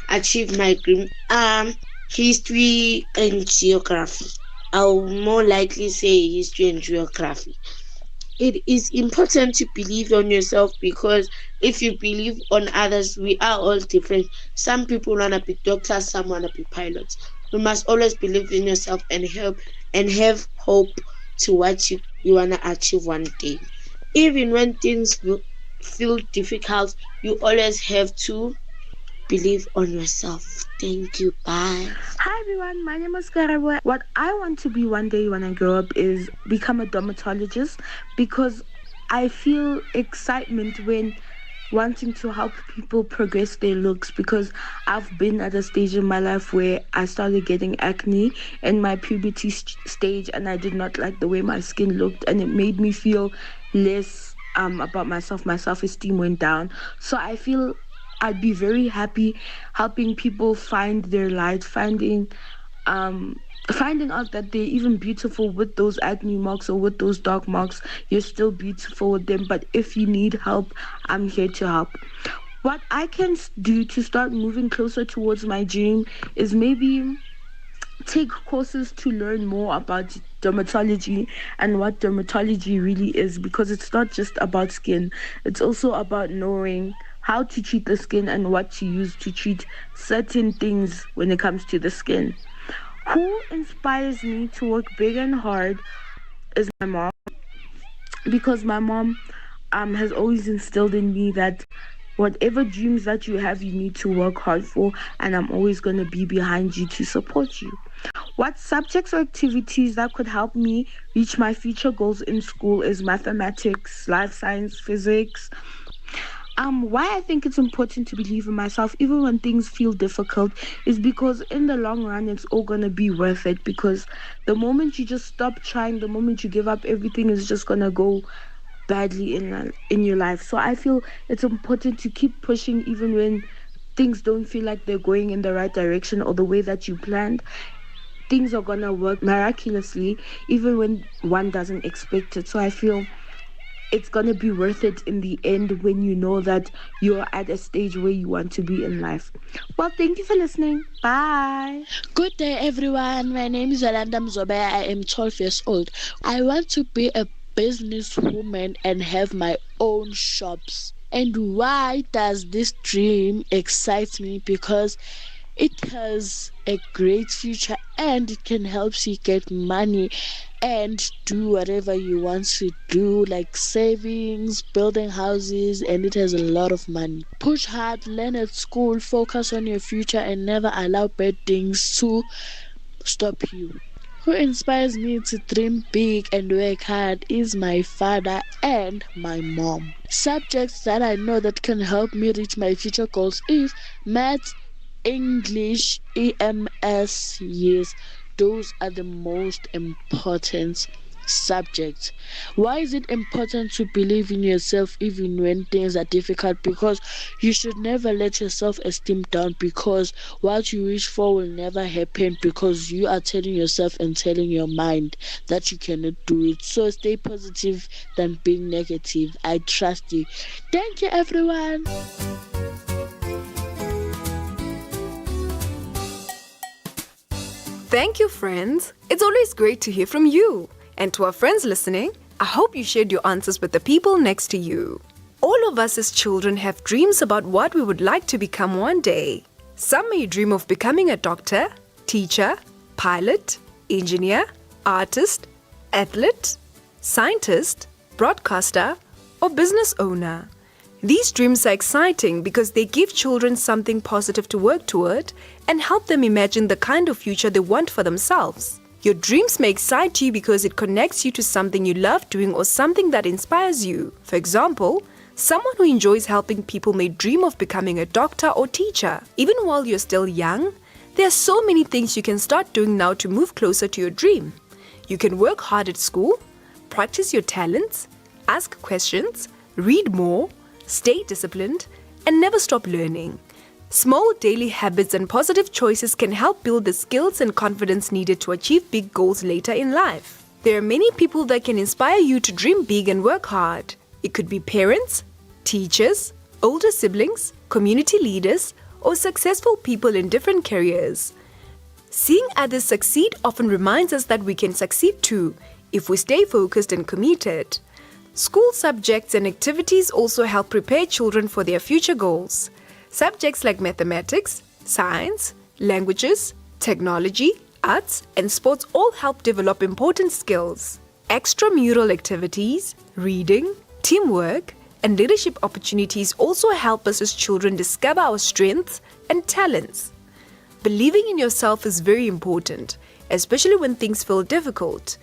[SPEAKER 3] achieve my dream are history and geography. I'll more likely say history and geography. It is important to believe on yourself, because if you believe on others, we are all different. Some people want to be doctors, some want to be pilots. You must always believe in yourself and have hope to what you want to achieve one day. Even when things feel difficult, you always have to believe on yourself. Thank you. Bye.
[SPEAKER 5] Hi everyone, my name is Karabo. What I want to be one day when I grow up is become a dermatologist, because I feel excitement when wanting to help people progress their looks, because I've been at a stage in my life where I started getting acne in my puberty stage, and I did not like the way my skin looked, and it made me feel less about myself. My self-esteem went down. So I feel I'd be very happy helping people find their light, finding out that they're even beautiful with those acne marks or with those dark marks. You're still beautiful with them, but if you need help, I'm here to help. What I can do to start moving closer towards my dream is maybe take courses to learn more about dermatology and what dermatology really is, because it's not just about skin. It's also about knowing how to treat the skin and what to use to treat certain things when it comes to the skin. Who inspires me to work big and hard is my mom, because my mom has always instilled in me that whatever dreams that you have, you need to work hard for, and I'm always going to be behind you to support you. What subjects or activities that could help me reach my future goals in school is mathematics, life science, physics. Why I think it's important to believe in myself even when things feel difficult is because in the long run it's all gonna be worth it, because the moment you just stop trying, the moment you give up, everything is just gonna go badly in your life. So I feel it's important to keep pushing even when things don't feel like they're going in the right direction or the way that you planned. Things are gonna work miraculously even when one doesn't expect it. So I feel it's gonna be worth it in the end when you know that you're at a stage where you want to be in life. Well, thank you for listening. Bye.
[SPEAKER 8] Good day, everyone. My name is Alanda Mzobe. I am 12 years old. I want to be a businesswoman and have my own shops. And why does this dream excite me? Because it has a great future and it can help you get money and do whatever you want to do, like savings, building houses, and it has a lot of money. Push hard, learn at school, focus on your future, and never allow bad things to stop you. Who inspires me to dream big and work hard is my father and my mom. Subjects that I know that can help me reach my future goals is math, English, EMS. Yes, those are the most important subjects. Why is it important to believe in yourself even when things are difficult? Because you should never let your self-esteem down, because what you wish for will never happen, because you are telling yourself and telling your mind that you cannot do it. So stay positive than being negative. I trust you. Thank you, everyone.
[SPEAKER 13] Thank you, friends. It's always great to hear from you. And to our friends listening, I hope you shared your answers with the people next to you. All of us as children have dreams about what we would like to become one day. Some may dream of becoming a doctor, teacher, pilot, engineer, artist, athlete, scientist, broadcaster, or business owner. These dreams are exciting because they give children something positive to work toward and help them imagine the kind of future they want for themselves. Your dreams may excite you because it connects you to something you love doing or something that inspires you. For example, someone who enjoys helping people may dream of becoming a doctor or teacher. Even while you're still young, there are so many things you can start doing now to move closer to your dream. You can work hard at school, practice your talents, ask questions, read more, stay disciplined, and never stop learning. Small daily habits and positive choices can help build the skills and confidence needed to achieve big goals later in life. There are many people that can inspire you to dream big and work hard. It could be parents, teachers, older siblings, community leaders, or successful people in different careers. Seeing others succeed often reminds us that we can succeed too if we stay focused and committed. School subjects and activities also help prepare children for their future goals. Subjects like mathematics, science, languages, technology, arts, and sports all help develop important skills. Extramural activities, reading, teamwork, and leadership opportunities also help us as children discover our strengths and talents. Believing in yourself is very important, especially when things feel difficult.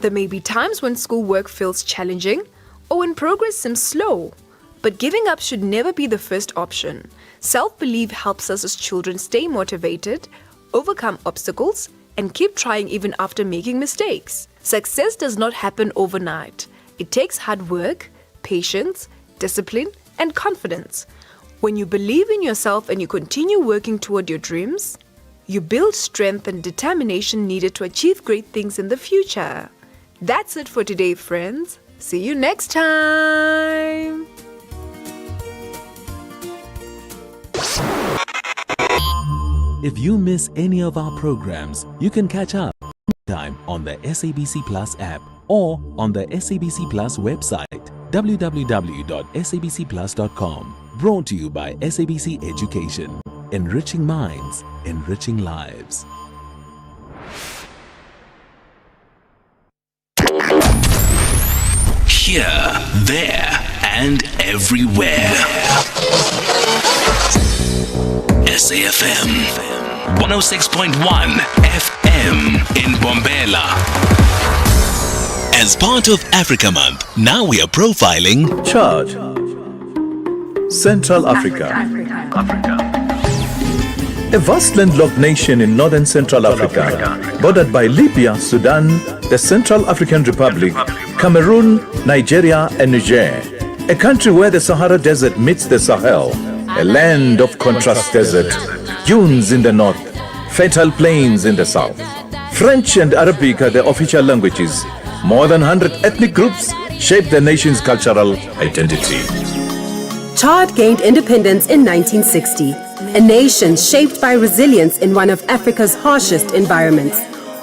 [SPEAKER 13] There may be times when schoolwork feels challenging or when progress seems slow, but giving up should never be the first option. Self-belief helps us as children stay motivated, overcome obstacles, and keep trying even after making mistakes. Success does not happen overnight. It takes hard work, patience, discipline, and confidence. When you believe in yourself and you continue working toward your dreams, you build strength and determination needed to achieve great things in the future. That's it for today, friends. See you next time.
[SPEAKER 6] If you miss any of our programs, you can catch up anytime on the SABC Plus app or on the SABC Plus website, www.sabcplus.com. Brought to you by SABC Education. Enriching minds, enriching lives.
[SPEAKER 14] Here, there, and everywhere. SAFM 106.1 FM in Bombela. As part of Africa Month, now we are profiling
[SPEAKER 15] Chad, Central Africa. a vast landlocked nation in northern Central Africa, bordered by Libya, Sudan, the Central African Republic, Cameroon, Nigeria, and Niger. A country where the Sahara Desert meets the Sahel, a land of contrast desert, dunes in the north, fertile plains in the south. French and Arabic are the official languages. More than 100 ethnic groups shape the nation's cultural identity.
[SPEAKER 11] Chad gained independence in 1960, a nation shaped by resilience in one of Africa's harshest environments.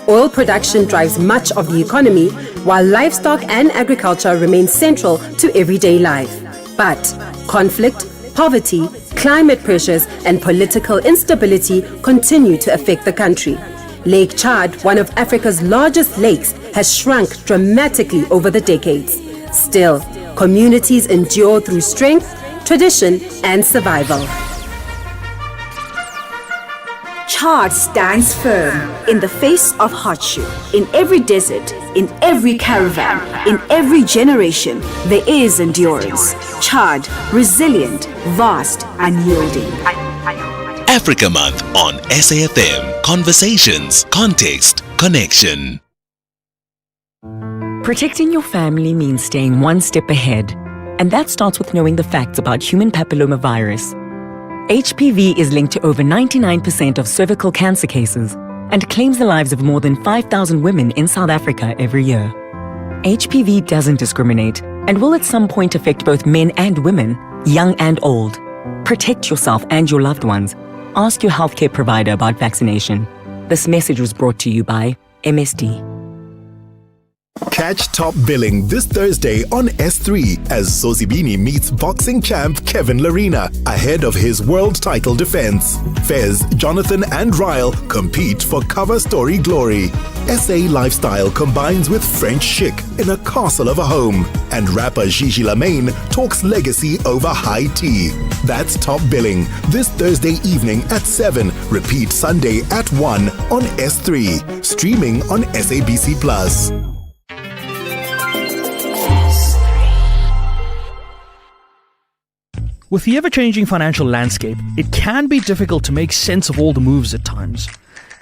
[SPEAKER 11] Oil production drives much of the economy, while livestock and agriculture remain central to everyday life. But conflict, poverty, climate pressures, and political instability continue to affect the country. Lake Chad, one of Africa's largest lakes, has shrunk dramatically over the decades. Still, communities endure through strength, tradition, and survival.
[SPEAKER 19] Chad stands firm in the face of hardship. In every desert, in every caravan, in every generation, there is endurance. Chad, resilient, vast, unyielding.
[SPEAKER 6] Africa Month on SAfm. Conversations, context, connection.
[SPEAKER 17] Protecting your family means staying one step ahead. And that starts with knowing the facts about human papillomavirus. HPV is linked to over 99% of cervical cancer cases and claims the lives of more than 5,000 women in South Africa every year. HPV doesn't discriminate and will at some point affect both men and women, young and old. Protect yourself and your loved ones. Ask your healthcare provider about vaccination. This message was brought to you by MSD.
[SPEAKER 22] Catch Top Billing this Thursday on S3 as Sosibini meets boxing champ Kevin Larina ahead of his world title defense. Fez, Jonathan and Ryle compete for cover story glory. SA lifestyle combines with French chic in a castle of a home. And rapper Gigi Lamaine talks legacy over high tea. That's Top Billing this Thursday evening at 7. Repeat Sunday at 1 on S3. Streaming on SABC Plus.
[SPEAKER 24] With the ever-changing financial landscape, it can be difficult to make sense of all the moves at times.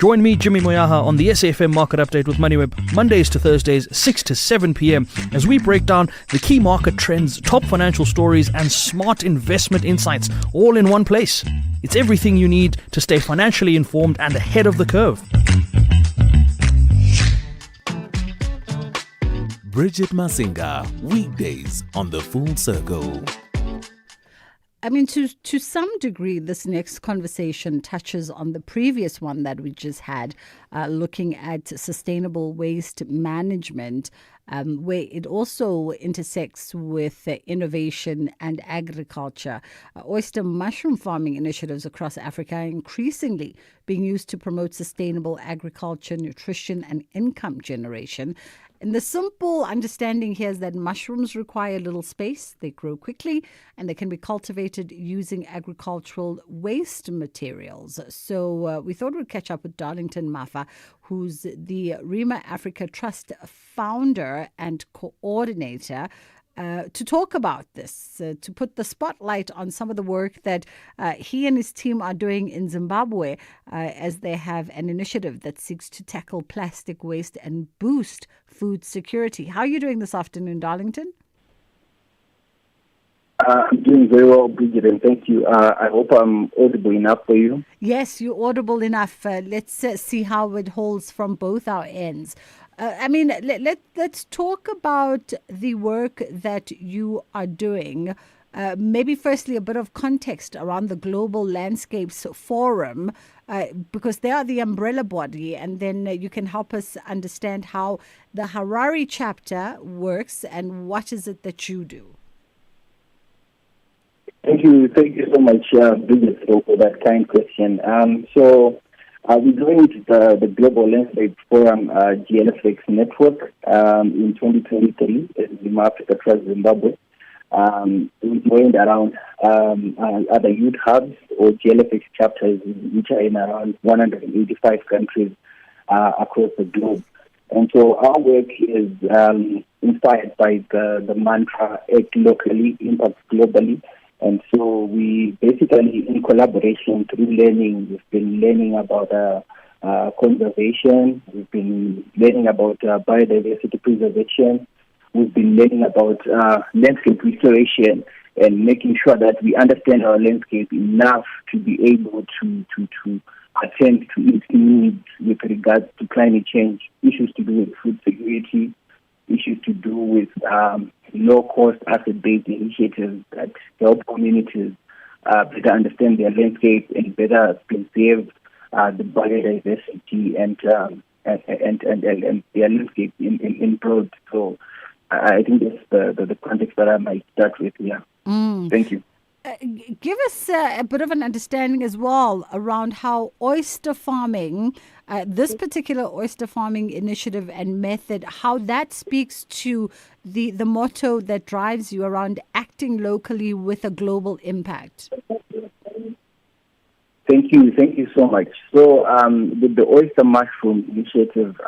[SPEAKER 24] Join me, Jimmy Moyaha, on the SAfm Market Update with MoneyWeb, Mondays to Thursdays, 6 to 7 p.m, as we break down the key market trends, top financial stories, and smart investment insights, all in one place. It's everything you need to stay financially informed and ahead of the curve.
[SPEAKER 6] Bridget Masinga, weekdays on The Full Circle.
[SPEAKER 7] I mean, to some degree, this next conversation touches on the previous one that we just had, looking at sustainable waste management, where it also intersects with innovation and agriculture. Oyster mushroom farming initiatives across Africa are increasingly being used to promote sustainable agriculture, nutrition, and income generation. And the simple understanding here is that mushrooms require little space, they grow quickly, and they can be cultivated using agricultural waste materials. So we thought we'd catch up with Darlington Mafa, who's the Rima Africa Trust founder and coordinator, to talk about this, to put the spotlight on some of the work that he and his team are doing in Zimbabwe as they have an initiative that seeks to tackle plastic waste and boost food security. How are you doing this afternoon, Darlington?
[SPEAKER 25] I'm doing very well, Bridget, and thank you. I hope I'm audible enough for you.
[SPEAKER 7] Yes, you're audible enough. Let's see how it holds from both our ends. I mean, let's talk about the work that you are doing. Maybe firstly, a bit of context around the Global Landscapes Forum, because they are the umbrella body, and then you can help us understand how the Harare chapter works and what is it that you do.
[SPEAKER 25] Thank you so much, Bridget, for that kind question. We joined the Global Landscape Forum GLFX network in 2023 in Rima Africa Trust Zimbabwe. We joined around other youth hubs or GLFX chapters, which are in around 185 countries across the globe. And so our work is inspired by the mantra, act locally, impact globally. And so we basically, in collaboration through learning, we've been learning about conservation, we've been learning about biodiversity preservation, we've been learning about landscape restoration, and making sure that we understand our landscape enough to be able to attend to its needs with regards to climate change, issues to do with food security, issues to do with low-cost asset-based initiatives that help communities better understand their landscape and better preserve the biodiversity and their landscape in broad. So I think that's the context that I might start with here. Thank you.
[SPEAKER 7] Give us a bit of an understanding as well around how oyster farming, this particular oyster farming initiative and method, how that speaks to the motto that drives you around acting locally with a global impact.
[SPEAKER 25] Thank you so much. So with the oyster mushroom initiative,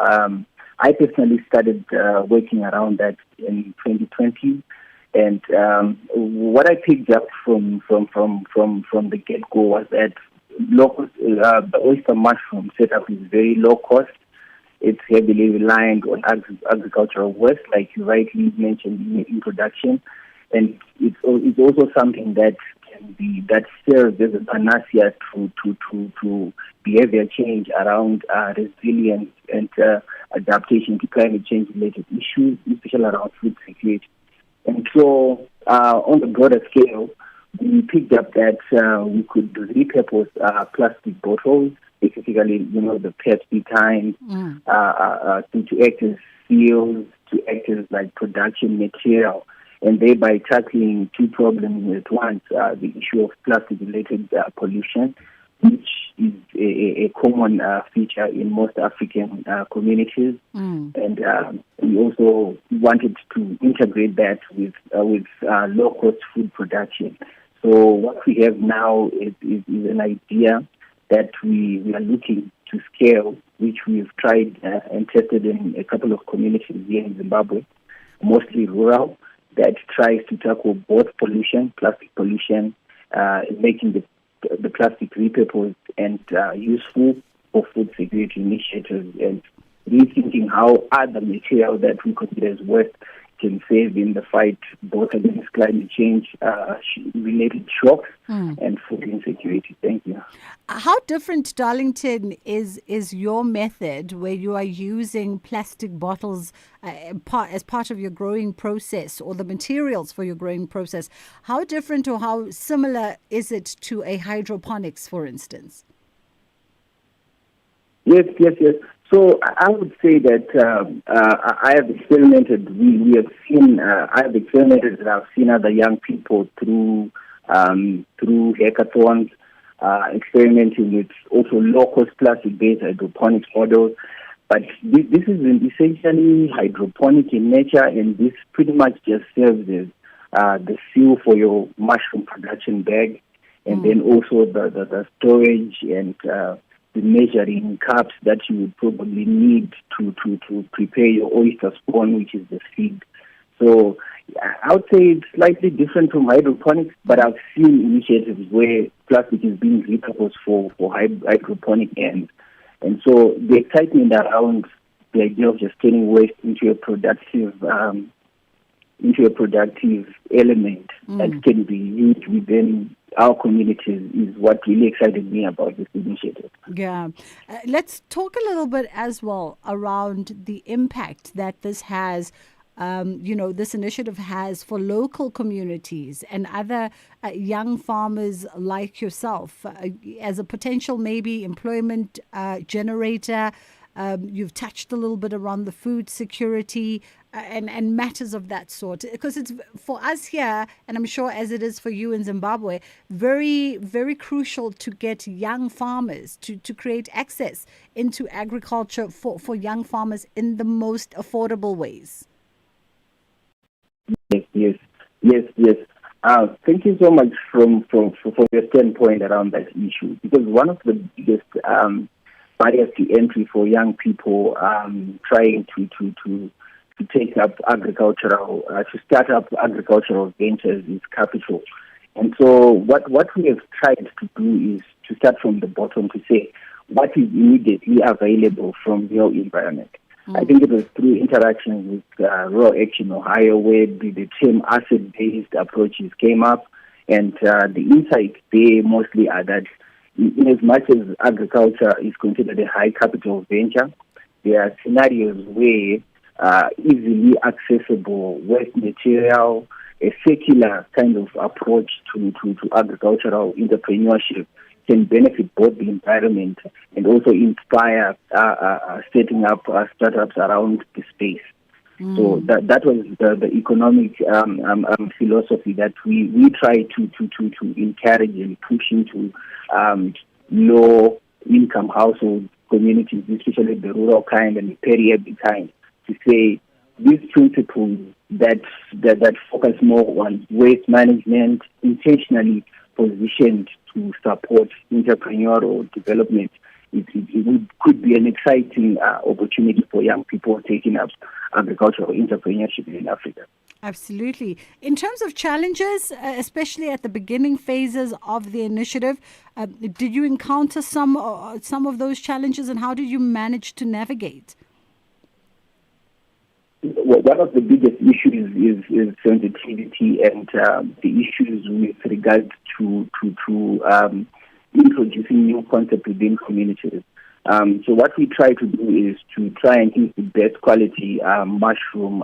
[SPEAKER 25] I personally started working around that in 2020. And what I picked up from the get-go was that the oyster mushroom setup is very low cost. It's heavily reliant on agricultural waste, like you rightly mentioned in your introduction, and it's also something that serves as a panacea to behavior change around resilience and adaptation to climate change related issues, especially around food security. And so, on the broader scale, we picked up that we could repurpose plastic bottles, specifically, the Pepsi kind, to act as fuels, to act as like production material, and thereby tackling two problems at once: the issue of plastic-related pollution, which is a common feature in most African communities. And we also wanted to integrate that with low-cost food production. So what we have now is an idea that we are looking to scale, which we've tried and tested in a couple of communities here in Zimbabwe, mostly rural, that tries to tackle both pollution, plastic pollution, making the plastic repurposed and useful for food security initiatives, and rethinking how other material that we consider as waste can save in the fight both against climate change related shocks and food insecurity. Thank you.
[SPEAKER 7] How different, Darlington, is your method where you are using plastic bottles as part of your growing process, or the materials for your growing process? How different or how similar is it to a hydroponics, for instance?
[SPEAKER 25] Yes. So I would say that I have experimented. We have seen. I have experimented, and I've seen other young people through hackathons, experimenting with also low-cost plastic-based hydroponics models. But this is essentially hydroponic in nature, and this pretty much just serves as the seal for your mushroom production bag, and then also the storage and the measuring cups that you would probably need to prepare your oyster spawn, which is the seed. So I would say it's slightly different from hydroponics, but I've seen initiatives where plastic is being repurposed for hydroponic ends. And so the excitement around the idea of just turning waste into a productive element that can be used within our communities is what really excited me about this initiative.
[SPEAKER 7] Yeah. Let's talk a little bit as well around the impact that this has, this initiative has for local communities and other young farmers like yourself as a potential maybe employment generator. You've touched a little bit around the food security and matters of that sort, because it's for us here, and I'm sure as it is for you in Zimbabwe, very, very crucial to get young farmers to create access into agriculture for young farmers in the most affordable ways.
[SPEAKER 25] Yes. Thank you so much for your standpoint around that issue, because one of the biggest barriers to entry for young people trying to take up to start up agricultural ventures is capital. And so what we have tried to do is to start from the bottom to say what is immediately available from your environment. I think it was through interactions with Raw Action Ohio where the term asset-based approaches came up, and the insights there mostly are that in as much as agriculture is considered a high capital venture, there are scenarios where easily accessible waste material, a secular kind of approach to agricultural entrepreneurship can benefit both the environment and also inspire setting up startups around the space. So that was the economic philosophy that we try to encourage and push into low income household communities, especially the rural kind and the peri-urban kind, to say these principles that focus more on waste management, intentionally positioned to support entrepreneurial development. It could be an exciting opportunity for young people taking up agricultural entrepreneurship in Africa.
[SPEAKER 7] Absolutely. In terms of challenges, especially at the beginning phases of the initiative, did you encounter some of those challenges, and how did you manage to navigate?
[SPEAKER 25] One of the biggest issues is sensitivity and the issues with regard to introducing new concepts within communities. So what we try to do is to try and use the best quality mushroom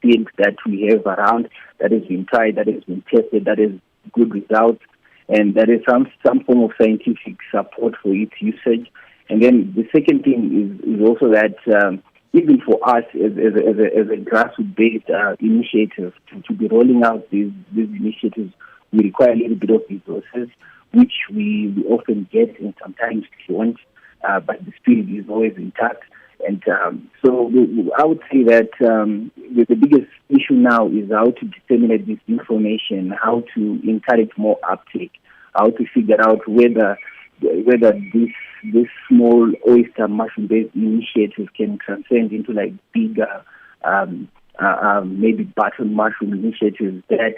[SPEAKER 25] seeds that we have around, that has been tried, that has been tested, that has good results, and there is some form of scientific support for its usage. And then the second thing is also that even for us as a grassroots-based initiative to be rolling out these initiatives, we require a little bit of resources, which we often get and sometimes don't, but the spirit is always intact. And so I would say that the biggest issue now is how to disseminate this information, how to encourage more uptake, how to figure out whether this small oyster mushroom-based initiative can transcend into like bigger, maybe button mushroom initiatives that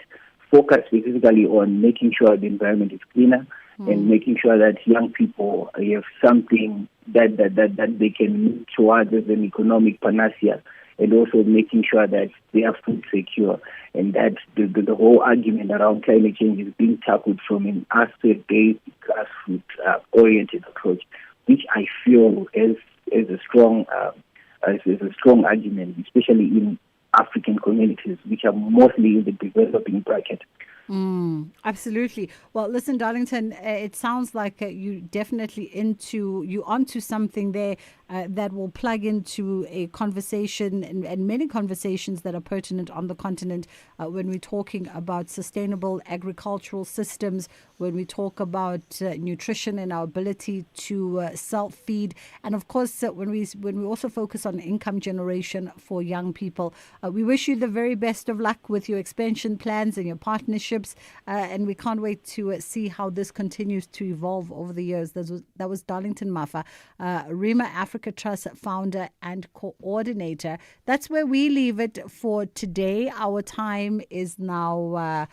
[SPEAKER 25] focus specifically on making sure the environment is cleaner and making sure that young people have something that they can move towards as an economic panacea, and also making sure that they are food secure, and that the whole argument around climate change is being tackled from an asset-based, grassroots-oriented approach, which I feel is a strong argument, especially in African communities, which are mostly in the developing bracket.
[SPEAKER 7] Absolutely. Well, listen, Darlington, it sounds like you definitely onto something there that will plug into a conversation and many conversations that are pertinent on the continent when we're talking about sustainable agricultural systems, when we talk about nutrition and our ability to self-feed, and of course when we also focus on income generation for young people. We wish you the very best of luck with your expansion plans and your partnerships, and we can't wait to see how this continues to evolve over the years. That was Darlington Mafa, Rima Africa Trust founder and coordinator. That's where we leave it for today. Our time is now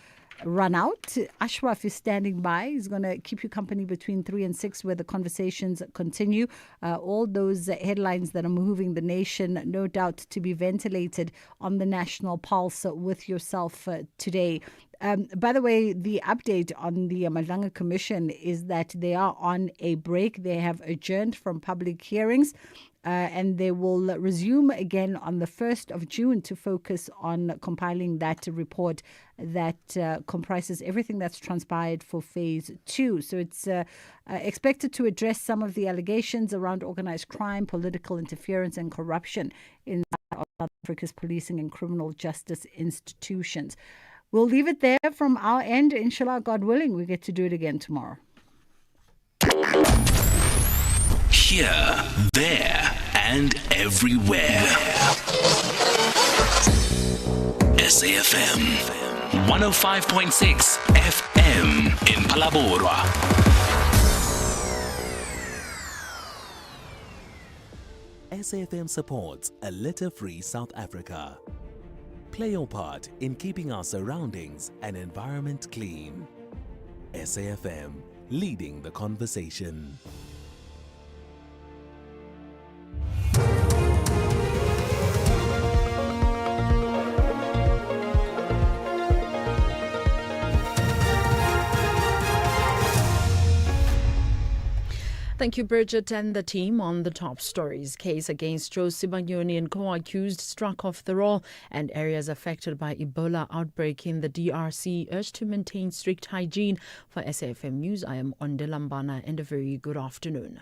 [SPEAKER 7] run out. Ashraf is standing by. He's going to keep you company between 3 and 6 where the conversations continue. All those headlines that are moving the nation, no doubt to be ventilated on the National Pulse with yourself today. By the way, the update on the Madlanga Commission is that they are on a break. They have adjourned from public hearings. And they will resume again on the 1st of June to focus on compiling that report that comprises everything that's transpired for phase 2. So it's expected to address some of the allegations around organized crime, political interference and corruption in South Africa's policing and criminal justice institutions. We'll leave it there from our end. Inshallah, God willing, we get to do it again tomorrow.
[SPEAKER 6] Here, there, and everywhere. SAFM 105.6 FM in Palabora. SAFM supports a litter-free South Africa. Play your part in keeping our surroundings and environment clean. SAFM, leading the conversation.
[SPEAKER 16] Thank you, Bridget, and the team on the top stories. Case against Joe Sibanyoni and co-accused struck off the roll, and areas affected by Ebola outbreak in the DRC urged to maintain strict hygiene. For SAFM News, I am Onde Lambana, and a very good afternoon.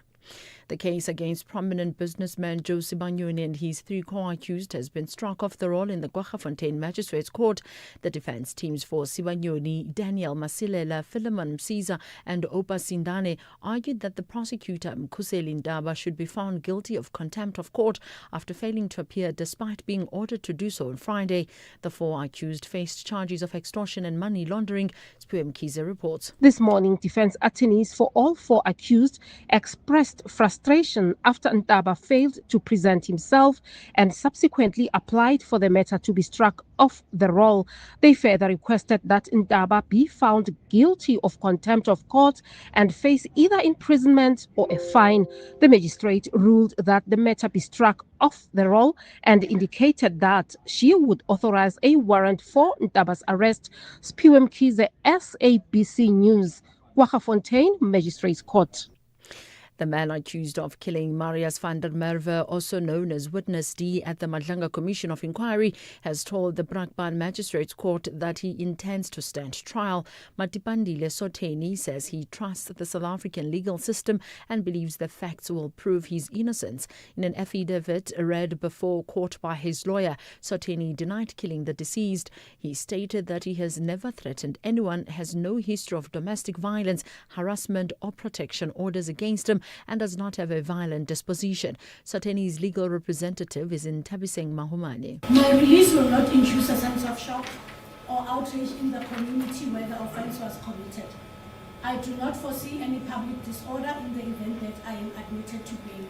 [SPEAKER 16] The case against prominent businessman Joe Sibanyoni and his 3 co-accused has been struck off the roll in the Kwaggafontein Magistrates Court. The defense teams for Sibanyoni, Daniel Masilela, Philemon Msiza and Opa Sindane argued that the prosecutor Mkhuseli Ndaba should be found guilty of contempt of court after failing to appear despite being ordered to do so on Friday. The 4 accused faced charges of extortion and money laundering. Spuem Kiza reports.
[SPEAKER 4] This morning, defense attorneys for all 4 accused expressed frustration after Ndaba failed to present himself and subsequently applied for the matter to be struck off the roll. They further requested that Ndaba be found guilty of contempt of court and face either imprisonment or a fine. The magistrate ruled that the matter be struck off the roll and indicated that she would authorize a warrant for Ndaba's arrest. Spuem Kize, SABC News, Kwaggafontein Magistrates Court.
[SPEAKER 16] The man accused of killing Marius van der Merwe, also known as Witness D at the Madlanga Commission of Inquiry, has told the Brakpan Magistrates Court that he intends to stand trial. Matipandile Soteni says he trusts the South African legal system and believes the facts will prove his innocence. In an affidavit read before court by his lawyer, Soteni denied killing the deceased. He stated that he has never threatened anyone, has no history of domestic violence, harassment or protection orders against him, and does not have a violent disposition. Soteni's legal representative is in Tabiseng Mahumane.
[SPEAKER 9] My release will not induce a sense of shock or outrage in the community where the offence was committed. I do not foresee any public disorder in the event that I am admitted to bail.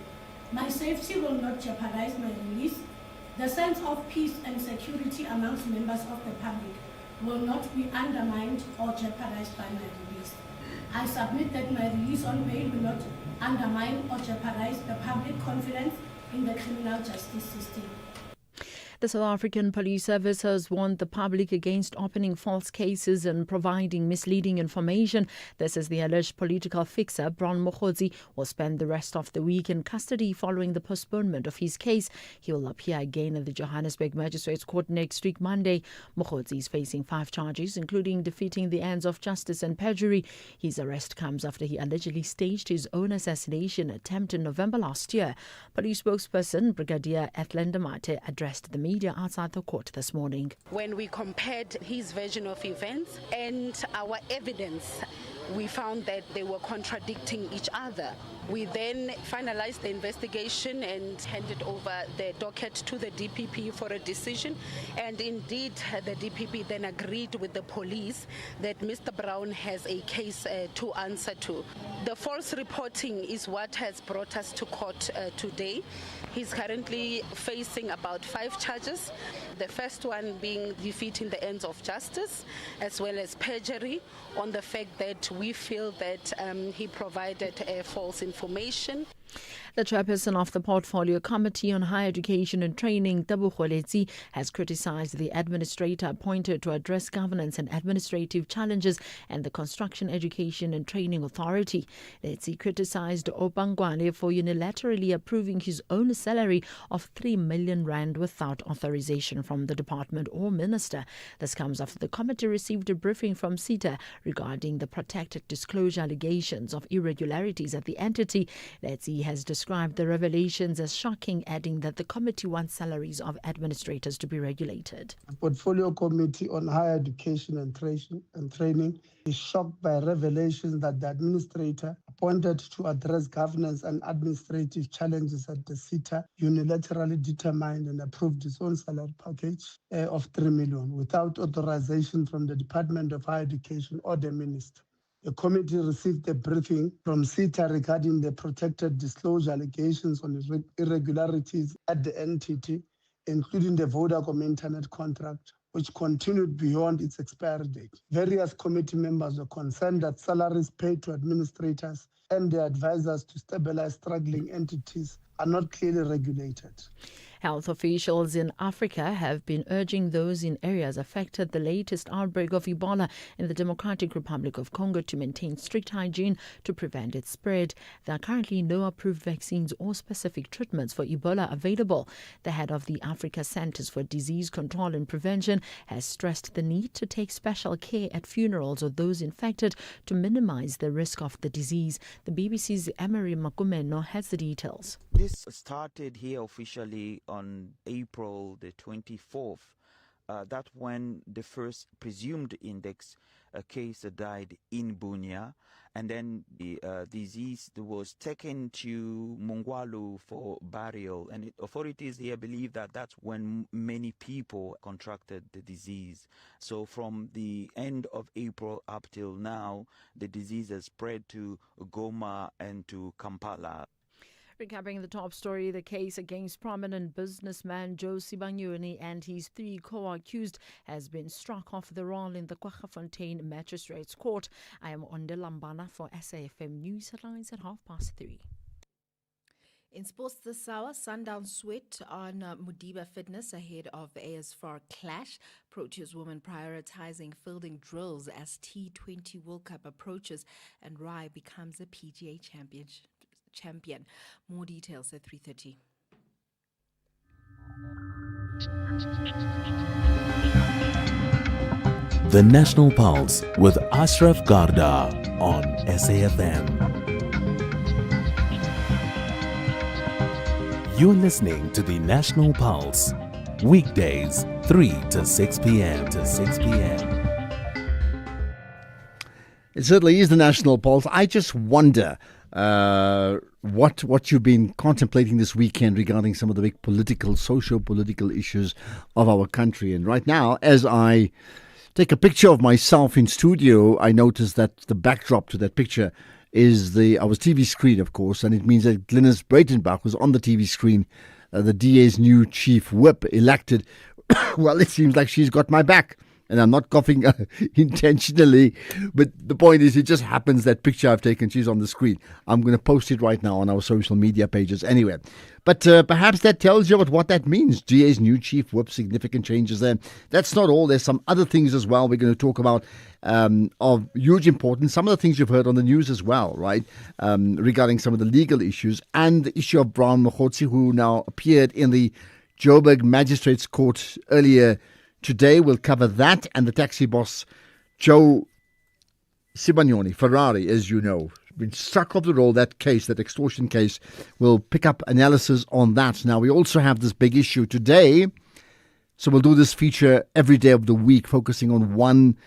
[SPEAKER 9] My safety will not jeopardize my release. The sense of peace and security amongst members of the public will not be undermined or jeopardized by my release. I submit that my release on bail will not undermine or jeopardize the public confidence in the criminal justice system.
[SPEAKER 16] The South African Police Service has warned the public against opening false cases and providing misleading information. This is the alleged political fixer, Bron Mokhodzi, will spend the rest of the week in custody following the postponement of his case. He will appear again at the Johannesburg Magistrates Court next week, Monday. Mokhodzi is facing 5 charges, including defeating the ends of justice and perjury. His arrest comes after he allegedly staged his own assassination attempt in November last year. Police spokesperson Brigadier Atlenda Mate addressed the media outside the court this morning.
[SPEAKER 18] When we compared his version of events and our evidence, we found that they were contradicting each other. We then finalized the investigation and handed over the docket to the DPP for a decision. And indeed, the DPP then agreed with the police that Mr. Brown has a case to answer to. The false reporting is what has brought us to court today. He's currently facing about 5 charges. The first one being defeating the ends of justice, as well as perjury on the fact that we feel that he provided false information.
[SPEAKER 16] The chairperson of the Portfolio Committee on Higher Education and Training, Tabu Kgoletsi, has criticized the administrator appointed to address governance and administrative challenges and the Construction Education and Training Authority. Letsi criticized Opangwane for unilaterally approving his own salary of 3 million rand without authorization from the department or minister. This comes after the committee received a briefing from SETA regarding the protected disclosure allegations of irregularities at the entity. Letsi has described the revelations as shocking, adding that the committee wants salaries of administrators to be regulated.
[SPEAKER 20] The Portfolio Committee on Higher Education and Training is shocked by revelations that the administrator appointed to address governance and administrative challenges at the SETA unilaterally determined and approved its own salary package of 3 million without authorization from the Department of Higher Education or the minister. The committee received a briefing from SETA regarding the protected disclosure allegations on irregularities at the entity, including the Vodacom internet contract, which continued beyond its expiry date. Various committee members were concerned that salaries paid to administrators and their advisors to stabilize struggling entities are not clearly regulated.
[SPEAKER 16] Health officials in Africa have been urging those in areas affected the latest outbreak of Ebola in the Democratic Republic of Congo to maintain strict hygiene to prevent its spread. There are currently no approved vaccines or specific treatments for Ebola available. The head of the Africa Centers for Disease Control and Prevention has stressed the need to take special care at funerals of those infected to minimize the risk of the disease. The BBC's Emery Makumeno has the details.
[SPEAKER 1] This started here officially on April the 24th. That's when the first presumed index case died in Bunia, and then the disease was taken to Mungwalu for burial, and authorities here believe that that's when many people contracted the disease. So from the end of April up till now, the disease has spread to Goma and to Kampala.
[SPEAKER 16] Recapping the top story, the case against prominent businessman Joe Sibanyoni and his 3 co-accused has been struck off the roll in the Kwaggafontein Magistrates Court. I am Onde Lambana for SAfm News Headlines at 3:30.
[SPEAKER 2] In sports this hour, Sundown sweat on Mudiba Fitness ahead of ASFAR clash. Proteas women prioritizing fielding drills as T20 World Cup approaches, and Rai becomes a PGA champion. More details at 3:30.
[SPEAKER 6] The National Pulse with Ashraf Garda on SAfM. You're listening to the National Pulse, weekdays 3 to 6 p.m.
[SPEAKER 10] It certainly is the National Pulse. I just wonder what you've been contemplating this weekend regarding some of the big political, socio-political issues of our country. And right now, as I take a picture of myself in studio, I notice that the backdrop to that picture is our TV screen, of course, and it means that Glynis Breitenbach was on the TV screen, the DA's new chief whip elected. Well, it seems like she's got my back. And I'm not coughing intentionally, but the point is, it just happens that picture I've taken, she's on the screen. I'm going to post it right now on our social media pages anyway. But perhaps that tells you what that means. GA's new chief whip, significant changes there. That's not all. There's some other things as well we're going to talk about of huge importance. Some of the things you've heard on the news as well, right, regarding some of the legal issues and the issue of Brown Mokhotsi, who now appeared in the Joburg Magistrates Court earlier today. We'll cover that and the taxi boss, Joe Sibanyoni, Ferrari, as you know, been struck off the roll. That case, that extortion case, we'll pick up analysis on that. Now, we also have this big issue today, so we'll do this feature every day of the week, focusing on one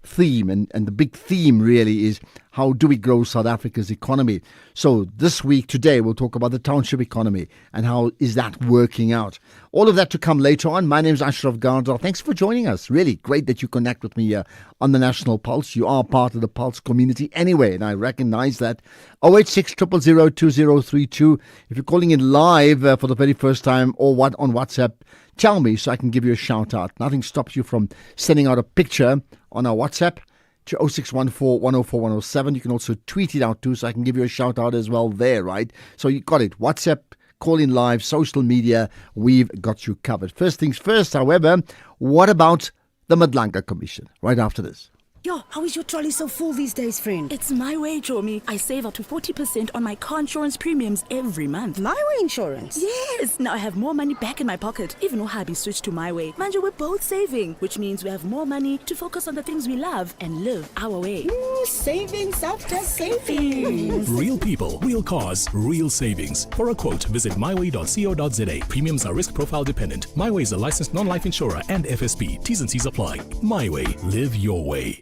[SPEAKER 10] theme, and the big theme really is how do we grow South Africa's economy. So this week, today, we'll talk about the township economy and how is that working out. All of that to come later on. My name is Ashraf Garda. Thanks for joining us. Really great that you connect with me here on the National Pulse. You are part of the Pulse community anyway, and I recognize that. 086 000 2032. If you're calling in live for the very first time or on WhatsApp, tell me so I can give you a shout out. Nothing stops you from sending out a picture on our WhatsApp to 0614 104 107. You can also tweet it out too, so I can give you a shout out as well there, right? So you got it. WhatsApp, call in live, social media, we've got you covered. First things first, however, what about the Madlanga Commission? Right after this.
[SPEAKER 12] Yo, how is your trolley so full these days, friend? It's my way, Chomi. I save up to 40% on my car insurance premiums every month. My way insurance? Yes. Now I have more money back in my pocket. Even though hubby switched to my way. Manja, we're both saving, which means we have more money to focus on the things we love and live our way. Savings after savings.
[SPEAKER 21] Real people, real cars, real savings. For a quote, visit myway.co.za. Premiums are risk profile dependent. MyWay is a licensed non-life insurer and FSP. T's and C's apply. MyWay. Live your way.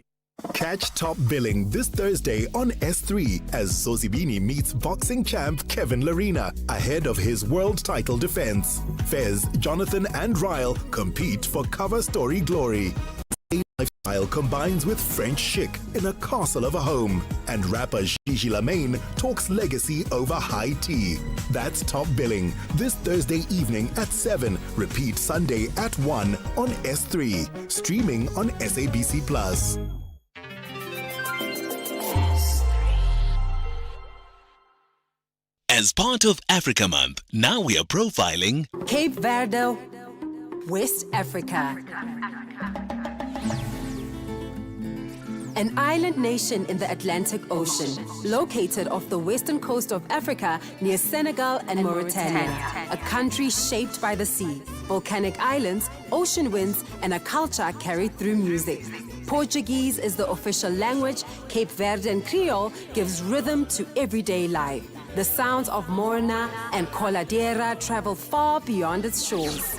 [SPEAKER 22] Catch Top Billing this Thursday on S3 as Zozibini meets boxing champ Kevin Larina ahead of his world title defense. Fez, Jonathan and Ryle compete for cover story glory. Style combines with French chic in a castle of a home. And rapper Gigi Lamaine talks legacy over high tea. That's Top Billing, this Thursday evening at 7. Repeat Sunday at 1 on S3. Streaming on SABC+.
[SPEAKER 6] As part of Africa Month, now we are profiling
[SPEAKER 11] Cape Verde, West Africa. An island nation in the Atlantic Ocean, located off the western coast of Africa near Senegal and Mauritania. A country shaped by the sea, volcanic islands, ocean winds, and a culture carried through music. Portuguese is the official language. Cape Verdean Creole gives rhythm to everyday life. The sounds of Morna and Coladeira travel far beyond its shores.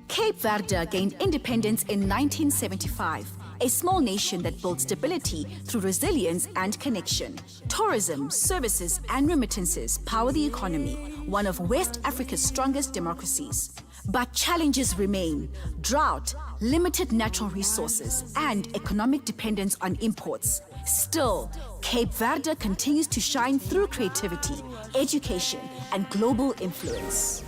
[SPEAKER 19] Cape Verde gained independence in 1975. A small nation that built stability through resilience and connection. Tourism, services, and remittances power the economy, one of West Africa's strongest democracies. But challenges remain: drought, limited natural resources, and economic dependence on imports. Still, Cape Verde continues to shine through creativity, education, and global influence.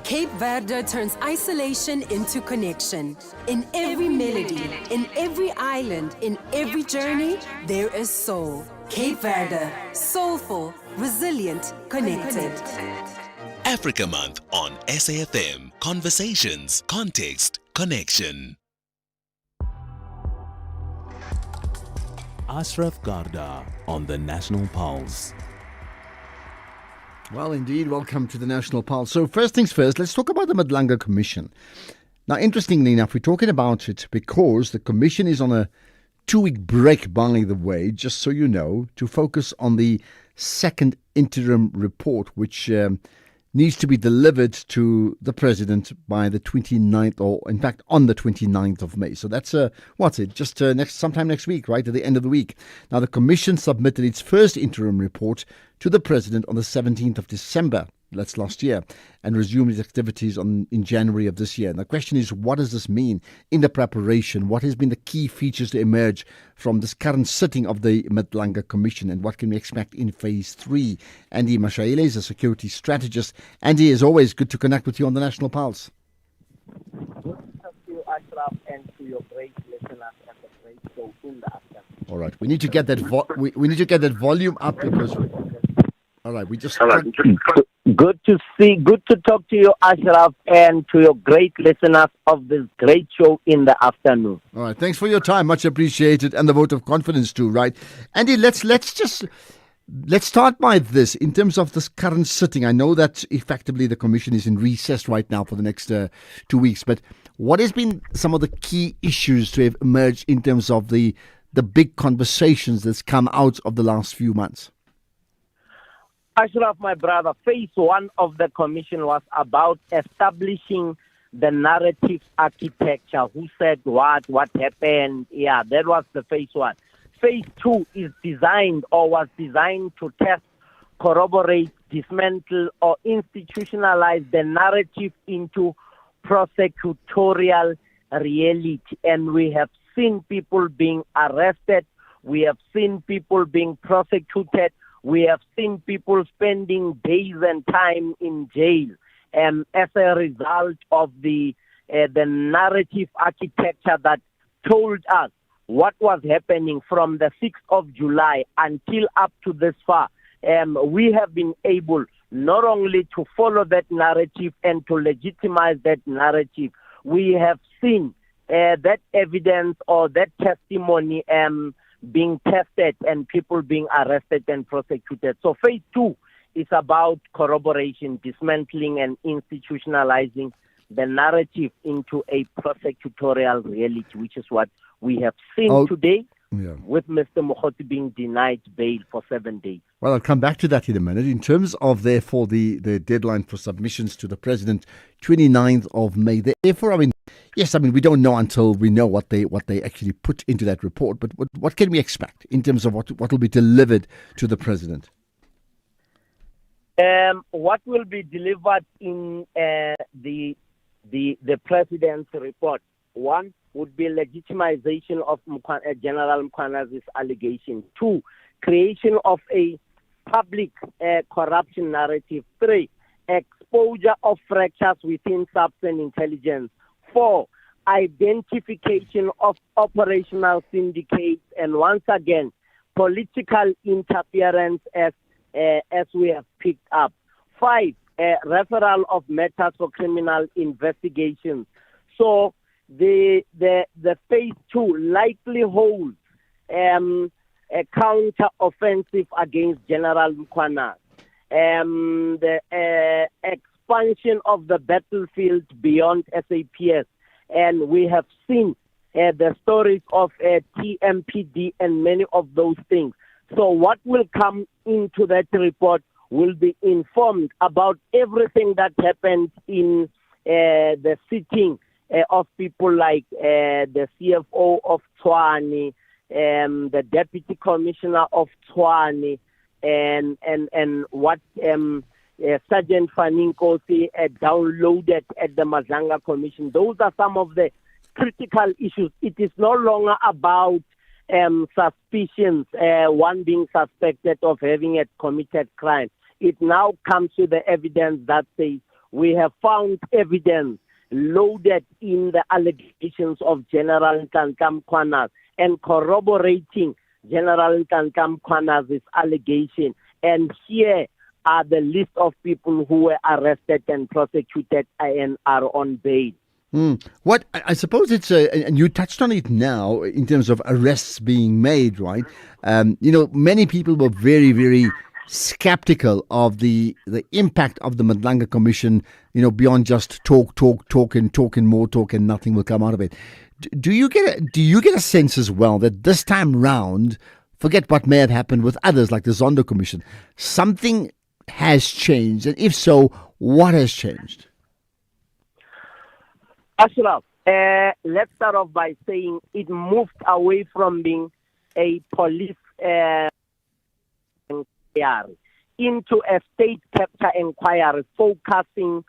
[SPEAKER 11] Cape Verde turns isolation into connection. In every melody, in every island, in every journey, there is soul. Cape Verde, soulful, resilient, connected.
[SPEAKER 6] Africa Month on SAFM. Conversations, context, connection. Ashraf Garda on the National Pulse.
[SPEAKER 10] Well, indeed, welcome to the National Pulse. So first things first, let's talk about the Madlanga Commission. Now, interestingly enough, we're talking about it because the Commission is on a 2-week break, by the way, just so you know, to focus on the second interim report, which needs to be delivered to the President by the 29th, or in fact on the 29th of May. So that's, sometime next week, right, at the end of the week. Now, the Commission submitted its first interim report to the President on the 17th of December, that's last year, and resumed its activities in January of this year. And the question is, what does this mean in the preparation? What has been the key features to emerge from this current sitting of the Madlanga Commission, and what can we expect in Phase 3? Andy Mashaile is a security strategist. Andy, as always, good to connect with you on the National Pulse.
[SPEAKER 3] Good to talk to you, Ashraf, and to your great listeners and the great show in the afternoon.
[SPEAKER 10] All right, we need to get that we need to get that volume up because. All right, we just.
[SPEAKER 3] Good to talk to you, Ashraf, and to your great listeners of this great show in the afternoon.
[SPEAKER 10] All right, thanks for your time, much appreciated, and the vote of confidence too, right? Andy, let's start by this in terms of this current sitting. I know that effectively the Commission is in recess right now for the next 2 weeks, but what has been some of the key issues to have emerged in terms of the big conversations that's come out of the last few months?
[SPEAKER 3] Ashraf, my brother, Phase 1 of the Commission was about establishing the narrative architecture. Who said what happened? Yeah, that was the Phase 1. Phase 2 is was designed to test, corroborate, dismantle, or institutionalize the narrative into prosecutorial reality. And we have seen people being arrested. We have seen people being prosecuted. We have seen people spending days and time in jail as a result of the narrative architecture that told us what was happening from the 6th of July until up to this far. We have been able not only to follow that narrative and to legitimize that narrative, we have seen that evidence or that testimony being tested and people being arrested and prosecuted. So Phase 2 is about corroboration, dismantling and institutionalizing the narrative into a prosecutorial reality, which is what we have seen today with Mr. Mokhoti being denied bail for 7 days.
[SPEAKER 10] Well, I'll come back to that in a minute. In terms of, therefore, the deadline for submissions to the President, 29th of May. Therefore, we don't know until we know what they actually put into that report. But what can we expect in terms of what will be delivered to the President?
[SPEAKER 3] What will be delivered in the President's report? One, would be legitimization of General Mkwana's allegation. 2, creation of a public corruption narrative. 3, exposure of fractures within substance intelligence. 4, identification of operational syndicates, and once again, political interference as we have picked up. 5, referral of matters for criminal investigations. So the phase 2 likely holds a counter-offensive against General Mkwana. The expansion of the battlefield beyond SAPS, and we have seen the stories of TMPD and many of those things. So what will come into that report will be informed about everything that happened in the sitting of people like the CFO of Tshwane, the Deputy Commissioner of Tshwane, and what Sergeant Faninkosi downloaded at the Mazanga Commission. Those are some of the critical issues. It is no longer about suspicions, one being suspected of having committed crime. It now comes to the evidence that says we have found evidence loaded in the allegations of General Nkankam Mkhwana and corroborating General Nkankam Mkhwana's allegation. And here are the list of people who were arrested and prosecuted and are on bail.
[SPEAKER 10] What I suppose it's and you touched on it now in terms of arrests being made, right? Many people were very, very skeptical of the impact of the Madlanga Commission, beyond just talk and more talk and nothing will come out of it. Do you get a sense as well that this time round, forget what may have happened with others like the Zondo Commission, something has changed, and if so, what has changed?
[SPEAKER 3] Ashraf, let's start off by saying it moved away from being a police inquiry into a state capture inquiry focusing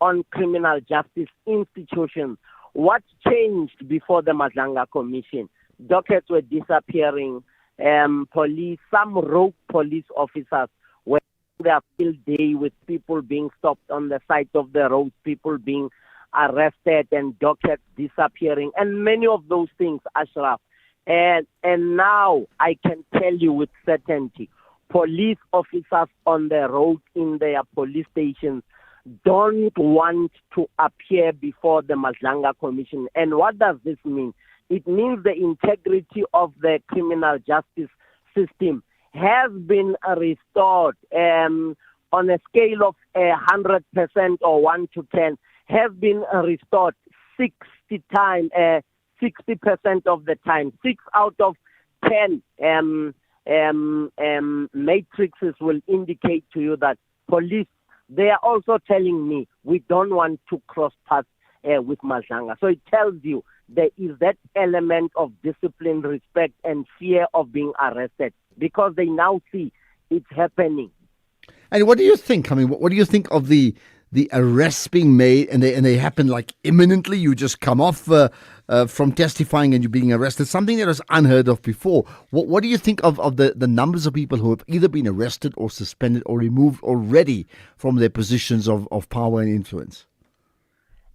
[SPEAKER 3] on criminal justice institutions. What changed before the Madlanga Commission? Dockets were disappearing. Some rogue police officers were in their field day with people being stopped on the side of the road, people being arrested and dockets disappearing, and many of those things, Ashraf. And now I can tell you with certainty, police officers on the road in their police stations don't want to appear before the Madlanga Commission. And what does this mean? It means the integrity of the criminal justice system has been restored on a scale of 100% or 1 to 10. Has been restored 60% of the time. 6 out of 10 matrices will indicate to you that police, they are also telling me we don't want to cross paths with Madlanga. So it tells you there is that element of discipline, respect, and fear of being arrested because they now see it's happening.
[SPEAKER 10] And what do you think? I mean, what do you think of the arrests being made and they happen like imminently? You just come off from testifying and you're being arrested, something that was unheard of before. What do you think of the numbers of people who have either been arrested or suspended or removed already from their positions of power and influence?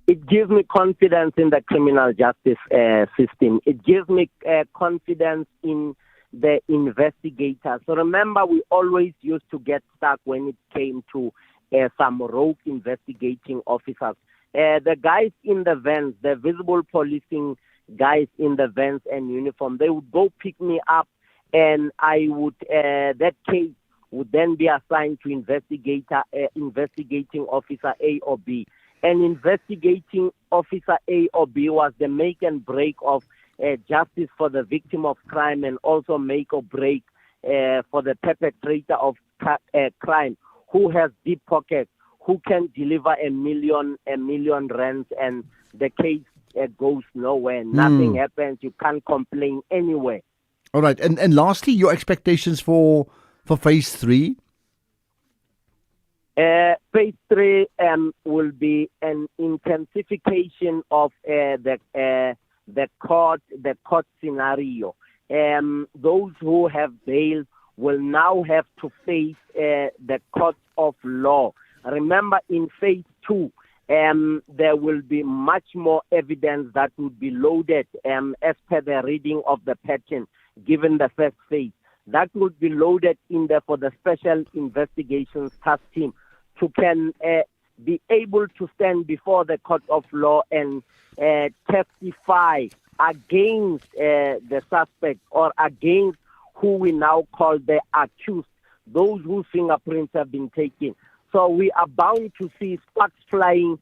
[SPEAKER 3] It gives me confidence in the criminal justice system. It gives me confidence in the investigators. So remember, we always used to get stuck when it came to some rogue investigating officers. The guys in the vans, the visible policing guys in the vans and uniform, they would go pick me up and I would, that case would then be assigned to investigating officer A or B. And investigating officer A or B was the make and break of justice for the victim of crime and also make or break for the perpetrator of crime, who has deep pockets, who can deliver a million rands, and the case goes nowhere. Nothing happens. You can't complain anywhere.
[SPEAKER 10] All right. And lastly, your expectations for phase 3?
[SPEAKER 3] Phase 3 will be an intensification of the the court scenario. Those who have bail will now have to face the court of law. Remember, in phase 2, there will be much more evidence that will be loaded as per the reading of the pattern given the first phase. That will be loaded in there for the Special Investigations Task Team to can be able to stand before the court of law and testify against the suspect or against who we now call the accused, those whose fingerprints have been taken. So we are bound to see sparks flying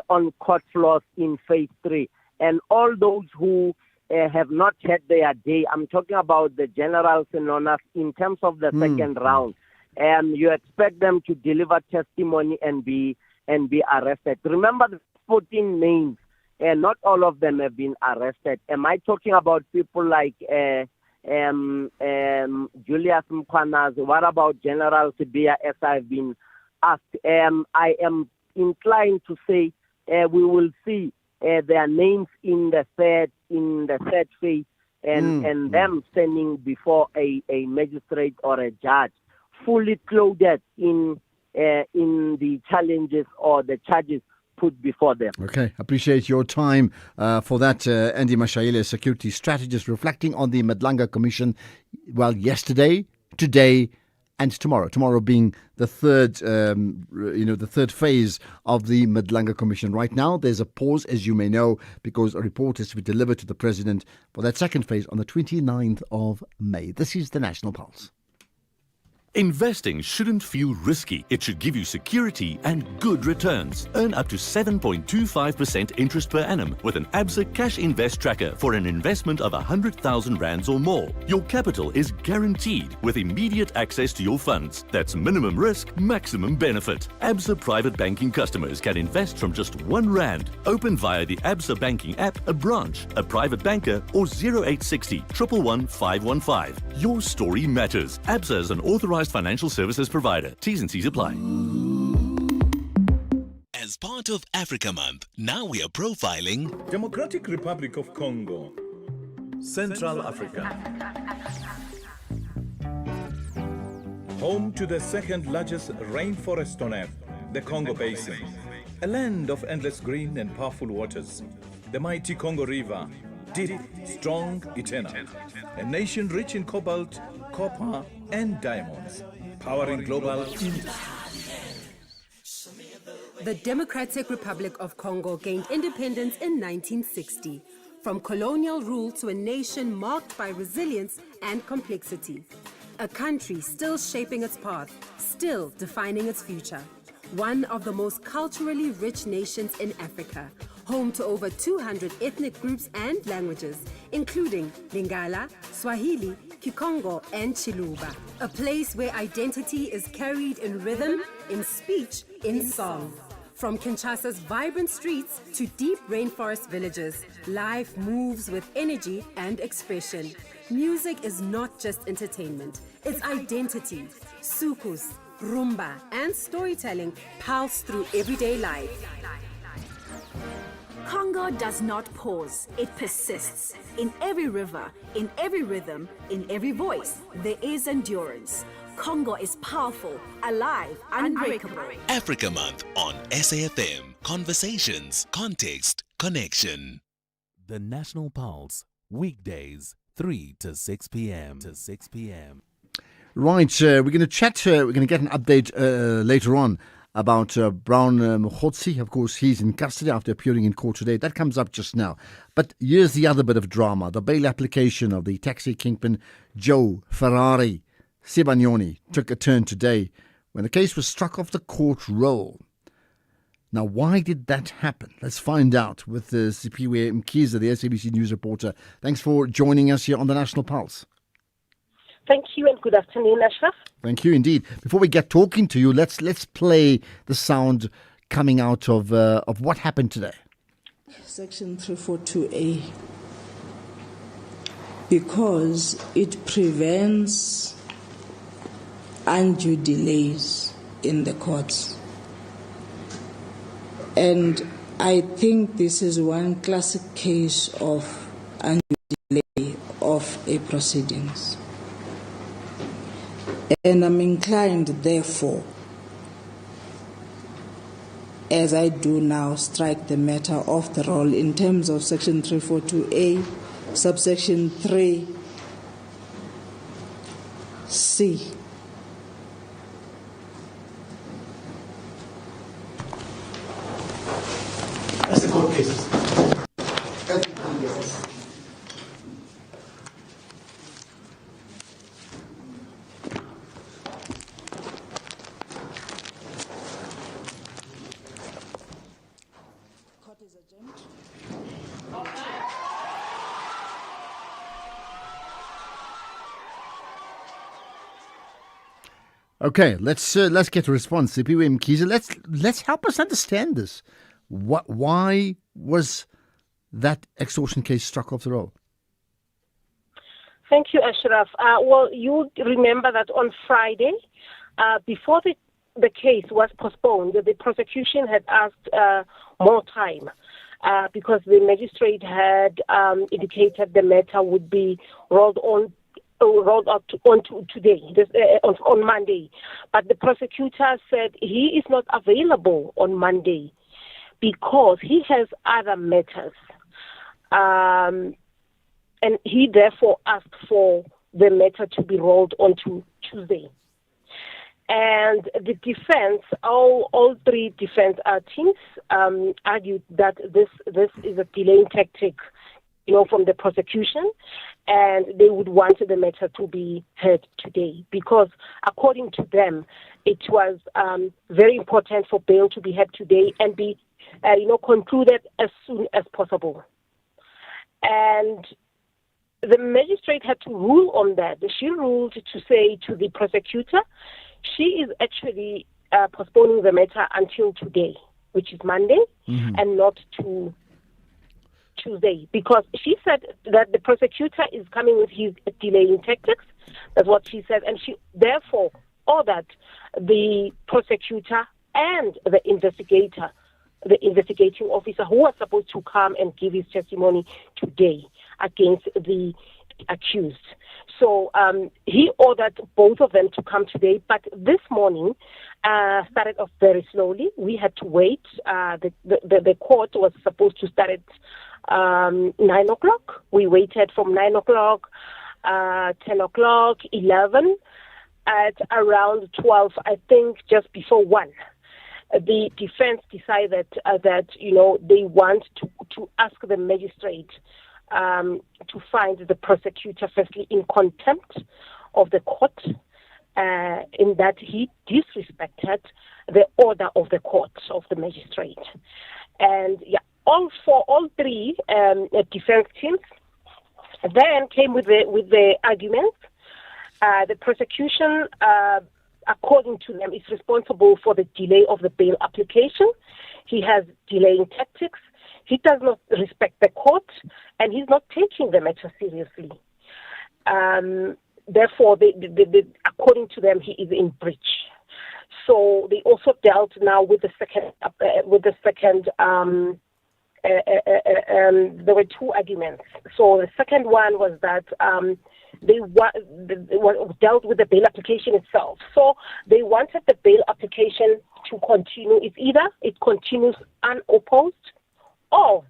[SPEAKER 3] on court floors in phase 3. And all those who have not had their day, I'm talking about the generals and honors in terms of the second round, you expect them to deliver testimony and be arrested. Remember the 14 names, not all of them have been arrested. Am I talking about people like Julius Mkhwanazi? What about General Sibia, as I've been asked? I am inclined to say we will see their names in the third phase and them standing before a magistrate or a judge, fully clothed in the challenges or the charges put before them.
[SPEAKER 10] Okay, appreciate your time for that, Andy Mashayile, security strategist, reflecting on the Madlanga Commission. Well, yesterday, today, and tomorrow. Tomorrow being the third, the third phase of the Madlanga Commission. Right now, there's a pause, as you may know, because a report is to be delivered to the president for that second phase on the 29th of May. This is the National Pulse.
[SPEAKER 5] Investing shouldn't feel risky. It should give you security and good returns. Earn up to 7.25% interest per annum with an Absa Cash Invest Tracker for an investment of 100,000 rands or more. Your capital is guaranteed with immediate access to your funds. That's minimum risk, maximum benefit. Absa Private Banking customers can invest from just R1. Open via the Absa Banking app, a branch, a private banker, or 0860 111 515. Your story matters. Absa is an authorized financial services provider. T's and C's apply.
[SPEAKER 6] As part of Africa Month, now we are profiling
[SPEAKER 15] Democratic Republic of Congo, Central Africa. Home to the second largest rainforest on earth, the Congo Basin. A land of endless green and powerful waters. The mighty Congo River, deep, strong, eternal. A nation rich in cobalt, copper, and diamonds, powering global industry.
[SPEAKER 11] The Democratic Republic of Congo gained independence in 1960, from colonial rule to a nation marked by resilience and complexity. A country still shaping its path, still defining its future. One of the most culturally rich nations in Africa, home to over 200 ethnic groups and languages, including Lingala, Swahili, Kikongo, and Chiluba. A place where identity is carried in rhythm, in speech, in song. From Kinshasa's vibrant streets to deep rainforest villages, life moves with energy and expression. Music is not just entertainment, it's identity. Sukus, rumba, and storytelling pulse through everyday life.
[SPEAKER 19] Congo does not pause, it persists. In every river, in every rhythm, in every voice, there is endurance. Congo is powerful, alive, unbreakable.
[SPEAKER 6] Africa Month on SAfm. Conversations, context, connection. The National Pulse, weekdays, 3 to 6 p.m.
[SPEAKER 10] Right, we're going to chat, we're going to get an update later on about Brown Mkhotsi. Of course, he's in custody after appearing in court today. That comes up just now. But here's the other bit of drama. The bail application of the taxi kingpin Joe Ferrari Sibanyoni took a turn today when the case was struck off the court roll. Now, why did that happen? Let's find out with Sipiwe Mkiza, the SABC News reporter. Thanks for joining us here on the National Pulse.
[SPEAKER 8] Thank you and good afternoon, Ashraf.
[SPEAKER 10] Thank you indeed. Before we get talking to you, let's play the sound coming out of what happened today.
[SPEAKER 13] Section 342A, because it prevents undue delays in the courts. And I think this is one classic case of of a proceedings. And I'm inclined, therefore, as I do now, strike the matter off the roll in terms of Section 342A, subsection 3C.
[SPEAKER 14] That's the court cases.
[SPEAKER 10] Okay, let's get a response. Sipiwe Mkhize, let's help us understand this. Why was that extortion case struck off the roll?
[SPEAKER 8] Thank you, Ashraf. Well, you remember that on Friday, before the case was postponed, the prosecution had asked more time because the magistrate had indicated the matter would be rolled out on today, on Monday. But the prosecutor said he is not available on Monday because he has other matters. And he therefore asked for the matter to be rolled on to Tuesday. And the defense, all three defense teams argued that this is a delaying tactic, from the prosecution, and they would want the matter to be heard today because, according to them, it was very important for bail to be heard today and be, concluded as soon as possible. And the magistrate had to rule on that. She ruled to say to the prosecutor, she is actually postponing the matter until today, which is Monday, and not to Tuesday, because she said that the prosecutor is coming with his delaying tactics. That's what she said, and she therefore ordered the prosecutor and the investigator, the investigating officer who was supposed to come and give his testimony today against the accused. So he ordered both of them to come today, but this morning started off very slowly. We had to wait. The court was supposed to start at 9 o'clock. We waited from 9 o'clock, 10 o'clock, 11, at around 12, I think just before 1. The defense decided that, they want to ask the magistrate to find the prosecutor firstly in contempt of the court, in that he disrespected the order of the court, of the magistrate. And all three defense teams then came with the arguments. The prosecution, according to them, is responsible for the delay of the bail application. He has delaying tactics. He does not respect the court, and he's not taking the matter seriously. Therefore, according to them, he is in breach. So they also dealt now with the second. There were two arguments. So the second one was that they dealt with the bail application itself. So they wanted the bail application to continue. It's either it continues unopposed or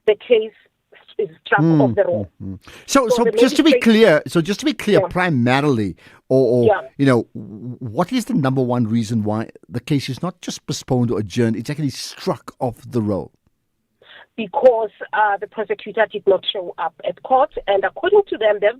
[SPEAKER 8] the case is struck off the roll.
[SPEAKER 10] So just to be clear, primarily, what is the number one reason why the case is not just postponed or adjourned, it's actually struck off the roll?
[SPEAKER 8] Because the prosecutor did not show up at court, and according to them, they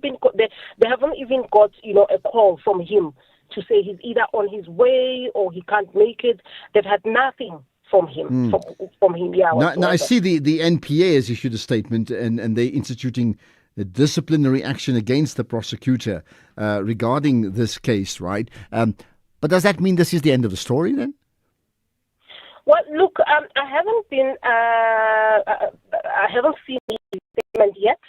[SPEAKER 8] haven't even got a call from him to say he's either on his way or he can't make it. They've had nothing from him. From him,
[SPEAKER 10] Now I see the NPA has issued a statement, and they're instituting a disciplinary action against the prosecutor regarding this case, right? But does that mean this is the end of the story then?
[SPEAKER 8] Well, look, I haven't seen the statement yet,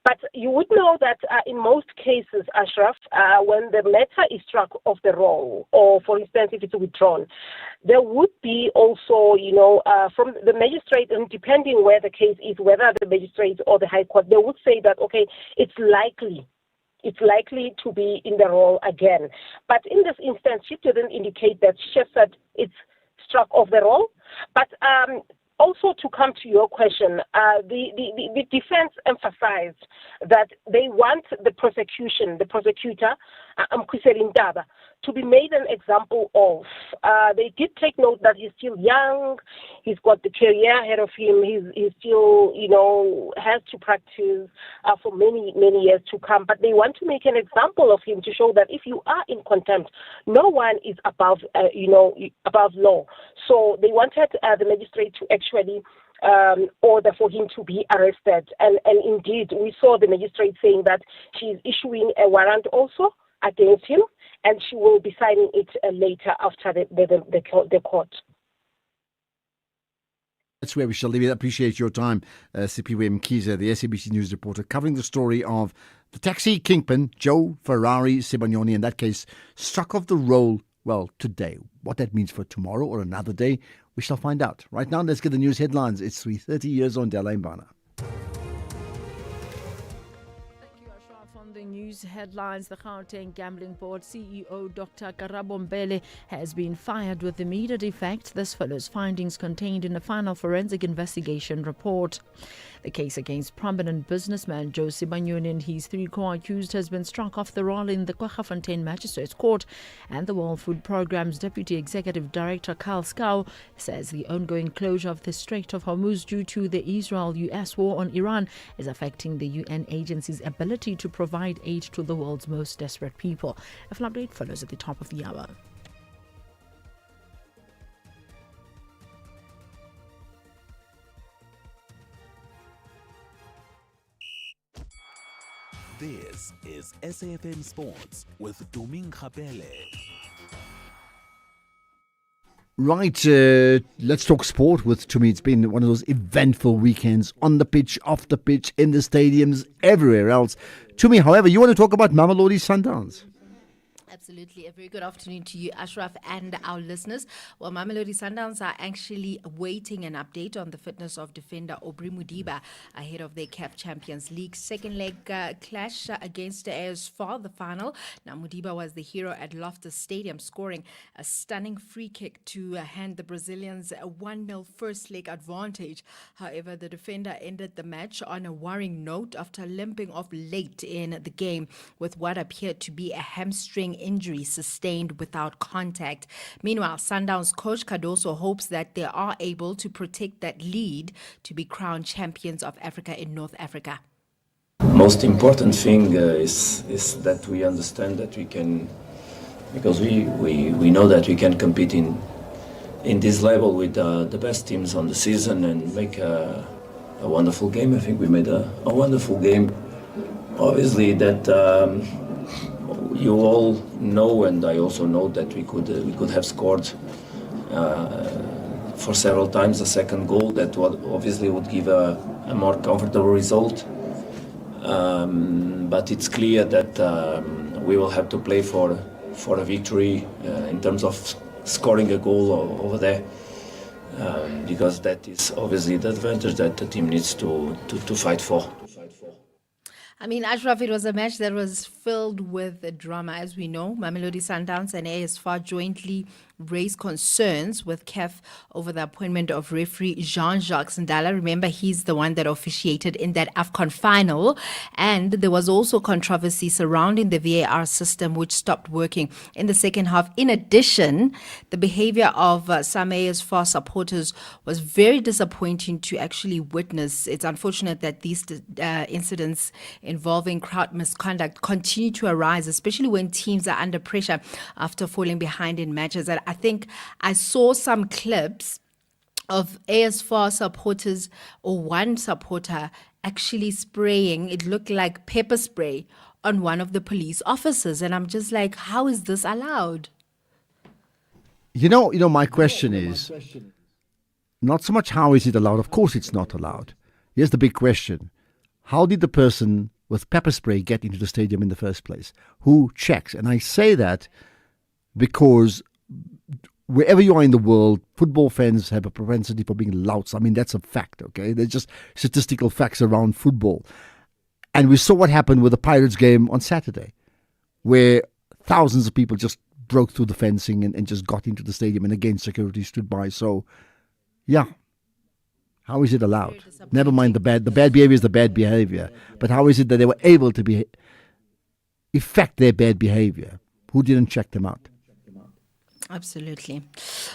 [SPEAKER 8] But you would know that in most cases, Ashraf, when the matter is struck off the roll, or for instance, if it's withdrawn, there would be also, from the magistrate, and depending where the case is, whether the magistrate or the High Court, they would say that, okay, it's likely to be in the roll again. But in this instance, she didn't indicate that. She just said it's struck off the roll. But also, to come to your question, the defense emphasized that they want the prosecutor, Mkhwiseni Ntaba, to be made an example of. They did take note that he's still young, he's got the career ahead of him, he's still, has to practice for many, many years to come. But they want to make an example of him to show that if you are in contempt, no one is above law. So they wanted the magistrate to actually order for him to be arrested. And indeed, we saw the magistrate saying that she's issuing a warrant also against him, and she will be signing it later after the court.
[SPEAKER 10] That's where we shall leave it. I appreciate your time, Sipiwe Mkhize, the SABC News reporter, covering the story of the taxi kingpin, Joe Ferrari Sibanyoni, in that case, struck off the roll, today. What that means for tomorrow or another day, we shall find out. Right now, let's get the news headlines. It's 3:30 years on Dela Mbana.
[SPEAKER 16] On the news headlines, the Gauteng Gambling Board CEO Dr. Karabo Mbele has been fired with immediate effect. This follows findings contained in a final forensic investigation report. The case against prominent businessman Joe Sibanyoni and his three co-accused has been struck off the roll in the Kwaggafontein Magistrates Court, and the World Food Programme's Deputy Executive Director Carl Skau says the ongoing closure of the Strait of Hormuz due to the Israel-US war on Iran is affecting the UN agency's ability to provide aid to the world's most desperate people. A full update follows at the top of the hour.
[SPEAKER 6] This is SAFM Sports with Doming Khapele.
[SPEAKER 10] Right, let's talk sport with Tumi. It's been one of those eventful weekends on the pitch, off the pitch, in the stadiums, everywhere else. Tumi, however, you want to talk about Mamelodi Sundowns?
[SPEAKER 2] Absolutely. A very good afternoon to you, Ashraf, and our listeners. Well, Mamelodi Sundowns are actually awaiting an update on the fitness of defender Aubrey Mudiba ahead of their CAF Champions League second leg clash against the AS4, the final. Now, Mudiba was the hero at Loftus Stadium, scoring a stunning free kick to hand the Brazilians a 1-0 first leg advantage. However, the defender ended the match on a worrying note after limping off late in the game with what appeared to be a hamstring injury sustained without contact. Meanwhile, Sundowns coach Cardoso hopes that they are able to protect that lead to be crowned champions of Africa in North Africa.
[SPEAKER 14] Most important thing is that we understand that we can, because we know that we can compete in this level with the best teams on the season and make a wonderful game. I think we made a wonderful game. Obviously that you all know, and I also know that we could have scored for several times a second goal that obviously would give a more comfortable result. But it's clear that we will have to play for a victory in terms of scoring a goal over there, because that is obviously the advantage that the team needs to fight for.
[SPEAKER 2] I mean, Ashraf, it was a match that was filled with drama. As we know, Mamelodi Sundowns and AS4 jointly raised concerns with CAF over the appointment of referee Jean-Jacques Ndala. Remember, he's the one that officiated in that AFCON final. And there was also controversy surrounding the VAR system, which stopped working in the second half. In addition, the behavior of some AS4 supporters was very disappointing to actually witness. It's unfortunate that these incidents involving crowd misconduct continue to arise, especially when teams are under pressure after falling behind in matches. And I think I saw some clips of AS4 supporters, or one supporter actually spraying, it looked like pepper spray, on one of the police officers. And I'm just like, how is this allowed?
[SPEAKER 10] You know, my question is not so much how is it allowed. Of course it's not allowed. Here's the big question. how did the person with pepper spray get into the stadium in the first place? Who checks? And I say that because wherever you are in the world, football fans have a propensity for being louts. I mean, that's a fact, okay? There's just statistical facts around football. And we saw what happened with the Pirates game on Saturday, where thousands of people just broke through the fencing and just got into the stadium, and again, security stood by. So, yeah. How is it allowed? Never mind the bad behavior is the bad behavior. But how is it that they were able to effect their bad behavior? Who didn't check them out?
[SPEAKER 2] Absolutely.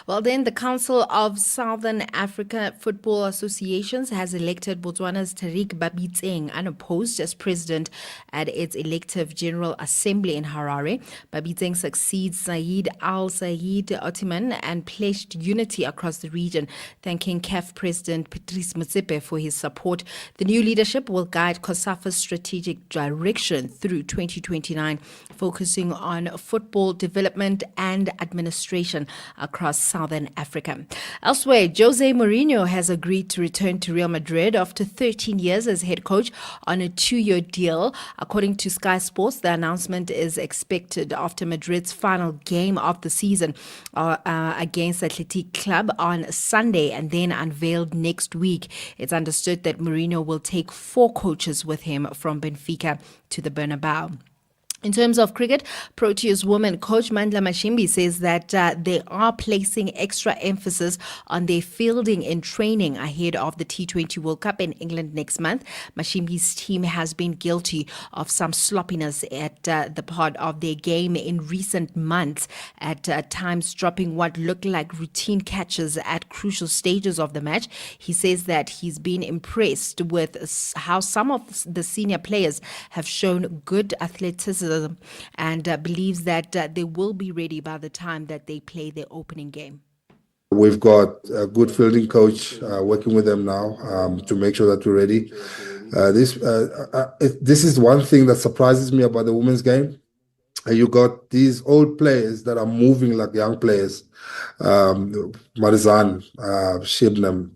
[SPEAKER 2] Well, then the Council of Southern Africa Football Associations has elected Botswana's Tariq Babitseng unopposed as president at its elective General Assembly in Harare. Babitseng succeeds Said Al-Said Ottoman and pledged unity across the region, thanking CAF President Patrice Motsepe for his support. The new leadership will guide COSAFA's strategic direction through 2029, focusing on football development and administration across Southern Africa. Elsewhere, Jose Mourinho has agreed to return to Real Madrid after 13 years as head coach on a 2-year deal. According to Sky Sports, the announcement is expected after Madrid's final game of the season against Athletic Club on Sunday and then unveiled next week. It's understood that Mourinho will take 4 coaches with him from Benfica to the Bernabeu. In terms of cricket, Proteas women coach Mandla Mashimbi says that they are placing extra emphasis on their fielding in training ahead of the T20 World Cup in England next month. Mashimbi's team has been guilty of some sloppiness at the part of their game in recent months, at times dropping what looked like routine catches at crucial stages of the match. He says that he's been impressed with how some of the senior players have shown good athleticism and believes that they will be ready by the time that they play their opening game.
[SPEAKER 7] We've got a good fielding coach working with them now to make sure that we're ready. This is one thing that surprises me about the women's game. You got these old players that are moving like young players. Marizan, Shibnam.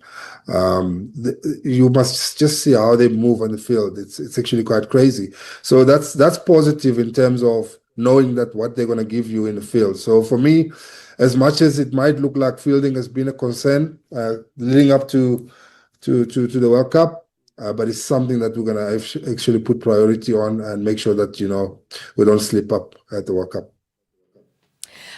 [SPEAKER 7] You must just see how they move on the field. It's actually quite crazy. So that's positive in terms of knowing that what they're going to give you in the field. So for me, as much as it might look like fielding has been a concern leading up to the World Cup, but it's something that we're going to actually put priority on and make sure that, we don't slip up at the World Cup.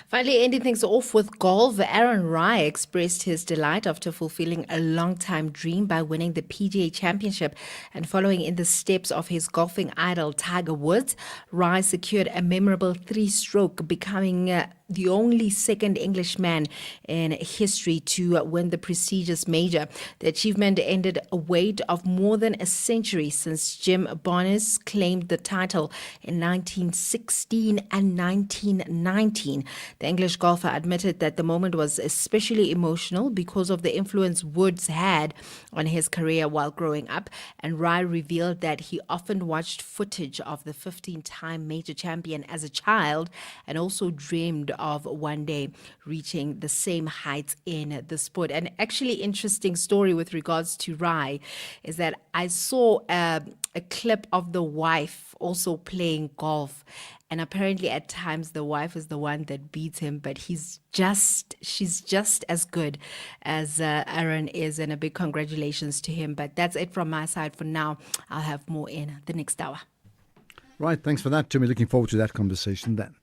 [SPEAKER 2] Finally, ending things off with golf, Aaron Rai expressed his delight after fulfilling a long-time dream by winning the PGA Championship and following in the steps of his golfing idol Tiger Woods. Rai secured a memorable 3-stroke, becoming the only second Englishman in history to win the prestigious major. The achievement ended a wait of more than a century since Jim Barnes claimed the title in 1916 and 1919. The English golfer admitted that the moment was especially emotional because of the influence Woods had on his career while growing up, and Rai revealed that he often watched footage of the 15-time major champion as a child and also dreamed of one day reaching the same heights in the sport. An actually interesting story with regards to Rai is that I saw a clip of the wife also playing golf, and apparently at times the wife is the one that beats him, but she's just as good as Aaron is, and a big congratulations to him. But that's it from my side for now. I'll have more in the next hour.
[SPEAKER 10] Right, thanks for that, Timmy. Looking forward to that conversation then.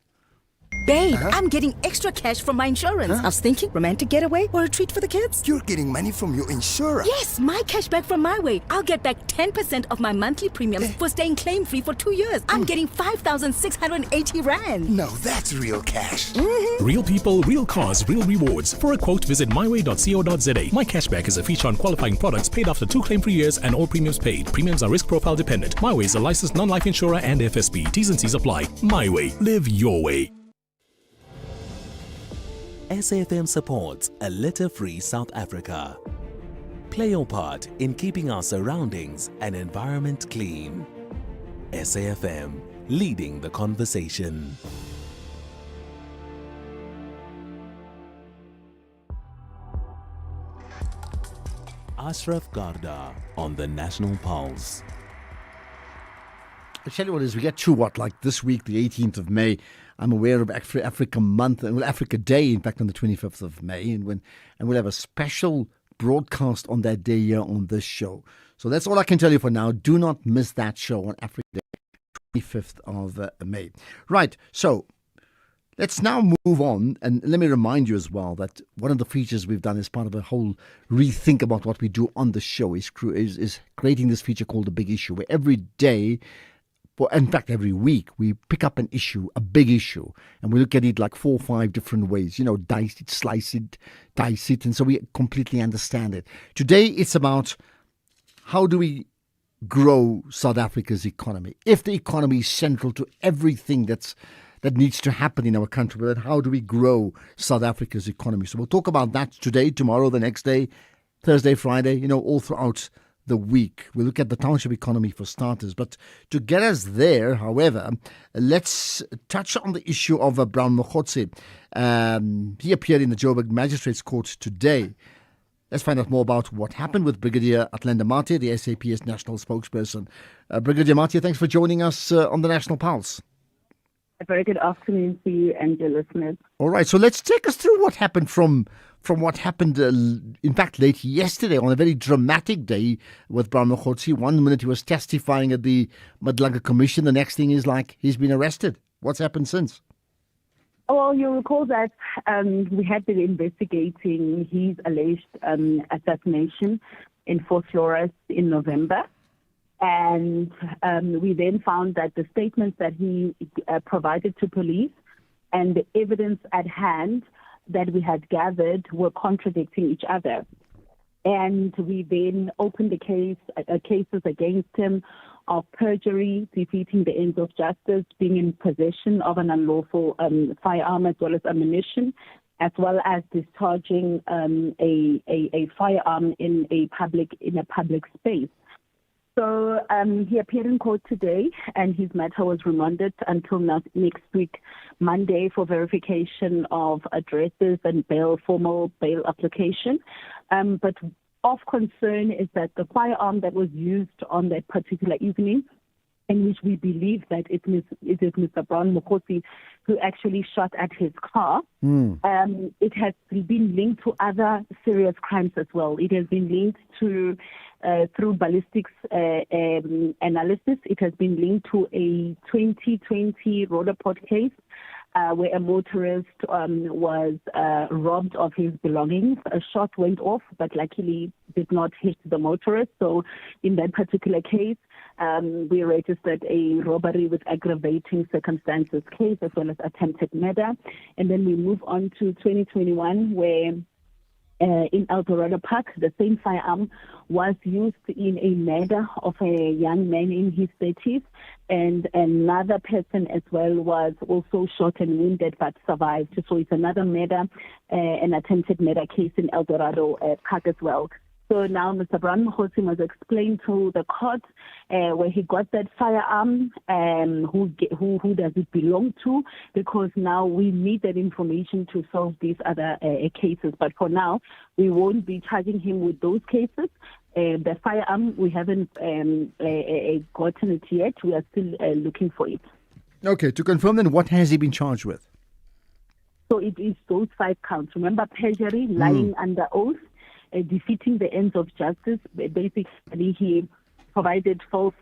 [SPEAKER 12] Babe, I'm getting extra cash from my insurance. I was thinking romantic getaway or a treat for the kids.
[SPEAKER 17] You're getting money from your insurer?
[SPEAKER 12] Yes, my cash back from my way. I'll get back 10% of my monthly premiums for staying claim-free for 2 years. I'm getting 5,680 Rand.
[SPEAKER 17] Now that's real cash.
[SPEAKER 12] Mm-hmm.
[SPEAKER 21] Real people, real cars, real rewards. For a quote, visit myway.co.za. My Cashback is a feature on qualifying products paid after 2 claim-free years and all premiums paid. Premiums are risk profile dependent. MyWay is a licensed non-life insurer and FSP. T's and C's apply. MyWay. Live your way.
[SPEAKER 6] SAfm supports a litter-free South Africa. Play your part in keeping our surroundings and environment clean. SAfm, leading the conversation. Ashraf Garda on the National Pulse.
[SPEAKER 10] I tell you what, as we get to like this week, the 18th of May, I'm aware of Africa Month, and Africa Day, in fact, on the 25th of May, and we'll have a special broadcast on that day here on this show. So that's all I can tell you for now. Do not miss that show on Africa Day, 25th of May. Right, so let's now move on, and let me remind you as well that one of the features we've done as part of a whole rethink about what we do on the show is creating this feature called The Big Issue, where every day, in fact, every week, we pick up an issue, a big issue, and we look at it like 4 or 5 different ways, dice it, slice it, dice it, and so we completely understand it. Today, it's about how do we grow South Africa's economy? If the economy is central to everything that needs to happen in our country, but how do we grow South Africa's economy? So we'll talk about that today, tomorrow, the next day, Thursday, Friday, all throughout the week. We'll look at the township economy for starters. But to get us there, however, let's touch on the issue of Brown Mokgotsi. He appeared in the Joburg Magistrates Court today. Let's find out more about what happened with Brigadier Atlenda Mathe, the SAPS national spokesperson. Brigadier Mathe, thanks for joining us on the National Pulse.
[SPEAKER 4] A very good afternoon to you and your listeners.
[SPEAKER 10] All right, so let's take us through what happened from what happened, in fact, late yesterday on a very dramatic day with Brown Mokgotsi. 1 minute he was testifying at the Madlanga Commission. The next thing is like he's been arrested. What's happened since?
[SPEAKER 4] Well, you'll recall that we had been investigating his alleged assassination in Fort Flores in November. And we then found that the statements that he provided to police and the evidence at hand that we had gathered were contradicting each other. And we then opened the cases against him of perjury, defeating the ends of justice, being in possession of an unlawful firearm as well as ammunition, as well as discharging a firearm in a public space. So he appeared in court today, and his matter was remanded until next week, Monday, for verification of addresses and formal bail application. But of concern is that the firearm that was used on that particular evening, in which we believe that it is Mr. Brown Mokgotsi who actually shot at his car. It has been linked to other serious crimes as well. It has been linked to, through ballistics analysis, it has been linked to a 2020 Roodepoort case, where a motorist was robbed of his belongings. A shot went off, but luckily did not hit the motorist. So in that particular case, we registered a robbery with aggravating circumstances case as well as attempted murder. And then we move on to 2021, where in El Dorado Park, the same firearm was used in a murder of a young man in his 30s, and another person as well was also shot and wounded but survived. So it's another murder, an attempted murder case in El Dorado Park as well. So now Mr. Brown Mokgotsi must explain to the court where he got that firearm, who does it belong to, because now we need that information to solve these other cases. But for now, we won't be charging him with those cases. The firearm, we haven't gotten it yet. We are still looking for it.
[SPEAKER 10] Okay, to confirm then, what has he been charged with?
[SPEAKER 4] So it is those 5 counts. Remember, perjury, lying under oath, defeating the ends of justice. Basically, he provided false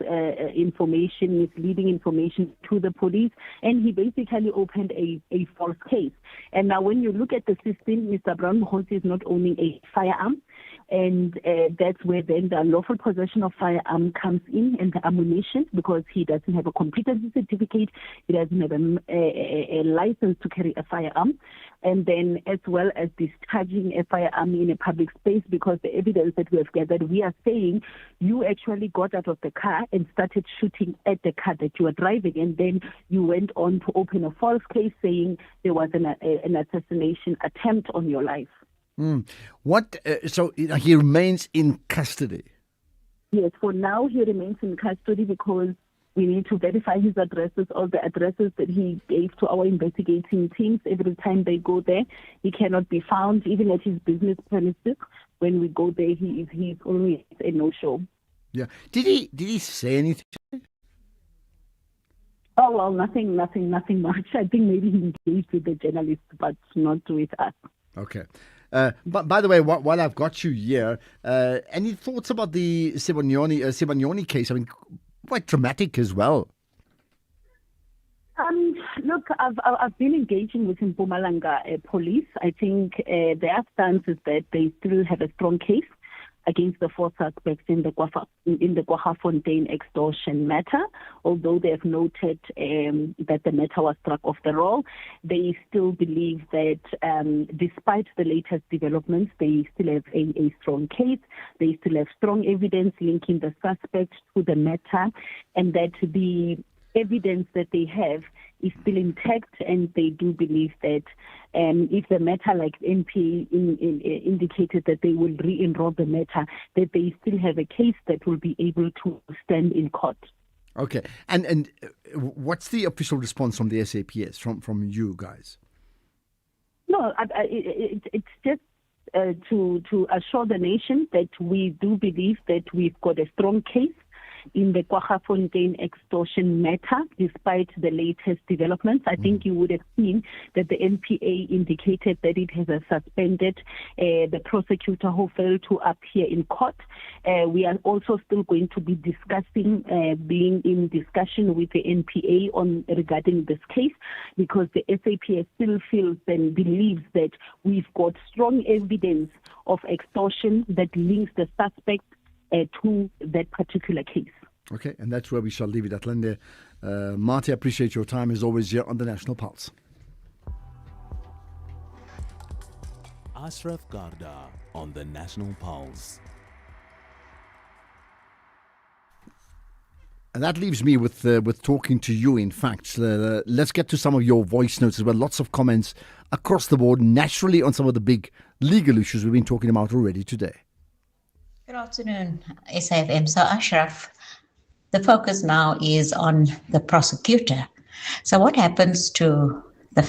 [SPEAKER 4] information, misleading information to the police, and he basically opened a false case. And now when you look at the system, Mr. Brown Mokgotsi is not owning a firearm, and that's where then the lawful possession of firearm comes in, and the ammunition, because he doesn't have a competency certificate, he doesn't have a license to carry a firearm, and then as well as discharging a firearm in a public space, because the evidence that we have gathered, we are saying you actually got out of the car and started shooting at the car that you were driving, and then you went on to open a false case saying there was an assassination attempt on your life.
[SPEAKER 10] So he remains in custody?
[SPEAKER 4] Yes, for now he remains in custody because we need to verify his addresses, all the addresses that he gave to our investigating teams. Every time they go there, he cannot be found, even at his business premises. When we go there, he is always a no-show.
[SPEAKER 10] Yeah. Did he say anything?
[SPEAKER 4] Oh, well, nothing much. I think maybe he engaged with the journalists, but not with us.
[SPEAKER 10] Okay. But by the way, while I've got you here, any thoughts about the Sibanyoni case? I mean, quite dramatic as well.
[SPEAKER 4] Look, I've been engaging with Mpumalanga police. I think their stance is that they still have a strong case against the 4 suspects in the Kwaggafontein extortion matter. Although they have noted that the matter was struck off the roll, they still believe that despite the latest developments, they still have a strong case. They still have strong evidence linking the suspect to the matter, and that the evidence that they have is still intact, and they do believe that if the matter, like NPA indicated that they will re-enroll the matter, that they still have a case that will be able to stand in court.
[SPEAKER 10] Okay, and what's the official response from the SAPS, from you guys?
[SPEAKER 4] No, it's just to assure the nation that we do believe that we've got a strong case in the Kwaggafontein extortion matter, despite the latest developments. I think you would have seen that the NPA indicated that it has suspended the prosecutor who failed to appear in court. We are also still going to be discussing, being in discussion with the NPA regarding this case, because the SAPS still feels and believes that we've got strong evidence of extortion that links the suspect to that particular case.
[SPEAKER 10] Okay, and that's where we shall leave it at. Lende. Marty, I appreciate your time as always here on the National Pulse.
[SPEAKER 6] Ashraf Garda on the National Pulse.
[SPEAKER 10] And that leaves me with talking to you, in fact. Let's get to some of your voice notes as well. Lots of comments across the board, naturally, on some of the big legal issues we've been talking about already today.
[SPEAKER 9] Good afternoon, SAFM. So, Ashraf, the focus now is on the prosecutor. So what happens to the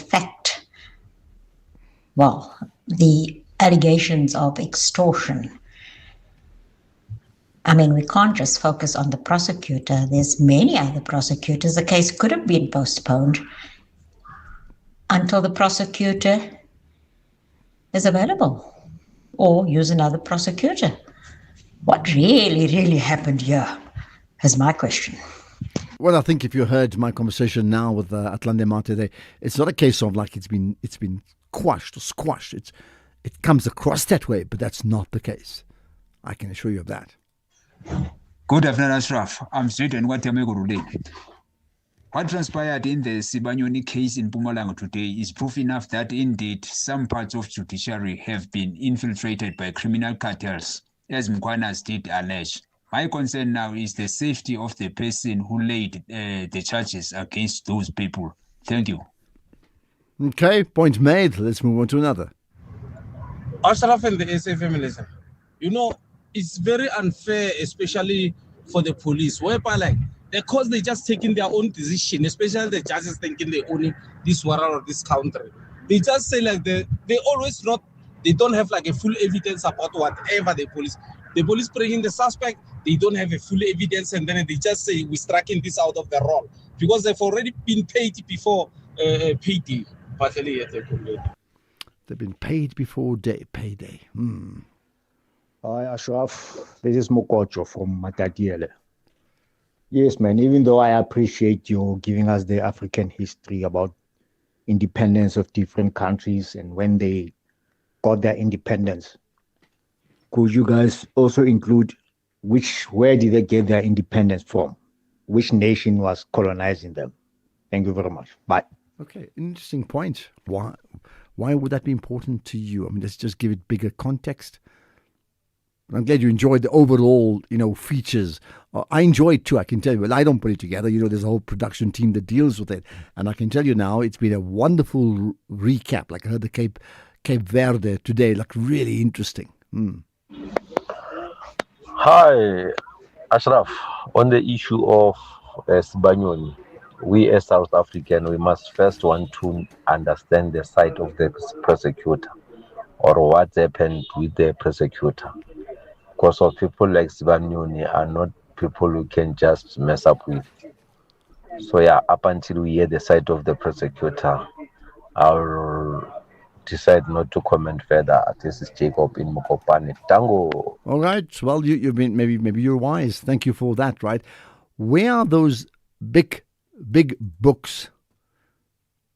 [SPEAKER 9] the allegations of extortion? I mean, we can't just focus on the prosecutor. There's many other prosecutors. The case could have been postponed until the prosecutor is available, or use another prosecutor. What really happened here is my question.
[SPEAKER 10] Well, I think if you heard my conversation now with Atlante Mate, it's not a case of like it's been quashed or squashed. It comes across that way, but that's not the case. I can assure you of that.
[SPEAKER 18] Good afternoon, Ashraf. I'm straight and what What transpired in the Sibanyoni case in Mpumalanga today is proof enough that indeed some parts of judiciary have been infiltrated by criminal cartels, as Mkwanas did allege. My concern now is the safety of the person who laid the charges against those people. Thank you.
[SPEAKER 10] Okay, point made. Let's move on to another.
[SPEAKER 23] Ashraf and the SAfmRadio, it's very unfair, especially for the police, whereby because they just taking their own decision, especially the judges thinking they own this warrant or this country. They just say they always they don't have a full evidence about whatever the police bringing the suspect, they don't have a full evidence, and then they just say we're striking this out of the roll because they've already been paid before payday.
[SPEAKER 10] They've been paid before payday.
[SPEAKER 24] Hi, Ashraf. This is Mokocho from Matatiele. Yes, man, even though I appreciate you giving us the African history about independence of different countries and when they got their independence, could you guys also include where did they get their independence from? Which nation was colonizing them? Thank you very much. Bye.
[SPEAKER 10] Okay, interesting point. Why would that be important to you? I mean, let's just give it bigger context. I'm glad you enjoyed the overall, features. I enjoy it too, I can tell you. Well, I don't put it together. There's a whole production team that deals with it. And I can tell you now, it's been a wonderful recap. Like I heard the Cape Verde today, really interesting.
[SPEAKER 25] Hi, Ashraf. On the issue of Sibanyoni, we as South African, we must first want to understand the side of the prosecutor or what's happened with the prosecutor. Because of people like Sibanyoni are not people who can just mess up with. So yeah, up until we hear the side of the prosecutor, I'll decide not to comment further. This is Jacob in Mokopane. Tango.
[SPEAKER 10] All right. Well, you've been maybe you're wise. Thank you for that. Right. Where are those big books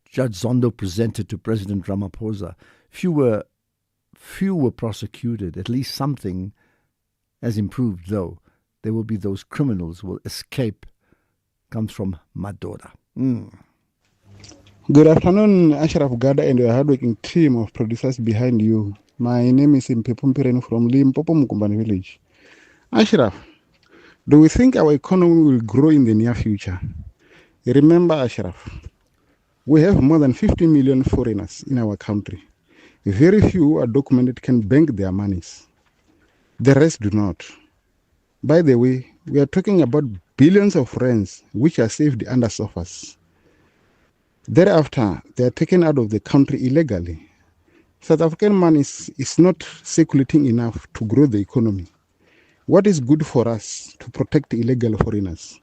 [SPEAKER 10] Judge Zondo presented to President Ramaphosa? Few were prosecuted. At least something has improved, though. There will be those criminals who will escape. Comes from Madora.
[SPEAKER 1] Good afternoon, Ashraf Gada and your hardworking team of producers behind you. My name is Mpepumpiren from Limpopo, Mukumbani village. Ashraf, do we think our economy will grow in the near future? Remember, Ashraf, we have more than 50 million foreigners in our country. Very few who are documented can bank their monies. The rest do not. By the way, we are talking about billions of rands which are saved under sofas. Thereafter, they are taken out of the country illegally. South African money is not circulating enough to grow the economy. What is good for us to protect illegal foreigners?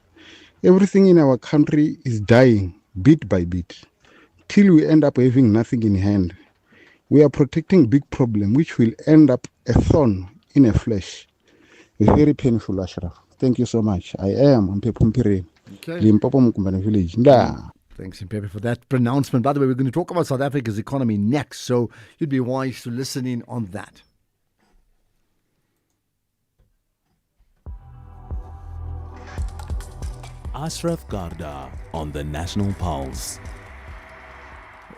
[SPEAKER 1] Everything in our country is dying bit by bit, till we end up having nothing in hand. We are protecting big problem which will end up a thorn in a flesh. Very painful, Ashraf. Thank you so much. I am Mpepumpiren, Limpopo, Mukumbani village.
[SPEAKER 10] Thanks, Mpepe, for that pronouncement. By the way, we're going to talk about South Africa's economy next, so you'd be wise to listen in on that.
[SPEAKER 6] Ashraf Garda on the National Pulse.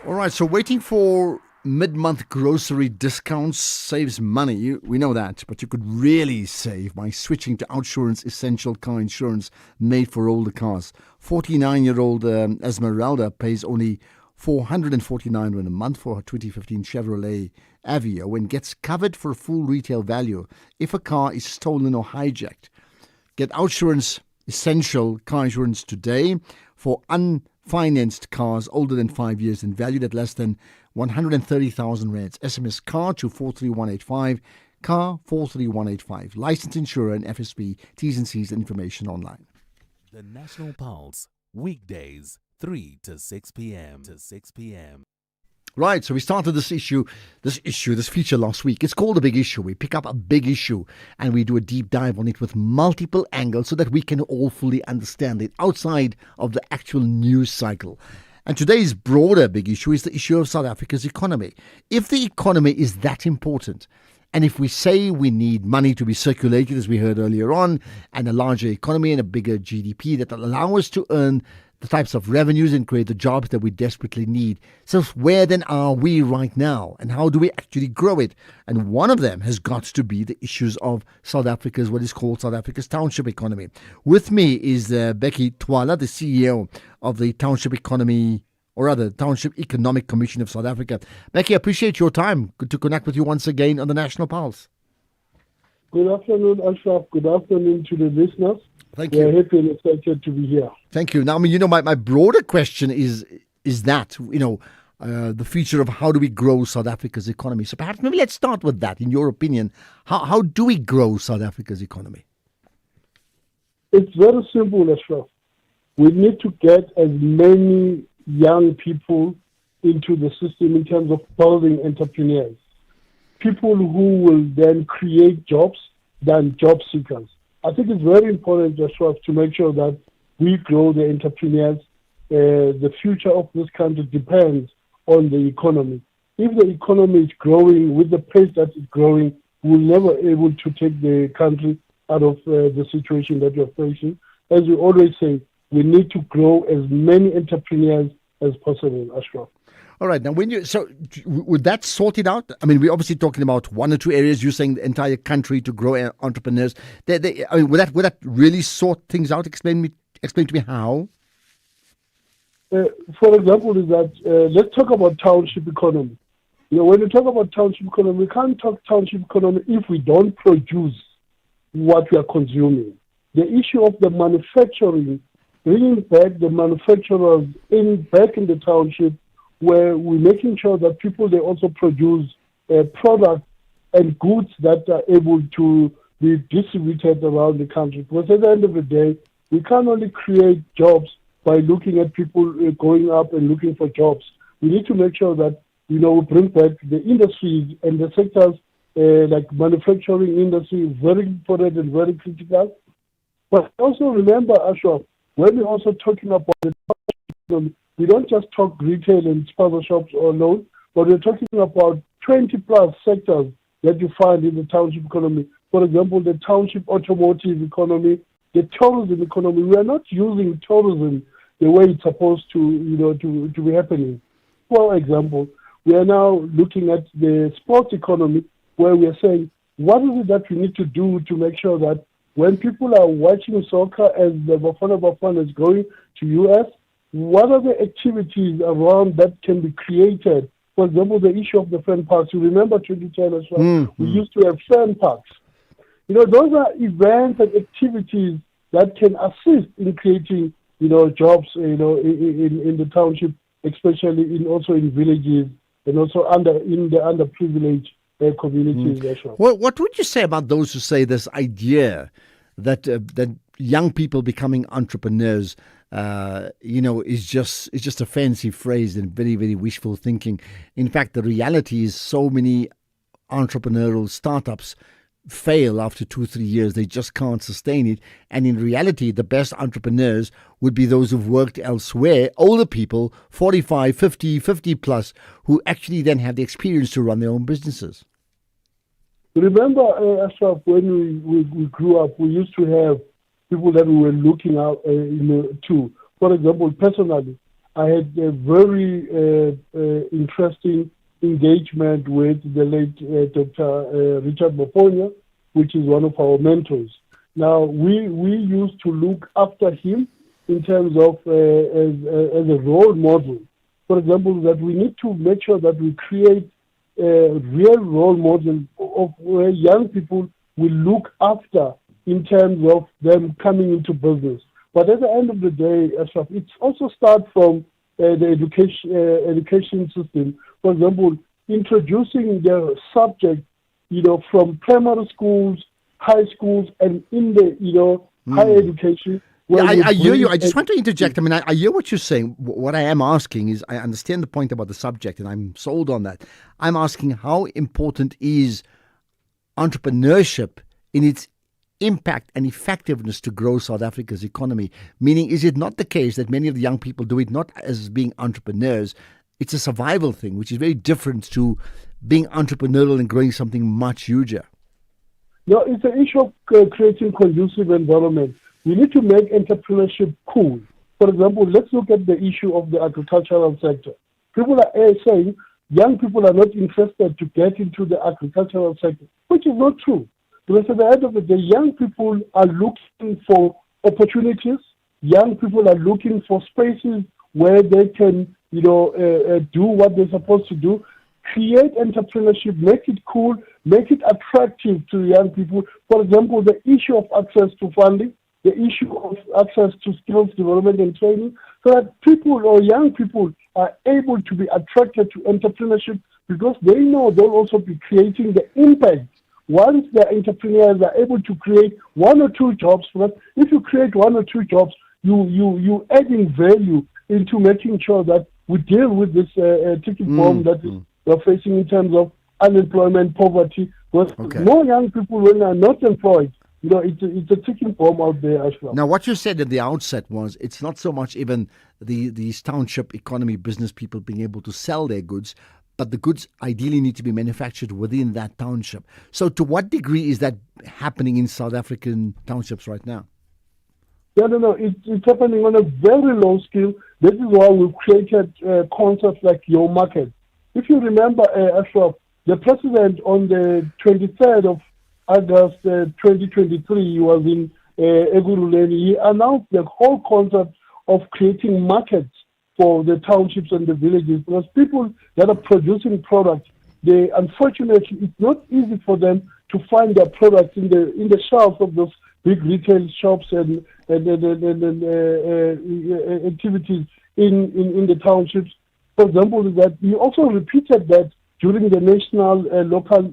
[SPEAKER 10] All right, so waiting for mid-month grocery discounts saves money. We know that, but you could really save by switching to Outsurance Essential Car Insurance made for older cars. 49-year-old Esmeralda pays only 449 Rand a month for her 2015 Chevrolet Aveo and gets covered for full retail value if a car is stolen or hijacked. Get Outsurance Essential Car Insurance today for unfinanced cars older than 5 years and valued at less than 130,000 rands. SMS car to 43185, car 43185. Licensed insurer and FSB. T's and C's and information online.
[SPEAKER 6] The National Pulse, weekdays 3 to 6 p.m.
[SPEAKER 10] Right, so we started this feature last week. It's called A Big Issue. We pick up a big issue and we do a deep dive on it with multiple angles so that we can all fully understand it outside of the actual news cycle. And today's broader big issue is the issue of South Africa's economy. If the economy is that important, and if we say we need money to be circulated, as we heard earlier on, and a larger economy and a bigger GDP that will allow us to earn the types of revenues and create the jobs that we desperately need. So where then are we right now? And how do we actually grow it? And one of them has got to be the issues of South Africa's, what is called South Africa's township economy. With me is Becky Twala, the CEO of the Township Economic Commission of South Africa. Becky, I appreciate your time. Good to connect with you once again on the National Pulse.
[SPEAKER 3] Good afternoon, Ashraf. Good afternoon to the listeners.
[SPEAKER 10] Thank you.
[SPEAKER 3] We're happy and excited to be here.
[SPEAKER 10] Thank you. Now, my broader question is that, the future of how do we grow South Africa's economy. So perhaps maybe let's start with that. In your opinion, how do we grow South Africa's economy?
[SPEAKER 3] It's very simple, Ashraf. We need to get as many young people into the system in terms of building entrepreneurs. People who will then create jobs than job seekers. I think it's very important, Joshua, to make sure that we grow the entrepreneurs. The future of this country depends on the economy. If the economy is growing with the pace that it's growing, we'll never be able to take the country out of the situation that we're facing. As we always say, we need to grow as many entrepreneurs as possible, Ashraf.
[SPEAKER 10] All right. Now, would that sort it out? I mean, we're obviously talking about one or two areas. You're saying the entire country to grow entrepreneurs. Would that really sort things out? Explain to me how.
[SPEAKER 3] For example, is that let's talk about township economy. When you talk about township economy, we can't talk township economy if we don't produce what we are consuming. The issue of the manufacturing, bringing back the manufacturers back in the township, where we're making sure that people, they also produce products and goods that are able to be distributed around the country. Because at the end of the day, we can't only create jobs by looking at people going up and looking for jobs. We need to make sure that, we bring back the industries and the sectors like manufacturing industry is very important and very critical. But also remember, Ashraf, when we're also talking about the township, we don't just talk retail and spaza shops alone, but we're talking about 20 plus sectors that you find in the township economy. For example, the township automotive economy, the tourism economy. We are not using tourism the way it's supposed to be happening. For example, we are now looking at the sports economy, where we are saying, what is it that we need to do to make sure that when people are watching soccer as the Bafana is going to US, what are the activities around that can be created? For example, the issue of the fan parks. You remember 2010 as well? We used to have fan parks. Those are events and activities that can assist in creating, jobs, in the township, especially also in villages and also in the underprivileged communities.
[SPEAKER 10] What would you say about those who say this idea that young people becoming entrepreneurs, is just a fancy phrase and very, very wishful thinking? In fact, the reality is so many entrepreneurial startups fail after 2-3 years. They just can't sustain it. And in reality, the best entrepreneurs would be those who've worked elsewhere, older people, 45, 50 plus, who actually then have the experience to run their own businesses.
[SPEAKER 3] Remember, Ashraf, when we grew up, we used to have people that we were looking out to. For example, personally, I had a very interesting engagement with the late Dr. Richard Moponya, which is one of our mentors. Now, we used to look after him in terms of as a role model. For example, that we need to make sure that we create a real role model of where young people will look after in terms of them coming into business. But at the end of the day, Ashraf, it also starts from the education system. For example, introducing the subject, from primary schools, high schools, and in the, higher education.
[SPEAKER 10] I hear you. I just want to interject. I mean, I hear what you're saying. What I am asking is, I understand the point about the subject, and I'm sold on that. I'm asking, how important is entrepreneurship in its impact and effectiveness to grow South Africa's economy? Meaning, is it not the case that many of the young people do it not as being entrepreneurs? It's a survival thing, which is very different to being entrepreneurial and growing something much huger.
[SPEAKER 3] No, it's an issue of creating conducive environment. We need to make entrepreneurship cool. For example, let's look at the issue of the agricultural sector. People are saying young people are not interested to get into the agricultural sector, which is not true. Because at the end of the day, young people are looking for opportunities. Young people are looking for spaces where they can, do what they're supposed to do. Create entrepreneurship, make it cool, make it attractive to young people. For example, the issue of access to funding, the issue of access to skills development and training, so that people or young people are able to be attracted to entrepreneurship because they know they'll also be creating the impact. Once the entrepreneurs are able to create 1 or 2 jobs, but if you create 1 or 2 jobs, you adding value into making sure that we deal with this ticket bomb that we're facing in terms of unemployment, poverty. Because more young people, when they are not employed, it's a ticking bomb out there as well.
[SPEAKER 10] Now, what you said at the outset was it's not so much even these township economy business people being able to sell their goods, but the goods ideally need to be manufactured within that township. So to what degree is that happening in South African townships right now?
[SPEAKER 3] No. It's happening on a very low scale. This is why we've created concepts like Your Market. If you remember, Ashraf, the president on the 23rd of August 2023 was in Eguruleni. He announced the whole concept of creating markets for the townships and the villages, because people that are producing products, unfortunately, it's not easy for them to find their products in the shelves of those big retail shops and activities in the townships. For example, that he also repeated that during the National Local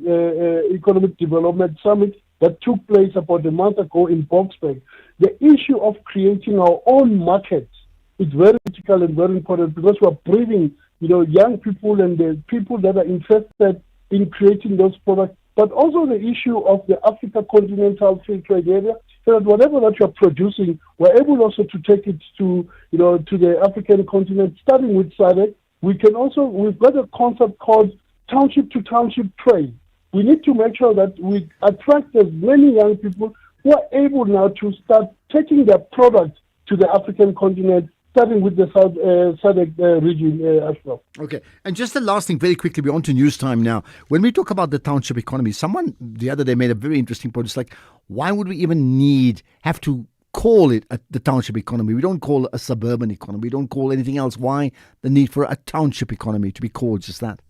[SPEAKER 3] Economic Development Summit that took place about a month ago in Boksburg. The issue of creating our own markets It's very critical and very important because we are breeding, young people and the people that are interested in creating those products. But also the issue of the Africa Continental Free Trade Area, so that whatever that you're producing, we're able also to take it to the African continent, starting with SADC. We've got a concept called township to township trade. We need to make sure that we attract as many young people who are able now to start taking their products to the African continent, starting with the SADC region as well.
[SPEAKER 10] Okay, and just the last thing, very quickly, we're on to news time now. When we talk about the township economy, someone the other day made a very interesting point. It's like, why would we even have to call it the township economy? We don't call it a suburban economy. We don't call anything else. Why the need for a township economy to be called just that?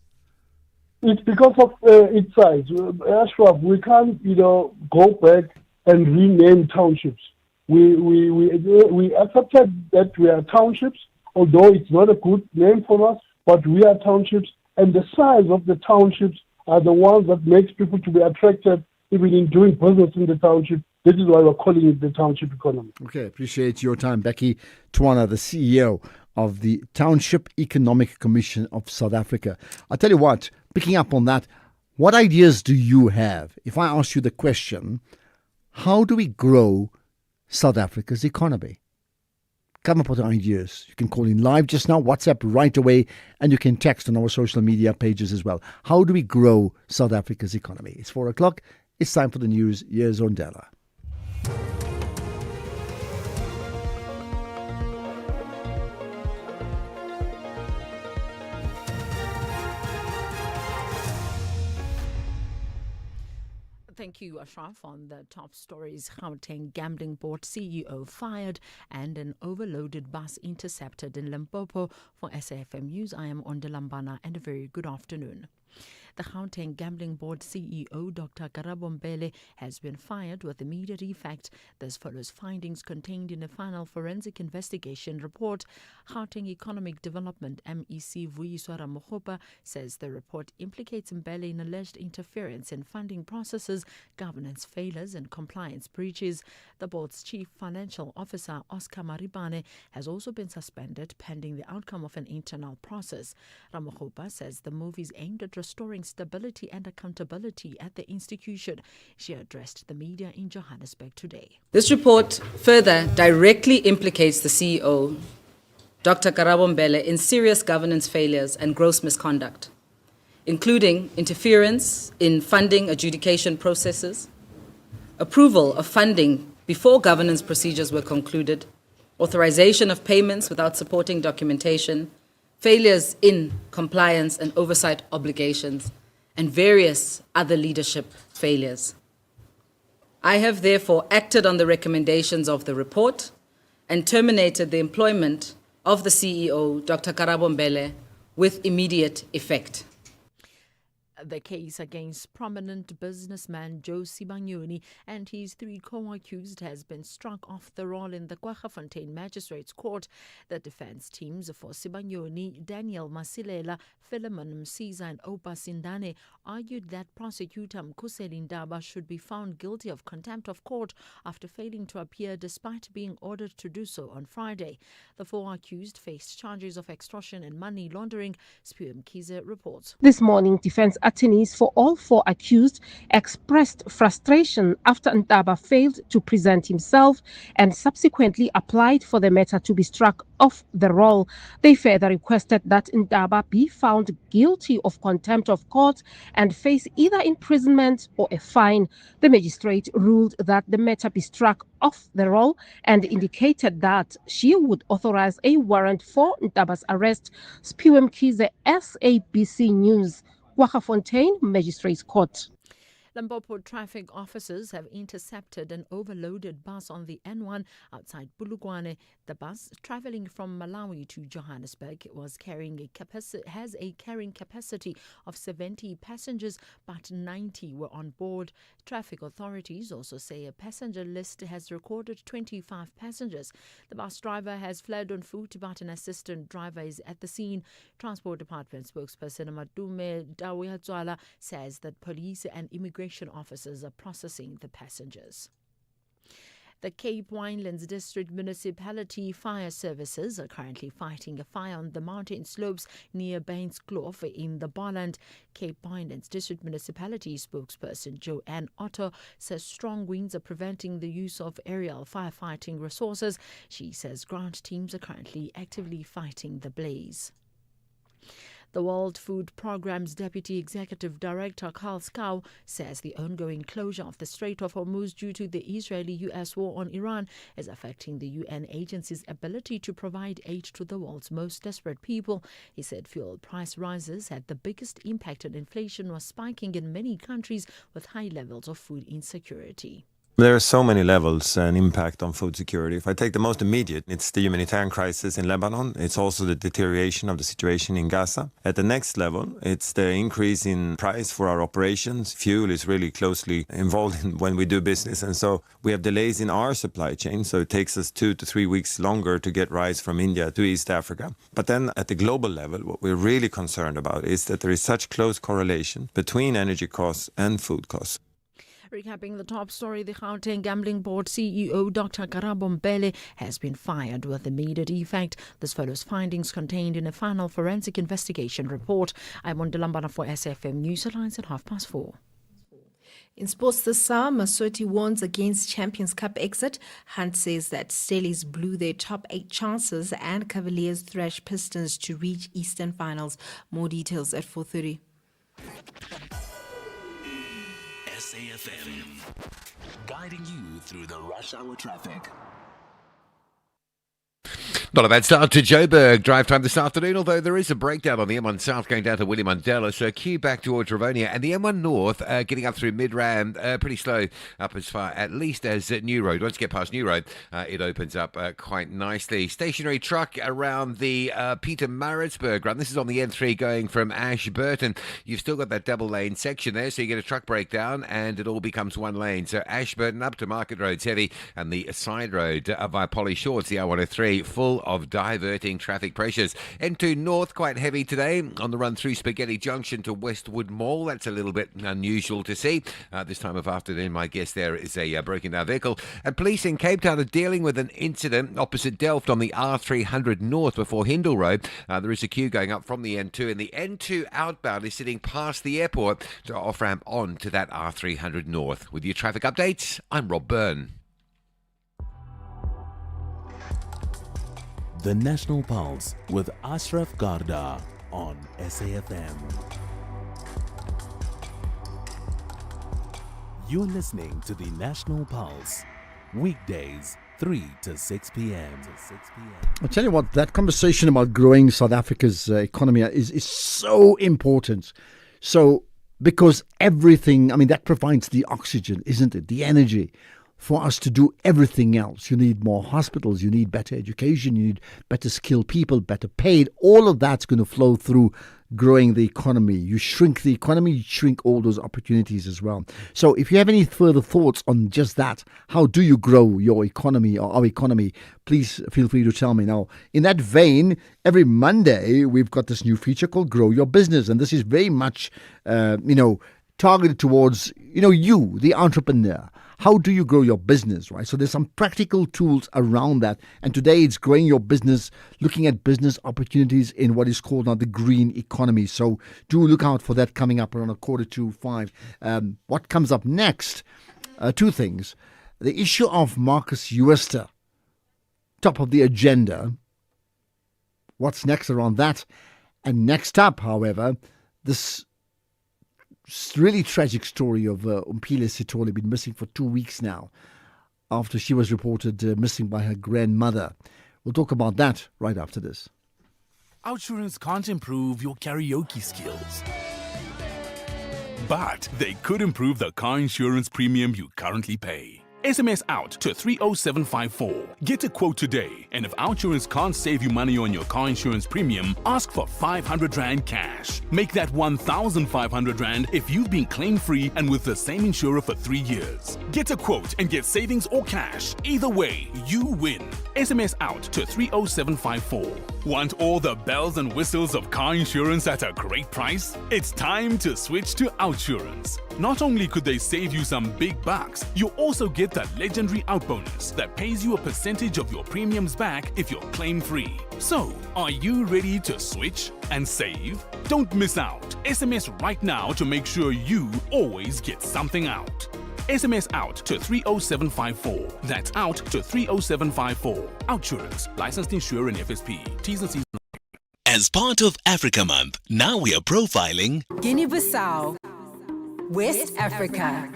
[SPEAKER 3] It's because of its size. Ashraf, we can't, go back and rename townships. We accepted that we are townships, although it's not a good name for us, but we are townships, and the size of the townships are the ones that makes people to be attracted even in doing business in the township. This is why we're calling it the township economy.
[SPEAKER 10] Okay, appreciate your time. Becky Twana, the CEO of the Township Economic Commission of South Africa. I'll tell you what, picking up on that, what ideas do you have? If I ask you the question, how do we grow South Africa's economy? Come up with ideas. You can call in live just now, WhatsApp right away, and you can text on our social media pages as well. How do we grow South Africa's economy? It's 4 o'clock. It's time for the news. Here's Ondela.
[SPEAKER 16] Thank you, Ashraf. On the top stories, Gauteng Gambling Board CEO fired and an overloaded bus intercepted in Limpopo. For SAFM News, I am Ondelambana, and a very good afternoon. The Gauteng Gambling Board CEO, Dr. Karabo Mbele, has been fired with immediate effect. This follows findings contained in a final forensic investigation report. Gauteng Economic Development MEC Vuyiswa Ramokgopa says the report implicates Mbele in alleged interference in funding processes, governance failures and compliance breaches. The board's chief financial officer, Oscar Maribane, has also been suspended pending the outcome of an internal process. Ramokgopa says the move is aimed at restoring stability and accountability at the institution. She addressed the media in Johannesburg today.
[SPEAKER 5] This report further directly implicates the CEO, Dr. Karabo Mbele, in serious governance failures and gross misconduct, including interference in funding adjudication processes, approval of funding before governance procedures were concluded, authorization of payments without supporting documentation, failures in compliance and oversight obligations, and various other leadership failures. I have therefore acted on the recommendations of the report and terminated the employment of the CEO, Dr. Karabo Mbele, with immediate effect.
[SPEAKER 16] The case against prominent businessman Joe Sibanyoni and his 3 co-accused has been struck off the roll in the Kwaggafontein Magistrates Court. The defense teams for Sibanyoni, Daniel Masilela, Philemon Msiza and Opa Sindane argued that prosecutor Mkhuseli Ndaba should be found guilty of contempt of court after failing to appear despite being ordered to do so on Friday. The 4 accused faced charges of extortion and money laundering. Spuum Kize reports.
[SPEAKER 11] This morning, defense attorneys for all 4 accused expressed frustration after Ndaba failed to present himself and subsequently applied for the matter to be struck off the roll. They further requested that Ndaba be found guilty of contempt of court and face either imprisonment or a fine. The magistrate ruled that the matter be struck off the roll and indicated that she would authorize a warrant for Ndaba's arrest. Spuum Kize, SABC News. Kwaggafontein Magistrates Court.
[SPEAKER 16] Limpopo traffic officers have intercepted an overloaded bus on the N1 outside Bulugwane. The bus, traveling from Malawi to Johannesburg, has a carrying capacity of 70 passengers, but 90 were on board. Traffic authorities also say a passenger list has recorded 25 passengers. The bus driver has fled on foot, but an assistant driver is at the scene. Transport Department spokesperson Madume Dawiatswala says that police and immigration officers are processing the passengers. The Cape Winelands District Municipality Fire Services are currently fighting a fire on the mountain slopes near Bainsklof in the Barland. Cape Winelands District Municipality spokesperson Joanne Otto says strong winds are preventing the use of aerial firefighting resources. She says ground teams are currently actively fighting the blaze. The World Food Programme's Deputy Executive Director Carl Skau says the ongoing closure of the Strait of Hormuz due to the Israeli-US war on Iran is affecting the UN agency's ability to provide aid to the world's most desperate people. He said fuel price rises had the biggest impact and inflation was spiking in many countries with high levels of food insecurity.
[SPEAKER 13] There are so many levels and impact on food security. If I take the most immediate, it's the humanitarian crisis in Lebanon. It's also the deterioration of the situation in Gaza. At the next level, it's the increase in price for our operations. Fuel is really closely involved in when we do business. And so we have delays in our supply chain. So it takes us 2 to 3 weeks longer to get rice from India to East Africa. But then at the global level, what we're really concerned about is that there is such close correlation between energy costs and food costs.
[SPEAKER 16] Recapping the top story, the Gauteng Gambling Board CEO Dr. Karabo Mbele has been fired with immediate effect. This follows findings contained in a final forensic investigation report. I'm Ondalambana for SAfm News Headlines at 4:30.
[SPEAKER 2] In sports this hour, Masoti warns against Champions Cup exit. Hunt says that Stellies blew their top 8 chances and Cavaliers thrash Pistons to reach Eastern Finals. More details at 4:30.
[SPEAKER 6] SAfm, guiding you through the rush hour traffic.
[SPEAKER 15] Not a bad start to Joburg drive time this afternoon, although there is a breakdown on the M1 South going down to William Mandela, so queue back towards Rivonia, and the M1 North getting up through Midrand, pretty slow up as far at least as New Road. Once you get past New Road, it opens up quite nicely. Stationary truck around the Peter Maritzburg run. This is on the N3 going from Ashburton. You've still got that double lane section there, so you get a truck breakdown and it all becomes one lane. So Ashburton up to Market Road's heavy, and the side road via Polly Shorts, the R103, full of diverting traffic pressures. N2 North quite heavy today on the run through Spaghetti Junction to Westwood Mall. That's a little bit unusual to see. This time of afternoon, my guess there is a broken down vehicle. And police in Cape Town are dealing with an incident opposite Delft on the R300 North before Hindle Road. There is a queue going up from the N2, and the N2 outbound is sitting past the airport to off-ramp on to that R300 North. With your traffic updates, I'm Rob Byrne.
[SPEAKER 6] The National Pulse with Ashraf Garda on SAfm. You're listening to the National Pulse, weekdays 3 to 6 p.m.
[SPEAKER 10] I'll tell you what, that conversation about growing South Africa's economy is so important. So, because everything, I mean, that provides the oxygen, isn't it? The energy for us to do everything else. You need more hospitals, you need better education, you need better skilled people, better paid. All of that's going to flow through growing the economy. You shrink the economy, you shrink all those opportunities as well. So if you have any further thoughts on just that, how do you grow your economy or our economy, please feel free to tell me. Now, in that vein, every Monday, we've got this new feature called Grow Your Business. And this is very much, targeted towards, you, the entrepreneur. How do you grow your business, right? So there's some practical tools around that. And today it's growing your business, looking at business opportunities in what is called now the green economy. So do look out for that coming up around 4:45. What comes up next? 2 things. The issue of Marcus Uester, top of the agenda. What's next around that? And next up, however, this really tragic story of Mpile Sithole, been missing for 2 weeks now after she was reported missing by her grandmother. We'll talk about that right after this.
[SPEAKER 21] Outsurance can't improve your karaoke skills, but they could improve the car insurance premium you currently pay. SMS out to 30754. Get a quote today, and if Outsurance can't save you money on your car insurance premium, ask for 500 Rand cash. Make that 1,500 Rand if you've been claim-free and with the same insurer for 3 years. Get a quote and get savings or cash. Either way, you win. SMS out to 30754. Want all the bells and whistles of car insurance at a great price? It's time to switch to Outsurance. Not only could they save you some big bucks, you also get that legendary out bonus that pays you a percentage of your premiums back if you're claim-free. So, are you ready to switch and save? Don't miss out. SMS right now to make sure you always get something out. SMS out to 30754. That's out to 30754. Outsurance. Licensed insurer and FSP. T's and C's.
[SPEAKER 6] As part of Africa Month, now we are profiling
[SPEAKER 8] Guinea-Bissau, West Africa.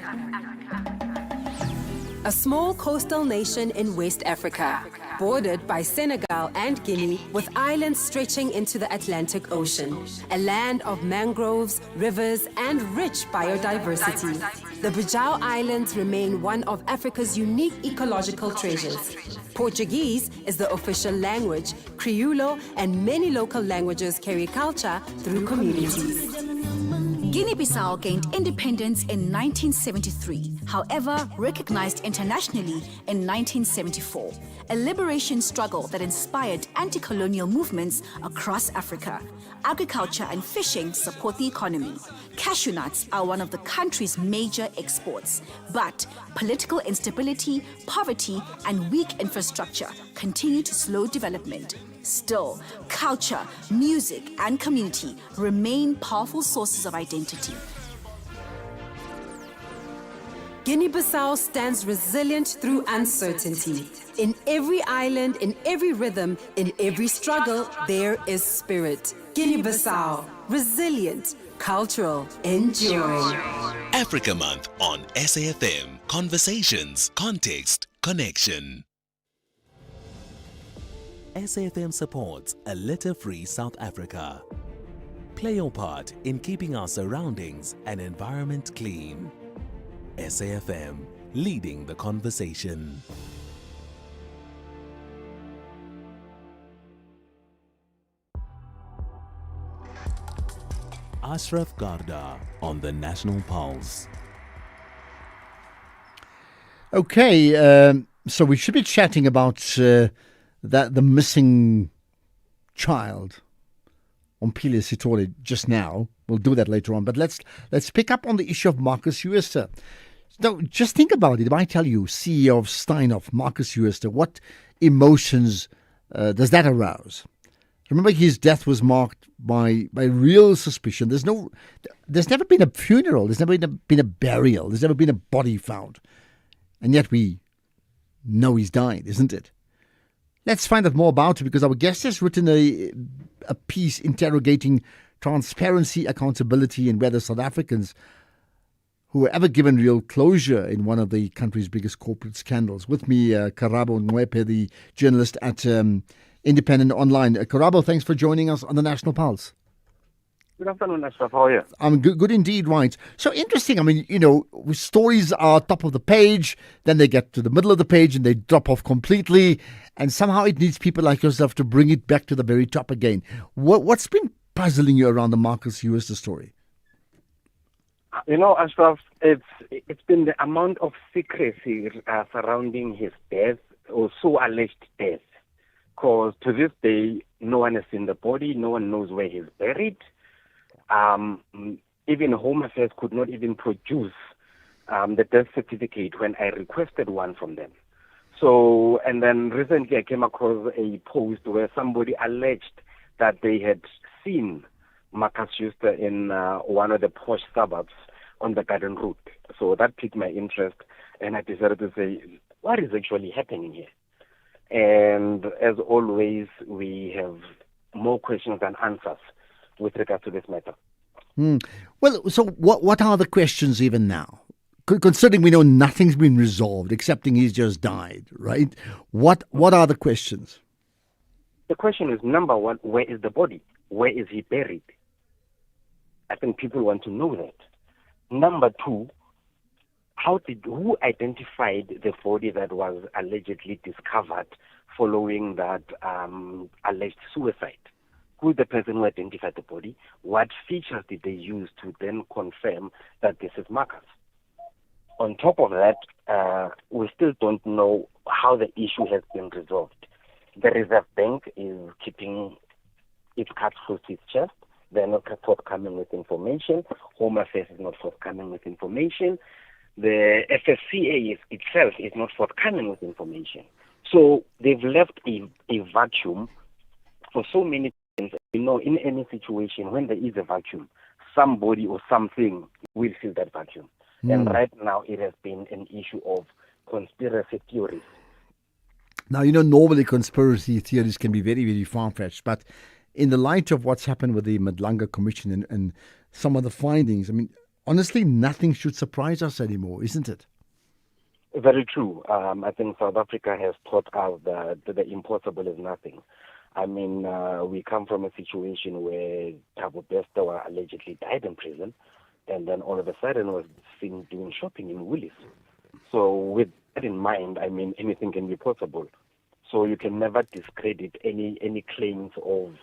[SPEAKER 8] A small coastal nation in West Africa, bordered by Senegal and Guinea, with islands stretching into the Atlantic Ocean. A land of mangroves, rivers, and rich biodiversity. The Bijou Islands remain one of Africa's unique ecological treasures. Portuguese is the official language. Crioulo and many local languages carry culture through communities.
[SPEAKER 14] Guinea-Bissau gained independence in 1973, however, recognized internationally in 1974. A liberation struggle that inspired anti-colonial movements across Africa. Agriculture and fishing support the economy. Cashew nuts are one of the country's major exports. But political instability, poverty, and weak infrastructure continue to slow development. Still, culture, music, and community remain powerful sources of identity.
[SPEAKER 8] Guinea-Bissau stands resilient through uncertainty. In every island, in every rhythm, in every struggle, there is spirit. Guinea-Bissau, resilient, cultural, enduring.
[SPEAKER 6] Africa Month on SAFM. Conversations, context, connection. SAFM supports a litter-free South Africa. Play your part in keeping our surroundings and environment clean. SAFM, leading the conversation. Ashraf Garda on the National Pulse.
[SPEAKER 10] Okay, so we should be chatting about the missing child on Pile Sitole just now. We'll do that later on. But let's pick up on the issue of Marcus Huester. Now, just think about it. If I tell you, CEO of Steinhoff, Marcus Huester, what emotions does that arouse? Remember, his death was marked by real suspicion. There's never been a funeral. There's never been a burial. There's never been a body found. And yet we know he's died, isn't it? Let's find out more about it, because our guest has written a piece interrogating transparency, accountability, and whether South Africans who were ever given real closure in one of the country's biggest corporate scandals. With me, Karabo Nwepe, the journalist at Independent Online. Karabo, thanks for joining us on the National Pulse.
[SPEAKER 19] Good afternoon, Ashraf. How are you?
[SPEAKER 10] I'm good indeed, right. So interesting. I mean, stories are top of the page, then they get to the middle of the page and they drop off completely. And somehow it needs people like yourself to bring it back to the very top again. What's been puzzling you around the Marcus Huester story?
[SPEAKER 19] Ashraf, it's been the amount of secrecy surrounding his death, or so alleged death. Because to this day, no one has seen the body, no one knows where he's buried. Even Home Affairs could not even produce the death certificate when I requested one from them. So, and then recently I came across a post where somebody alleged that they had seen Marcus Huester in one of the posh suburbs on the Garden Route. So that piqued my interest, and I decided to say, what is actually happening here? And as always, we have more questions than answers with regard to this matter.
[SPEAKER 10] Well, so what are the questions even now? Considering we know nothing's been resolved, excepting he's just died, right? What are the questions?
[SPEAKER 19] The question is, number one, where is the body? Where is he buried? I think people want to know that. Number two, who identified the body that was allegedly discovered following that alleged suicide? Who is the person who identified the body? What features did they use to then confirm that this is Marcus? On top of that, we still don't know how the issue has been resolved. The Reserve Bank is keeping its cards close to its chest. They're not forthcoming with information. Home Affairs is not forthcoming with information. The FSCA itself is not forthcoming with information. So they've left a vacuum for so many things. You know, in any situation, when there is a vacuum, somebody or something will fill that vacuum. And right now, it has been an issue of conspiracy theories.
[SPEAKER 10] Now, normally conspiracy theories can be very, very far-fetched, but in the light of what's happened with the Madlanga Commission and some of the findings, I mean, honestly, nothing should surprise us anymore, isn't it?
[SPEAKER 19] Very true. I think South Africa has taught us that the impossible is nothing. I mean, we come from a situation where Thabo Bester allegedly died in prison, and then all of a sudden was seen doing shopping in Woolies. So with that in mind, I mean, anything can be possible. So you can never discredit any claims of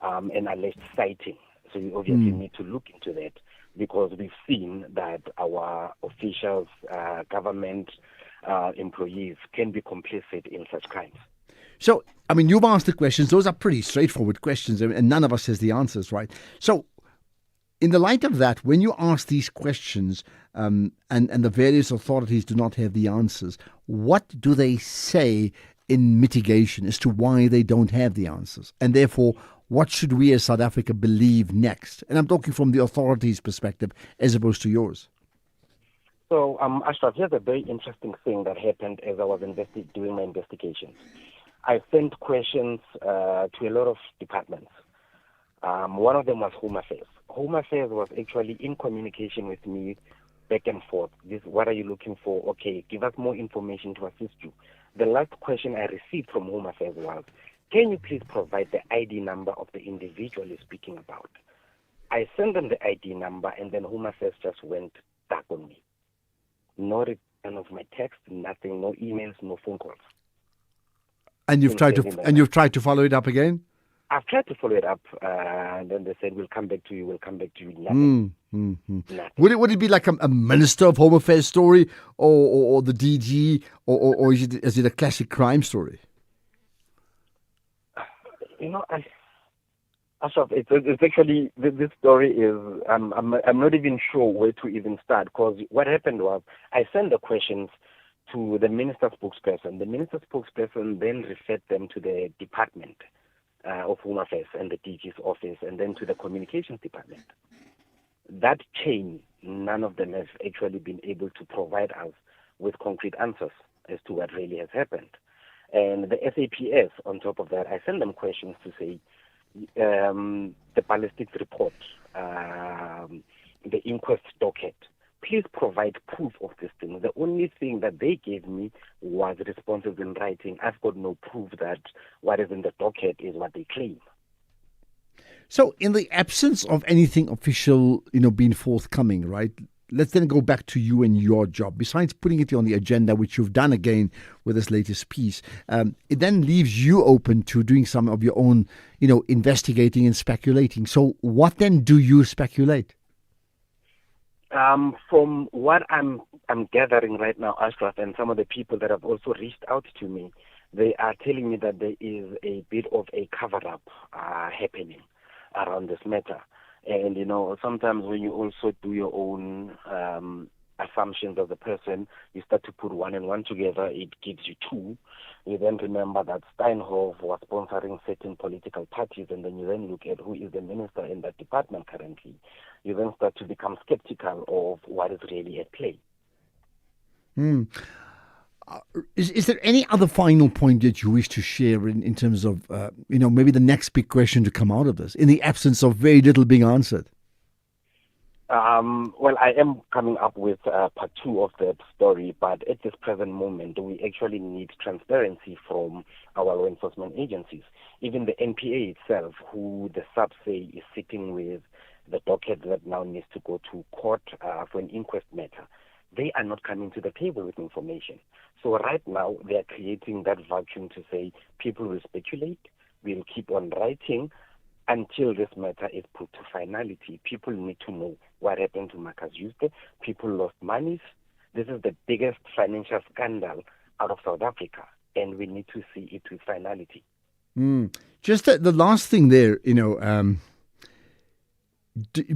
[SPEAKER 19] an alleged sighting. So you obviously need to look into that, because we've seen that our officials, government employees can be complicit in such crimes.
[SPEAKER 10] So, I mean, you've asked the questions. Those are pretty straightforward questions, and none of us has the answers, right? So, in the light of that, when you ask these questions and the various authorities do not have the answers, what do they say in mitigation as to why they don't have the answers? And therefore, what should we as South Africa believe next? And I'm talking from the authorities' perspective as opposed to yours.
[SPEAKER 19] So, Ashraf, here's a very interesting thing that happened as I was doing my investigations. I sent questions to a lot of departments. One of them was Home Affairs. Home Affairs was actually in communication with me back and forth. What are you looking for? Okay, give us more information to assist you. The last question I received from Home Affairs was, can you please provide the ID number of the individual you're speaking about? I sent them the ID number, and then Home Affairs just went dark on me. No return of my text, nothing, no emails, no phone calls.
[SPEAKER 10] And you've tried to follow it up again?
[SPEAKER 19] I've tried to follow it up, and then they said, we'll come back to you, Nothing. Nothing.
[SPEAKER 10] Would it be like a Minister of Home Affairs story, or the DG, or is it a classic crime story?
[SPEAKER 19] Ashraf, it's actually, this story is, I'm not even sure where to even start, because what happened was, I sent the questions to the Minister spokesperson. The Minister spokesperson then referred them to the Department of Home Affairs and the DG's office, and then to the Communications Department. That chain, none of them have actually been able to provide us with concrete answers as to what really has happened. And the SAPS, on top of that, I sent them questions to say, the ballistics report, the inquest docket, please provide proof of this thing. The only thing that they gave me was responses in writing. I've got no proof that what is in the docket is what they claim.
[SPEAKER 10] So, in the absence of anything official, being forthcoming, right? Let's then go back to you and your job. Besides putting it on the agenda, which you've done again with this latest piece, it then leaves you open to doing some of your own, investigating and speculating. So, what then do you speculate?
[SPEAKER 19] From what I'm gathering right now, Ashraf, and some of the people that have also reached out to me, they are telling me that there is a bit of a cover-up happening around this matter. And, sometimes when you also do your own assumptions as a person, you start to put one and one together, it gives you two. You then remember that Steinhoff was sponsoring certain political parties, and then you then look at who is the minister in that department currently. You then start to become skeptical of what is really at play.
[SPEAKER 10] Is there any other final point that you wish to share in terms of, maybe the next big question to come out of this, in the absence of very little being answered?
[SPEAKER 19] Well, I am coming up with part two of that story, but at this present moment, we actually need transparency from our law enforcement agencies. Even the NPA itself, who the sub say is sitting with the docket that now needs to go to court for an inquest matter, they are not coming to the table with information. So right now, they are creating that vacuum to say people will speculate, we'll keep on writing, until this matter is put to finality. People need to know what happened to Marcus Juste. People lost monies. This is the biggest financial scandal out of South Africa, and we need to see it to finality.
[SPEAKER 10] Just the last thing there,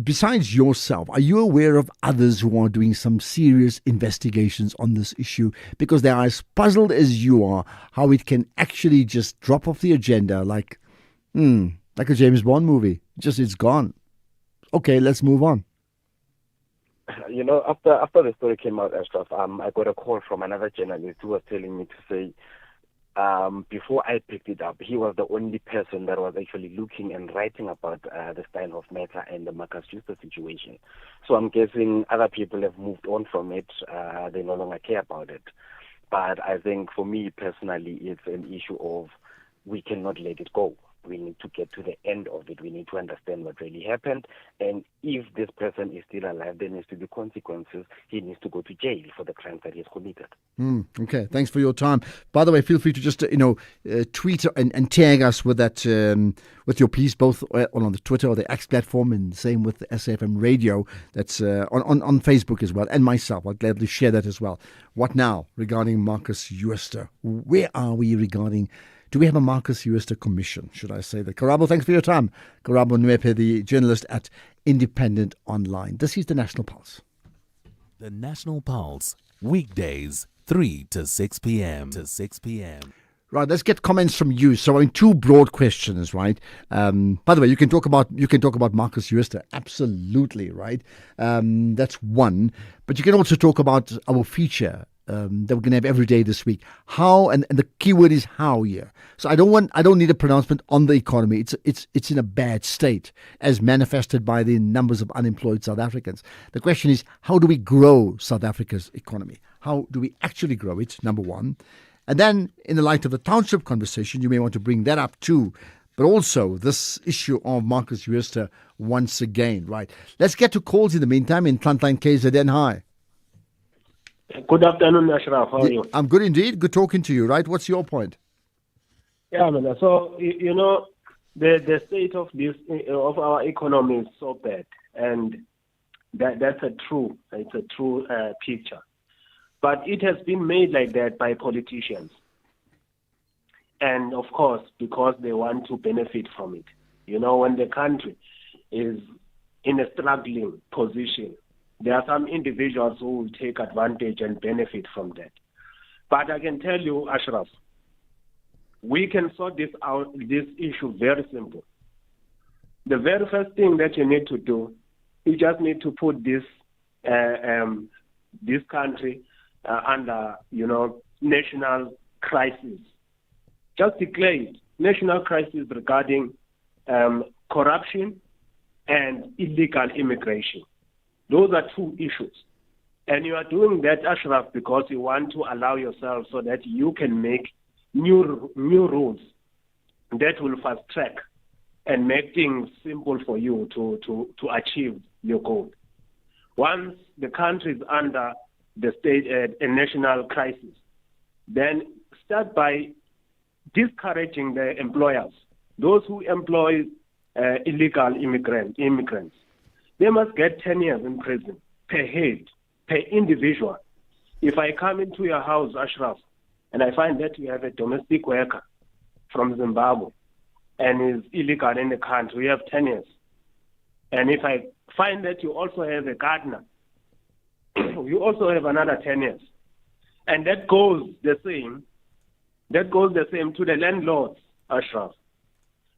[SPEAKER 10] besides yourself, are you aware of others who are doing some serious investigations on this issue? Because they are as puzzled as you are how it can actually just drop off the agenda like a James Bond movie. Just it's gone. Okay, let's move on.
[SPEAKER 19] After the story came out, Ashraf, I got a call from another journalist who was telling me to say, before I picked it up, he was the only person that was actually looking and writing about the Steinhoff matter and the Marcus Jooste situation. So I'm guessing other people have moved on from it. They no longer care about it. But I think for me personally, it's an issue of we cannot let it go. We need to get to the end of it. We need to understand what really happened. And if this person is still alive, there needs to be consequences. He needs to go to jail for the crimes that he has committed.
[SPEAKER 10] Okay, thanks for your time. By the way, feel free to just tweet and tag us with that with your piece, both on the Twitter or the X platform, and same with the SAfmRadio. That's on Facebook as well, and myself. I'll gladly share that as well. What now regarding Marcus Jooste? Where are we regarding? Do we have a Marcus Jooste commission, should I say that? Karabo, thanks for your time. Karabo Nwepe, the journalist at Independent Online. This is the National Pulse.
[SPEAKER 6] The National Pulse, weekdays, 3 to 6 p.m.
[SPEAKER 10] Right, let's get comments from you. So, two broad questions, right? By the way, you can talk about Marcus Jooste, absolutely, right? That's one. But you can also talk about our feature that we're going to have every day this week. How, and the key word is how here. So I don't need a pronouncement on the economy. It's in a bad state, as manifested by the numbers of unemployed South Africans. The question is, how do we grow South Africa's economy? How do we actually grow it? Number one. And then, in the light of the township conversation, you may want to bring that up too. But also this issue of Marcus Jooste once again, right? Let's get to calls in the meantime in Frontline KZN. Hi.
[SPEAKER 7] Good afternoon, Ashraf. How are you?
[SPEAKER 10] I'm good indeed. Good talking to you, right? What's your point?
[SPEAKER 7] Yeah, man. So, the state of our economy is so bad, and that's a true picture. But it has been made like that by politicians. And of course, because they want to benefit from it. When the country is in a struggling position, there are some individuals who will take advantage and benefit from that. But I can tell you, Ashraf, we can sort this issue very simple. The very first thing that you need to do, you just need to put this country under, national crisis. Just declare it, national crisis regarding corruption and illegal immigration. Those are two issues. And you are doing that, Ashraf, because you want to allow yourself so that you can make new rules that will fast track and make things simple for you to achieve your goal. Once the country is under the state a national crisis, then start by discouraging the employers, those who employ illegal immigrants. They must get 10 years in prison per head, per individual. If I come into your house, Ashraf, and I find that you have a domestic worker from Zimbabwe and is illegal in the country, we have 10 years. And if I find that you also have a gardener, you also have another 10 years. And that goes the same to the landlords, Ashraf.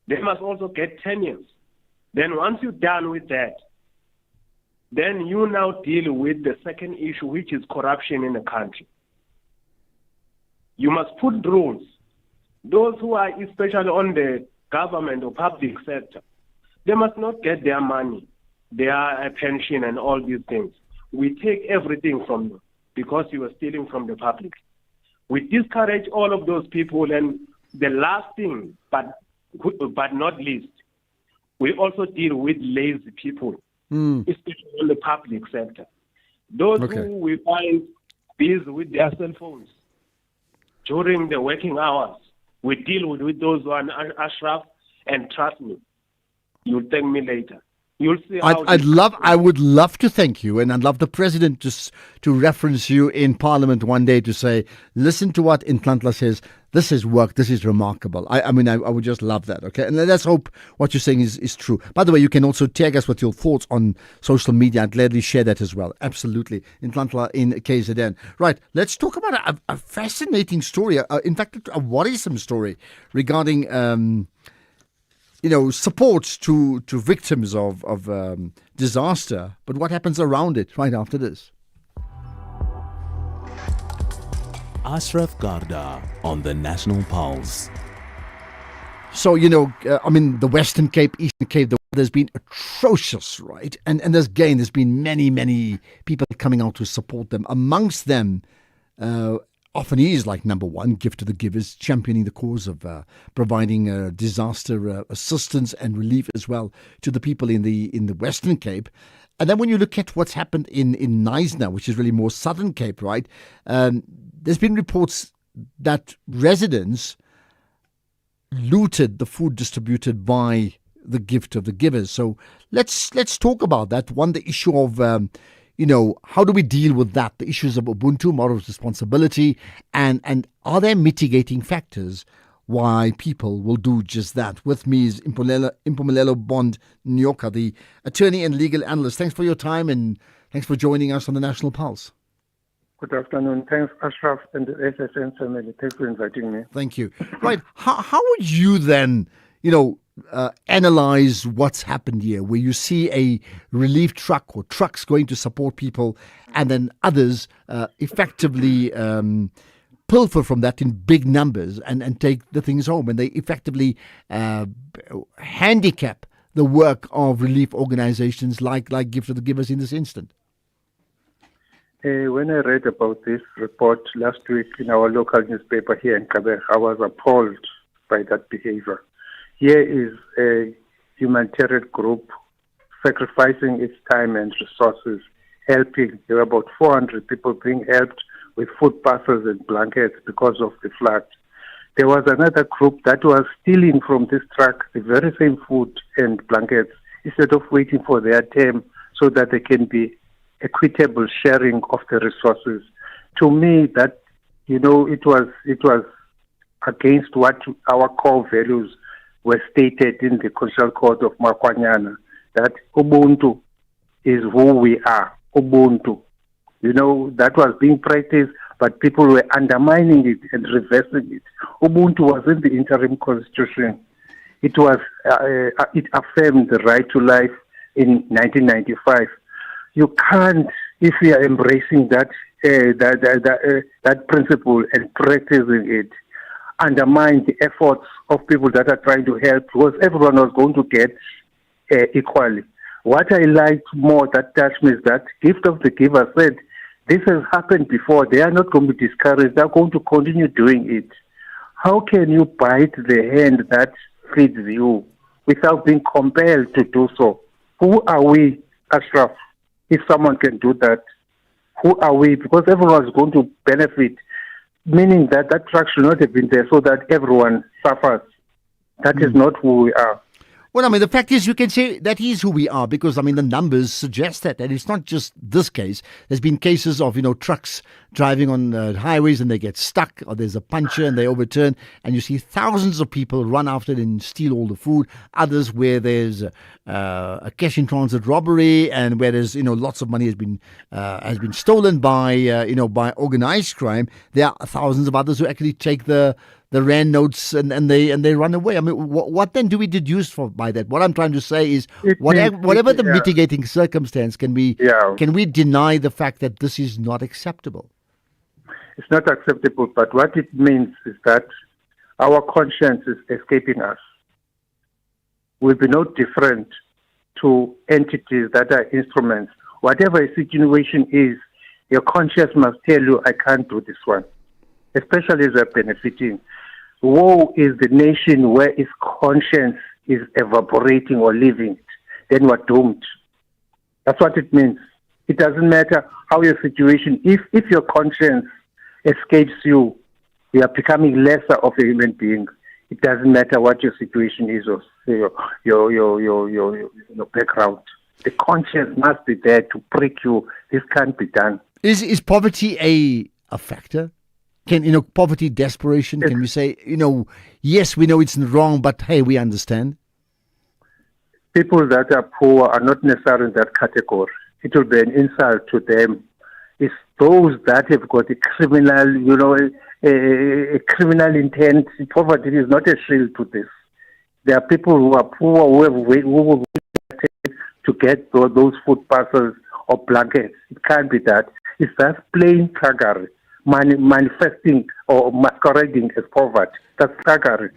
[SPEAKER 7] They must also get 10 years. Then once you're done with that, then you now deal with the second issue, which is corruption in the country. You must put rules. Those who are especially on the government or public sector, they must not get their money, their pension and all these things. We take everything from you because you are stealing from the public. We discourage all of those people, and the last thing, but not least, we also deal with lazy people, especially in the public sector. Those who we find busy with their cell phones during the working hours, we deal with those one, Ashraf, and trust me, you'll thank me later. You'll see
[SPEAKER 10] I would love to thank you, and I'd love the president to reference you in Parliament one day to say, listen to what Intlantla says. This is work. This is remarkable. I would just love that. Okay, and let's hope what you're saying is true. By the way, you can also tag us with your thoughts on social media. I'd gladly share that as well. Absolutely, Intlantla in KZN. Right. Let's talk about a fascinating story. In fact, a worrisome story regarding. Support to victims of disaster, but what happens around it right after this?
[SPEAKER 6] Ashraf Garda on the National Pulse.
[SPEAKER 10] So, the Western Cape, Eastern Cape, the weather's been atrocious, right? And there's been many, many people coming out to support them. Amongst them, often is like number one, Gift to the Givers, championing the cause of providing disaster assistance and relief as well to the people in the Western Cape. And then when you look at what's happened in Knysna, which is really more Southern Cape, right? There's been reports that residents looted the food distributed by the Gift of the Givers. So let's talk about that. One, the issue of how do we deal with that? The issues of Ubuntu, moral responsibility, and are there mitigating factors why people will do just that? With me is Impumelelo Bond Nyoka, the attorney and legal analyst. Thanks for your time and thanks for joining us on the National Pulse.
[SPEAKER 4] Good afternoon. Thanks, Ashraf and the SSN family. Thanks for inviting me.
[SPEAKER 10] Thank you. Right. How would you then, analyze what's happened here, where you see a relief truck or trucks going to support people and then others effectively pilfer from that in big numbers and take the things home, and they effectively handicap the work of relief organizations like Gift of the Givers in this instant?
[SPEAKER 4] When I read about this report last week in our local newspaper here in Kabe, I was appalled by that behavior. Here is a humanitarian group sacrificing its time and resources, helping. There were about 400 people being helped with food parcels and blankets because of the flood. There was another group that was stealing from this truck the very same food and blankets instead of waiting for their turn so that there can be equitable sharing of the resources. To me, that it was against what our core values were stated in the Constitutional Code of Makwanyana, that Ubuntu is who we are. Ubuntu. That was being practiced, but people were undermining it and reversing it. Ubuntu was in the interim constitution. It was it affirmed the right to life in 1995. You can't, if you are embracing that principle and practicing it, undermine the efforts of people that are trying to help, because everyone was going to get equally. What I liked more that touched me is that Gift of the Giver said, this has happened before. They are not going to be discouraged. They are going to continue doing it. How can you bite the hand that feeds you without being compelled to do so? Who are we, Ashraf, if someone can do that? Who are we? Because everyone is going to benefit, meaning that truck should not have been there so that everyone suffers. That is not who we are.
[SPEAKER 10] Well, the fact is, you can say that is who we are because, the numbers suggest that. And it's not just this case. There's been cases of, trucks driving on highways and they get stuck, or there's a puncture and they overturn, and you see thousands of people run after it and steal all the food. Others where there's a cash in transit robbery and where there's, lots of money has been stolen by organized crime. There are thousands of others who actually take the rand notes and they run away. What then do we deduce by that? What I'm trying to say is, whatever the mitigating circumstance, can we deny the fact that this is not acceptable?
[SPEAKER 4] It's not acceptable, but what it means is that our conscience is escaping us. We'll be no different to entities that are instruments. Whatever a situation is, your conscience must tell you, I can't do this one, especially as they're benefiting. Woe is the nation where its conscience is evaporating or leaving it. Then we're doomed. That's what it means. It doesn't matter how your situation, if your conscience escapes you, you are becoming lesser of a human being. It doesn't matter what your situation is your background. The conscience must be there to prick you. This can't be done.
[SPEAKER 10] Is poverty a factor? Can poverty, desperation? Can we say yes, we know it's wrong, but hey, we understand?
[SPEAKER 4] People that are poor are not necessarily in that category. It will be an insult to them. It's those that have got a criminal, a criminal intent. Poverty is not a shield to this. There are people who are poor who will to get those food parcels or blankets. It can't be that. It's just plain thuggery, manifesting or masquerading as poverty. That's thuggery,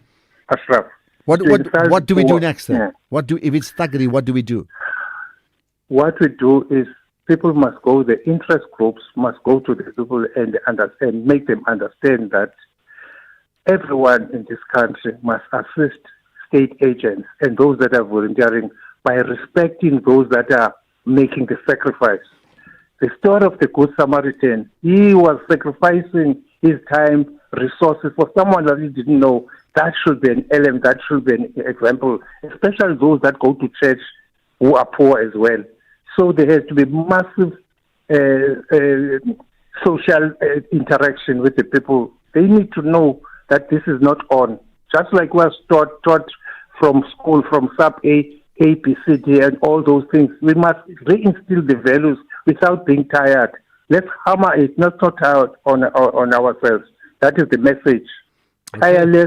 [SPEAKER 4] Ashraf.
[SPEAKER 10] What do we do next then? Yeah. If it's thuggery, what do we do?
[SPEAKER 4] What we do is people must go, the interest groups must go to the people and understand, make them understand that everyone in this country must assist state agents and those that are volunteering by respecting those that are making the sacrifice. The story of the Good Samaritan, he was sacrificing his time, resources for someone that he didn't know. That should be an element, that should be an example, especially those that go to church who are poor as well. So there has to be massive social interaction with the people. They need to know that this is not on. Just like was taught from school, from sub-A, A, B, C, D, and all those things. We must reinstill the values without being tired. Let's hammer it, not so tired on ourselves. That is the message. Okay.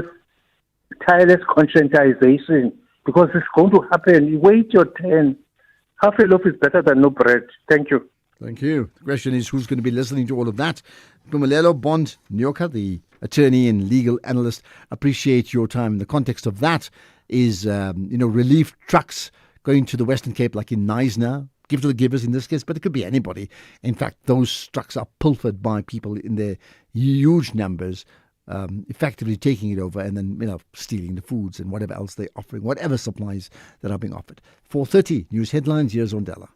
[SPEAKER 4] Tireless conscientization, because it's going to happen. You wait your turn. Half a loaf is better than no bread. Thank you.
[SPEAKER 10] Thank you. The question is, who's going to be listening to all of that? Pumelelo Bond Nyoka, the attorney and legal analyst, appreciate your time. In the context of that is, relief trucks going to the Western Cape, like in Knysna. Give to the givers in this case, but it could be anybody. In fact, those trucks are pilfered by people in their huge numbers, effectively taking it over and then, stealing the foods and whatever else they're offering, whatever supplies that are being offered. 4:30 News Headlines. Here's Ondela.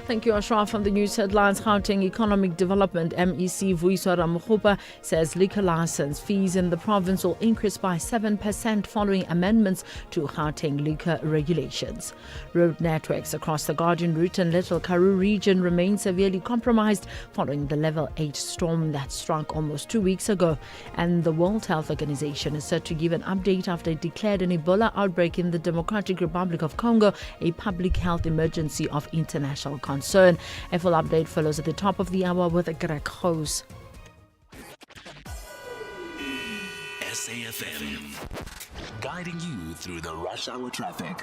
[SPEAKER 16] Thank you, Ashraf. On the news headlines, Gauteng Economic Development MEC Vuyiswa Ramokgopa says liquor license fees in the province will increase by 7% following amendments to Gauteng liquor regulations. Road networks across the Guardian Route and Little Karoo region remain severely compromised following the level 8 storm that struck almost 2 weeks ago. And the World Health Organization is set to give an update after it declared an Ebola outbreak in the Democratic Republic of Congo a public health emergency of international concern. A full update follows at the top of the hour with Greg Hose.
[SPEAKER 6] SAfm, guiding you through the rush hour traffic.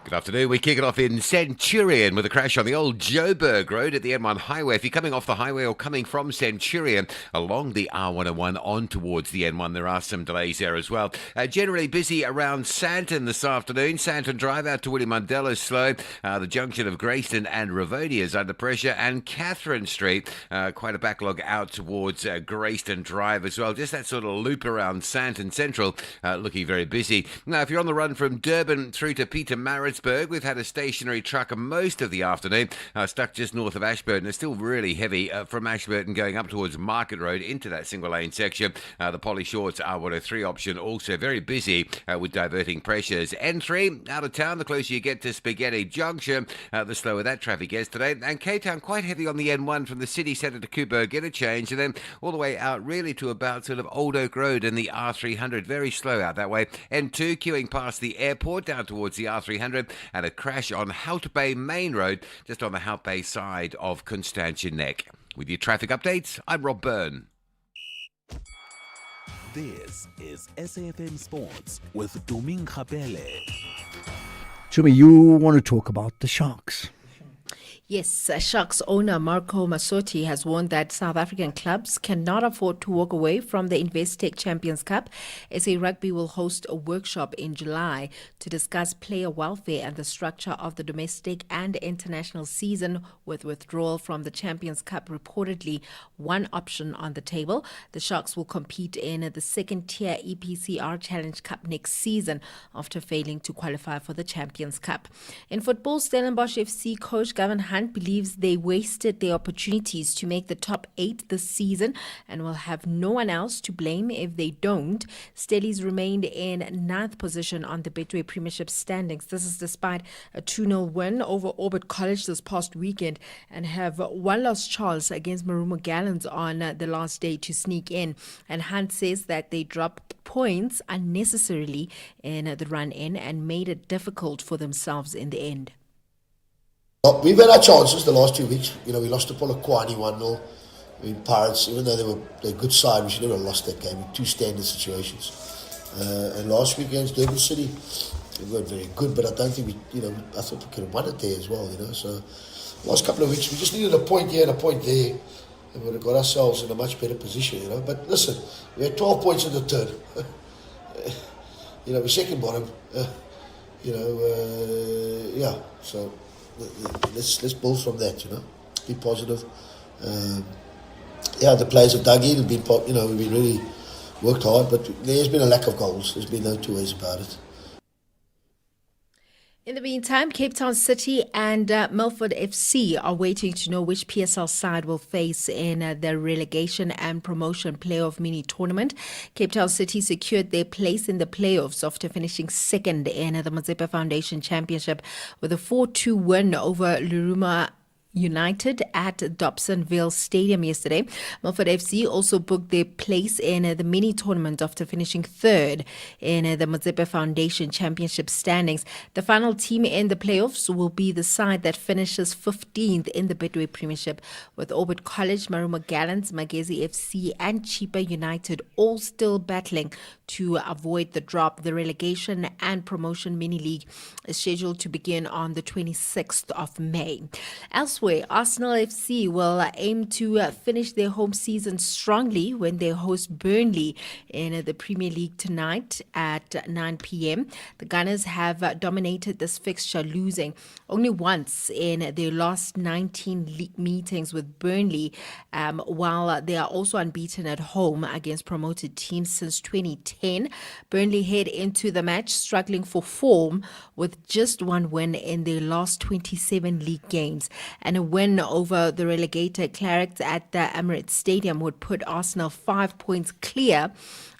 [SPEAKER 15] Good afternoon. We kick it off in Centurion with a crash on the old Joburg Road at the N1 highway. If you're coming off the highway or coming from Centurion along the R101 on towards the N1, there are some delays there as well. Generally busy around Sandton this afternoon. Sandton Drive out to William Mandela is slow. The junction of Grayston and Ravonia is under pressure. And Catherine Street, quite a backlog out towards Grayston Drive as well. Just that sort of loop around Sandton Central looking very busy. Now, if you're on the run from Durban through to Pietermaritzburg, we've had a stationary truck most of the afternoon, stuck just north of Ashburton. It's still really heavy from Ashburton going up towards Market Road into that single lane section. The Polly Shorts R103 option also very busy with diverting pressures. N3 out of town, the closer you get to Spaghetti Junction, the slower that traffic is today. And K-Town quite heavy on the N1 from the city centre to Coburg interchange, and then all the way out really to about sort of Old Oak Road and the R300. Very slow out that way. N2 queuing past the airport down towards the R300. And a crash on Hout Bay Main Road, just on the Hout Bay side of Constantia Neck. With your traffic updates, I'm Rob Byrne.
[SPEAKER 6] This is SAfm Sports with Tuming Khapele.
[SPEAKER 10] Chumi, you want to talk about the Sharks?
[SPEAKER 2] Yes, Sharks owner Marco Massotti has warned that South African clubs cannot afford to walk away from the Investec Champions Cup. SA Rugby will host a workshop in July to discuss player welfare and the structure of the domestic and international season, with withdrawal from the Champions Cup reportedly one option on the table. The Sharks will compete in the second-tier EPCR Challenge Cup next season after failing to qualify for the Champions Cup. In football, Stellenbosch FC coach Gavin Hunt Hunt believes they wasted their opportunities to make the top 8 this season and will have no one else to blame if they don't. Stellies remained in 9th position on the Betway Premiership standings. This is despite a 2-0 win over Orbit College this past weekend and have one lost chance against Marumo Gallants on the last day to sneak in. And Hunt says that they dropped points unnecessarily in the run-in and made it difficult for themselves in the end.
[SPEAKER 9] We've had our chances the last 2 weeks. We lost to Polokwane 1-0. Pirates, even though they're a good side, we should never have lost that game. 2 standard situations. And last week against Durban City, we weren't very good, but I don't think I thought we could have won it there as well, So last couple of weeks, we just needed a point here and a point there, and we would have got ourselves in a much better position, But listen, we had 12 points in the third. We're second bottom. So let's build from that, Be positive. The players have dug in, we've really worked hard, but there's been a lack of goals. There's been no two ways about it.
[SPEAKER 2] In the meantime, Cape Town City and Milford FC are waiting to know which PSL side will face in the relegation and promotion playoff mini tournament. Cape Town City secured their place in the playoffs after finishing second in the Mazepa Foundation Championship with a 4-2 win over Luruma United at Dobsonville Stadium yesterday. Milford FC also booked their place in the mini tournament after finishing third in the Mazepa Foundation Championship standings. The final team in the playoffs will be the side that finishes 15th in the Betway Premiership, with Orbit College, Marumo Gallants, Magezi FC and Chipa United all still battling to avoid the drop. The relegation and promotion mini league is scheduled to begin on the 26th of May. Elsewhere, Arsenal FC will aim to finish their home season strongly when they host Burnley in the Premier League tonight at 9 p.m. The Gunners have dominated this fixture, losing only once in their last 19 league meetings with Burnley, while they are also unbeaten at home against promoted teams since 2010. Burnley head into the match struggling for form with just one win in their last 27 league games, and a win over the relegated Clarets at the Emirates Stadium would put Arsenal 5 points clear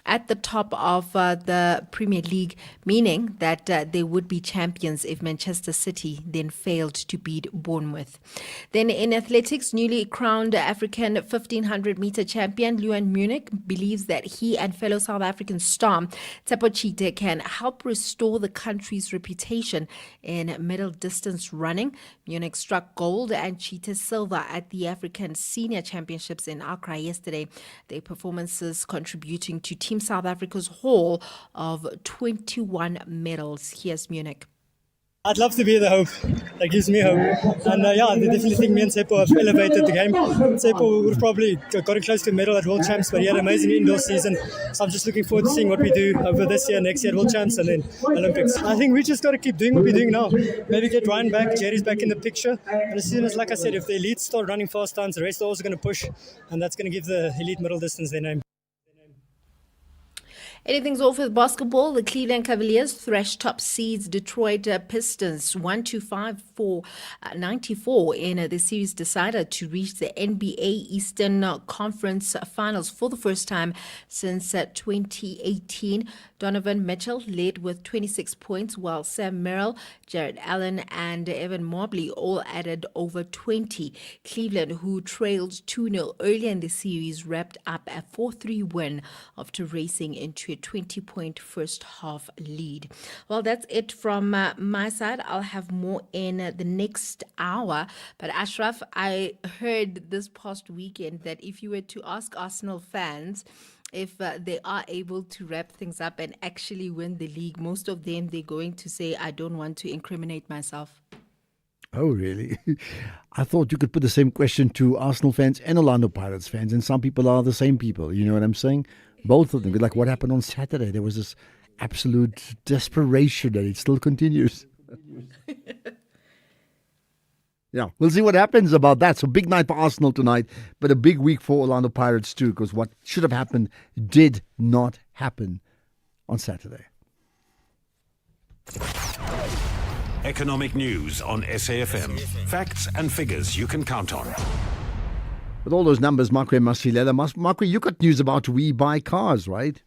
[SPEAKER 2] at the top of the Premier League, meaning that they would be champions if Manchester City then failed to beat Bournemouth. Then in athletics, newly crowned African 1500-meter champion Luan Munich believes that he and fellow South African star Tsepo Chite can help restore the country's reputation in middle distance running. Munich struck gold and Chite silver at the African Senior Championships in Accra yesterday, their performances contributing to Team South Africa's haul of 21 medals. Here's Munich.
[SPEAKER 12] I'd love to be the hope. That gives me hope. And I definitely think me and Tsepo have elevated the game. Tsepo would have probably gotten close to a medal at World Champs, but he had an amazing indoor season. So I'm just looking forward to seeing what we do over this year, next year at World Champs, and then Olympics. I think we just got to keep doing what we're doing now. Maybe get Ryan back, Jerry's back in the picture. And as soon as, like I said, if the elites start running fast times, the rest are also going to push, and that's going to give the elite middle distance their name.
[SPEAKER 2] Anything's off with basketball. The Cleveland Cavaliers thrashed top seeds Detroit Pistons 125-94 in the series decider to reach the NBA Eastern Conference Finals for the first time since 2018. Donovan Mitchell led with 26 points, while Sam Merrill, Jared Allen, and Evan Mobley all added over 20. Cleveland, who trailed 2-0 earlier in the series, wrapped up a 4-3 win after racing into a 20-point first half lead. Well, that's it from my side. I'll have more in the next hour. But Ashraf, I heard this past weekend that if you were to ask Arsenal fans if they are able to wrap things up and actually win the league, most of them, they're going to say, I don't want to incriminate myself.
[SPEAKER 10] Oh, really? I thought you could put the same question to Arsenal fans and Orlando Pirates fans, and some people are the same people. You know what I'm saying? Both of them. Like what happened on Saturday. There was this absolute desperation, and it still continues. Yeah, we'll see what happens about that. So big night for Arsenal tonight, but a big week for Orlando Pirates too, because what should have happened did not happen on Saturday.
[SPEAKER 17] Economic news on SAFM. Facts and figures you can count on.
[SPEAKER 10] With all those numbers, Makwe Masilela. Makwe, you got news about We Buy Cars, right?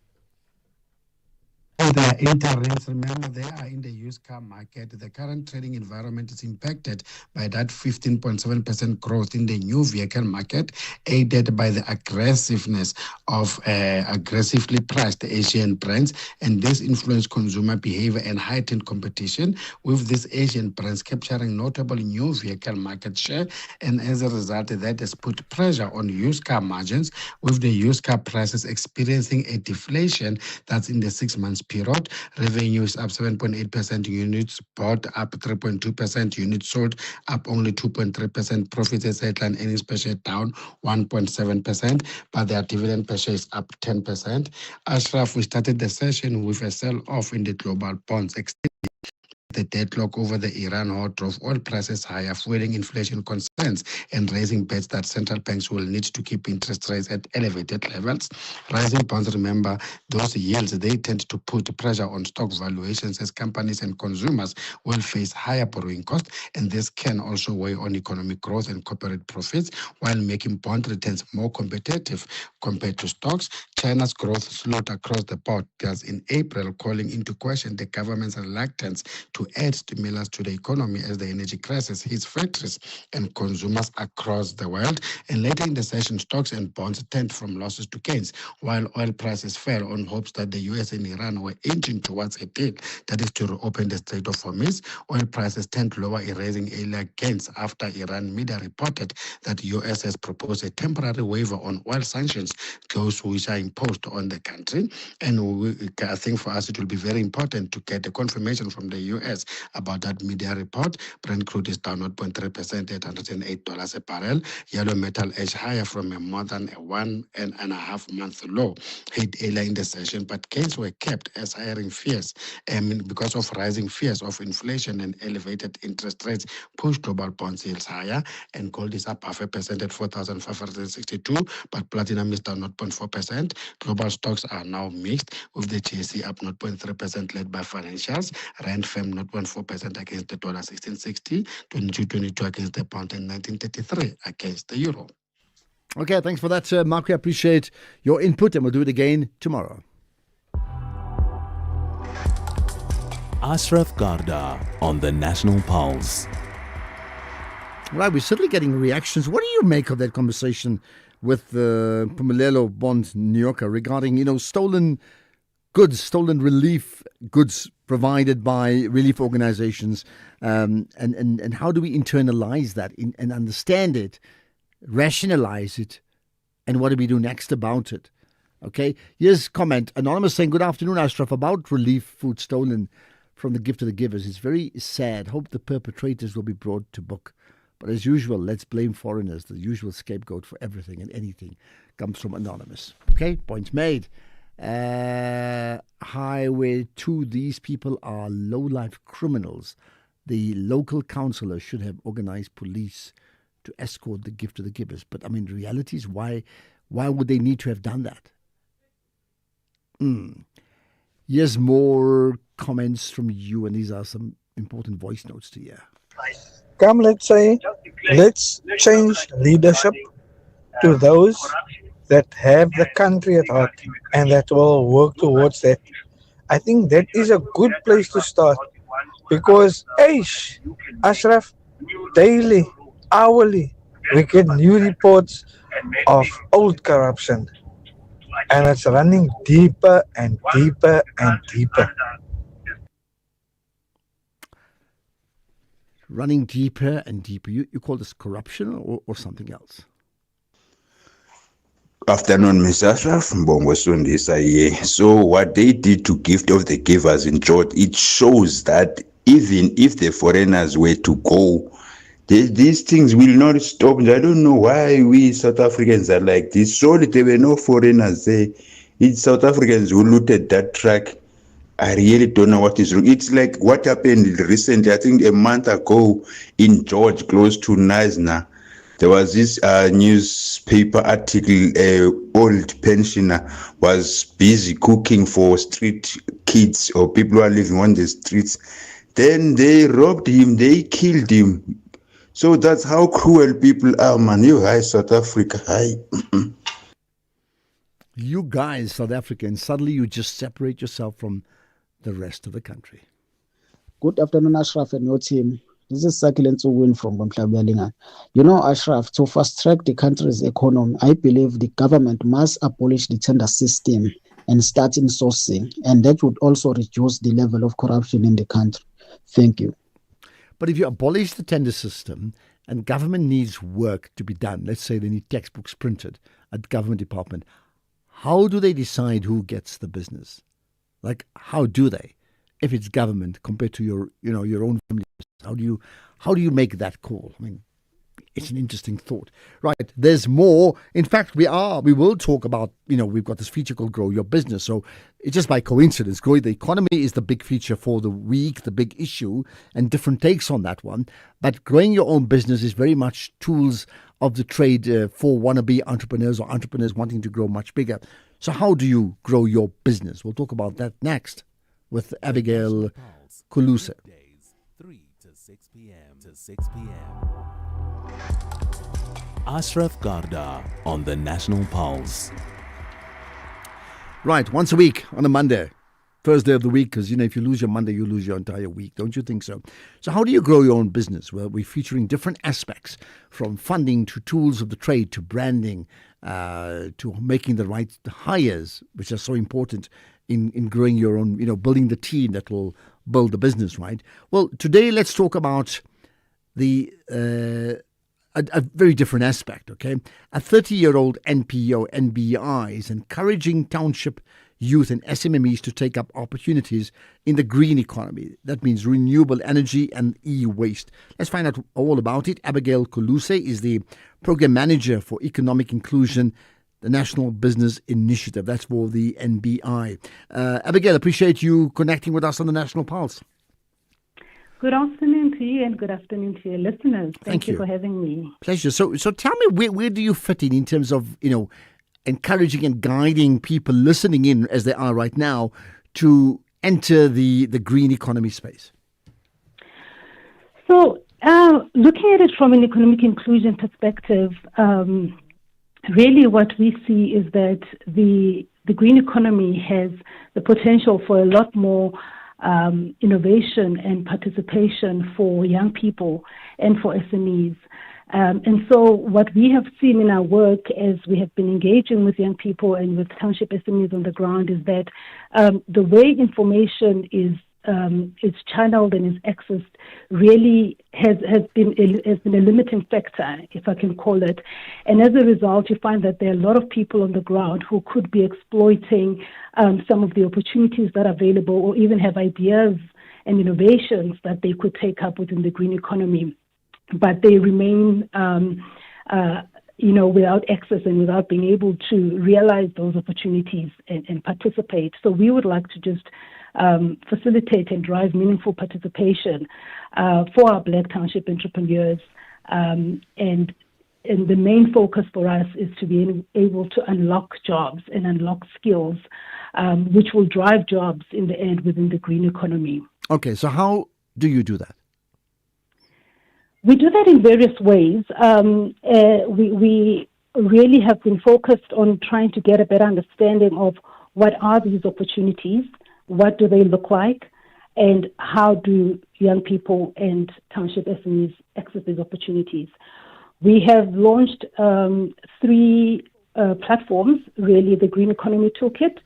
[SPEAKER 18] The interest, remember, they are in the used car market. The current trading environment is impacted by that 15.7% growth in the new vehicle market, aided by the aggressiveness of aggressively priced Asian brands, and this influenced consumer behavior and heightened competition, with these Asian brands capturing notable new vehicle market share, and as a result, that has put pressure on used car margins, with the used car prices experiencing a deflation that's in the 6 months period. Revenue is up 7.8%, units bought up 3.2%, units sold up only 2.3%, profits as headline earnings per share down 1.7%, but their dividend per share is up 10%. Ashraf, we started the session with a sell-off in the global bonds. The deadlock over the Iran war drove oil prices higher, fueling inflation concerns and raising bets that central banks will need to keep interest rates at elevated levels. Rising bonds, remember, those yields, they tend to put pressure on stock valuations as companies and consumers will face higher borrowing costs, and this can also weigh on economic growth and corporate profits while making bond returns more competitive compared to stocks. China's growth slowed across the board, thus in April calling into question the government's reluctance to add stimulus to the economy as the energy crisis hits factories and consumers across the world. And later in the session, stocks and bonds turned from losses to gains, while oil prices fell on hopes that the US and Iran were inching towards a deal that is to reopen the Strait of Hormuz. Oil prices turned lower, erasing earlier gains after Iran media reported that the US has proposed a temporary waiver on oil sanctions, those which are imposed on the country. And I think for us it will be very important to get a confirmation from the US about that media report. Brent crude is down 0.3% at $108 a barrel. Yellow metal edged higher from a more than a 1.5 month low hit earlier in the session, but gains were kept as hiring fears because of rising fears of inflation and elevated interest rates pushed global bond yields higher. And gold is up 0.5% at 4,562, but platinum is down 0.4%. Global stocks are now mixed, with the JSE up 0.3% led by financials. Rand firm 0.4% against the dollar, 1660, 22.22 against the pound, and 19.33 against the euro.
[SPEAKER 10] Okay, thanks for that, Mark. We appreciate your input, and we'll do it again tomorrow.
[SPEAKER 6] Ashraf Garda on the National Pulse.
[SPEAKER 10] Right, we're certainly getting reactions. What do you make of that conversation with Pumulelo Bond Nyoka regarding, stolen goods, stolen relief goods provided by relief organizations, and how do we internalize that and understand it, rationalize it, and what do we do next about it? Okay, here's comment. Anonymous saying, good afternoon, Ashraf, about relief food stolen from the gift to the givers. It's very sad. Hope the perpetrators will be brought to book. But as usual, let's blame foreigners. The usual scapegoat for everything and anything comes from Anonymous. Okay, point made. Highway 2, these people are low-life criminals. The local councillor should have organized police to escort the gift to the givers. But, the reality is, why would they need to have done that? Here's more comments from you, and these are some important voice notes to hear.
[SPEAKER 20] Come, let's change leadership to those that have the country at heart and that will work towards that. I think that is a good place to start, because Ashraf, daily, hourly, we get new reports of old corruption, and it's running deeper and deeper and deeper.
[SPEAKER 10] Running deeper and deeper. You call this corruption or something else?
[SPEAKER 22] Afternoon, Mr. Ashraf. Mbongo Sundisa here. So what they did to Gift of the Givers, in short, it shows that even if the foreigners were to go, these things will not stop. I don't know why we South Africans are like this. Surely there were no foreigners there. It's South Africans who looted that truck. I really don't know what is wrong. It's like what happened recently, I think a month ago in George, close to Knysna. There was this newspaper article, old pensioner was busy cooking for street kids or people who are living on the streets. Then they robbed him, they killed him. So that's how cruel people are, man. You guys, South Africa, hi.
[SPEAKER 10] You guys, South Africans, suddenly you just separate yourself from the rest of the country.
[SPEAKER 1] Good afternoon, Ashraf and your team. This is Sakile Win from Bomhlabelinga. You know, Ashraf, to fast-track the country's economy, I believe the government must abolish the tender system and start insourcing, and that would also reduce the level of corruption in the country. Thank you.
[SPEAKER 10] But if you abolish the tender system and government needs work to be done, let's say they need textbooks printed at government department, how do they decide who gets the business? Like, how do they? If it's government compared to your own family, how do you make that call? I mean, it's an interesting thought. Right, there's more. In fact, we will talk about, we've got this feature called Grow Your Business. So it's just by coincidence. Growing the economy is the big feature for the week, the big issue, and different takes on that one. But growing your own business is very much tools of the trade for wannabe entrepreneurs or entrepreneurs wanting to grow much bigger. So how do you grow your business? We'll talk about that next with Abigail Kuluse.
[SPEAKER 6] 3 to 6 p.m. Ashraf Garda on the National Pulse.
[SPEAKER 10] Right, once a week on a Monday, first day of the week, because, if you lose your Monday, you lose your entire week. Don't you think so? So how do you grow your own business? Well, we're featuring different aspects, from funding to tools of the trade to branding to making the right hires, which are so important in growing your own, building the team that will build the business, right? Well, today let's talk about a very different aspect, okay? A 30-year-old NPO, NBI, is encouraging township youth and SMMEs to take up opportunities in the green economy. That means renewable energy and e-waste. Let's find out all about it. Abigail Kuluse is the Program Manager for Economic Inclusion, the National Business Initiative. That's for the NBI. Abigail, appreciate you connecting with us on the National Pulse.
[SPEAKER 3] Good afternoon to you and good afternoon to your listeners. Thank you for having me.
[SPEAKER 10] Pleasure. So tell me, where do you fit in terms of, encouraging and guiding people listening in as they are right now to enter the green economy space?
[SPEAKER 3] So looking at it from an economic inclusion perspective, really what we see is that the green economy has the potential for a lot more innovation and participation for young people and for SMEs. And so what we have seen in our work as we have been engaging with young people and with township SMEs on the ground is that the way information is channeled and is accessed really has been a limiting factor, if I can call it. And as a result, you find that there are a lot of people on the ground who could be exploiting some of the opportunities that are available, or even have ideas and innovations that they could take up within the green economy. But they remain, without access and without being able to realize those opportunities and participate. So we would like to just facilitate and drive meaningful participation for our Black Township entrepreneurs. And the main focus for us is to be able to unlock jobs and unlock skills, which will drive jobs in the end within the green economy.
[SPEAKER 10] Okay, so how do you do that?
[SPEAKER 3] We do that in various ways. We really have been focused on trying to get a better understanding of what are these opportunities, what do they look like, and how do young people and township SMEs access these opportunities. We have launched 3 platforms, really the Green Economy Toolkit,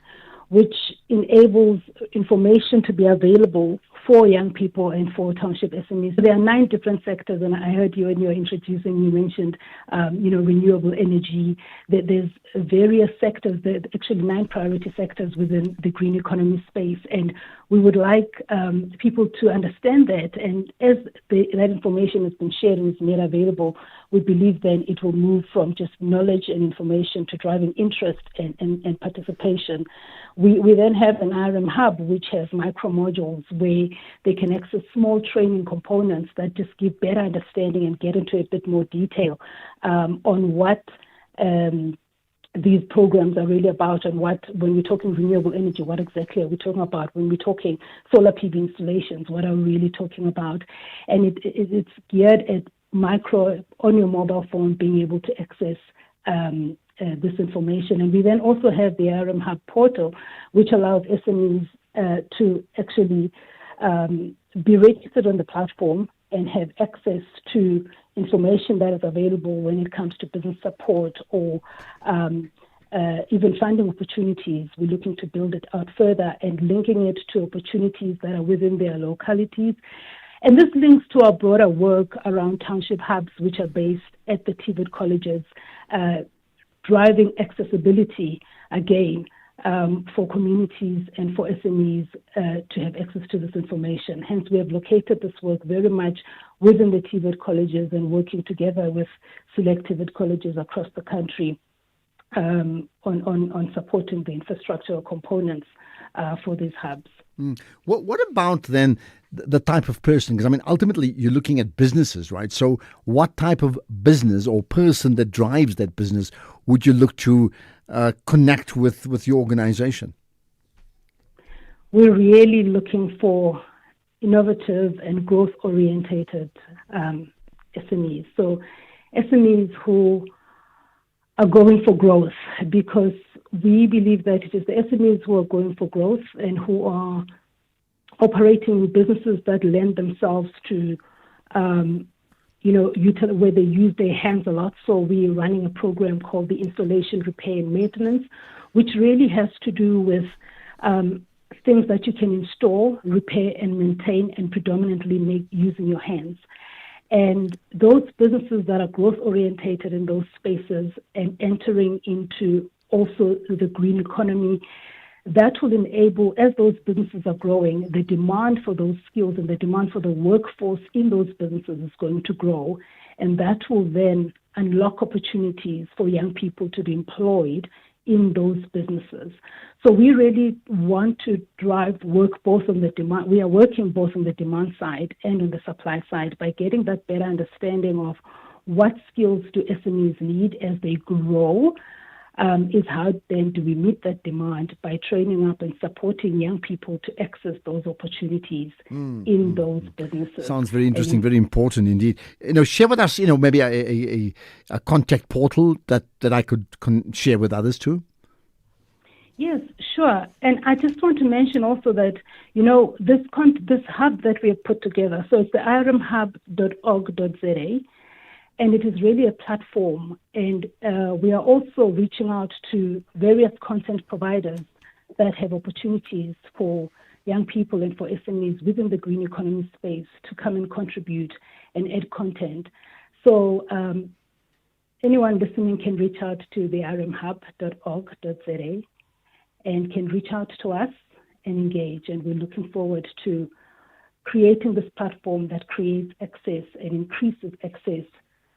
[SPEAKER 3] which enables information to be available for young people and for township SMEs. There are 9 different sectors, and I heard you when you were introducing, you mentioned, renewable energy. There's various sectors, there are actually 9 priority sectors within the green economy space, and we would like people to understand that. And as that information has been shared and is made available, we believe then it will move from just knowledge and information to driving interest and participation. We then have an RM hub, which has micro modules where they can access small training components that just give better understanding and get into a bit more detail on what these programs are really about, and when we're talking renewable energy, what exactly are we talking about? When we're talking solar PV installations, what are we really talking about? And it's geared at micro, on your mobile phone, being able to access this information. And we then also have the ARM Hub portal, which allows SMEs to actually be registered on the platform and have access to information that is available when it comes to business support or even funding opportunities. We're looking to build it out further and linking it to opportunities that are within their localities. And this links to our broader work around township hubs, which are based at the TVET colleges, driving accessibility again for communities and for SMEs to have access to this information. Hence, we have located this work very much within the TVET colleges and working together with select TVET colleges across the country on supporting the infrastructural components for these hubs.
[SPEAKER 10] What about then the type of person? Because I mean, ultimately, you're looking at businesses, right? So what type of business or person that drives that business would you look to connect with your organization?
[SPEAKER 3] We're really looking for innovative and growth-orientated SMEs. So SMEs who are going for growth, because we believe that it is the SMEs who are going for growth and who are operating businesses that lend themselves to, where they use their hands a lot. So we're running a program called the Installation, Repair and Maintenance, which really has to do with things that you can install, repair and maintain, and predominantly make using your hands. And those businesses that are growth-orientated in those spaces and entering into also the green economy, that will enable, as those businesses are growing, the demand for those skills and the demand for the workforce in those businesses is going to grow. And that will then unlock opportunities for young people to be employed in those businesses. So we really want to drive work both on the demand. We are working both on the demand side and on the supply side by getting that better understanding of what skills do SMEs need as they grow. Is how then do we meet that demand by training up and supporting young people to access those opportunities in those businesses.
[SPEAKER 10] Sounds very interesting, very important indeed. Share with us, maybe a contact portal that I could share with others too.
[SPEAKER 3] Yes, sure. And I just want to mention also that, this hub that we have put together, so it's the irmhub.org.za. And it is really a platform. And we are also reaching out to various content providers that have opportunities for young people and for SMEs within the green economy space to come and contribute and add content. So anyone listening can reach out to the irmhub.org.za and can reach out to us and engage. And we're looking forward to creating this platform that creates access and increases access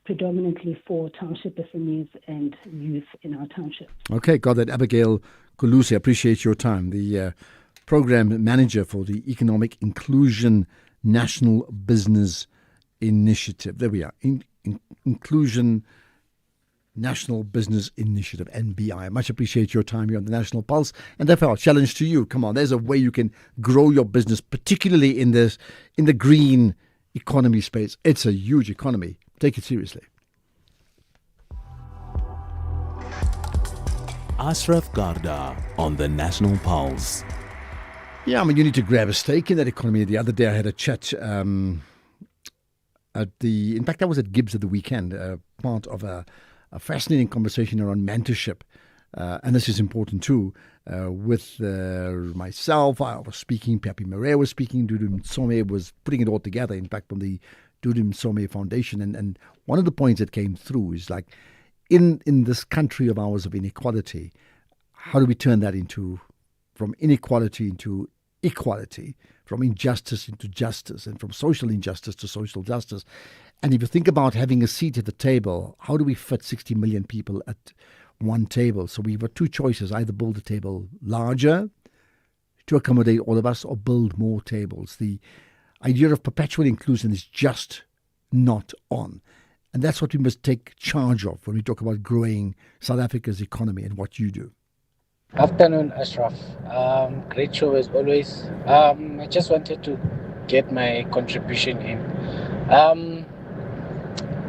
[SPEAKER 3] predominantly for township SMEs and youth in our township.
[SPEAKER 10] Okay, got that. Abigail Kulusi, appreciate your time. The program manager for the Economic Inclusion National Business Initiative. There we are. Inclusion National Business Initiative, NBI. Much appreciate your time here on the National Pulse. And therefore, our challenge to you, come on, there's a way you can grow your business, particularly in the green economy space. It's a huge economy. Take it seriously.
[SPEAKER 6] Ashraf Garda on the National Pulse.
[SPEAKER 10] Yeah, you need to grab a stake in that economy. The other day I had a chat in fact, I was at Gibbs at the weekend, part of a fascinating conversation around mentorship. And this is important too. With myself, I was speaking, Pepe Marais was speaking, Dudu Some was putting it all together, in fact, from the Dudim Some Foundation. And one of the points that came through is like, in this country of ours of inequality, how do we turn that from inequality into equality, from injustice into justice, and from social injustice to social justice? And if you think about having a seat at the table, how do we fit 60 million people at one table? So we've got two choices: either build a table larger to accommodate all of us, or build more tables. The idea of perpetual inclusion is just not on. And that's what we must take charge of when we talk about growing South Africa's economy and what you do.
[SPEAKER 5] Afternoon, Ashraf. Great show as always. I just wanted to get my contribution in.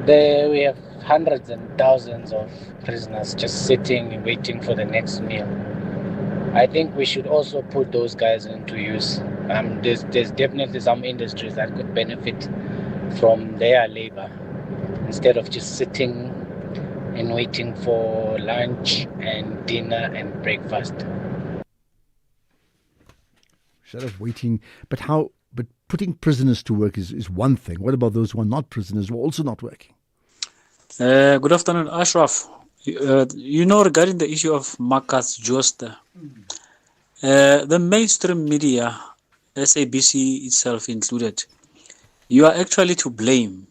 [SPEAKER 5] We have hundreds and thousands of prisoners just sitting and waiting for the next meal. I think we should also put those guys into use. There's definitely some industries that could benefit from their labor instead of just sitting and waiting for lunch and dinner and breakfast.
[SPEAKER 10] Instead of waiting, but putting prisoners to work is one thing. What about those who are not prisoners who are also not working?
[SPEAKER 11] Good afternoon, Ashraf. Regarding the issue of Marcus Jooste, the mainstream media, SABC itself included, you are actually to blame,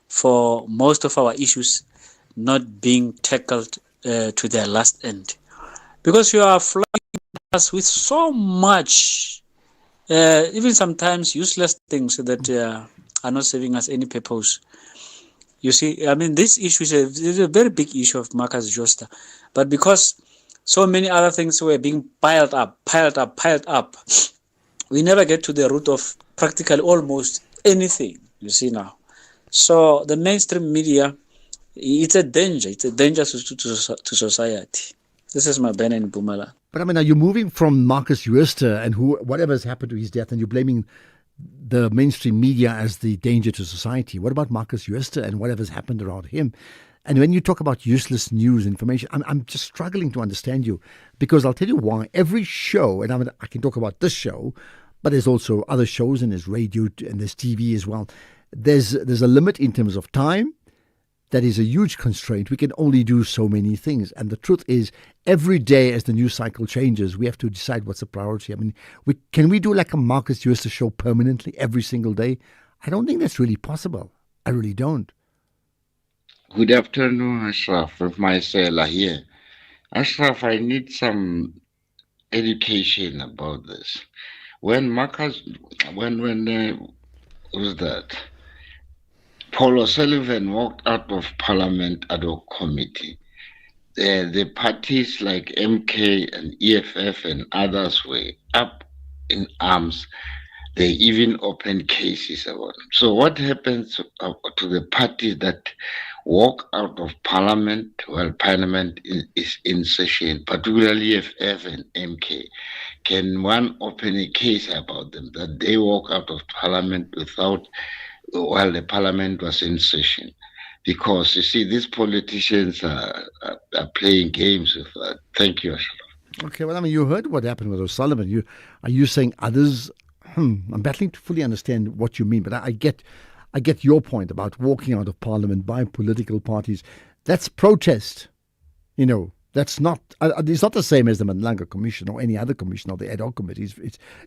[SPEAKER 11] for most of our issues not being tackled to their last end. Because you are flooding us with so much, even sometimes useless things that are not serving us any purpose. You see, this issue is a very big issue of Marcus Jooste. But because so many other things were being piled up, we never get to the root of practically almost anything, you see now. So the mainstream media, it's a danger. It's a danger to society. This is my Ben in Bumala.
[SPEAKER 10] But are you moving from Marcus Jooste and whatever has happened to his death, and you're blaming the mainstream media as the danger to society? What about Marcus Jooste and whatever's happened around him? And when you talk about useless news information, I'm just struggling to understand you, because I'll tell you why. Every show, and I can talk about this show, but there's also other shows, and there's radio and there's TV as well. There's a limit in terms of time. That is a huge constraint. We can only do so many things. And the truth is, every day as the news cycle changes, we have to decide what's a priority. Can we do like a Marcus Jooste show permanently every single day? I don't think that's really possible. I really don't.
[SPEAKER 23] Good afternoon, Ashraf, with myself here. Ashraf, I need some education about this. When who's that? Paul O'Sullivan walked out of Parliament ad hoc committee. The parties like MK and EFF and others were up in arms. They even opened cases about them. So what happens to the parties that walk out of Parliament while Parliament is in session, particularly EFF and MK? Can one open a case about them, that they walk out of Parliament while the Parliament was in session? Because, you see, these politicians are playing games with that. Thank you, Ashraf.
[SPEAKER 10] Okay, well, you heard what happened with O'Sullivan. Are you saying others? I'm battling to fully understand what you mean, but I get your point about walking out of Parliament by political parties. That's protest. That's not. It's not the same as the Mandlanga Commission or any other commission or the ad hoc committees.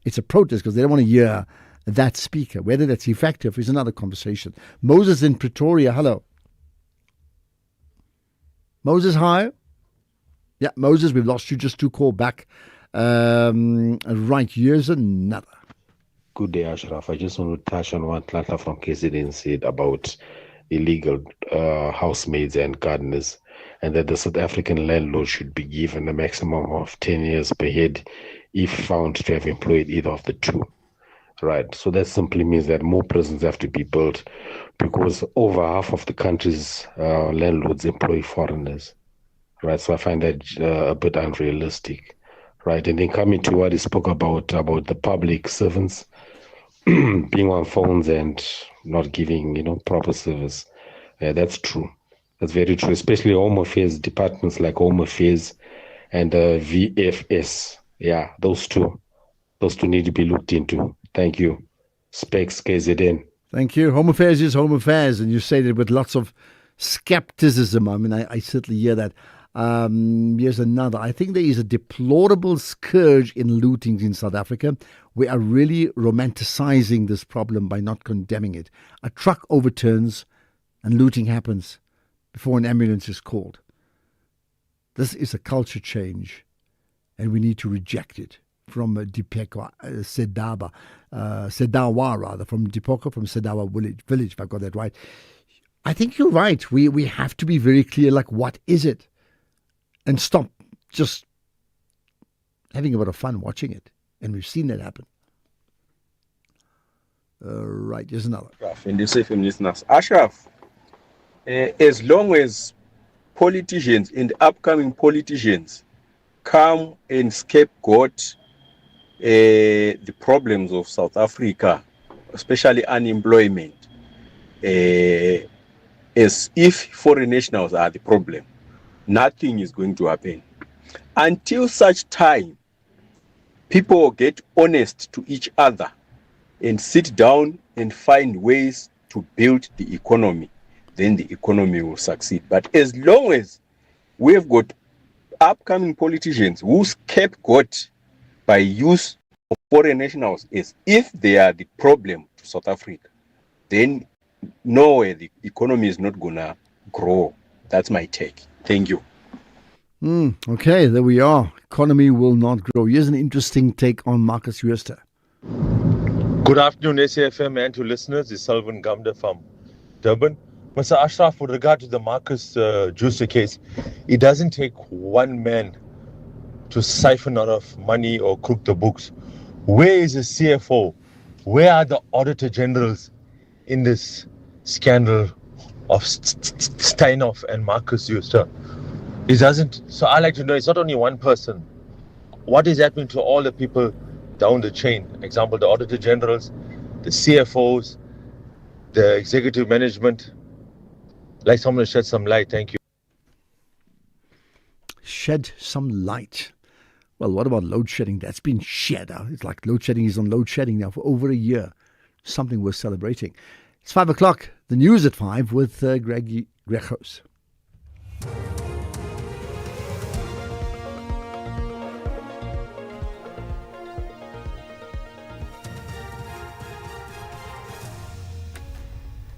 [SPEAKER 10] It's a protest because they don't want to hear that speaker. Whether that's effective is another conversation. Moses in Pretoria, hello. Moses, hi. Yeah, Moses, we've lost you. Just to call back. Right, here's another.
[SPEAKER 24] Good day, Ashraf. I just want to touch on what Tlantla from KZN said about illegal housemaids and gardeners, and that the South African landlord should be given a maximum of 10 years per head if found to have employed either of the two. Right. So that simply means that more prisons have to be built, because over half of the country's landlords employ foreigners. Right. So I find that a bit unrealistic. Right. And then coming to what he spoke about the public servants being on phones and not giving, proper service. That's true. That's very true, especially Home Affairs departments like Home Affairs and VFS. Yeah, those two need to be looked into. Thank you. Specs KZN.
[SPEAKER 10] Thank you. Home Affairs is Home Affairs, and you say that with lots of skepticism. I certainly hear that. Here's another. I think there is a deplorable scourge in looting in South Africa. We are really romanticizing this problem by not condemning it. A truck overturns and looting happens before an ambulance is called. This is a culture change, and we need to reject it. From Sedawa, from Sedawa village, if I got that right. I think you're right. We have to be very clear, like, what is it? And stop just having a bit of fun watching it. And we've seen that happen. Right, here's another.
[SPEAKER 8] And the SAfm listeners. Ashraf, as long as politicians and upcoming politicians come and scapegoat the problems of South Africa, especially unemployment, as if foreign nationals are the problem, nothing is going to happen. Until such time, people get honest to each other and sit down and find ways to build the economy, then the economy will succeed. But as long as we've got upcoming politicians who scapegoat by use of foreign nationals as if they are the problem to South Africa, then nowhere the economy is not going to grow. That's my take. Thank you.
[SPEAKER 10] Okay, there we are. Economy will not grow. Here's an interesting take on Marcus Huester.
[SPEAKER 13] Good afternoon, SAfm and to listeners. It's Selvin Gamda from Durban. Mr. Ashraf, with regard to the Marcus Juicer case, it doesn't take one man to siphon out of money or crook the books. Where is the CFO? Where are the Auditor Generals in this scandal of Steinhoff and Marcus Juicer? It doesn't. So I like to know, it's not only one person. What is happening to all the people down the chain? Example, the Auditor Generals, the CFOs, the executive management. Like someone to shed some light. Thank you.
[SPEAKER 10] Shed some light. Well, what about load shedding? That's been shed out. It's like load shedding is on load shedding now for over a year. Something worth celebrating. It's 5 o'clock. The news at 5 with Greg Grechos.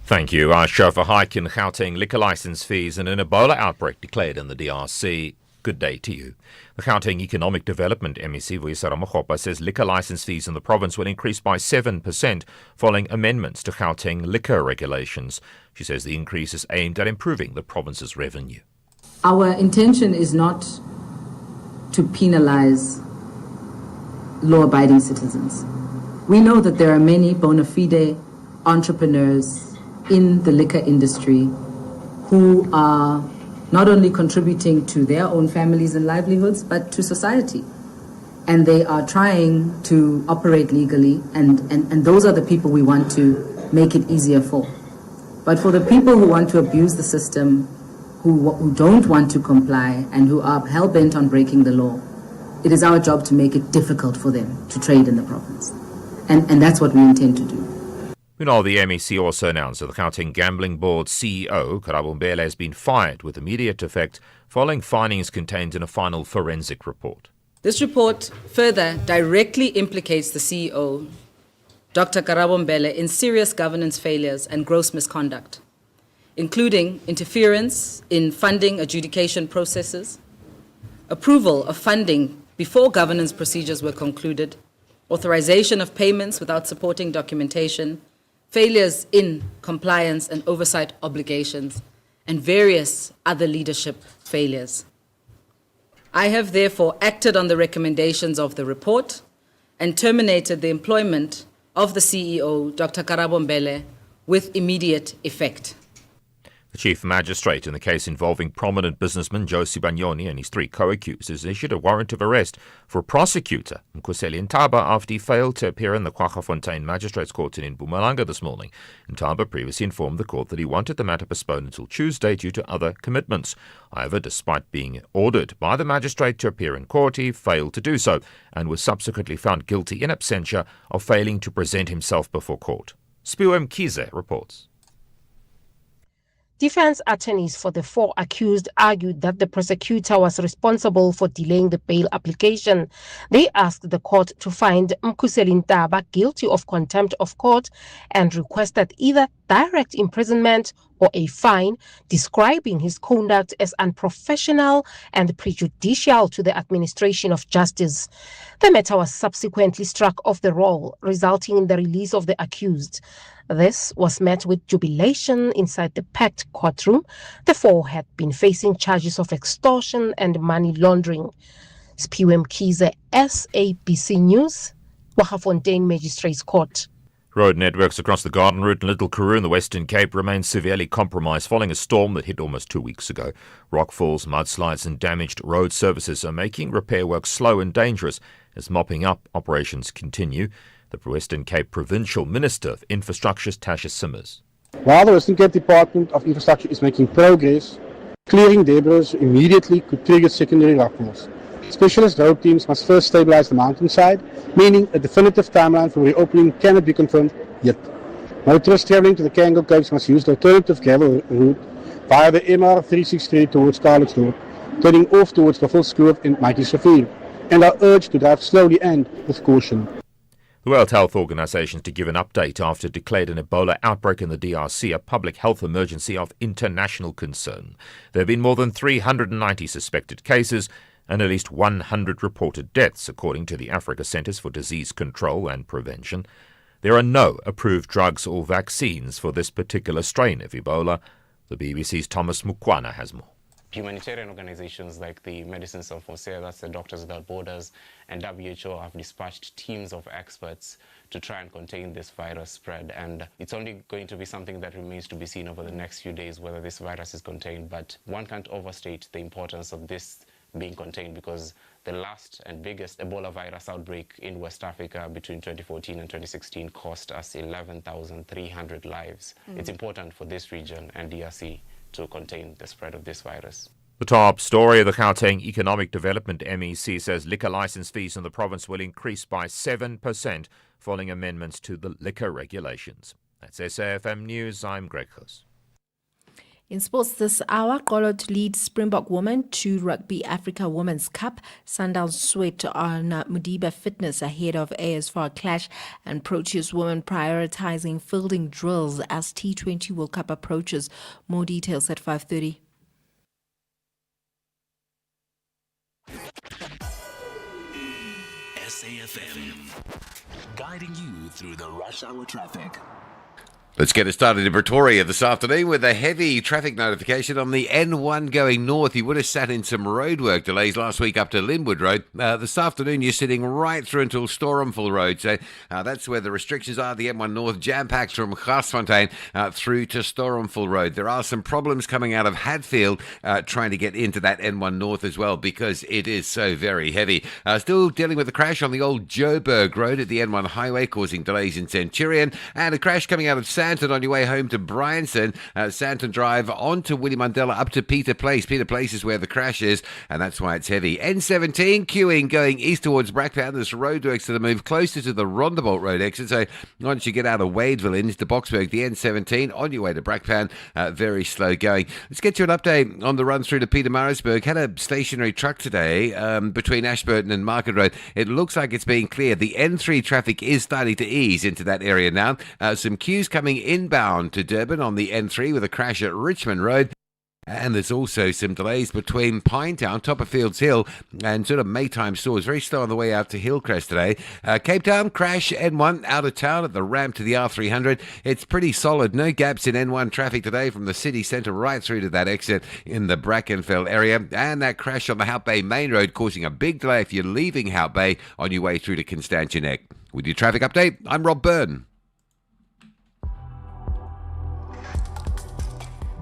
[SPEAKER 14] Thank you. Our show for hike in Gauteng liquor license fees and an Ebola outbreak declared in the DRC. Good day to you. The Gauteng Economic Development MEC, Vuyiswa Ramokgopa, says liquor license fees in the province will increase by 7% following amendments to Gauteng liquor regulations. She says the increase is aimed at improving the province's revenue.
[SPEAKER 21] Our intention is not to penalize law-abiding citizens. We know that there are many bona fide entrepreneurs in the liquor industry who are not only contributing to their own families and livelihoods, but to society. And they are trying to operate legally, and those are the people we want to make it easier for. But for the people who want to abuse the system, who don't want to comply, and who are hell-bent on breaking the law, it is our job to make it difficult for them to trade in the province. And that's what we intend to do.
[SPEAKER 14] Meanwhile, the MEC also announced that the Gauteng Gambling Board CEO, Karabo Mbele, has been fired with immediate effect following findings contained in a final forensic report.
[SPEAKER 21] This report further directly implicates the CEO, Dr. Karabo Mbele, in serious governance failures and gross misconduct, including interference in funding adjudication processes, approval of funding before governance procedures were concluded, authorization of payments without supporting documentation, failures in compliance and oversight obligations, and various other leadership failures. I have therefore acted on the recommendations of the report and terminated the employment of the CEO, Dr. Karabo Mbele, with immediate effect.
[SPEAKER 14] The chief magistrate in the case involving prominent businessman Josie Banyoni and his 3 co-accused has issued a warrant of arrest for prosecutor Mkhuseli Ntaba after he failed to appear in the Kwaggafontein Magistrates Court in Mpumalanga this morning. Ntaba previously informed the court that he wanted the matter postponed until Tuesday due to other commitments. However, despite being ordered by the magistrate to appear in court, he failed to do so and was subsequently found guilty in absentia of failing to present himself before court. Spiwe Mkhize reports.
[SPEAKER 25] Defense attorneys for the 4 accused argued that the prosecutor was responsible for delaying the bail application. They asked the court to find Mkhuseli Ntaba guilty of contempt of court and requested either direct imprisonment or a fine, describing his conduct as unprofessional and prejudicial to the administration of justice. The matter was subsequently struck off the roll, resulting in the release of the accused. This was met with jubilation inside the packed courtroom. The four had been facing charges of extortion and money laundering. Spiwe Mkhize, SABC News, Kwaggafontein Magistrates Court.
[SPEAKER 14] Road networks across the Garden Route and Little Karoo in the Western Cape remain severely compromised following a storm that hit almost 2 weeks ago. Rockfalls, mudslides and damaged road services are making repair work slow and dangerous as mopping up operations continue. The Western Cape Provincial Minister of Infrastructure, Tasha Simmers.
[SPEAKER 4] While the Western Cape Department of Infrastructure is making progress, clearing debris immediately could trigger secondary rockfalls. Specialist road teams must first stabilize the mountainside, meaning a definitive timeline for reopening cannot be confirmed yet. Motorists travelling to the Kangal Capes must use the alternative gravel route via the MR363 towards Carletsdorp, turning off towards the full Skloof in Maatjies Rivier, and are urged to drive slowly and with caution.
[SPEAKER 14] The World Health Organization to give an update after it declared an Ebola outbreak in the DRC a public health emergency of international concern. There have been more than 390 suspected cases and at least 100 reported deaths, according to the Africa Centers for Disease Control and Prevention. There are no approved drugs or vaccines for this particular strain of Ebola. The BBC's Thomas Mukwana has more.
[SPEAKER 7] Humanitarian organizations like the Medicines Sans Frontières, that's the Doctors Without Borders, and WHO have dispatched teams of experts to try and contain this virus spread. And it's only going to be something that remains to be seen over the next few days, whether this virus is contained. But one can't overstate the importance of this being contained, because the last and biggest Ebola virus outbreak in West Africa between 2014 and 2016 cost us 11,300 lives. It's important for this region and DRC to contain the spread of this virus.
[SPEAKER 14] The top story of the Gauteng Economic Development MEC says liquor license fees in the province will increase by 7% following amendments to the liquor regulations. That's SAFM News. I'm Greg Huss.
[SPEAKER 2] In sports this hour, Golot leads Springbok women to Rugby Africa Women's Cup. Sundown sweat on Modiba Fitness ahead of ASFAR clash, and Proteas women prioritizing fielding drills as T20 World Cup approaches. More details at 5:30.
[SPEAKER 6] SAFM, guiding you through the rush hour traffic.
[SPEAKER 15] Let's get it started in Pretoria this afternoon with a heavy traffic notification on the N1 going north. You would have sat in some roadwork delays last week up to Linwood Road. This afternoon, you're sitting right through until Storumville Road. So that's where the restrictions are. The N1 north jam-packed from Garsfontein through to Storumville Road. There are some problems coming out of Hatfield trying to get into that N1 north as well because it is so very heavy. Still dealing with a crash on the old Joburg Road at the N1 highway, causing delays in Centurion. And a crash coming out of Sandton on your way home to Bryanston. Sandton Drive on to Willie Mandela up to Peter Place. Peter Place is where the crash is, and that's why it's heavy. N17 queuing going east towards Bracktown. There's roadworks that move closer to the Rondebolt Road exit. So once you get out of Wadeville into Boxburg, the N17 on your way to Bracktown, very slow going. Let's get you an update on the run through to Pietermaritzburg. Had a stationary truck today between Ashburton and Market Road. It looks like it's being cleared. The N3 traffic is starting to ease into that area now. Some queues coming inbound to Durban on the N3 with a crash at Richmond Road. And there's also some delays between Pinetown, top of Fields Hill, and sort of Maytime stores. Very slow on the way out to Hillcrest today. Cape Town, crash N1 out of town at the ramp to the R300. It's pretty solid. No gaps in N1 traffic today from the city centre right through to that exit in the Brackenfell area. And that crash on the Hout Bay Main Road causing a big delay if you're leaving Hout Bay on your way through to Constantia Neck. With your traffic update, I'm Rob Byrne.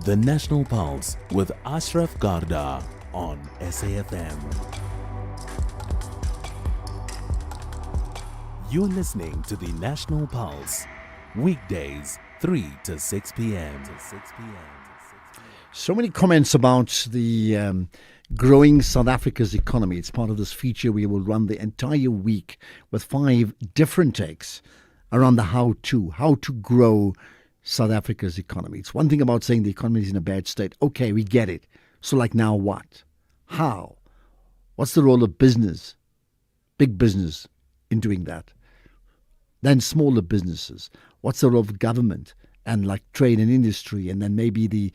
[SPEAKER 6] The National Pulse with Ashraf Garda on SAFM. You're listening to the National Pulse, weekdays 3 to 6 p.m.
[SPEAKER 10] So many comments about the growing South Africa's economy. It's part of this feature we will run the entire week with 5 different takes around the how to grow South Africa's economy. It's one thing about saying the economy is in a bad state. Okay, we get it. So like now what? How? What's the role of business, big business, in doing that? Then smaller businesses. What's the role of government and like trade and industry, and then maybe the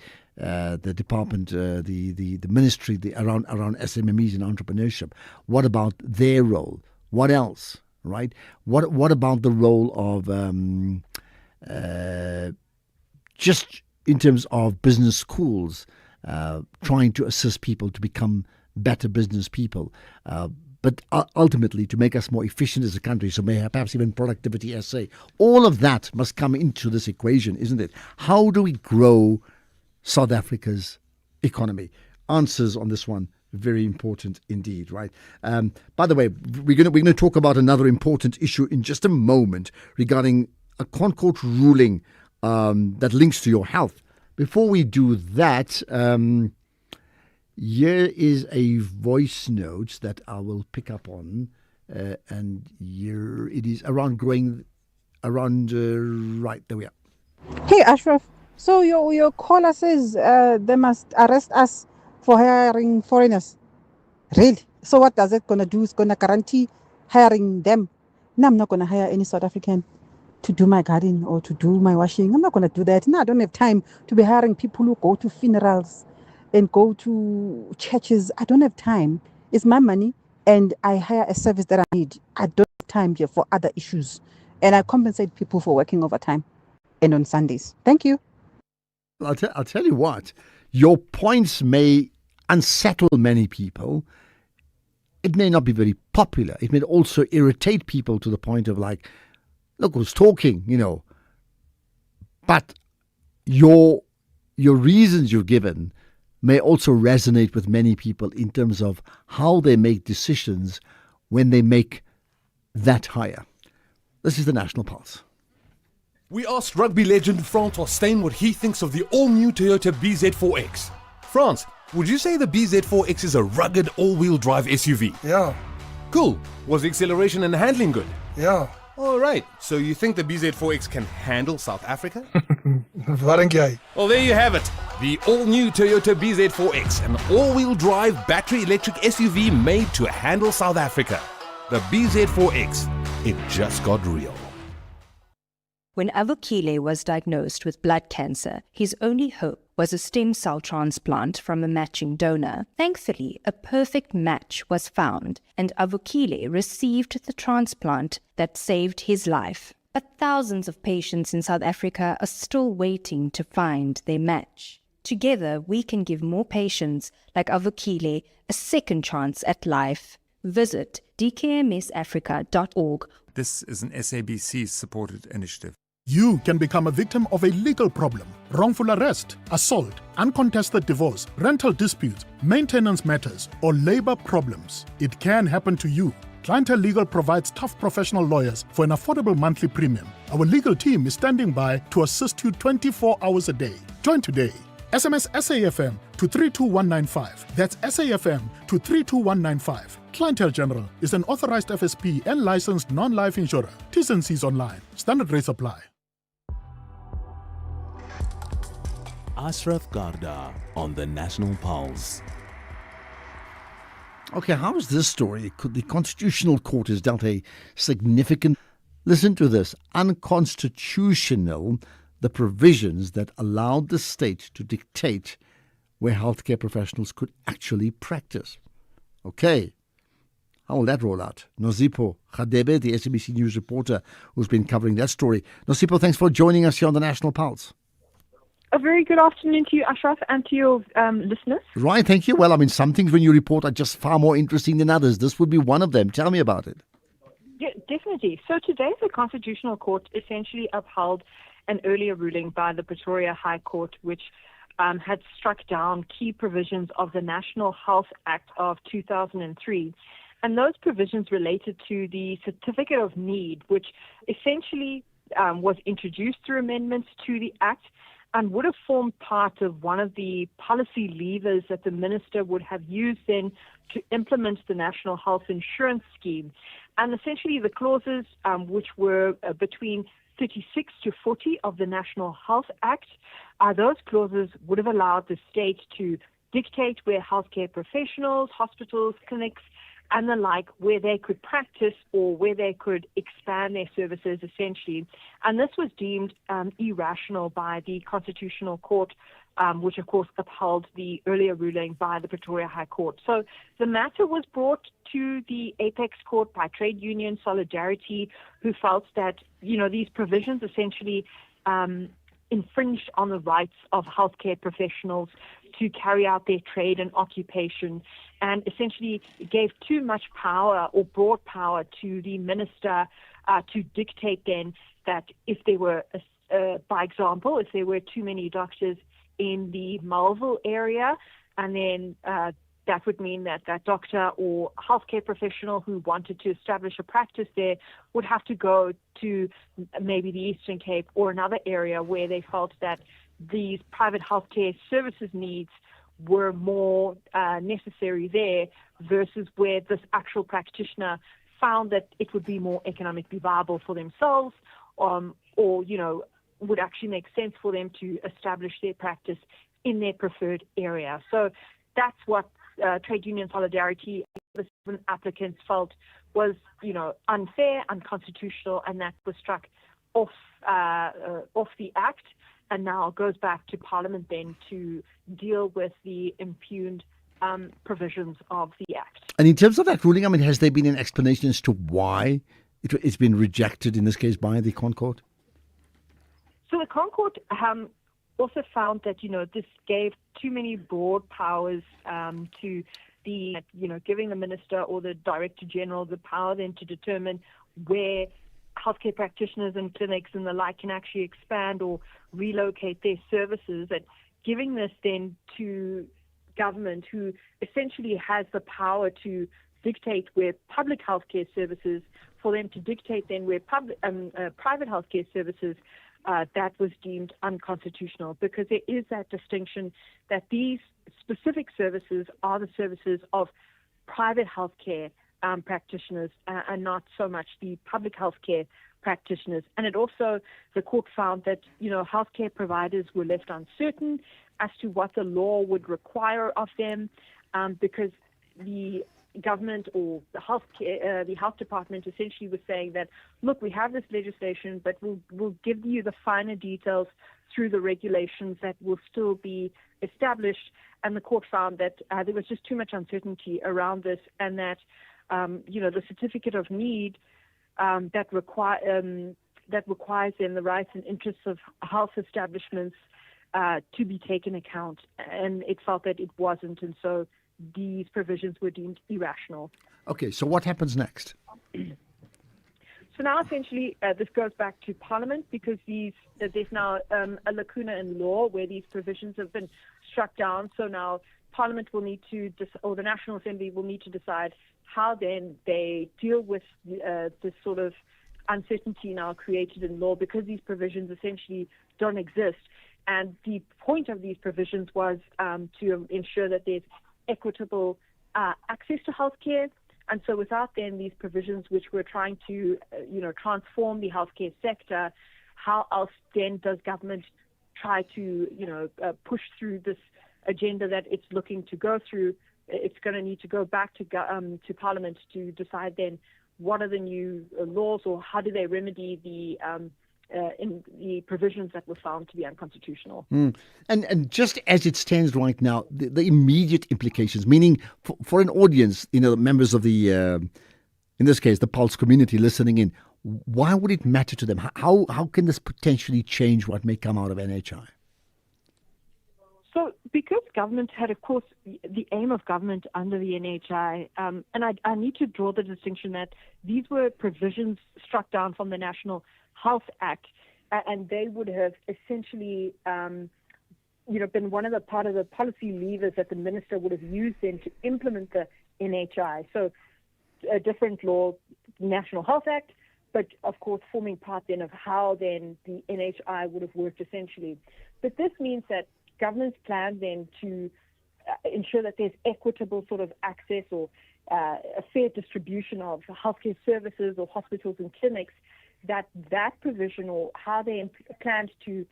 [SPEAKER 10] department, the ministry around SMMEs and entrepreneurship. What about their role? What else? Right? What about the role of just in terms of business schools, trying to assist people to become better business people, but ultimately to make us more efficient as a country, so perhaps even productivity essay. All of that must come into this equation, isn't it? How do we grow South Africa's economy? Answers on this one, very important indeed, right? By the way, we're going to talk about another important issue in just a moment regarding a Concord ruling that links to your health. Before we do that, here is a voice note that I will pick up on, and here it is around growing, right, there we are.
[SPEAKER 9] Hey Ashraf, so your caller says they must arrest us for hiring foreigners. Really? So what does it gonna do? It's gonna guarantee hiring them. No, I'm not gonna hire any South African to do my garden or to do my washing. I'm not gonna do that. No, I don't have time to be hiring people who go to funerals and go to churches. I don't have time. It's my money and I hire a service that I need. I don't have time here for other issues. And I compensate people for working overtime and on Sundays. Thank you.
[SPEAKER 10] I'll tell you what, your points may unsettle many people. It may not be very popular. It may also irritate people to the point of like, look who's talking, But your reasons you've given may also resonate with many people in terms of how they make decisions when they make that hire. This is the National Pulse.
[SPEAKER 12] We asked rugby legend Frans Steyn what he thinks of the all-new Toyota BZ4X. Frans, would you say the BZ4X is a rugged all-wheel drive SUV?
[SPEAKER 16] Yeah.
[SPEAKER 12] Cool. Was the acceleration and handling good?
[SPEAKER 16] Yeah.
[SPEAKER 12] All right. So you think the BZ4X can handle South Africa?
[SPEAKER 16] Wat dink jy?
[SPEAKER 12] Well, there you have it. The all-new Toyota BZ4X, an all-wheel drive battery electric SUV made to handle South Africa. The BZ4X. It just got real.
[SPEAKER 17] When Avukile was diagnosed with blood cancer, his only hope was a stem cell transplant from a matching donor. Thankfully, a perfect match was found, and Avukile received the transplant that saved his life. But thousands of patients in South Africa are still waiting to find their match. Together, we can give more patients like Avukile a second chance at life. Visit dkmsafrica.org.
[SPEAKER 19] This is an SABC-supported initiative.
[SPEAKER 26] You can become a victim of a legal problem: wrongful arrest, assault, uncontested divorce, rental disputes, maintenance matters, or labor problems. It can happen to you. Clientele Legal provides tough professional lawyers for an affordable monthly premium. Our legal team is standing by to assist you 24 hours a day. Join today. SMS SAFM to 32195. That's SAFM to 32195. Clientele General is an authorized FSP and licensed non-life insurer. T's and C's online. Standard rates apply.
[SPEAKER 6] Ashraf Garda on the National Pulse.
[SPEAKER 10] Okay, how is this story? The Constitutional Court has dealt a significant, listen to this, unconstitutional, the provisions that allowed the state to dictate where healthcare professionals could actually practice. Okay, how will that roll out? Nosipo Khadebe, the SABC News reporter who's been covering that story. Nosipo, thanks for joining us here on the National Pulse.
[SPEAKER 27] A very good afternoon to you, Ashraf, and to your listeners.
[SPEAKER 10] Right, thank you. Well, I mean, some things when you report are just far more interesting than others. This would be one of them. Tell me about it.
[SPEAKER 27] Yeah, definitely. So today, the Constitutional Court essentially upheld an earlier ruling by the Pretoria High Court, which had struck down key provisions of the National Health Act of 2003. And those provisions related to the Certificate of Need, which essentially was introduced through amendments to the Act and would have formed part of one of the policy levers that the minister would have used then to implement the National Health Insurance Scheme. And essentially the clauses which were between 36 to 40 of the National Health Act, those clauses would have allowed the state to dictate where healthcare professionals, hospitals, clinics and the like, where they could practice or where they could expand their services essentially. And this was deemed irrational by the Constitutional Court, which of course upheld the earlier ruling by the Pretoria High Court. So the matter was brought to the Apex Court by Trade Union Solidarity, who felt that, these provisions essentially infringed on the rights of healthcare professionals to carry out their trade and occupation, and essentially gave too much power or broad power to the minister to dictate then that if there were, by example, if there were too many doctors in the Melville area, and then that would mean that that doctor or healthcare professional who wanted to establish a practice there would have to go to maybe the Eastern Cape or another area where they felt that these private healthcare services needs were more necessary there, versus where this actual practitioner found that it would be more economically viable for themselves, or would actually make sense for them to establish their practice in their preferred area. So that's what Trade Union Solidarity, the 7 applicants, felt was, unfair, unconstitutional, and that was struck off the Act, and now goes back to Parliament then to deal with the impugned provisions of the Act.
[SPEAKER 10] And in terms of that ruling, has there been an explanation as to why it's been rejected in this case by the Concord?
[SPEAKER 27] So the Concord also found that, this gave too many broad powers to the, giving the minister or the director general the power then to determine where healthcare practitioners and clinics and the like can actually expand or relocate their services, and giving this then to government, who essentially has the power to dictate where public healthcare services, for them to dictate then where private healthcare services, that was deemed unconstitutional, because there is that distinction that these specific services are the services of private healthcare practitioners and not so much the public healthcare practitioners. And it also, the court found that, healthcare providers were left uncertain as to what the law would require of them, because the government or the health department essentially was saying that, look, we have this legislation, but we'll give you the finer details through the regulations that will still be established. And the court found that there was just too much uncertainty around this, and that the certificate of need that requires then the rights and interests of health establishments to be taken account, and it felt that it wasn't, and so these provisions were deemed irrational.
[SPEAKER 10] Okay, so what happens next?
[SPEAKER 27] So now essentially this goes back to Parliament, because there's now a lacuna in law where these provisions have been struck down. So now Parliament will need to, or the National Assembly will need to decide how then they deal with this sort of uncertainty now created in law, because these provisions essentially don't exist. And the point of these provisions was to ensure that there's equitable access to healthcare. And so without then these provisions, which were trying to, transform the healthcare sector, how else then does government try to, push through this agenda that it's looking to go through? It's going to need to go back to Parliament to decide then what are the new laws, or how do they remedy in the provisions that were found to be unconstitutional.
[SPEAKER 10] And just as it stands right now, the immediate implications, meaning for an audience, members of the, in this case, the Pulse community listening in, why would it matter to them? How can this potentially change what may come out of NHI?
[SPEAKER 27] So because government had, of course, the aim of government under the NHI, and I need to draw the distinction that these were provisions struck down from the National Health Act, and they would have essentially, been one of the part of the policy levers that the minister would have used then to implement the NHI. So a different law, National Health Act, but of course forming part then of how then the NHI would have worked essentially. But this means that government's plan then to ensure that there's equitable sort of access or a fair distribution of healthcare services or hospitals and clinics, that provision, or how they planned to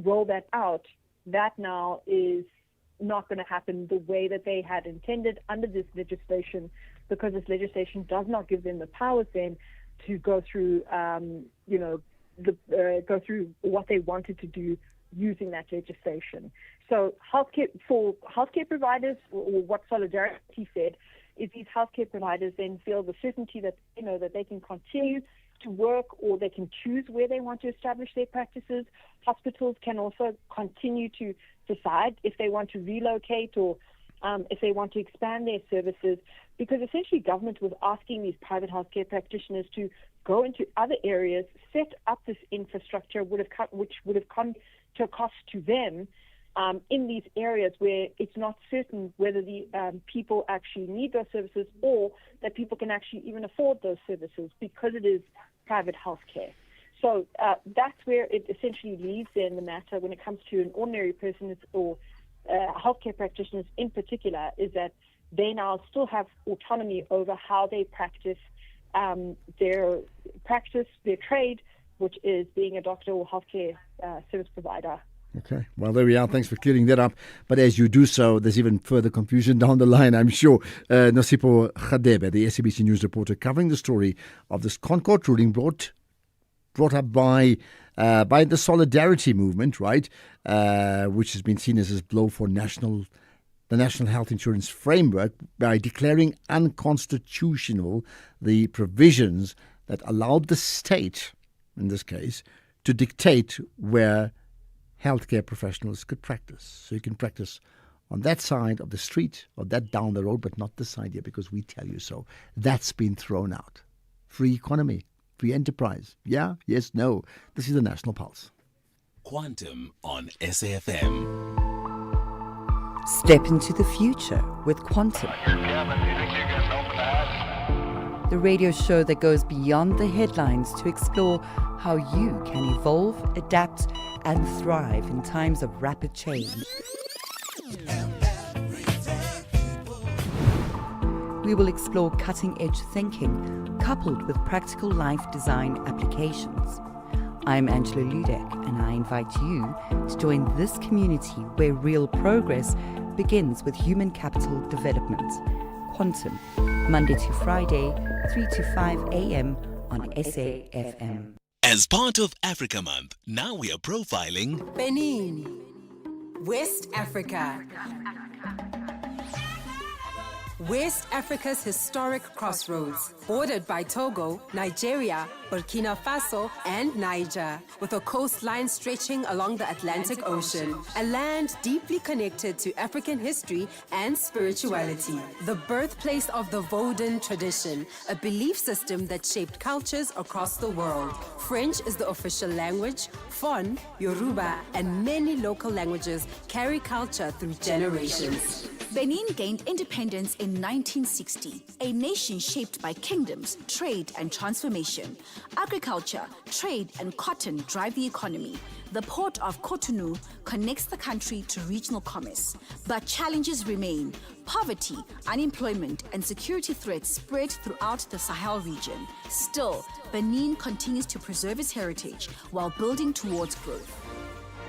[SPEAKER 27] roll that out, that now is not going to happen the way that they had intended under this legislation, because this legislation does not give them the powers then to go through, go through what they wanted to do using that legislation. So healthcare providers, or what Solidarity said, is these healthcare providers then feel the certainty that, that they can continue to work, or they can choose where they want to establish their practices. Hospitals can also continue to decide if they want to relocate or if they want to expand their services, because essentially government was asking these private healthcare practitioners to go into other areas, set up this infrastructure, which would have come to a cost to them in these areas where it's not certain whether the people actually need those services, or that people can actually even afford those services, because it is private healthcare. So that's where it essentially leaves in the matter when it comes to an ordinary person or healthcare practitioners in particular, is that they now still have autonomy over how they practice their trade, which is being a doctor or healthcare service provider.
[SPEAKER 10] Okay, well, there we are. Thanks for clearing that up. But as you do so, there's even further confusion down the line, I'm sure. Nosipo Khadebe, the SABC News reporter, covering the story of this Concord ruling brought up by the Solidarity movement, right, which has been seen as a blow for the National Health Insurance Framework, by declaring unconstitutional the provisions that allowed the state, in this case, to dictate where healthcare professionals could practice. So you can practice on that side of the street or that down the road, but not this side here because we tell you so. That's been thrown out. Free economy, free enterprise. Yeah, yes, no. This is the National Pulse.
[SPEAKER 6] Quantum on SAFM.
[SPEAKER 1] Step into the future with Quantum. The radio show that goes beyond the headlines to explore how you can evolve, adapt, and thrive in times of rapid change. We will explore cutting-edge thinking coupled with practical life design applications. I'm Angela Ludek, and I invite you to join this community where real progress begins with human capital development. Quantum, Monday to Friday, 3 to 5 a.m. on SAFM.
[SPEAKER 6] As part of Africa Month, now we are profiling
[SPEAKER 3] Benin, West Africa. West Africa's historic crossroads, bordered by Togo, Nigeria, Burkina Faso, and Niger, with a coastline stretching along the Atlantic Ocean, a land deeply connected to African history and spirituality. The birthplace of the Vodun tradition, a belief system that shaped cultures across the world. French is the official language. Fon, Yoruba, and many local languages carry culture through generations.
[SPEAKER 5] Benin gained independence in 1960, a nation shaped by kingdoms, trade, and transformation. Agriculture, trade, and cotton drive the economy. The port of Cotonou connects the country to regional commerce. But challenges remain. Poverty, unemployment, and security threats spread throughout the Sahel region. Still, Benin continues to preserve its heritage while building towards growth.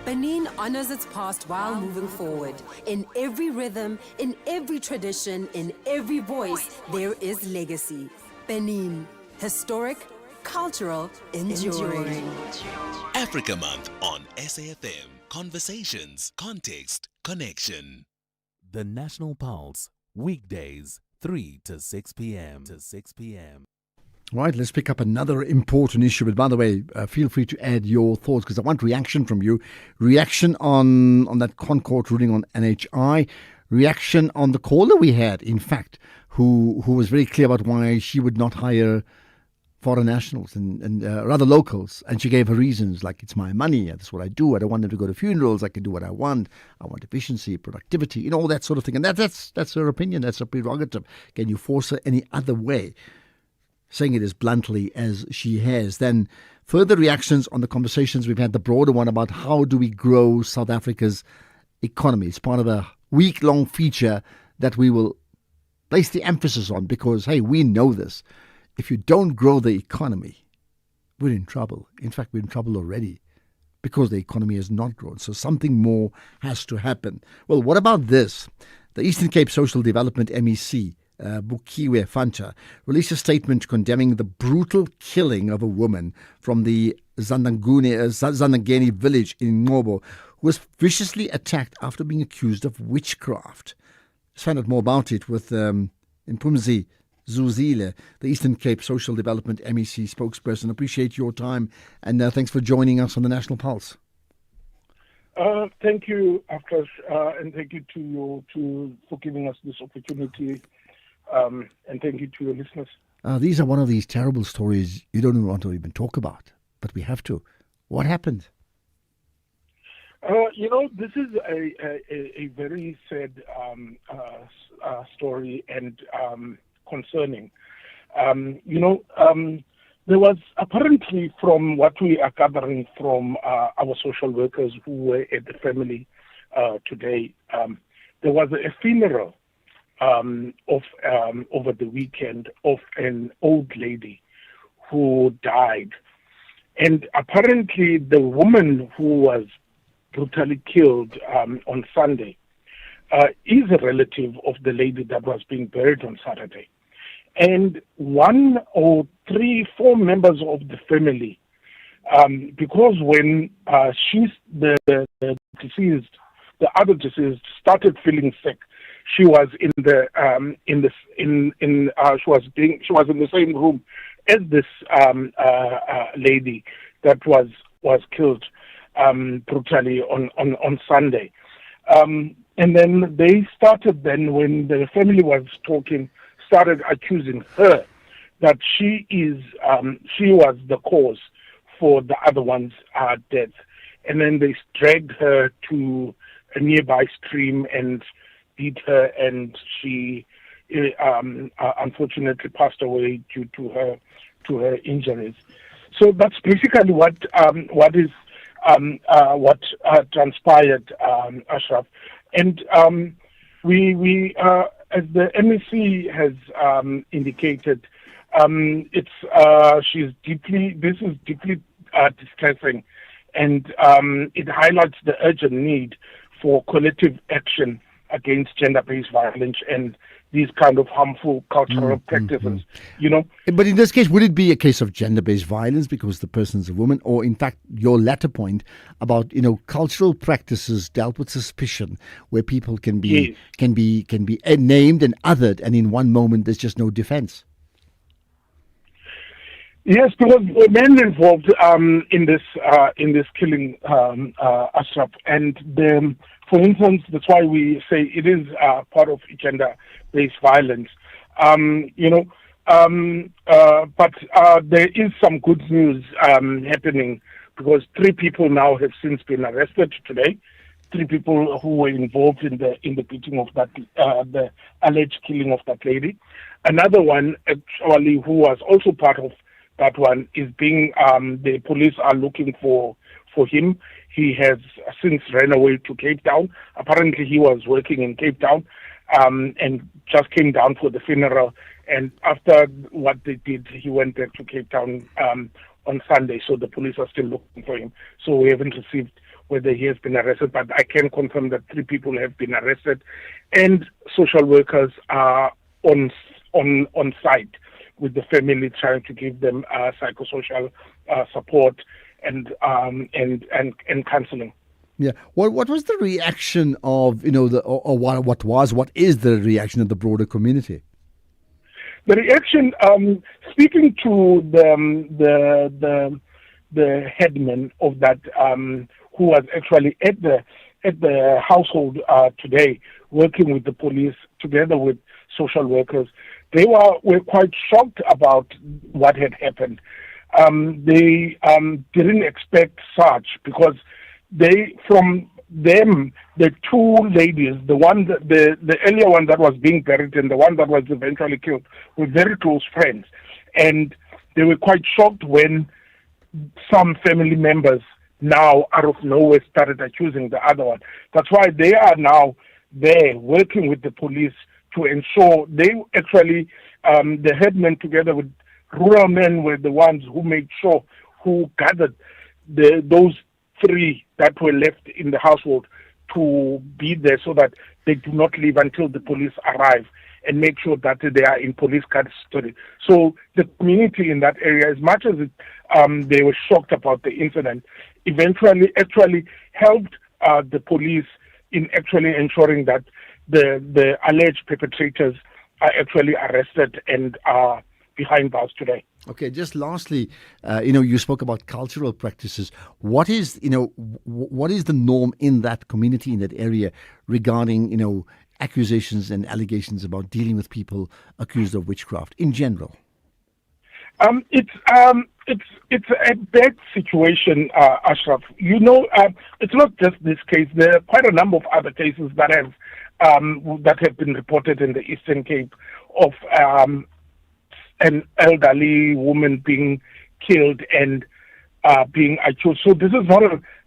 [SPEAKER 3] Benin honors its past while moving forward. In every rhythm, in every tradition, in every voice, there is legacy. Benin, historic, cultural, enduring.
[SPEAKER 6] Africa Month on SAFM. Conversations, context, connection. The National Pulse, weekdays, 3 to 6 p.m.
[SPEAKER 10] Right, let's pick up another important issue. But by the way, feel free to add your thoughts because I want reaction from you. Reaction on that Concord ruling on NHI. Reaction on the caller we had, in fact, who was very clear about why she would not hire foreign nationals and rather locals. And she gave her reasons, like, it's my money, that's what I do. I don't want them to go to funerals. I can do what I want efficiency, productivity, all that sort of thing. And that's her opinion. That's her prerogative. Can you force her any other way? Saying it as bluntly as she has. Then further reactions on the conversations we've had, the broader one about how do we grow South Africa's economy. It's part of a week-long feature that we will place the emphasis on because, hey, we know this. If you don't grow the economy, we're in trouble. In fact, we're in trouble already because the economy has not grown. So something more has to happen. Well, what about this? The Eastern Cape Social Development MEC, Bukiwe Fancha, released a statement condemning the brutal killing of a woman from the Zandangeni village in Ngobo, who was viciously attacked after being accused of witchcraft. Let's find out more about it with Impumzi Zuzile, the Eastern Cape Social Development MEC spokesperson. Appreciate your time, and thanks for joining us on the National Pulse.
[SPEAKER 8] Thank you, Afresh, and thank you for giving us this opportunity, and thank you to your listeners.
[SPEAKER 10] These are one of these terrible stories you don't even want to even talk about, but we have to. What happened?
[SPEAKER 8] This is a very sad story and concerning. There was apparently, from what we are gathering from our social workers who were at the family today, there was a funeral over the weekend of an old lady who died. And apparently the woman who was brutally killed on Sunday is a relative of the lady that was being buried on Saturday. And 1 or 3, 4 members of the family, because when the other deceased started feeling sick, she was in the same room as this lady that was killed brutally on Sunday. And then they started, when the family was talking, started accusing her that she was the cause for the other one's death. And then they dragged her to a nearby stream and beat her, and she unfortunately passed away due to her injuries. So that's basically what transpired, Ashraf. And we as the MEC has indicated, this is deeply distressing, and it highlights the urgent need for collective action against gender-based violence and these kind of harmful cultural practices,
[SPEAKER 10] But in this case, would it be a case of gender-based violence because the person's a woman, or in fact your latter point about cultural practices dealt with suspicion, where people can be named and othered, and in one moment there's just no defense?
[SPEAKER 8] Yes, because the men involved in this killing, Ashraf, and for instance, that's why we say it is part of gender-based violence. But there is some good news happening, because 3 people now have since been arrested today. 3 people who were involved in the beating of that, the alleged killing of that lady. Another one, actually, who was also part of that one, is being the police are looking for him. He has since ran away to Cape Town. Apparently, he was working in Cape Town and just came down for the funeral. And after what they did, he went back to Cape Town on Sunday. So the police are still looking for him. So we haven't received whether he has been arrested, but I can confirm that 3 people have been arrested, and social workers are on site with the family, trying to give them psychosocial support and counseling.
[SPEAKER 10] Yeah. What was the reaction of what is the reaction of the broader community?
[SPEAKER 8] The reaction, speaking to the headman of that, who was actually at the household today, working with the police together with social workers, they were quite shocked about what had happened. They didn't expect such, because from them, the 2 ladies, the earlier one that was being buried and the one that was eventually killed, were very close friends, and they were quite shocked when some family members now out of nowhere started accusing the other one. That's why they are now there working with the police to ensure they actually, the headmen together with rural men were the ones who made sure, who gathered those 3 that were left in the household to be there so that they do not leave until the police arrive. and make sure that they are in police custody. So the community in that area, as much as they were shocked about the incident, eventually actually helped the police in actually ensuring that the alleged perpetrators are actually arrested and are behind bars today.
[SPEAKER 10] Okay, just lastly, you spoke about cultural practices. What is the norm in that community, in that area, regarding, accusations and allegations about dealing with people accused of witchcraft in general?
[SPEAKER 8] It's a bad situation, Ashraf. It's not just this case. There are quite a number of other cases that have been reported in the Eastern Cape of an elderly woman being killed and being accused. So this is not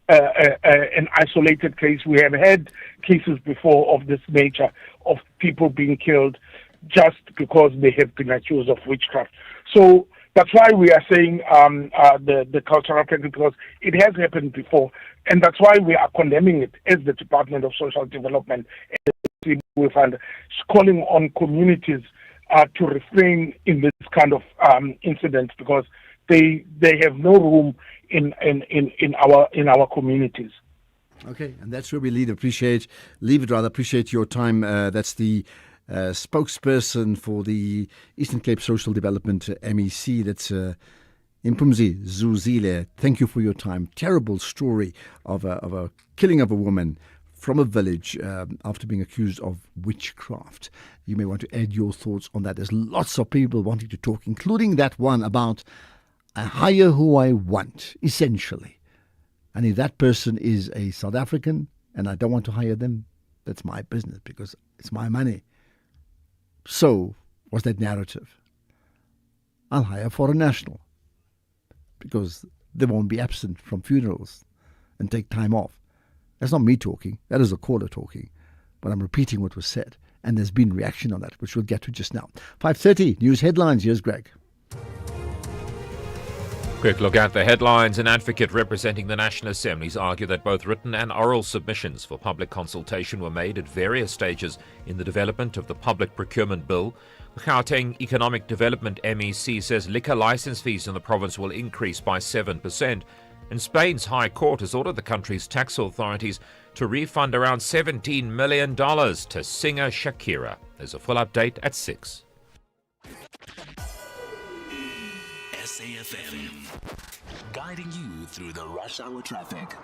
[SPEAKER 8] an isolated case. We have had cases before of this nature of people being killed just because they have been accused of witchcraft. So that's why we are saying the cultural practice, because it has happened before, and that's why we are condemning it as the Department of Social Development and we find calling on communities to refrain in this kind of incidents, because they have no room in our communities.
[SPEAKER 10] Okay, and that's where we appreciate your time. That's the spokesperson for the Eastern Cape Social Development MEC. That's Impumzi Zuzile. Thank you for your time. Terrible story of a killing of a woman from a village after being accused of witchcraft. You may want to add your thoughts on that. There's lots of people wanting to talk, including that one about I hire who I want, essentially. And if that person is a South African and I don't want to hire them, that's my business because it's my money. So, what's that narrative? I'll hire a foreign national because they won't be absent from funerals and take time off. That's not me talking. That is a caller talking. But I'm repeating what was said. And there's been reaction on that, which we'll get to just now. 5:30, news headlines. Here's Greg.
[SPEAKER 14] Quick look at the headlines. An advocate representing the National Assemblies argued that both written and oral submissions for public consultation were made at various stages in the development of the Public Procurement Bill. The Gauteng Economic Development MEC says liquor license fees in the province will increase by 7%. And Spain's High Court has ordered the country's tax authorities to refund around $17 million to singer Shakira. There's a full update at 6.
[SPEAKER 6] SAfm, guiding you through the rush hour traffic.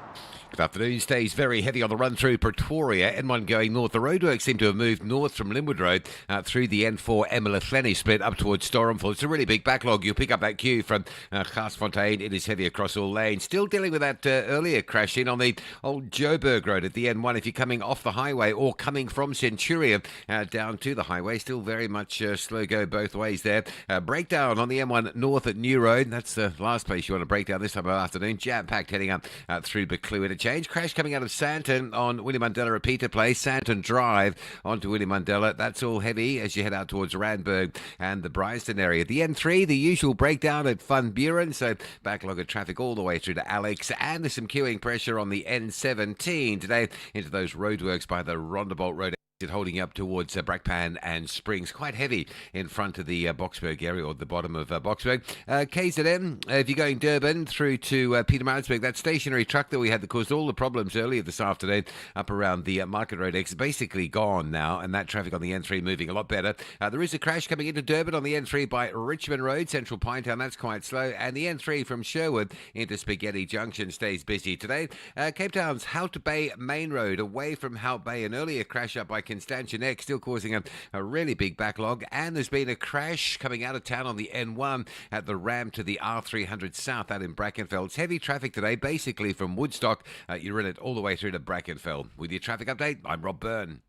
[SPEAKER 15] Good afternoon. Stays very heavy on the run through Pretoria. N1 going north. The roadworks seem to have moved north from Linwood Road through the N4 Emelathleni split up towards Stormford. It's a really big backlog. You'll pick up that queue from Garsfontein. It is heavy across all lanes. Still dealing with that earlier crash in on the old Joburg Road at the N1. If you're coming off the highway or coming from Centurion down to the highway, still very much slow go both ways there. Breakdown on the M1 north at New Road. That's the last place you want to break down this time of afternoon. Jam-packed heading up through Beclue. Change. Crash coming out of Santon on Willie Mandela Repeater Place, Santon Drive onto Willie Mandela. That's all heavy as you head out towards Randburg and the Bryanston area. The N3, the usual breakdown at Van Buren, so backlog of traffic all the way through to Alex, and there's some queuing pressure on the N17 today into those roadworks by the Rondebolt Road. Holding up towards Brakpan and Springs. Quite heavy in front of the Boksburg area, or the bottom of Boksburg. KZN, if you're going Durban through to Pietermaritzburg, that stationary truck that we had that caused all the problems earlier this afternoon up around the Market Road X is basically gone now, and that traffic on the N3 moving a lot better. There is a crash coming into Durban on the N3 by Richmond Road, Central Pinetown. That's quite slow. And the N3 from Sherwood into Spaghetti Junction stays busy today. Cape Town's Hout Bay Main Road away from Hout Bay, an earlier crash up by Constantia Neck, still causing a really big backlog. And there's been a crash coming out of town on the N1 at the ramp to the R300 South out in Brackenfell. It's heavy traffic today, basically from Woodstock. You're in it all the way through to Brackenfell. With your traffic update, I'm Rob Byrne.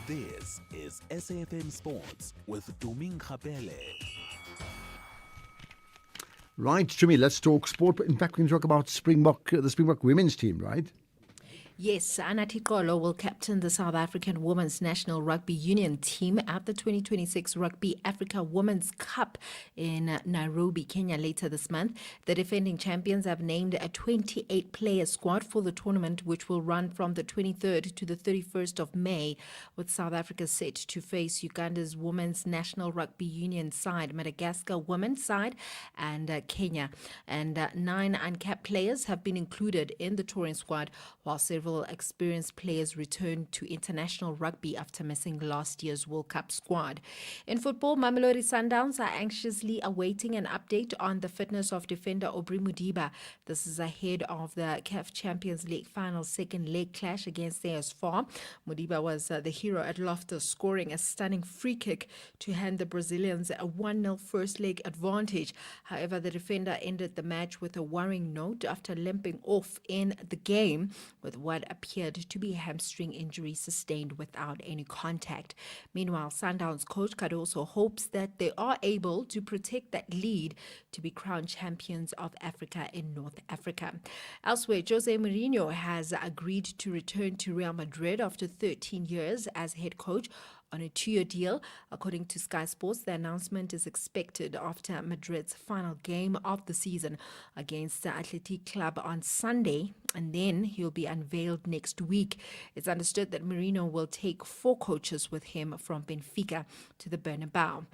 [SPEAKER 6] This is SAfm Sports with Doming Kapele.
[SPEAKER 10] Right, Jimmy, let's talk sport. In fact, we can talk about the Springbok women's team, right?
[SPEAKER 2] Yes, Anathi Kolo will captain the South African Women's National Rugby Union team at the 2026 Rugby Africa Women's Cup in Nairobi, Kenya later this month. The defending champions have named a 28-player squad for the tournament, which will run from the 23rd to the 31st of May, with South Africa set to face Uganda's Women's National Rugby Union side, Madagascar Women's side, and Kenya. And 9 uncapped players have been included in the touring squad, while several experienced players returned to international rugby after missing last year's World Cup squad. In football, Mamelodi Sundowns are anxiously awaiting an update on the fitness of defender Aubrey Mudiba. This is ahead of the CAF Champions League final second leg clash against Eskom. Mudiba was the hero at Loftus, scoring a stunning free kick to hand the Brazilians a 1-0 first leg advantage. However, the defender ended the match with a worrying note after limping off in the game with what appeared to be a hamstring injury sustained without any contact. Meanwhile, Sundowns coach Cardoso hopes that they are able to protect that lead to be crowned champions of Africa in North Africa. Elsewhere, Jose Mourinho has agreed to return to Real Madrid after 13 years as head coach on a 2-year deal. According to Sky Sports, the announcement is expected after Madrid's final game of the season against the Athletic Club on Sunday, and then he'll be unveiled next week. It's understood that Mourinho will take 4 coaches with him from Benfica to the Bernabeu.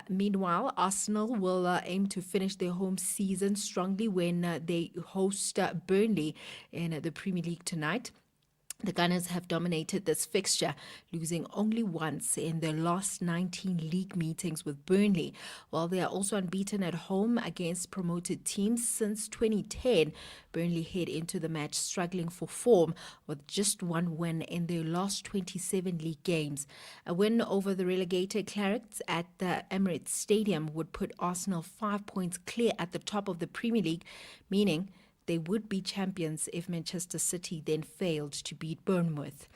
[SPEAKER 2] Meanwhile, Arsenal will aim to finish their home season strongly when they host Burnley in the Premier League tonight. The Gunners have dominated this fixture, losing only once in their last 19 league meetings with Burnley, while they are also unbeaten at home against promoted teams since 2010. Burnley head into the match struggling for form with just 1 win in their last 27 league games. A win over the relegated Clarets at the Emirates Stadium would put Arsenal 5 points clear at the top of the Premier League, meaning they would be champions if Manchester City then failed to beat Bournemouth.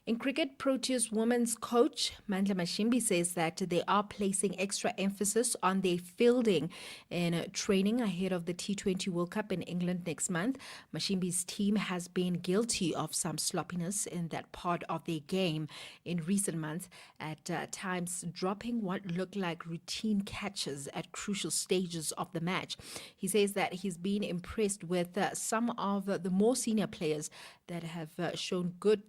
[SPEAKER 2] In cricket, Proteas women's coach Mandla Mashimbi says that they are placing extra emphasis on their fielding in training ahead of the T20 World Cup in England next month. Mashimbi's team has been guilty of some sloppiness in that part of their game in recent months, at times dropping what looked like routine catches at crucial stages of the match. He says that he's been impressed with some of the more senior players that have shown good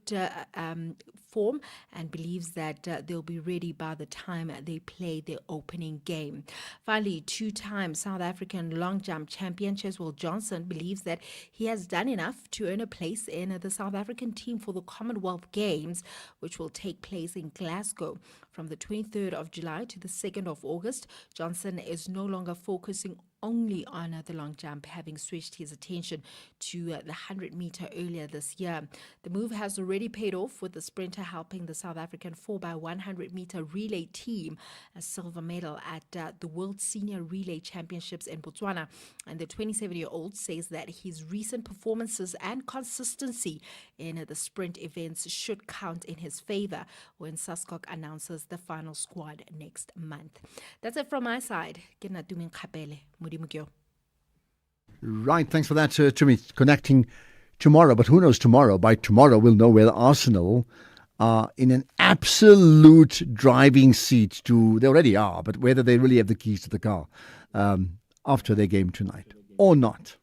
[SPEAKER 2] form, and believes that they'll be ready by the time they play their opening game. Finally, 2-time South African long jump champion Cheswell Johnson believes that he has done enough to earn a place in the South African team for the Commonwealth Games, which will take place in Glasgow from the 23rd of July to the 2nd of August. Johnson is no longer focusing only on the long jump, having switched his attention to the 100-meter earlier this year. The move has already paid off, with the sprinter helping the South African 4x100-meter relay team a silver medal at the World Senior Relay Championships in Botswana. And the 27-year-old says that his recent performances and consistency in the sprint events should count in his favor when SASCOC announces the final squad next month. That's it from my side.
[SPEAKER 10] Right, thanks for that, Jimmy. Connecting tomorrow, but who knows tomorrow? By tomorrow, we'll know whether Arsenal are in an absolute driving seat to, they already are, but whether they really have the keys to the car after their game tonight or not.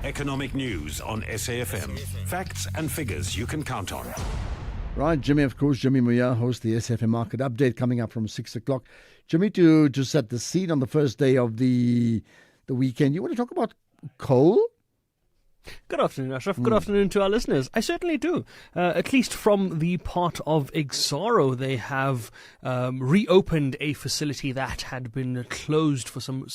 [SPEAKER 11] Economic news on SAFM. Facts and figures you can count on.
[SPEAKER 10] Right, Jimmy, of course, Jimmy Muya hosts the SAFM Market Update coming up from 6 o'clock. Jimmy, to set the scene on the first day of the weekend, you want to talk about coal?
[SPEAKER 13] Good afternoon, Ashraf. Good afternoon to our listeners. I certainly do. At least from the part of Exxaro, they have reopened a facility that had been closed for some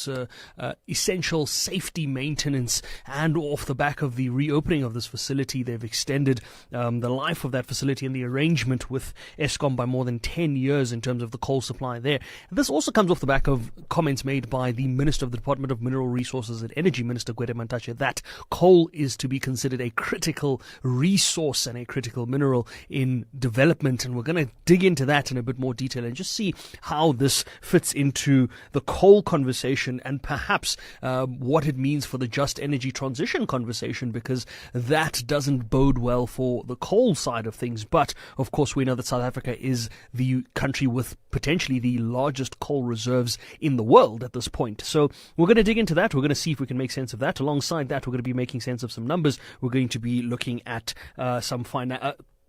[SPEAKER 13] essential safety maintenance. And off the back of the reopening of this facility, they've extended the life of that facility and the arrangement with Eskom by more than 10 years in terms of the coal supply there. This also comes off the back of comments made by the Minister of the Department of Mineral Resources and Energy, Minister Gwede Mantashe, that coal is to be considered a critical resource and a critical mineral in development. And we're going to dig into that in a bit more detail and just see how this fits into the coal conversation and perhaps what it means for the just energy transition conversation, because that doesn't bode well for the coal side of things. But of course, we know that South Africa is the country with potentially the largest coal reserves in the world at this point. So we're going to dig into that. We're going to see if we can make sense of that. Alongside that, we're going to be making sense of some numbers. We're going to be looking at some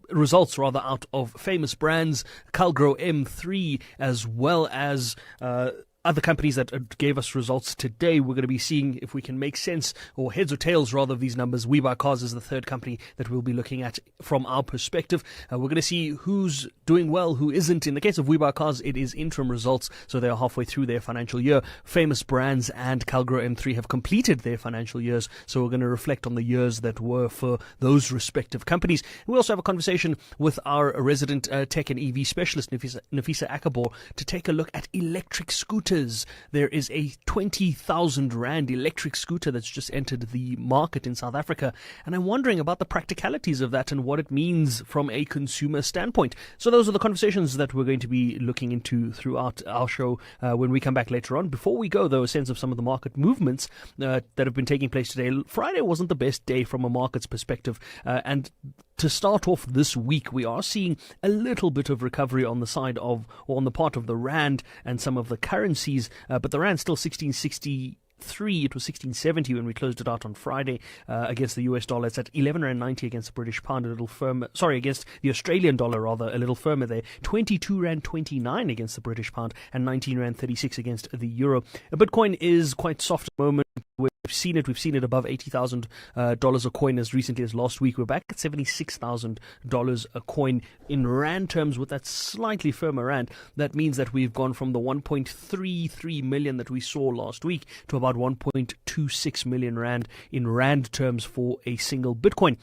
[SPEAKER 13] results out of famous brands, Calgro M3, as well as other companies that gave us results today. We're going to be seeing if we can make sense, or heads or tails rather, of these numbers. We Buy Cars is the third company that we'll be looking at from our perspective. We're going to see who's doing well, who isn't. In the case of We Buy Cars, it is interim results, so they are halfway through their financial year. Famous Brands and Calgro M3 have completed their financial years, so we're going to reflect on the years that were for those respective companies. We also have a conversation with our resident tech and EV specialist, Nafisa Akabor, to take a look at electric scooters. There is a 20,000 Rand electric scooter that's just entered the market in South Africa, and I'm wondering about the practicalities of that and what it means from a consumer standpoint. So those are the conversations that we're going to be looking into throughout our show when we come back later on. Before we go, though, a sense of some of the market movements that have been taking place today. Friday wasn't the best day from a market's perspective, and to start off this week, we are seeing a little bit of recovery on the side of, or on the part of the Rand and some of the currencies, but the Rand still 1663. It was 1670 when we closed it out on Friday against the US dollar. It's at 11 Rand 90 against the British pound, a little firmer. Sorry, against the Australian dollar, rather, a little firmer there. 22 Rand 29 against the British pound and 19 Rand 36 against the euro. Bitcoin is quite soft at the moment. We've seen it above $80,000 a coin as recently as last week. We're back at $76,000 a coin in Rand terms. With that slightly firmer Rand, that means that we've gone from the 1.33 million that we saw last week to about 1.26 million Rand in Rand terms for a single Bitcoin.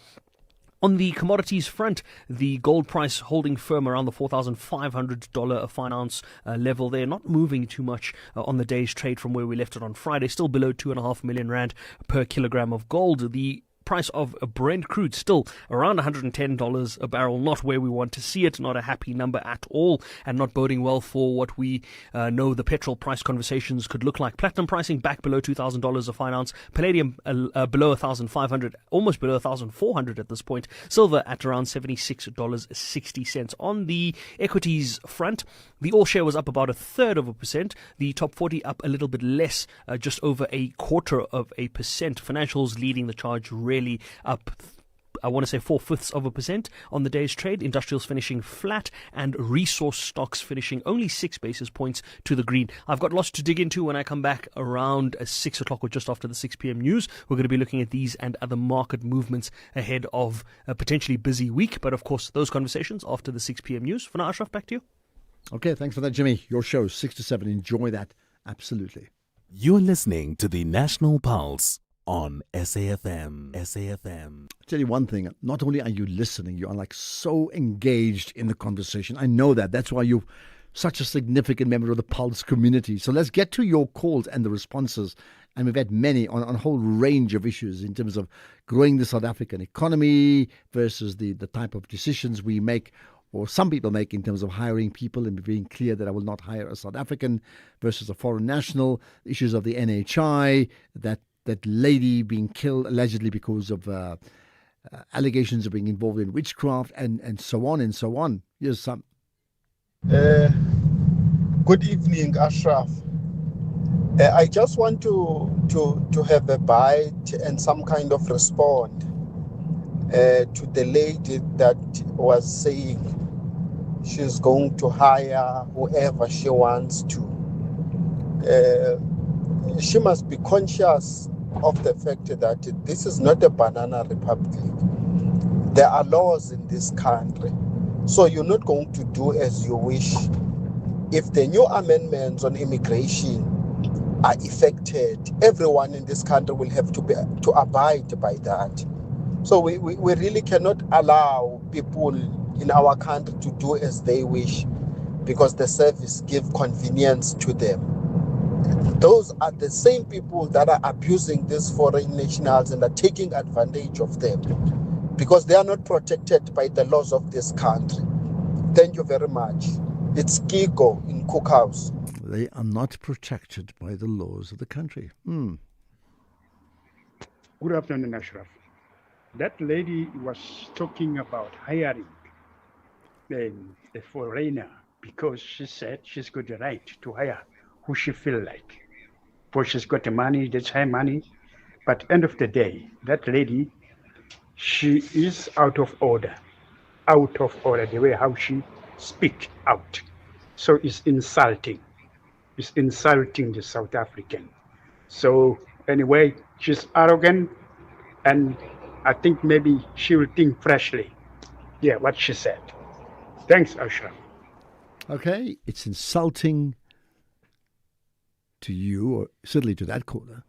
[SPEAKER 13] On the commodities front, the gold price holding firm around the $4,500 a fine ounce level there, not moving too much on the day's trade from where we left it on Friday, still below 2.5 million Rand per kilogram of gold. The price of a Brent crude still around $110 a barrel, not where we want to see it, not a happy number at all, and not boding well for what we know the petrol price conversations could look like. Platinum pricing back below $2,000 a fine ounce, palladium below 1,500, almost below 1,400 at this point, silver at around $76.60. On the equities front, the all share was up about 1/3%, the top 40 up a little bit less, just over 1/4%. Financials leading the charge, really up, I want to say 0.4% on the day's trade. Industrials finishing flat and resource stocks finishing only 6 basis points to the green. I've got lots to dig into when I come back around 6 o'clock or just after the 6 p.m. news. We're going to be looking at these and other market movements ahead of a potentially busy week. But of course, those conversations after the 6 p.m. news. For now, Ashraf, back to you.
[SPEAKER 10] Okay, thanks for that, Jimmy. Your show, 6 to 7. Enjoy that. Absolutely.
[SPEAKER 6] You're listening to the National Pulse on SAfm. SAfm.
[SPEAKER 10] I'll tell you one thing. Not only are you listening, you are like so engaged in the conversation. I know that. That's why you're such a significant member of the Pulse community. So let's get to your calls and the responses. And we've had many on a whole range of issues in terms of growing the South African economy versus the type of decisions we make, or some people make, in terms of hiring people and being clear that I will not hire a South African versus a foreign national, issues of the NHI, that lady being killed allegedly because of allegations of being involved in witchcraft, and so on and so on. Here's some.
[SPEAKER 18] Good evening, Ashraf. I just want to have a bite and some kind of respond to the lady that was saying she's going to hire whoever she wants to. She must be conscious of the fact that this is not a banana republic. There are laws in this country. So you're not going to do as you wish. If the new amendments on immigration are effected, everyone in this country will have to abide by that. So we really cannot allow people in our country to do as they wish, because the service gives convenience to them. those are the same people that are abusing these foreign nationals and are taking advantage of them because they are not protected by the laws of this country. Thank you very much. It's Kiko in Cookhouse.
[SPEAKER 10] They are not protected by the laws of the country.
[SPEAKER 4] Good afternoon, Ashraf. That lady was talking about hiring a foreigner because she said she's got the right to hire who she feel like. Because she's got the money, that's her money. But end of the day, that lady, she is out of order, the way how she speak out. So it's insulting. It's insulting the South African. So anyway, she's arrogant, and I think maybe she will think freshly. Yeah, what she said. Thanks, Ashraf.
[SPEAKER 10] Okay, it's insulting to you, or certainly to that caller.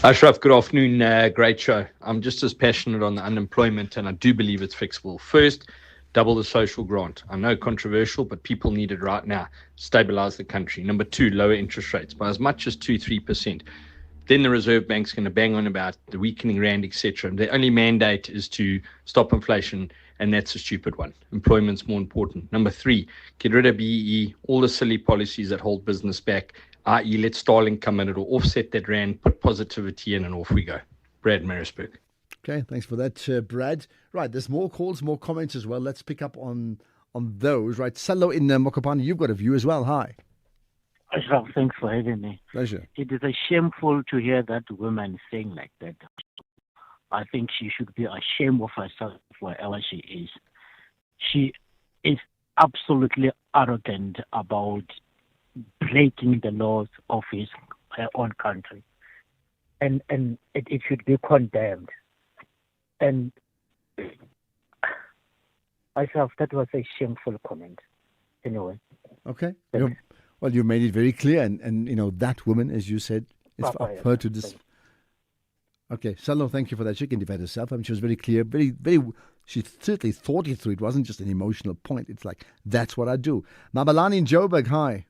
[SPEAKER 20] Ashraf, good afternoon. Great show. I'm just as passionate on the unemployment, and I do believe it's fixable. First, double the social grant. I know controversial, but people need it right now. Stabilize the country. Number two, lower interest rates by as much as 2-3%. Then the Reserve Bank's going to bang on about the weakening rand, etc. The only mandate is to stop inflation, and that's a stupid one. Employment's more important. Number three, get rid of BEE, all the silly policies that hold business back, i.e. let Starlink come in, it'll offset that rand, put positivity in, and off we go. Brad Marisburg.
[SPEAKER 10] Okay, thanks for that, Brad. Right, there's more calls, more comments as well. Let's pick up on those. Right, Salo in Mokopane, you've got a view as well. Hi.
[SPEAKER 21] Ashraf, thanks for having me.
[SPEAKER 10] Pleasure.
[SPEAKER 21] It is shameful to hear that woman saying like that. I think she should be ashamed of herself wherever she is. She is absolutely arrogant about breaking the laws of her own country. And it should be condemned. And Ashraf, that was a shameful comment. Anyway.
[SPEAKER 10] Okay. Well, you made it very clear, and you know, that woman, as you said, it's for her to this. Okay, Salo, thank you for that. She can defend herself. I mean, she was very clear, very. She certainly thought it through. It wasn't just an emotional point. It's like, that's what I do. Mabalani in Joburg, hi.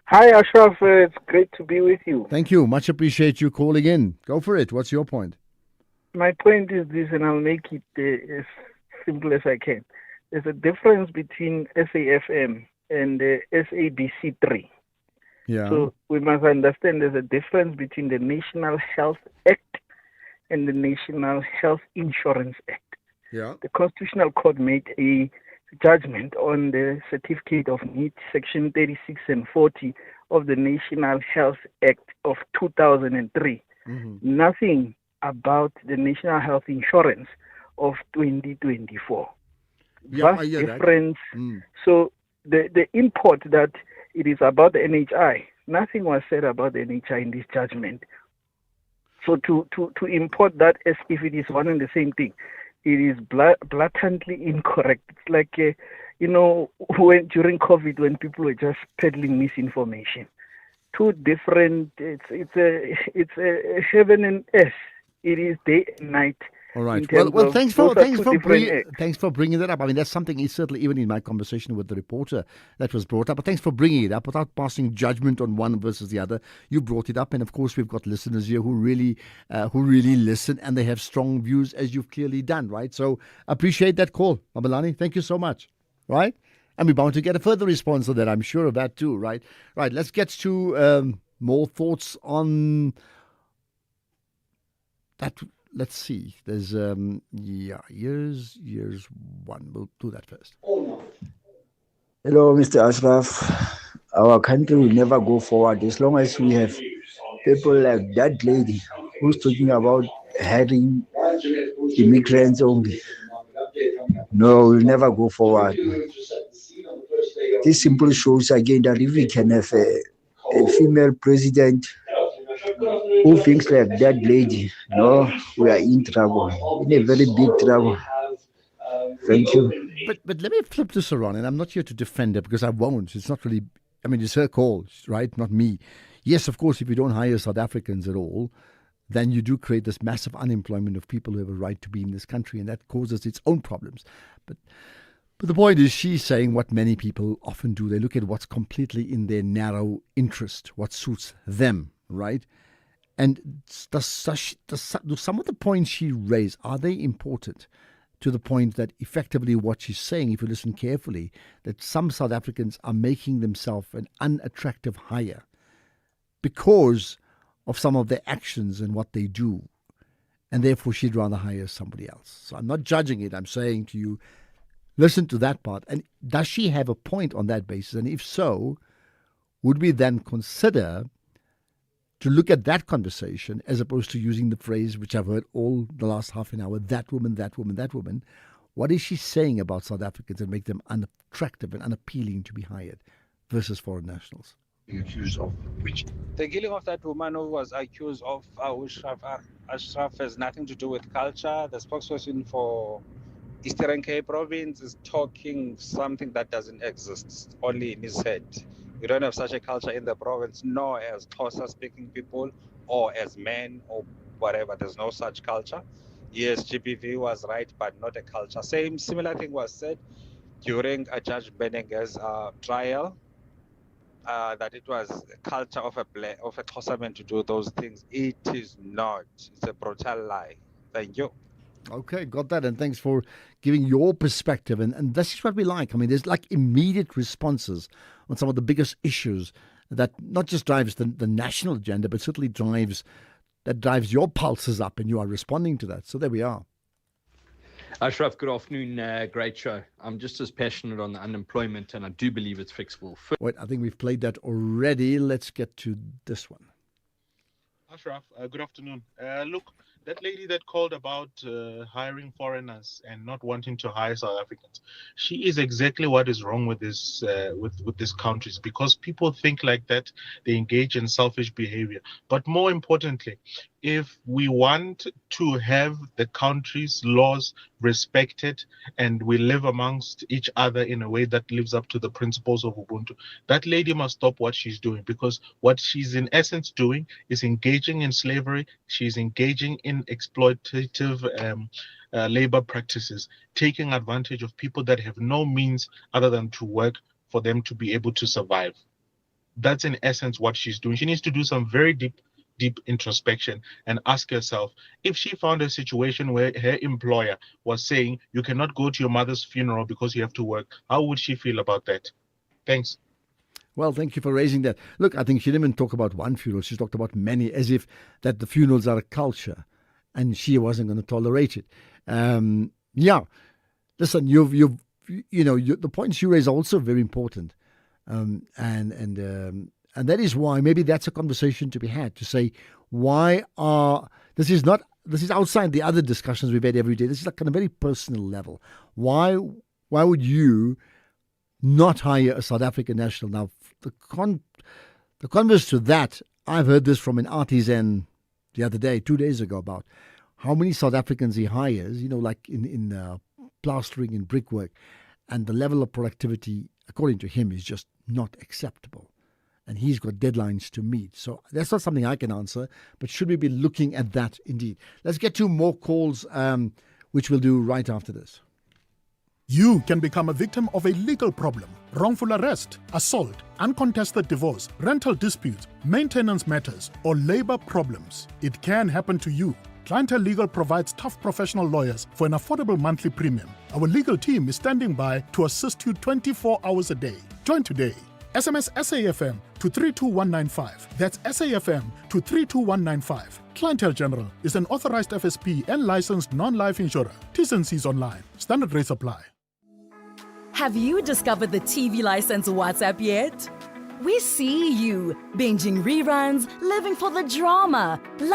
[SPEAKER 22] Hi, Ashraf. It's great to be with you.
[SPEAKER 10] Thank you. Much appreciate you calling in. Go for it. What's your point?
[SPEAKER 22] My point is this, and I'll make it as simple as I can. There's a difference between SAFM and SABC 3.
[SPEAKER 10] Yeah.
[SPEAKER 22] So we must understand there's a difference between the National Health Act and the National Health Insurance Act.
[SPEAKER 10] Yeah.
[SPEAKER 22] The Constitutional Court made a judgment on the Certificate of Need, Section 36 and 40 of the National Health Act of 2003. Nothing about the National Health Insurance of 2024.
[SPEAKER 10] Yeah,
[SPEAKER 22] Vast difference. So the import that it is about the NHI, nothing was said about the NHI in this judgment. So to import that as if it is one and the same thing, it is blatantly incorrect. It's like, when during COVID, when people were just peddling misinformation. Two different, it's a heaven and earth. It is day and night.
[SPEAKER 10] All right. Well, thanks for bringing that up. I mean, that's something certainly even in my conversation with the reporter that was brought up. But thanks for bringing it up without passing judgment on one versus the other. You brought it up, and of course, we've got listeners here who really listen, and they have strong views, as you've clearly done. Right. So appreciate that call, Mabalani. Thank you so much. Right. And we're bound to get a further response to that. I'm sure of that too. Right. Right. Let's get to more thoughts on that. Let's see. There's here's one. We'll do that first.
[SPEAKER 23] Hello, Mr. Ashraf. Our country will never go forward as long as we have people like that lady who's talking about hiring immigrants only. No, we'll never go forward. This simply shows again that if we can have a female president who thinks like that lady, no, we are in trouble, in a very big trouble. Thank you.
[SPEAKER 10] But let me flip this around, and I'm not here to defend her because I won't. It's not really, I mean, it's her call, right? Not me. Yes, of course, if you don't hire South Africans at all, then you do create this massive unemployment of people who have a right to be in this country, and that causes its own problems. But But the point is, she's saying what many people often do. They look at what's completely in their narrow interest, what suits them, right? And do some of the points she raised, are they important? To the point that effectively what she's saying, if you listen carefully, that some South Africans are making themselves an unattractive hire because of some of their actions and what they do. And therefore she'd rather hire somebody else. So I'm not judging it. I'm saying to you, listen to that part. And does she have a point on that basis? And if so, would we then consider to look at that conversation as opposed to using the phrase, which I've heard all the last half an hour, that woman, that woman, that woman? What is she saying about South Africans that make them unattractive and unappealing to be hired versus foreign nationals?
[SPEAKER 7] Accused of which? The killing of that woman who was accused of Ashraf has nothing to do with culture. The spokesperson for Eastern Cape province is talking something that doesn't exist, only in his head. We don't have such a culture in the province, nor as Xhosa speaking people or as men or whatever. There's no such culture. Yes, GBV was right, but not a culture. Similar thing was said during Judge Benenge's trial, that it was a culture of a Xhosa man to do those things. It is not. It's a brutal lie. Thank you.
[SPEAKER 10] Okay, got that. And thanks for giving your perspective. And this is what we like. I mean, there's like immediate responses on some of the biggest issues that not just drives the national agenda, but certainly drives your pulses up, and you are responding to that. So there we are.
[SPEAKER 20] Ashraf, good afternoon. Great show. I'm just as passionate on the unemployment, and I do believe it's fixable.
[SPEAKER 10] Wait, I think we've played that already. Let's get to this one.
[SPEAKER 9] Ashraf, good afternoon. Look, that lady that called about hiring foreigners and not wanting to hire South Africans, she is exactly what is wrong with this with these countries, because people think like that, they engage in selfish behavior. But more importantly, if we want to have the country's laws respected and we live amongst each other in a way that lives up to the principles of Ubuntu, that lady must stop what she's doing, because what she's in essence doing is engaging in slavery. She's engaging in exploitative labor practices, taking advantage of people that have no means other than to work for them to be able to survive. That's in essence what she's doing. She needs to do some very deep introspection and ask herself, if she found a situation where her employer was saying you cannot go to your mother's funeral because you have to work, how would she feel about that? Thanks.
[SPEAKER 10] Well, thank you for raising that. Look, I think she didn't even talk about one funeral. She talked about many, as if that the funerals are a culture and she wasn't going to tolerate it. Yeah, listen, the points you raise are also very important. And that is why maybe that's a conversation to be had, to say, this is outside the other discussions we've had every day. This is like on a very personal level. Why would you not hire a South African national? Now, the converse to that, I've heard this from an artisan the other day, 2 days ago, about how many South Africans he hires, like in plastering and brickwork, and the level of productivity, according to him, is just not acceptable. And he's got deadlines to meet. So that's not something I can answer, but should we be looking at that indeed? Let's get to more calls, which we'll do right after this.
[SPEAKER 26] You can become a victim of a legal problem: wrongful arrest, assault, uncontested divorce, rental disputes, maintenance matters, or labor problems. It can happen to you. Clientele Legal provides tough professional lawyers for an affordable monthly premium. Our legal team is standing by to assist you 24 hours a day. Join today. SMS SAFM to 32195. That's SAFM to 32195. Clientele General is an authorized FSP and licensed non-life insurer. T's and C's online. Standard rates apply.
[SPEAKER 12] Have you discovered the TV license WhatsApp yet? We see you binging reruns, living for the drama, loving